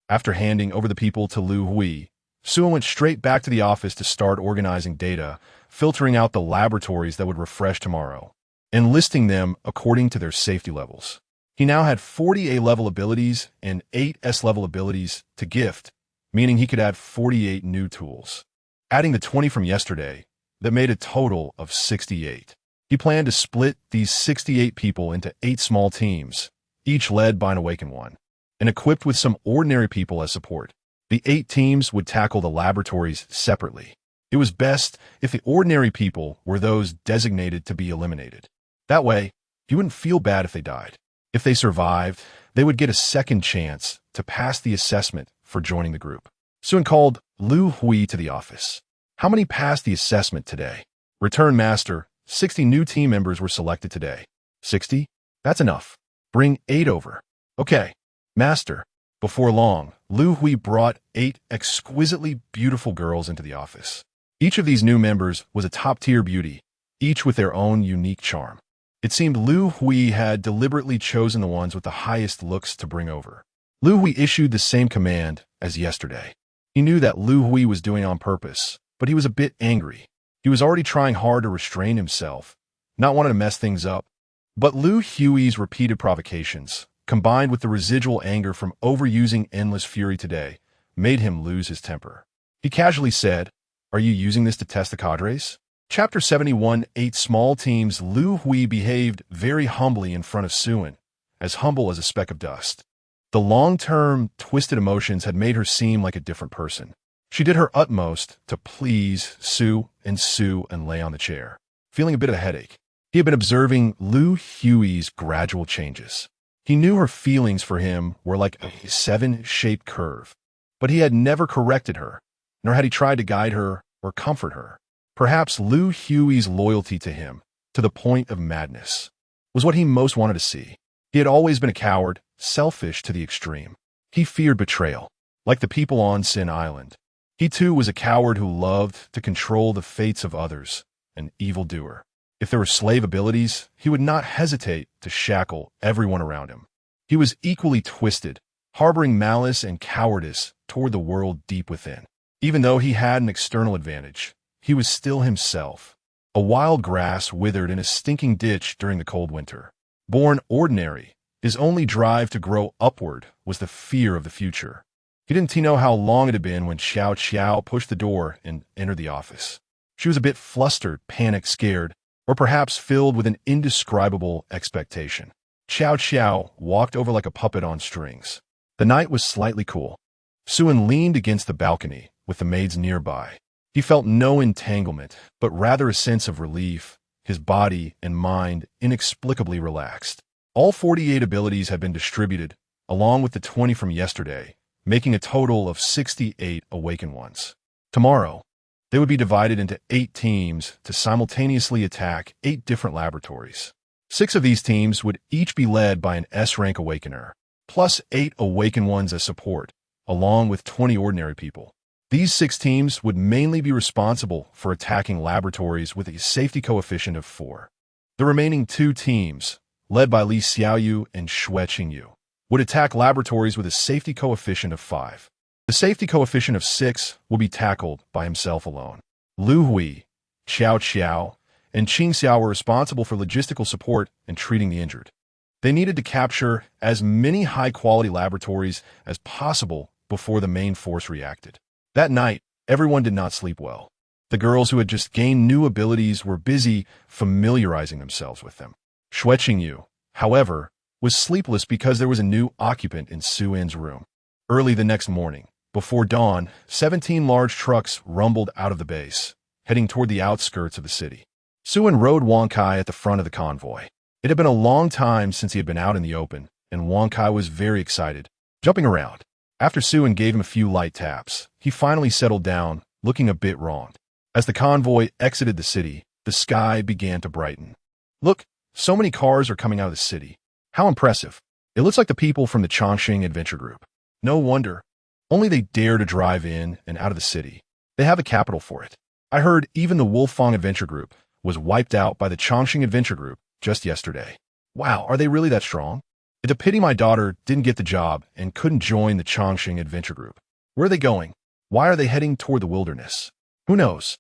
After handing over the people to Lu Hui, Sue went straight back to the office to start organizing data, filtering out the laboratories that would refresh tomorrow, and listing them according to their safety levels. He now had 40 A-level abilities and 8 S-level abilities to gift, meaning he could add 48 new tools. Adding the 20 from yesterday, that made a total of 68. He planned to split these 68 people into 8 small teams, each led by an awakened one, and equipped with some ordinary people as support. The 8 teams would tackle the laboratories separately. It was best if the ordinary people were those designated to be eliminated. That way, he wouldn't feel bad if they died. If they survived, they would get a second chance to pass the assessment for joining the group. Sun called Lu Hui to the office. How many passed the assessment today? Return Master, 60 new team members were selected today. 60? That's enough. Bring 8 over. Okay. Master. Before long, Lu Hui brought 8 exquisitely beautiful girls into the office. Each of these new members was a top-tier beauty, each with their own unique charm. It seemed Lu Hui had deliberately chosen the ones with the highest looks to bring over. Lu Hui issued the same command as yesterday. He knew that Lu Hui was doing it on purpose, but he was a bit angry. He was already trying hard to restrain himself, not wanting to mess things up. But Lu Hui's repeated provocations, combined with the residual anger from overusing endless fury today, made him lose his temper. He casually said, "Are you using this to test the cadres?" Chapter 71, 8 small teams. Lu Hui behaved very humbly in front of Suen, as humble as a speck of dust. The long-term, twisted emotions had made her seem like a different person. She did her utmost to please Sue and lay on the chair, feeling a bit of a headache. He had been observing Lu Hui's gradual changes. He knew her feelings for him were like a 7-shaped curve, but he had never corrected her, nor had he tried to guide her or comfort her. Perhaps Lu Hui's loyalty to him, to the point of madness, was what he most wanted to see. He had always been a coward, selfish to the extreme. He feared betrayal, like the people on Sin Island. He too was a coward who loved to control the fates of others, an evildoer. If there were slave abilities, he would not hesitate to shackle everyone around him. He was equally twisted, harboring malice and cowardice toward the world deep within. Even though he had an external advantage, he was still himself. A wild grass withered in a stinking ditch during the cold winter. Born ordinary, his only drive to grow upward was the fear of the future. He didn't know how long it had been when Xiao Xiao pushed the door and entered the office. She was a bit flustered, panicked, scared, or perhaps filled with an indescribable expectation. Xiao Xiao walked over like a puppet on strings. The night was slightly cool. Suen leaned against the balcony with the maids nearby. He felt no entanglement, but rather a sense of relief, his body and mind inexplicably relaxed. All 48 abilities had been distributed, along with the 20 from yesterday, making a total of 68 awakened ones. Tomorrow, they would be divided into 8 teams to simultaneously attack 8 different laboratories. 6 of these teams would each be led by an S-rank awakener, plus 8 awakened ones as support, along with 20 ordinary people. These 6 teams would mainly be responsible for attacking laboratories with a safety coefficient of 4. The remaining 2 teams, led by Li Xiaoyu and Xue Qingyu, would attack laboratories with a safety coefficient of 5. The safety coefficient of 6 will be tackled by himself alone. Lu Hui, Xiao Xiao, and Qing Xiao were responsible for logistical support and treating the injured. They needed to capture as many high-quality laboratories as possible before the main force reacted. That night, everyone did not sleep well. The girls who had just gained new abilities were busy familiarizing themselves with them. Yu, however, was sleepless because there was a new occupant in Su-in's room. Early the next morning, before dawn, 17 large trucks rumbled out of the base, heading toward the outskirts of the city. Su-in rode Wang-Kai at the front of the convoy. It had been a long time since he had been out in the open, and Wang-Kai was very excited, jumping around. After Su-in gave him a few light taps, he finally settled down, looking a bit wronged. As the convoy exited the city, the sky began to brighten. Look, so many cars are coming out of the city. How impressive. It looks like the people from the Chongqing Adventure Group. No wonder. Only they dare to drive in and out of the city. They have the capital for it. I heard even the Wolfang Adventure Group was wiped out by the Chongqing Adventure Group just yesterday. Wow, are they really that strong? It's a pity my daughter didn't get the job and couldn't join the Chongqing Adventure Group. Where are they going? Why are they heading toward the wilderness? Who knows?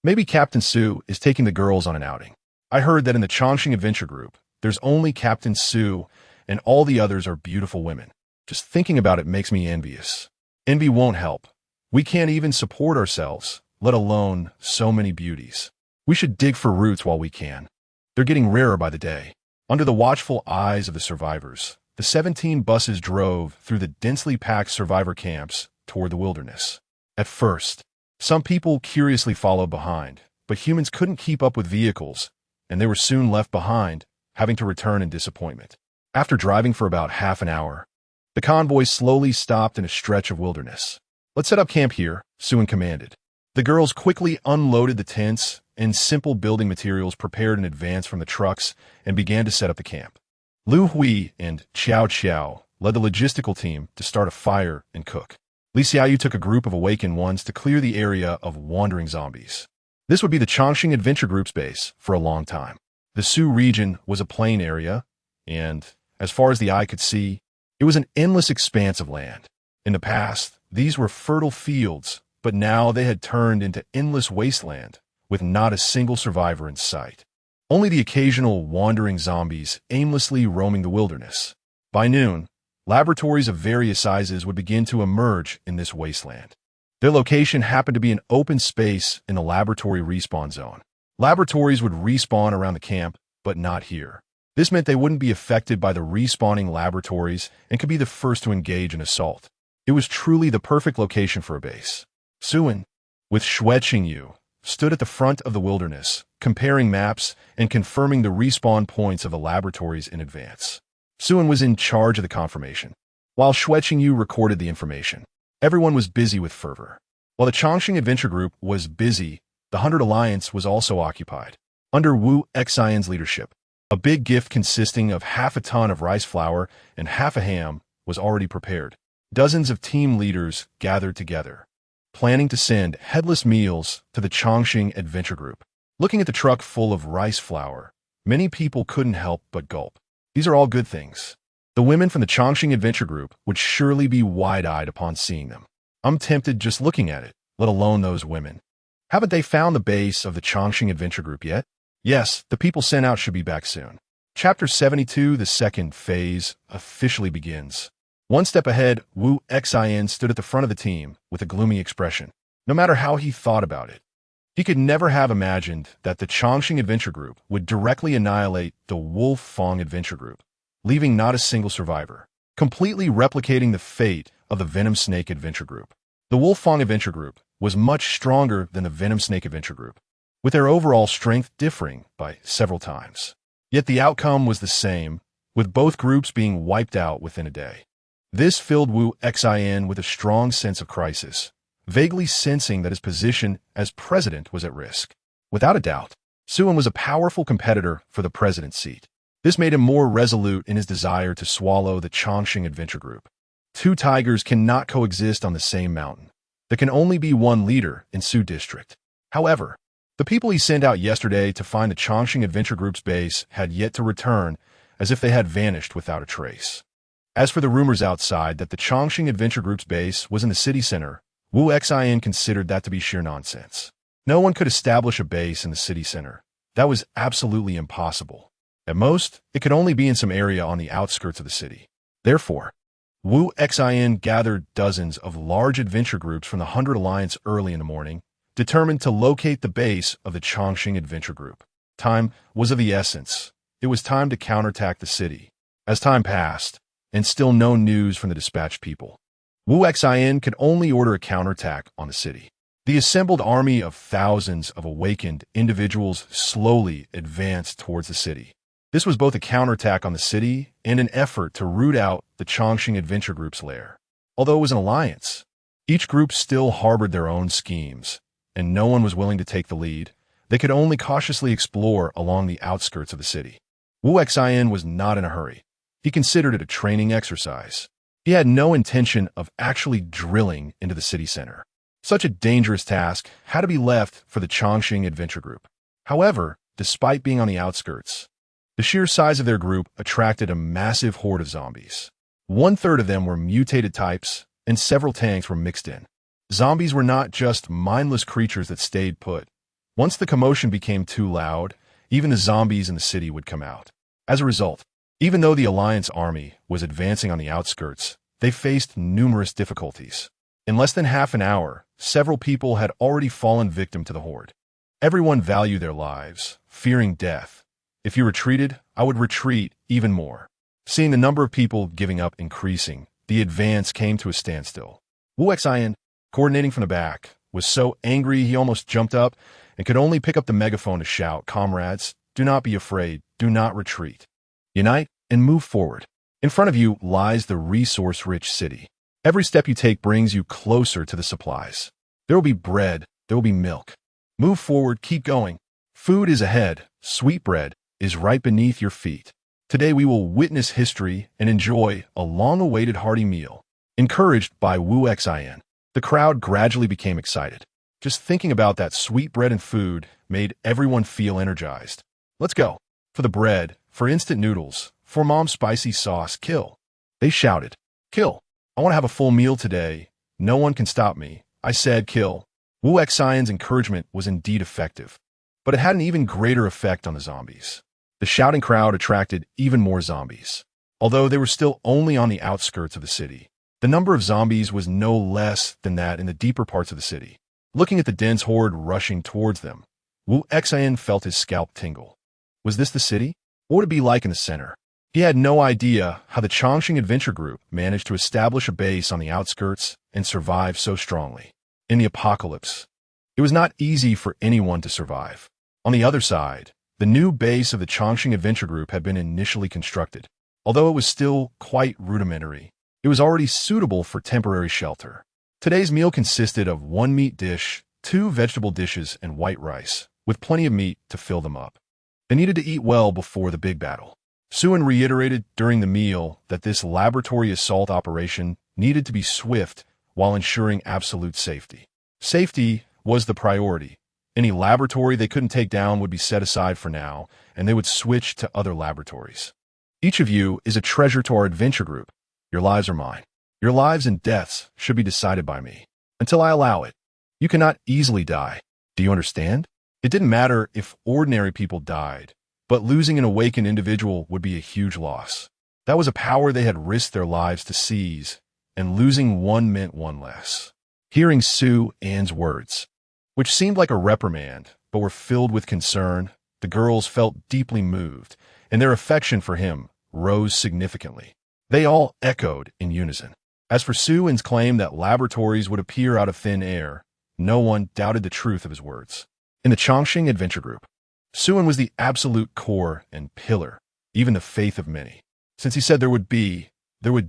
Maybe Captain Su is taking the girls on an outing. I heard that in the Chongqing Adventure Group, there's only Captain Su and all the others are beautiful women. Just thinking about it makes me envious. Envy won't help. We can't even support ourselves, let alone so many beauties. We should dig for roots while we can. They're getting rarer by the day. Under the watchful eyes of the survivors, the 17 buses drove through the densely packed survivor camps toward the wilderness. At first, some people curiously followed behind, but humans couldn't keep up with vehicles, and they were soon left behind, having to return in disappointment. After driving for about half an hour, the convoy slowly stopped in a stretch of wilderness. Let's set up camp here, Su-in commanded. The girls quickly unloaded the tents and simple building materials prepared in advance from the trucks and began to set up the camp. Lu Hui and Qiao Qiao led the logistical team to start a fire and cook. Li Xiaoyu took a group of awakened ones to clear the area of wandering zombies. This would be the Chongqing Adventure Group's base for a long time. The Su region was a plain area, and, as far as the eye could see, it was an endless expanse of land. In the past, these were fertile fields, but now they had turned into endless wasteland, with not a single survivor in sight. Only the occasional wandering zombies aimlessly roaming the wilderness. By noon, laboratories of various sizes would begin to emerge in this wasteland. Their location happened to be an open space in the laboratory respawn zone. Laboratories would respawn around the camp, but not here. This meant they wouldn't be affected by the respawning laboratories and could be the first to engage in assault. It was truly the perfect location for a base. Su-in, with Yu, stood at the front of the wilderness, comparing maps and confirming the respawn points of the laboratories in advance. Su-in was in charge of the confirmation, while Yu recorded the information. Everyone was busy with fervor. While the Chongqing Adventure Group was busy, the 100 Alliance was also occupied. Under Wu Xian's leadership, a big gift consisting of half a ton of rice flour and half a ham was already prepared. Dozens of team leaders gathered together, planning to send headless meals to the Chongqing Adventure Group. Looking at the truck full of rice flour, many people couldn't help but gulp. These are all good things. The women from the Chongqing Adventure Group would surely be wide-eyed upon seeing them. I'm tempted just looking at it, let alone those women. Haven't they found the base of the Chongqing Adventure Group yet? Yes, the people sent out should be back soon. Chapter 72, the second phase, officially begins. One step ahead, Wu Xian stood at the front of the team with a gloomy expression. No matter how he thought about it, he could never have imagined that the Chongqing Adventure Group would directly annihilate the Wolfang Adventure Group, leaving not a single survivor, completely replicating the fate of the Venom Snake Adventure Group. The Wolfang Adventure Group was much stronger than the Venom Snake Adventure Group, with their overall strength differing by several times. Yet the outcome was the same, with both groups being wiped out within a day. This filled Wu Xian with a strong sense of crisis, vaguely sensing that his position as president was at risk. Without a doubt, Su-in was a powerful competitor for the president's seat. This made him more resolute in his desire to swallow the Chongqing Adventure Group. Two tigers cannot coexist on the same mountain. There can only be one leader in Su District. However, the people he sent out yesterday to find the Chongqing Adventure Group's base had yet to return, as if they had vanished without a trace. As for the rumors outside that the Chongqing Adventure Group's base was in the city center, Wu Xian considered that to be sheer nonsense. No one could establish a base in the city center. That was absolutely impossible. At most, it could only be in some area on the outskirts of the city. Therefore, Wu Xian gathered dozens of large adventure groups from the 100 Alliance early in the morning, determined to locate the base of the Chongqing Adventure Group. Time was of the essence. It was time to counterattack the city. As time passed, and still no news from the dispatched people, Wu Xin could only order a counterattack on the city. The assembled army of thousands of awakened individuals slowly advanced towards the city. This was both a counterattack on the city and an effort to root out the Chongqing Adventure Group's lair. Although it was an alliance, each group still harbored their own schemes, and no one was willing to take the lead. They could only cautiously explore along the outskirts of the city. Wu Xin was not in a hurry. He considered it a training exercise. He had no intention of actually drilling into the city center. Such a dangerous task had to be left for the Chongqing Adventure Group. However, despite being on the outskirts, the sheer size of their group attracted a massive horde of zombies. 1/3 of them were mutated types, and several tanks were mixed in. Zombies were not just mindless creatures that stayed put. Once the commotion became too loud, even the zombies in the city would come out. As a result, even though the Alliance army was advancing on the outskirts, they faced numerous difficulties. In less than half an hour, several people had already fallen victim to the horde. Everyone valued their lives, fearing death. If you retreated, I would retreat even more. Seeing the number of people giving up increasing, the advance came to a standstill. Wu Xin, coordinating from the back, was so angry he almost jumped up and could only pick up the megaphone to shout, "Comrades, do not be afraid, do not retreat. Unite and move forward. In front of you lies the resource-rich city. Every step you take brings you closer to the supplies. There will be bread, there will be milk. Move forward, keep going. Food is ahead, sweet bread is right beneath your feet. Today we will witness history and enjoy a long-awaited hearty meal." Encouraged by Wu Xin, the crowd gradually became excited. Just thinking about that sweet bread and food made everyone feel energized. "Let's go. For the bread, for instant noodles, for mom's spicy sauce, kill." They shouted, "Kill. I want to have a full meal today. No one can stop me. I said kill." Wu Xion's encouragement was indeed effective, but it had an even greater effect on the zombies. The shouting crowd attracted even more zombies. Although they were still only on the outskirts of the city, the number of zombies was no less than that in the deeper parts of the city. Looking at the dense horde rushing towards them, Wu Xian felt his scalp tingle. Was this the city? What would it be like in the center? He had no idea how the Chongqing Adventure Group managed to establish a base on the outskirts and survive so strongly. In the apocalypse, it was not easy for anyone to survive. On the other side, the new base of the Chongqing Adventure Group had been initially constructed. Although it was still quite rudimentary, it was already suitable for temporary shelter. Today's meal consisted of 1 meat dish, 2 vegetable dishes, and white rice, with plenty of meat to fill them up. They needed to eat well before the big battle. Suin reiterated during the meal that this laboratory assault operation needed to be swift while ensuring absolute safety. Safety was the priority. Any laboratory they couldn't take down would be set aside for now, and they would switch to other laboratories. "Each of you is a treasure to our adventure group. Your lives are mine. Your lives and deaths should be decided by me. Until I allow it, you cannot easily die. Do you understand?" It didn't matter if ordinary people died, but losing an awakened individual would be a huge loss. That was a power they had risked their lives to seize, and losing one meant one less. Hearing Su An's words, which seemed like a reprimand, but were filled with concern, the girls felt deeply moved, and their affection for him rose significantly. They all echoed in unison. As for Su An's claim that laboratories would appear out of thin air, no one doubted the truth of his words. In the Chongqing Adventure Group, Su An was the absolute core and pillar, even the faith of many. Since he said there would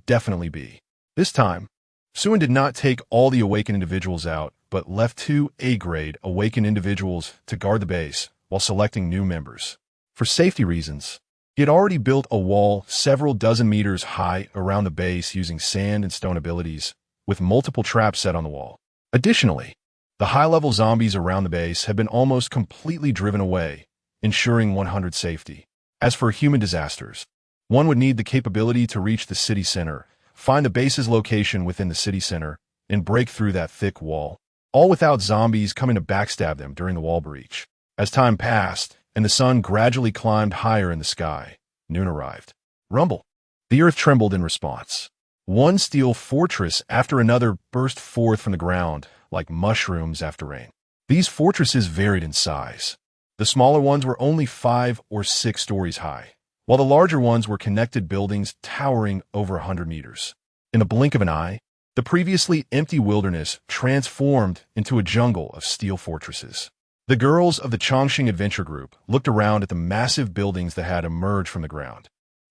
definitely be. This time, Su An did not take all the awakened individuals out, but left 2 A-grade awakened individuals to guard the base while selecting new members. For safety reasons, he had already built a wall several dozen meters high around the base using sand and stone abilities, with multiple traps set on the wall. Additionally, the high-level zombies around the base had been almost completely driven away, ensuring 100 safety. As for human disasters, one would need the capability to reach the city center, find the base's location within the city center, and break through that thick wall, all without zombies coming to backstab them during the wall breach. As time passed, and the sun gradually climbed higher in the sky, noon arrived. Rumble. The earth trembled in response. One steel fortress after another burst forth from the ground, like mushrooms after rain. These fortresses varied in size. The smaller ones were only 5 or 6 stories high, while the larger ones were connected buildings towering over 100 meters. In the blink of an eye, the previously empty wilderness transformed into a jungle of steel fortresses. The girls of the Chongqing Adventure Group looked around at the massive buildings that had emerged from the ground.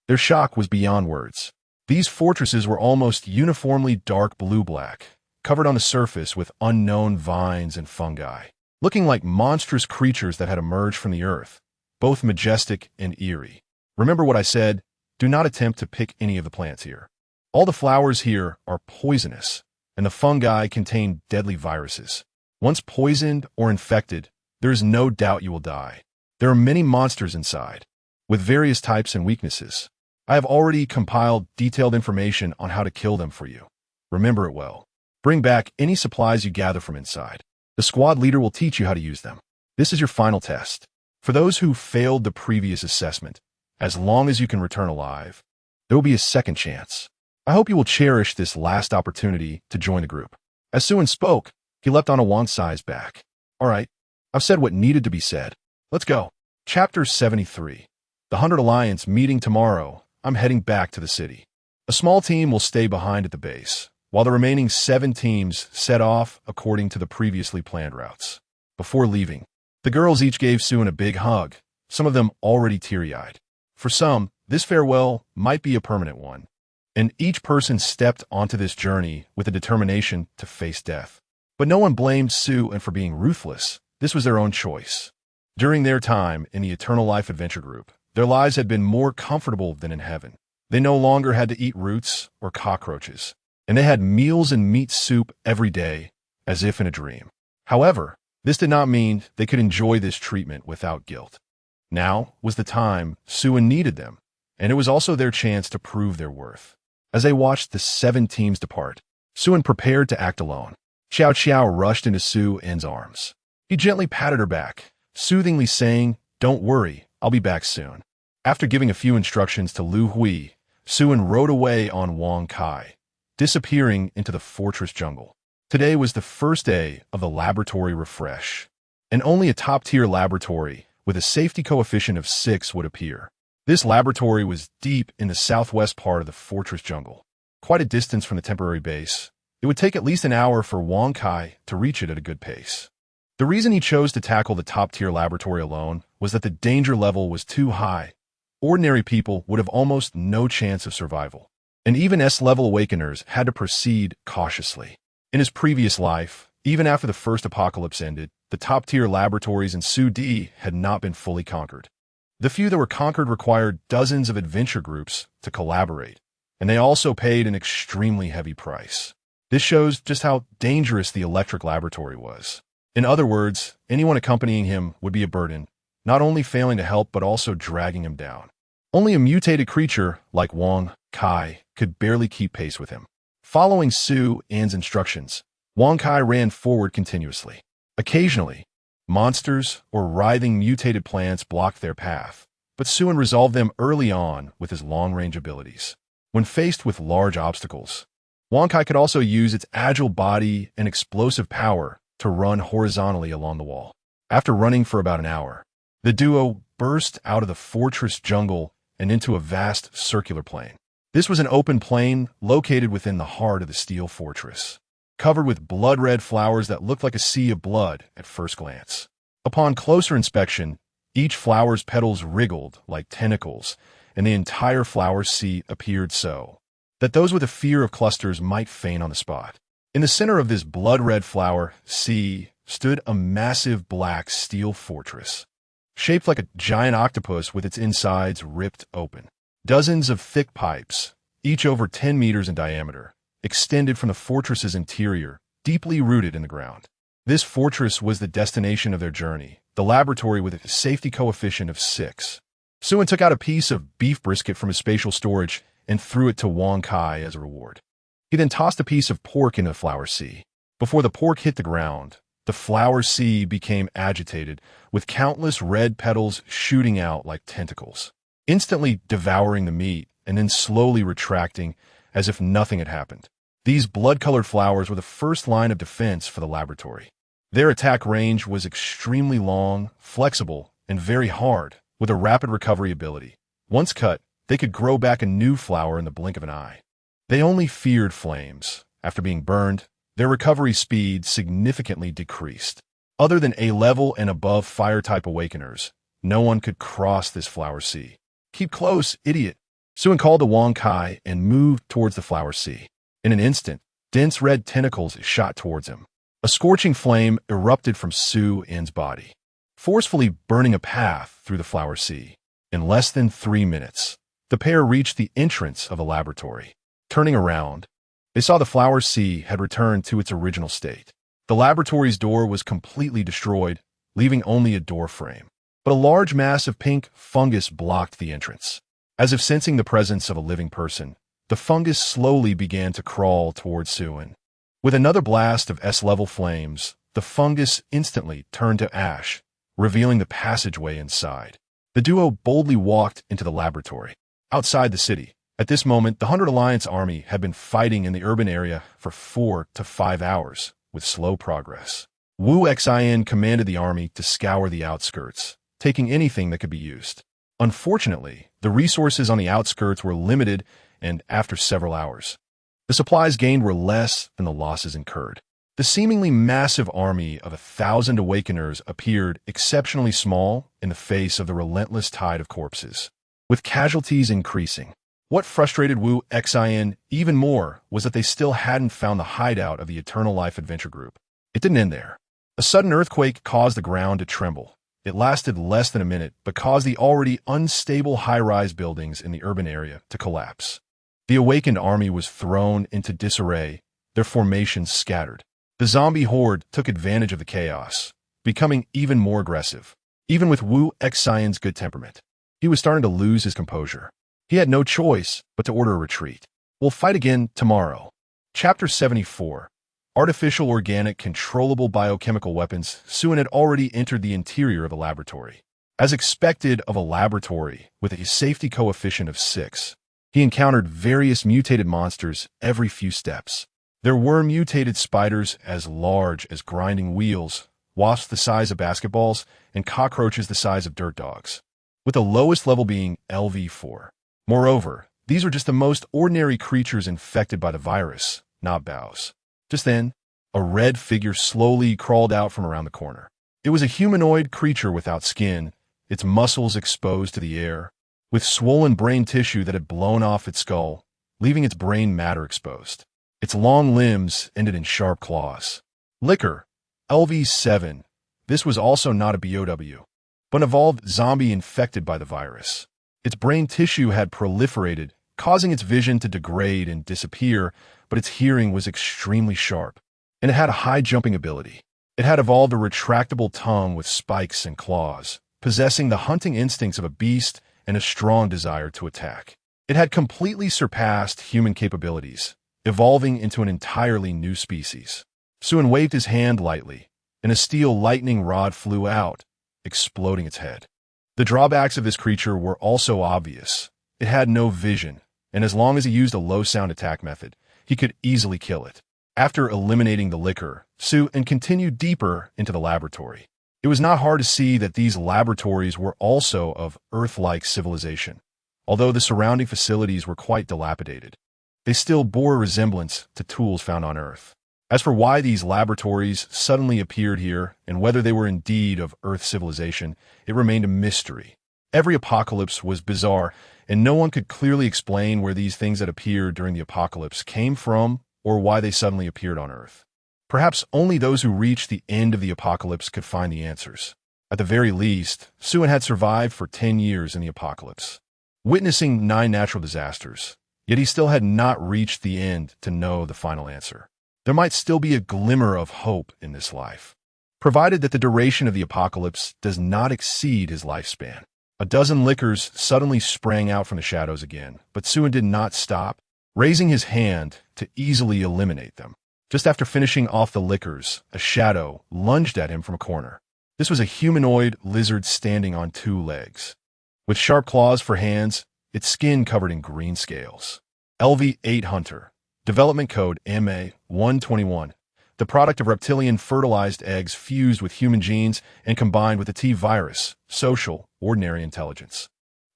Their shock was beyond words. These fortresses were almost uniformly dark blue-black, covered on the surface with unknown vines and fungi, looking like monstrous creatures that had emerged from the earth, both majestic and eerie. Remember what I said? Do not attempt to pick any of the plants here. All the flowers here are poisonous, and the fungi contain deadly viruses. Once poisoned or infected, there is no doubt you will die. There are many monsters inside, with various types and weaknesses. I have already compiled detailed information on how to kill them for you. Remember it well. Bring back any supplies you gather from inside. The squad leader will teach you how to use them. This is your final test. For those who failed the previous assessment, as long as you can return alive, there will be a second chance. I hope you will cherish this last opportunity to join the group. As Suin spoke, he leapt on Wang-Sai's back. All right, I've said what needed to be said. Let's go. Chapter 73. The 100 Alliance meeting tomorrow. I'm heading back to the city. A small team will stay behind at the base, while the remaining 7 teams set off according to the previously planned routes. Before leaving, the girls each gave Suin a big hug, some of them already teary-eyed. For some, this farewell might be a permanent one, and each person stepped onto this journey with a determination to face death. But no one blamed Suin for being ruthless. This was their own choice. During their time in the Eternal Life Adventure Group, their lives had been more comfortable than in heaven. They no longer had to eat roots or cockroaches, and they had meals and meat soup every day, as if in a dream. However, this did not mean they could enjoy this treatment without guilt. Now was the time Suin needed them, and it was also their chance to prove their worth. As they watched the 7 teams depart, Suin prepared to act alone. Xiao Xiao rushed into Suin's arms. He gently patted her back, soothingly saying, "Don't worry, I'll be back soon." After giving a few instructions to Lu Hui, Suin rode away on Wang Kai, disappearing into the fortress jungle. Today was the first day of the laboratory refresh, and only a top-tier laboratory with a safety coefficient of 6 would appear. This laboratory was deep in the southwest part of the fortress jungle, quite a distance from the temporary base. It would take at least an hour for Wang Kai to reach it at a good pace. The reason he chose to tackle the top-tier laboratory alone was that the danger level was too high. Ordinary people would have almost no chance of survival, and even S-level awakeners had to proceed cautiously. In his previous life, even after the first apocalypse ended, the top-tier laboratories in Su-Di had not been fully conquered. The few that were conquered required dozens of adventure groups to collaborate, and they also paid an extremely heavy price. This shows just how dangerous the electric laboratory was. In other words, anyone accompanying him would be a burden, not only failing to help but also dragging him down. Only a mutated creature like Wang Kai could barely keep pace with him. Following Suin's instructions, Wang Kai ran forward continuously. Occasionally, monsters or writhing mutated plants blocked their path, but Suin resolved them early on with his long-range abilities. When faced with large obstacles, Wang Kai could also use its agile body and explosive power to run horizontally along the wall. After running for about an hour, the duo burst out of the fortress jungle and into a vast circular plain. This was an open plain located within the heart of the steel fortress, covered with blood-red flowers that looked like a sea of blood at first glance. Upon closer inspection, each flower's petals wriggled like tentacles, and the entire flower sea appeared so that those with a fear of clusters might faint on the spot. In the center of this blood-red flower sea stood a massive black steel fortress, shaped like a giant octopus with its insides ripped open. Dozens of thick pipes, each over 10 meters in diameter, extended from the fortress's interior, deeply rooted in the ground. This fortress was the destination of their journey, the laboratory with a safety coefficient of 6. Suin took out a piece of beef brisket from his spatial storage and threw it to Wang Kai as a reward. He then tossed a piece of pork into the flower sea. Before the pork hit the ground, the flower sea became agitated, with countless red petals shooting out like tentacles, instantly devouring the meat and then slowly retracting as if nothing had happened. These blood-colored flowers were the first line of defense for the laboratory. Their attack range was extremely long, flexible, and very hard, with a rapid recovery ability. Once cut, they could grow back a new flower in the blink of an eye. They only feared flames. After being burned, their recovery speed significantly decreased. Other than A-level and above fire-type awakeners, no one could cross this flower sea. "Keep close, idiot!" Suen called to Wang Kai and moved towards the flower sea. In an instant, dense red tentacles shot towards him. A scorching flame erupted from Su-en's body, forcefully burning a path through the flower sea. In less than 3 minutes, the pair reached the entrance of a laboratory. Turning around, they saw the flower sea had returned to its original state. The laboratory's door was completely destroyed, leaving only a door frame. But a large mass of pink fungus blocked the entrance. As if sensing the presence of a living person, the fungus slowly began to crawl towards Suen. With another blast of S-level flames, the fungus instantly turned to ash, revealing the passageway inside. The duo boldly walked into the laboratory. Outside the city, at this moment, the 100 Alliance army had been fighting in the urban area for 4 to 5 hours, with slow progress. Wu Xin commanded the army to scour the outskirts, taking anything that could be used. Unfortunately, the resources on the outskirts were limited, and after several hours, the supplies gained were less than the losses incurred. The seemingly massive army of 1,000 Awakeners appeared exceptionally small in the face of the relentless tide of corpses, with casualties increasing. What frustrated Wu Xin even more was that they still hadn't found the hideout of the Eternal Life Adventure Group. It didn't end there. A sudden earthquake caused the ground to tremble. It lasted less than a minute, but caused the already unstable high-rise buildings in the urban area to collapse. The awakened army was thrown into disarray, their formations scattered. The zombie horde took advantage of the chaos, becoming even more aggressive. Even with Wu Xion's good temperament, he was starting to lose his composure. He had no choice but to order a retreat. "We'll fight again tomorrow." Chapter 74. Artificial Organic Controllable Biochemical Weapons. Suen had already entered the interior of a laboratory. As expected of a laboratory with a safety coefficient of 6, he encountered various mutated monsters every few steps. There were mutated spiders as large as grinding wheels, wasps the size of basketballs, and cockroaches the size of dirt dogs, with the lowest level being LV4. Moreover, these were just the most ordinary creatures infected by the virus, not bows. Just then, a red figure slowly crawled out from around the corner. It was a humanoid creature without skin, its muscles exposed to the air, with swollen brain tissue that had blown off its skull, leaving its brain matter exposed. Its long limbs ended in sharp claws. Liquor, LV7. This was also not a BOW, but an evolved zombie infected by the virus. Its brain tissue had proliferated, causing its vision to degrade and disappear, but its hearing was extremely sharp, and it had a high jumping ability. It had evolved a retractable tongue with spikes and claws, possessing the hunting instincts of a beast and a strong desire to attack. It had completely surpassed human capabilities, evolving into an entirely new species. Suen waved his hand lightly, and a steel lightning rod flew out, exploding its head. The drawbacks of this creature were also obvious. It had no vision, and as long as he used a low-sound attack method, he could easily kill it. After eliminating the liquor, Suen continued deeper into the laboratory. It was not hard to see that these laboratories were also of Earth-like civilization. Although the surrounding facilities were quite dilapidated, they still bore a resemblance to tools found on Earth. As for why these laboratories suddenly appeared here and whether they were indeed of Earth civilization, it remained a mystery. Every apocalypse was bizarre, and no one could clearly explain where these things that appeared during the apocalypse came from or why they suddenly appeared on Earth. Perhaps only those who reached the end of the apocalypse could find the answers. At the very least, Suen had survived for 10 years in the apocalypse, witnessing 9 natural disasters, yet he still had not reached the end to know the final answer. There might still be a glimmer of hope in this life, provided that the duration of the apocalypse does not exceed his lifespan. A dozen liquors suddenly sprang out from the shadows again, but Suen did not stop, raising his hand to easily eliminate them. Just after finishing off the liquors, a shadow lunged at him from a corner. This was a humanoid lizard standing on 2 legs. With sharp claws for hands, its skin covered in green scales. LV8 Hunter. Development code MA121. the product of reptilian fertilized eggs fused with human genes and combined with the T virus, social, ordinary intelligence.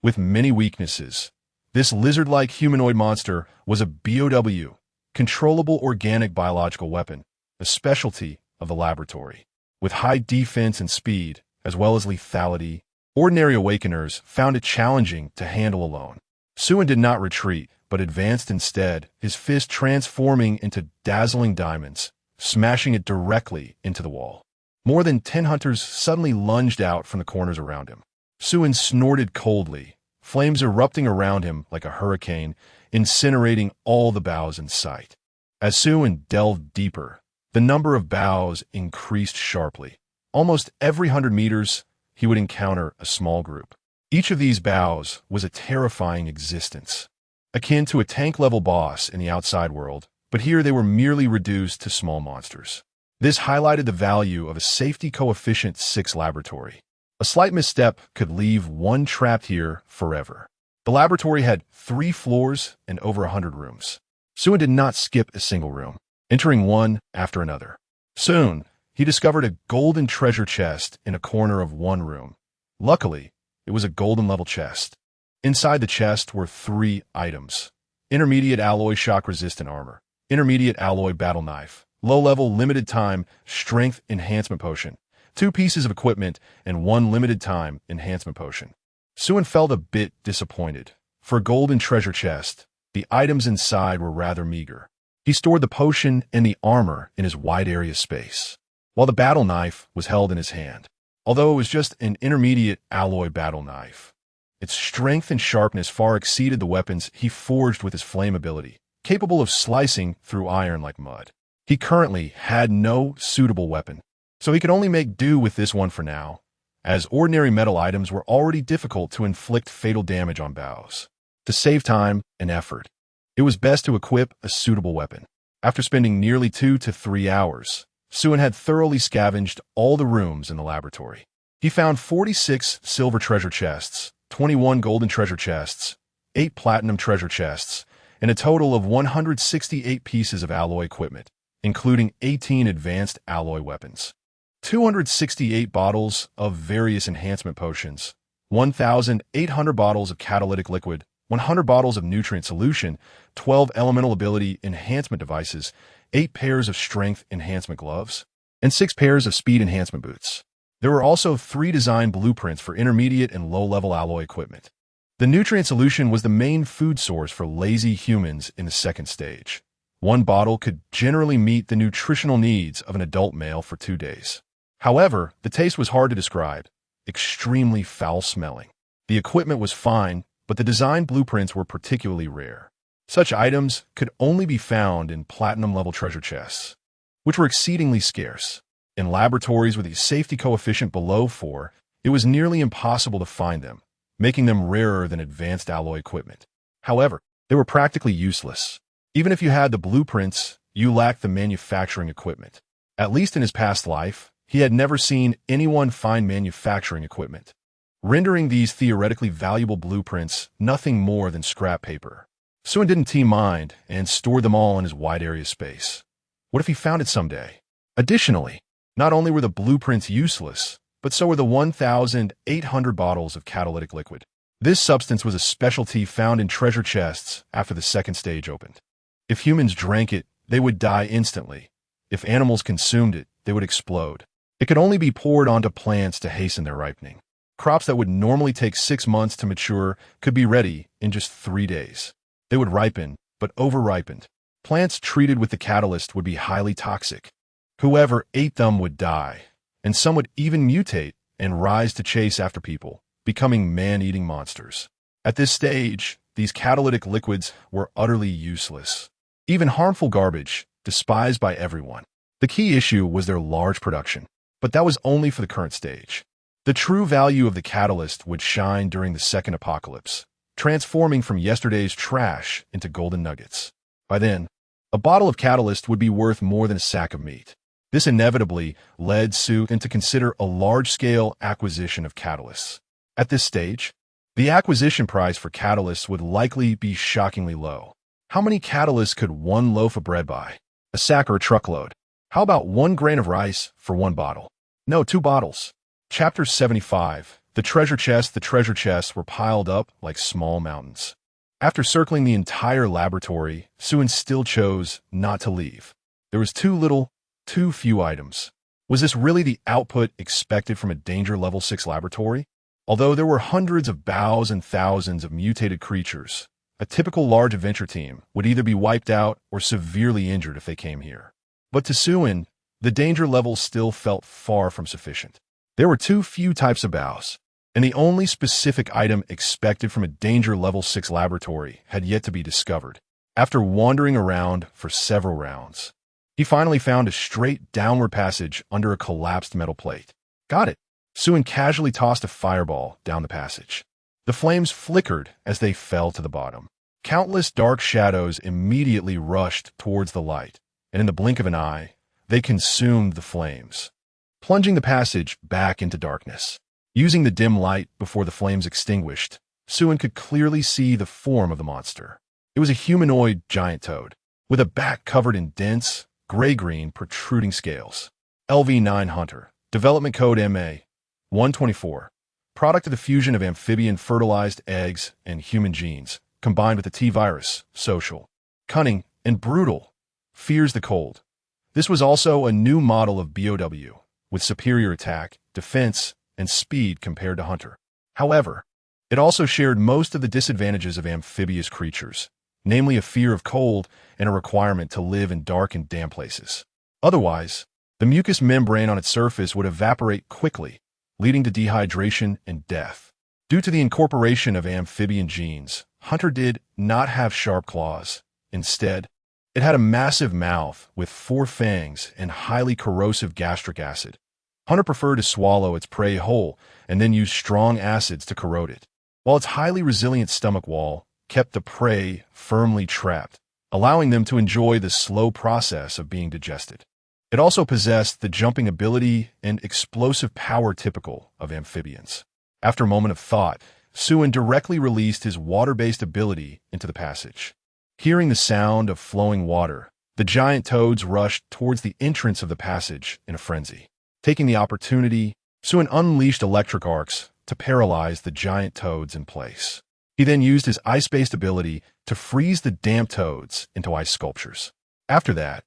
With many weaknesses, this lizard-like humanoid monster was a BOW, controllable organic biological weapon, a specialty of the laboratory. With high defense and speed, as well as lethality, ordinary awakeners found it challenging to handle alone. Suin did not retreat, but advanced instead, his fist transforming into dazzling diamonds, smashing it directly into the wall. More than 10 hunters suddenly lunged out from the corners around him. Suin snorted coldly, flames erupting around him like a hurricane, incinerating all the boughs in sight. As Suin delved deeper, the number of boughs increased sharply. Almost every 100 meters, he would encounter a small group. Each of these boughs was a terrifying existence, akin to a tank-level boss in the outside world, but here they were merely reduced to small monsters. This highlighted the value of a safety coefficient 6 laboratory. A slight misstep could leave one trapped here forever. The laboratory had 3 floors and over 100 rooms. Suin did not skip a single room, entering one after another. Soon, he discovered a golden treasure chest in a corner of one room. Luckily, it was a golden-level chest. Inside the chest were 3 items: intermediate alloy shock-resistant armor, intermediate alloy battle knife, low-level limited-time strength enhancement potion, 2 pieces of equipment, and 1 limited-time enhancement potion. Suin felt a bit disappointed. For a golden treasure chest, the items inside were rather meager. He stored the potion and the armor in his wide area space, while the battle knife was held in his hand. Although it was just an intermediate alloy battle knife, its strength and sharpness far exceeded the weapons he forged with his flame ability, capable of slicing through iron like mud. He currently had no suitable weapon, so he could only make do with this one for now, as ordinary metal items were already difficult to inflict fatal damage on boughs. To save time and effort, it was best to equip a suitable weapon. After spending nearly 2 to 3 hours, Suin had thoroughly scavenged all the rooms in the laboratory. He found 46 silver treasure chests, 21 golden treasure chests, 8 platinum treasure chests, and a total of 168 pieces of alloy equipment, including 18 advanced alloy weapons, 268 bottles of various enhancement potions, 1,800 bottles of catalytic liquid, 100 bottles of nutrient solution, 12 elemental ability enhancement devices, 8 pairs of strength enhancement gloves, and 6 pairs of speed enhancement boots. There were also 3 design blueprints for intermediate and low-level alloy equipment. The nutrient solution was the main food source for lazy humans in the second stage. 1 bottle could generally meet the nutritional needs of an adult male for 2 days. However, the taste was hard to describe, extremely foul-smelling. The equipment was fine, but the design blueprints were particularly rare. Such items could only be found in platinum-level treasure chests, which were exceedingly scarce. In laboratories with a safety coefficient below 4, it was nearly impossible to find them, making them rarer than advanced alloy equipment. However, they were practically useless. Even if you had the blueprints, you lacked the manufacturing equipment. At least in his past life, he had never seen anyone find manufacturing equipment, rendering these theoretically valuable blueprints nothing more than scrap paper. Suin didn't mind and stored them all in his wide area space. What if he found it someday? Additionally, not only were the blueprints useless, but so were the 1,800 bottles of catalytic liquid. This substance was a specialty found in treasure chests after the second stage opened. If humans drank it, they would die instantly. If animals consumed it, they would explode. It could only be poured onto plants to hasten their ripening. Crops that would normally take 6 months to mature could be ready in just 3 days. They would ripen, but over-ripened. Plants treated with the catalyst would be highly toxic. Whoever ate them would die, and some would even mutate and rise to chase after people, becoming man-eating monsters. At this stage, these catalytic liquids were utterly useless. Even harmful garbage, despised by everyone. The key issue was their large production, but that was only for the current stage. The true value of the catalyst would shine during the second apocalypse, transforming from yesterday's trash into golden nuggets. By then, a bottle of catalyst would be worth more than a sack of meat. This inevitably led Suin to consider a large-scale acquisition of catalysts. At this stage, the acquisition price for catalysts would likely be shockingly low. How many catalysts could 1 loaf of bread buy? A sack or a truckload? How about 1 grain of rice for 1 bottle? No, 2 bottles. Chapter 75. The treasure chests were piled up like small mountains. After circling the entire laboratory, Suen still chose not to leave. There was too little, too few items. Was this really the output expected from a danger level 6 laboratory? Although there were hundreds of bows and thousands of mutated creatures, a typical large adventure team would either be wiped out or severely injured if they came here. But to Suen, the danger level still felt far from sufficient. There were too few types of bows, and the only specific item expected from a danger level 6 laboratory had yet to be discovered. After wandering around for several rounds, he finally found a straight downward passage under a collapsed metal plate. Got it. Suen casually tossed a fireball down the passage. The flames flickered as they fell to the bottom. Countless dark shadows immediately rushed towards the light, and in the blink of an eye, they consumed the flames, plunging the passage back into darkness. Using the dim light before the flames extinguished, Suen could clearly see the form of the monster. It was a humanoid giant toad, with a back covered in dense, gray-green protruding scales. LV9 Hunter, development code MA-124, product of the fusion of amphibian fertilized eggs and human genes, combined with the T-virus, social, cunning, and brutal, fears the cold. This was also a new model of BOW, with superior attack, defense, and speed compared to Hunter. However, it also shared most of the disadvantages of amphibious creatures, namely a fear of cold and a requirement to live in dark and damp places. Otherwise, the mucous membrane on its surface would evaporate quickly, leading to dehydration and death. Due to the incorporation of amphibian genes, Hunter did not have sharp claws. Instead, it had a massive mouth with 4 fangs and highly corrosive gastric acid. Hunter preferred to swallow its prey whole and then use strong acids to corrode it, while its highly resilient stomach wall kept the prey firmly trapped, allowing them to enjoy the slow process of being digested. It also possessed the jumping ability and explosive power typical of amphibians. After a moment of thought, Suen directly released his water-based ability into the passage. Hearing the sound of flowing water, the giant toads rushed towards the entrance of the passage in a frenzy. Taking the opportunity, Suen unleashed electric arcs to paralyze the giant toads in place. He then used his ice-based ability to freeze the damp toads into ice sculptures. After that,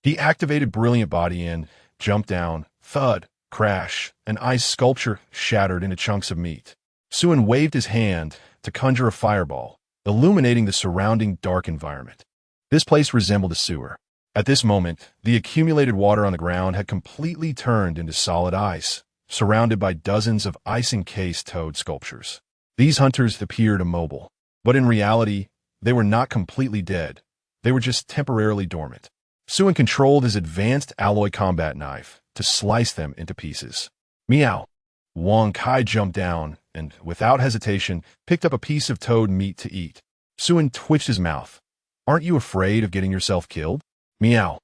he activated Brilliant Body and jumped down, thud, crash, an ice sculpture shattered into chunks of meat. Suen waved his hand to conjure a fireball, illuminating the surrounding dark environment. This place resembled a sewer. At this moment, the accumulated water on the ground had completely turned into solid ice, surrounded by dozens of ice-encased toad sculptures. These hunters appeared immobile, but in reality, they were not completely dead. They were just temporarily dormant. Suen controlled his advanced alloy combat knife to slice them into pieces. Meow! Wang Kai jumped down and, without hesitation, picked up a piece of toad meat to eat. Suen twitched his mouth. Aren't you afraid of getting yourself killed? Meow.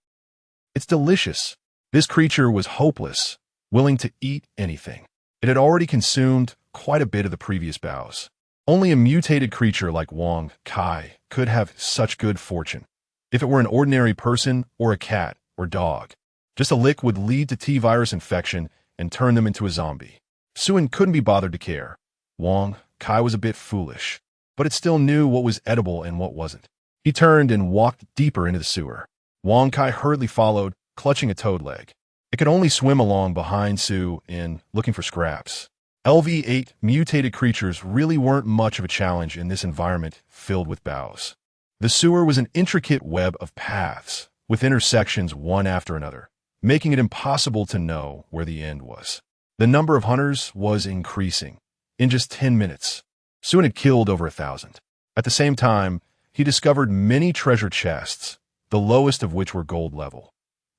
It's delicious. This creature was hopeless, willing to eat anything. It had already consumed quite a bit of the previous bows. Only a mutated creature like Wang Kai could have such good fortune. If it were an ordinary person or a cat or dog, just a lick would lead to T-virus infection and turn them into a zombie. Suen couldn't be bothered to care. Wang Kai was a bit foolish, but it still knew what was edible and what wasn't. He turned and walked deeper into the sewer. Wang Kai hurriedly followed, clutching a toad leg. It could only swim along behind Sue in looking for scraps. LV8 mutated creatures really weren't much of a challenge in this environment filled with bows. The sewer was an intricate web of paths, with intersections one after another, making it impossible to know where the end was. The number of hunters was increasing. In just 10 minutes, Suen had killed over 1,000. At the same time, he discovered many treasure chests, the lowest of which were gold level.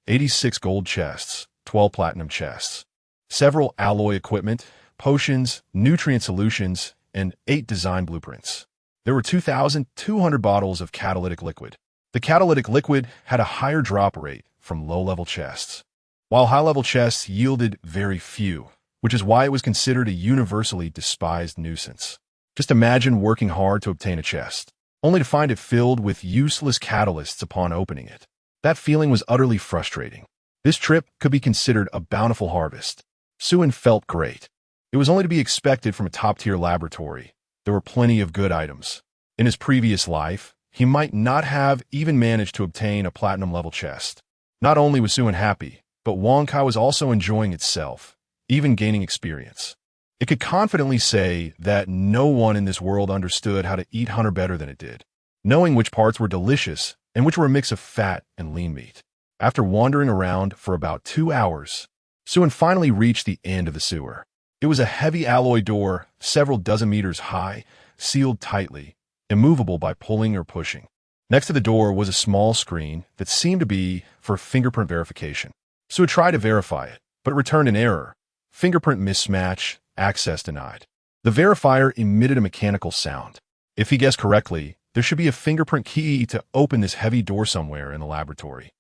86 gold chests, 12 platinum chests, several alloy equipment, potions, nutrient solutions, and 8 design blueprints. There were 2,200 bottles of catalytic liquid. The catalytic liquid had a higher drop rate from low-level chests, while high-level chests yielded very few, which is why it was considered a universally despised nuisance. Just imagine working hard to obtain a chest, only to find it filled with useless catalysts upon opening it. That feeling was utterly frustrating. This trip could be considered a bountiful harvest. Suin felt great. It was only to be expected from a top-tier laboratory. There were plenty of good items. In his previous life, he might not have even managed to obtain a platinum-level chest. Not only was Suin happy, but Wong Kai was also enjoying itself, even gaining experience. It could confidently say that no one in this world understood how to eat hunter better than it did, knowing which parts were delicious and which were a mix of fat and lean meat. After wandering around for about 2 hours, Suin finally reached the end of the sewer. It was a heavy alloy door, several dozen meters high, sealed tightly, immovable by pulling or pushing. Next to the door was a small screen that seemed to be for fingerprint verification. Suin tried to verify it, but returned an error. Fingerprint mismatch, access denied. The verifier emitted a mechanical sound. If he guessed correctly, there should be a fingerprint key to open this heavy door somewhere in the laboratory.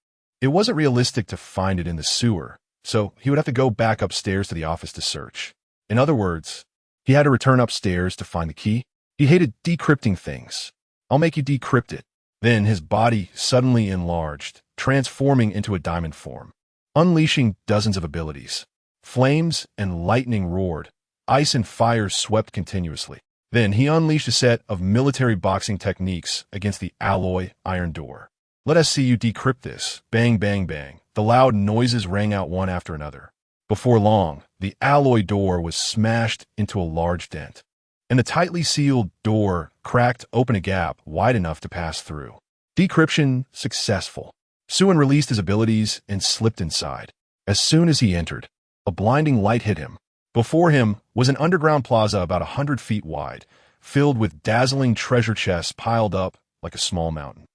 It wasn't realistic to find it in the sewer, so he would have to go back upstairs to the office to search. In other words, he had to return upstairs to find the key. He hated decrypting things. I'll make you decrypt it. Then his body suddenly enlarged, transforming into a diamond form, unleashing dozens of abilities. Flames and lightning roared. Ice and fire swept continuously. Then he unleashed a set of military boxing techniques against the alloy iron door. Let us see you decrypt this. Bang, bang, bang. The loud noises rang out one after another. Before long, the alloy door was smashed into a large dent, and the tightly sealed door cracked open a gap wide enough to pass through. Decryption successful. Suin released his abilities and slipped inside. As soon as he entered, a blinding light hit him. Before him was an underground plaza about 100 feet wide, filled with dazzling treasure chests piled up like a small mountain.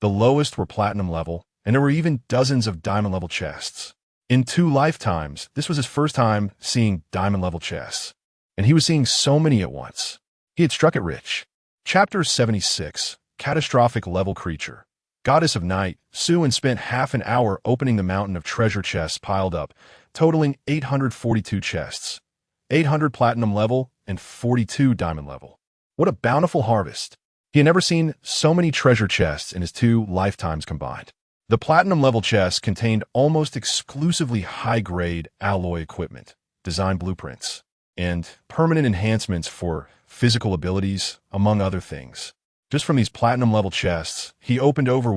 The lowest were platinum level, and there were even dozens of diamond level chests. In 2 lifetimes, this was his first time seeing diamond level chests, and he was seeing so many at once. He had struck it rich. Chapter 76, Catastrophic Level Creature. Goddess of Night, Suin spent half an hour opening the mountain of treasure chests piled up, totaling 842 chests. 800 platinum level and 42 diamond level. What a bountiful harvest. He had never seen so many treasure chests in his 2 lifetimes combined. The platinum level chests contained almost exclusively high-grade alloy equipment, design blueprints, and permanent enhancements for physical abilities, among other things. Just from these platinum level chests, he opened over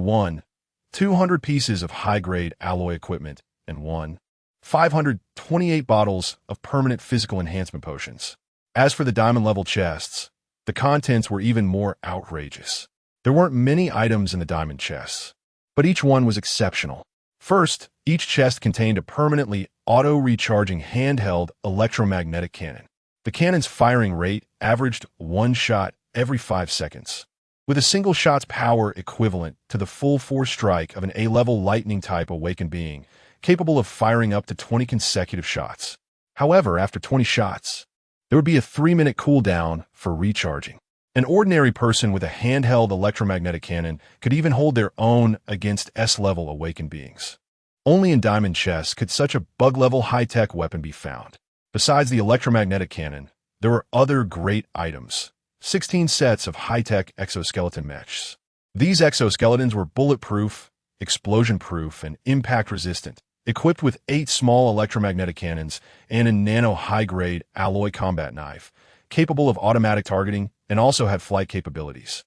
200 pieces of high-grade alloy equipment and 528 bottles of permanent physical enhancement potions. As for the diamond level chests, the contents were even more outrageous. There weren't many items in the diamond chests, but each one was exceptional. First, each chest contained a permanently auto-recharging handheld electromagnetic cannon. The cannon's firing rate averaged 1 shot every 5 seconds, with a single shot's power equivalent to the full force strike of an A-level lightning-type awakened being, capable of firing up to 20 consecutive shots. However, after 20 shots, there would be a 3-minute cooldown for recharging. An ordinary person with a handheld electromagnetic cannon could even hold their own against S-level awakened beings. Only in diamond chests could such a bug-level high-tech weapon be found. Besides the electromagnetic cannon, there were other great items. 16 sets of high-tech exoskeleton mechs. These exoskeletons were bulletproof, explosion-proof, and impact-resistant, equipped with 8 small electromagnetic cannons and a nano high-grade alloy combat knife, capable of automatic targeting and also had flight capabilities.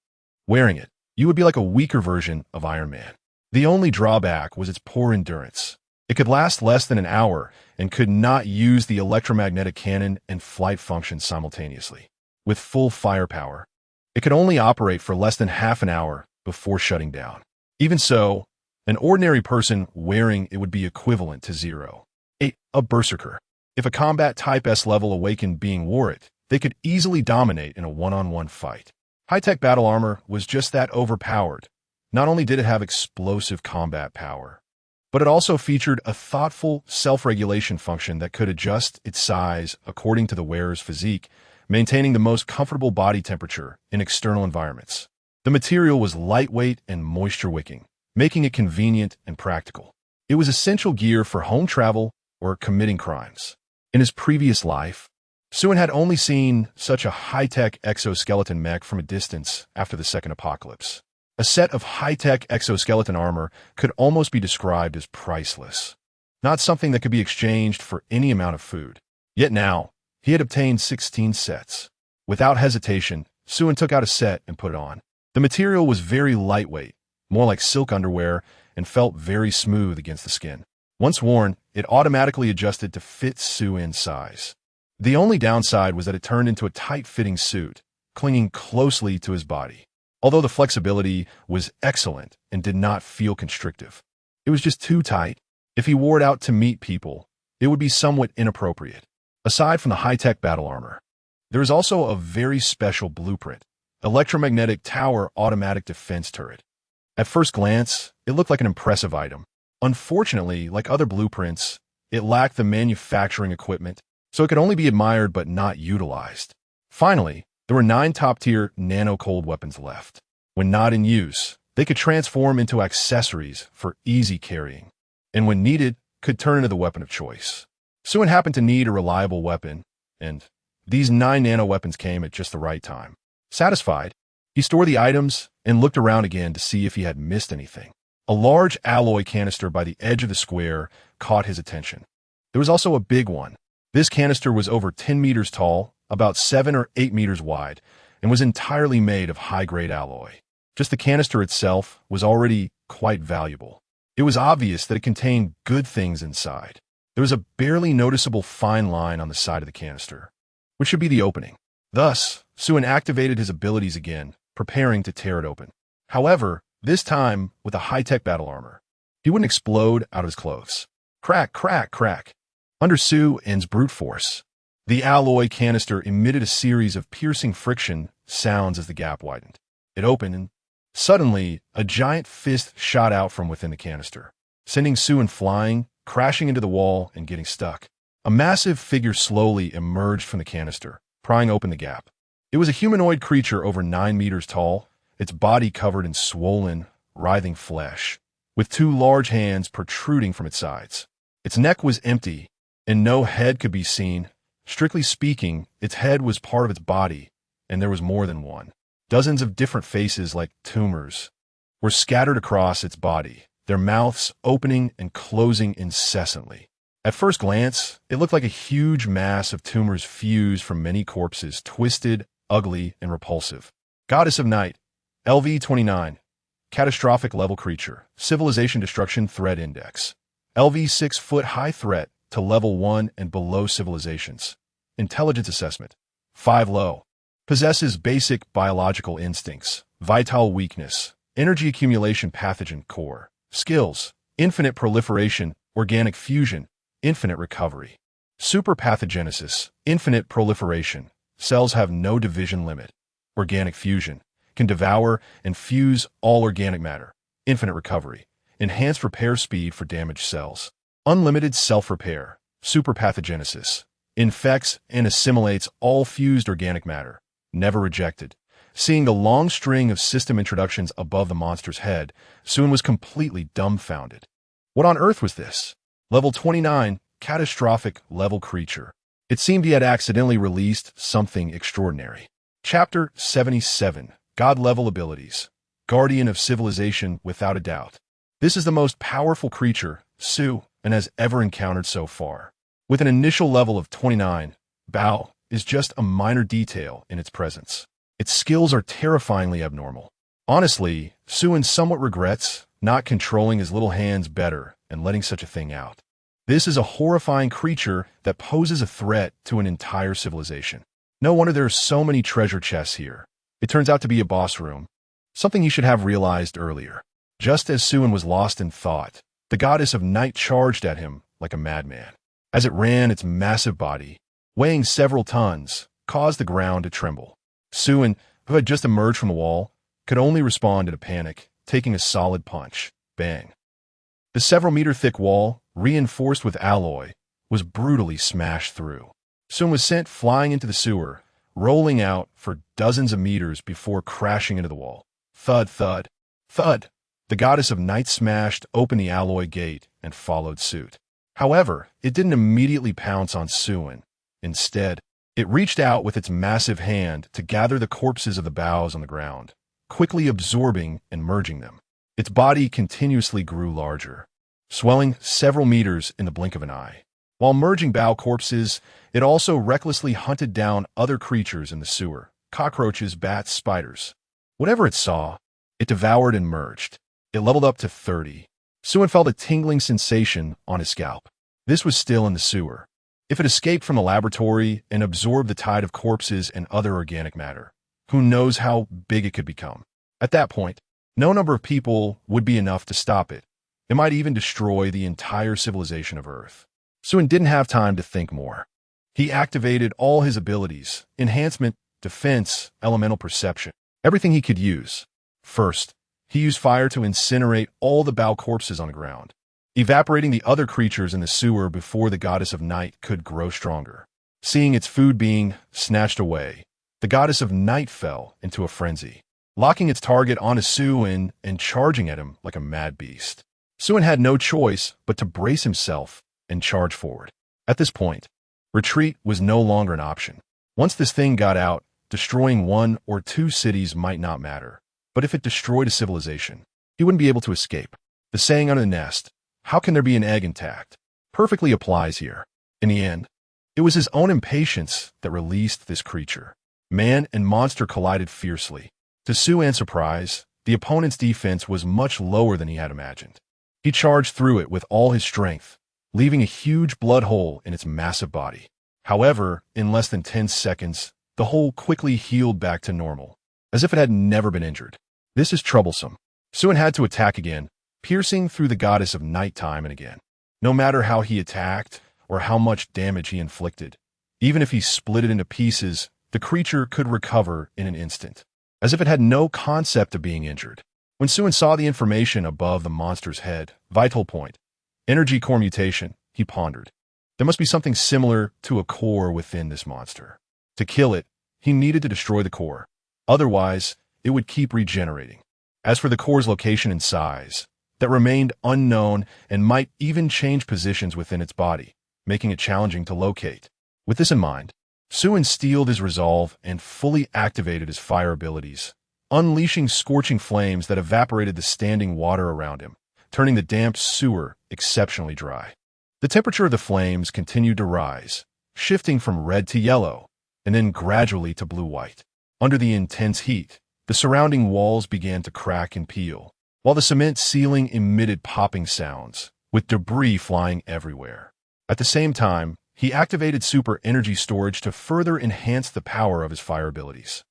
Wearing it, you would be like a weaker version of Iron Man. The only drawback was its poor endurance. It could last less than an hour and could not use the electromagnetic cannon and flight functions simultaneously. With full firepower, it could only operate for less than half an hour before shutting down. Even so, an ordinary person wearing it would be equivalent to 0. A berserker. If a combat-type S-level awakened being wore it, they could easily dominate in a one-on-one fight. High-tech battle armor was just that overpowered. Not only did it have explosive combat power, but it also featured a thoughtful self-regulation function that could adjust its size according to the wearer's physique, maintaining the most comfortable body temperature in external environments. The material was lightweight and moisture-wicking, making it convenient and practical. It was essential gear for home travel or committing crimes. In his previous life, Suin had only seen such a high-tech exoskeleton mech from a distance after the second apocalypse. A set of high-tech exoskeleton armor could almost be described as priceless. not something that could be exchanged for any amount of food. Yet now, he had obtained 16 sets. Without hesitation, Suen took out a set and put it on. The material was very lightweight, more like silk underwear, and felt very smooth against the skin. Once worn, it automatically adjusted to fit Suen's size. The only downside was that it turned into a tight-fitting suit, clinging closely to his body. Although the flexibility was excellent and did not feel constrictive, it was just too tight. If he wore it out to meet people, it would be somewhat inappropriate. Aside from the high-tech battle armor, there is also a very special blueprint, electromagnetic tower automatic defense turret. At first glance, it looked like an impressive item. Unfortunately, like other blueprints, it lacked the manufacturing equipment, so it could only be admired but not utilized. Finally, there were 9 top-tier nano-cold weapons left. When not in use, they could transform into accessories for easy carrying, and when needed, could turn into the weapon of choice. Suen happened to need a reliable weapon, and these 9 nano-weapons came at just the right time. Satisfied, he stored the items and looked around again to see if he had missed anything. A large alloy canister by the edge of the square caught his attention. There was also a big one. This canister was over 10 meters tall, about 7 or 8 meters wide, and was entirely made of high-grade alloy. Just the canister itself was already quite valuable. It was obvious that it contained good things inside. There was a barely noticeable fine line on the side of the canister, which should be the opening. Thus, Suen activated his abilities again, preparing to tear it open. However, this time with a high-tech battle armor. He wouldn't explode out of his clothes. Crack, crack, crack. Under Suen's brute force, the alloy canister emitted a series of piercing friction sounds as the gap widened. It opened, and suddenly, a giant fist shot out from within the canister, sending Suen flying, crashing into the wall, and getting stuck. A massive figure slowly emerged from the canister, prying open the gap. It was a humanoid creature over 9 meters tall, its body covered in swollen, writhing flesh, with 2 large hands protruding from its sides. Its neck was empty, and no head could be seen. Strictly speaking, its head was part of its body, and there was more than one. Dozens of different faces, like tumors, were scattered across its body, their mouths opening and closing incessantly. At first glance, it looked like a huge mass of tumors fused from many corpses, twisted, ugly, and repulsive. Goddess of Night, LV-29, Catastrophic Level Creature, Civilization Destruction Threat Index, LV 6-foot high threat to level 1 and below civilizations. Intelligence Assessment, 5 low. Possesses basic biological instincts, vital weakness, energy accumulation pathogen core. Skills, infinite proliferation, organic fusion, infinite recovery. Superpathogenesis, infinite proliferation. Cells have no division limit. Organic fusion, can devour and fuse all organic matter. Infinite recovery, enhanced repair speed for damaged cells. Unlimited self-repair. Superpathogenesis, infects and assimilates all fused organic matter. Never rejected. Seeing the long string of system introductions above the monster's head, Suen was completely dumbfounded. What on earth was this? Level 29, Catastrophic Level Creature. It seemed he had accidentally released something extraordinary. Chapter 77, God-Level Abilities. Guardian of Civilization without a doubt. This is the most powerful creature Suen has ever encountered so far. With an initial level of 29, Bao is just a minor detail in its presence. Its skills are terrifyingly abnormal. Honestly, Suen somewhat regrets not controlling his little hands better and letting such a thing out. This is a horrifying creature that poses a threat to an entire civilization. No wonder there are so many treasure chests here. It turns out to be a boss room, something he should have realized earlier. Just as Suen was lost in thought, the goddess of night charged at him like a madman. As it ran, its massive body, weighing several tons, caused the ground to tremble. Suen, who had just emerged from the wall, could only respond in a panic, taking a solid punch. Bang. The several-meter-thick wall, reinforced with alloy, was brutally smashed through. Suen was sent flying into the sewer, rolling out for dozens of meters before crashing into the wall. Thud, thud, thud. The goddess of night smashed open the alloy gate and followed suit. However, it didn't immediately pounce on Suen. Instead, it reached out with its massive hand to gather the corpses of the bows on the ground, quickly absorbing and merging them. Its body continuously grew larger. swelling several meters in the blink of an eye. While merging bow corpses, it also recklessly hunted down other creatures in the sewer: cockroaches, bats, spiders. Whatever it saw, it devoured and merged. It leveled up to 30. Suen felt a tingling sensation on his scalp. This was still in the sewer. If it escaped from the laboratory and absorbed the tide of corpses and other organic matter, who knows how big it could become? At that point, no number of people would be enough to stop it. It might even destroy the entire civilization of Earth. Suen didn't have time to think more. He activated all his abilities: enhancement, defense, elemental perception, everything he could use. First, he used fire to incinerate all the bow corpses on the ground, evaporating the other creatures in the sewer before the goddess of night could grow stronger. Seeing its food being snatched away, the goddess of night fell into a frenzy, locking its target onto Suen and charging at him like a mad beast. Suen had no choice but to brace himself and charge forward. At this point, retreat was no longer an option. Once this thing got out, destroying 1 or 2 cities might not matter. But if it destroyed a civilization, he wouldn't be able to escape. The saying on the nest, "How can there be an egg intact?" perfectly applies here. In the end, it was his own impatience that released this creature. Man and monster collided fiercely. To Suan's surprise, the opponent's defense was much lower than he had imagined. He charged through it with all his strength, leaving a huge blood hole in its massive body. However, in less than 10 seconds, the hole quickly healed back to normal, as if it had never been injured. This is troublesome. Suen had to attack again, piercing through the goddess of night time and again. No matter how he attacked or how much damage he inflicted, even if he split it into pieces, the creature could recover in an instant, as if it had no concept of being injured. When Suen saw the information above the monster's head, vital point, energy core mutation, he pondered. There must be something similar to a core within this monster. To kill it, he needed to destroy the core. Otherwise, it would keep regenerating. As for the core's location and size, that remained unknown and might even change positions within its body, making it challenging to locate. With this in mind, Suen steeled his resolve and fully activated his fire abilities, unleashing scorching flames that evaporated the standing water around him, turning the damp sewer exceptionally dry. The temperature of the flames continued to rise, shifting from red to yellow, and then gradually to blue-white. Under the intense heat, the surrounding walls began to crack and peel, while the cement ceiling emitted popping sounds, with debris flying everywhere. At the same time, he activated super energy storage to further enhance the power of his fire abilities.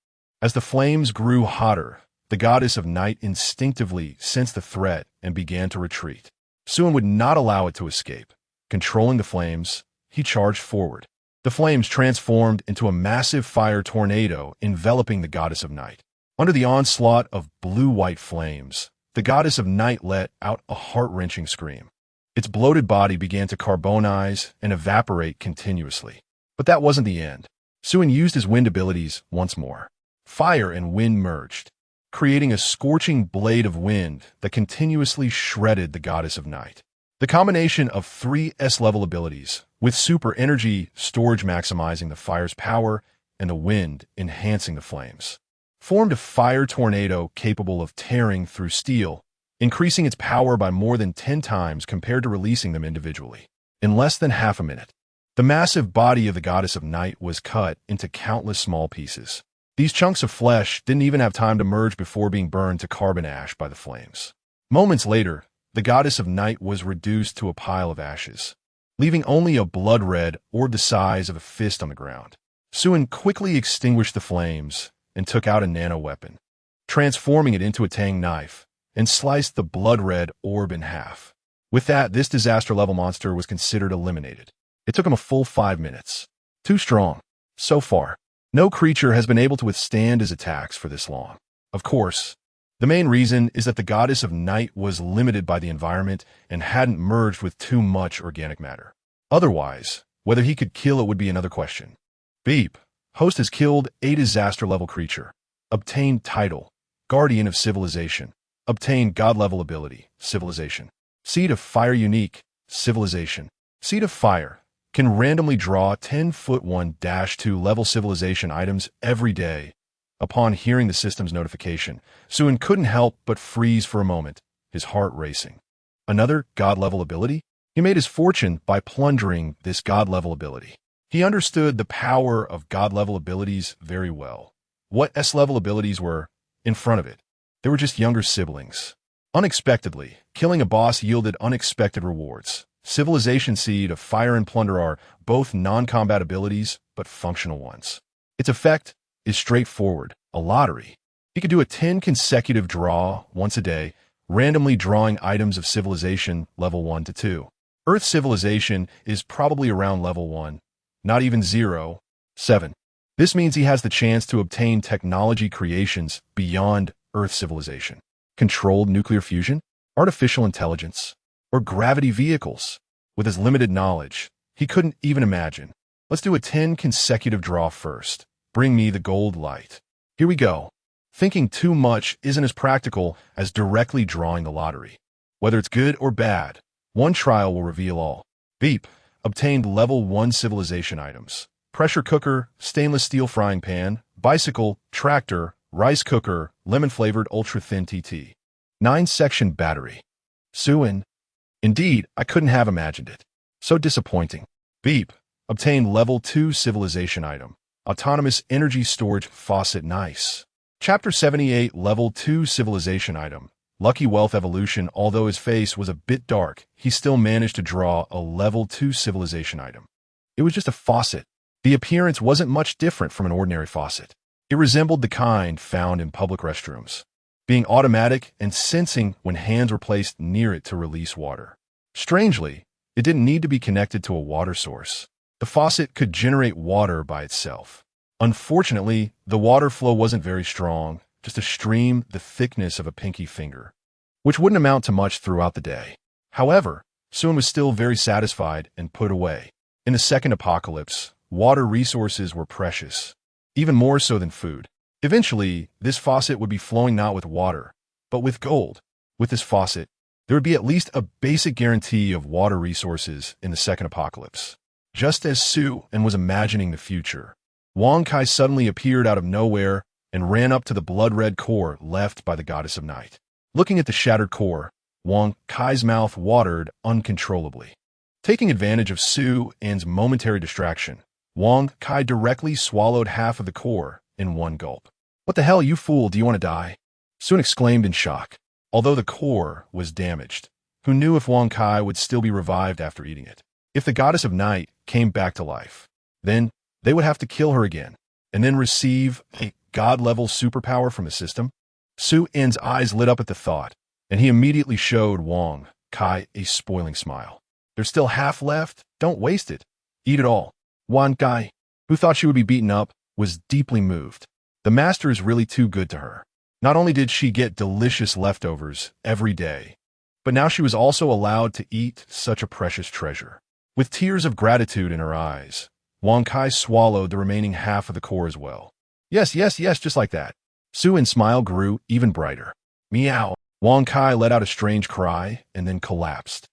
As the flames grew hotter, the goddess of night instinctively sensed the threat and began to retreat. Suen would not allow it to escape. Controlling the flames, he charged forward. The flames transformed into a massive fire tornado enveloping the goddess of night. Under the onslaught of blue-white flames, the goddess of night let out a heart-wrenching scream. Its bloated body began to carbonize and evaporate continuously. But that wasn't the end. Suen used his wind abilities once more. Fire and wind merged, creating a scorching blade of wind that continuously shredded the goddess of night. The combination of 3 S-level abilities, with super energy storage maximizing the fire's power and the wind enhancing the flames, formed a fire tornado capable of tearing through steel, increasing its power by more than 10 times compared to releasing them individually. In less than half a minute, the massive body of the goddess of night was cut into countless small pieces. These chunks of flesh didn't even have time to merge before being burned to carbon ash by the flames. Moments later, the goddess of night was reduced to a pile of ashes, leaving only a blood red orb the size of a fist on the ground. Suen quickly extinguished the flames and took out a nano-weapon, transforming it into a tang knife, and sliced the blood-red orb in half. With that, this disaster-level monster was considered eliminated. It took him a full 5 minutes. Too strong. So far, no creature has been able to withstand his attacks for this long. Of course, the main reason is that the goddess of night was limited by the environment and hadn't merged with too much organic matter. Otherwise, whether he could kill it would be another question. Beep. Host has killed a disaster-level creature. Obtained title, Guardian of Civilization. Obtained God-level ability, Civilization. Seed of Fire unique, Civilization. Seed of Fire can randomly draw 10-1-2 level civilization items every day. Upon hearing the system's notification, Suen couldn't help but freeze for a moment, his heart racing. Another god-level ability? He made his fortune by plundering this god-level ability. He understood the power of god-level abilities very well. What S-level abilities were in front of it? They were just younger siblings. Unexpectedly, killing a boss yielded unexpected rewards. Civilization Seed of Fire and Plunder are both non-combat abilities, but functional ones. Its effect is straightforward, a lottery. He could do a 10 consecutive draw once a day, randomly drawing items of civilization level 1 to 2. Earth civilization is probably around level 1, not even 0, 7. This means he has the chance to obtain technology creations beyond Earth civilization. Controlled nuclear fusion, artificial intelligence, or gravity vehicles. With his limited knowledge, he couldn't even imagine. Let's do a 10 consecutive draw first. Bring me the gold light. Here we go. Thinking too much isn't as practical as directly drawing the lottery. Whether it's good or bad, one trial will reveal all. Beep. Obtained level 1 civilization items. Pressure cooker, stainless steel frying pan, bicycle, tractor, rice cooker, lemon-flavored ultra-thin TT. 9-section battery. Suin. Indeed, I couldn't have imagined it. So disappointing. Beep. Obtained level 2 civilization item. Autonomous energy storage faucet. Nice. Chapter 78 level 2 civilization item. Lucky wealth evolution. Although his face was a bit dark, he still managed to draw a level 2 civilization item. It was just a faucet. The appearance wasn't much different from an ordinary faucet. It resembled the kind found in public restrooms, being automatic and sensing when hands were placed near it to release water. Strangely, it didn't need to be connected to a water source. The faucet could generate water by itself. Unfortunately, the water flow wasn't very strong, just a stream the thickness of a pinky finger, which wouldn't amount to much throughout the day. However, Sun was still very satisfied and put away. In the second apocalypse, water resources were precious, even more so than food. Eventually, this faucet would be flowing not with water, but with gold. With this faucet, there would be at least a basic guarantee of water resources in the second apocalypse. Just as Su and was imagining the future, Wang Kai suddenly appeared out of nowhere and ran up to the blood-red core left by the goddess of night. Looking at the shattered core, Wang Kai's mouth watered uncontrollably. Taking advantage of Su An's momentary distraction, Wang Kai directly swallowed half of the core in one gulp. "What the hell, you fool, do you want to die?" Sun exclaimed in shock. Although the core was damaged, who knew if Wang Kai would still be revived after eating it? If the goddess of night came back to life, then they would have to kill her again, and then receive a god-level superpower from the system. Su An's eyes lit up at the thought, and he immediately showed Wang Kai a spoiling smile. "There's still half left. Don't waste it. Eat it all." Wang Kai, who thought she would be beaten up, was deeply moved. The master is really too good to her. Not only did she get delicious leftovers every day, but now she was also allowed to eat such a precious treasure. With tears of gratitude in her eyes, Wang Kai swallowed the remaining half of the core as well. Yes, yes, yes, just like that. Su An's smile grew even brighter. Meow. Wang Kai let out a strange cry and then collapsed,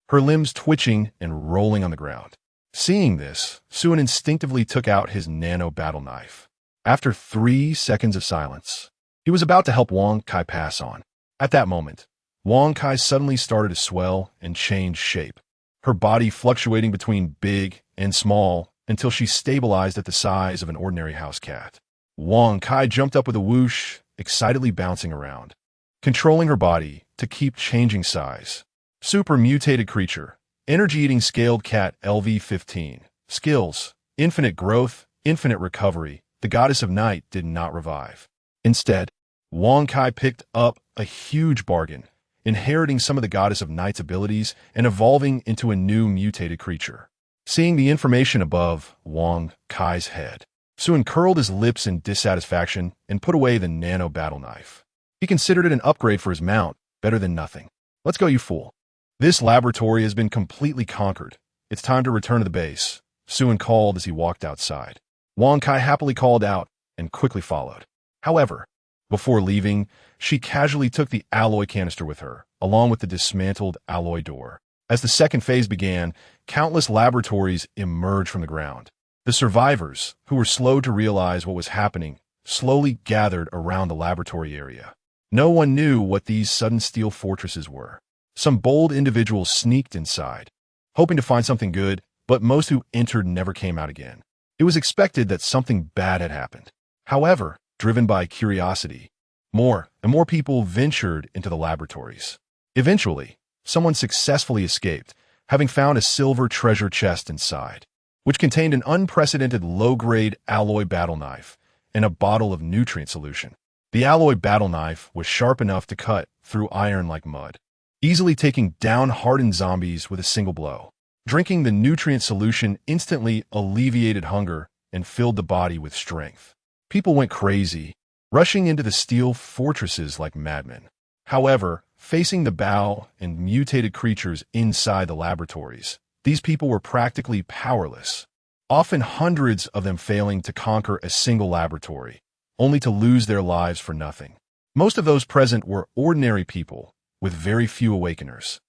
her limbs twitching and rolling on the ground. Seeing this, Su An instinctively took out his nano battle knife. After 3 seconds of silence, he was about to help Wang Kai pass on. At that moment, Wang Kai suddenly started to swell and change shape, her body fluctuating between big and small until she stabilized at the size of an ordinary house cat. Wang Kai jumped up with a whoosh, excitedly bouncing around, controlling her body to keep changing size. Super mutated creature. Energy-eating scaled cat LV-15. Skills: infinite growth, infinite recovery. The goddess of night did not revive. Instead, Wang Kai picked up a huge bargain, inheriting some of the goddess of night's abilities and evolving into a new mutated creature. Seeing the information above Wang Kai's head, Sun curled his lips in dissatisfaction and put away the nano battle knife. He considered it an upgrade for his mount, better than nothing. "Let's go, you fool. This laboratory has been completely conquered. It's time to return to the base," Sun called as he walked outside. Wang Kai happily called out and quickly followed. However, before leaving, she casually took the alloy canister with her, along with the dismantled alloy door. As the second phase began, countless laboratories emerged from the ground. The survivors, who were slow to realize what was happening, slowly gathered around the laboratory area. No one knew what these sudden steel fortresses were. Some bold individuals sneaked inside, hoping to find something good, but most who entered never came out again. It was expected that something bad had happened. However, driven by curiosity, more and more people ventured into the laboratories. Eventually, someone successfully escaped, having found a silver treasure chest inside, which contained an unprecedented low-grade alloy battle knife and a bottle of nutrient solution. The alloy battle knife was sharp enough to cut through iron like mud, easily taking down hardened zombies with a single blow. Drinking the nutrient solution instantly alleviated hunger and filled the body with strength. People went crazy, rushing into the steel fortresses like madmen. However, facing the bow and mutated creatures inside the laboratories, these people were practically powerless, often hundreds of them failing to conquer a single laboratory, only to lose their lives for nothing. Most of those present were ordinary people, with very few awakeners.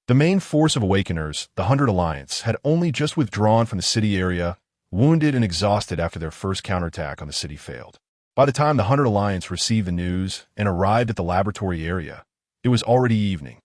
The main force of awakeners, the 100 Alliance, had only just withdrawn from the city area, wounded and exhausted after their first counterattack on the city failed. By the time the 100 Alliance received the news and arrived at the laboratory area, it was already evening.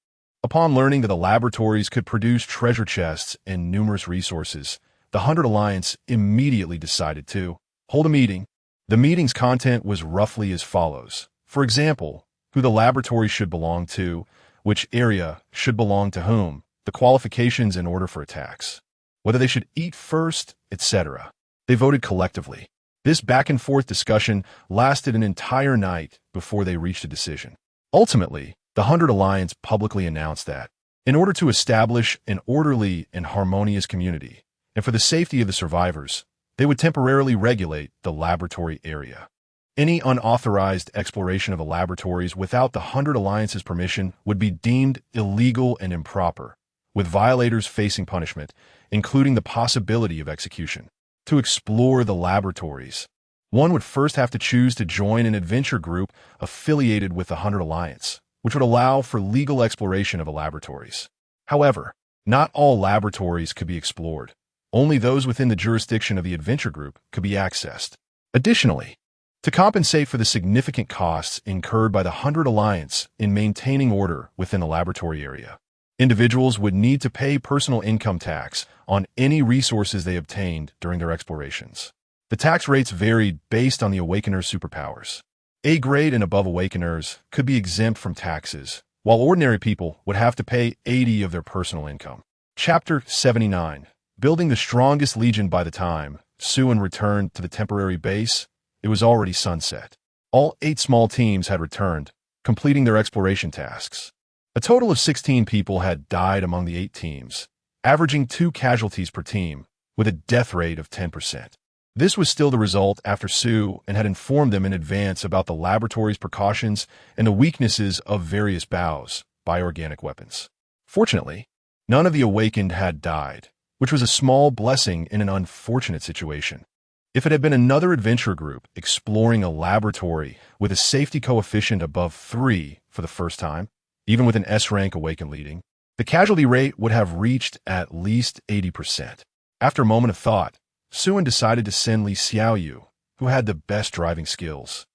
Upon learning that the laboratories could produce treasure chests and numerous resources, the 100 Alliance immediately decided to hold a meeting. The meeting's content was roughly as follows. For example, who the laboratory should belong to, which area should belong to whom, the qualifications in order for attacks, whether they should eat first, etc. They voted collectively. This back-and-forth discussion lasted an entire night before they reached a decision. Ultimately, the 100 Alliance publicly announced that, in order to establish an orderly and harmonious community, and for the safety of the survivors, they would temporarily regulate the laboratory area. Any unauthorized exploration of the laboratories without the 100 Alliance's permission would be deemed illegal and improper, with violators facing punishment, including the possibility of execution. To explore the laboratories, one would first have to choose to join an adventure group affiliated with the 100 Alliance, which would allow for legal exploration of the laboratories. However, not all laboratories could be explored. Only those within the jurisdiction of the adventure group could be accessed. Additionally, to compensate for the significant costs incurred by the 100 Alliance in maintaining order within the laboratory area, individuals would need to pay personal income tax on any resources they obtained during their explorations. The tax rates varied based on the Awakener's superpowers. A-grade and above Awakeners could be exempt from taxes, while ordinary people would have to pay 80 of their personal income. Chapter 79. Building the strongest legion. By the time Suin returned to the temporary base, it was already sunset. All 8 small teams had returned, completing their exploration tasks. A total of 16 people had died among the 8 teams, averaging 2 casualties per team, with a death rate of 10%. This was still the result after Sue and had informed them in advance about the laboratory's precautions and the weaknesses of various BOWs, bioorganic weapons. Fortunately, none of the awakened had died, which was a small blessing in an unfortunate situation. If it had been another adventure group exploring a laboratory with a safety coefficient above 3 for the first time, even with an S-rank awakened leading, the casualty rate would have reached at least 80%. After a moment of thought, Suin decided to send Li Xiaoyu, who had the best driving skills,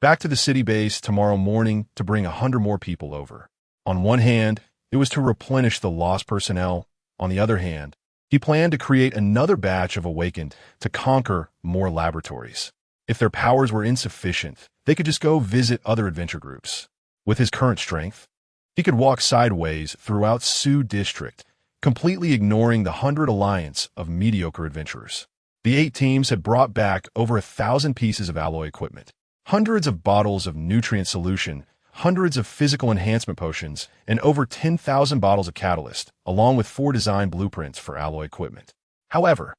back to the city base tomorrow morning to bring 100 more people over. On one hand, it was to replenish the lost personnel. On the other hand, he planned to create another batch of awakened to conquer more laboratories. If their powers were insufficient, they could just go visit other adventure groups. With his current strength, he could walk sideways throughout Su District, completely ignoring the 100 Alliance of mediocre adventurers. The 8 teams had brought back over 1,000 pieces of alloy equipment, hundreds of bottles of nutrient solution, hundreds of physical enhancement potions, and over 10,000 bottles of catalyst, along with 4 design blueprints for alloy equipment. However,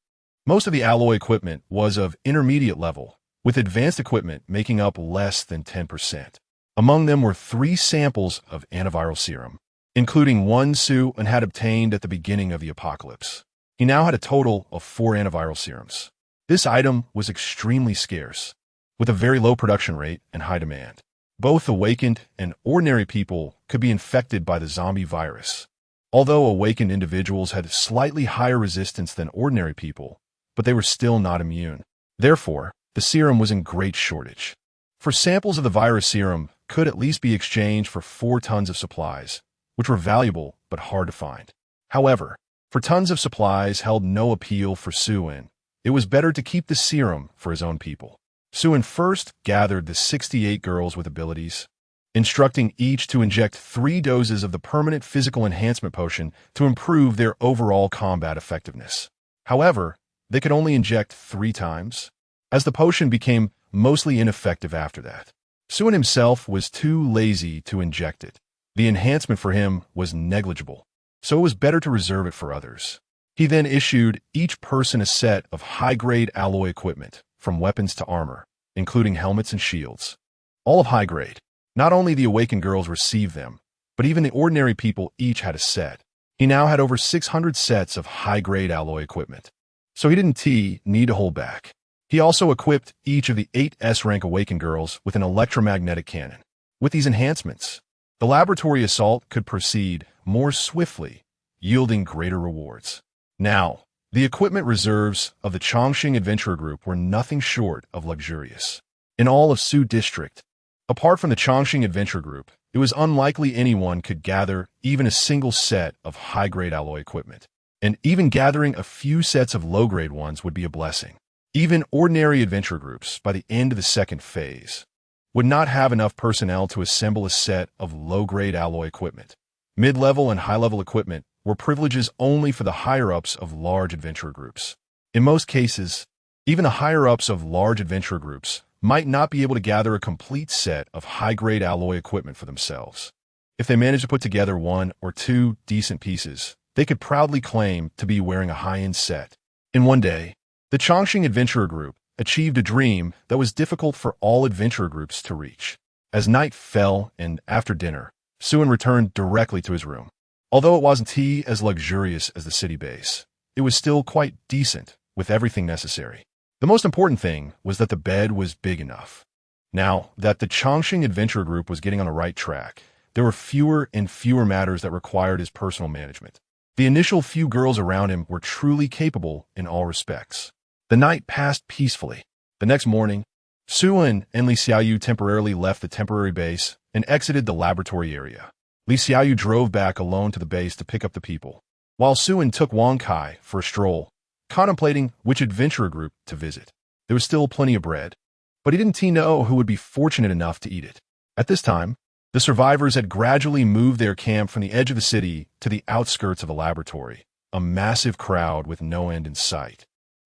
most of the alloy equipment was of intermediate level, with advanced equipment making up less than 10%. Among them were 3 samples of antiviral serum, including one Suin had obtained at the beginning of the apocalypse. He now had a total of 4 antiviral serums. This item was extremely scarce, with a very low production rate and high demand. Both awakened and ordinary people could be infected by the zombie virus. Although awakened individuals had slightly higher resistance than ordinary people, but they were still not immune. Therefore, the serum was in great shortage. For samples of the virus serum could at least be exchanged for 4 tons of supplies, which were valuable but hard to find. However, for tons of supplies held no appeal for Suin, it was better to keep the serum for his own people. Suin first gathered the 68 girls with abilities, instructing each to inject 3 doses of the permanent physical enhancement potion to improve their overall combat effectiveness. However, they could only inject 3 times, as the potion became mostly ineffective after that. Suin himself was too lazy to inject it. The enhancement for him was negligible, so it was better to reserve it for others. He then issued each person a set of high-grade alloy equipment, from weapons to armor, including helmets and shields. All of high grade. Not only the awakened girls received them, but even the ordinary people each had a set. He now had over 600 sets of high-grade alloy equipment, so he didn't need to hold back. He also equipped each of the 8 S-rank awakened girls with an electromagnetic cannon. With these enhancements, the laboratory assault could proceed more swiftly, yielding greater rewards. Now, the equipment reserves of the Chongqing Adventurer Group were nothing short of luxurious. In all of Su District, apart from the Chongqing Adventurer Group, it was unlikely anyone could gather even a single set of high-grade alloy equipment, and even gathering a few sets of low-grade ones would be a blessing. Even ordinary adventure groups, by the end of the second phase, would not have enough personnel to assemble a set of low-grade alloy equipment. Mid-level and high-level equipment were privileges only for the higher-ups of large adventurer groups. In most cases, even the higher-ups of large adventurer groups might not be able to gather a complete set of high-grade alloy equipment for themselves. If they managed to put together 1 or 2 decent pieces, they could proudly claim to be wearing a high-end set. In one day, the Chongqing Adventurer Group achieved a dream that was difficult for all adventurer groups to reach. As night fell and after dinner, Suin returned directly to his room. Although it wasn't as luxurious as the city base, it was still quite decent, with everything necessary. The most important thing was that the bed was big enough. Now that the Chongqing Adventurer Group was getting on the right track, there were fewer and fewer matters that required his personal management. The initial few girls around him were truly capable in all respects. The night passed peacefully. The next morning, Suin and Li Xiaoyu temporarily left the temporary base and exited the laboratory area. Li Xiaoyu drove back alone to the base to pick up the people, while Suin took Wang Kai for a stroll, contemplating which adventurer group to visit. There was still plenty of bread, but he didn't know who would be fortunate enough to eat it. At this time, the survivors had gradually moved their camp from the edge of the city to the outskirts of the laboratory, a massive crowd with no end in sight,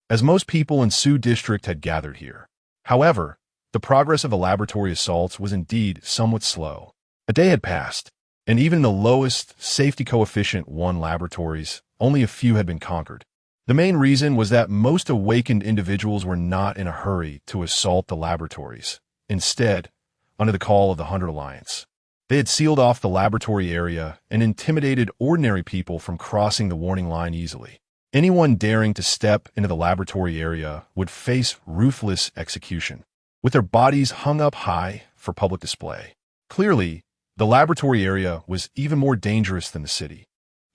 as most people in Su District had gathered here. However, the progress of the laboratory assaults was indeed somewhat slow. A day had passed, and even the lowest safety coefficient 1 laboratories, only a few had been conquered. The main reason was that most awakened individuals were not in a hurry to assault the laboratories. Instead, under the call of the Hoarder Alliance, they had sealed off the laboratory area and intimidated ordinary people from crossing the warning line easily. Anyone daring to step into the laboratory area would face ruthless execution, with their bodies hung up high for public display. Clearly, the laboratory area was even more dangerous than the city.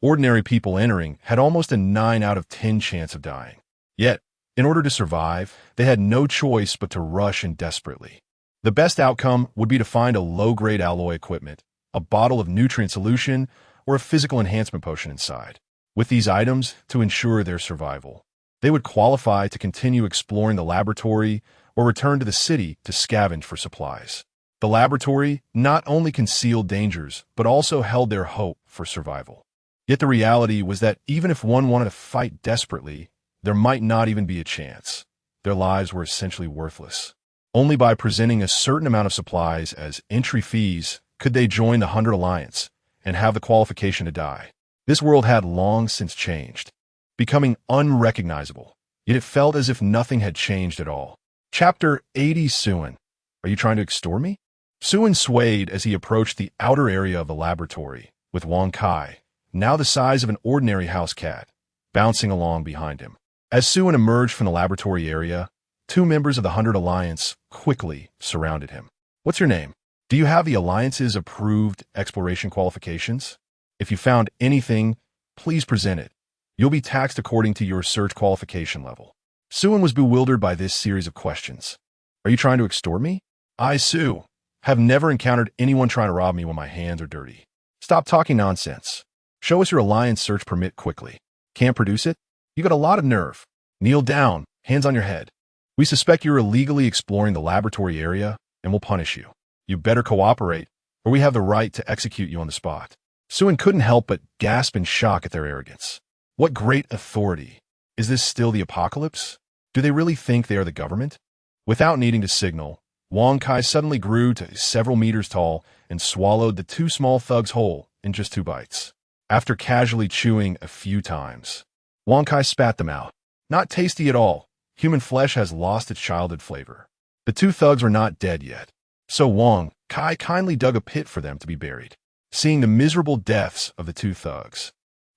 Ordinary people entering had almost a 9 out of 10 chance of dying. Yet, in order to survive, they had no choice but to rush in desperately. The best outcome would be to find a low-grade alloy equipment, a bottle of nutrient solution, or a physical enhancement potion inside. With these items to ensure their survival, they would qualify to continue exploring the laboratory or return to the city to scavenge for supplies. The laboratory not only concealed dangers, but also held their hope for survival. Yet the reality was that even if one wanted to fight desperately, there might not even be a chance. Their lives were essentially worthless. Only by presenting a certain amount of supplies as entry fees could they join the Hoarder Alliance and have the qualification to die. This world had long since changed, becoming unrecognizable, yet it felt as if nothing had changed at all. Chapter 80. Suin, are you trying to extort me? Suin swayed as he approached the outer area of the laboratory, with Wang Kai, now the size of an ordinary house cat, bouncing along behind him. As Suin emerged from the laboratory area, 2 members of the Hoarder Alliance quickly surrounded him. What's your name? Do you have the Alliance's approved exploration qualifications? If you found anything, please present it. You'll be taxed according to your search qualification level. Suin was bewildered by this series of questions. Are you trying to extort me? I, Su, have never encountered anyone trying to rob me when my hands are dirty. Stop talking nonsense. Show us your alliance search permit quickly. Can't produce it? You got a lot of nerve. Kneel down, hands on your head. We suspect you're illegally exploring the laboratory area, and we'll punish you. You better cooperate, or we have the right to execute you on the spot. Suin couldn't help but gasp in shock at their arrogance. What great authority! Is this still the apocalypse? Do they really think they are the government? Without needing to signal, Wang Kai suddenly grew to several meters tall and swallowed the two small thugs whole in just 2 bites. After casually chewing a few times, Wang Kai spat them out. Not tasty at all. Human flesh has lost its childhood flavor. The 2 thugs were not dead yet, so Wang Kai kindly dug a pit for them to be buried. Seeing the miserable deaths of the 2 thugs,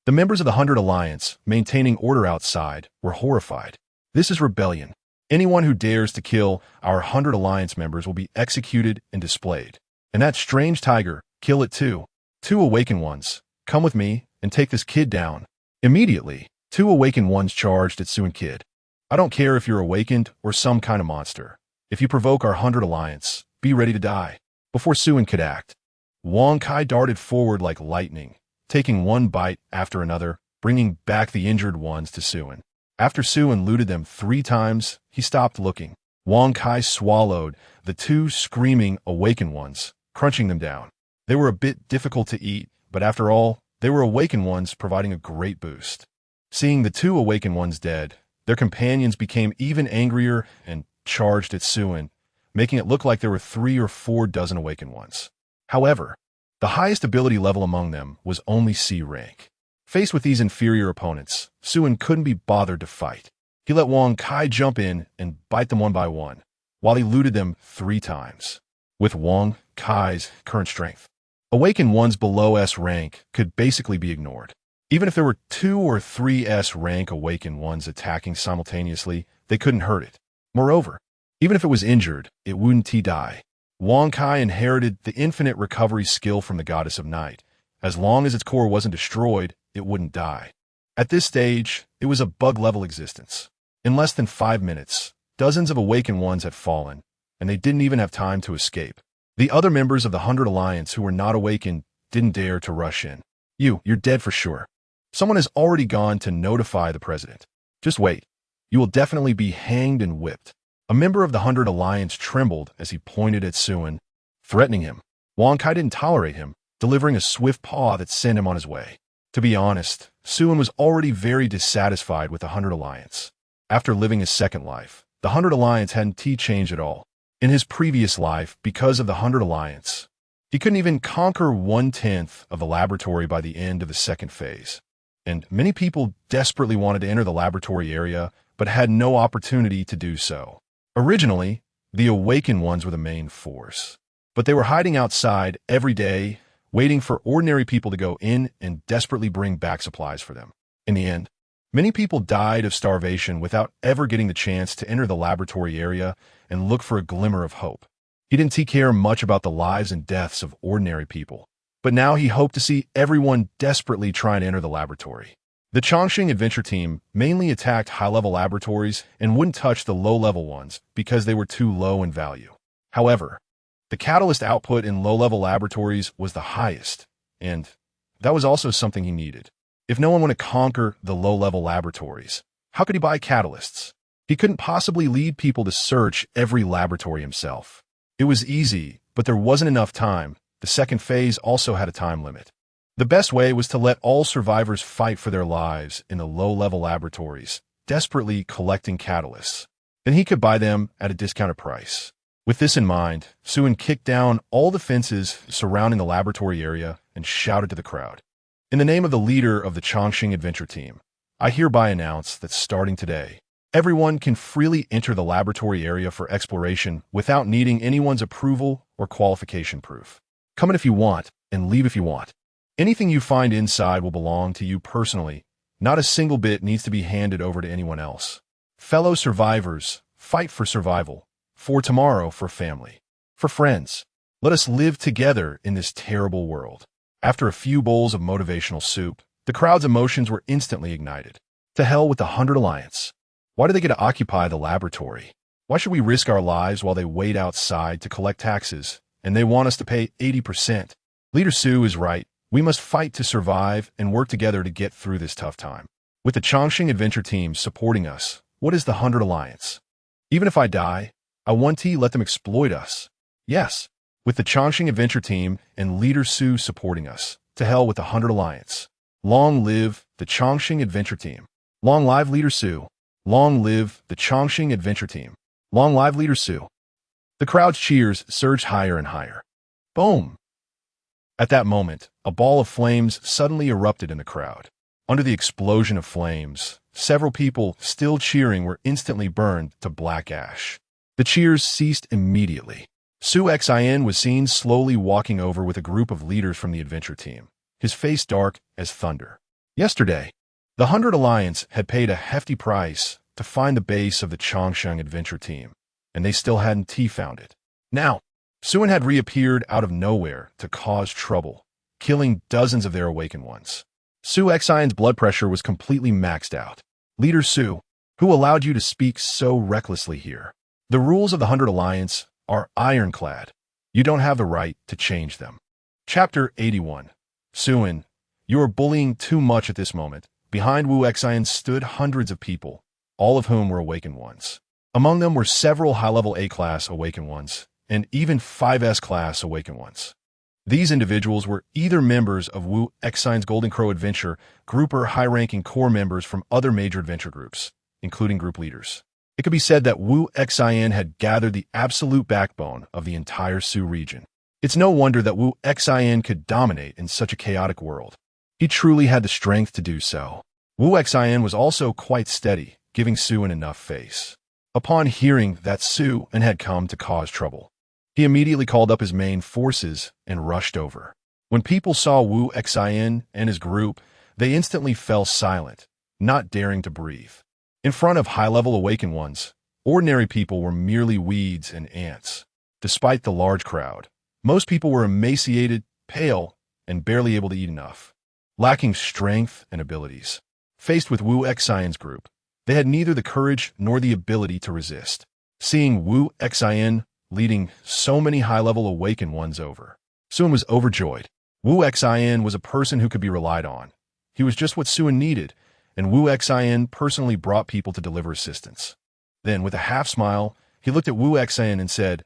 the members of the 100 Alliance, maintaining order outside, were horrified. This is rebellion. Anyone who dares to kill our 100 Alliance members will be executed and displayed. And that strange tiger, kill it too. 2 awakened ones, come with me and take this kid down. Immediately, 2 awakened ones charged at Suin Kid. I don't care if you're awakened or some kind of monster. If you provoke our 100 Alliance, be ready to die. Before Suin could act, Wang Kai darted forward like lightning, taking one bite after another, bringing back the injured ones to Suin. After Suin looted them 3 times, he stopped looking. Wang Kai swallowed the 2 screaming awakened ones, crunching them down. They were a bit difficult to eat, but after all, they were awakened ones providing a great boost. Seeing the 2 awakened ones dead, their companions became even angrier and charged at Suin, making it look like there were 3 or 4 dozen awakened ones. However, the highest ability level among them was only C rank. Faced with these inferior opponents, Suin couldn't be bothered to fight. He let Wang Kai jump in and bite them one by one, while he looted them 3 times. With Wang Kai's current strength, awakened ones below S rank could basically be ignored. Even if there were 2 or 3 S rank awakened ones attacking simultaneously, they couldn't hurt it. Moreover, even if it was injured, it wouldn't die. Wang Kai inherited the infinite recovery skill from the Goddess of Night. As long as its core wasn't destroyed, it wouldn't die. At this stage, it was a bug-level existence. In less than 5 minutes, dozens of awakened ones had fallen, and they didn't even have time to escape. The other members of the 100 Alliance who were not awakened didn't dare to rush in. You're dead for sure. Someone has already gone to notify the president. Just wait. You will definitely be hanged and whipped. A member of the 100 Alliance trembled as he pointed at Suin, threatening him. Wang Kai didn't tolerate him, delivering a swift paw that sent him on his way. To be honest, Suin was already very dissatisfied with the 100 Alliance. After living his second life, the 100 Alliance hadn't changed at all. In his previous life, because of the 100 Alliance, he couldn't even conquer 1/10 of the laboratory by the end of the second phase. And many people desperately wanted to enter the laboratory area, but had no opportunity to do so. Originally, the awakened ones were the main force, but they were hiding outside every day, waiting for ordinary people to go in and desperately bring back supplies for them. In the end, many people died of starvation without ever getting the chance to enter the laboratory area and look for a glimmer of hope. He didn't care much about the lives and deaths of ordinary people, but now he hoped to see everyone desperately trying to enter the laboratory. The Chongqing adventure team mainly attacked high-level laboratories and wouldn't touch the low-level ones because they were too low in value. However, the catalyst output in low-level laboratories was the highest, and that was also something he needed. If no one wanted to conquer the low-level laboratories, how could he buy catalysts? He couldn't possibly lead people to search every laboratory himself. It was easy, but there wasn't enough time. The second phase also had a time limit. The best way was to let all survivors fight for their lives in the low-level laboratories, desperately collecting catalysts. Then he could buy them at a discounted price. With this in mind, Suin kicked down all the fences surrounding the laboratory area and shouted to the crowd. In the name of the leader of the Chongqing adventure team, I hereby announce that starting today, everyone can freely enter the laboratory area for exploration without needing anyone's approval or qualification proof. Come in if you want, and leave if you want. Anything you find inside will belong to you personally. Not a single bit needs to be handed over to anyone else. Fellow survivors, fight for survival. For tomorrow, for family. For friends. Let us live together in this terrible world. After a few bowls of motivational soup, the crowd's emotions were instantly ignited. To hell with the 100 Alliance. Why do they get to occupy the laboratory? Why should we risk our lives while they wait outside to collect taxes, and they want us to pay 80%? Leader Su is right. We must fight to survive and work together to get through this tough time. With the Chongqing adventure team supporting us, what is the 100 Alliance? Even if I die, I want to let them exploit us. Yes, with the Chongqing adventure team and leader Su supporting us, to hell with the 100 Alliance. Long live the Chongqing adventure team. Long live leader Su. Long live the Chongqing adventure team. Long live leader Su. The crowd's cheers surged higher and higher. Boom! At that moment, a ball of flames suddenly erupted in the crowd. Under the explosion of flames, several people still cheering were instantly burned to black ash. The cheers ceased immediately. Su Xin was seen slowly walking over with a group of leaders from the adventure team, his face dark as thunder. Yesterday, the 100 Alliance had paid a hefty price to find the base of the Chongqing adventure team, and they still hadn't found it. Now, Suin had reappeared out of nowhere to cause trouble, killing dozens of their awakened ones. Su Xion's blood pressure was completely maxed out. Leader Su, who allowed you to speak so recklessly here? The rules of the 100 Alliance are ironclad. You don't have the right to change them. Chapter 81. Suin, you are bullying too much at this moment. Behind Wu Xian stood hundreds of people, all of whom were awakened ones. Among them were several high-level A-class awakened ones, and even 5S class awakened ones. These individuals were either members of Wu Xian's Golden Crow Adventure group or high-ranking core members from other major adventure groups, including group leaders. It could be said that Wu Xian had gathered the absolute backbone of the entire Su region. It's no wonder that Wu Xian could dominate in such a chaotic world. He truly had the strength to do so. Wu Xian was also quite steady, giving Suin enough face. Upon hearing that Suin had come to cause trouble, he immediately called up his main forces and rushed over. When people saw Wu Xian and his group, they instantly fell silent, not daring to breathe. In front of high-level awakened ones, ordinary people were merely weeds and ants. Despite the large crowd, most people were emaciated, pale, and barely able to eat enough, lacking strength and abilities. Faced with Wu Xian's group, they had neither the courage nor the ability to resist. Seeing Wu Xian leading so many high-level awakened ones over, Suin was overjoyed. Wu Xian was a person who could be relied on. He was just what Suin needed, and Wu Xian personally brought people to deliver assistance. Then, with a half-smile, he looked at Wu Xian and said,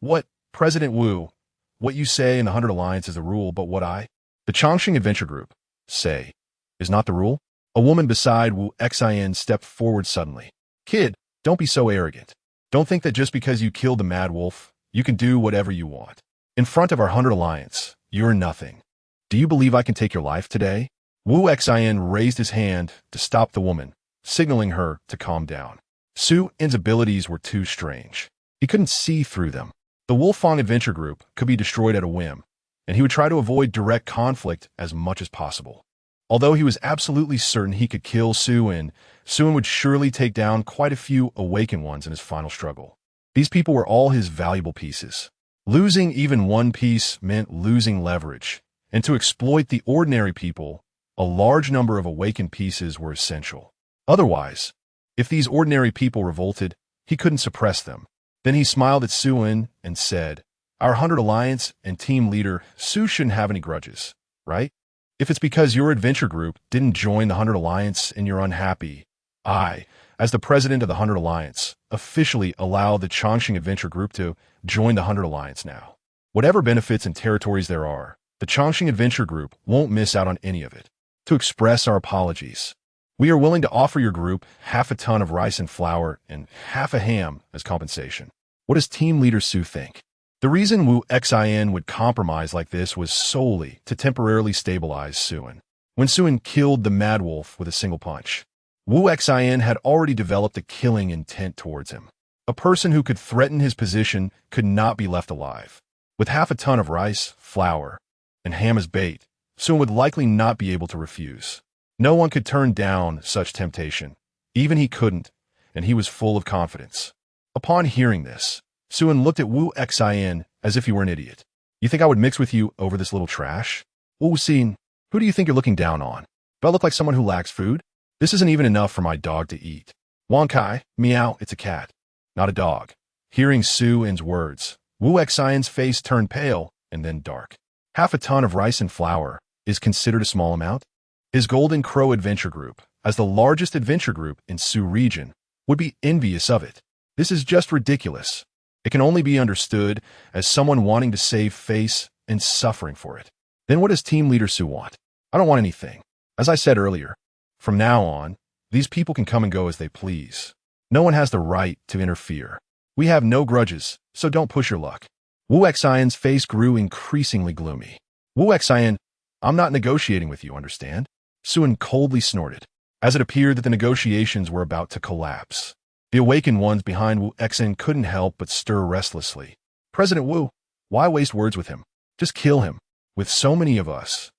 "What, President Wu, what you say in the 100 Alliance is the rule, but what the Chongqing Adventure Group, say, is not the rule?" A woman beside Wu Xian stepped forward suddenly. "Kid, don't be so arrogant. Don't think that just because you killed the Mad Wolf, you can do whatever you want. In front of our 100 Alliance, you're nothing. Do you believe I can take your life today?" Wu Xian raised his hand to stop the woman, signaling her to calm down. Suin's abilities were too strange. He couldn't see through them. The Wolfang Adventure Group could be destroyed at a whim, and he would try to avoid direct conflict as much as possible. Although he was absolutely certain he could kill Suin would surely take down quite a few awakened ones in his final struggle. These people were all his valuable pieces. Losing even one piece meant losing leverage, and to exploit the ordinary people, a large number of awakened pieces were essential. Otherwise, if these ordinary people revolted, he couldn't suppress them. Then he smiled at Suin and said, "Our 100 Alliance and team leader, Su, shouldn't have any grudges, right? If it's because your adventure group didn't join the 100 Alliance and you're unhappy, I, as the president of the 100 Alliance, officially allow the Chongqing Adventure Group to join the 100 Alliance now. Whatever benefits and territories there are, the Chongqing Adventure Group won't miss out on any of it. To express our apologies, we are willing to offer your group half a ton of rice and flour and half a ham as compensation. What does team leader Su think?" The reason Wu Xian would compromise like this was solely to temporarily stabilize Suin. When Suin killed the Mad Wolf with a single punch, Wu Xian had already developed a killing intent towards him. A person who could threaten his position could not be left alive. With half a ton of rice, flour, and ham as bait, Suin would likely not be able to refuse. No one could turn down such temptation. Even he couldn't, and he was full of confidence. Upon hearing this, Suin looked at Wu Xian as if he were an idiot. "You think I would mix with you over this little trash? Wu Xin, who do you think you're looking down on? Do I look like someone who lacks food? This isn't even enough for my dog to eat. Wang Kai, meow, it's a cat, not a dog." Hearing Suin's words, Wu Xian's face turned pale and then dark. Half a ton of rice and flour. is considered a small amount? His Golden Crow Adventure Group, as the largest adventure group in Sioux region, would be envious of it. This is just ridiculous. It can only be understood as someone wanting to save face and suffering for it. Then what does Team Leader Sioux want? I don't want anything. As I said earlier, from now on, these people can come and go as they please. No one has the right to interfere. We have no grudges, so don't push your luck. Wu Xian's face grew increasingly gloomy. Wu Xian, I'm not negotiating with you, understand? Suan coldly snorted, as it appeared that the negotiations were about to collapse. The awakened ones behind Wu Xian couldn't help but stir restlessly. President Wu, why waste words with him? Just kill him. With so many of us.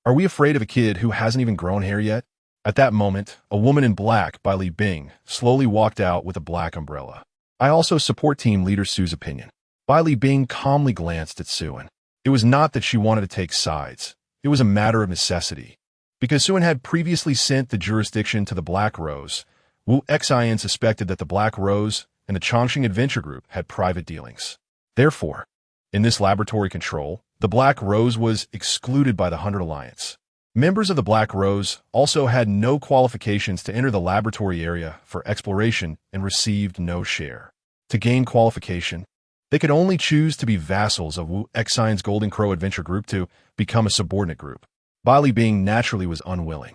Are we afraid of a kid who hasn't even grown hair yet? At that moment, a woman in black by Li Bing slowly walked out with a black umbrella. I also support Team Leader Su's opinion. Bai Li Bing calmly glanced at Suan. It was not that she wanted to take sides. It was a matter of necessity. Because Suan had previously sent the jurisdiction to the Black Rose, Wu Xian suspected that the Black Rose and the Chongqing Adventure Group had private dealings. Therefore, in this laboratory control, the Black Rose was excluded by the 100 Alliance. Members of the Black Rose also had no qualifications to enter the laboratory area for exploration and received no share. To gain qualification, they could only choose to be vassals of Wu Xian's Golden Crow Adventure Group to become a subordinate group. Bali Bing naturally was unwilling.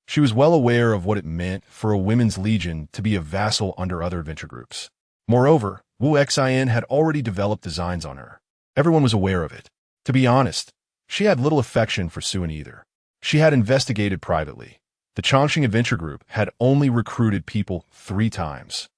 She was well aware of what it meant for a women's legion to be a vassal under other adventure groups. Moreover, Wu Xian had already developed designs on her. Everyone was aware of it. To be honest, she had little affection for Suan either. She had investigated privately. The Chongqing Adventure Group had only recruited people 3 times.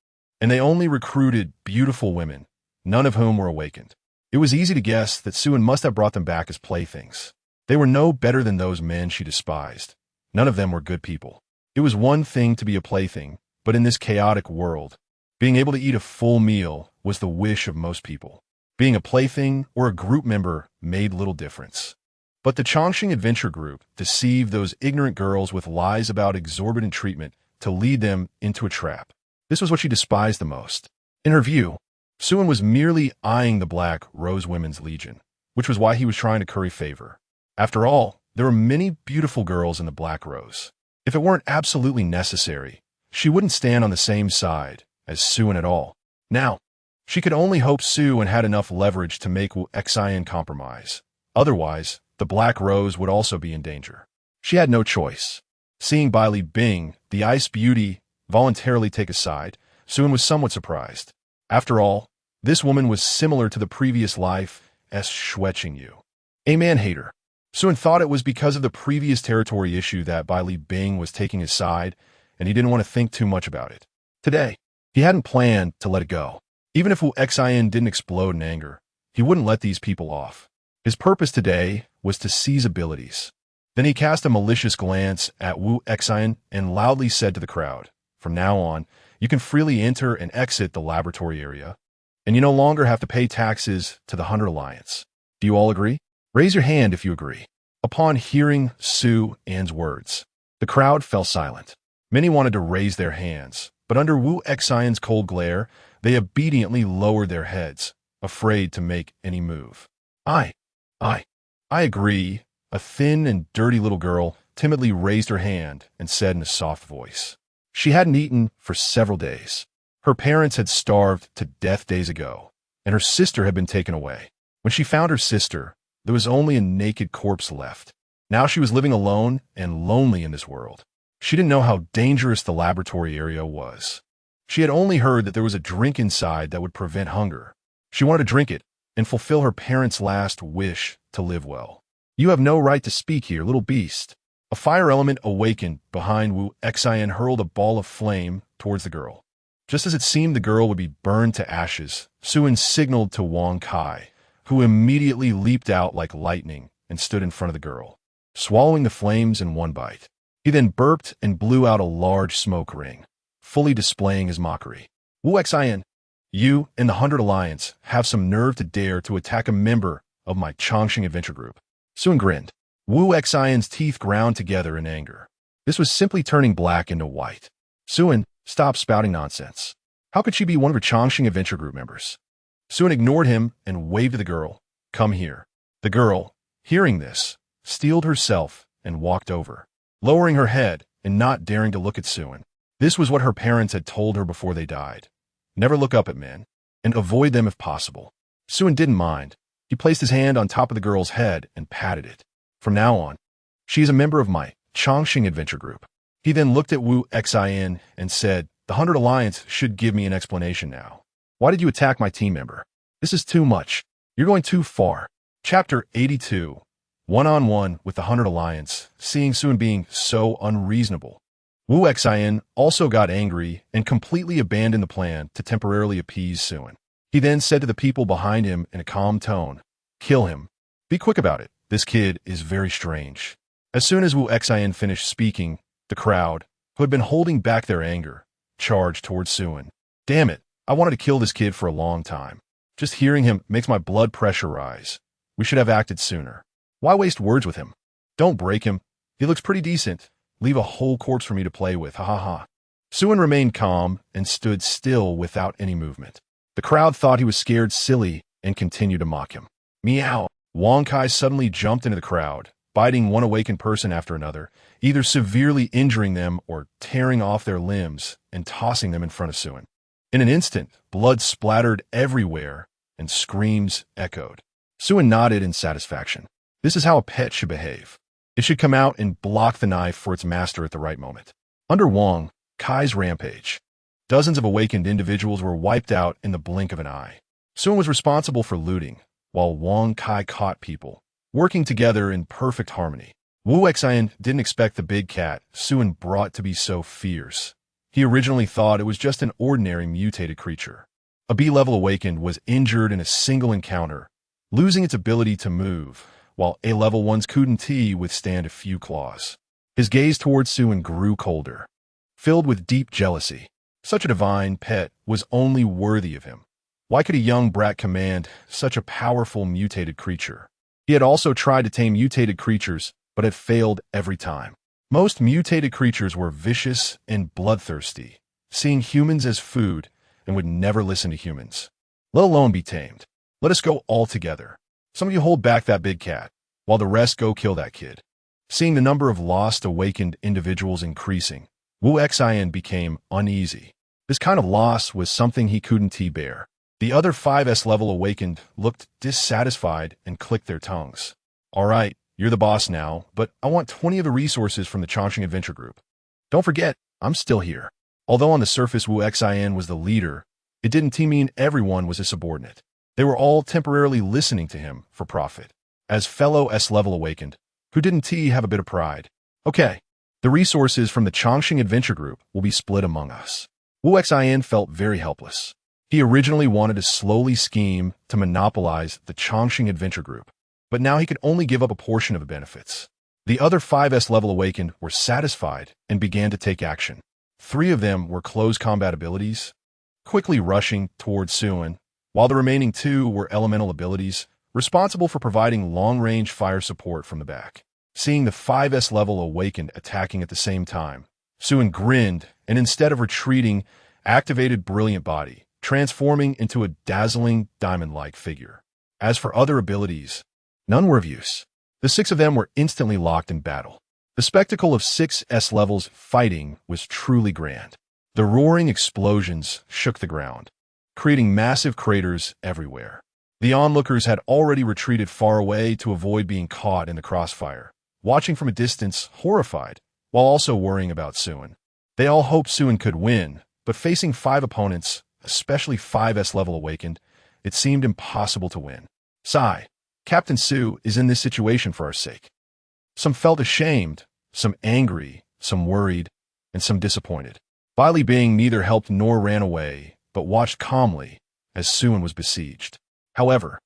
And they only recruited beautiful women, none of whom were awakened. It was easy to guess that Suan must have brought them back as playthings. They were no better than those men she despised. None of them were good people. It was one thing to be a plaything, but in this chaotic world, being able to eat a full meal was the wish of most people. Being a plaything or a group member made little difference. But the Chongqing Adventure Group deceived those ignorant girls with lies about exorbitant treatment to lead them into a trap. This was what she despised the most. In her view, Suan was merely eyeing the Black Rose Women's Legion, which was why he was trying to curry favor. After all, there were many beautiful girls in the Black Rose. If it weren't absolutely necessary, she wouldn't stand on the same side as Suan at all. Now, she could only hope Suan had enough leverage to make Wu Xian compromise. Otherwise, the Black Rose would also be in danger. She had no choice. Seeing Bai Li Bing, the Ice Beauty, voluntarily take a side, Suan was somewhat surprised. After all, this woman was similar to the previous life as Shueqing Yu, a man-hater. Suan thought it was because of the previous territory issue that Bai Li Bing was taking his side, and he didn't want to think too much about it. Today, he hadn't planned to let it go. Even if Wu Xian didn't explode in anger, he wouldn't let these people off. His purpose today was to seize abilities. Then he cast a malicious glance at Wu Xian and loudly said to the crowd, "From now on, you can freely enter and exit the laboratory area, and you no longer have to pay taxes to the 100 Alliance. Do you all agree? Raise your hand if you agree." Upon hearing Su An's words, the crowd fell silent. Many wanted to raise their hands, but under Wu Xian's cold glare, they obediently lowered their heads, afraid to make any move. I agree. A thin and dirty little girl timidly raised her hand and said in a soft voice. She hadn't eaten for several days. Her parents had starved to death days ago, and her sister had been taken away. When she found her sister, there was only a naked corpse left. Now she was living alone and lonely in this world. She didn't know how dangerous the laboratory area was. She had only heard that there was a drink inside that would prevent hunger. She wanted to drink it and fulfill her parents' last wish to live well. "You have no right to speak here, little beast." A fire element awakened behind Wu Xian hurled a ball of flame towards the girl. Just as it seemed the girl would be burned to ashes, Suan signaled to Wang Kai, who immediately leaped out like lightning and stood in front of the girl, swallowing the flames in one bite. He then burped and blew out a large smoke ring, fully displaying his mockery. "Wu Xian, you and the 100 Alliance have some nerve to dare to attack a member of my Chongqing Adventure Group." Suan grinned. Wu Xian's teeth ground together in anger. This was simply turning black into white. "Suan, stop spouting nonsense. How could she be one of her Chongqing Adventure Group members?" Suan ignored him and waved to the girl. "Come here." The girl, hearing this, steeled herself and walked over, lowering her head and not daring to look at Suin. This was what her parents had told her before they died. Never look up at men, and avoid them if possible. Suin didn't mind. He placed his hand on top of the girl's head and patted it. From now on, she is a member of my Chongqing adventure group. He then looked at Wu Xin and said, the 100 Alliance should give me an explanation now. Why did you attack my team member? This is too much. You're going too far. Chapter 82. One-on-one with the 100 Alliance, seeing Suin being so unreasonable. Wu Xin also got angry and completely abandoned the plan to temporarily appease Suin. He then said to the people behind him in a calm tone, kill him. Be quick about it. This kid is very strange. As soon as Wu Xin finished speaking, the crowd, who had been holding back their anger, charged towards Suin. Damn it, I wanted to kill this kid for a long time. Just hearing him makes my blood pressure rise. We should have acted sooner. Why waste words with him? Don't break him. He looks pretty decent. Leave a whole corpse for me to play with, ha ha ha. Suin remained calm and stood still without any movement. The crowd thought he was scared silly and continued to mock him. Meow. Wang Kai suddenly jumped into the crowd, biting one awakened person after another, either severely injuring them or tearing off their limbs and tossing them in front of Suin. In an instant, blood splattered everywhere and screams echoed. Suin nodded in satisfaction. This is how a pet should behave. It should come out and block the knife for its master at the right moment. Under Wang Kai's rampage, dozens of awakened individuals were wiped out in the blink of an eye. Suin was responsible for looting, while Wang Kai caught people, working together in perfect harmony. Wu Xin didn't expect the big cat Suin brought to be so fierce. He originally thought it was just an ordinary mutated creature. A B-level awakened was injured in a single encounter, losing its ability to move, while A-level ones couldn't withstand a few claws. His gaze towards Suin grew colder, filled with deep jealousy. Such a divine pet was only worthy of him. Why could a young brat command such a powerful mutated creature? He had also tried to tame mutated creatures, but had failed every time. Most mutated creatures were vicious and bloodthirsty, seeing humans as food and would never listen to humans, let alone be tamed. Let us go all together. Some of you hold back that big cat, while the rest go kill that kid. Seeing the number of lost awakened individuals increasing, Wu Xin became uneasy. This kind of loss was something he couldn't bear. The other 5S level awakened looked dissatisfied and clicked their tongues. All right, you're the boss now, but I want 20 of the resources from the Chongqing Adventure Group. Don't forget, I'm still here. Although on the surface Wu Xin was the leader, it didn't mean everyone was a subordinate. They were all temporarily listening to him for profit. As fellow S-level awakened, who didn't have a bit of pride. Okay, the resources from the Chongqing Adventure Group will be split among us. Wu Xin felt very helpless. He originally wanted to slowly scheme to monopolize the Chongqing Adventure Group, but now he could only give up a portion of the benefits. The other 5S level awakened were satisfied and began to take action. 3 of them were close combat abilities, quickly rushing towards Suin, while the remaining 2 were elemental abilities, responsible for providing long-range fire support from the back. Seeing the 5S level awakened attacking at the same time, Suin grinned and instead of retreating, activated Brilliant Body, transforming into a dazzling diamond-like figure. As for other abilities, none were of use. The 6 of them were instantly locked in battle. The spectacle of 6S levels fighting was truly grand. The roaring explosions shook the ground, creating massive craters everywhere. The onlookers had already retreated far away to avoid being caught in the crossfire, watching from a distance, horrified, while also worrying about Suin. They all hoped Suin could win, but facing 5 opponents, especially 5S level awakened, it seemed impossible to win. Sigh. Captain Su is in this situation for our sake. Some felt ashamed, some angry, some worried, and some disappointed. Bai Li Bing neither helped nor ran away, but watched calmly as Suin was besieged. However,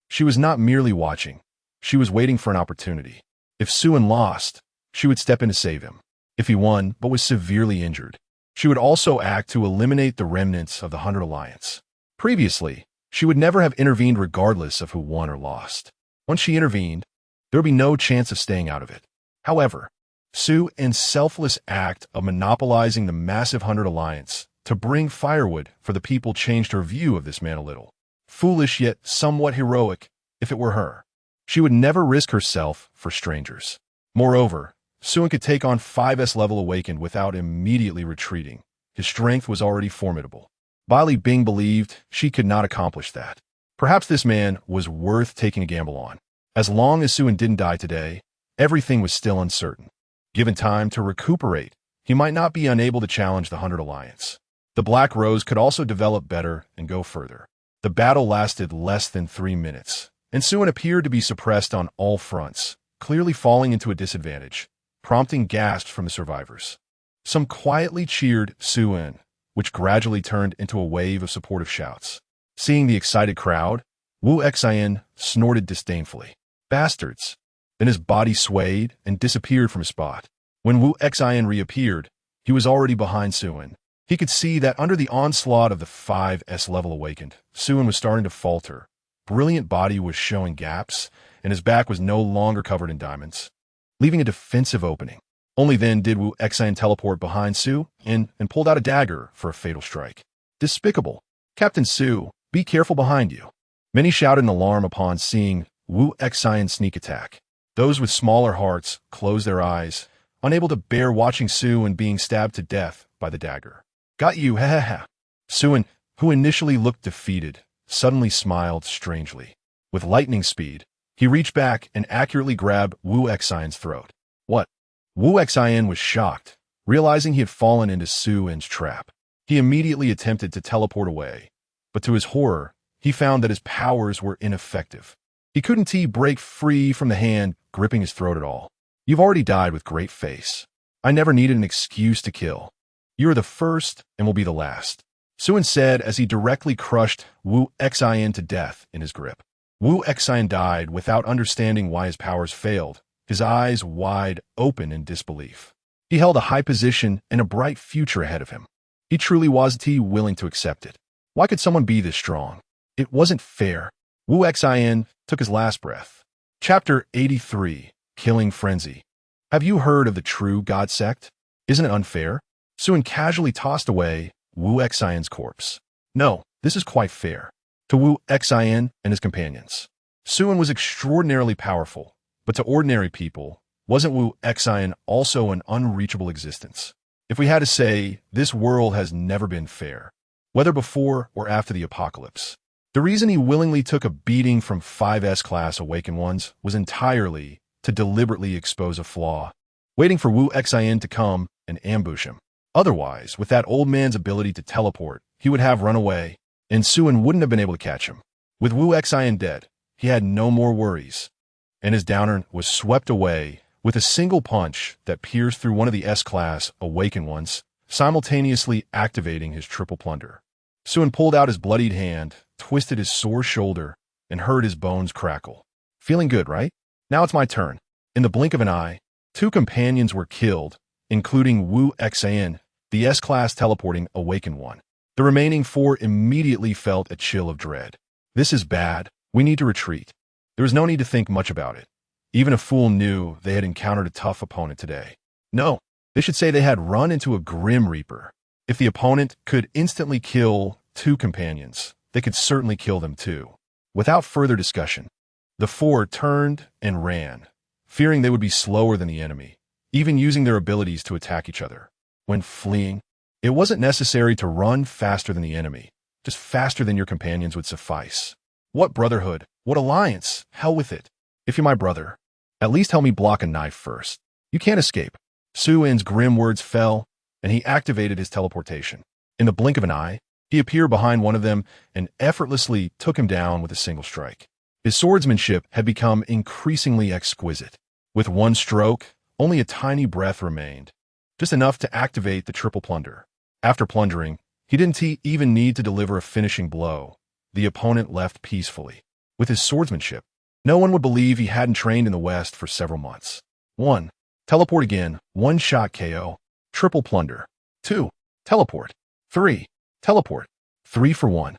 she was not merely watching. She was waiting for an opportunity. If Suin lost, she would step in to save him. If he won but was severely injured, she would also act to eliminate the remnants of the 100 Alliance. Previously, she would never have intervened regardless of who won or lost. Once she intervened, there would be no chance of staying out of it. However, Suin's selfless act of monopolizing the massive 100 Alliance to bring firewood for the people changed her view of this man a little. Foolish yet somewhat heroic, if it were her. She would never risk herself for strangers. Moreover, Suin could take on 5S level awakened without immediately retreating. His strength was already formidable. Bailey Bing believed she could not accomplish that. Perhaps this man was worth taking a gamble on. As long as Suin didn't die today, everything was still uncertain. Given time to recuperate, he might not be unable to challenge the 100 Alliance. The Black Rose could also develop better and go further. The battle lasted less than 3 minutes, and Suin appeared to be suppressed on all fronts, clearly falling into a disadvantage, prompting gasps from the survivors. Some quietly cheered Suin, which gradually turned into a wave of supportive shouts. Seeing the excited crowd, Wu Xian snorted disdainfully. Bastards! Then his body swayed and disappeared from his spot. When Wu Xian reappeared, he was already behind Suin. He could see that under the onslaught of the 5S level awakened, Suin was starting to falter. Brilliant body was showing gaps, and his back was no longer covered in diamonds, leaving a defensive opening. Only then did Wu Xian teleport behind Su and pulled out a dagger for a fatal strike. Despicable! Captain Su, be careful behind you. Many shouted in alarm upon seeing Wu Xian's sneak attack. Those with smaller hearts closed their eyes, unable to bear watching Su and being stabbed to death by the dagger. Got you, ha ha ha. Suin, who initially looked defeated, suddenly smiled strangely. With lightning speed, he reached back and accurately grabbed Wu Xian's throat. What? Wu Xian was shocked, realizing he had fallen into Suin's trap. He immediately attempted to teleport away, but to his horror, he found that his powers were ineffective. He couldn't break free from the hand gripping his throat at all. You've already died with great face. I never needed an excuse to kill. You are the first and will be the last, Suin said as he directly crushed Wu Xian to death in his grip. Wu Xian died without understanding why his powers failed, his eyes wide open in disbelief. He held a high position and a bright future ahead of him. He truly wasn't willing to accept it. Why could someone be this strong? It wasn't fair. Wu Xian took his last breath. Chapter 83, Killing Frenzy. Have you heard of the True God Sect? Isn't it unfair? Suin casually tossed away Wu Xian's corpse. No, this is quite fair. To Wu Xian and his companions, Suin was extraordinarily powerful, but to ordinary people, wasn't Wu Xian also an unreachable existence? If we had to say, this world has never been fair, whether before or after the apocalypse. The reason he willingly took a beating from 5S class awakened ones was entirely to deliberately expose a flaw, waiting for Wu Xian to come and ambush him. Otherwise, with that old man's ability to teleport, he would have run away, and Suin wouldn't have been able to catch him. With Wu Xian dead, he had no more worries, and his downer was swept away with a single punch that pierced through one of the S-class awakened ones, simultaneously activating his triple plunder. Suin pulled out his bloodied hand, twisted his sore shoulder, and heard his bones crackle. Feeling good, right? Now it's my turn. In the blink of an eye, 2 companions were killed, including Wu Xian, the S-class teleporting awakened one. The remaining 4 immediately felt a chill of dread. This is bad. We need to retreat. There was no need to think much about it. Even a fool knew they had encountered a tough opponent today. No, they should say they had run into a grim reaper. If the opponent could instantly kill 2 companions, they could certainly kill them too. Without further discussion, the 4 turned and ran, fearing they would be slower than the enemy, even using their abilities to attack each other. When fleeing, it wasn't necessary to run faster than the enemy. Just faster than your companions would suffice. What brotherhood? What alliance? Hell with it. If you're my brother, at least help me block a knife first. You can't escape. Suin's grim words fell, and he activated his teleportation. In the blink of an eye, he appeared behind one of them and effortlessly took him down with a single strike. His swordsmanship had become increasingly exquisite. With one stroke, only a tiny breath remained, just enough to activate the triple plunder. After plundering, he didn't even need to deliver a finishing blow. The opponent left peacefully. With his swordsmanship, no one would believe he hadn't trained in the West for several months. 1. Teleport again. 1 shot KO. Triple plunder. 2. Teleport. 3. Teleport. 3 for 1.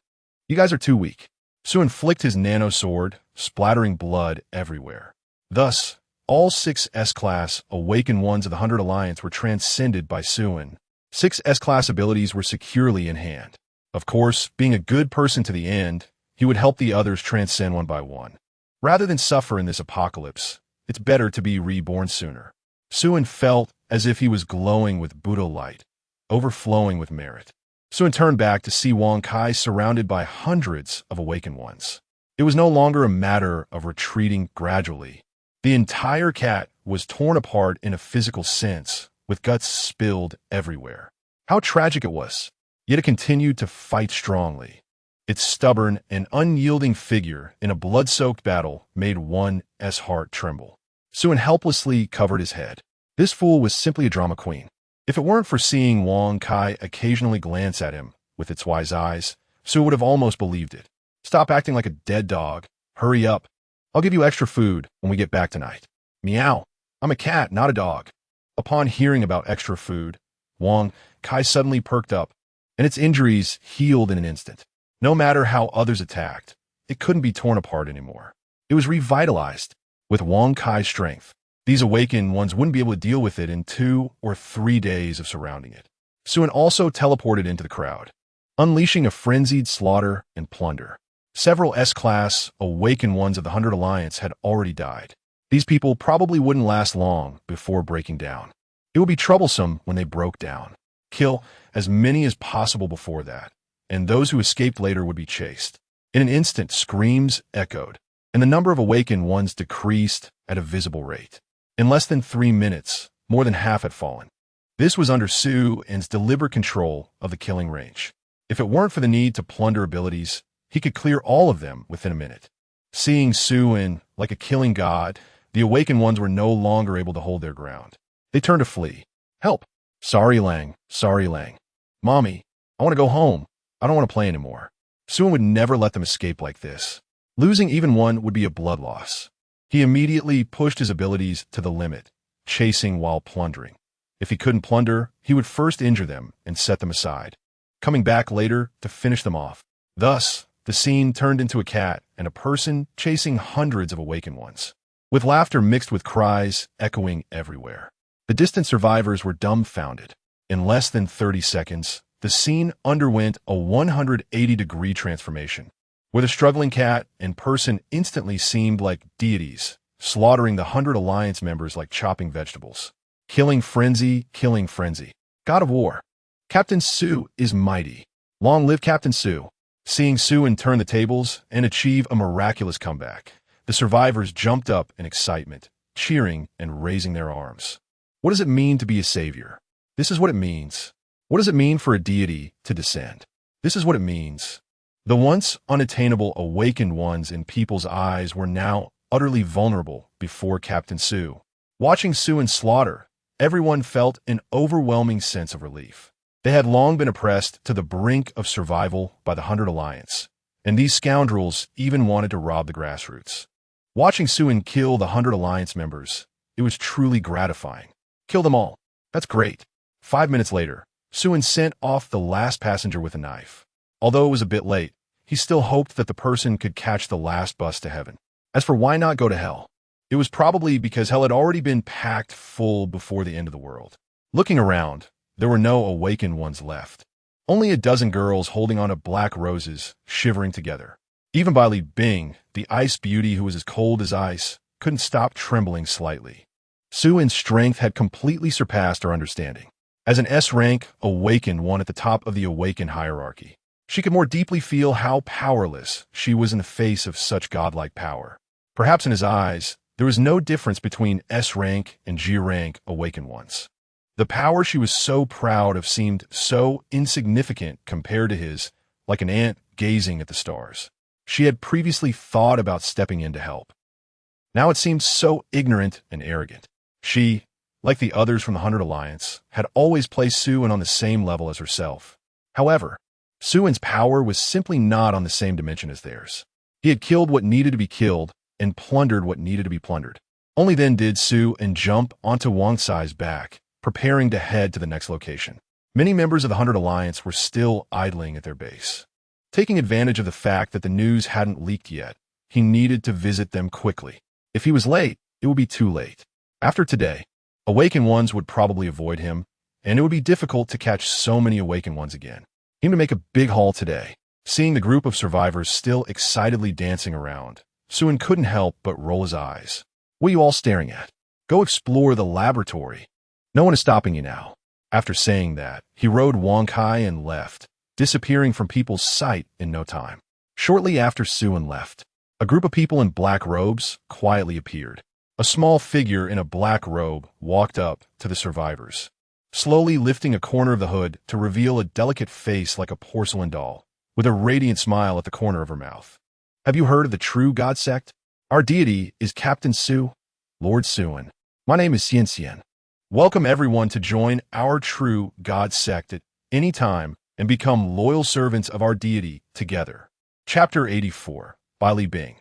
You guys are too weak. Suin flicked his nano sword, splattering blood everywhere. Thus, all 6 S-class awakened ones of the 100 Alliance were transcended by Suin. 6 S-class abilities were securely in hand. Of course, being a good person to the end, he would help the others transcend one by one. Rather than suffer in this apocalypse, it's better to be reborn sooner. Suin felt as if he was glowing with Buddha light, overflowing with merit. Suin turned back to see Wang Kai surrounded by hundreds of awakened ones. It was no longer a matter of retreating gradually. The entire cat was torn apart in a physical sense, with guts spilled everywhere. How tragic it was, yet it continued to fight strongly. Its stubborn and unyielding figure in a blood-soaked battle made one's heart tremble. Suin helplessly covered his head. This fool was simply a drama queen. If it weren't for seeing Wang Kai occasionally glance at him with its wise eyes, Suin would have almost believed it. Stop acting like a dead dog. Hurry up. I'll give you extra food when we get back tonight. Meow. I'm a cat, not a dog. Upon hearing about extra food, Wang Kai suddenly perked up, and its injuries healed in an instant. No matter how others attacked, it couldn't be torn apart anymore. It was revitalized. With Wang Kai's strength, these awakened ones wouldn't be able to deal with it in 2 or 3 days of surrounding it. Suin also teleported into the crowd, unleashing a frenzied slaughter and plunder. Several S-class awakened ones of the 100 Alliance had already died. These people probably wouldn't last long before breaking down. It would be troublesome when they broke down. Kill as many as possible before that, and those who escaped later would be chased. In an instant, screams echoed, and the number of awakened ones decreased at a visible rate. In less than 3 minutes, more than half had fallen. This was under Suin's deliberate control of the killing range. If it weren't for the need to plunder abilities, he could clear all of them within a minute. Seeing Suin like a killing god, the awakened ones were no longer able to hold their ground. They turned to flee. Help! Sorry, Lang. Sorry, Lang. Mommy, I want to go home. I don't want to play anymore. Suin would never let them escape like this. Losing even one would be a blood loss. He immediately pushed his abilities to the limit, chasing while plundering. If he couldn't plunder, he would first injure them and set them aside, coming back later to finish them off. Thus, the scene turned into a cat and a person chasing hundreds of awakened ones, with laughter mixed with cries echoing everywhere. The distant survivors were dumbfounded. In less than 30 seconds, the scene underwent a 180-degree transformation, where the struggling cat and person instantly seemed like deities, slaughtering the 100 Alliance members like chopping vegetables. Killing frenzy, killing frenzy. God of War. Captain Su is mighty. Long live Captain Su. Seeing Suin turn the tables and achieve a miraculous comeback, the survivors jumped up in excitement, cheering and raising their arms. What does it mean to be a savior? This is what it means. What does it mean for a deity to descend? This is what it means. The once unattainable awakened ones in people's eyes were now utterly vulnerable before Captain Su. Watching Suin slaughter, everyone felt an overwhelming sense of relief. They had long been oppressed to the brink of survival by the 100 Alliance, and these scoundrels even wanted to rob the grassroots. Watching Suin kill the 100 Alliance members, it was truly gratifying. Kill them all. That's great. 5 minutes later, Suin sent off the last passenger with a knife. Although it was a bit late, he still hoped that the person could catch the last bus to heaven. As for why not go to hell, it was probably because hell had already been packed full before the end of the world. Looking around, there were no awakened ones left. Only a dozen girls holding on to black roses, shivering together. Even by Li Bing, the ice beauty who was as cold as ice, couldn't stop trembling slightly. Suin's strength had completely surpassed her understanding. As an S-rank awakened one at the top of the awakened hierarchy, she could more deeply feel how powerless she was in the face of such godlike power. Perhaps in his eyes, there was no difference between S-rank and G-rank awakened ones. The power she was so proud of seemed so insignificant compared to his, like an ant gazing at the stars. She had previously thought about stepping in to help. Now it seemed so ignorant and arrogant. She, like the others from the 100 Alliance, had always placed Suin on the same level as herself. However, Suin's power was simply not on the same dimension as theirs. He had killed what needed to be killed and plundered what needed to be plundered. Only then did Suin jump onto Wang Cai's back, preparing to head to the next location. Many members of the 100 Alliance were still idling at their base. Taking advantage of the fact that the news hadn't leaked yet, he needed to visit them quickly. If he was late, it would be too late. After today, awakened ones would probably avoid him, and it would be difficult to catch so many awakened ones again. He would make a big haul today. Seeing the group of survivors still excitedly dancing around, Suin couldn't help but roll his eyes. What are you all staring at? Go explore the laboratory. No one is stopping you now." After saying that, he rode Wonkai and left, disappearing from people's sight in no time. Shortly after Suan left, a group of people in black robes quietly appeared. A small figure in a black robe walked up to the survivors, slowly lifting a corner of the hood to reveal a delicate face like a porcelain doll, with a radiant smile at the corner of her mouth. "Have you heard of the True God Sect? Our deity is Captain Su, Lord Suan. My name is Xian Xian. Welcome everyone to join our True God Sect at any time and become loyal servants of our deity together." Chapter 84, by Li Bing.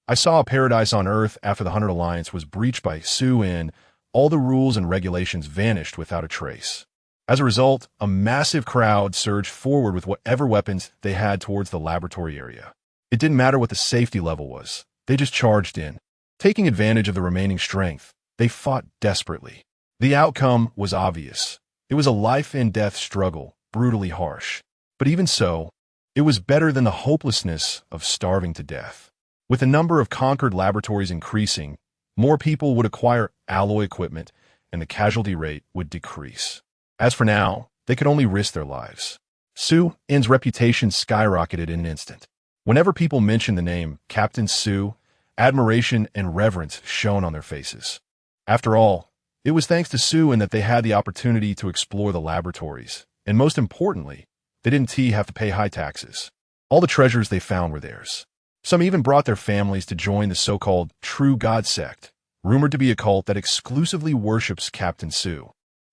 I saw a paradise on earth after the Hundred Alliance was breached by Su In. All the rules and regulations vanished without a trace. As a result, a massive crowd surged forward with whatever weapons they had towards the laboratory area. It didn't matter what the safety level was. They just charged in. Taking advantage of the remaining strength, they fought desperately. The outcome was obvious. It was a life-and-death struggle, brutally harsh. But even so, it was better than the hopelessness of starving to death. With the number of conquered laboratories increasing, more people would acquire alloy equipment, and the casualty rate would decrease. As for now, they could only risk their lives. Su In's reputation skyrocketed in an instant. Whenever people mentioned the name Captain Su, admiration and reverence shone on their faces. After all, it was thanks to Su In that they had the opportunity to explore the laboratories, and most importantly, they didn't have to pay high taxes. All the treasures they found were theirs. Some even brought their families to join the so-called True God Sect, rumored to be a cult that exclusively worships Captain Su.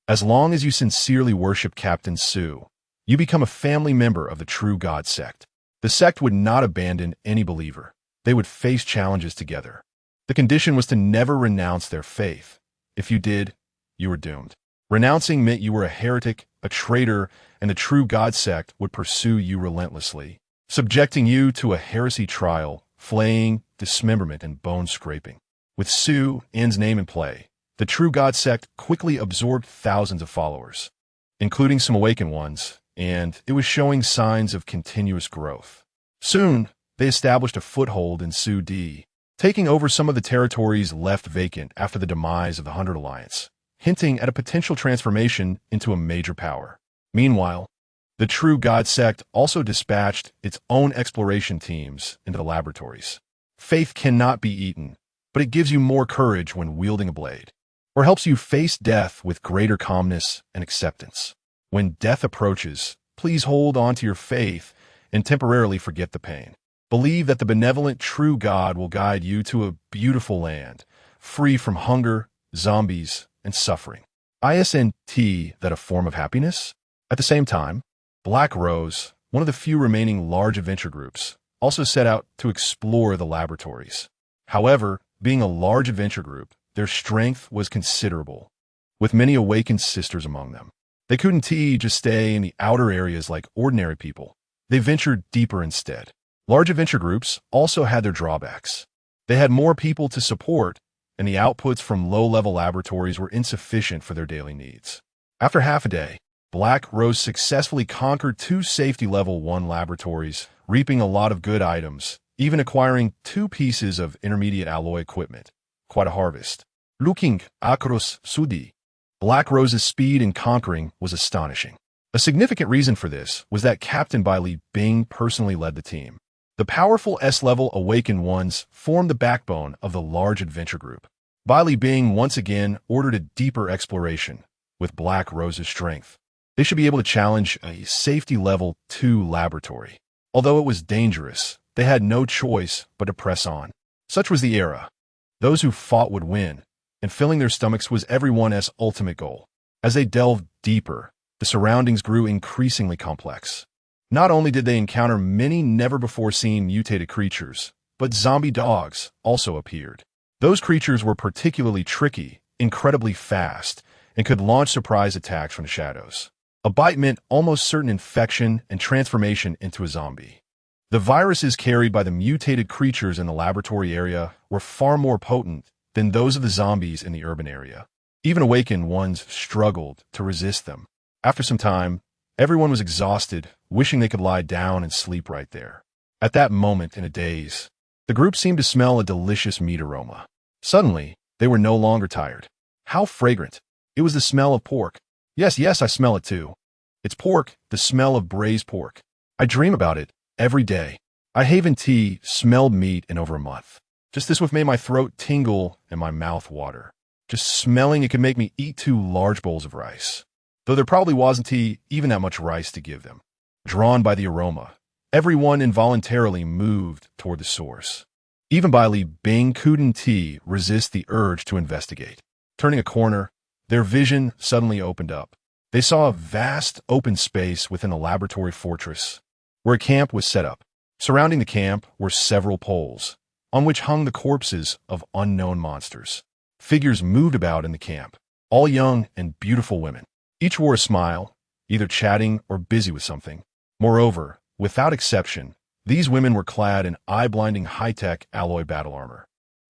As long as you sincerely worship Captain Su, you become a family member of the True God Sect. The sect would not abandon any believer. They would face challenges together. The condition was to never renounce their faith. If you did, you were doomed. Renouncing meant you were a heretic, a traitor, and the True God Sect would pursue you relentlessly, subjecting you to a heresy trial, flaying, dismemberment, and bone scraping. With Su In's name in play, the True God Sect quickly absorbed thousands of followers, including some awakened ones, and it was showing signs of continuous growth. Soon, they established a foothold in Su Di, taking over some of the territories left vacant after the demise of the Hundred Alliance, hinting at a potential transformation into a major power. Meanwhile, the True God Sect also dispatched its own exploration teams into the laboratories. Faith cannot be eaten, but it gives you more courage when wielding a blade, or helps you face death with greater calmness and acceptance. When death approaches, please hold on to your faith and temporarily forget the pain. Believe that the benevolent true God will guide you to a beautiful land, free from hunger, zombies, and suffering. Isn't that a form of happiness? At the same time, Black Rose, one of the few remaining large adventure groups, also set out to explore the laboratories. However, being a large adventure group, their strength was considerable, with many awakened sisters among them. They couldn't just stay in the outer areas like ordinary people. They ventured deeper instead. Large adventure groups also had their drawbacks. They had more people to support, and the outputs from low-level laboratories were insufficient for their daily needs. After half a day, Black Rose successfully conquered 2 safety level 1 laboratories, reaping a lot of good items, even acquiring 2 pieces of intermediate alloy equipment. Quite a harvest. Looking across Sudi, Black Rose's speed in conquering was astonishing. A significant reason for this was that Captain Li Bing personally led the team. The powerful S-level Awakened Ones formed the backbone of the large adventure group. Li Bing once again ordered a deeper exploration with Black Rose's strength. They should be able to challenge a safety level 2 laboratory. Although it was dangerous, they had no choice but to press on. Such was the era. Those who fought would win, and filling their stomachs was everyone's ultimate goal. As they delved deeper, the surroundings grew increasingly complex. Not only did they encounter many never-before-seen mutated creatures, but zombie dogs also appeared. Those creatures were particularly tricky, incredibly fast, and could launch surprise attacks from the shadows. A bite meant almost certain infection and transformation into a zombie. The viruses carried by the mutated creatures in the laboratory area were far more potent than those of the zombies in the urban area. Even awakened ones struggled to resist them. After some time, everyone was exhausted, wishing they could lie down and sleep right there. At that moment in a daze, the group seemed to smell a delicious meat aroma. Suddenly, they were no longer tired. How fragrant. It was the smell of pork. Yes, yes, I smell it too. It's pork, the smell of braised pork. I dream about it every day. I haven't smelled meat in over a month. Just this would make my throat tingle and my mouth water. Just smelling it could make me eat 2 large bowls of rice. Though there probably wasn't even that much rice to give them. Drawn by the aroma, everyone involuntarily moved toward the source. Even Bailey Bing couldn't resist the urge to investigate. Turning a corner, their vision suddenly opened up. They saw a vast open space within a laboratory fortress, where a camp was set up. Surrounding the camp were several poles, on which hung the corpses of unknown monsters. Figures moved about in the camp, all young and beautiful women. Each wore a smile, either chatting or busy with something. Moreover, without exception, these women were clad in eye-blinding high-tech alloy battle armor,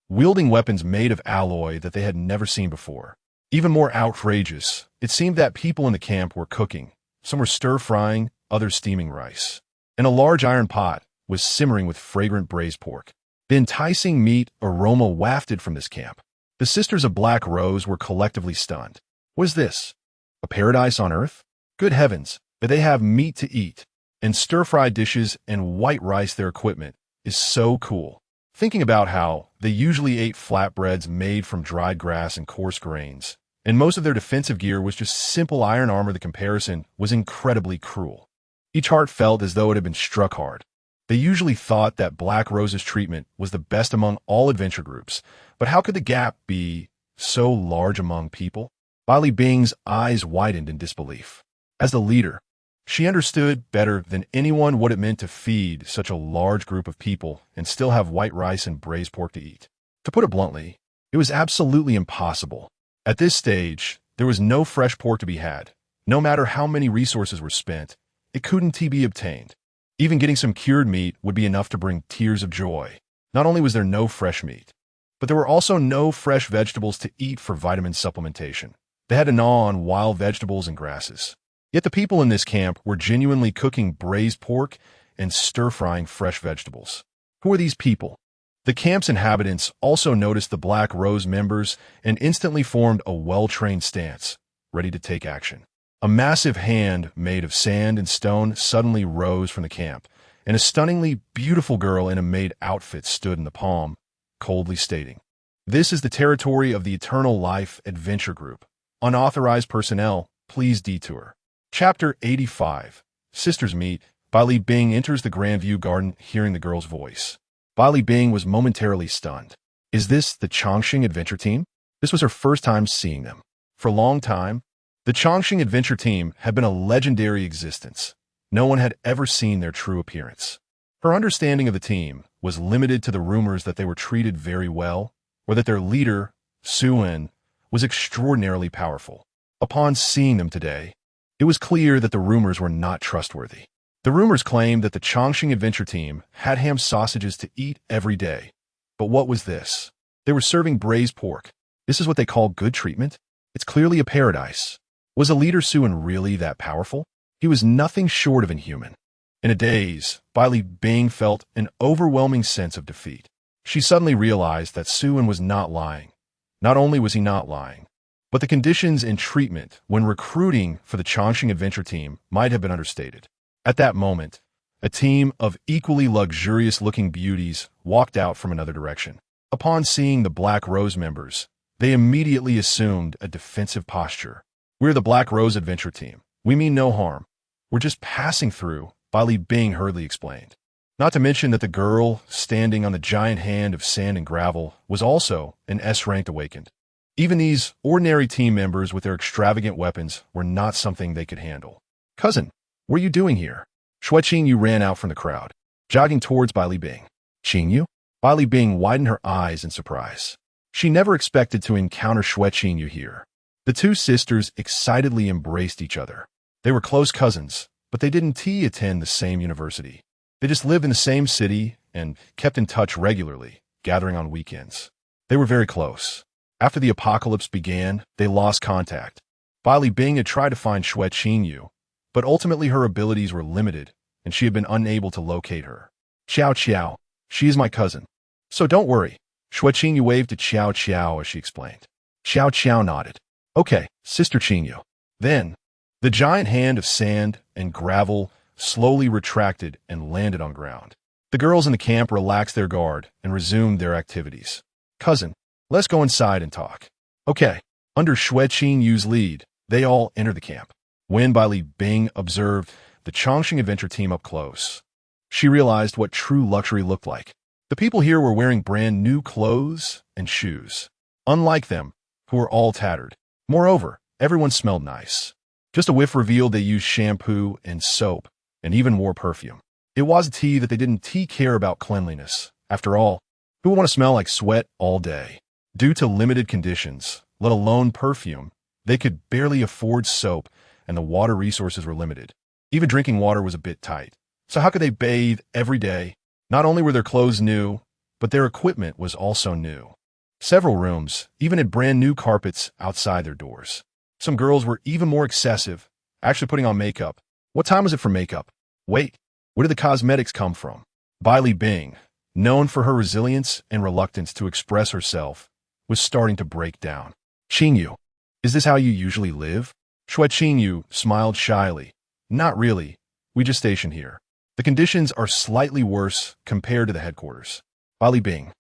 wielding weapons made of alloy that they had never seen before. Even more outrageous, it seemed that people in the camp were cooking. Some were stir-frying, others steaming rice. And a large iron pot was simmering with fragrant braised pork. The enticing meat aroma wafted from this camp. The Sisters of Black Rose were collectively stunned. Was this a paradise on earth? Good heavens, but they have meat to eat, and stir-fried dishes and white rice. Their equipment is so cool. Thinking about how they usually ate flatbreads made from dried grass and coarse grains, and most of their defensive gear was just simple iron armor, the comparison was incredibly cruel. Each heart felt as though it had been struck hard. They usually thought that Black Rose's treatment was the best among all adventure groups, but how could the gap be so large among people? Bailey Bing's eyes widened in disbelief. As the leader, she understood better than anyone what it meant to feed such a large group of people and still have white rice and braised pork to eat. To put it bluntly, it was absolutely impossible. At this stage, there was no fresh pork to be had. No matter how many resources were spent, it couldn't be obtained. Even getting some cured meat would be enough to bring tears of joy. Not only was there no fresh meat, but there were also no fresh vegetables to eat for vitamin supplementation. They had to gnaw on wild vegetables and grasses. Yet the people in this camp were genuinely cooking braised pork and stir-frying fresh vegetables. Who are these people? The camp's inhabitants also noticed the Black Rose members and instantly formed a well-trained stance, ready to take action. A massive hand made of sand and stone suddenly rose from the camp, and a stunningly beautiful girl in a maid outfit stood in the palm, coldly stating, "This is the territory of the Eternal Life Adventure Group. Unauthorized personnel, please detour." Chapter 85. Sisters Meet. Bailey Bing enters the Grandview Garden hearing the girl's voice. Bailey Bing was momentarily stunned. Is this the Chongqing Adventure Team? This was her first time seeing them. For a long time, the Chongqing Adventure Team had been a legendary existence. No one had ever seen their true appearance. Her understanding of the team was limited to the rumors that they were treated very well, or that their leader, Suen, was extraordinarily powerful. Upon seeing them today, it was clear that the rumors were not trustworthy. The rumors claimed that the Chongqing Adventure Team had ham sausages to eat every day. But what was this? They were serving braised pork. This is what they call good treatment? It's clearly a paradise. Was a leader Suen really that powerful? He was nothing short of inhuman. In a daze, Bailey Bing felt an overwhelming sense of defeat. She suddenly realized that Suen was not lying. Not only was he not lying, but the conditions and treatment when recruiting for the Chongqing Adventure Team might have been understated. At that moment, a team of equally luxurious-looking beauties walked out from another direction. Upon seeing the Black Rose members, they immediately assumed a defensive posture. "We're the Black Rose Adventure Team. We mean no harm. We're just passing through," Bailey Bing hurriedly explained. Not to mention that the girl standing on the giant hand of sand and gravel was also an S-ranked awakened. Even these ordinary team members with their extravagant weapons were not something they could handle. "Cousin, what are you doing here?" Shui Qingyu ran out from the crowd, jogging towards Bailey Bing. "Qingyu?" Bailey Bing widened her eyes in surprise. She never expected to encounter Shui Qingyu here. The two sisters excitedly embraced each other. They were close cousins, but they didn't attend the same university. They just lived in the same city and kept in touch regularly, gathering on weekends. They were very close. After the apocalypse began, they lost contact. Bailey Bing had tried to find Shui Qingyu, but ultimately her abilities were limited, and she had been unable to locate her. "Xiao Qiao, she is my cousin. So don't worry." Shui Qingyu waved to Xiao Qiao as she explained. Xiao Xiao nodded. Okay, Sister Qingyu. Then, the giant hand of sand and gravel slowly retracted and landed on ground. The girls in the camp relaxed their guard and resumed their activities. Cousin, let's go inside and talk. Okay. Under Shui Qingyu's lead, they all entered the camp. When Bai Li Bing observed the Chongqing adventure team up close, she realized what true luxury looked like. The people here were wearing brand new clothes and shoes, unlike them, who were all tattered. Moreover, everyone smelled nice. Just a whiff revealed they used shampoo and soap, and even wore perfume. It was a tea that they didn't care about cleanliness. After all, who would want to smell like sweat all day? Due to limited conditions, let alone perfume, they could barely afford soap, and the water resources were limited. Even drinking water was a bit tight. So how could they bathe every day? Not only were their clothes new, but their equipment was also new. Several rooms even had brand new carpets outside their doors. Some girls were even more excessive, actually putting on makeup. What time was it for makeup? Wait, where did the cosmetics come from? Bai Li Bing, known for her resilience and reluctance to express herself, was starting to break down. Qingyu, is this how you usually live? Shui Qingyu smiled shyly. Not really. We just station here. The conditions are slightly worse compared to the headquarters. Bai Li Bing.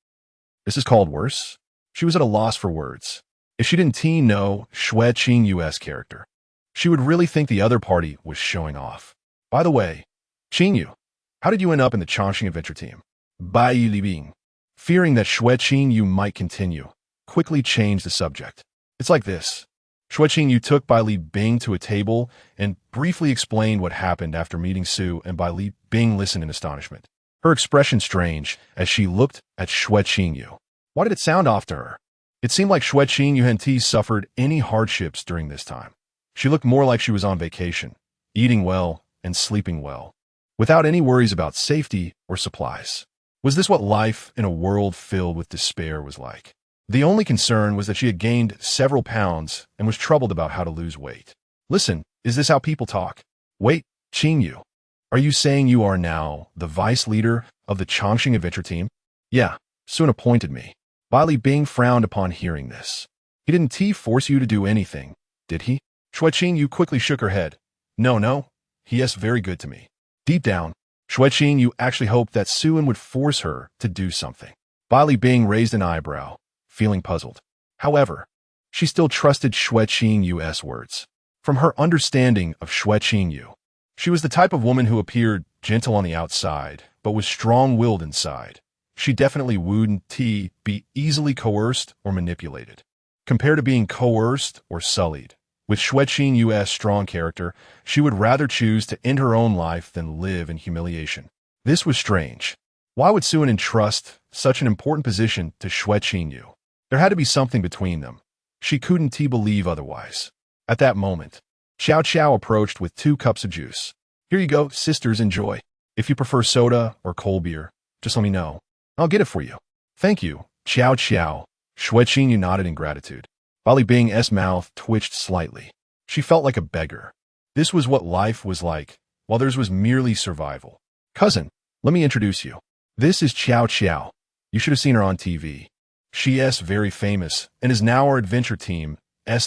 This is called worse? She was at a loss for words. If she didn't know Shui Qingyu's character, she would really think the other party was showing off. By the way, Qingyu, how did you end up in the Chongqing adventure team? Bai Li Bing, fearing that Shui Qingyu might continue, quickly changed the subject. It's like this. Shui Qingyu took Bai Li Bing to a table and briefly explained what happened after meeting Su, and Bai Li Bing listened in astonishment. Her expression strange as she looked at Shui Qingyu. Why did it sound off to her? It seemed like Shui Qingyu suffered any hardships during this time. She looked more like she was on vacation, eating well and sleeping well, without any worries about safety or supplies. Was this what life in a world filled with despair was like? The only concern was that she had gained several pounds and was troubled about how to lose weight. Listen, is this how people talk? Wait, Qingyu, are you saying you are now the vice leader of the Chongqing adventure team? Yeah, Sun appointed me. Bai Li Bing frowned upon hearing this. He didn't force you to do anything, did he? Shui Qingyu quickly shook her head. No, he is very good to me. Deep down, Shui Qingyu actually hoped that Suan would force her to do something. Bai Li Bing raised an eyebrow, feeling puzzled. However, she still trusted Shui Qingyu's words. From her understanding of Shui Qingyu, she was the type of woman who appeared gentle on the outside, but was strong-willed inside. She definitely wouldn't be easily coerced or manipulated. Compared to being coerced or sullied, with Shui Qingyu's strong character, she would rather choose to end her own life than live in humiliation. This was strange. Why would Suan entrust such an important position to Shui Qingyu? There had to be something between them. She couldn't believe otherwise. At that moment, Xiao Xiao approached with 2 cups of juice. Here you go, sisters, enjoy. If you prefer soda or cold beer, just let me know. I'll get it for you. Thank you, Xiao Xiao. Shui Qingyu nodded in gratitude. Bai Li Bing's mouth twitched slightly. She felt like a beggar. This was what life was like, while theirs was merely survival. Cousin, let me introduce you. This is Xiao Xiao. You should have seen her on TV. She is very famous and is now our adventure team's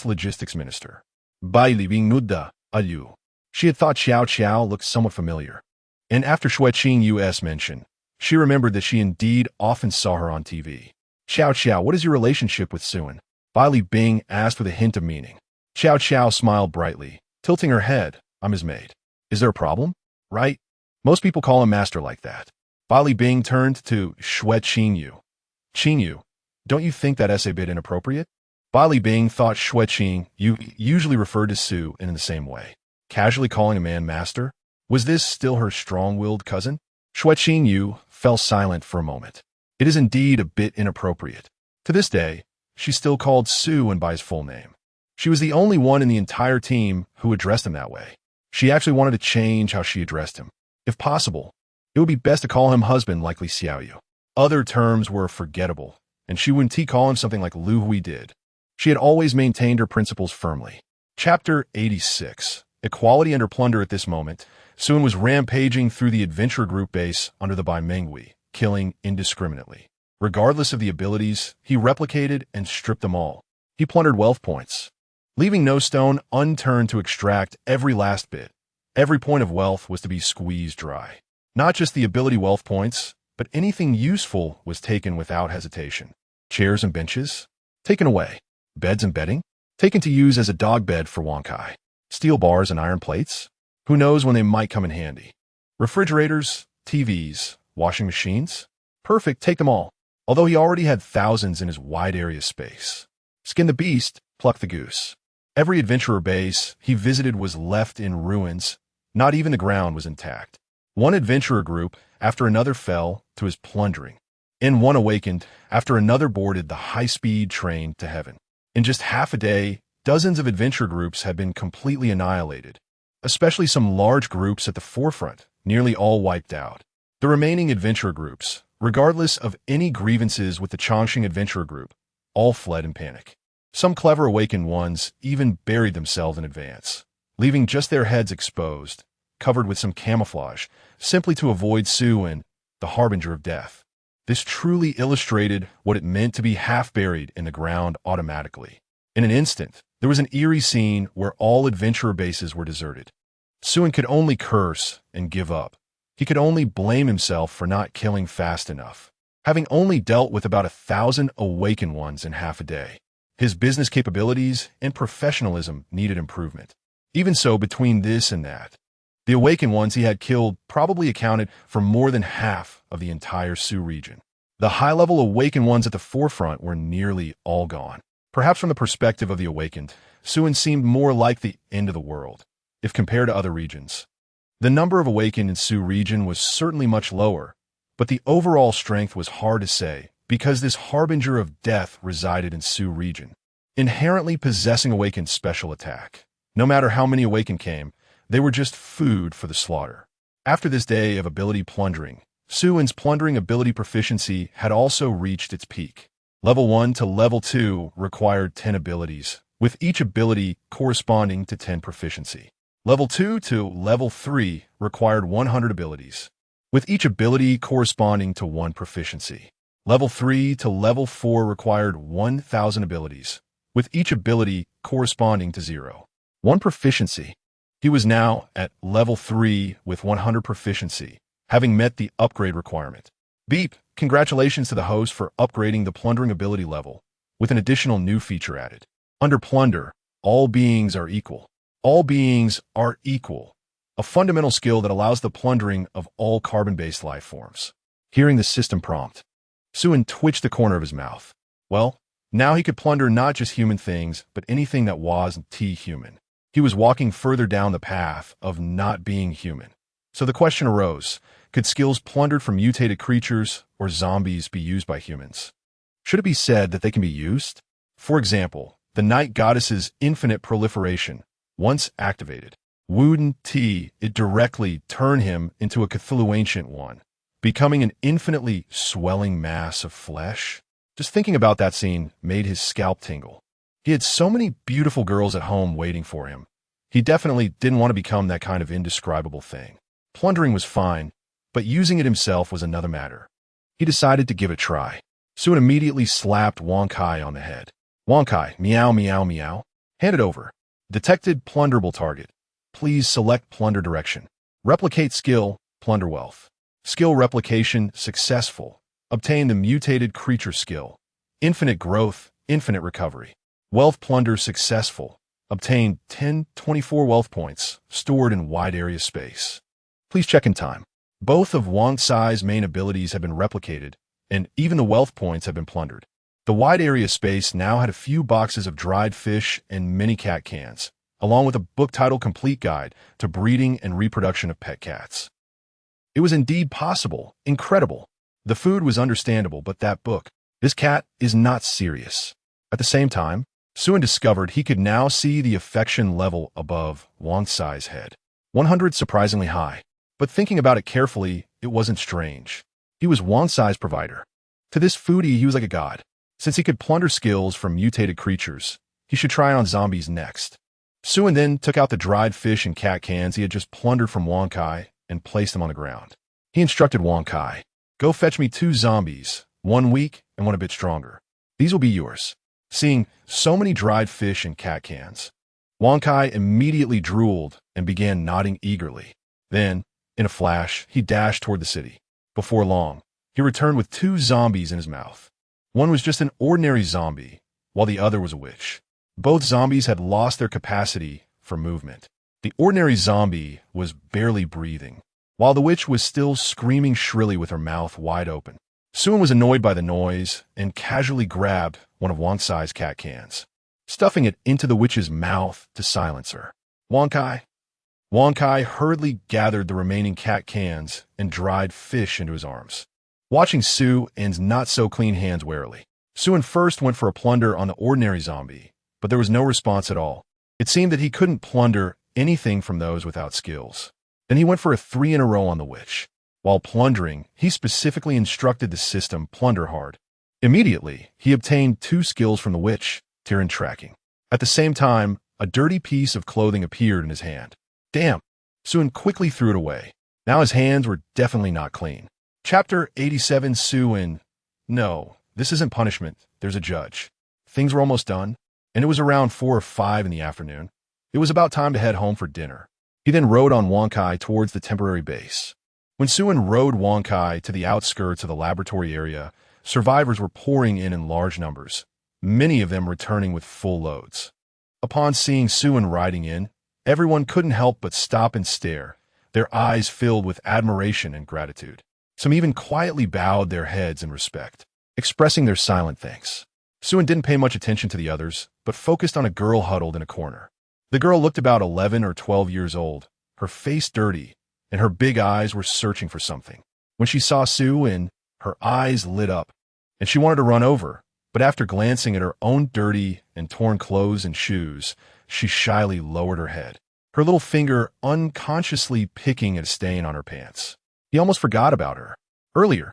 logistics minister. Bai Li Bing nudda, ayu. She had thought Xiao Xiao looked somewhat familiar. And after Shui Qingyu's mention, she remembered that she indeed often saw her on TV. Xiao Xiao, what is your relationship with Suan? Bai Li Bing asked with a hint of meaning. Xiao Xiao smiled brightly, tilting her head. I'm his maid. Is there a problem? Right? Most people call him master like that. Bai Li Bing turned to Shui Qingyu. Qingyu, don't you think that is a bit inappropriate? Bai Li Bing thought Shui Qingyu usually referred to Su in the same way. Casually calling a man master? Was this still her strong-willed cousin? Shui Qingyu fell silent for a moment. It is indeed a bit inappropriate. To this day, she still called Suan by his full name. She was the only one in the entire team who addressed him that way. She actually wanted to change how she addressed him. If possible, it would be best to call him husband like Li Xiaoyu. Other terms were forgettable, and she wouldn't call him something like Lu Hui did. She had always maintained her principles firmly. Chapter 86. Equality under Plunder. At this moment, Suan was rampaging through the adventure group base under the Bai Menghui, killing indiscriminately. Regardless of the abilities, he replicated and stripped them all. He plundered wealth points, leaving no stone unturned to extract every last bit. Every point of wealth was to be squeezed dry. Not just the ability wealth points, but anything useful was taken without hesitation. Chairs and benches? Taken away. Beds and bedding? Taken to use as a dog bed for Wonkai. Steel bars and iron plates? Who knows when they might come in handy. Refrigerators, TVs, washing machines? Perfect, take them all. Although he already had thousands in his wide area space. Skin the beast, pluck the goose. Every adventurer base he visited was left in ruins. Not even the ground was intact. One adventurer group after another fell to his plundering. And one awakened after another boarded the high-speed train to heaven. In just half a day, dozens of adventure groups had been completely annihilated, especially some large groups at the forefront, nearly all wiped out. The remaining adventure groups, regardless of any grievances with the Chongqing adventurer group, all fled in panic. Some clever awakened ones even buried themselves in advance, leaving just their heads exposed, covered with some camouflage, simply to avoid Su, the harbinger of death. This truly illustrated what it meant to be half-buried in the ground automatically. In an instant, there was an eerie scene where all adventurer bases were deserted. Su could only curse and give up. He could only blame himself for not killing fast enough, having only dealt with about 1,000 awakened ones in half a day. His business capabilities and professionalism needed improvement. Even so, between this and that, the awakened ones he had killed probably accounted for more than half of the entire Su region. The high-level awakened ones at the forefront were nearly all gone. Perhaps from the perspective of the awakened, Su seemed more like the end of the world, if compared to other regions. The number of awakened in Su region was certainly much lower, but the overall strength was hard to say because this harbinger of death resided in Su region, inherently possessing awakened special attack. No matter how many awakened came, they were just food for the slaughter. After this day of ability plundering, Su's plundering ability proficiency had also reached its peak. Level 1 to Level 2 required 10 abilities, with each ability corresponding to 10 proficiency. Level 2 to Level 3 required 100 abilities, with each ability corresponding to 1 proficiency. Level 3 to Level 4 required 1,000 abilities, with each ability corresponding to 0. 1 proficiency. He was now at Level 3 with 100 proficiency, having met the upgrade requirement. Beep, congratulations to the host for upgrading the plundering ability level, with an additional new feature added. Under Plunder, all beings are equal. All beings are equal, a fundamental skill that allows the plundering of all carbon-based life forms. Hearing the system prompt, Su twitched the corner of his mouth. Well, now he could plunder not just human things, but anything that wasn't human. He was walking further down the path of not being human. So the question arose, could skills plundered from mutated creatures or zombies be used by humans? Should it be said that they can be used? For example, the Night Goddess's infinite proliferation, once activated, it directly turned him into a Cthulhu Ancient One, becoming an infinitely swelling mass of flesh. Just thinking about that scene made his scalp tingle. He had so many beautiful girls at home waiting for him. He definitely didn't want to become that kind of indescribable thing. Plundering was fine, but using it himself was another matter. He decided to give it a try. Su immediately slapped Wonkai on the head. Wonkai, meow, meow, meow. Hand it over. Detected plunderable target. Please select plunder direction. Replicate skill, plunder wealth. Skill replication successful. Obtain the mutated creature skill. Infinite growth, infinite recovery. Wealth plunder successful. Obtained 1024 wealth points, stored in wide area space. Please check in time. Both of Wongsai's main abilities have been replicated, and even the wealth points have been plundered. The wide area space now had a few boxes of dried fish and mini cat cans, along with a book titled Complete Guide to Breeding and Reproduction of Pet Cats. It was indeed possible, incredible. The food was understandable, but that book, this cat is not serious. At the same time, Su discovered he could now see the affection level above Wongsai's head. 100 surprisingly high. But thinking about it carefully, it wasn't strange. He was Wongsai's provider. To this foodie, he was like a god. Since he could plunder skills from mutated creatures, he should try on zombies next. Su then took out the dried fish and cat cans he had just plundered from Wonkai and placed them on the ground. He instructed Wonkai, go fetch me 2 zombies, one weak and one a bit stronger. These will be yours. seeing so many dried fish and cat cans. Wang Kai immediately drooled and began nodding eagerly. Then, in a flash, he dashed toward the city. Before long, he returned with 2 zombies in his mouth. One was just an ordinary zombie, while the other was a witch. Both zombies had lost their capacity for movement. The ordinary zombie was barely breathing, while the witch was still screaming shrilly with her mouth wide open. Suan was annoyed by the noise and casually grabbed one of Wang Kai's cat cans, stuffing it into the witch's mouth to silence her. Wang Kai hurriedly gathered the remaining cat cans and dried fish into his arms, watching Suan's not-so-clean hands warily. Suan first went for a plunder on the ordinary zombie, but there was no response at all. It seemed that he couldn't plunder anything from those without skills. Then he went for a 3 in a row on the witch. While plundering, he specifically instructed the system plunder hard. Immediately, he obtained 2 skills from the witch, tear and tracking. At the same time, a dirty piece of clothing appeared in his hand. Damn! Suan quickly threw it away. Now his hands were definitely not clean. Chapter 87. Suan. No, this isn't punishment. There's a judge. Things were almost done, and it was around 4 or 5 in the afternoon. It was about time to head home for dinner. He then rode on Wang Kai towards the temporary base. When Suan rode Wang Kai to the outskirts of the laboratory area, survivors were pouring in large numbers, many of them returning with full loads. Upon seeing Suan riding in, everyone couldn't help but stop and stare, their eyes filled with admiration and gratitude. Some even quietly bowed their heads in respect, expressing their silent thanks. Suan didn't pay much attention to the others, but focused on a girl huddled in a corner. The girl looked about 11 or 12 years old, her face dirty, and her big eyes were searching for something. When she saw Suan, her eyes lit up, and she wanted to run over, but after glancing at her own dirty and torn clothes and shoes, she shyly lowered her head, her little finger unconsciously picking at a stain on her pants. He almost forgot about her. Earlier,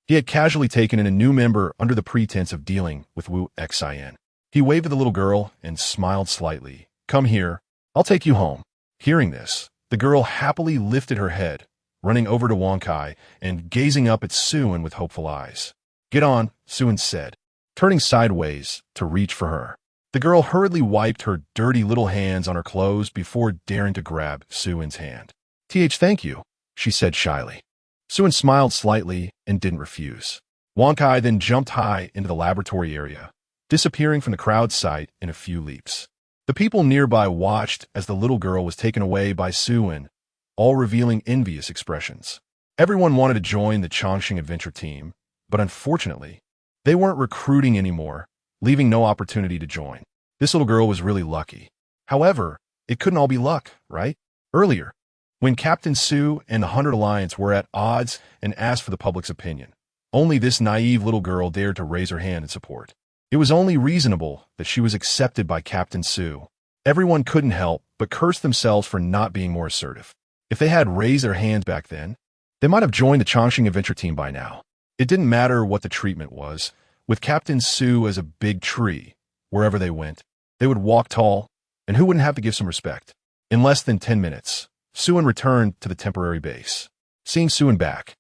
he had casually taken in a new member under the pretense of dealing with Wu Xin. He waved at the little girl and smiled slightly. Come here, I'll take you home. Hearing this, the girl happily lifted her head, running over to Wang Kai and gazing up at Suan with hopeful eyes. Get on, Suan said, turning sideways to reach for her. The girl hurriedly wiped her dirty little hands on her clothes before daring to grab Suan's hand. Thank you, she said shyly. Suan smiled slightly and didn't refuse. Wang Kai then jumped high into the laboratory area, disappearing from the crowd's sight in a few leaps. The people nearby watched as the little girl was taken away by Suan, all revealing envious expressions. Everyone wanted to join the Chongqing adventure team, but unfortunately, they weren't recruiting anymore, leaving no opportunity to join. This little girl was really lucky. However, it couldn't all be luck, right? Earlier, when Captain Su and the 100 Alliance were at odds and asked for the public's opinion, only this naive little girl dared to raise her hand in support. It was only reasonable that she was accepted by Captain Su. Everyone couldn't help but curse themselves for not being more assertive. If they had raised their hands back then, they might have joined the Chongqing adventure team by now. It didn't matter what the treatment was. With Captain Su as a big tree, wherever they went, they would walk tall, and who wouldn't have to give some respect? In less than 10 minutes, Suan returned to the temporary base. Seeing Suan back,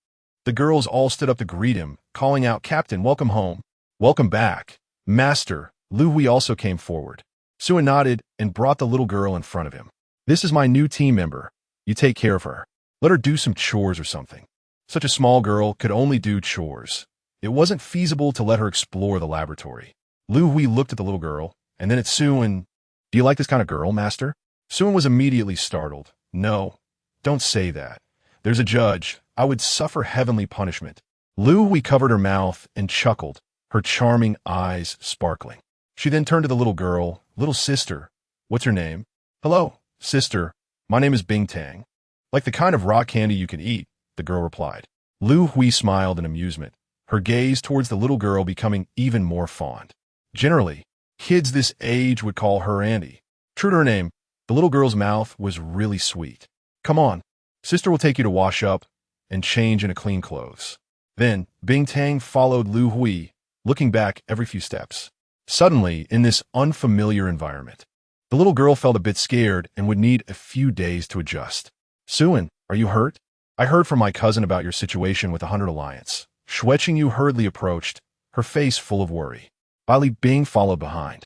the girls all stood up to greet him, calling out, Captain, welcome home. Welcome back. Master, Lu Hui also came forward. Suan nodded and brought the little girl in front of him. This is my new team member. You take care of her. Let her do some chores or something. Such a small girl could only do chores. It wasn't feasible to let her explore the laboratory. Lu Hui looked at the little girl, and then at Suan. Do you like this kind of girl, Master? Suan was immediately startled. No, don't say that. There's a judge. I would suffer heavenly punishment. Lu Hui covered her mouth and chuckled, her charming eyes sparkling. She then turned to the little girl. Little sister, what's your name? Hello, sister. My name is Bing Tang. Like the kind of rock candy you can eat, the girl replied. Lu Hui smiled in amusement, her gaze towards the little girl becoming even more fond. Generally, kids this age would call her Andy. True to her name, the little girl's mouth was really sweet. Come on, sister will take you to wash up and change into clean clothes. Then, Bing Tang followed Lu Hui, looking back every few steps. Suddenly, in this unfamiliar environment, the little girl felt a bit scared and would need a few days to adjust. Suan, are you hurt? I heard from my cousin about your situation with the 100 Alliance. Shueqing Yu hurriedly approached, her face full of worry. Li Bing followed behind.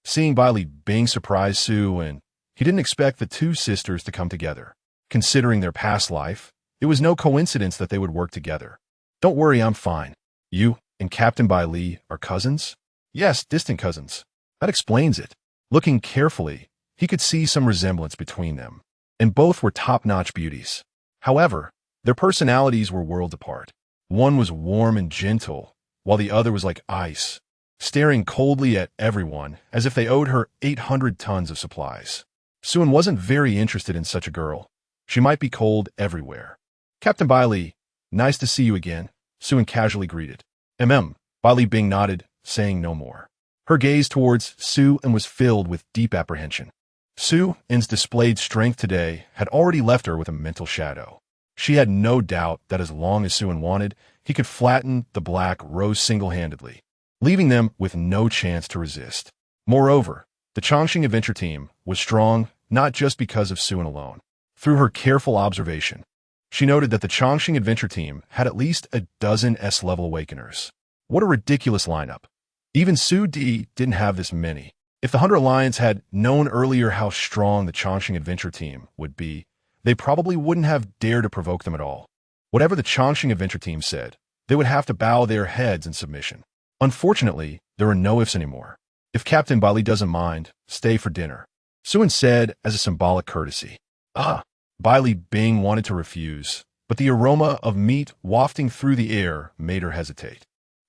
Seeing Li Bing surprised Su, and he didn't expect the two sisters to come together. Considering their past life, it was no coincidence that they would work together. Don't worry, I'm fine. You and Captain Bai Li are cousins? Yes, distant cousins. That explains it. Looking carefully, he could see some resemblance between them, and both were top-notch beauties. However, their personalities were worlds apart. One was warm and gentle, while the other was like ice, staring coldly at everyone as if they owed her 800 tons of supplies. Suan wasn't very interested in such a girl. She might be cold everywhere. Captain Bai Li, nice to see you again, Suan casually greeted. Bai Li Bing nodded, saying no more. Her gaze towards Suan was filled with deep apprehension. Suan's displayed strength today had already left her with a mental shadow. She had no doubt that as long as Suan wanted, he could flatten the Black Rose single-handedly, leaving them with no chance to resist. Moreover, the Chongqing adventure team was strong not just because of Suan alone. Through her careful observation, she noted that the Chongqing adventure team had at least a dozen S-level awakeners. What a ridiculous lineup. Even Su Di didn't have this many. If the Hunter Alliance had known earlier how strong the Chongqing adventure team would be, they probably wouldn't have dared to provoke them at all. Whatever the Chongqing adventure team said, they would have to bow their heads in submission. Unfortunately, there were no ifs anymore. If Captain Bai Li doesn't mind, stay for dinner, Suan said as a symbolic courtesy. Bai Li Bing wanted to refuse, but the aroma of meat wafting through the air made her hesitate.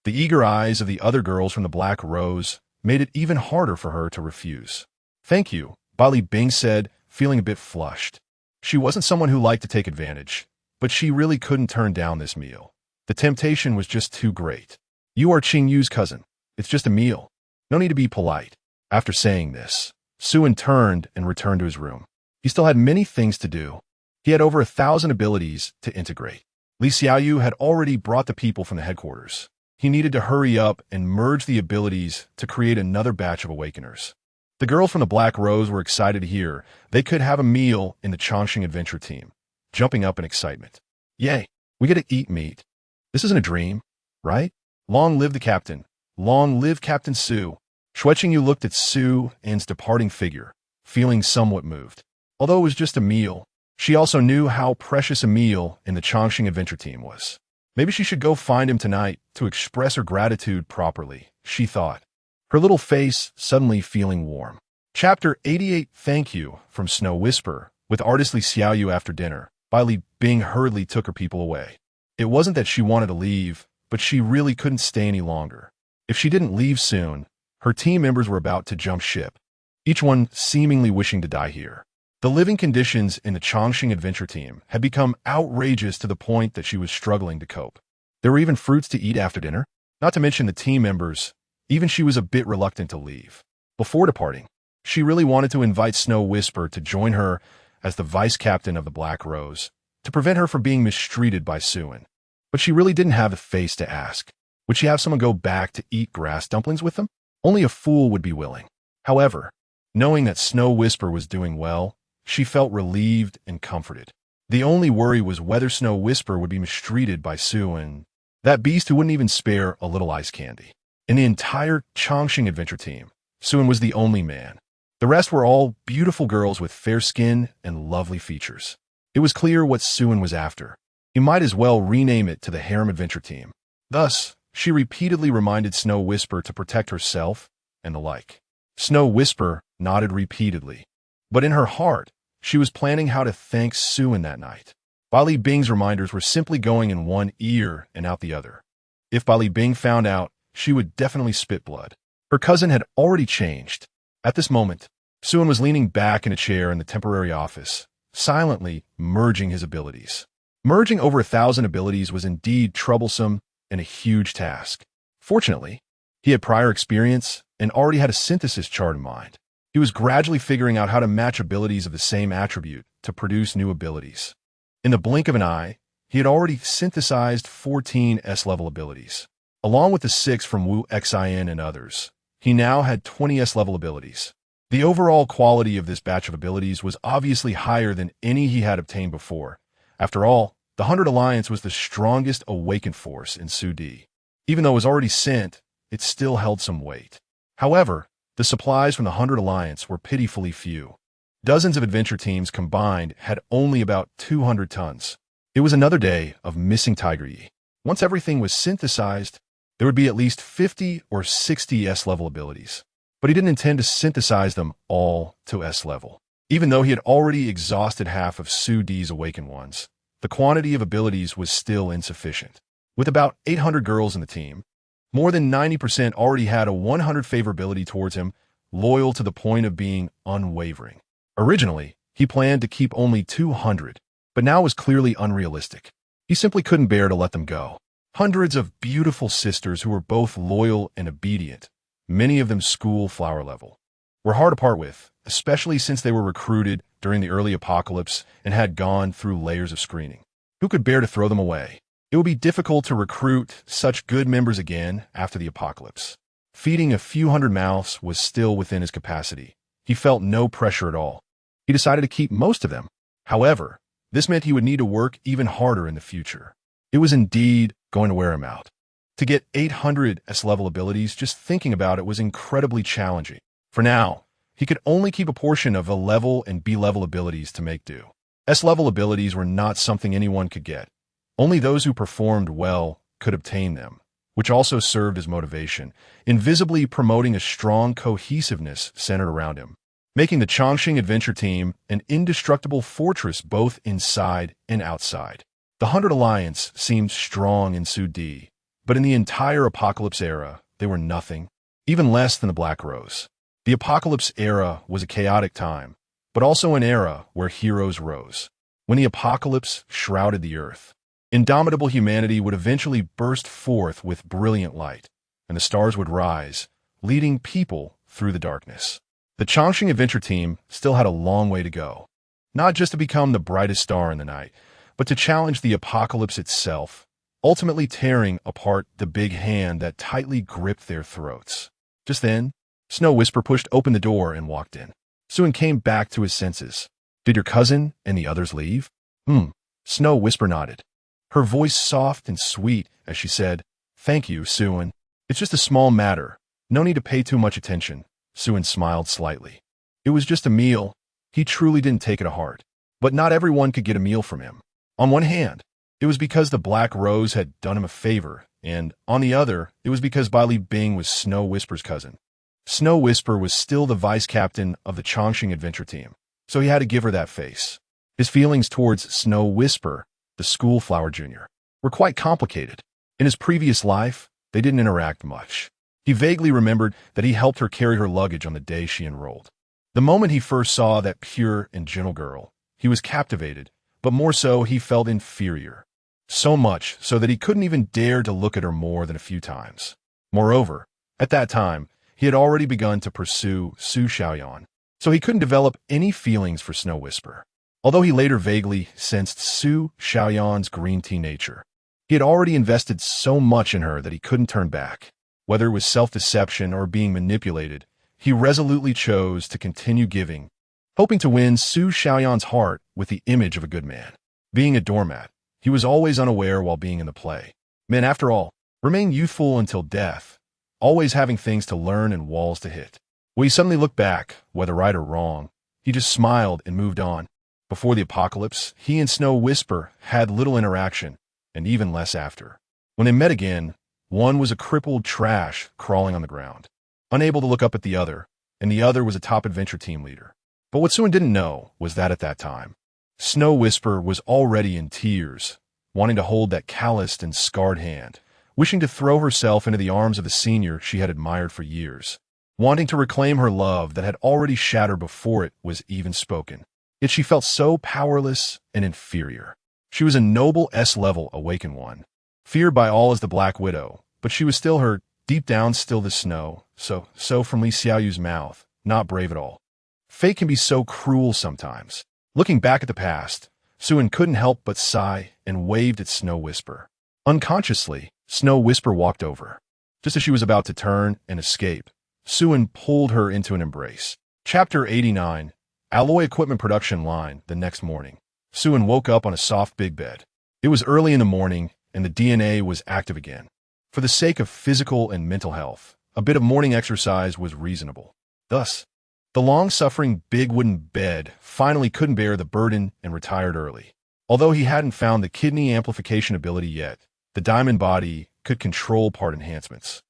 The eager eyes of the other girls from the Black Rose made it even harder for her to refuse. Thank you, Bai Li Bing said, feeling a bit flushed. She wasn't someone who liked to take advantage, but she really couldn't turn down this meal. The temptation was just too great. You are Qing Yu's cousin. It's just a meal. No need to be polite. After saying this, Suan turned and returned to his room. He still had many things to do. He had over 1,000 abilities to integrate. Li Xiaoyu had already brought the people from the headquarters. He needed to hurry up and merge the abilities to create another batch of awakeners. The girls from the Black Rose were excited to hear they could have a meal in the Chongqing adventure team, jumping up in excitement. Yay, we get to eat meat. This isn't a dream, right? Long live the captain. Long live Captain Su. Xueqingyu looked at Suan's departing figure, feeling somewhat moved. Although it was just a meal, she also knew how precious a meal in the Chongqing adventure team was. Maybe she should go find him tonight to express her gratitude properly, she thought, her little face suddenly feeling warm. Chapter 88 Thank You from Snow Whisper. With artist Li Xiaoyu after dinner, Bai Li Bing hurriedly took her people away. It wasn't that she wanted to leave, but she really couldn't stay any longer. If she didn't leave soon, her team members were about to jump ship, each one seemingly wishing to die here. The living conditions in the Chongqing adventure team had become outrageous to the point that she was struggling to cope. There were even fruits to eat after dinner, not to mention the team members. Even she was a bit reluctant to leave. Before departing, she really wanted to invite Snow Whisper to join her as the vice captain of the Black Rose, to prevent her from being mistreated by Suan. But she really didn't have the face to ask. Would she have someone go back to eat grass dumplings with them? Only a fool would be willing. However, knowing that Snow Whisper was doing well, she felt relieved and comforted. The only worry was whether Snow Whisper would be mistreated by Suan, that beast who wouldn't even spare a little ice candy. In the entire Chongqing adventure team, Suan was the only man. The rest were all beautiful girls with fair skin and lovely features. It was clear what Suan was after. He might as well rename it to the Harem adventure team. Thus, she repeatedly reminded Snow Whisper to protect herself and the like. Snow Whisper nodded repeatedly, but in her heart, she was planning how to thank Suan that night. Bai Li Bing's reminders were simply going in one ear and out the other. If Bai Li Bing found out, she would definitely spit blood. Her cousin had already changed. At this moment, Suan was leaning back in a chair in the temporary office, silently merging his abilities. Merging over 1,000 abilities was indeed troublesome and a huge task. Fortunately, he had prior experience and already had a synthesis chart in mind. He was gradually figuring out how to match abilities of the same attribute to produce new abilities. In the blink of an eye, he had already synthesized 14 S-level abilities. Along with the 6 from Wu Xin and others, he now had 20 S-level abilities. The overall quality of this batch of abilities was obviously higher than any he had obtained before. After all, the 100 Alliance was the strongest awakened force in Su Di. Even though it was already sent, it still held some weight. However, the supplies from the 100 Alliance were pitifully few. Dozens of adventure teams combined had only about 200 tons. It was another day of missing Tiger-Yi. Once everything was synthesized, there would be at least 50 or 60 S-level abilities. But he didn't intend to synthesize them all to S-level. Even though he had already exhausted half of Su De's awakened ones, the quantity of abilities was still insufficient. With about 800 girls in the team, more than 90% already had a 100 favorability towards him, loyal to the point of being unwavering. Originally, he planned to keep only 200, but now was clearly unrealistic. He simply couldn't bear to let them go. Hundreds of beautiful sisters who were both loyal and obedient, many of them school flower level, were hard to part with, especially since they were recruited during the early apocalypse and had gone through layers of screening. Who could bear to throw them away? It would be difficult to recruit such good members again after the apocalypse. Feeding a few hundred mouths was still within his capacity. He felt no pressure at all. He decided to keep most of them. However, this meant he would need to work even harder in the future. It was indeed going to wear him out. To get 800 S-level abilities, just thinking about it was incredibly challenging. For now, he could only keep a portion of A-level and B-level abilities to make do. S-level abilities were not something anyone could get. Only those who performed well could obtain them, which also served as motivation, invisibly promoting a strong cohesiveness centered around him, making the Chongqing adventure team an indestructible fortress both inside and outside. The 100 Alliance seemed strong in Su De, but in the entire Apocalypse era, they were nothing, even less than the Black Rose. The Apocalypse era was a chaotic time, but also an era where heroes rose. When the Apocalypse shrouded the earth, indomitable humanity would eventually burst forth with brilliant light, and the stars would rise, leading people through the darkness. The Chongqing adventure team still had a long way to go, not just to become the brightest star in the night, but to challenge the apocalypse itself, ultimately tearing apart the big hand that tightly gripped their throats. Just then, Snow Whisper pushed open the door and walked in. Suin came back to his senses. "Did your cousin and the others leave?" Snow Whisper nodded, her voice soft and sweet as she said, "Thank you, Suin. It's just a small matter. No need to pay too much attention." Suin smiled slightly. It was just a meal. He truly didn't take it to heart. But not everyone could get a meal from him. On one hand, it was because the Black Rose had done him a favor, and on the other, it was because Bai Li Bing was Snow Whisper's cousin. Snow Whisper was still the vice captain of the Chongqing adventure team, so he had to give her that face. His feelings towards Snow Whisper, the school flower junior, were quite complicated. In his previous life, they didn't interact much. He vaguely remembered that he helped her carry her luggage on the day she enrolled. The moment he first saw that pure and gentle girl, he was captivated, but more so he felt inferior. So much so that he couldn't even dare to look at her more than a few times. Moreover, at that time, he had already begun to pursue Su Xiaoyan, so he couldn't develop any feelings for Snow Whisper. Although he later vaguely sensed Su Xiaoyan's green tea nature, he had already invested so much in her that he couldn't turn back. Whether it was self-deception or being manipulated, he resolutely chose to continue giving, hoping to win Su Xiaoyan's heart with the image of a good man. Being a doormat, he was always unaware while being in the play. Men, after all, remain youthful until death, always having things to learn and walls to hit. When he suddenly looked back, whether right or wrong, he just smiled and moved on. Before the apocalypse, he and Snow Whisper had little interaction, and even less after. When they met again, one was a crippled trash crawling on the ground, unable to look up at the other, and the other was a top adventure team leader. But what Suin didn't know was that at that time, Snow Whisper was already in tears, wanting to hold that calloused and scarred hand, wishing to throw herself into the arms of the senior she had admired for years, wanting to reclaim her love that had already shattered before it was even spoken. Yet she felt so powerless and inferior. She was a noble S-level awakened one, feared by all as the Black Widow, but she was still her, deep down still the snow, so from Li Xiaoyu's mouth, not brave at all. Fate can be so cruel sometimes. Looking back at the past, Suin couldn't help but sigh and waved at Snow Whisper. Unconsciously, Snow Whisper walked over. Just as she was about to turn and escape, Suin pulled her into an embrace. Chapter 89, Alloy Equipment Production Line. The next morning, Suin woke up on a soft big bed. It was early in the morning, and the DNA was active again. For For the sake of physical and mental health, a bit of morning exercise was reasonable. Thus, the long-suffering big wooden bed finally couldn't bear the burden and retired early. Although he hadn't found the kidney amplification ability yet, the diamond body could control part enhancements.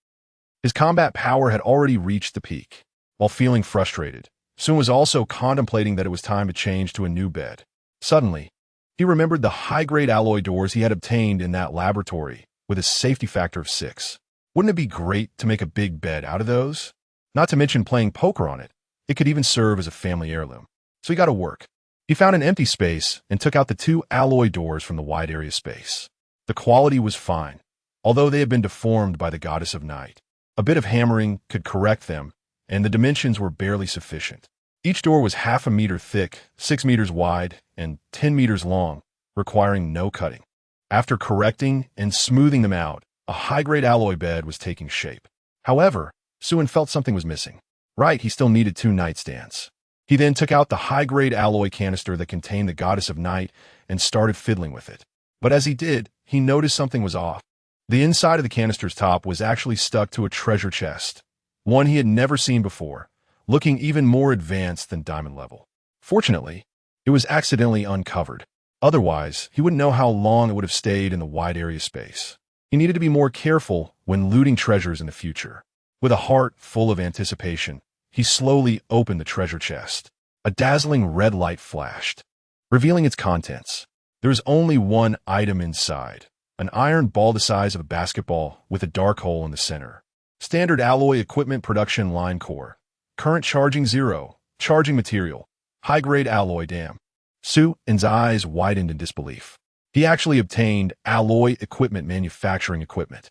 His combat power had already reached the peak. While feeling frustrated, Sun was also contemplating that it was time to change to a new bed. Suddenly, he remembered the high-grade alloy doors he had obtained in that laboratory with a safety factor of 6. Wouldn't it be great to make a big bed out of those? Not to mention playing poker on it. It could even serve as a family heirloom. So he got to work. He found an empty space and took out the 2 alloy doors from the wide area space. The quality was fine, although they had been deformed by the goddess of night. A bit of hammering could correct them, and the dimensions were barely sufficient. Each door was half a meter thick, 6 meters wide, and 10 meters long, requiring no cutting. After correcting and smoothing them out, a high-grade alloy bed was taking shape. However, Sun felt something was missing. Right, he still needed 2 nightstands. He then took out the high-grade alloy canister that contained the goddess of night and started fiddling with it. But as he did, he noticed something was off. The inside of the canister's top was actually stuck to a treasure chest, one he had never seen before, looking even more advanced than diamond level. Fortunately, it was accidentally uncovered. Otherwise, he wouldn't know how long it would have stayed in the wide area space. He needed to be more careful when looting treasures in the future. With a heart full of anticipation, he slowly opened the treasure chest. A dazzling red light flashed, revealing its contents. There was only one item inside, an iron ball the size of a basketball with a dark hole in the center. Standard alloy equipment production line core. Current charging 0. Charging material. High-grade alloy dam. Sun's eyes widened in disbelief. He actually obtained alloy equipment manufacturing equipment.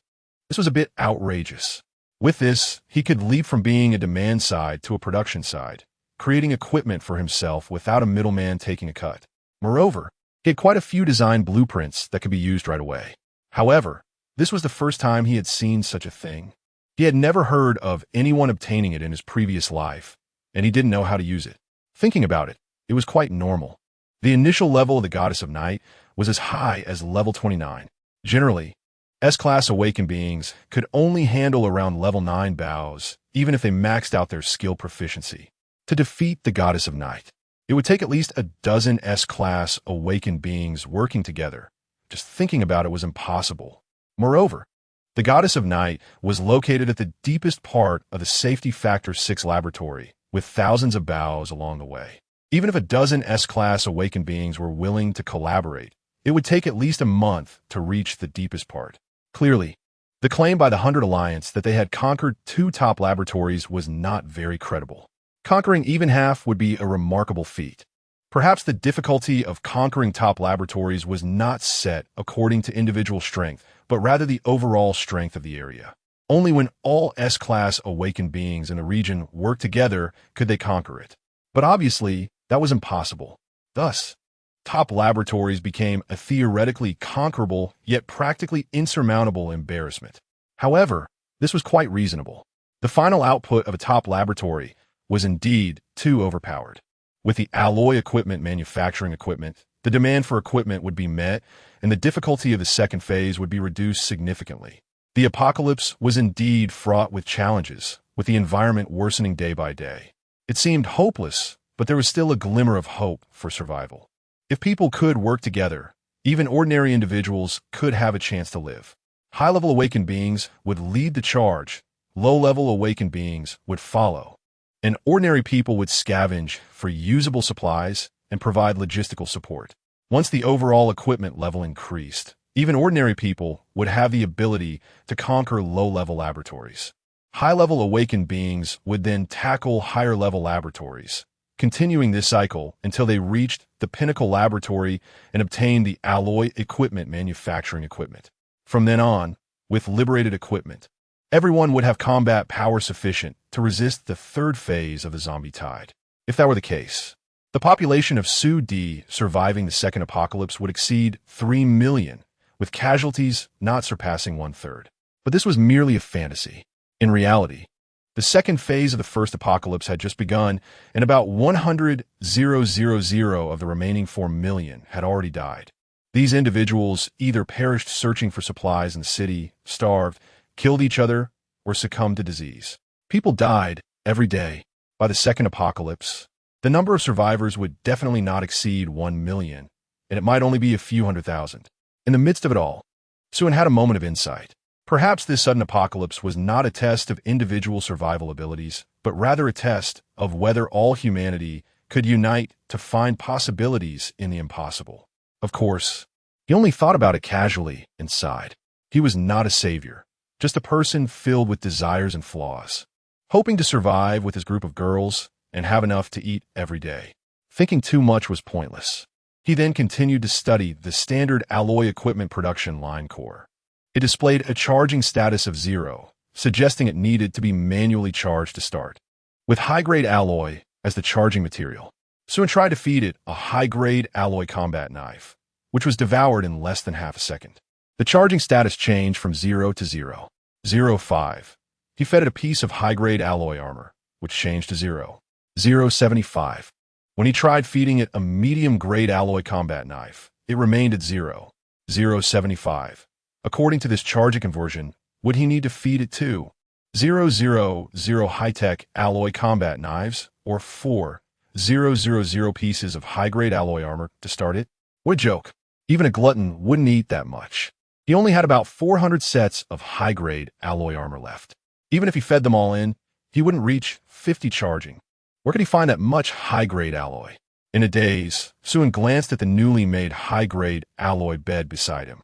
This was a bit outrageous. With this, he could leap from being a demand side to a production side, creating equipment for himself without a middleman taking a cut. Moreover, he had quite a few design blueprints that could be used right away. However, this was the first time he had seen such a thing. He had never heard of anyone obtaining it in his previous life, and he didn't know how to use it. Thinking about it, it was quite normal. The initial level of the Goddess of Night was as high as level 29. Generally, S-class awakened beings could only handle around level 9 bows, even if they maxed out their skill proficiency. To defeat the Goddess of Night, it would take at least a dozen S-class awakened beings working together. Just thinking about it was impossible. Moreover, the Goddess of Night was located at the deepest part of the Safety Factor 6 laboratory, with thousands of bows along the way. Even if a dozen S-class awakened beings were willing to collaborate, it would take at least a month to reach the deepest part. Clearly, the claim by the 100 Alliance that they had conquered 2 top laboratories was not very credible. Conquering even half would be a remarkable feat. Perhaps the difficulty of conquering top laboratories was not set according to individual strength, but rather the overall strength of the area. Only when all S-class awakened beings in the region worked together could they conquer it. But obviously, that was impossible. Thus, top laboratories became a theoretically conquerable yet practically insurmountable embarrassment. However, this was quite reasonable. The final output of a top laboratory was indeed too overpowered. With the alloy equipment manufacturing equipment, the demand for equipment would be met, and the difficulty of the second phase would be reduced significantly. The apocalypse was indeed fraught with challenges, with the environment worsening day by day. It seemed hopeless, but there was still a glimmer of hope for survival. If people could work together, even ordinary individuals could have a chance to live. High-level awakened beings would lead the charge, low-level awakened beings would follow, and ordinary people would scavenge for usable supplies and provide logistical support. Once the overall equipment level increased, even ordinary people would have the ability to conquer low-level laboratories. High-level awakened beings would then tackle higher-level laboratories, continuing this cycle until they reached the pinnacle laboratory and obtained the alloy equipment manufacturing equipment. From then on, with liberated equipment, everyone would have combat power sufficient to resist the third phase of the zombie tide. If that were the case, the population of Su-D surviving the second apocalypse would exceed 3 million, with casualties not surpassing 1/3. But this was merely a fantasy. In reality, the second phase of the first apocalypse had just begun, and about 100,000 of the remaining 4 million had already died. These individuals either perished searching for supplies in the city, starved, killed each other, or succumbed to disease. People died every day. By the second apocalypse, the number of survivors would definitely not exceed 1 million, and it might only be a few 100,000. In the midst of it all, Suin had a moment of insight. Perhaps this sudden apocalypse was not a test of individual survival abilities, but rather a test of whether all humanity could unite to find possibilities in the impossible. Of course, he only thought about it casually and sighed. He was not a savior, just a person filled with desires and flaws, hoping to survive with his group of girls and have enough to eat every day. Thinking too much was pointless. He then continued to study the standard alloy equipment production line core. It displayed a charging status of 0, suggesting it needed to be manually charged to start. With high-grade alloy as the charging material, Suin tried to feed it a high-grade alloy combat knife, which was devoured in less than half a second. The charging status changed from 0 to 0. 0.5. He fed it a piece of high-grade alloy armor, which changed to 0. 0.75. When he tried feeding it a medium-grade alloy combat knife, it remained at 0. 0.75. According to this charging conversion, would he need to feed it 2,000 high-tech alloy combat knives or 4,000 pieces of high-grade alloy armor to start it? What a joke. Even a glutton wouldn't eat that much. He only had about 400 sets of high-grade alloy armor left. Even if he fed them all in, he wouldn't reach 50 charging. Where could he find that much high-grade alloy? In a daze, Suin glanced at the newly made high-grade alloy bed beside him.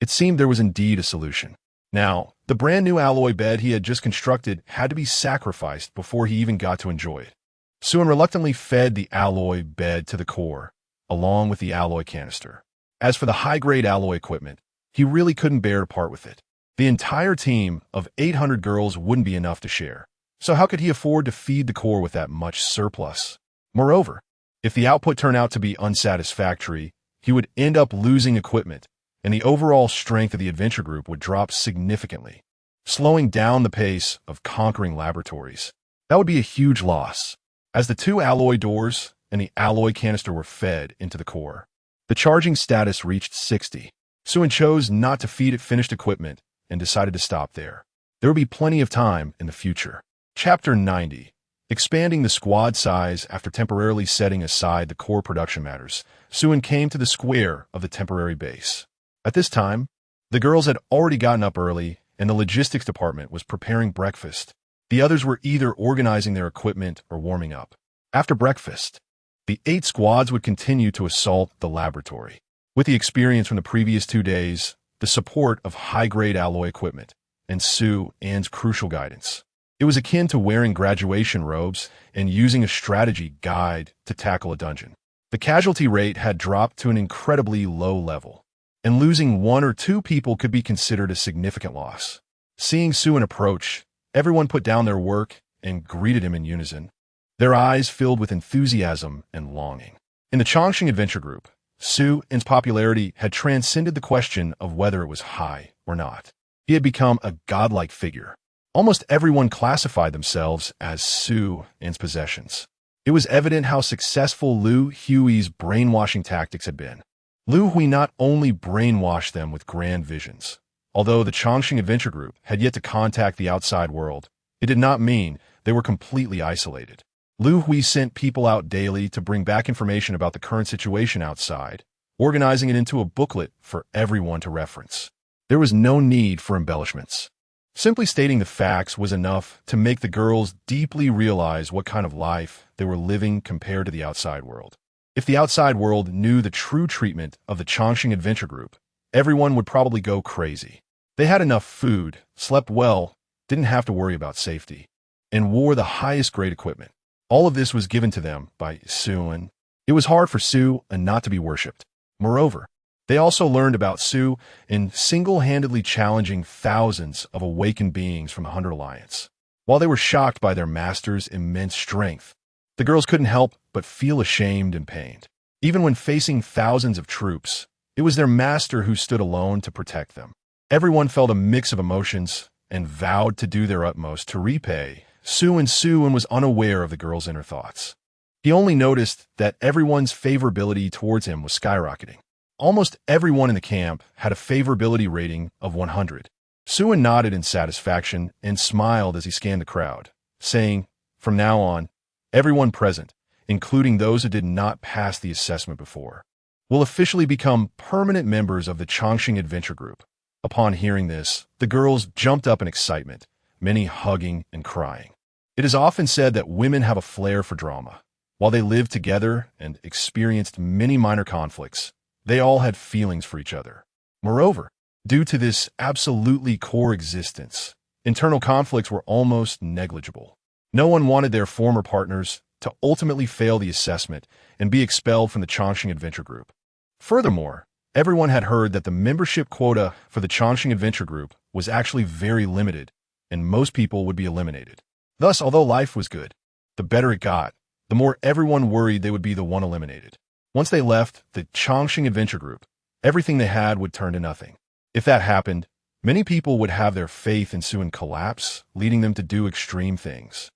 It seemed there was indeed a solution. Now, the brand new alloy bed he had just constructed had to be sacrificed before he even got to enjoy it. Suin reluctantly fed the alloy bed to the core, along with the alloy canister. As for the high-grade alloy equipment, he really couldn't bear to part with it. The entire team of 800 girls wouldn't be enough to share. So how could he afford to feed the core with that much surplus? Moreover, if the output turned out to be unsatisfactory, he would end up losing equipment, and the overall strength of the adventure group would drop significantly, slowing down the pace of conquering laboratories. That would be a huge loss. As the 2 alloy doors and the alloy canister were fed into the core, the charging status reached 60. Suin chose not to feed it finished equipment and decided to stop there. There would be plenty of time in the future. Chapter 90. Expanding the squad size after temporarily setting aside the core production matters, Suin came to the square of the temporary base. At this time, the girls had already gotten up early, and the logistics department was preparing breakfast. The others were either organizing their equipment or warming up. After breakfast, the 8 squads would continue to assault the laboratory. With the experience from the previous 2 days, the support of high-grade alloy equipment, and Suin's crucial guidance, it was akin to wearing graduation robes and using a strategy guide to tackle a dungeon. The casualty rate had dropped to an incredibly low level, and losing 1 or 2 people could be considered a significant loss. Seeing Suin approach, everyone put down their work and greeted him in unison, their eyes filled with enthusiasm and longing. In the Chongqing Adventure Group, Suin's popularity had transcended the question of whether it was high or not. He had become a godlike figure. Almost everyone classified themselves as Suin's possessions. It was evident how successful Lu Hui's brainwashing tactics had been. Lu Hui not only brainwashed them with grand visions. Although the Chongqing Adventure Group had yet to contact the outside world, it did not mean they were completely isolated. Lu Hui sent people out daily to bring back information about the current situation outside, organizing it into a booklet for everyone to reference. There was no need for embellishments. Simply stating the facts was enough to make the girls deeply realize what kind of life they were living compared to the outside world. If the outside world knew the true treatment of the Chongqing Adventure Group, everyone would probably go crazy. They had enough food, slept well, didn't have to worry about safety, and wore the highest grade equipment. All of this was given to them by Suin. It was hard for Suin not to be worshipped. Moreover, they also learned about Suin in single-handedly challenging thousands of awakened beings from the 100 Alliance. While they were shocked by their master's immense strength, the girls couldn't help but feel ashamed and pained. Even when facing thousands of troops, it was their master who stood alone to protect them. Everyone felt a mix of emotions and vowed to do their utmost to repay Suin. Suin was unaware of the girl's inner thoughts. He only noticed that everyone's favorability towards him was skyrocketing. Almost everyone in the camp had a favorability rating of 100. Suen nodded in satisfaction and smiled as he scanned the crowd, saying, "From now on, everyone present, including those who did not pass the assessment before, will officially become permanent members of the Chongqing Adventure Group." Upon hearing this, the girls jumped up in excitement, many hugging and crying. It is often said that women have a flair for drama. While they lived together and experienced many minor conflicts, they all had feelings for each other. Moreover, due to this absolutely core existence, internal conflicts were almost negligible. No one wanted their former partners to ultimately fail the assessment and be expelled from the Chongqing Adventure Group. Furthermore, everyone had heard that the membership quota for the Chongqing Adventure Group was actually very limited, and most people would be eliminated. Thus, although life was good, the better it got, the more everyone worried they would be the one eliminated. Once they left the Chongqing Adventure Group, everything they had would turn to nothing. If that happened, many people would have their faith in Suen collapse, leading them to do extreme things.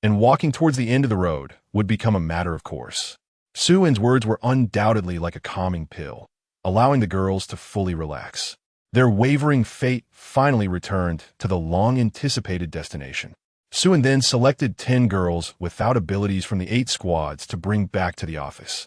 And walking towards the end of the road would become a matter of course. Suen's words were undoubtedly like a calming pill, allowing the girls to fully relax. Their wavering fate finally returned to the long-anticipated destination. Suen then selected 10 girls without abilities from the 8 squads to bring back to the office.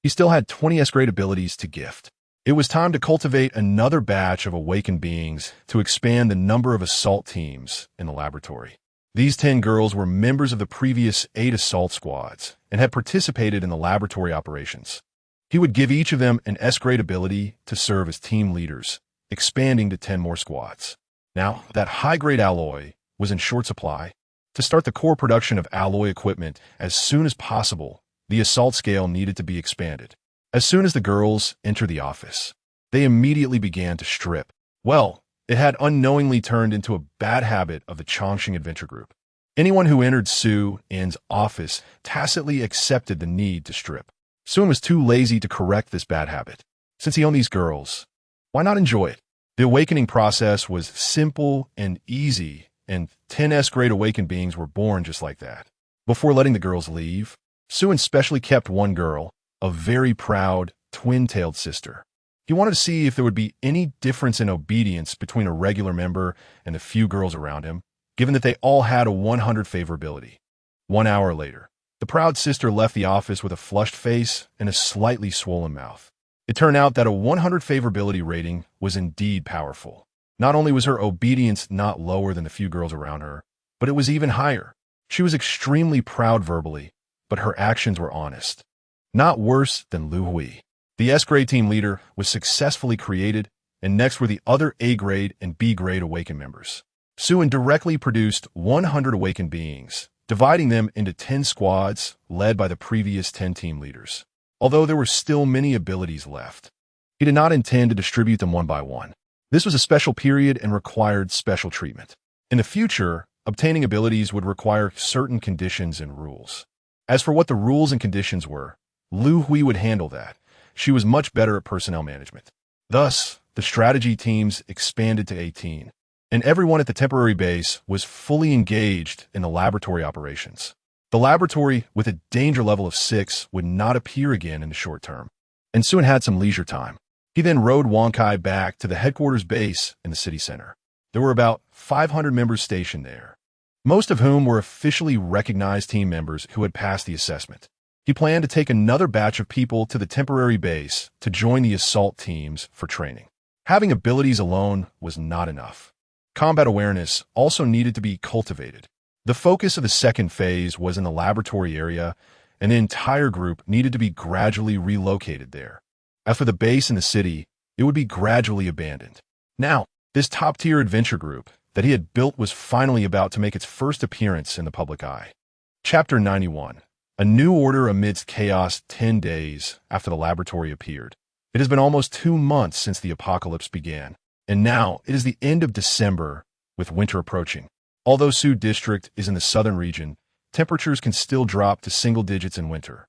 He still had 20 S-grade abilities to gift. It was time to cultivate another batch of awakened beings to expand the number of assault teams in the laboratory. These 10 girls were members of the previous 8 assault squads and had participated in the laboratory operations. He would give each of them an S-grade ability to serve as team leaders, expanding to 10 more squads. Now, that high-grade alloy was in short supply. To start the core production of alloy equipment as soon as possible, the assault scale needed to be expanded. As soon as the girls entered the office, they immediately began to strip. Well, it had unknowingly turned into a bad habit of the Chongqing Adventure Group. Anyone who entered Suen's office tacitly accepted the need to strip. Suen was too lazy to correct this bad habit. Since he owned these girls, why not enjoy it? The awakening process was simple and easy, and 10 S-grade awakened beings were born just like that. Before letting the girls leave, Suen specially kept one girl, a very proud, twin-tailed sister. He wanted to see if there would be any difference in obedience between a regular member and the few girls around him, given that they all had a 100 favorability. 1 hour later, the proud sister left the office with a flushed face and a slightly swollen mouth. It turned out that a 100 favorability rating was indeed powerful. Not only was her obedience not lower than the few girls around her, but it was even higher. She was extremely proud verbally, but her actions were honest. Not worse than Lu Hui. The S-grade team leader was successfully created, and next were the other A-grade and B-grade awakened members. Suen directly produced 100 awakened beings, dividing them into 10 squads led by the previous 10 team leaders. Although there were still many abilities left, he did not intend to distribute them one by one. This was a special period and required special treatment. In the future, obtaining abilities would require certain conditions and rules. As for what the rules and conditions were, Lu Hui would handle that. She was much better at personnel management. Thus, the strategy teams expanded to 18, and everyone at the temporary base was fully engaged in the laboratory operations. The laboratory, with a danger level of 6, would not appear again in the short term, and Suen had some leisure time. He then rode Wonkai back to the headquarters base in the city center. There were about 500 members stationed there, most of whom were officially recognized team members who had passed the assessment. He planned to take another batch of people to the temporary base to join the assault teams for training. Having abilities alone was not enough. Combat awareness also needed to be cultivated. The focus of the second phase was in the laboratory area, and the entire group needed to be gradually relocated there. As for the base in the city, it would be gradually abandoned. Now, this top-tier adventure group that he had built was finally about to make its first appearance in the public eye. Chapter 91. A new order amidst chaos 10 days after the laboratory appeared. It has been almost 2 months since the apocalypse began, and now it is the end of December with winter approaching. Although Su District is in the southern region, temperatures can still drop to single digits in winter.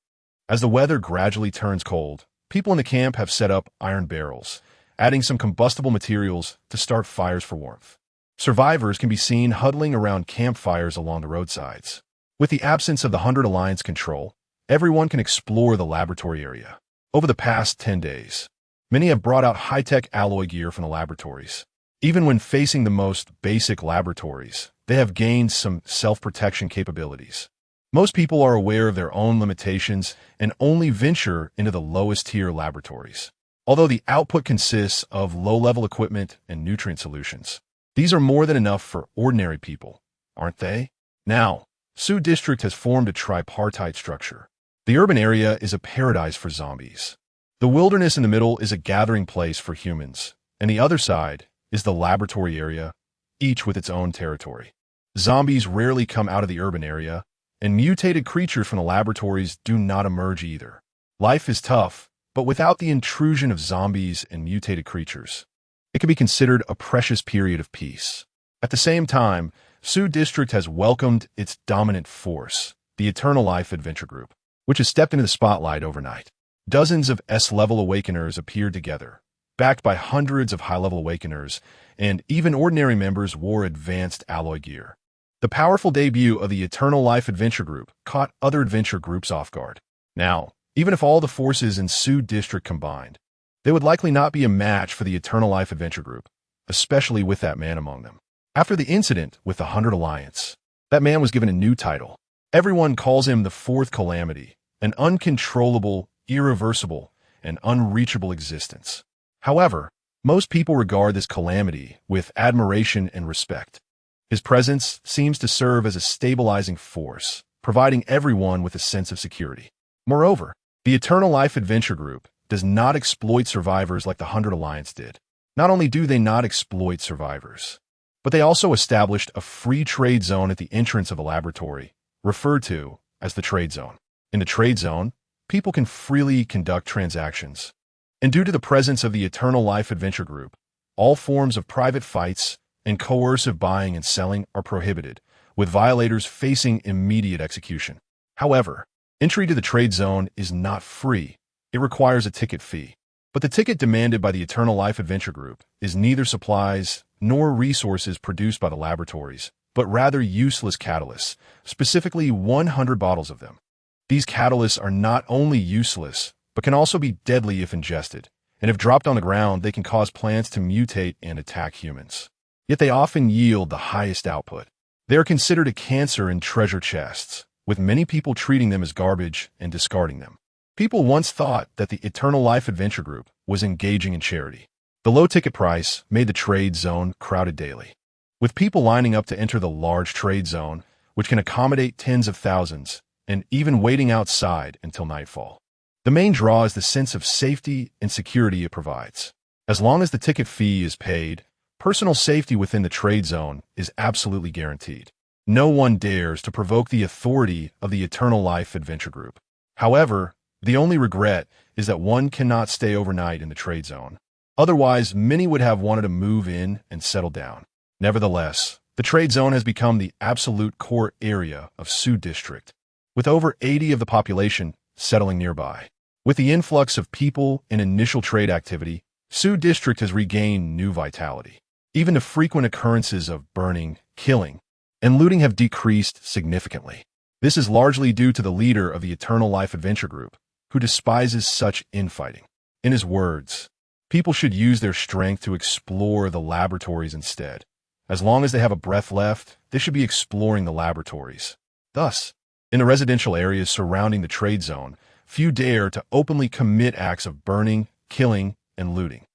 As the weather gradually turns cold, people in the camp have set up iron barrels, adding some combustible materials to start fires for warmth. Survivors can be seen huddling around campfires along the roadsides. With the absence of the 100 Alliance control, everyone can explore the laboratory area. Over the past 10 days, many have brought out high-tech alloy gear from the laboratories. Even when facing the most basic laboratories, they have gained some self-protection capabilities. Most people are aware of their own limitations and only venture into the lowest-tier laboratories. Although the output consists of low-level equipment and nutrient solutions, these are more than enough for ordinary people, aren't they? Now, Sioux District has formed a tripartite structure. The urban area is a paradise for zombies. The wilderness in the middle is a gathering place for humans, and the other side is the laboratory area, each with its own territory. Zombies rarely come out of the urban area, and mutated creatures from the laboratories do not emerge either. Life is tough, but without the intrusion of zombies and mutated creatures, it can be considered a precious period of peace. At the same time, Sioux District has welcomed its dominant force, the Eternal Life Adventure Group, which has stepped into the spotlight overnight. Dozens of S-level awakeners appeared together, backed by hundreds of high-level awakeners, and even ordinary members wore advanced alloy gear. The powerful debut of the Eternal Life Adventure Group caught other adventure groups off guard. Now, even if all the forces in Sioux District combined, they would likely not be a match for the Eternal Life Adventure Group, especially with that man among them. After the incident with the 100 Alliance, that man was given a new title. Everyone calls him the Fourth Calamity, an uncontrollable, irreversible, and unreachable existence. However, most people regard this calamity with admiration and respect. His presence seems to serve as a stabilizing force, providing everyone with a sense of security. Moreover, the Eternal Life Adventure Group does not exploit survivors like the 100 Alliance did. Not only do they not exploit survivors, but they also established a free trade zone at the entrance of the laboratory, referred to as the trade zone. In the trade zone, people can freely conduct transactions. And due to the presence of the Eternal Life Adventure Group, all forms of private fights and coercive buying and selling are prohibited, with violators facing immediate execution. However, entry to the trade zone is not free. It requires a ticket fee. But the ticket demanded by the Eternal Life Adventure Group is neither supplies nor resources produced by the laboratories, but rather useless catalysts, specifically 100 bottles of them. These catalysts are not only useless, but can also be deadly if ingested, and if dropped on the ground, they can cause plants to mutate and attack humans. Yet they often yield the highest output. They are considered a cancer in treasure chests, with many people treating them as garbage and discarding them. People once thought that the Eternal Life Adventure Group was engaging in charity. The low ticket price made the trade zone crowded daily, with people lining up to enter the large trade zone, which can accommodate tens of thousands, and even waiting outside until nightfall. The main draw is the sense of safety and security it provides. As long as the ticket fee is paid, personal safety within the trade zone is absolutely guaranteed. No one dares to provoke the authority of the Eternal Life Adventure Group. However, the only regret is that one cannot stay overnight in the trade zone. Otherwise, many would have wanted to move in and settle down. Nevertheless, the trade zone has become the absolute core area of Sioux District, with over 80 of the population settling nearby. With the influx of people and initial trade activity, Sioux District has regained new vitality. Even the frequent occurrences of burning, killing, and looting have decreased significantly. This is largely due to the leader of the Eternal Life Adventure Group, who despises such infighting. In his words, people should use their strength to explore the laboratories instead. As long as they have a breath left, they should be exploring the laboratories. Thus, in the residential areas surrounding the trade zone, few dare to openly commit acts of burning, killing, and looting.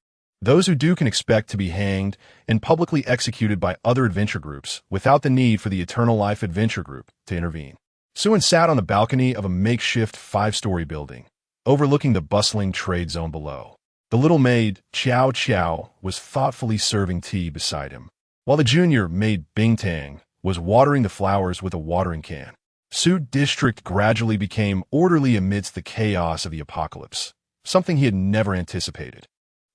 Those who do can expect to be hanged and publicly executed by other adventure groups without the need for the Eternal Life Adventure Group to intervene. Suin sat on the balcony of a makeshift 5-story building, overlooking the bustling trade zone below. The little maid, Chow Chow, was thoughtfully serving tea beside him, while the junior maid, Bing Tang, was watering the flowers with a watering can. Sioux District gradually became orderly amidst the chaos of the apocalypse, something he had never anticipated.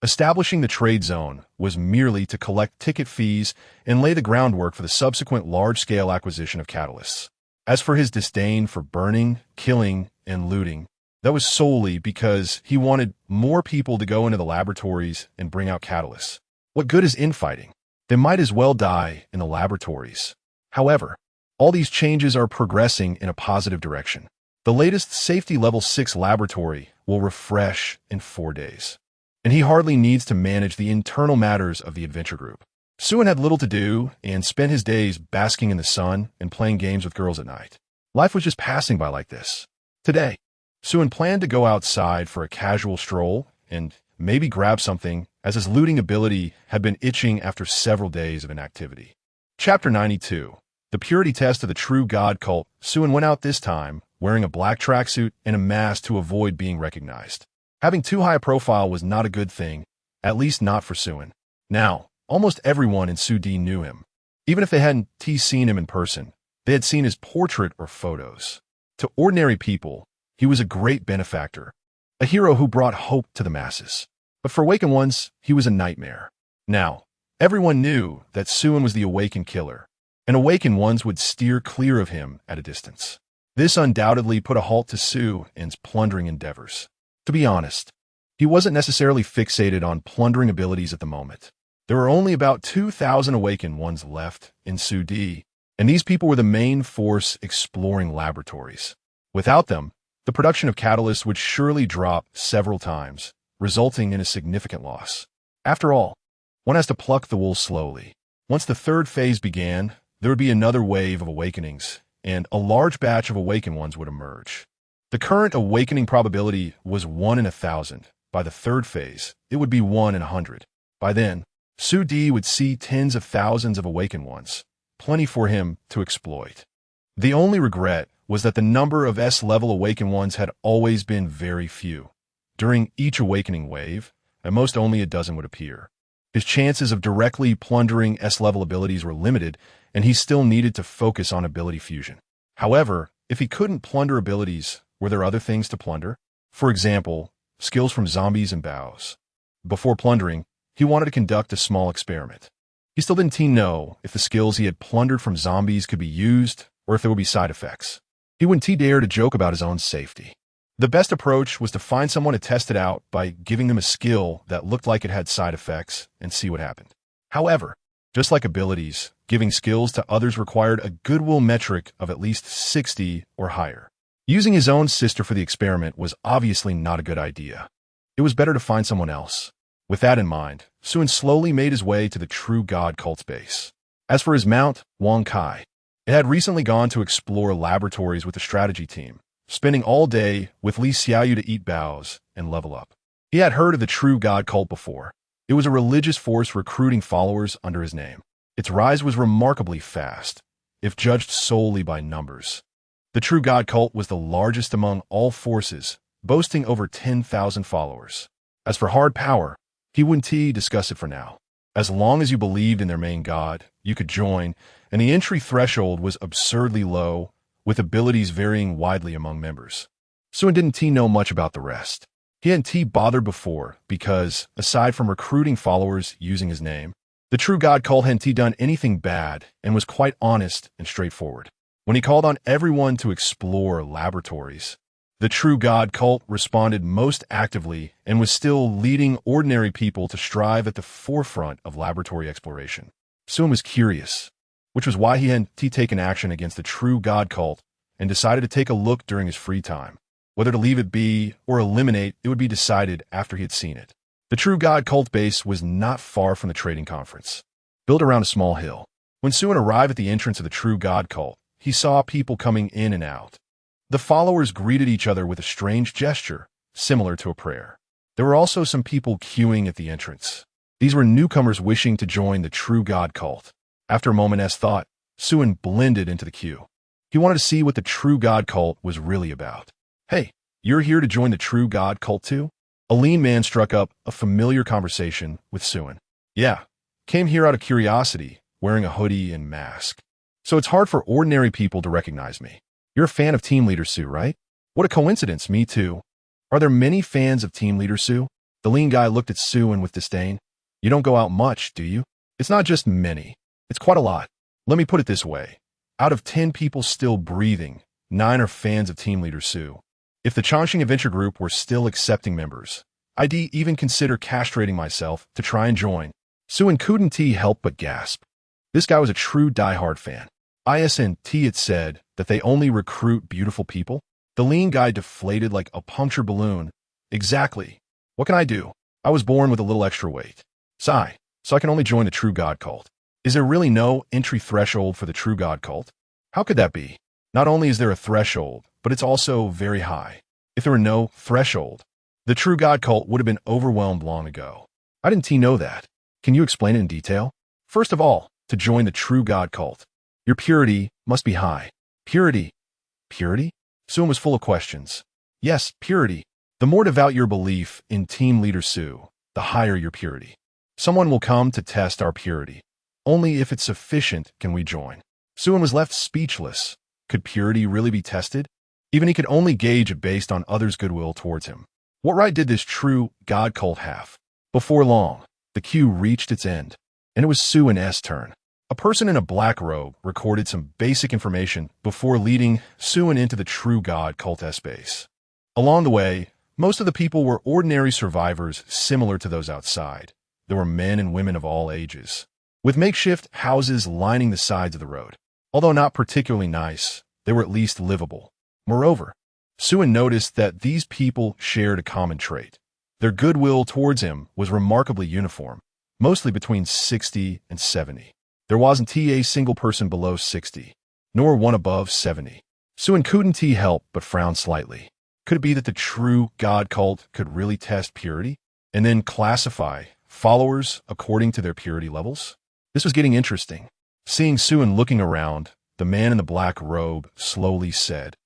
Establishing the trade zone was merely to collect ticket fees and lay the groundwork for the subsequent large-scale acquisition of catalysts. As for his disdain for burning, killing, and looting, that was solely because he wanted more people to go into the laboratories and bring out catalysts. What good is infighting? They might as well die in the laboratories. However, all these changes are progressing in a positive direction. The latest Safety Level 6 laboratory will refresh in 4 days, and he hardly needs to manage the internal matters of the adventure group. Suin had little to do and spent his days basking in the sun and playing games with girls at night. Life was just passing by like this. Today, Suin planned to go outside for a casual stroll and maybe grab something, as his looting ability had been itching after several days of inactivity. Chapter 92. The Purity Test of the True God Cult. Suin went out this time wearing a black tracksuit and a mask to avoid being recognized. Having too high a profile was not a good thing, at least not for Suin. Now, almost everyone in Sudi knew him. Even if they hadn't seen him in person, they had seen his portrait or photos. To ordinary people, he was a great benefactor, a hero who brought hope to the masses. But for awakened ones, he was a nightmare. Now, everyone knew that Suin was the awakened killer, and awakened ones would steer clear of him at a distance. This undoubtedly put a halt to Suin's plundering endeavors. To be honest, he wasn't necessarily fixated on plundering abilities at the moment. There were only about 2,000 awakened ones left in Sudi, and these people were the main force exploring laboratories. Without them, the production of catalysts would surely drop several times, resulting in a significant loss. After all, one has to pluck the wool slowly. Once the third phase began, there would be another wave of awakenings, and a large batch of awakened ones would emerge. The current awakening probability was 1 in 1,000. By the third phase, it would be 1 in 100. By then, Sudi would see tens of thousands of awakened ones, plenty for him to exploit. The only regret was that the number of S-level awakened ones had always been very few. During each awakening wave, at most only a dozen would appear. His chances of directly plundering S-level abilities were limited, and he still needed to focus on ability fusion. However, if he couldn't plunder abilities, were there other things to plunder? For example, skills from zombies and bows. Before plundering, he wanted to conduct a small experiment. He still didn't know if the skills he had plundered from zombies could be used, or if there would be side effects. He wouldn't dare to joke about his own safety. The best approach was to find someone to test it out by giving them a skill that looked like it had side effects and see what happened. However, just like abilities, giving skills to others required a goodwill metric of at least 60 or higher. Using his own sister for the experiment was obviously not a good idea. It was better to find someone else. With that in mind, Suin slowly made his way to the True God cult's base. As for his mount, Wang Kai, it had recently gone to explore laboratories with the strategy team, spending all day with Li Xiaoyu to eat bows and level up. He had heard of the True God cult before. It was a religious force recruiting followers under his name. Its rise was remarkably fast, if judged solely by numbers. The True God cult was the largest among all forces, boasting over 10,000 followers. As for hard power, he wouldn't discuss it for now. As long as you believed in their main god, you could join, and the entry threshold was absurdly low, with abilities varying widely among members. Suin didn't know much about the rest. He hadn't bothered before because, aside from recruiting followers using his name, the True God cult hadn't done anything bad and was quite honest and straightforward. When he called on everyone to explore laboratories, the True God cult responded most actively and was still leading ordinary people to strive at the forefront of laboratory exploration. Suin was curious, which was why he hadn't taken action against the True God cult and decided to take a look during his free time. Whether to leave it be or eliminate it would be decided after he had seen it. The True God cult base was not far from the trading conference, built around a small hill. When Suin arrived at the entrance of the True God cult, he saw people coming in and out. The followers greeted each other with a strange gesture, similar to a prayer. There were also some people queuing at the entrance. These were newcomers wishing to join the True God cult. After a moment's thought, Suin blended into the queue. He wanted to see what the True God cult was really about. Hey, you're here to join the True God cult too? A lean man struck up a familiar conversation with Suin. Yeah, came here out of curiosity, wearing a hoodie and mask. So it's hard for ordinary people to recognize me. You're a fan of Team Leader Sue, right? What a coincidence, me too. Are there many fans of Team Leader Sue? The lean guy looked at Suin with disdain. You don't go out much, do you? It's not just many. It's quite a lot. Let me put it this way. Out of 10 people still breathing, 9 are fans of Team Leader Sue. If the Chongqing Adventure Group were still accepting members, I'd even consider castrating myself to try and join. Suin couldn't help but gasp. This guy was a true diehard fan. ISNT it said that they only recruit beautiful people? The lean guy deflated like a punctured balloon. Exactly. What can I do? I was born with a little extra weight. Sigh, so I can only join the True God cult. Is there really no entry threshold for the true God cult? How could that be? Not only is there a threshold, but it's also very high. If there were no threshold, the true God cult would have been overwhelmed long ago. How didn't he know that? Can you explain it in detail? First of all, to join the true God cult, your purity must be high. Purity? Purity? Sue was full of questions. Yes, purity. The more devout your belief in team leader Sue, the higher your purity. Someone will come to test our purity. Only if it's sufficient can we join. Sue was left speechless. Could purity really be tested? Even he could only gauge it based on others' goodwill towards him. What right did this true God cult have? Before long, the queue reached its end, and it was Sue and S' turn. A person in a black robe recorded some basic information before leading Sue into the true God cult S base. Along the way, most of the people were ordinary survivors similar to those outside. There were men and women of all ages, with makeshift houses lining the sides of the road. Although not particularly nice, they were at least livable. Moreover, Sue noticed that these people shared a common trait. Their goodwill towards him was remarkably uniform, mostly between 60 and 70. There wasn't a single person below 60, nor one above 70. Sue couldn't help but frown slightly. Could it be that the true God cult could really test purity and then classify followers according to their purity levels? This was getting interesting. Seeing Sue looking around, the man in the black robe slowly said,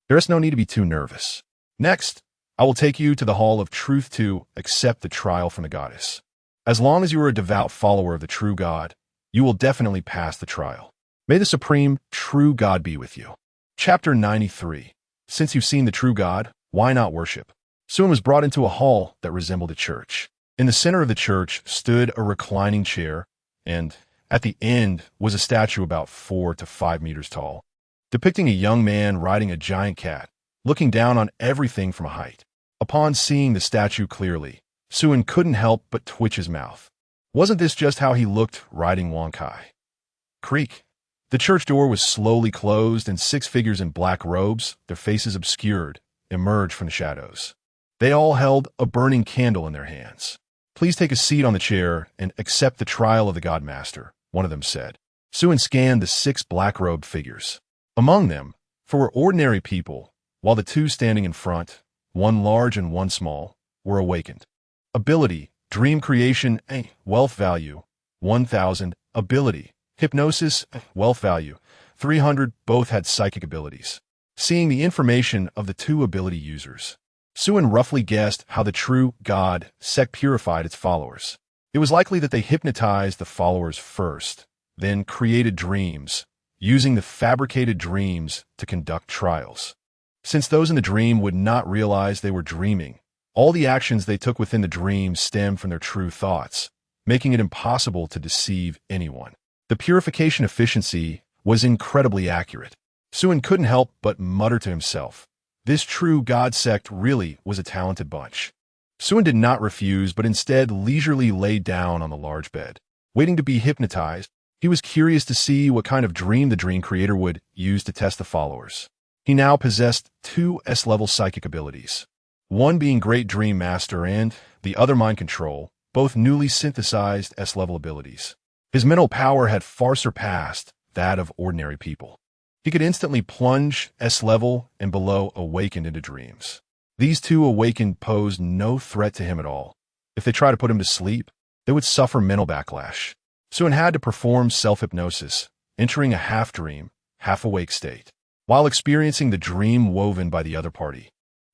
"There is no need to be too nervous. Next, I will take you to the Hall of Truth to accept the trial from the goddess. As long as you are a devout follower of the true God, you will definitely pass the trial. May the supreme true God be with you." Chapter 93. Since you've seen the true God, why not worship? Sue was brought into a hall that resembled a church. In the center of the church stood a reclining chair, and at the end was a statue about 4 to 5 meters tall, depicting a young man riding a giant cat, looking down on everything from a height. Upon seeing the statue clearly, Sue couldn't help but twitch his mouth. Wasn't this just how he looked riding Wonkai? Creak. The church door was slowly closed, and 6 figures in black robes, their faces obscured, emerged from the shadows. They all held a burning candle in their hands. "Please take a seat on the chair and accept the trial of the God Master," one of them said. Sue scanned the 6 black-robed figures. Among them, 4 ordinary people, while the 2 standing in front, one large and one small, were awakened. Ability, dream creation, wealth value, 1,000. Ability, hypnosis, wealth value, 300. Both had psychic abilities. Seeing the information of the 2 ability users, Sue roughly guessed how the true God sect purified its followers. It was likely that they hypnotized the followers first, then created dreams, using the fabricated dreams to conduct trials. Since those in the dream would not realize they were dreaming, all the actions they took within the dream stemmed from their true thoughts, making it impossible to deceive anyone. The purification efficiency was incredibly accurate. Sue couldn't help but mutter to himself, this true God sect really was a talented bunch. Sue did not refuse, but instead leisurely lay down on the large bed. Waiting to be hypnotized, he was curious to see what kind of dream the dream creator would use to test the followers. He now possessed 2 S-level psychic abilities, one being Great Dream Master and the other Mind Control, both newly synthesized S-level abilities. His mental power had far surpassed that of ordinary people. He could instantly plunge S-level and below awakened into dreams. These 2 awakened posed no threat to him at all. If they tried to put him to sleep, they would suffer mental backlash. Sue had to perform self-hypnosis, entering a half-dream, half-awake state, while experiencing the dream woven by the other party.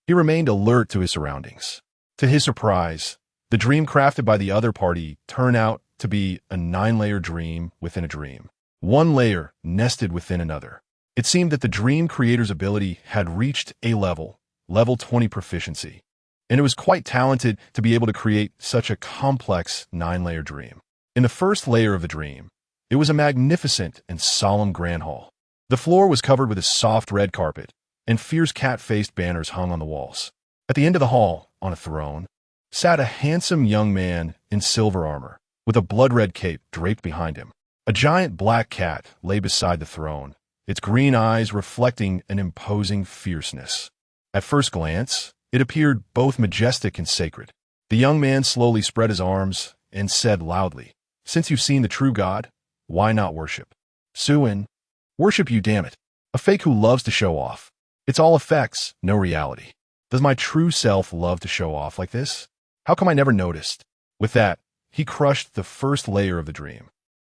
He remained alert to his surroundings. To his surprise, the dream crafted by the other party turned out to be a 9-layer dream within a dream, one layer nested within another. It seemed that the dream creator's ability had reached a level 20 proficiency, and it was quite talented to be able to create such a complex 9-layer dream. In the first layer of the dream, it was a magnificent and solemn grand hall. The floor was covered with a soft red carpet, and fierce cat-faced banners hung on the walls. At the end of the hall, on a throne, sat a handsome young man in silver armor, with a blood-red cape draped behind him. A giant black cat lay beside the throne, its green eyes reflecting an imposing fierceness. At first glance, it appeared both majestic and sacred. The young man slowly spread his arms and said loudly, "Since you've seen the true God, why not worship? Suin, worship you, damn it. A fake who loves to show off. It's all effects, no reality. Does my true self love to show off like this? How come I never noticed? With that, he crushed the first layer of the dream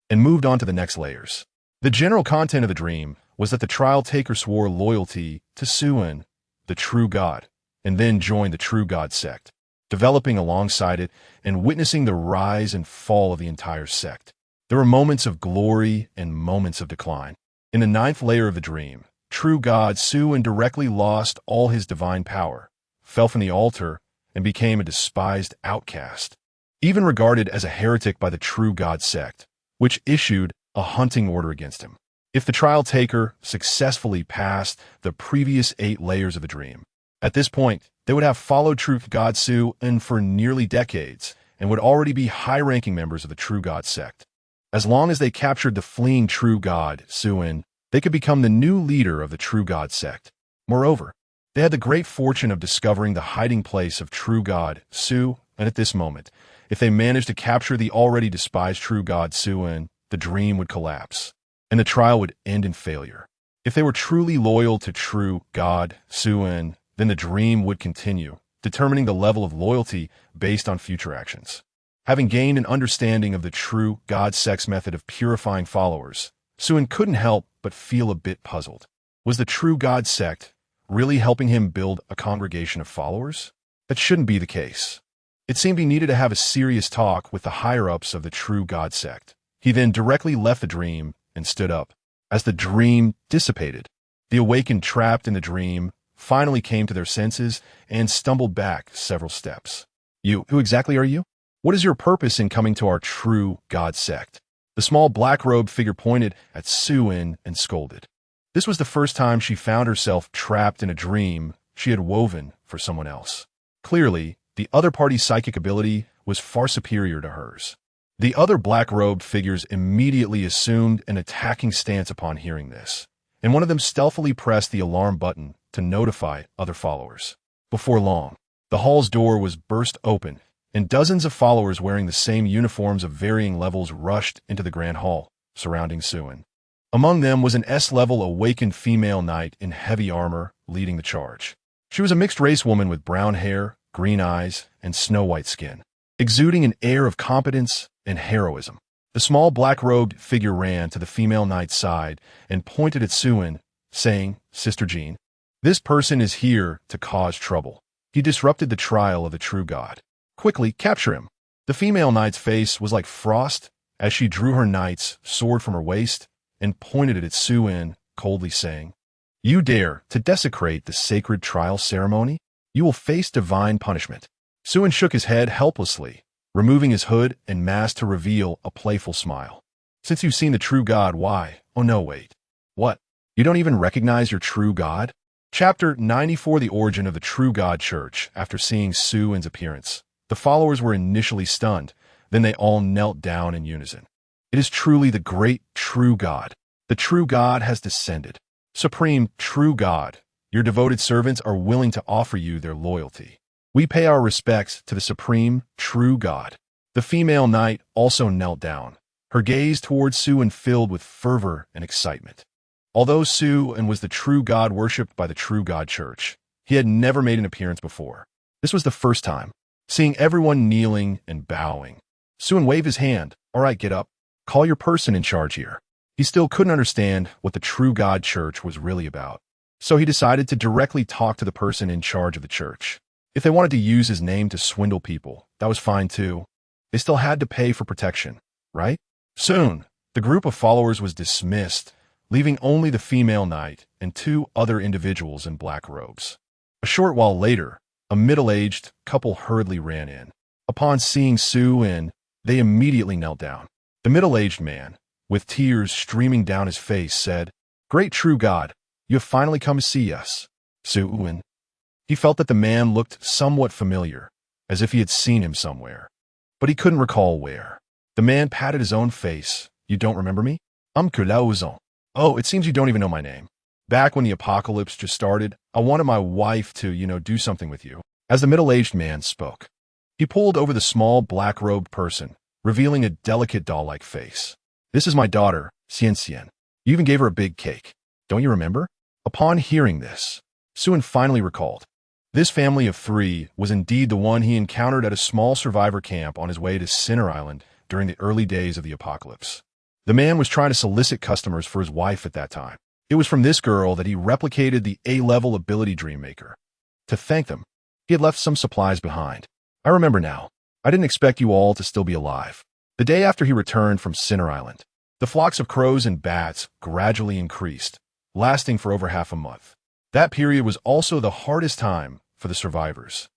and moved on to the next layers. The general content of the dream was that the trial taker swore loyalty to Suin, the true God, and then joined the true God sect, developing alongside it and witnessing the rise and fall of the entire sect. There were moments of glory and moments of decline. In the ninth layer of the dream, true God Suin directly lost all his divine power, fell from the altar, and became a despised outcast, even regarded as a heretic by the true God sect, which issued a hunting order against him. If the trial taker successfully passed the previous 8 layers of the dream, at this point, they would have followed True God Suin for nearly decades and would already be high-ranking members of the True God sect. As long as they captured the fleeing True God Suin, they could become the new leader of the True God sect. Moreover, they had the great fortune of discovering the hiding place of True God Suin, and at this moment, if they managed to capture the already despised True God Suin, the dream would collapse, and the trial would end in failure. If they were truly loyal to True God Suin, then the dream would continue, determining the level of loyalty based on future actions. Having gained an understanding of the True God sect's method of purifying followers, Suin couldn't help but feel a bit puzzled. Was the True God sect really helping him build a congregation of followers? That shouldn't be the case. It seemed he needed to have a serious talk with the higher-ups of the True God sect. He then directly left the dream and stood up. As the dream dissipated, the awakened trapped in the dream finally came to their senses and stumbled back several steps. You, who exactly are you? What is your purpose in coming to our True God sect? The small black-robed figure pointed at Suin and scolded. This was the first time she found herself trapped in a dream she had woven for someone else. Clearly, the other party's psychic ability was far superior to hers. The other black-robed figures immediately assumed an attacking stance upon hearing this, and one of them stealthily pressed the alarm button to notify other followers. Before long, the hall's door was burst open, and dozens of followers wearing the same uniforms of varying levels rushed into the grand hall, surrounding Suin. Among them was an S-level awakened female knight in heavy armor leading the charge. She was a mixed-race woman with brown hair, green eyes, and snow-white skin, exuding an air of competence and heroism. The small black-robed figure ran to the female knight's side and pointed at Suin, saying, "Sister Jean, this person is here to cause trouble. He disrupted the trial of the true God. Quickly, capture him." The female knight's face was like frost as she drew her knight's sword from her waist and pointed it at Suin, coldly saying, "You dare to desecrate the sacred trial ceremony? You will face divine punishment." Suin shook his head helplessly, removing his hood and mask to reveal a playful smile. "Since you've seen the true God, why? Oh no, wait. What? You don't even recognize your true God?" Chapter 94: The Origin of the True God Church. After seeing Suin's appearance, the followers were initially stunned, then they all knelt down in unison. "It is truly the great true God. The true God has descended. Supreme true God, your devoted servants are willing to offer you their loyalty. We pay our respects to the supreme true God." The female knight also knelt down, her gaze towards Suin filled with fervor and excitement. Although Suin was the true God worshipped by the True God Church, he had never made an appearance before. This was the first time. Seeing everyone kneeling and bowing, Suin waved his hand. "All right, get up. Call your person in charge here." He still couldn't understand what the True God Church was really about, so he decided to directly talk to the person in charge of the church. If they wanted to use his name to swindle people, that was fine too. They still had to pay for protection, right? Soon, the group of followers was dismissed, leaving only the female knight and 2 other individuals in black robes. A short while later, a middle-aged couple hurriedly ran in. Upon seeing Suin, they immediately knelt down. The middle-aged man, with tears streaming down his face, said, "Great true God, you have finally come to see us." Suin. He felt that the man looked somewhat familiar, as if he had seen him somewhere, but he couldn't recall where. The man patted his own face. "You don't remember me? I'm Egoism. Oh, it seems you don't even know my name. Back when the apocalypse just started, I wanted my wife to, do something with you." As the middle-aged man spoke, he pulled over the small black-robed person, revealing a delicate doll-like face. This is my daughter, Xian. You even gave her a big cake. Don't you remember? Upon hearing this, Suin finally recalled. This family of 3 was indeed the one he encountered at a small survivor camp on his way to Sinner Island during the early days of the apocalypse. The man was trying to solicit customers for his wife at that time. It was from this girl that he replicated the A-level ability Dream Maker. To thank them, he had left some supplies behind. I remember now. I didn't expect you all to still be alive. The day after he returned from Sinner Island, the flocks of crows and bats gradually increased, lasting for over half a month. That period was also the hardest time for the survivors,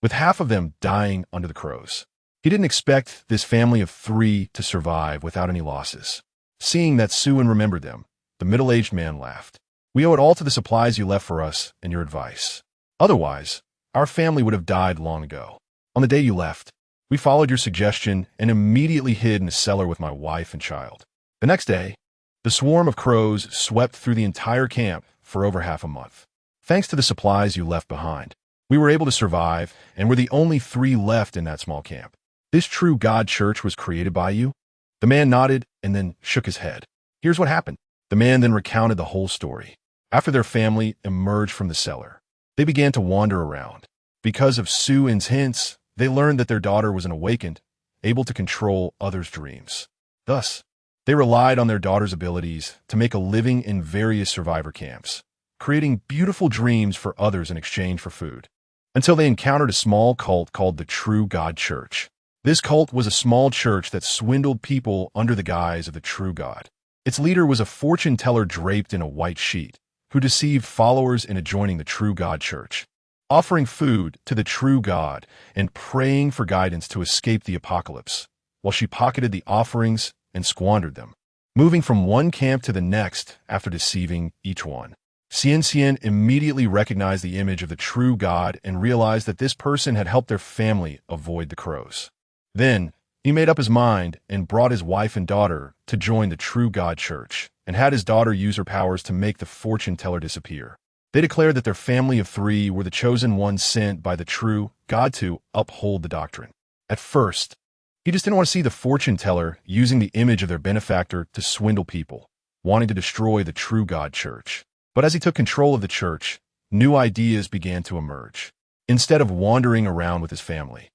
with half of them dying under the crows. He didn't expect this family of 3 to survive without any losses. Seeing that Suin remembered them, the middle-aged man laughed. We owe it all to the supplies you left for us and your advice. Otherwise, our family would have died long ago. On the day you left, we followed your suggestion and immediately hid in a cellar with my wife and child. The next day, the swarm of crows swept through the entire camp for over half a month. Thanks to the supplies you left behind, we were able to survive and were the only 3 left in that small camp. This true God church was created by you? The man nodded and then shook his head. Here's what happened. The man then recounted the whole story. After their family emerged from the cellar, they began to wander around. Because of Suin's hints, they learned that their daughter was an awakened, able to control others' dreams. Thus, they relied on their daughter's abilities to make a living in various survivor camps, creating beautiful dreams for others in exchange for food, until they encountered a small cult called the True God Church. This cult was a small church that swindled people under the guise of the true God. Its leader was a fortune teller draped in a white sheet, who deceived followers into joining the True God Church, offering food to the true God and praying for guidance to escape the apocalypse, while she pocketed the offerings and squandered them, moving from one camp to the next after deceiving each one. Xian immediately recognized the image of the true God and realized that this person had helped their family avoid the crows. Then, he made up his mind and brought his wife and daughter to join the True God Church and had his daughter use her powers to make the fortune teller disappear. They declared that their family of 3 were the chosen ones sent by the true God to uphold the doctrine. At first, he just didn't want to see the fortune teller using the image of their benefactor to swindle people, wanting to destroy the True God Church. But as he took control of the church, new ideas began to emerge. Instead of wandering around with his family,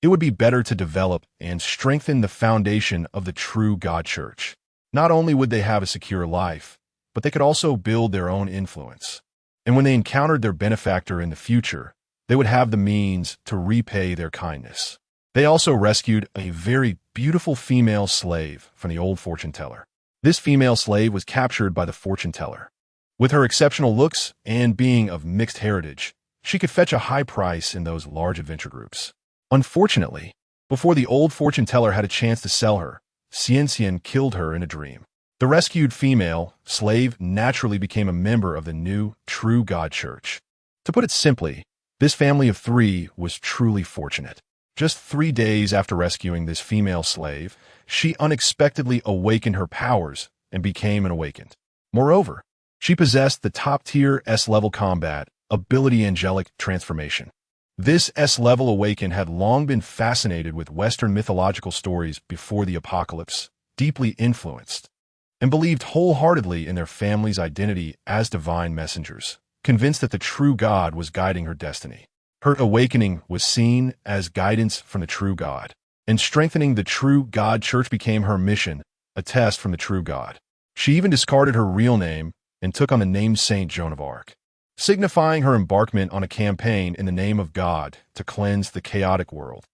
it would be better to develop and strengthen the foundation of the True God Church. Not only would they have a secure life, but they could also build their own influence. And when they encountered their benefactor in the future, they would have the means to repay their kindness. They also rescued a very beautiful female slave from the old fortune teller. This female slave was captured by the fortune teller. With her exceptional looks and being of mixed heritage, she could fetch a high price in those large adventure groups. Unfortunately, before the old fortune teller had a chance to sell her, Xian killed her in a dream. The rescued female slave naturally became a member of the new True God Church. To put it simply, this family of 3 was truly fortunate. Just 3 days after rescuing this female slave, she unexpectedly awakened her powers and became an awakened. Moreover, she possessed the top-tier S-level combat ability angelic transformation. This S-level awakened had long been fascinated with Western mythological stories before the apocalypse, deeply influenced, and believed wholeheartedly in their family's identity as divine messengers, convinced that the true God was guiding her destiny. Her awakening was seen as guidance from the true God, and strengthening the True God Church became her mission, a test from the true God. She even discarded her real name and took on the name Saint Joan of Arc, signifying her embarkment on a campaign in the name of God to cleanse the chaotic world.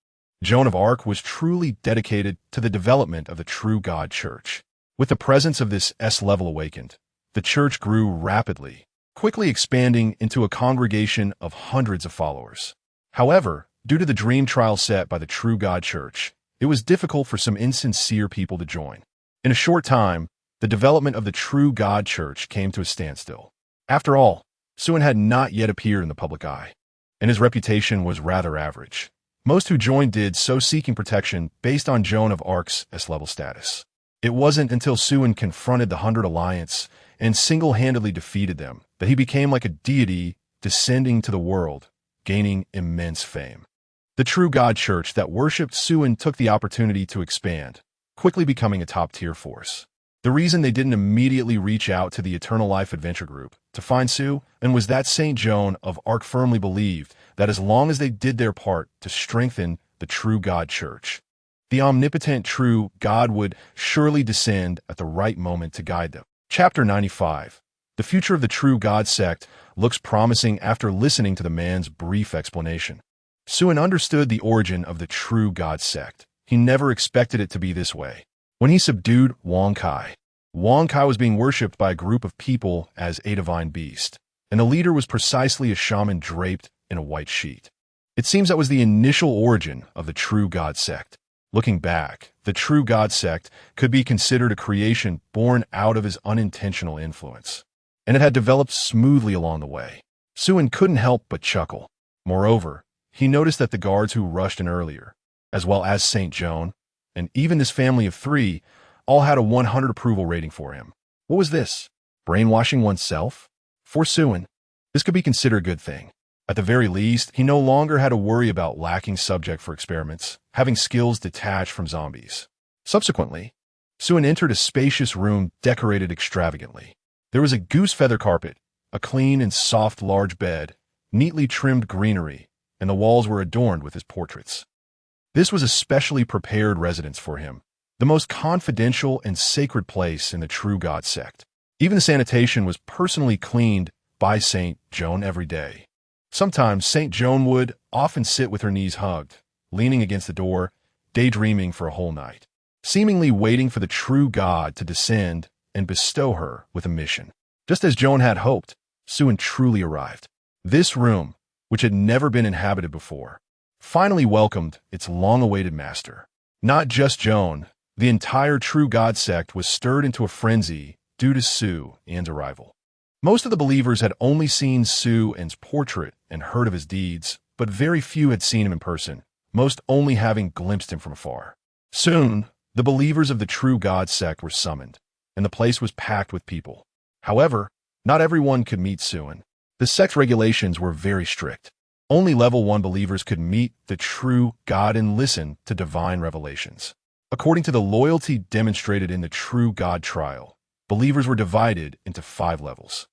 Joan of Arc was truly dedicated to the development of the True God Church. With the presence of this S-level awakened, the church grew rapidly, quickly expanding into a congregation of hundreds of followers. However, due to the dream trial set by the True God Church, it was difficult for some insincere people to join. In a short time, the development of the True God Church came to a standstill. After all, Suin had not yet appeared in the public eye, and his reputation was rather average. Most who joined did so seeking protection based on Joan of Arc's S-level status. It wasn't until Suin confronted the 100 Alliance and single-handedly defeated them that he became like a deity descending to the world, gaining immense fame. The True God Church that worshipped Suin took the opportunity to expand, quickly becoming a top-tier force. The reason they didn't immediately reach out to the Eternal Life Adventure Group to find Sue and was that St. Joan of Arc firmly believed that as long as they did their part to strengthen the true God Church, the omnipotent true God would surely descend at the right moment to guide them. Chapter 95. The future of the true God sect looks promising after listening to the man's brief explanation. Suen understood the origin of the true God sect. He never expected it to be this way. When he subdued Wong Kai was being worshipped by a group of people as a divine beast, and the leader was precisely a shaman draped in a white sheet. It seems that was the initial origin of the true God sect. Looking back, the true God sect could be considered a creation born out of his unintentional influence, and it had developed smoothly along the way. Suen couldn't help but chuckle. Moreover, he noticed that the guards who rushed in earlier, as well as St. Joan, and even this family of 3, all had a 100 approval rating for him. What was this? Brainwashing oneself? For Suen, this could be considered a good thing. At the very least, he no longer had to worry about lacking subject for experiments, having skills detached from zombies. Subsequently, Suen entered a spacious room decorated extravagantly. There was a goose feather carpet, a clean and soft large bed, neatly trimmed greenery, and the walls were adorned with his portraits. This was a specially prepared residence for him, the most confidential and sacred place in the true God sect. Even the sanitation was personally cleaned by St. Joan every day. Sometimes St. Joan would often sit with her knees hugged, leaning against the door, daydreaming for a whole night, seemingly waiting for the true God to descend and bestow her with a mission. Just as Joan had hoped, Suen truly arrived. This room, which had never been inhabited before, finally welcomed its long-awaited master. Not just Joan, the entire true God sect was stirred into a frenzy due to Suen's arrival. Most of the believers had only seen Suen's portrait and heard of his deeds, but very few had seen him in person, most only having glimpsed him from afar. Soon, the believers of the true God sect were summoned, and the place was packed with people. However, not everyone could meet Suen. The sect's regulations were very strict. Only level 1 believers could meet the true God and listen to divine revelations. According to the loyalty demonstrated in the true God trial, believers were divided into 5 levels.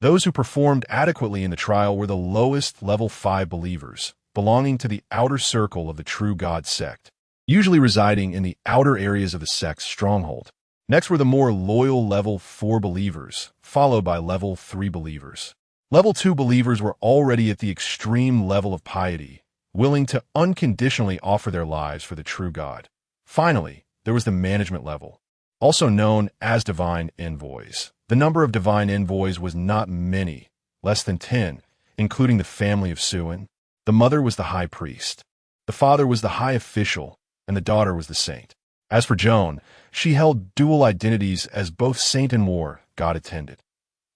Those who performed adequately in the trial were the lowest level 5 believers, belonging to the outer circle of the true God sect, usually residing in the outer areas of the sect's stronghold. Next were the more loyal level 4 believers, followed by level 3 believers. Level 2 believers were already at the extreme level of piety, willing to unconditionally offer their lives for the true God. Finally, there was the management level, also known as divine envoys. The number of divine envoys was not many, less than 10, including the family of Suen. The mother was the high priest, the father was the high official, and the daughter was the saint. As for Joan, she held dual identities as both saint and war God attended.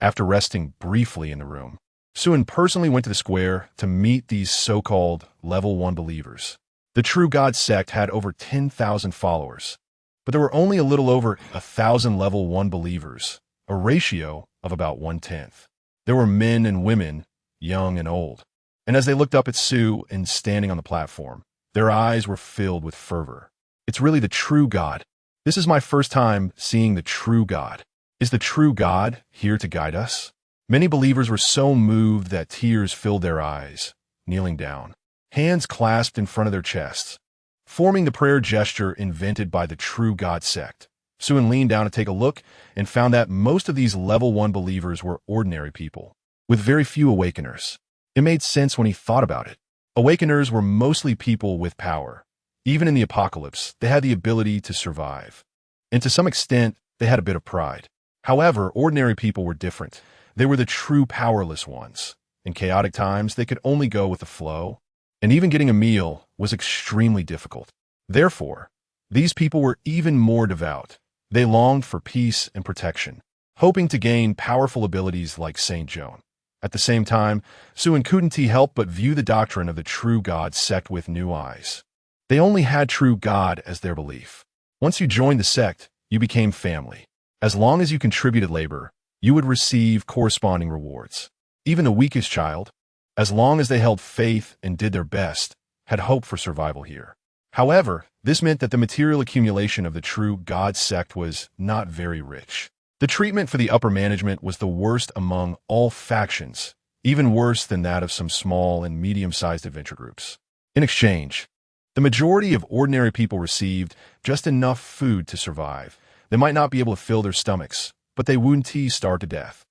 After resting briefly in the room, Suen personally went to the square to meet these so-called level 1 believers. The true God sect had over 10,000 followers, but there were only a little over 1,000 level 1 believers, a ratio of about 1/10. There were men and women, young and old, and as they looked up at Sue and standing on the platform, their eyes were filled with fervor. It's really the true God. This is my first time seeing the true God. Is the true God here to guide us? Many believers were so moved that tears filled their eyes, kneeling down, hands clasped in front of their chests, forming the prayer gesture invented by the true God sect. Suen leaned down to take a look and found that most of these level 1 believers were ordinary people, with very few awakeners. It made sense when he thought about it. Awakeners were mostly people with power. Even in the apocalypse, they had the ability to survive. And to some extent, they had a bit of pride. However, ordinary people were different. They were the true powerless ones. In chaotic times, they could only go with the flow, and even getting a meal was extremely difficult. Therefore, these people were even more devout. They longed for peace and protection, hoping to gain powerful abilities like St. Joan. At the same time, Suen couldn't help but view the doctrine of the true God sect with new eyes. They only had true God as their belief. Once you joined the sect, you became family. As long as you contributed labor, you would receive corresponding rewards. Even the weakest child, as long as they held faith and did their best, had hope for survival here. However, this meant that the material accumulation of the true God sect was not very rich. The treatment for the upper management was the worst among all factions, even worse than that of some small and medium-sized adventure groups. In exchange, the majority of ordinary people received just enough food to survive. They might not be able to fill their stomachs, but they wouldn't starve to death.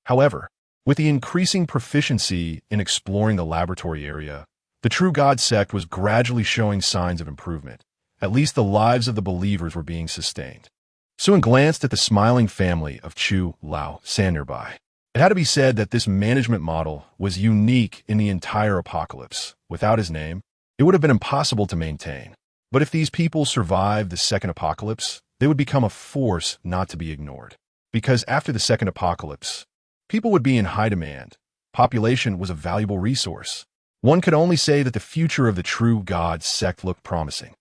However, with the increasing proficiency in exploring the laboratory area, the true God sect was gradually showing signs of improvement. At least the lives of the believers were being sustained. Suen glanced at the smiling family of Chu Lao San nearby. It had to be said that this management model was unique in the entire apocalypse. Without his name, it would have been impossible to maintain. But if these people survived the second apocalypse, they would become a force not to be ignored. Because after the second apocalypse, people would be in high demand. Population was a valuable resource. One could only say that the future of the true God sect looked promising.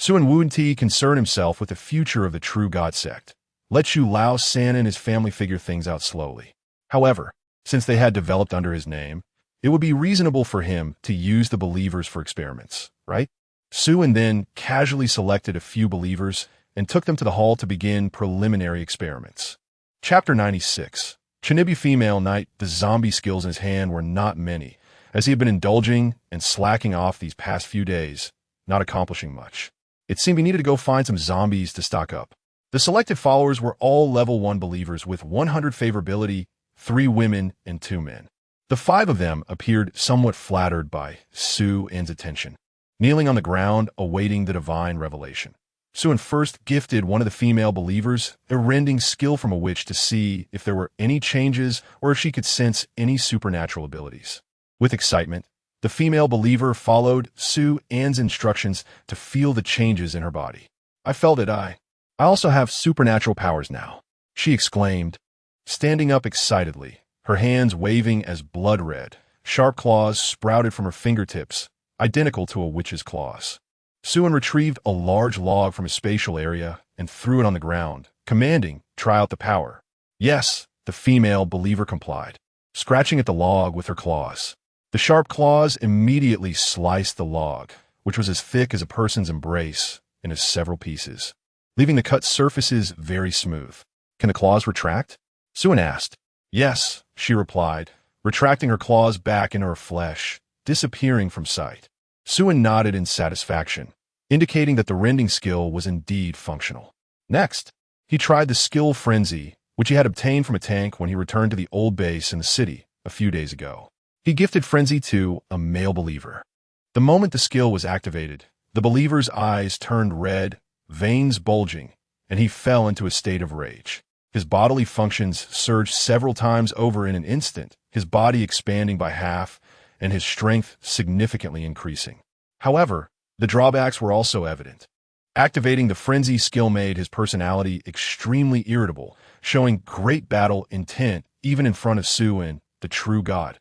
Suen Wuti concerned himself with the future of the true God sect. Let Chu Lao San and his family figure things out slowly. However, since they had developed under his name, it would be reasonable for him to use the believers for experiments, right? Suen then casually selected a few believers and took them to the hall to begin preliminary experiments. Chapter 96. Chinibu Female Knight. The zombie skills in his hand were not many, as he had been indulging and slacking off these past few days, not accomplishing much. It seemed he needed to go find some zombies to stock up. The selected followers were all level 1 believers with 100 favorability, 3 women and 2 men. The 5 of them appeared somewhat flattered by Suen's attention, kneeling on the ground awaiting the divine revelation. Suen first gifted one of the female believers a rending skill from a witch to see if there were any changes or if she could sense any supernatural abilities. With excitement, the female believer followed Suen's instructions to feel the changes in her body. I felt it. I also have supernatural powers now, she exclaimed, standing up excitedly, her hands waving as blood red, sharp claws sprouted from her fingertips, identical to a witch's claws. Suen retrieved a large log from a spatial area and threw it on the ground, commanding, "Try out the power." Yes, the female believer complied, scratching at the log with her claws. The sharp claws immediately sliced the log, which was as thick as a person's embrace, into several pieces, leaving the cut surfaces very smooth. "Can the claws retract?" Suen asked. "Yes," she replied, retracting her claws back into her flesh, disappearing from sight. Suen nodded in satisfaction, indicating that the rending skill was indeed functional. Next, he tried the skill Frenzy, which he had obtained from a tank when he returned to the old base in the city a few days ago. He gifted Frenzy to a male believer. The moment the skill was activated, the believer's eyes turned red, veins bulging, and he fell into a state of rage. His bodily functions surged several times over in an instant, his body expanding by half, and his strength significantly increasing. However, the drawbacks were also evident. Activating the Frenzy skill made his personality extremely irritable, showing great battle intent even in front of Suen, the true God.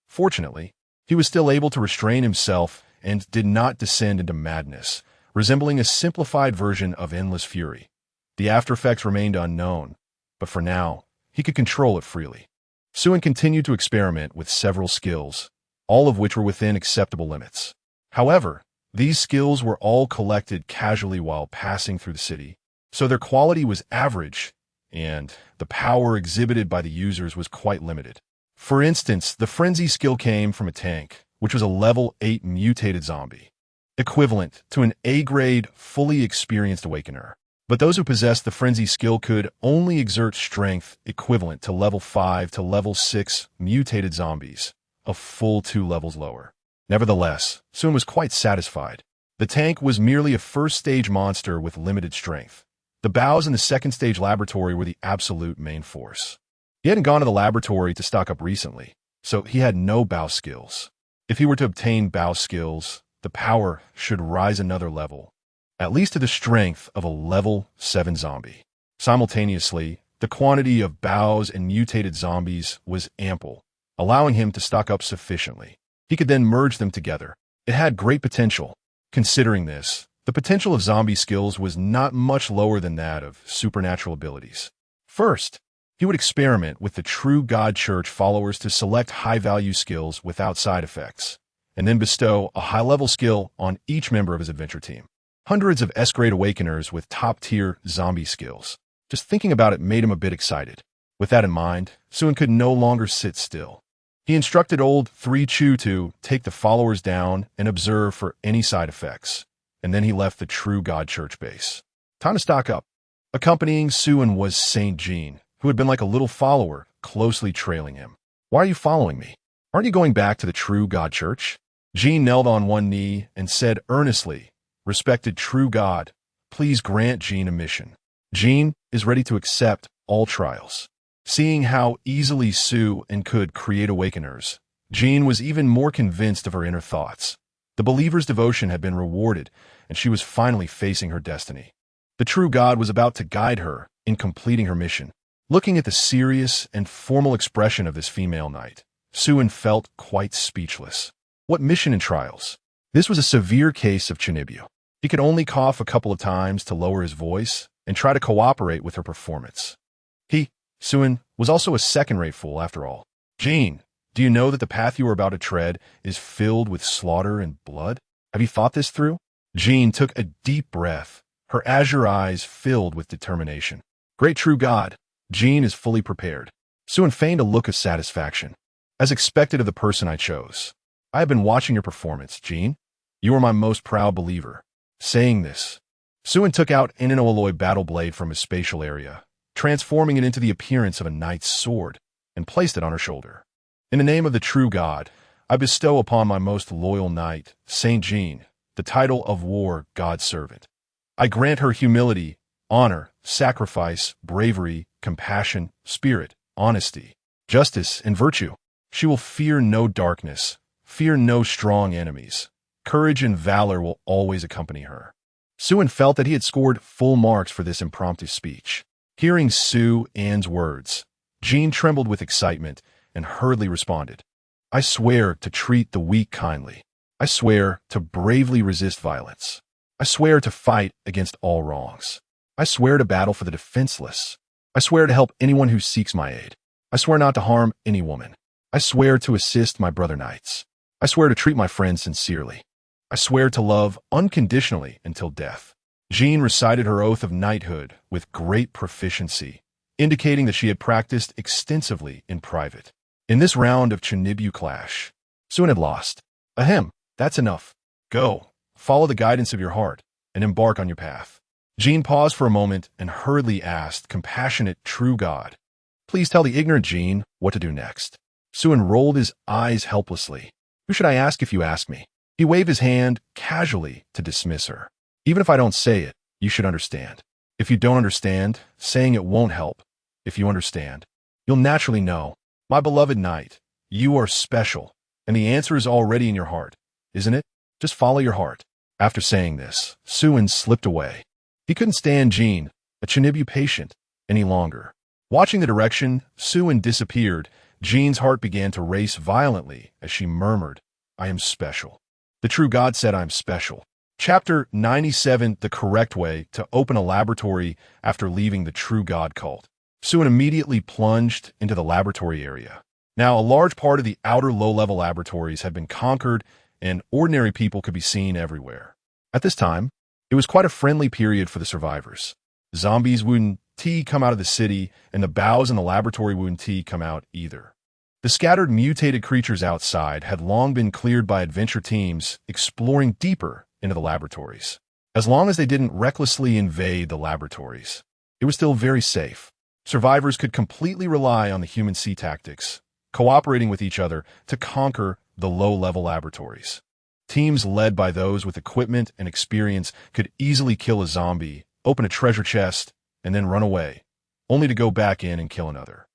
Fortunately, he was still able to restrain himself and did not descend into madness, resembling a simplified version of endless fury. The aftereffects remained unknown, but for now, he could control it freely. Suen continued to experiment with several skills, all of which were within acceptable limits. However, these skills were all collected casually while passing through the city, so their quality was average, and the power exhibited by the users was quite limited. For instance, the Frenzy skill came from a tank, which was a level 8 mutated zombie, equivalent to an A-grade, fully experienced Awakener. But those who possessed the Frenzy skill could only exert strength equivalent to level 5 to level 6 mutated zombies, a full 2 levels lower. Nevertheless, Suen was quite satisfied. The tank was merely a first-stage monster with limited strength. The bows in the second-stage laboratory were the absolute main force. He hadn't gone to the laboratory to stock up recently, so he had no bow skills. If he were to obtain bow skills, the power should rise another level, at least to the strength of a level 7 zombie. Simultaneously, the quantity of bows and mutated zombies was ample, allowing him to stock up sufficiently. He could then merge them together. It had great potential. Considering this, the potential of zombie skills was not much lower than that of supernatural abilities. First, he would experiment with the True God Church followers to select high-value skills without side effects, and then bestow a high-level skill on each member of his adventure team. Hundreds of S-grade awakeners with top-tier zombie skills. Just thinking about it made him a bit excited. With that in mind, Suin could no longer sit still. He instructed old 3Chu to take the followers down and observe for any side effects, and then he left the True God Church base. Time to stock up. Accompanying Suin was Saint Jean, who had been like a little follower, closely trailing him. "Why are you following me? Aren't you going back to the True God Church?" Jean knelt on one knee and said earnestly, "Respected True God, please grant Jean a mission." Jean is ready to accept all trials. Seeing how easily Suin could create awakeners, Jean was even more convinced of her inner thoughts. The believer's devotion had been rewarded, and she was finally facing her destiny. The true God was about to guide her in completing her mission. Looking at the serious and formal expression of this female knight, Suin felt quite speechless. What mission and trials? This was a severe case of Chinibu. He could only cough a couple of times to lower his voice and try to cooperate with her performance. Suin was also a second-rate fool after all. "Jean, do you know that the path you are about to tread is filled with slaughter and blood? Have you thought this through?" Jean took a deep breath, her azure eyes filled with determination. "Great true God, Jean is fully prepared." Suin feigned a look of satisfaction. "As expected of the person I chose. I have been watching your performance, Jean. You are my most proud believer." Saying this, Suin took out an alloy battle blade from his spatial area, transforming it into the appearance of a knight's sword, and placed it on her shoulder. "In the name of the true God, I bestow upon my most loyal knight, Saint Jean, the title of War God's Servant. I grant her humility, honor, sacrifice, bravery, compassion, spirit, honesty, justice, and virtue. She will fear no darkness, fear no strong enemies. Courage and valor will always accompany her." Suin felt that he had scored full marks for this impromptu speech. Hearing Suin's words, Jean trembled with excitement and hurriedly responded, "I swear to treat the weak kindly. I swear to bravely resist violence. I swear to fight against all wrongs. I swear to battle for the defenseless. I swear to help anyone who seeks my aid. I swear not to harm any woman. I swear to assist my brother knights. I swear to treat my friends sincerely. I swear to love unconditionally until death." Jean recited her oath of knighthood with great proficiency, indicating that she had practiced extensively in private. In this round of Chinibu clash, Suin had lost. "Ahem, that's enough. Go, follow the guidance of your heart, and embark on your path." Jean paused for a moment and hurriedly asked compassionate true God, "Please tell the ignorant Jean what to do next." Suin rolled his eyes helplessly. "Who should I ask if you ask me?" He waved his hand casually to dismiss her. "Even if I don't say it, you should understand. If you don't understand, saying it won't help. If you understand, you'll naturally know. My beloved knight, you are special, and the answer is already in your heart, isn't it? Just follow your heart." After saying this, Suin slipped away. He couldn't stand Jean, a Chinibu patient, any longer. Watching the direction Suin disappeared, Jean's heart began to race violently as she murmured, "I am special. The true God said I am special." Chapter 97, The Correct Way to Open a Laboratory After Leaving the True God Cult. Suin immediately plunged into the laboratory area. Now, a large part of the outer low-level laboratories had been conquered, and ordinary people could be seen everywhere. At this time, it was quite a friendly period for the survivors. Zombies wouldn't come out of the city, and the bows in the laboratory wouldn't come out either. The scattered mutated creatures outside had long been cleared by adventure teams exploring deeper into the laboratories. As long as they didn't recklessly invade the laboratories, it was still very safe. Survivors could completely rely on the human sea tactics, cooperating with each other to conquer the low-level laboratories. Teams led by those with equipment and experience could easily kill a zombie, open a treasure chest, and then run away, only to go back in and kill another.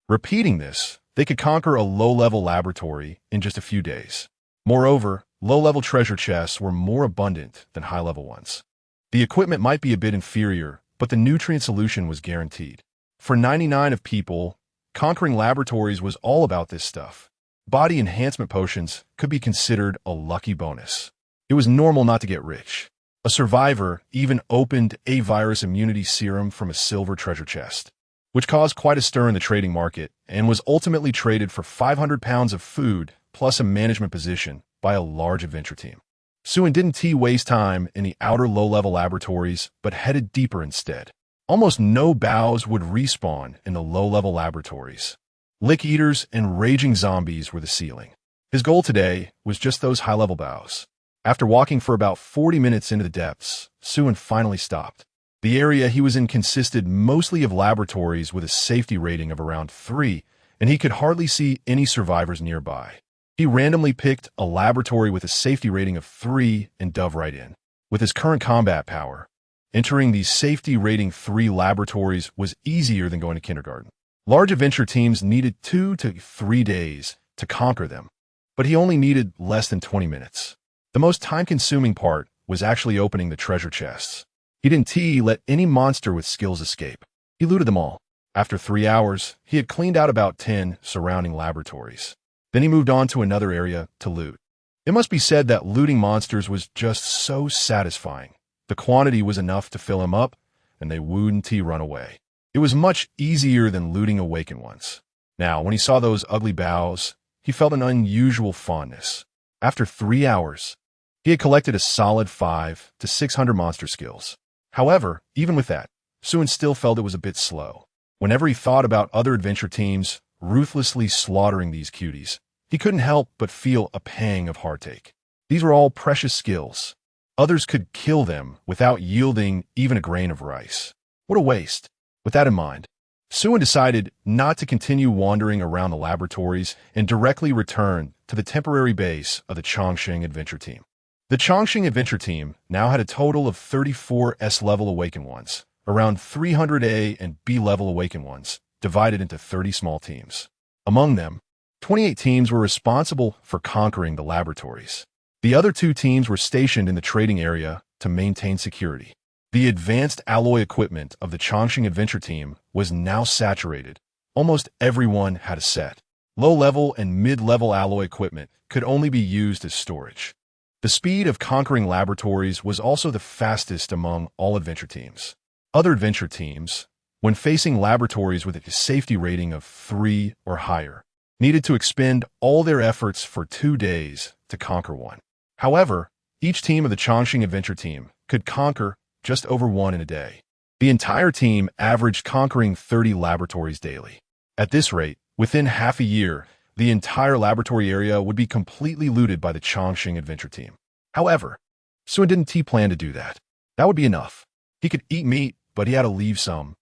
Repeating this, they could conquer a low-level laboratory in just a few days. Moreover, low-level treasure chests were more abundant than high-level ones. The equipment might be a bit inferior, but the nutrient solution was guaranteed. For 99 of people, conquering laboratories was all about this stuff. Body enhancement potions could be considered a lucky bonus. It was normal not to get rich. A survivor even opened a virus immunity serum from a silver treasure chest, which caused quite a stir in the trading market and was ultimately traded for 500 pounds of food plus a management position by a large adventure team. Suin didn't waste time in the outer low-level laboratories, but headed deeper instead. Almost no bows would respawn in the low-level laboratories. Lick-eaters and raging zombies were the ceiling. His goal today was just those high-level bows. After walking for about 40 minutes into the depths, Suin finally stopped. The area he was in consisted mostly of laboratories with a safety rating of around 3, and he could hardly see any survivors nearby. He randomly picked a laboratory with a safety rating of 3 and dove right in. With his current combat power, entering these safety rating 3 laboratories was easier than going to kindergarten. Large adventure teams needed 2 to 3 days to conquer them, but he only needed less than 20 minutes. The most time-consuming part was actually opening the treasure chests. He didn't let any monster with skills escape. He looted them all. After 3 hours, he had cleaned out about 10 surrounding laboratories. Then he moved on to another area to loot. It must be said that looting monsters was just so satisfying. The quantity was enough to fill him up, and they wouldn't run away. It was much easier than looting awakened ones. Now, when he saw those ugly bows, he felt an unusual fondness. After 3 hours, he had collected a solid 500 to 600 monster skills. However, even with that, Suin still felt it was a bit slow. Whenever he thought about other adventure teams ruthlessly slaughtering these cuties, he couldn't help but feel a pang of heartache. These were all precious skills. Others could kill them without yielding even a grain of rice. What a waste. With that in mind, Suin decided not to continue wandering around the laboratories and directly return to the temporary base of the Chongqing Adventure Team. The Chongqing Adventure Team now had a total of 34 S-level awakened ones, around 300 A and B-level awakened ones, divided into 30 small teams. Among them, 28 teams were responsible for conquering the laboratories. The other 2 teams were stationed in the trading area to maintain security. The advanced alloy equipment of the Chongqing Adventure Team was now saturated. Almost everyone had a set. Low-level and mid-level alloy equipment could only be used as storage. The speed of conquering laboratories was also the fastest among all adventure teams. Other adventure teams, when facing laboratories with a safety rating of 3 or higher, needed to expend all their efforts for 2 days to conquer one. However, each team of the Chongqing Adventure Team could conquer just over 1 in a day. The entire team averaged conquering 30 laboratories daily. At this rate, within half a year, the entire laboratory area would be completely looted by the Chongqing Adventure Team. However, Suin didn't plan to do that. That would be enough. He could eat meat, but he had to leave some.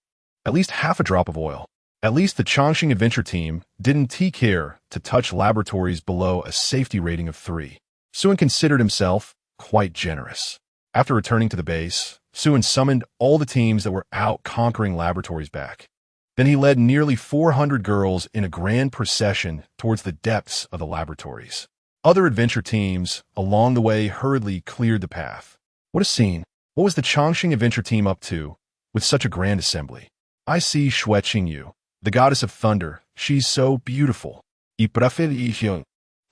At least half a drop of oil. At least the Chongqing Adventure Team didn't care to touch laboratories below a safety rating of 3. Suin considered himself quite generous. After returning to the base, Suin summoned all the teams that were out conquering laboratories back. Then he led nearly 400 girls in a grand procession towards the depths of the laboratories. Other adventure teams along the way hurriedly cleared the path. What a scene! What was the Chongqing Adventure Team up to with such a grand assembly? I see Shui Qingyu, the goddess of thunder. She's so beautiful. The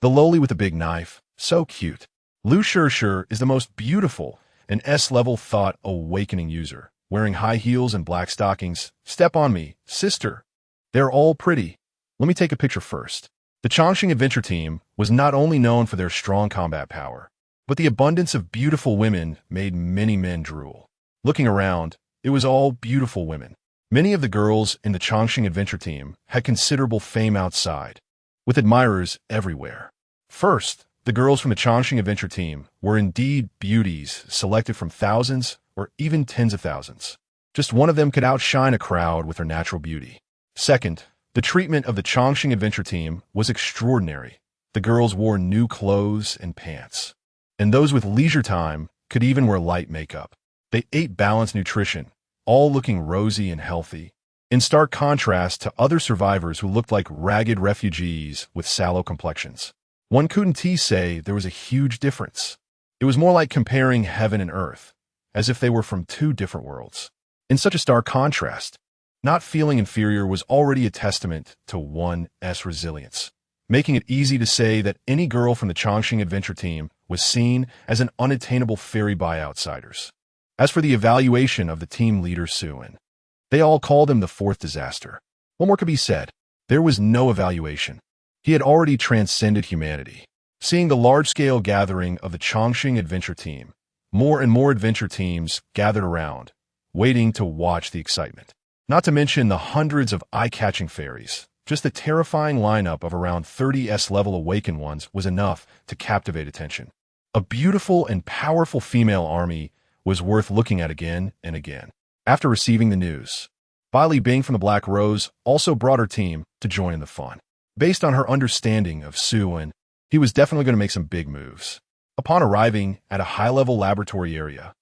lowly with the big knife, so cute. Lu Shishir is the most beautiful, an S-level thought awakening user, wearing high heels and black stockings. Step on me, sister. They're all pretty. Let me take a picture first. The Chongqing Adventure Team was not only known for their strong combat power, but the abundance of beautiful women made many men drool. Looking around, it was all beautiful women. Many of the girls in the Chongqing Adventure Team had considerable fame outside, with admirers everywhere. First, the girls from the Chongqing Adventure Team were indeed beauties selected from thousands or even tens of thousands. Just one of them could outshine a crowd with her natural beauty. Second, the treatment of the Chongqing Adventure Team was extraordinary. The girls wore new clothes and pants, and those with leisure time could even wear light makeup. They ate balanced nutrition, all looking rosy and healthy, in stark contrast to other survivors who looked like ragged refugees with sallow complexions. One couldn't say there was a huge difference. It was more like comparing heaven and earth, as if they were from 2 different worlds. In such a stark contrast, not feeling inferior was already a testament to one's resilience, making it easy to say that any girl from the Chongqing Adventure Team was seen as an unattainable fairy by outsiders. As for the evaluation of the team leader Suin, they all called him the 4th disaster. What more could be said? There was no evaluation. He had already transcended humanity. Seeing the large-scale gathering of the Chongqing adventure team, more and more adventure teams gathered around, waiting to watch the excitement. Not to mention the hundreds of eye-catching fairies. Just the terrifying lineup of around 30 S-level awakened ones was enough to captivate attention. A beautiful and powerful female army was worth looking at again and again. After receiving the news, Li Bing from the Black Rose also brought her team to join in the fun. Based on her understanding of Suin, he was definitely going to make some big moves. Upon arriving at a high-level laboratory area,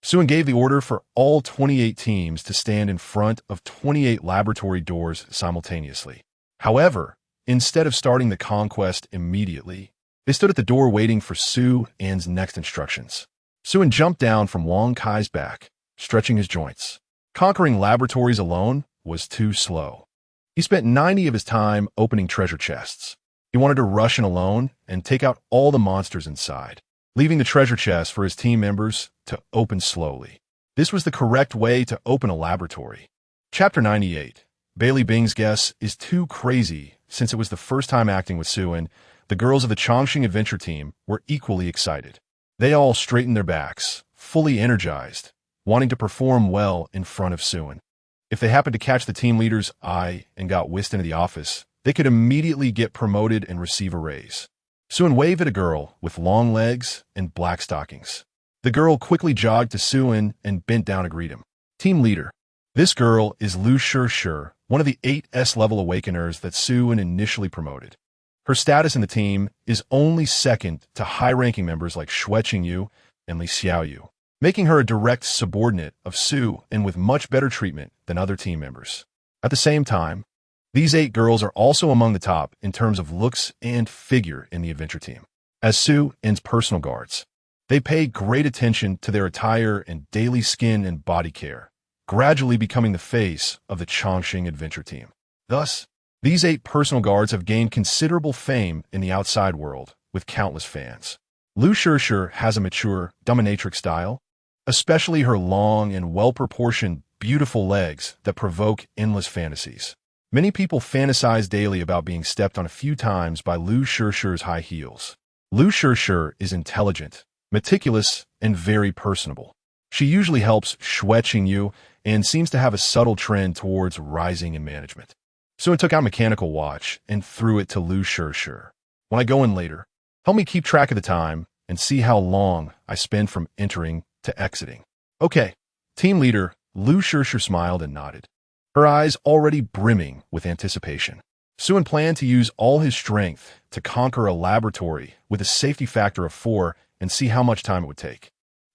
Suin gave the order for all 28 teams to stand in front of 28 laboratory doors simultaneously. However, instead of starting the conquest immediately, they stood at the door waiting for Suin's next instructions. Suin jumped down from Wang Kai's back, stretching his joints. Conquering laboratories alone was too slow. He spent 90 of his time opening treasure chests. He wanted to rush in alone and take out all the monsters inside, leaving the treasure chests for his team members to open slowly. This was the correct way to open a laboratory. Chapter 98. Li Bing's guess is too crazy. Since it was the first time acting with Suin, the girls of the Chongqing adventure team were equally excited. They all straightened their backs, fully energized, wanting to perform well in front of Suin. If they happened to catch the team leader's eye and got whisked into the office, they could immediately get promoted and receive a raise. Suin waved at a girl with long legs and black stockings. The girl quickly jogged to Suin and bent down to greet him. Team leader. This girl is Lu Shi, one of the 8 S-level awakeners that Suin initially promoted. Her status in the team is only second to high-ranking members like Xue Qingyu and Li Xiaoyu, making her a direct subordinate of Su and with much better treatment than other team members. At the same time, these 8 girls are also among the top in terms of looks and figure in the adventure team. As Suin's personal guards, they pay great attention to their attire and daily skin and body care, gradually becoming the face of the Chongqing adventure team. Thus, these 8 personal guards have gained considerable fame in the outside world, with countless fans. Lu Shi has a mature, dominatrix style, especially her long and well-proportioned, beautiful legs that provoke endless fantasies. Many people fantasize daily about being stepped on a few times by Lu Shi's high heels. Lu Shi is intelligent, meticulous, and very personable. She usually helps Xue Qingyu and seems to have a subtle trend towards rising in management. So I took out a mechanical watch and threw it to Lu Shi. When I go in later, help me keep track of the time and see how long I spend from entering to exiting. Okay, team leader. Lu Shi smiled and nodded, her eyes already brimming with anticipation. Suin planned to use all his strength to conquer a laboratory with a safety factor of 4 and see how much time it would take.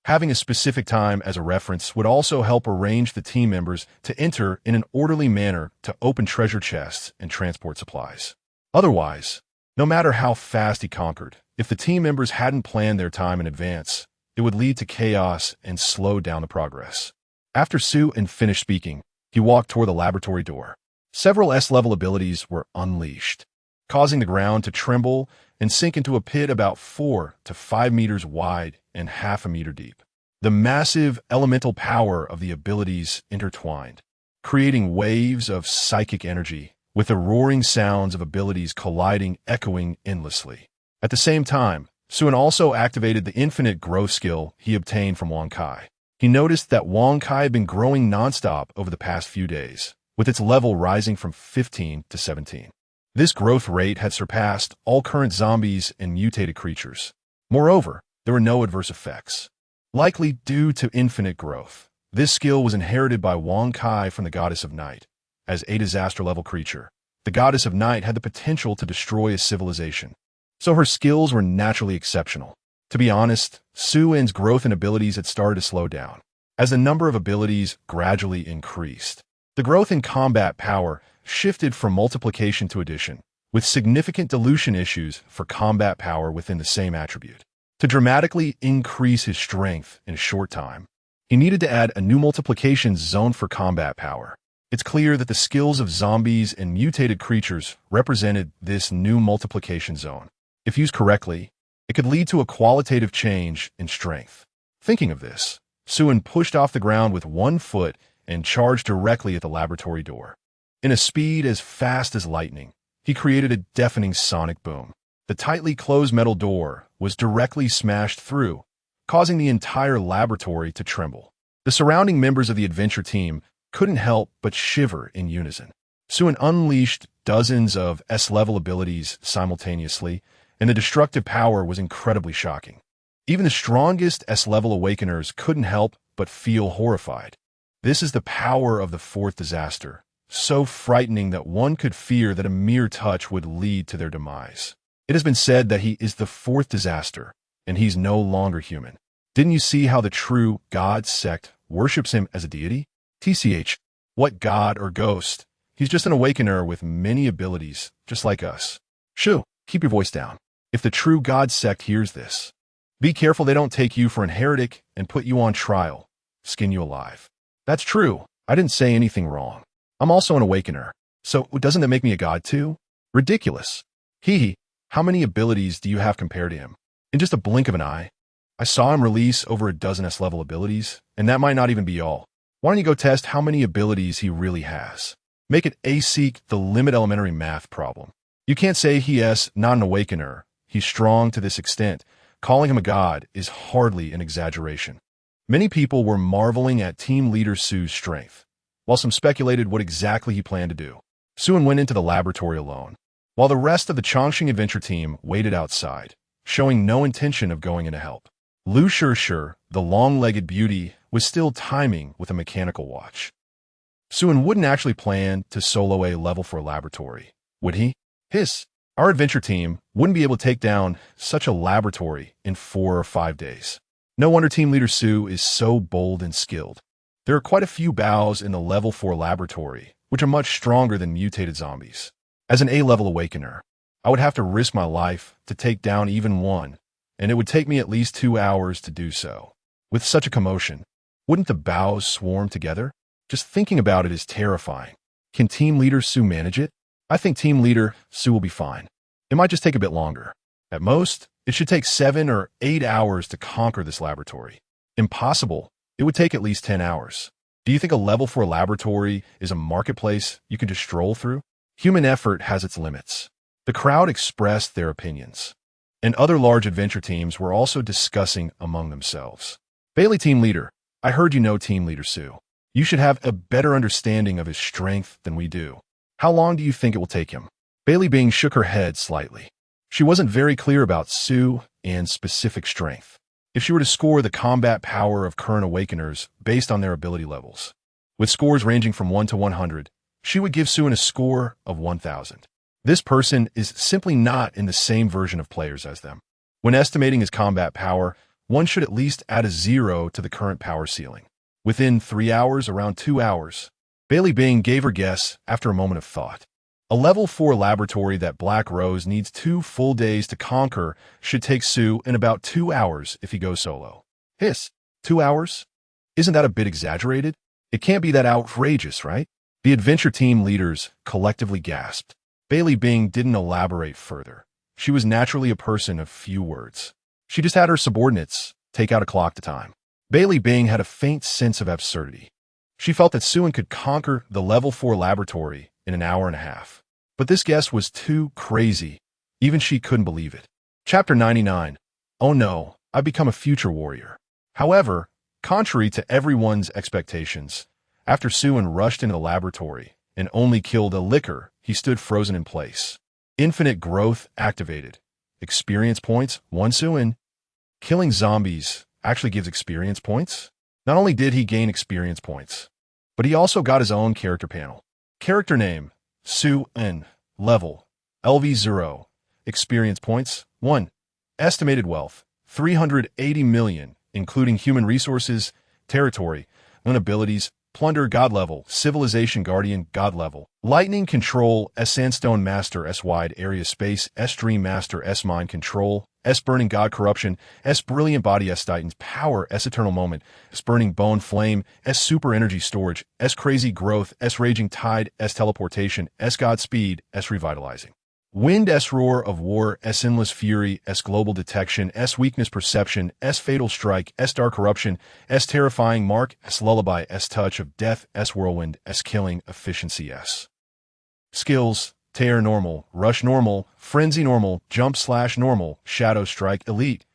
Having a specific time as a reference would also help arrange the team members to enter in an orderly manner to open treasure chests and transport supplies. Otherwise, no matter how fast he conquered, if the team members hadn't planned their time in advance, it would lead to chaos and slow down the progress. After Suin finished speaking, he walked toward the laboratory door. Several S-level abilities were unleashed, causing the ground to tremble and sink into a pit about 4 to 5 meters wide and half a meter deep. The massive elemental power of the abilities intertwined, creating waves of psychic energy, with the roaring sounds of abilities colliding, echoing endlessly. At the same time, Suin also activated the infinite growth skill he obtained from Wang Kai. He noticed that Wang Kai had been growing nonstop over the past few days, with its level rising from 15 to 17. This growth rate had surpassed all current zombies and mutated creatures. Moreover, there were no adverse effects, likely due to infinite growth. This skill was inherited by Wang Kai from the Goddess of Night. As a disaster-level creature, the Goddess of Night had the potential to destroy a civilization, so her skills were naturally exceptional. To be honest, Suin's growth and abilities had started to slow down, as the number of abilities gradually increased. The growth in combat power shifted from multiplication to addition, with significant dilution issues for combat power within the same attribute. To dramatically increase his strength in a short time, he needed to add a new multiplication zone for combat power. It's clear that the skills of zombies and mutated creatures represented this new multiplication zone. If used correctly, it could lead to a qualitative change in strength. Thinking of this, Suin pushed off the ground with 1 foot and charged directly at the laboratory door. In a speed as fast as lightning, he created a deafening sonic boom. The tightly closed metal door was directly smashed through, causing the entire laboratory to tremble. The surrounding members of the adventure team couldn't help but shiver in unison. Suin unleashed dozens of S-level abilities simultaneously, and the destructive power was incredibly shocking. Even the strongest S-level awakeners couldn't help but feel horrified. This is the power of the fourth disaster, so frightening that one could fear that a mere touch would lead to their demise. It has been said that he is the fourth disaster, and he's no longer human. Didn't you see how the true God sect worships him as a deity? TCH, what god or ghost? He's just an awakener with many abilities, just like us. Shoo, keep your voice down. If the true God sect hears this, be careful they don't take you for an heretic and put you on trial, skin you alive. That's true. I didn't say anything wrong. I'm also an awakener. So doesn't that make me a god too? Ridiculous. He, how many abilities do you have compared to him? In just a blink of an eye. I saw him release over a dozen S-level abilities, and that might not even be all. Why don't you go test how many abilities he really has? Make it seek the limit elementary math problem. You can't say he is not an awakener. He's strong to this extent. Calling him a god is hardly an exaggeration. Many people were marveling at team leader Su's strength, while some speculated what exactly he planned to do. Suin went into the laboratory alone, while the rest of the Chongqing adventure team waited outside, showing no intention of going in to help. Lu Shishir, the long-legged beauty, was still timing with a mechanical watch. Suin wouldn't actually plan to solo a level 4 laboratory, would he? Our adventure team wouldn't be able to take down such a laboratory in 4 or 5 days. No wonder team leader Su is so bold and skilled. There are quite a few bows in the level 4 laboratory, which are much stronger than mutated zombies. As an A-level awakener, I would have to risk my life to take down even one, and it would take me at least 2 hours to do so. With such a commotion, wouldn't the bows swarm together? Just thinking about it is terrifying. Can team leader Su manage it? I think team leader Su will be fine. It might just take a bit longer. At most, it should take 7 or 8 hours to conquer this laboratory. Impossible. It would take at least 10 hours. Do you think a level 4 laboratory is a marketplace you can just stroll through? Human effort has its limits. The crowd expressed their opinions, and other large adventure teams were also discussing among themselves. Bailey team leader, I heard you know team leader Su. You should have a better understanding of his strength than we do. How long do you think it will take him? Bailey Bing shook her head slightly. She wasn't very clear about Su and specific strength. If she were to score the combat power of current awakeners based on their ability levels, with scores ranging from 1 to 100, she would give Suin a score of 1,000. This person is simply not in the same version of players as them. When estimating his combat power, one should at least add a 0 to the current power ceiling. Within 3 hours, around 2 hours, Bailey Bing gave her guess after a moment of thought. A level 4 laboratory that Black Rose needs 2 full days to conquer should take Su in about 2 hours if he goes solo. 2 hours? Isn't that a bit exaggerated? It can't be that outrageous, right? The adventure team leaders collectively gasped. Bailey Bing didn't elaborate further. She was naturally a person of few words. She just had her subordinates take out a clock to time. Bailey Bing had a faint sense of absurdity. She felt that Suin could conquer the level 4 laboratory in an hour and a half. But this guess was too crazy. Even she couldn't believe it. Chapter 99. Oh no, I've become a future warrior. However, contrary to everyone's expectations, after Suin rushed into the laboratory and only killed a licker, he stood frozen in place. Infinite growth activated. Experience points, 1 Suin. Killing zombies actually gives experience points? Not only did he gain experience points, but he also got his own character panel. Character name, Suin. Level, LV0. Experience points, 1. Estimated wealth, 380 million, including human resources, territory, and abilities, Plunder God level, Civilization Guardian God level, Lightning Control, S Sandstone Master, S Wide Area Space, S Dream Master, S Mind Control, S Burning God Corruption, S Brilliant Body, S Titan's Power, S Eternal Moment, S Burning Bone Flame, S Super Energy Storage, S Crazy Growth, S Raging Tide, S Teleportation, S God Speed, S Revitalizing. Wind, S Roar of War, S Endless Fury, S Global Detection, S Weakness Perception, S Fatal Strike, S Dark Corruption, S Terrifying Mark, S Lullaby, S Touch of Death, S Whirlwind, S Killing Efficiency, S. Skills, tear normal, rush normal, frenzy normal, jump/normal, shadow strike elite,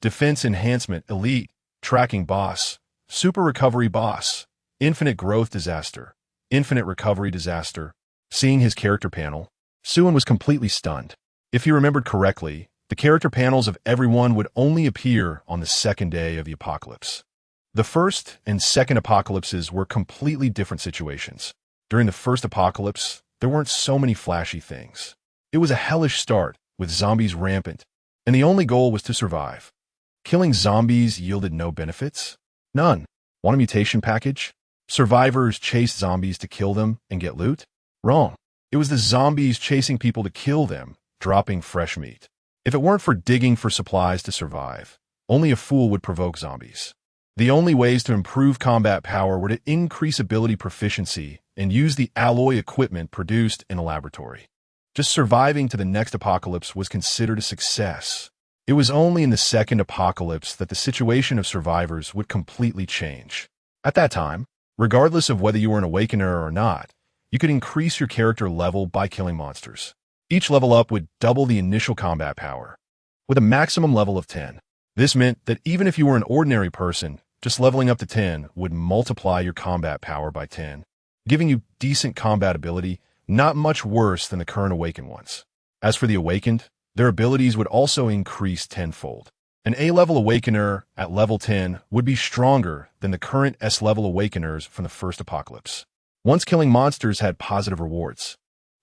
defense enhancement elite, tracking boss, super recovery boss, infinite growth disaster, infinite recovery disaster. Seeing his character panel, Suin was completely stunned. If he remembered correctly, the character panels of everyone would only appear on the second day of the apocalypse. The first and second apocalypses were completely different situations. During the first apocalypse, there weren't so many flashy things. It was a hellish start, with zombies rampant, and the only goal was to survive. Killing zombies yielded no benefits? None. Want a mutation package? Survivors chased zombies to kill them and get loot? Wrong. It was the zombies chasing people to kill them, dropping fresh meat. If it weren't for digging for supplies to survive, only a fool would provoke zombies. The only ways to improve combat power were to increase ability proficiency and use the alloy equipment produced in a laboratory. Just surviving to the next apocalypse was considered a success. It was only in the second apocalypse that the situation of survivors would completely change. At that time, regardless of whether you were an awakener or not, you could increase your character level by killing monsters. Each level up would double the initial combat power, with a maximum level of 10. This meant that even if you were an ordinary person, just leveling up to 10 would multiply your combat power by 10, giving you decent combat ability, not much worse than the current awakened ones. As for the awakened, their abilities would also increase tenfold. An A-level awakener at level 10 would be stronger than the current S-level awakeners from the first apocalypse. Once killing monsters had positive rewards.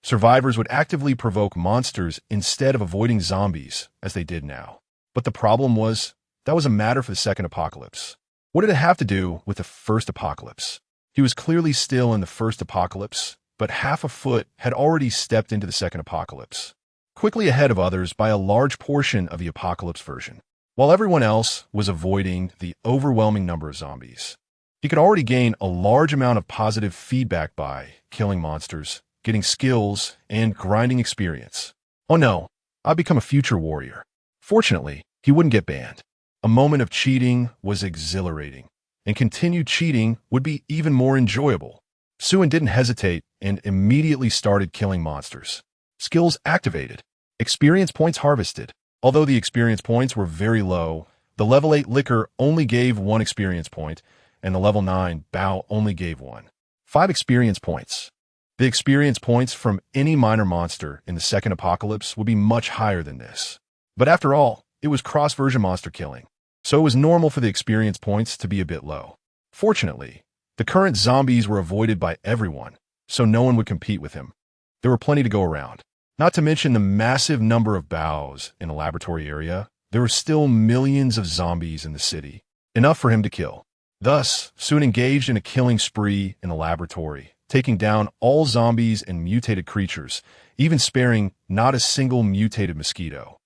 Survivors would actively provoke monsters instead of avoiding zombies, as they did now. But the problem was, that was a matter for the second apocalypse. What did it have to do with the first apocalypse? He was clearly still in the first apocalypse, but half a foot had already stepped into the second apocalypse, quickly ahead of others by a large portion of the apocalypse version, while everyone else was avoiding the overwhelming number of zombies. He could already gain a large amount of positive feedback by killing monsters, getting skills, and grinding experience. Oh no, I'd become a future warrior. Fortunately, he wouldn't get banned. A moment of cheating was exhilarating, and continued cheating would be even more enjoyable. Suin didn't hesitate and immediately started killing monsters. Skills activated. Experience points harvested. Although the experience points were very low, the level 8 liquor only gave 1 experience point, and the level 9 bow only gave 1. 5 experience points. The experience points from any minor monster in the second apocalypse would be much higher than this. But after all, it was cross-version monster killing, so it was normal for the experience points to be a bit low. Fortunately, the current zombies were avoided by everyone, so no one would compete with him. There were plenty to go around. Not to mention the massive number of bows in the laboratory area, there were still millions of zombies in the city, enough for him to kill. Thus, Suin engaged in a killing spree in the laboratory, taking down all zombies and mutated creatures, even sparing not a single mutated mosquito.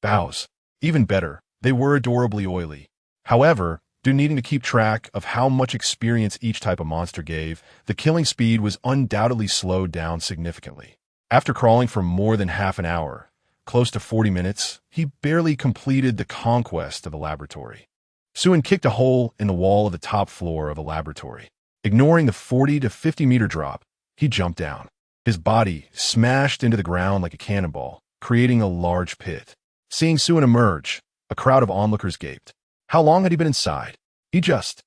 Bows. Even better, they were adorably oily. However, due needing to keep track of how much experience each type of monster gave, the killing speed was undoubtedly slowed down significantly. After crawling for more than half an hour, close to 40 minutes, he barely completed the conquest of the laboratory. Suin kicked a hole in the wall of the top floor of the laboratory. Ignoring the 40 to 50 meter drop, he jumped down. His body smashed into the ground like a cannonball, creating a large pit. Seeing Suin emerge, a crowd of onlookers gaped. How long had he been inside? He just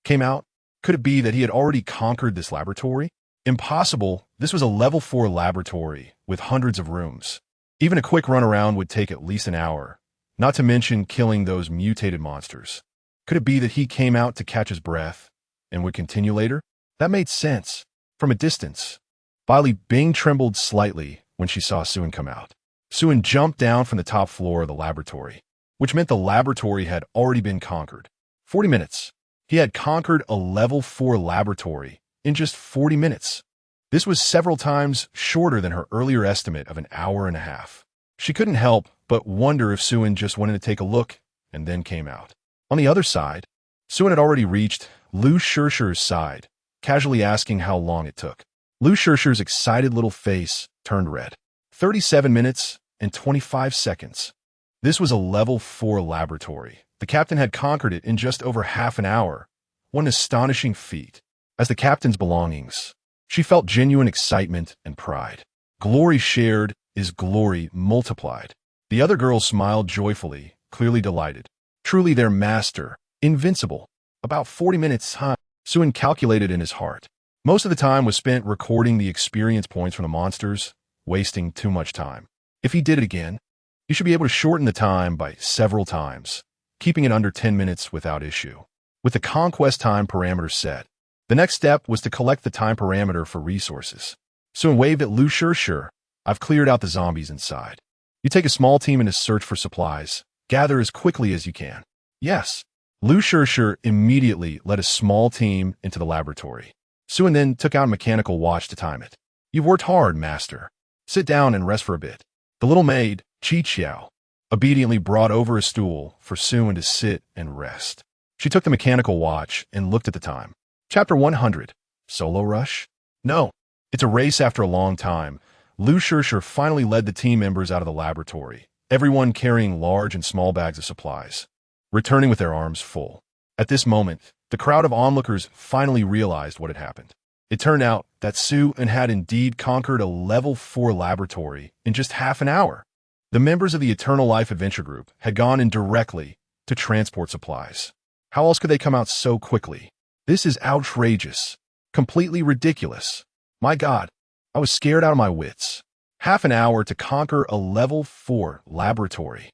came out. Could it be that he had already conquered this laboratory? Impossible. This was a level 4 laboratory with hundreds of rooms. Even a quick run around would take at least an hour, not to mention killing those mutated monsters. Could it be that he came out to catch his breath and would continue later? That made sense. From a distance, Bailey Bing trembled slightly when she saw Suin come out. Suin jumped down from the top floor of the laboratory, which meant the laboratory had already been conquered. 40 minutes. He had conquered a level 4 laboratory in just 40 minutes. This was several times shorter than her earlier estimate of an hour and a half. She couldn't help but wonder if Suin just wanted to take a look and then came out. On the other side, Suin had already reached Lu Shirshir's side, casually asking how long it took. Lu Shirshir's excited little face turned red. 37 minutes and 25 seconds. This was a level 4 laboratory. The captain had conquered it in just over half an hour. What an astonishing feat. As the captain's belongings, she felt genuine excitement and pride. Glory shared is glory multiplied. The other girls smiled joyfully, clearly delighted. Truly their master, invincible. About 40 minutes time, Suin calculated in his heart. Most of the time was spent recording the experience points from the monsters, wasting too much time. If he did it again, he should be able to shorten the time by several times, keeping it under 10 minutes without issue. With the conquest time parameter set, the next step was to collect the time parameter for resources. Suin waved at Lu Sure, I've cleared out the zombies inside. You take a small team in a search for supplies. Gather as quickly as you can. Yes. Lu Sure immediately led a small team into the laboratory. Suin then took out a mechanical watch to time it. You've worked hard, master. Sit down and rest for a bit. The little maid, Chi Chiao, obediently brought over a stool for Suin to sit and rest. She took the mechanical watch and looked at the time. Chapter 100. Solo rush? No. It's a race after a long time. Lu Sure finally led the team members out of the laboratory, everyone carrying large and small bags of supplies, returning with their arms full. At this moment, the crowd of onlookers finally realized what had happened. It turned out that Suin had indeed conquered a level 4 laboratory in just half an hour. The members of the Eternal Life Adventure Group had gone in directly to transport supplies. How else could they come out so quickly? This is outrageous. Completely ridiculous. My God, I was scared out of my wits. Half an hour to conquer a level 4 laboratory.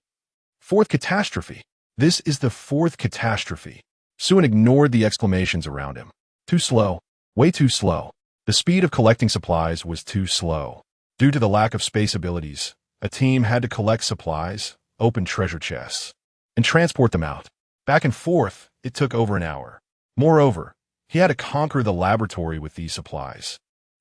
Fourth catastrophe. This is the fourth catastrophe. Suin ignored the exclamations around him. Too slow. Way too slow. The speed of collecting supplies was too slow. Due to the lack of space abilities, a team had to collect supplies, open treasure chests, and transport them out. Back and forth, it took over an hour. Moreover, he had to conquer the laboratory with these supplies.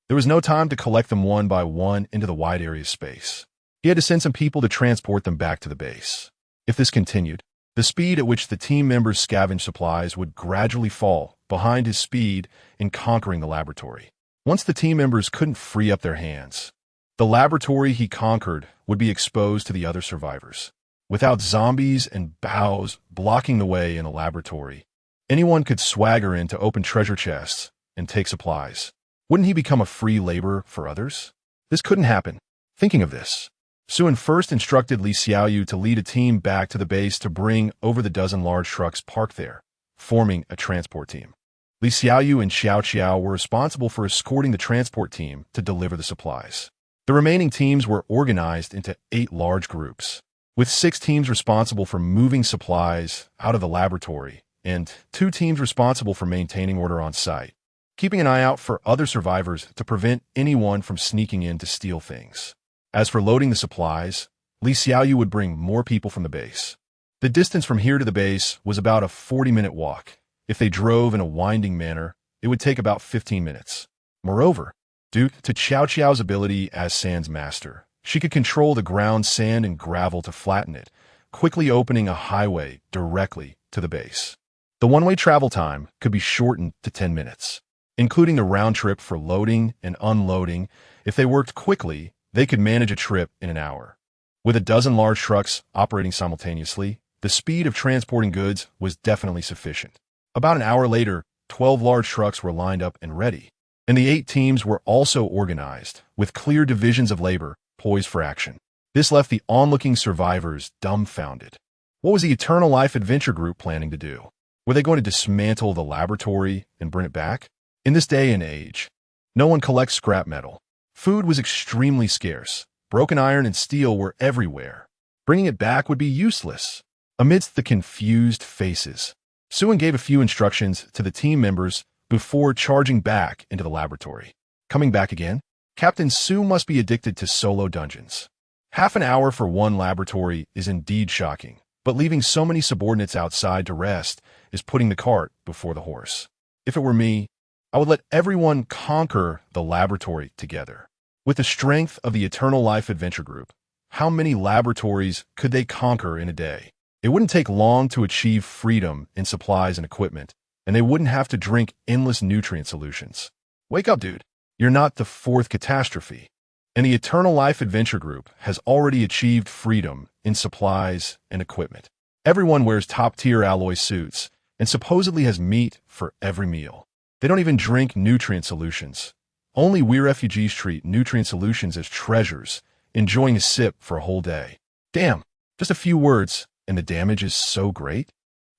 There was no time to collect them one by one into the wide area space. He had to send some people to transport them back to the base. If this continued, the speed at which the team members scavenged supplies would gradually fall behind his speed in conquering the laboratory. Once the team members couldn't free up their hands, the laboratory he conquered would be exposed to the other survivors. Without zombies and bows blocking the way in a laboratory, anyone could swagger in to open treasure chests and take supplies. Wouldn't he become a free labor for others? This couldn't happen. Thinking of this, Suin first instructed Li Xiaoyu to lead a team back to the base to bring over the dozen large trucks parked there, forming a transport team. Li Xiaoyu and Xiao Qiao were responsible for escorting the transport team to deliver the supplies. The remaining teams were organized into 8 large groups, with 6 teams responsible for moving supplies out of the laboratory and 2 teams responsible for maintaining order on site, keeping an eye out for other survivors to prevent anyone from sneaking in to steal things. As for loading the supplies, Li Xiaoyu would bring more people from the base. The distance from here to the base was about a 40-minute walk. If they drove in a winding manner, it would take about 15 minutes. Moreover, due to Xiao Qiao's ability as Sand's master, she could control the ground sand and gravel to flatten it, quickly opening a highway directly to the base. The one-way travel time could be shortened to 10 minutes, including the round trip for loading and unloading. If they worked quickly, they could manage a trip in an hour. With a dozen large trucks operating simultaneously, the speed of transporting goods was definitely sufficient. About an hour later, 12 large trucks were lined up and ready, and the 8 teams were also organized, with clear divisions of labor poised for action. This left the onlooking survivors dumbfounded. What was the Eternal Life Adventure Group planning to do? Were they going to dismantle the laboratory and bring it back? In this day and age, no one collects scrap metal. Food was extremely scarce. Broken iron and steel were everywhere. Bringing it back would be useless. Amidst the confused faces, Suin gave a few instructions to the team members before charging back into the laboratory. Coming back again? Captain Su must be addicted to solo dungeons. Half an hour for one laboratory is indeed shocking, but leaving so many subordinates outside to rest is putting the cart before the horse. If it were me, I would let everyone conquer the laboratory together. With the strength of the Eternal Life Adventure Group, how many laboratories could they conquer in a day? It wouldn't take long to achieve freedom in supplies and equipment, and they wouldn't have to drink endless nutrient solutions. Wake up, dude. You're not the fourth catastrophe. And the Eternal Life Adventure Group has already achieved freedom in supplies and equipment. Everyone wears top-tier alloy suits and supposedly has meat for every meal. They don't even drink nutrient solutions. Only we refugees treat nutrient solutions as treasures, enjoying a sip for a whole day. Damn, just a few words, and the damage is so great?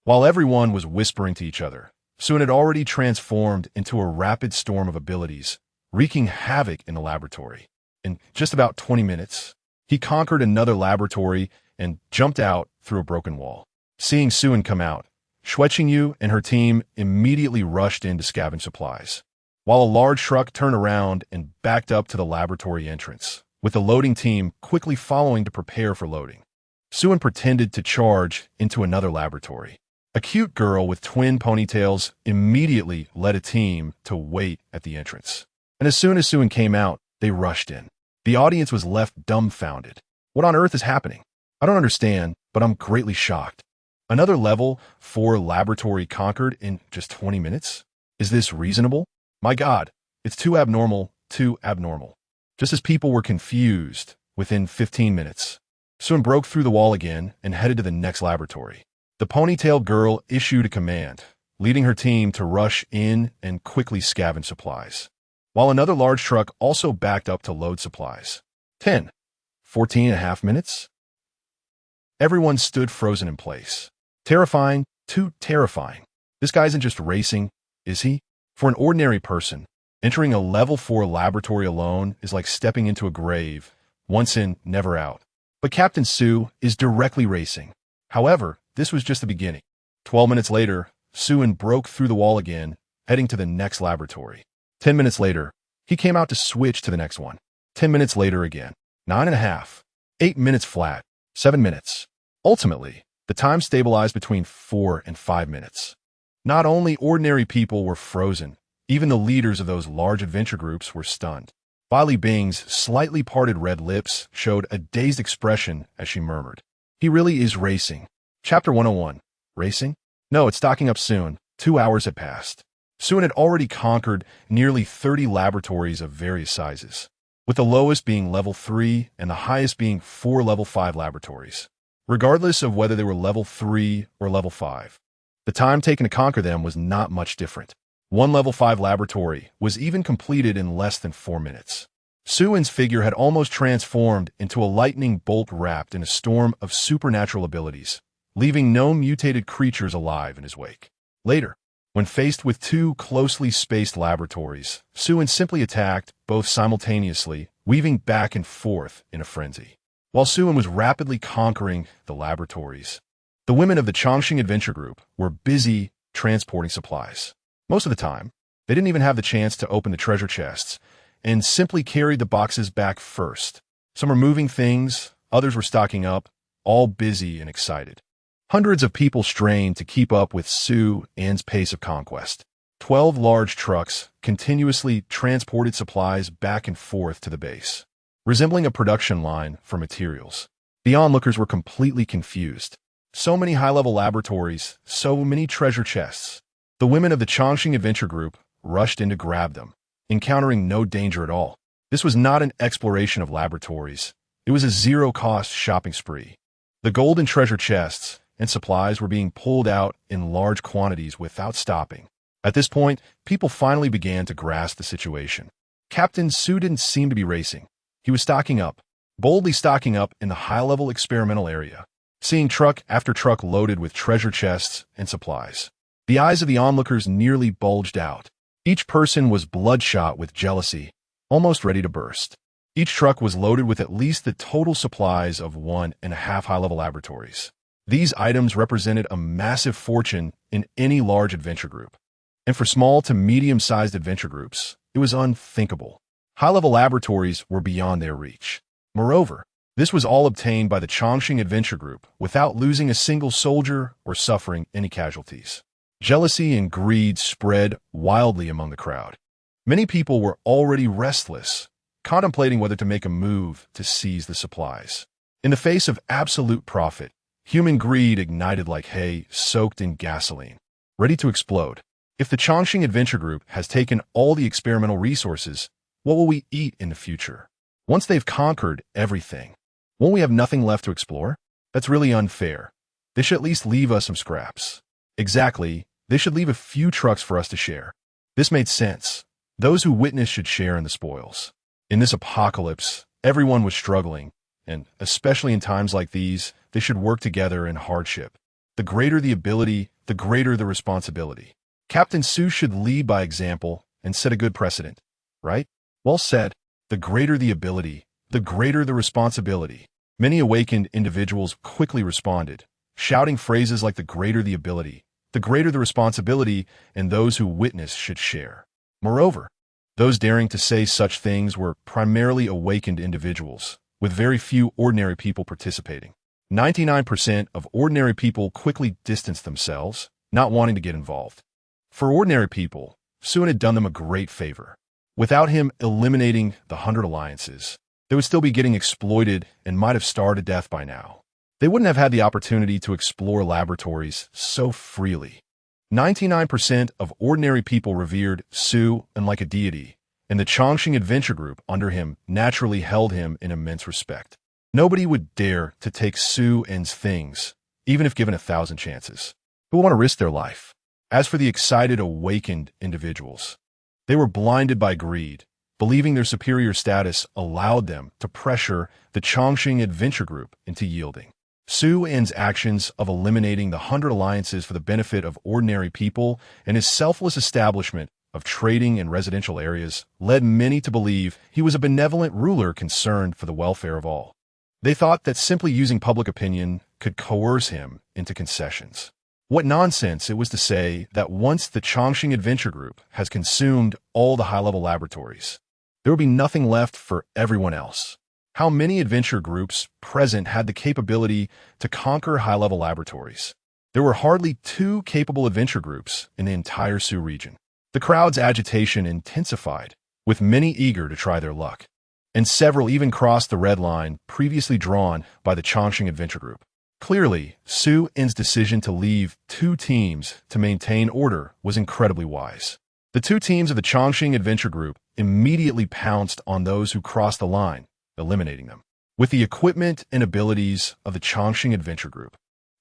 While everyone was whispering to each other, Soon had already transformed into a rapid storm of abilities, wreaking havoc in the laboratory. In just about 20 minutes, he conquered another laboratory and jumped out through a broken wall. Seeing Suan come out, Xueqingyu and her team immediately rushed in to scavenge supplies, while a large truck turned around and backed up to the laboratory entrance, with the loading team quickly following to prepare for loading. Suan pretended to charge into another laboratory. A cute girl with twin ponytails immediately led a team to wait at the entrance. And as soon as Suan came out, they rushed in. The audience was left dumbfounded. What on earth is happening? I don't understand, but I'm greatly shocked. Another level 4 laboratory conquered in just 20 minutes? Is this reasonable? My God, it's too abnormal, too abnormal. Just as people were confused, within 15 minutes, Suan broke through the wall again and headed to the next laboratory. The ponytailed girl issued a command, leading her team to rush in and quickly scavenge supplies, while another large truck also backed up to load supplies. 14.5 minutes? Everyone stood frozen in place. Terrifying, too terrifying. This guy isn't just racing, is he? For an ordinary person, entering a level 4 laboratory alone is like stepping into a grave, once in, never out. But Captain Su is directly racing. However, this was just the beginning. 12 minutes later, Suan broke through the wall again, heading to the next laboratory. 10 minutes later, he came out to switch to the next one. 10 minutes later again. 9.5. 8 minutes flat. 7 minutes. Ultimately, the time stabilized between 4 and 5 minutes. Not only ordinary people were frozen, even the leaders of those large adventure groups were stunned. Li Bing's slightly parted red lips showed a dazed expression as she murmured, "He really is racing." Chapter 101. Racing? No, it's stocking up soon. 2 hours had passed. Suan had already conquered nearly 30 laboratories of various sizes, with the lowest being level 3 and the highest being 4 level 5 laboratories, regardless of whether they were level 3 or level 5. The time taken to conquer them was not much different. One level 5 laboratory was even completed in less than 4 minutes. Suan's figure had almost transformed into a lightning bolt wrapped in a storm of supernatural abilities, leaving no mutated creatures alive in his wake. Later, when faced with 2 closely spaced laboratories, Suan simply attacked both simultaneously, weaving back and forth in a frenzy. While Suan was rapidly conquering the laboratories, the women of the Chongqing Adventure Group were busy transporting supplies. Most of the time, they didn't even have the chance to open the treasure chests and simply carried the boxes back first. Some were moving things, others were stocking up, all busy and excited. Hundreds of people strained to keep up with Suan's pace of conquest. 12 large trucks continuously transported supplies back and forth to the base, resembling a production line for materials. The onlookers were completely confused. So many high-level laboratories, so many treasure chests. The women of the Chongqing Adventure Group rushed in to grab them, encountering no danger at all. This was not an exploration of laboratories. It was a zero-cost shopping spree. The golden treasure chests and supplies were being pulled out in large quantities without stopping. At this point, people finally began to grasp the situation. Captain Su didn't seem to be racing. He was stocking up, boldly stocking up in the high-level experimental area, seeing truck after truck loaded with treasure chests and supplies. The eyes of the onlookers nearly bulged out. Each person was bloodshot with jealousy, almost ready to burst. Each truck was loaded with at least the total supplies of 1.5 high-level laboratories. These items represented a massive fortune in any large adventure group. And for small to medium-sized adventure groups, it was unthinkable. High-level laboratories were beyond their reach. Moreover, this was all obtained by the Chongqing Adventure Group without losing a single soldier or suffering any casualties. Jealousy and greed spread wildly among the crowd. Many people were already restless, contemplating whether to make a move to seize the supplies. In the face of absolute profit, human greed ignited like hay soaked in gasoline, ready to explode. If the Chongqing Adventure Group has taken all the experimental resources, what will we eat in the future? Once they've conquered everything, won't we have nothing left to explore? That's really unfair. They should at least leave us some scraps. Exactly, they should leave a few trucks for us to share. This made sense. Those who witness should share in the spoils. In this apocalypse, everyone was struggling, and especially in times like these, they should work together in hardship. The greater the ability, the greater the responsibility. Captain Sue should lead by example and set a good precedent, right? Well said. The greater the ability, the greater the responsibility. Many awakened individuals quickly responded, shouting phrases like the greater the ability, the greater the responsibility, and those who witness should share. Moreover, those daring to say such things were primarily awakened individuals, with very few ordinary people participating. 99% of ordinary people quickly distanced themselves, not wanting to get involved. For ordinary people, Sue had done them a great favor. Without him eliminating the 100 alliances, they would still be getting exploited and might have starved to death by now. They wouldn't have had the opportunity to explore laboratories so freely. 99% of ordinary people revered Sue like a deity, and the Chongqing Adventure Group under him naturally held him in immense respect. Nobody would dare to take Sue's things, even if given 1,000 chances. Who would want to risk their life? As for the excited, awakened individuals, they were blinded by greed, believing their superior status allowed them to pressure the Chongqing Adventure Group into yielding. Sue's actions of eliminating the 100 alliances for the benefit of ordinary people and his selfless establishment of trading in residential areas led many to believe he was a benevolent ruler concerned for the welfare of all. They thought that simply using public opinion could coerce him into concessions. What nonsense it was to say that once the Chongqing Adventure Group has consumed all the high-level laboratories, there will be nothing left for everyone else. How many adventure groups present had the capability to conquer high-level laboratories? There were hardly 2 capable adventure groups in the entire Sioux region. The crowd's agitation intensified, with many eager to try their luck, and several even crossed the red line previously drawn by the Chongqing Adventure Group. Clearly, Sue's decision to leave 2 teams to maintain order was incredibly wise. The 2 teams of the Chongqing Adventure Group immediately pounced on those who crossed the line, eliminating them. With the equipment and abilities of the Chongqing Adventure Group,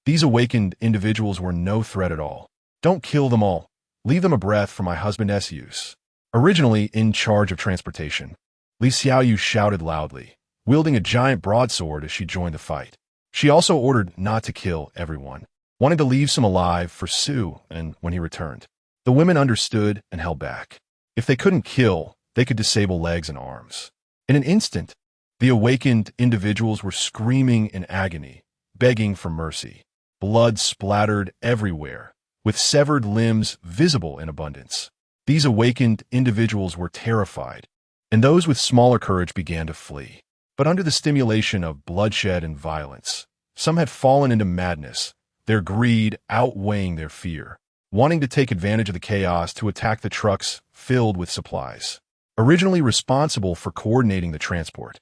these awakened individuals were no threat at all. Don't kill them all. Leave them a breath for my husband's use. Originally in charge of transportation, Li Xiaoyu shouted loudly, wielding a giant broadsword as she joined the fight. She also ordered not to kill everyone, wanting to leave some alive for Sue and when he returned. The women understood and held back. If they couldn't kill, they could disable legs and arms. In an instant, the awakened individuals were screaming in agony, begging for mercy. Blood splattered everywhere, with severed limbs visible in abundance. These awakened individuals were terrified, and those with smaller courage began to flee. But under the stimulation of bloodshed and violence, some had fallen into madness, their greed outweighing their fear, wanting to take advantage of the chaos to attack the trucks filled with supplies. Originally responsible for coordinating the transport,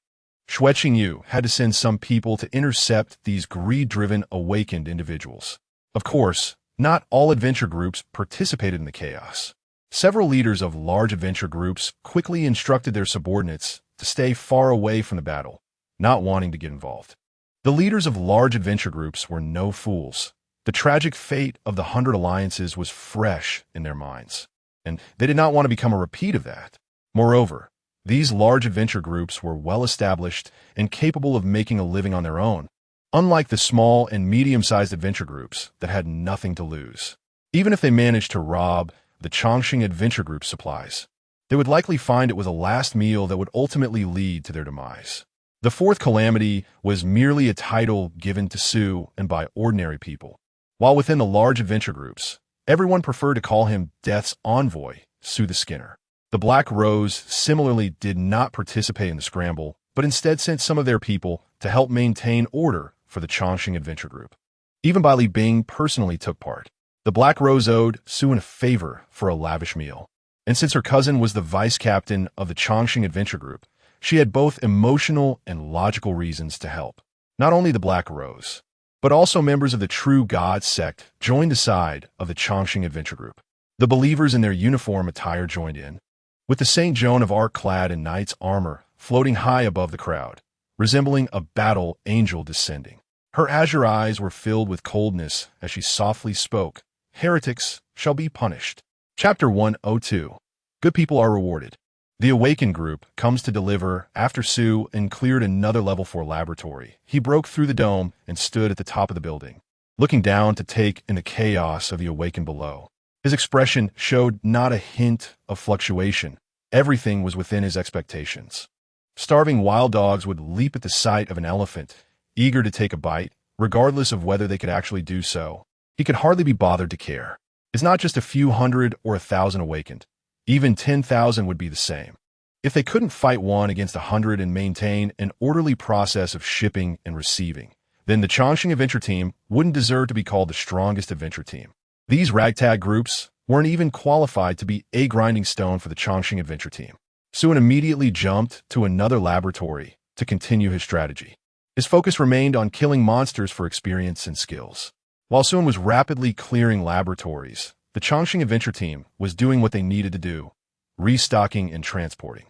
Xue Qingyu had to send some people to intercept these greed-driven awakened individuals. Of course, not all adventure groups participated in the chaos. Several leaders of large adventure groups quickly instructed their subordinates to stay far away from the battle, not wanting to get involved. The leaders of large adventure groups were no fools. The tragic fate of the 100 alliances was fresh in their minds, and they did not want to become a repeat of that. Moreover, these large adventure groups were well established and capable of making a living on their own, unlike the small and medium-sized adventure groups that had nothing to lose. Even if they managed to rob the Chongqing Adventure Group supplies, they would likely find it was a last meal that would ultimately lead to their demise. The 4th calamity was merely a title given to Sue and by ordinary people. While within the large adventure groups, everyone preferred to call him Death's envoy, Sue the Skinner. The Black Rose similarly did not participate in the scramble, but instead sent some of their people to help maintain order for the Chongqing Adventure Group. Even Bai Li Bing personally took part. The Black Rose owed Sue a favor for a lavish meal, and since her cousin was the vice captain of the Chongqing Adventure Group, she had both emotional and logical reasons to help. Not only the Black Rose, but also members of the True God sect joined the side of the Chongqing Adventure Group. The believers in their uniform attire joined in, with the Saint Joan of Arc clad in knight's armor floating high above the crowd, resembling a battle angel descending. Her azure eyes were filled with coldness as she softly spoke, "Heretics shall be punished." Chapter 102. Good people are rewarded. The Awakened group comes to deliver after Sue and cleared another level 4 laboratory. He broke through the dome and stood at the top of the building, looking down to take in the chaos of the Awakened below. His expression showed not a hint of fluctuation. Everything was within his expectations. Starving wild dogs would leap at the sight of an elephant, eager to take a bite, regardless of whether they could actually do so. He could hardly be bothered to care. It's not just a few hundred or 1,000 awakened. Even 10,000 would be the same. If they couldn't fight one against 100 and maintain an orderly process of shipping and receiving, then the Chongqing Adventure Team wouldn't deserve to be called the strongest adventure team. These ragtag groups weren't even qualified to be a grinding stone for the Chongqing Adventure Team. Suin immediately jumped to another laboratory to continue his strategy. His focus remained on killing monsters for experience and skills. While Suin was rapidly clearing laboratories, the Chongqing Adventure Team was doing what they needed to do, restocking and transporting.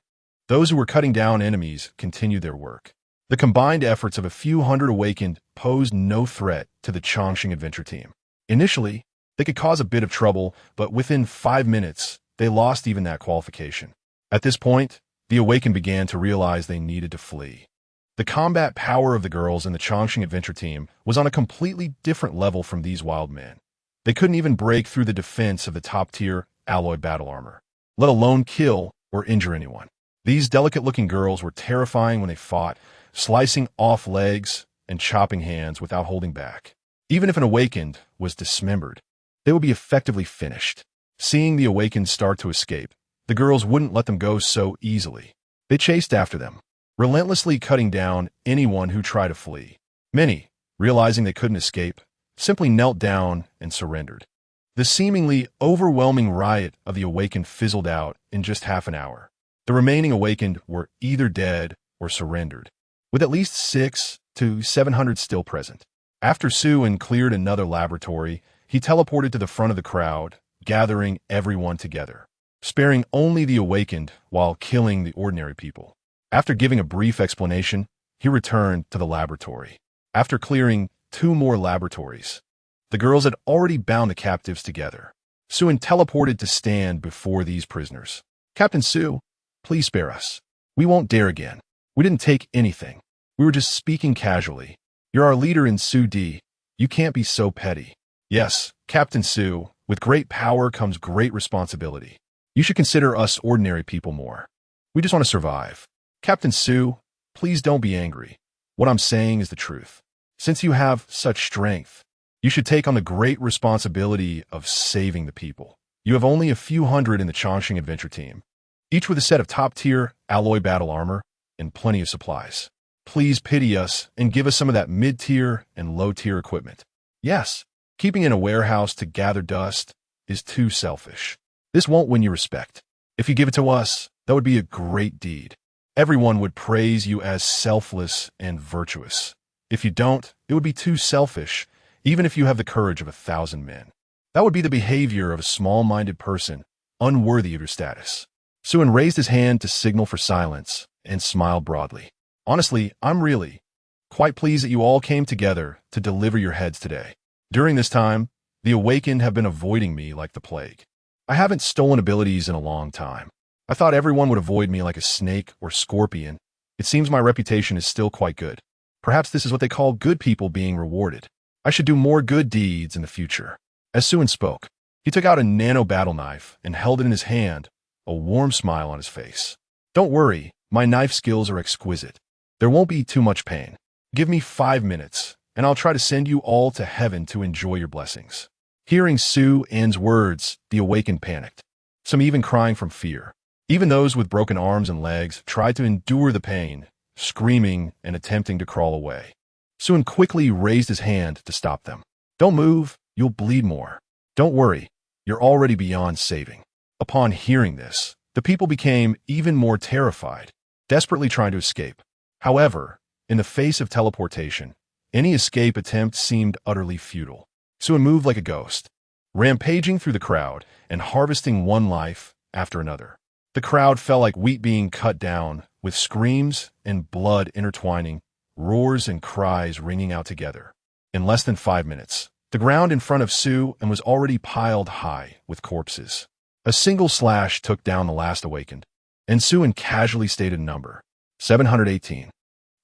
Those who were cutting down enemies continued their work. The combined efforts of a few hundred awakened posed no threat to the Chongqing Adventure Team. Initially, they could cause a bit of trouble, but within 5 minutes, they lost even that qualification. At this point, the Awakened began to realize they needed to flee. The combat power of the girls in the Chongqing Adventure Team was on a completely different level from these wild men. They couldn't even break through the defense of the top-tier alloy battle armor, let alone kill or injure anyone. These delicate-looking girls were terrifying when they fought, slicing off legs and chopping hands without holding back. Even if an Awakened was dismembered, they would be effectively finished. Seeing the Awakened start to escape, the girls wouldn't let them go so easily. They chased after them, relentlessly cutting down anyone who tried to flee. Many, realizing they couldn't escape, simply knelt down and surrendered. The seemingly overwhelming riot of the Awakened fizzled out in just half an hour. The remaining Awakened were either dead or surrendered, with at least 600 to 700 still present. After Suin cleared another laboratory, he teleported to the front of the crowd, gathering everyone together, sparing only the Awakened while killing the ordinary people. After giving a brief explanation, he returned to the laboratory. After clearing 2 more laboratories, the girls had already bound the captives together. Suin teleported to stand before these prisoners. "Captain Su, please spare us. We won't dare again. We didn't take anything. We were just speaking casually. You're our leader in Su D. You can't be so petty." "Yes, Captain Su, with great power comes great responsibility. You should consider us ordinary people more. We just want to survive." "Captain Su, please don't be angry. What I'm saying is the truth. Since you have such strength, you should take on the great responsibility of saving the people. You have only a few hundred in the Chongqing Adventure Team, each with a set of top-tier alloy battle armor and plenty of supplies. Please pity us and give us some of that mid-tier and low-tier equipment. Yes, keeping in a warehouse to gather dust is too selfish. This won't win you respect. If you give it to us, that would be a great deed. Everyone would praise you as selfless and virtuous. If you don't, it would be too selfish, even if you have the courage of 1,000 men. That would be the behavior of a small-minded person, unworthy of your status." Suin raised his hand to signal for silence and smiled broadly. "Honestly, I'm really quite pleased that you all came together to deliver your heads today. During this time, the Awakened have been avoiding me like the plague. I haven't stolen abilities in a long time. I thought everyone would avoid me like a snake or scorpion. It seems my reputation is still quite good. Perhaps this is what they call good people being rewarded. I should do more good deeds in the future." As Suin spoke, he took out a nano battle knife and held it in his hand, a warm smile on his face. "Don't worry, my knife skills are exquisite. There won't be too much pain. Give me 5 minutes, and I'll try to send you all to heaven to enjoy your blessings." Hearing Suin's words, the Awakened panicked, some even crying from fear. Even those with broken arms and legs tried to endure the pain, screaming and attempting to crawl away. Suin quickly raised his hand to stop them. "Don't move, you'll bleed more. Don't worry, you're already beyond saving." Upon hearing this, the people became even more terrified, desperately trying to escape. However, in the face of teleportation, any escape attempt seemed utterly futile. Suin moved like a ghost, rampaging through the crowd and harvesting one life after another. The crowd felt like wheat being cut down, with screams and blood intertwining, roars and cries ringing out together. In less than 5 minutes, the ground in front of Suin was already piled high with corpses. A single slash took down the last awakened, and Suin casually stated a number, 718.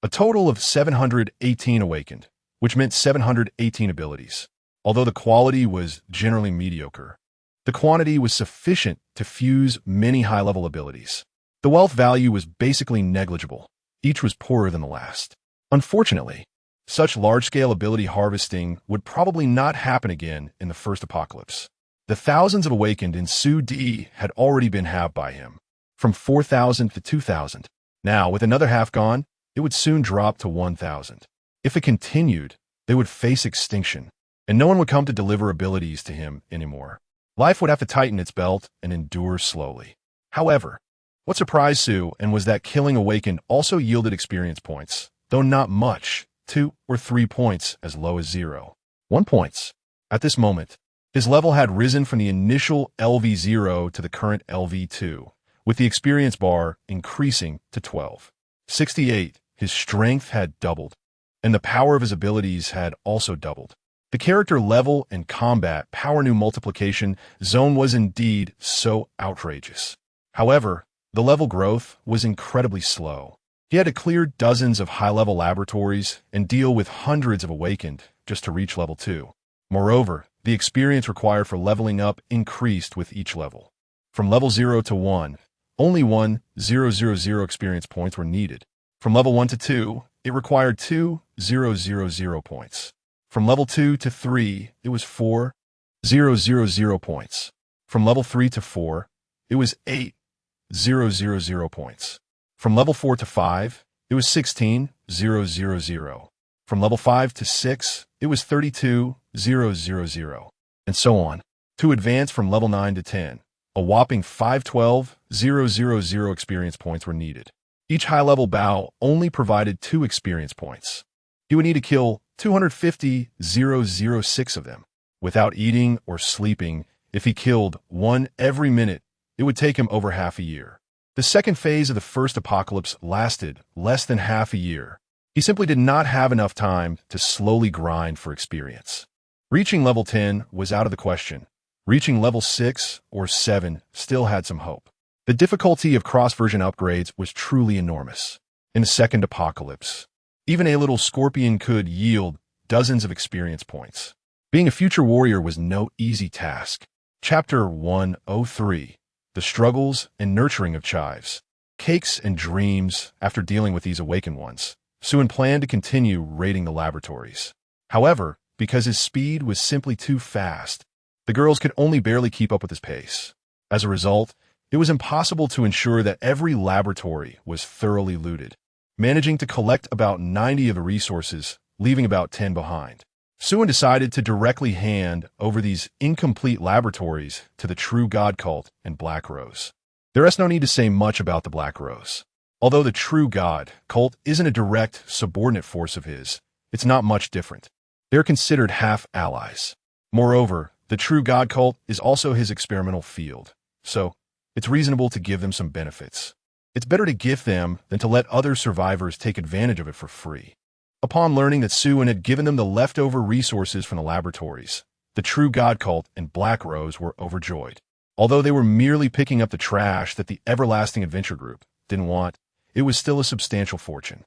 A total of 718 awakened, which meant 718 abilities. Although the quality was generally mediocre, the quantity was sufficient to fuse many high-level abilities. The wealth value was basically negligible. Each was poorer than the last. Unfortunately, such large-scale ability harvesting would probably not happen again in the first apocalypse. The thousands of awakened in Su-D had already been halved by him, from 4,000 to 2,000. Now, with another half gone, it would soon drop to 1,000. If it continued, they would face extinction, and no one would come to deliver abilities to him anymore. Life would have to tighten its belt and endure slowly. However, what surprised Su and was that killing awakened also yielded experience points, though not much, 2 or 3 points as low as 0. 1 points. At this moment, his level had risen from the initial LV0 to the current LV2, with the experience bar increasing to 12. 68, his strength had doubled, and the power of his abilities had also doubled. The character level and combat power new multiplication zone was indeed so outrageous. However, the level growth was incredibly slow. He had to clear dozens of high-level laboratories and deal with hundreds of awakened just to reach level 2. Moreover, the experience required for leveling up increased with each level. From level 0 to 1, only 1,000 experience points were needed. From level 1 to 2, it required 2,000 points. From level 2 to 3, it was 4,000 points. From level 3 to 4, it was 8,000 points. From level 4 to 5, it was 16,000. From level 5 to 6, it was 32,000, and so on. To advance from level 9 to 10, a whopping 512,000 experience points were needed. Each high-level bow only provided 2 experience points. He would need to kill 250,006 of them. Without eating or sleeping, if he killed one every minute, it would take him over half a year. The second phase of the first apocalypse lasted less than half a year. He simply did not have enough time to slowly grind for experience. Reaching level 10 was out of the question. Reaching level 6 or 7 still had some hope. The difficulty of cross-version upgrades was truly enormous. In the second apocalypse, even a little scorpion could yield dozens of experience points. Being a future warrior was no easy task. Chapter 103, The Struggles and Nurturing of Chives. Cakes and dreams. After dealing with these awakened ones, Suin planned to continue raiding the laboratories. However, because his speed was simply too fast, the girls could only barely keep up with his pace. As a result, it was impossible to ensure that every laboratory was thoroughly looted, managing to collect about 90 of the resources, leaving about 10 behind. Suin decided to directly hand over these incomplete laboratories to the True God Cult and Black Rose. There is no need to say much about the Black Rose. Although the True God Cult isn't a direct, subordinate force of his, it's not much different. They're considered half-allies. Moreover, the True God Cult is also his experimental field, so it's reasonable to give them some benefits. It's better to gift them than to let other survivors take advantage of it for free. Upon learning that Suin had given them the leftover resources from the laboratories, the True God Cult and Black Rose were overjoyed. Although they were merely picking up the trash that the Everlasting Adventure Group didn't want, it was still a substantial fortune.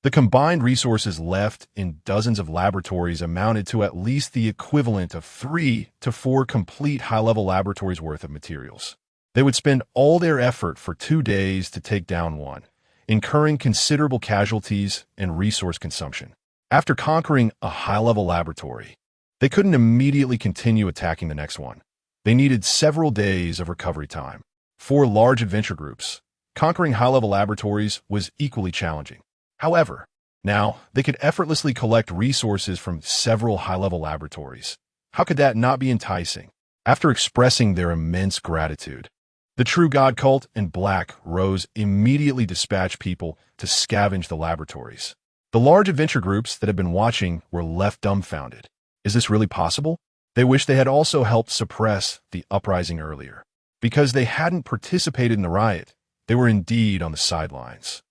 The combined resources left in dozens of laboratories amounted to at least the equivalent of 3 to 4 complete high-level laboratories worth of materials. They would spend all their effort for 2 days to take down one, incurring considerable casualties and resource consumption. After conquering a high-level laboratory, they couldn't immediately continue attacking the next one. They needed several days of recovery time. For large adventure groups, conquering high-level laboratories was equally challenging. However, now they could effortlessly collect resources from several high-level laboratories. How could that not be enticing? After expressing their immense gratitude, the True God Cult and Black Rose immediately dispatched people to scavenge the laboratories. The large adventure groups that had been watching were left dumbfounded. Is this really possible? They wished they had also helped suppress the uprising earlier. Because they hadn't participated in the riot, they were indeed on the sidelines.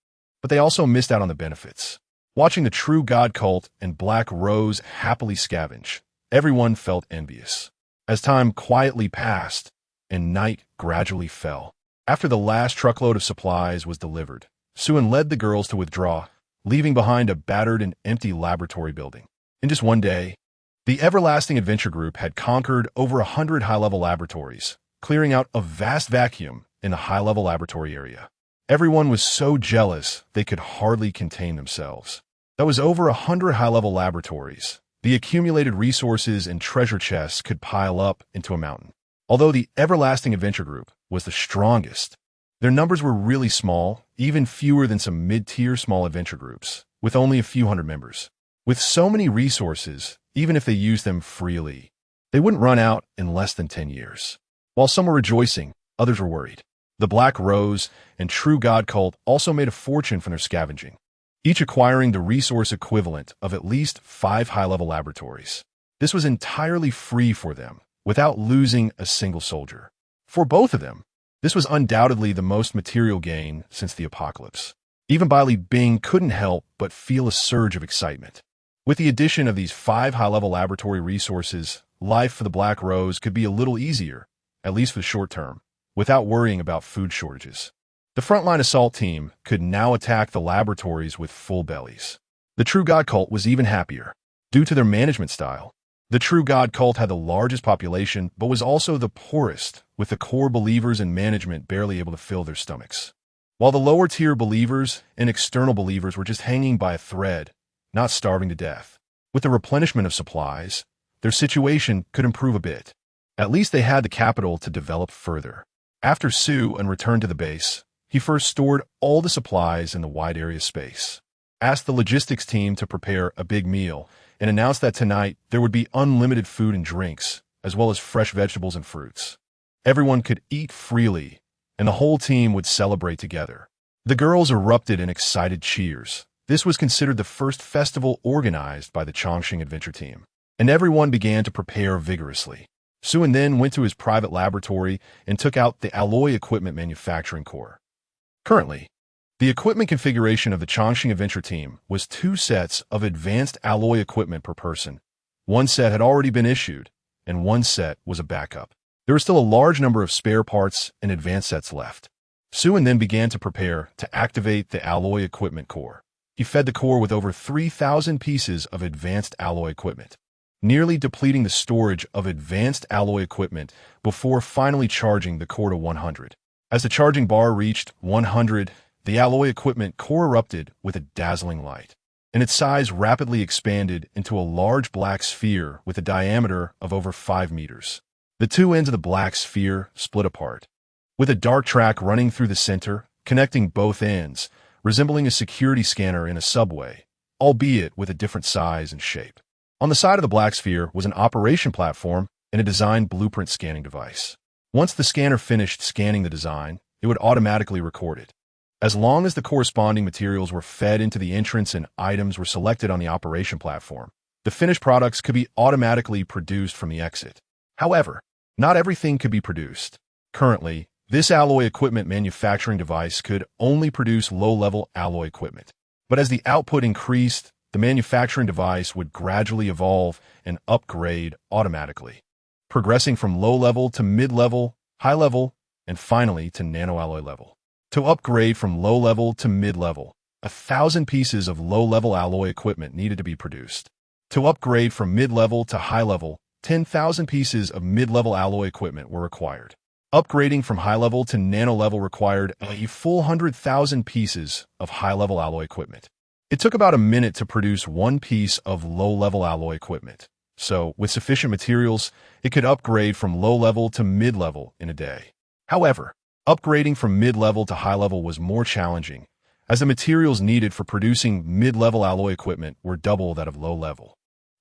But they also missed out on the benefits. Watching the True God Cult and Black Rose happily scavenge, everyone felt envious. As time quietly passed, and night gradually fell. After the last truckload of supplies was delivered, Suen led the girls to withdraw, leaving behind a battered and empty laboratory building. In just one day, the Everlasting Adventure Group had conquered over 100 high-level laboratories, clearing out a vast vacuum in the high-level laboratory area. Everyone was so jealous they could hardly contain themselves. That was over 100 high-level laboratories. The accumulated resources and treasure chests could pile up into a mountain. Although the Everlasting Adventure Group was the strongest, their numbers were really small, even fewer than some mid-tier small adventure groups, with only a few hundred members. With so many resources, even if they used them freely, they wouldn't run out in less than 10 years. While some were rejoicing, others were worried. The Black Rose and True God Cult also made a fortune from their scavenging, each acquiring the resource equivalent of at least 5 high-level laboratories. This was entirely free for them, without losing a single soldier. For both of them, this was undoubtedly the most material gain since the apocalypse. Even Bailey Bing couldn't help but feel a surge of excitement. With the addition of these 5 high-level laboratory resources, life for the Black Rose could be a little easier, at least for the short term, without worrying about food shortages. The frontline assault team could now attack the laboratories with full bellies. The True God Cult was even happier. Due to their management style, the True God Cult had the largest population but was also the poorest, with the core believers and management barely able to fill their stomachs. While the lower-tier believers and external believers were just hanging by a thread, not starving to death. With the replenishment of supplies, their situation could improve a bit. At least they had the capital to develop further. After Suen returned to the base, he first stored all the supplies in the wide area space, asked the logistics team to prepare a big meal, and announced that tonight there would be unlimited food and drinks, as well as fresh vegetables and fruits. Everyone could eat freely, and the whole team would celebrate together. The girls erupted in excited cheers. This was considered the first festival organized by the Chongqing Adventure Team, and everyone began to prepare vigorously. Suen then went to his private laboratory and took out the alloy equipment manufacturing core. Currently, the equipment configuration of the Chongqing Adventure Team was 2 sets of advanced alloy equipment per person. 1 set had already been issued, and 1 set was a backup. There were still a large number of spare parts and advanced sets left. Suen then began to prepare to activate the alloy equipment core. He fed the core with over 3,000 pieces of advanced alloy equipment, nearly depleting the storage of advanced alloy equipment before finally charging the core to 100. As the charging bar reached 100, the alloy equipment core erupted with a dazzling light, and its size rapidly expanded into a large black sphere with a diameter of over 5 meters. The 2 ends of the black sphere split apart, with a dark track running through the center, connecting both ends, resembling a security scanner in a subway, albeit with a different size and shape. On the side of the black sphere was an operation platform and a design blueprint scanning device. Once the scanner finished scanning the design, it would automatically record it. As long as the corresponding materials were fed into the entrance and items were selected on the operation platform, the finished products could be automatically produced from the exit. However, not everything could be produced. Currently, this alloy equipment manufacturing device could only produce low-level alloy equipment. But as the output increased, the manufacturing device would gradually evolve and upgrade automatically, progressing from low-level to mid-level, high-level, and finally to nanoalloy level. To upgrade from low-level to mid-level, 1,000 pieces of low-level alloy equipment needed to be produced. To upgrade from mid-level to high-level, 10,000 pieces of mid-level alloy equipment were required. Upgrading from high-level to nano-level required a full 100,000 pieces of high-level alloy equipment. It took about a minute to produce 1 piece of low-level alloy equipment, so with sufficient materials, it could upgrade from low-level to mid-level in a day. However, upgrading from mid-level to high-level was more challenging, as the materials needed for producing mid-level alloy equipment were double that of low-level.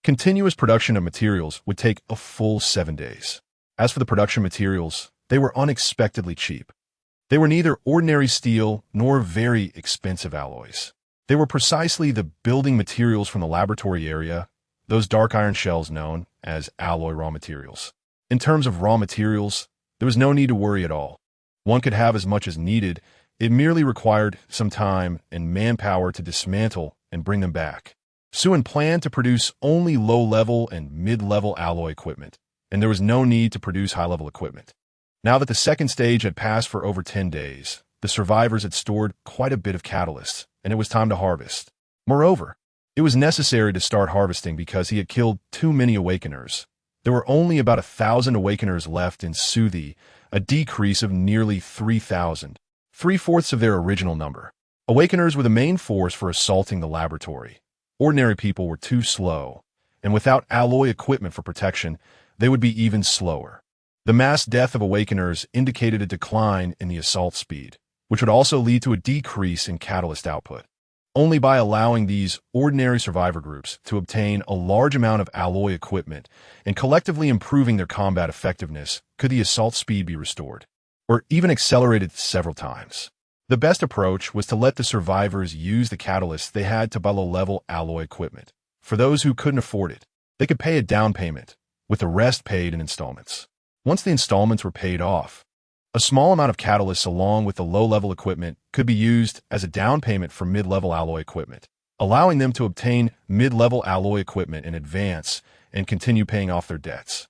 Continuous production of materials would take a full 7 days. As for the production materials, they were unexpectedly cheap. They were neither ordinary steel nor very expensive alloys. They were precisely the building materials from the laboratory area, those dark iron shells known as alloy raw materials. In terms of raw materials, there was no need to worry at all. One could have as much as needed. It merely required some time and manpower to dismantle and bring them back. Suen planned to produce only low-level and mid-level alloy equipment, and there was no need to produce high-level equipment. Now that the second stage had passed for over 10 days, the survivors had stored quite a bit of catalysts, and it was time to harvest. Moreover, it was necessary to start harvesting because he had killed too many Awakeners. There were only about 1,000 Awakeners left in Suthi, a decrease of nearly 3,000, 3/4 of their original number. Awakeners were the main force for assaulting the laboratory. Ordinary people were too slow, and without alloy equipment for protection, they would be even slower. The mass death of Awakeners indicated a decline in the assault speed, which would also lead to a decrease in catalyst output. Only by allowing these ordinary survivor groups to obtain a large amount of alloy equipment and collectively improving their combat effectiveness could the assault speed be restored, or even accelerated several times. The best approach was to let the survivors use the catalysts they had to buy low-level alloy equipment. For those who couldn't afford it, they could pay a down payment, with the rest paid in installments. Once the installments were paid off, a small amount of catalysts along with the low-level equipment could be used as a down payment for mid-level alloy equipment, allowing them to obtain mid-level alloy equipment in advance and continue paying off their debts.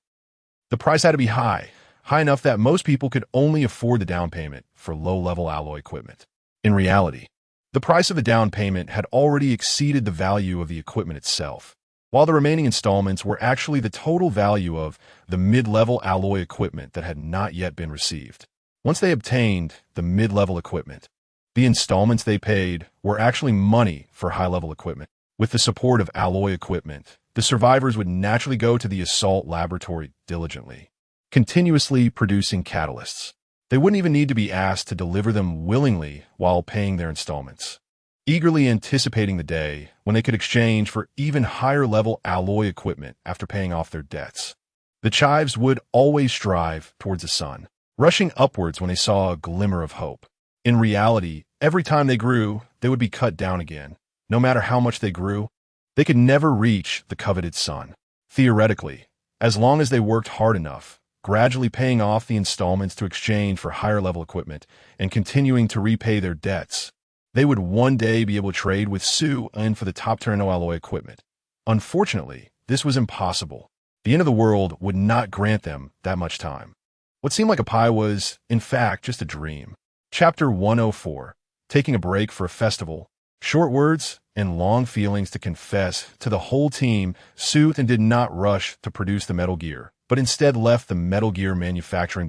The price had to be high enough that most people could only afford the down payment for low-level alloy equipment. In reality, the price of the down payment had already exceeded the value of the equipment itself, while the remaining installments were actually the total value of the mid-level alloy equipment that had not yet been received. Once they obtained the mid-level equipment, the installments they paid were actually money for high-level equipment. With the support of alloy equipment, the survivors would naturally go to the assault laboratory diligently, continuously producing catalysts. They wouldn't even need to be asked to deliver them willingly while paying their installments, eagerly anticipating the day when they could exchange for even higher-level alloy equipment after paying off their debts. The chives would always strive towards the sun, rushing upwards when they saw a glimmer of hope. In reality, every time they grew, they would be cut down again. No matter how much they grew, they could never reach the coveted sun. Theoretically, as long as they worked hard enough, gradually paying off the installments to exchange for higher-level equipment and continuing to repay their debts, they would one day be able to trade with Sue and for the top-tier alloy equipment. Unfortunately, this was impossible. The end of the world would not grant them that much time. What seemed like a pie was, in fact, just a dream. Chapter 104. Taking a break for a festival. Short words and long feelings to confess to the whole team. Soothed and did not rush to produce the Metal Gear, but instead left the Metal Gear manufacturing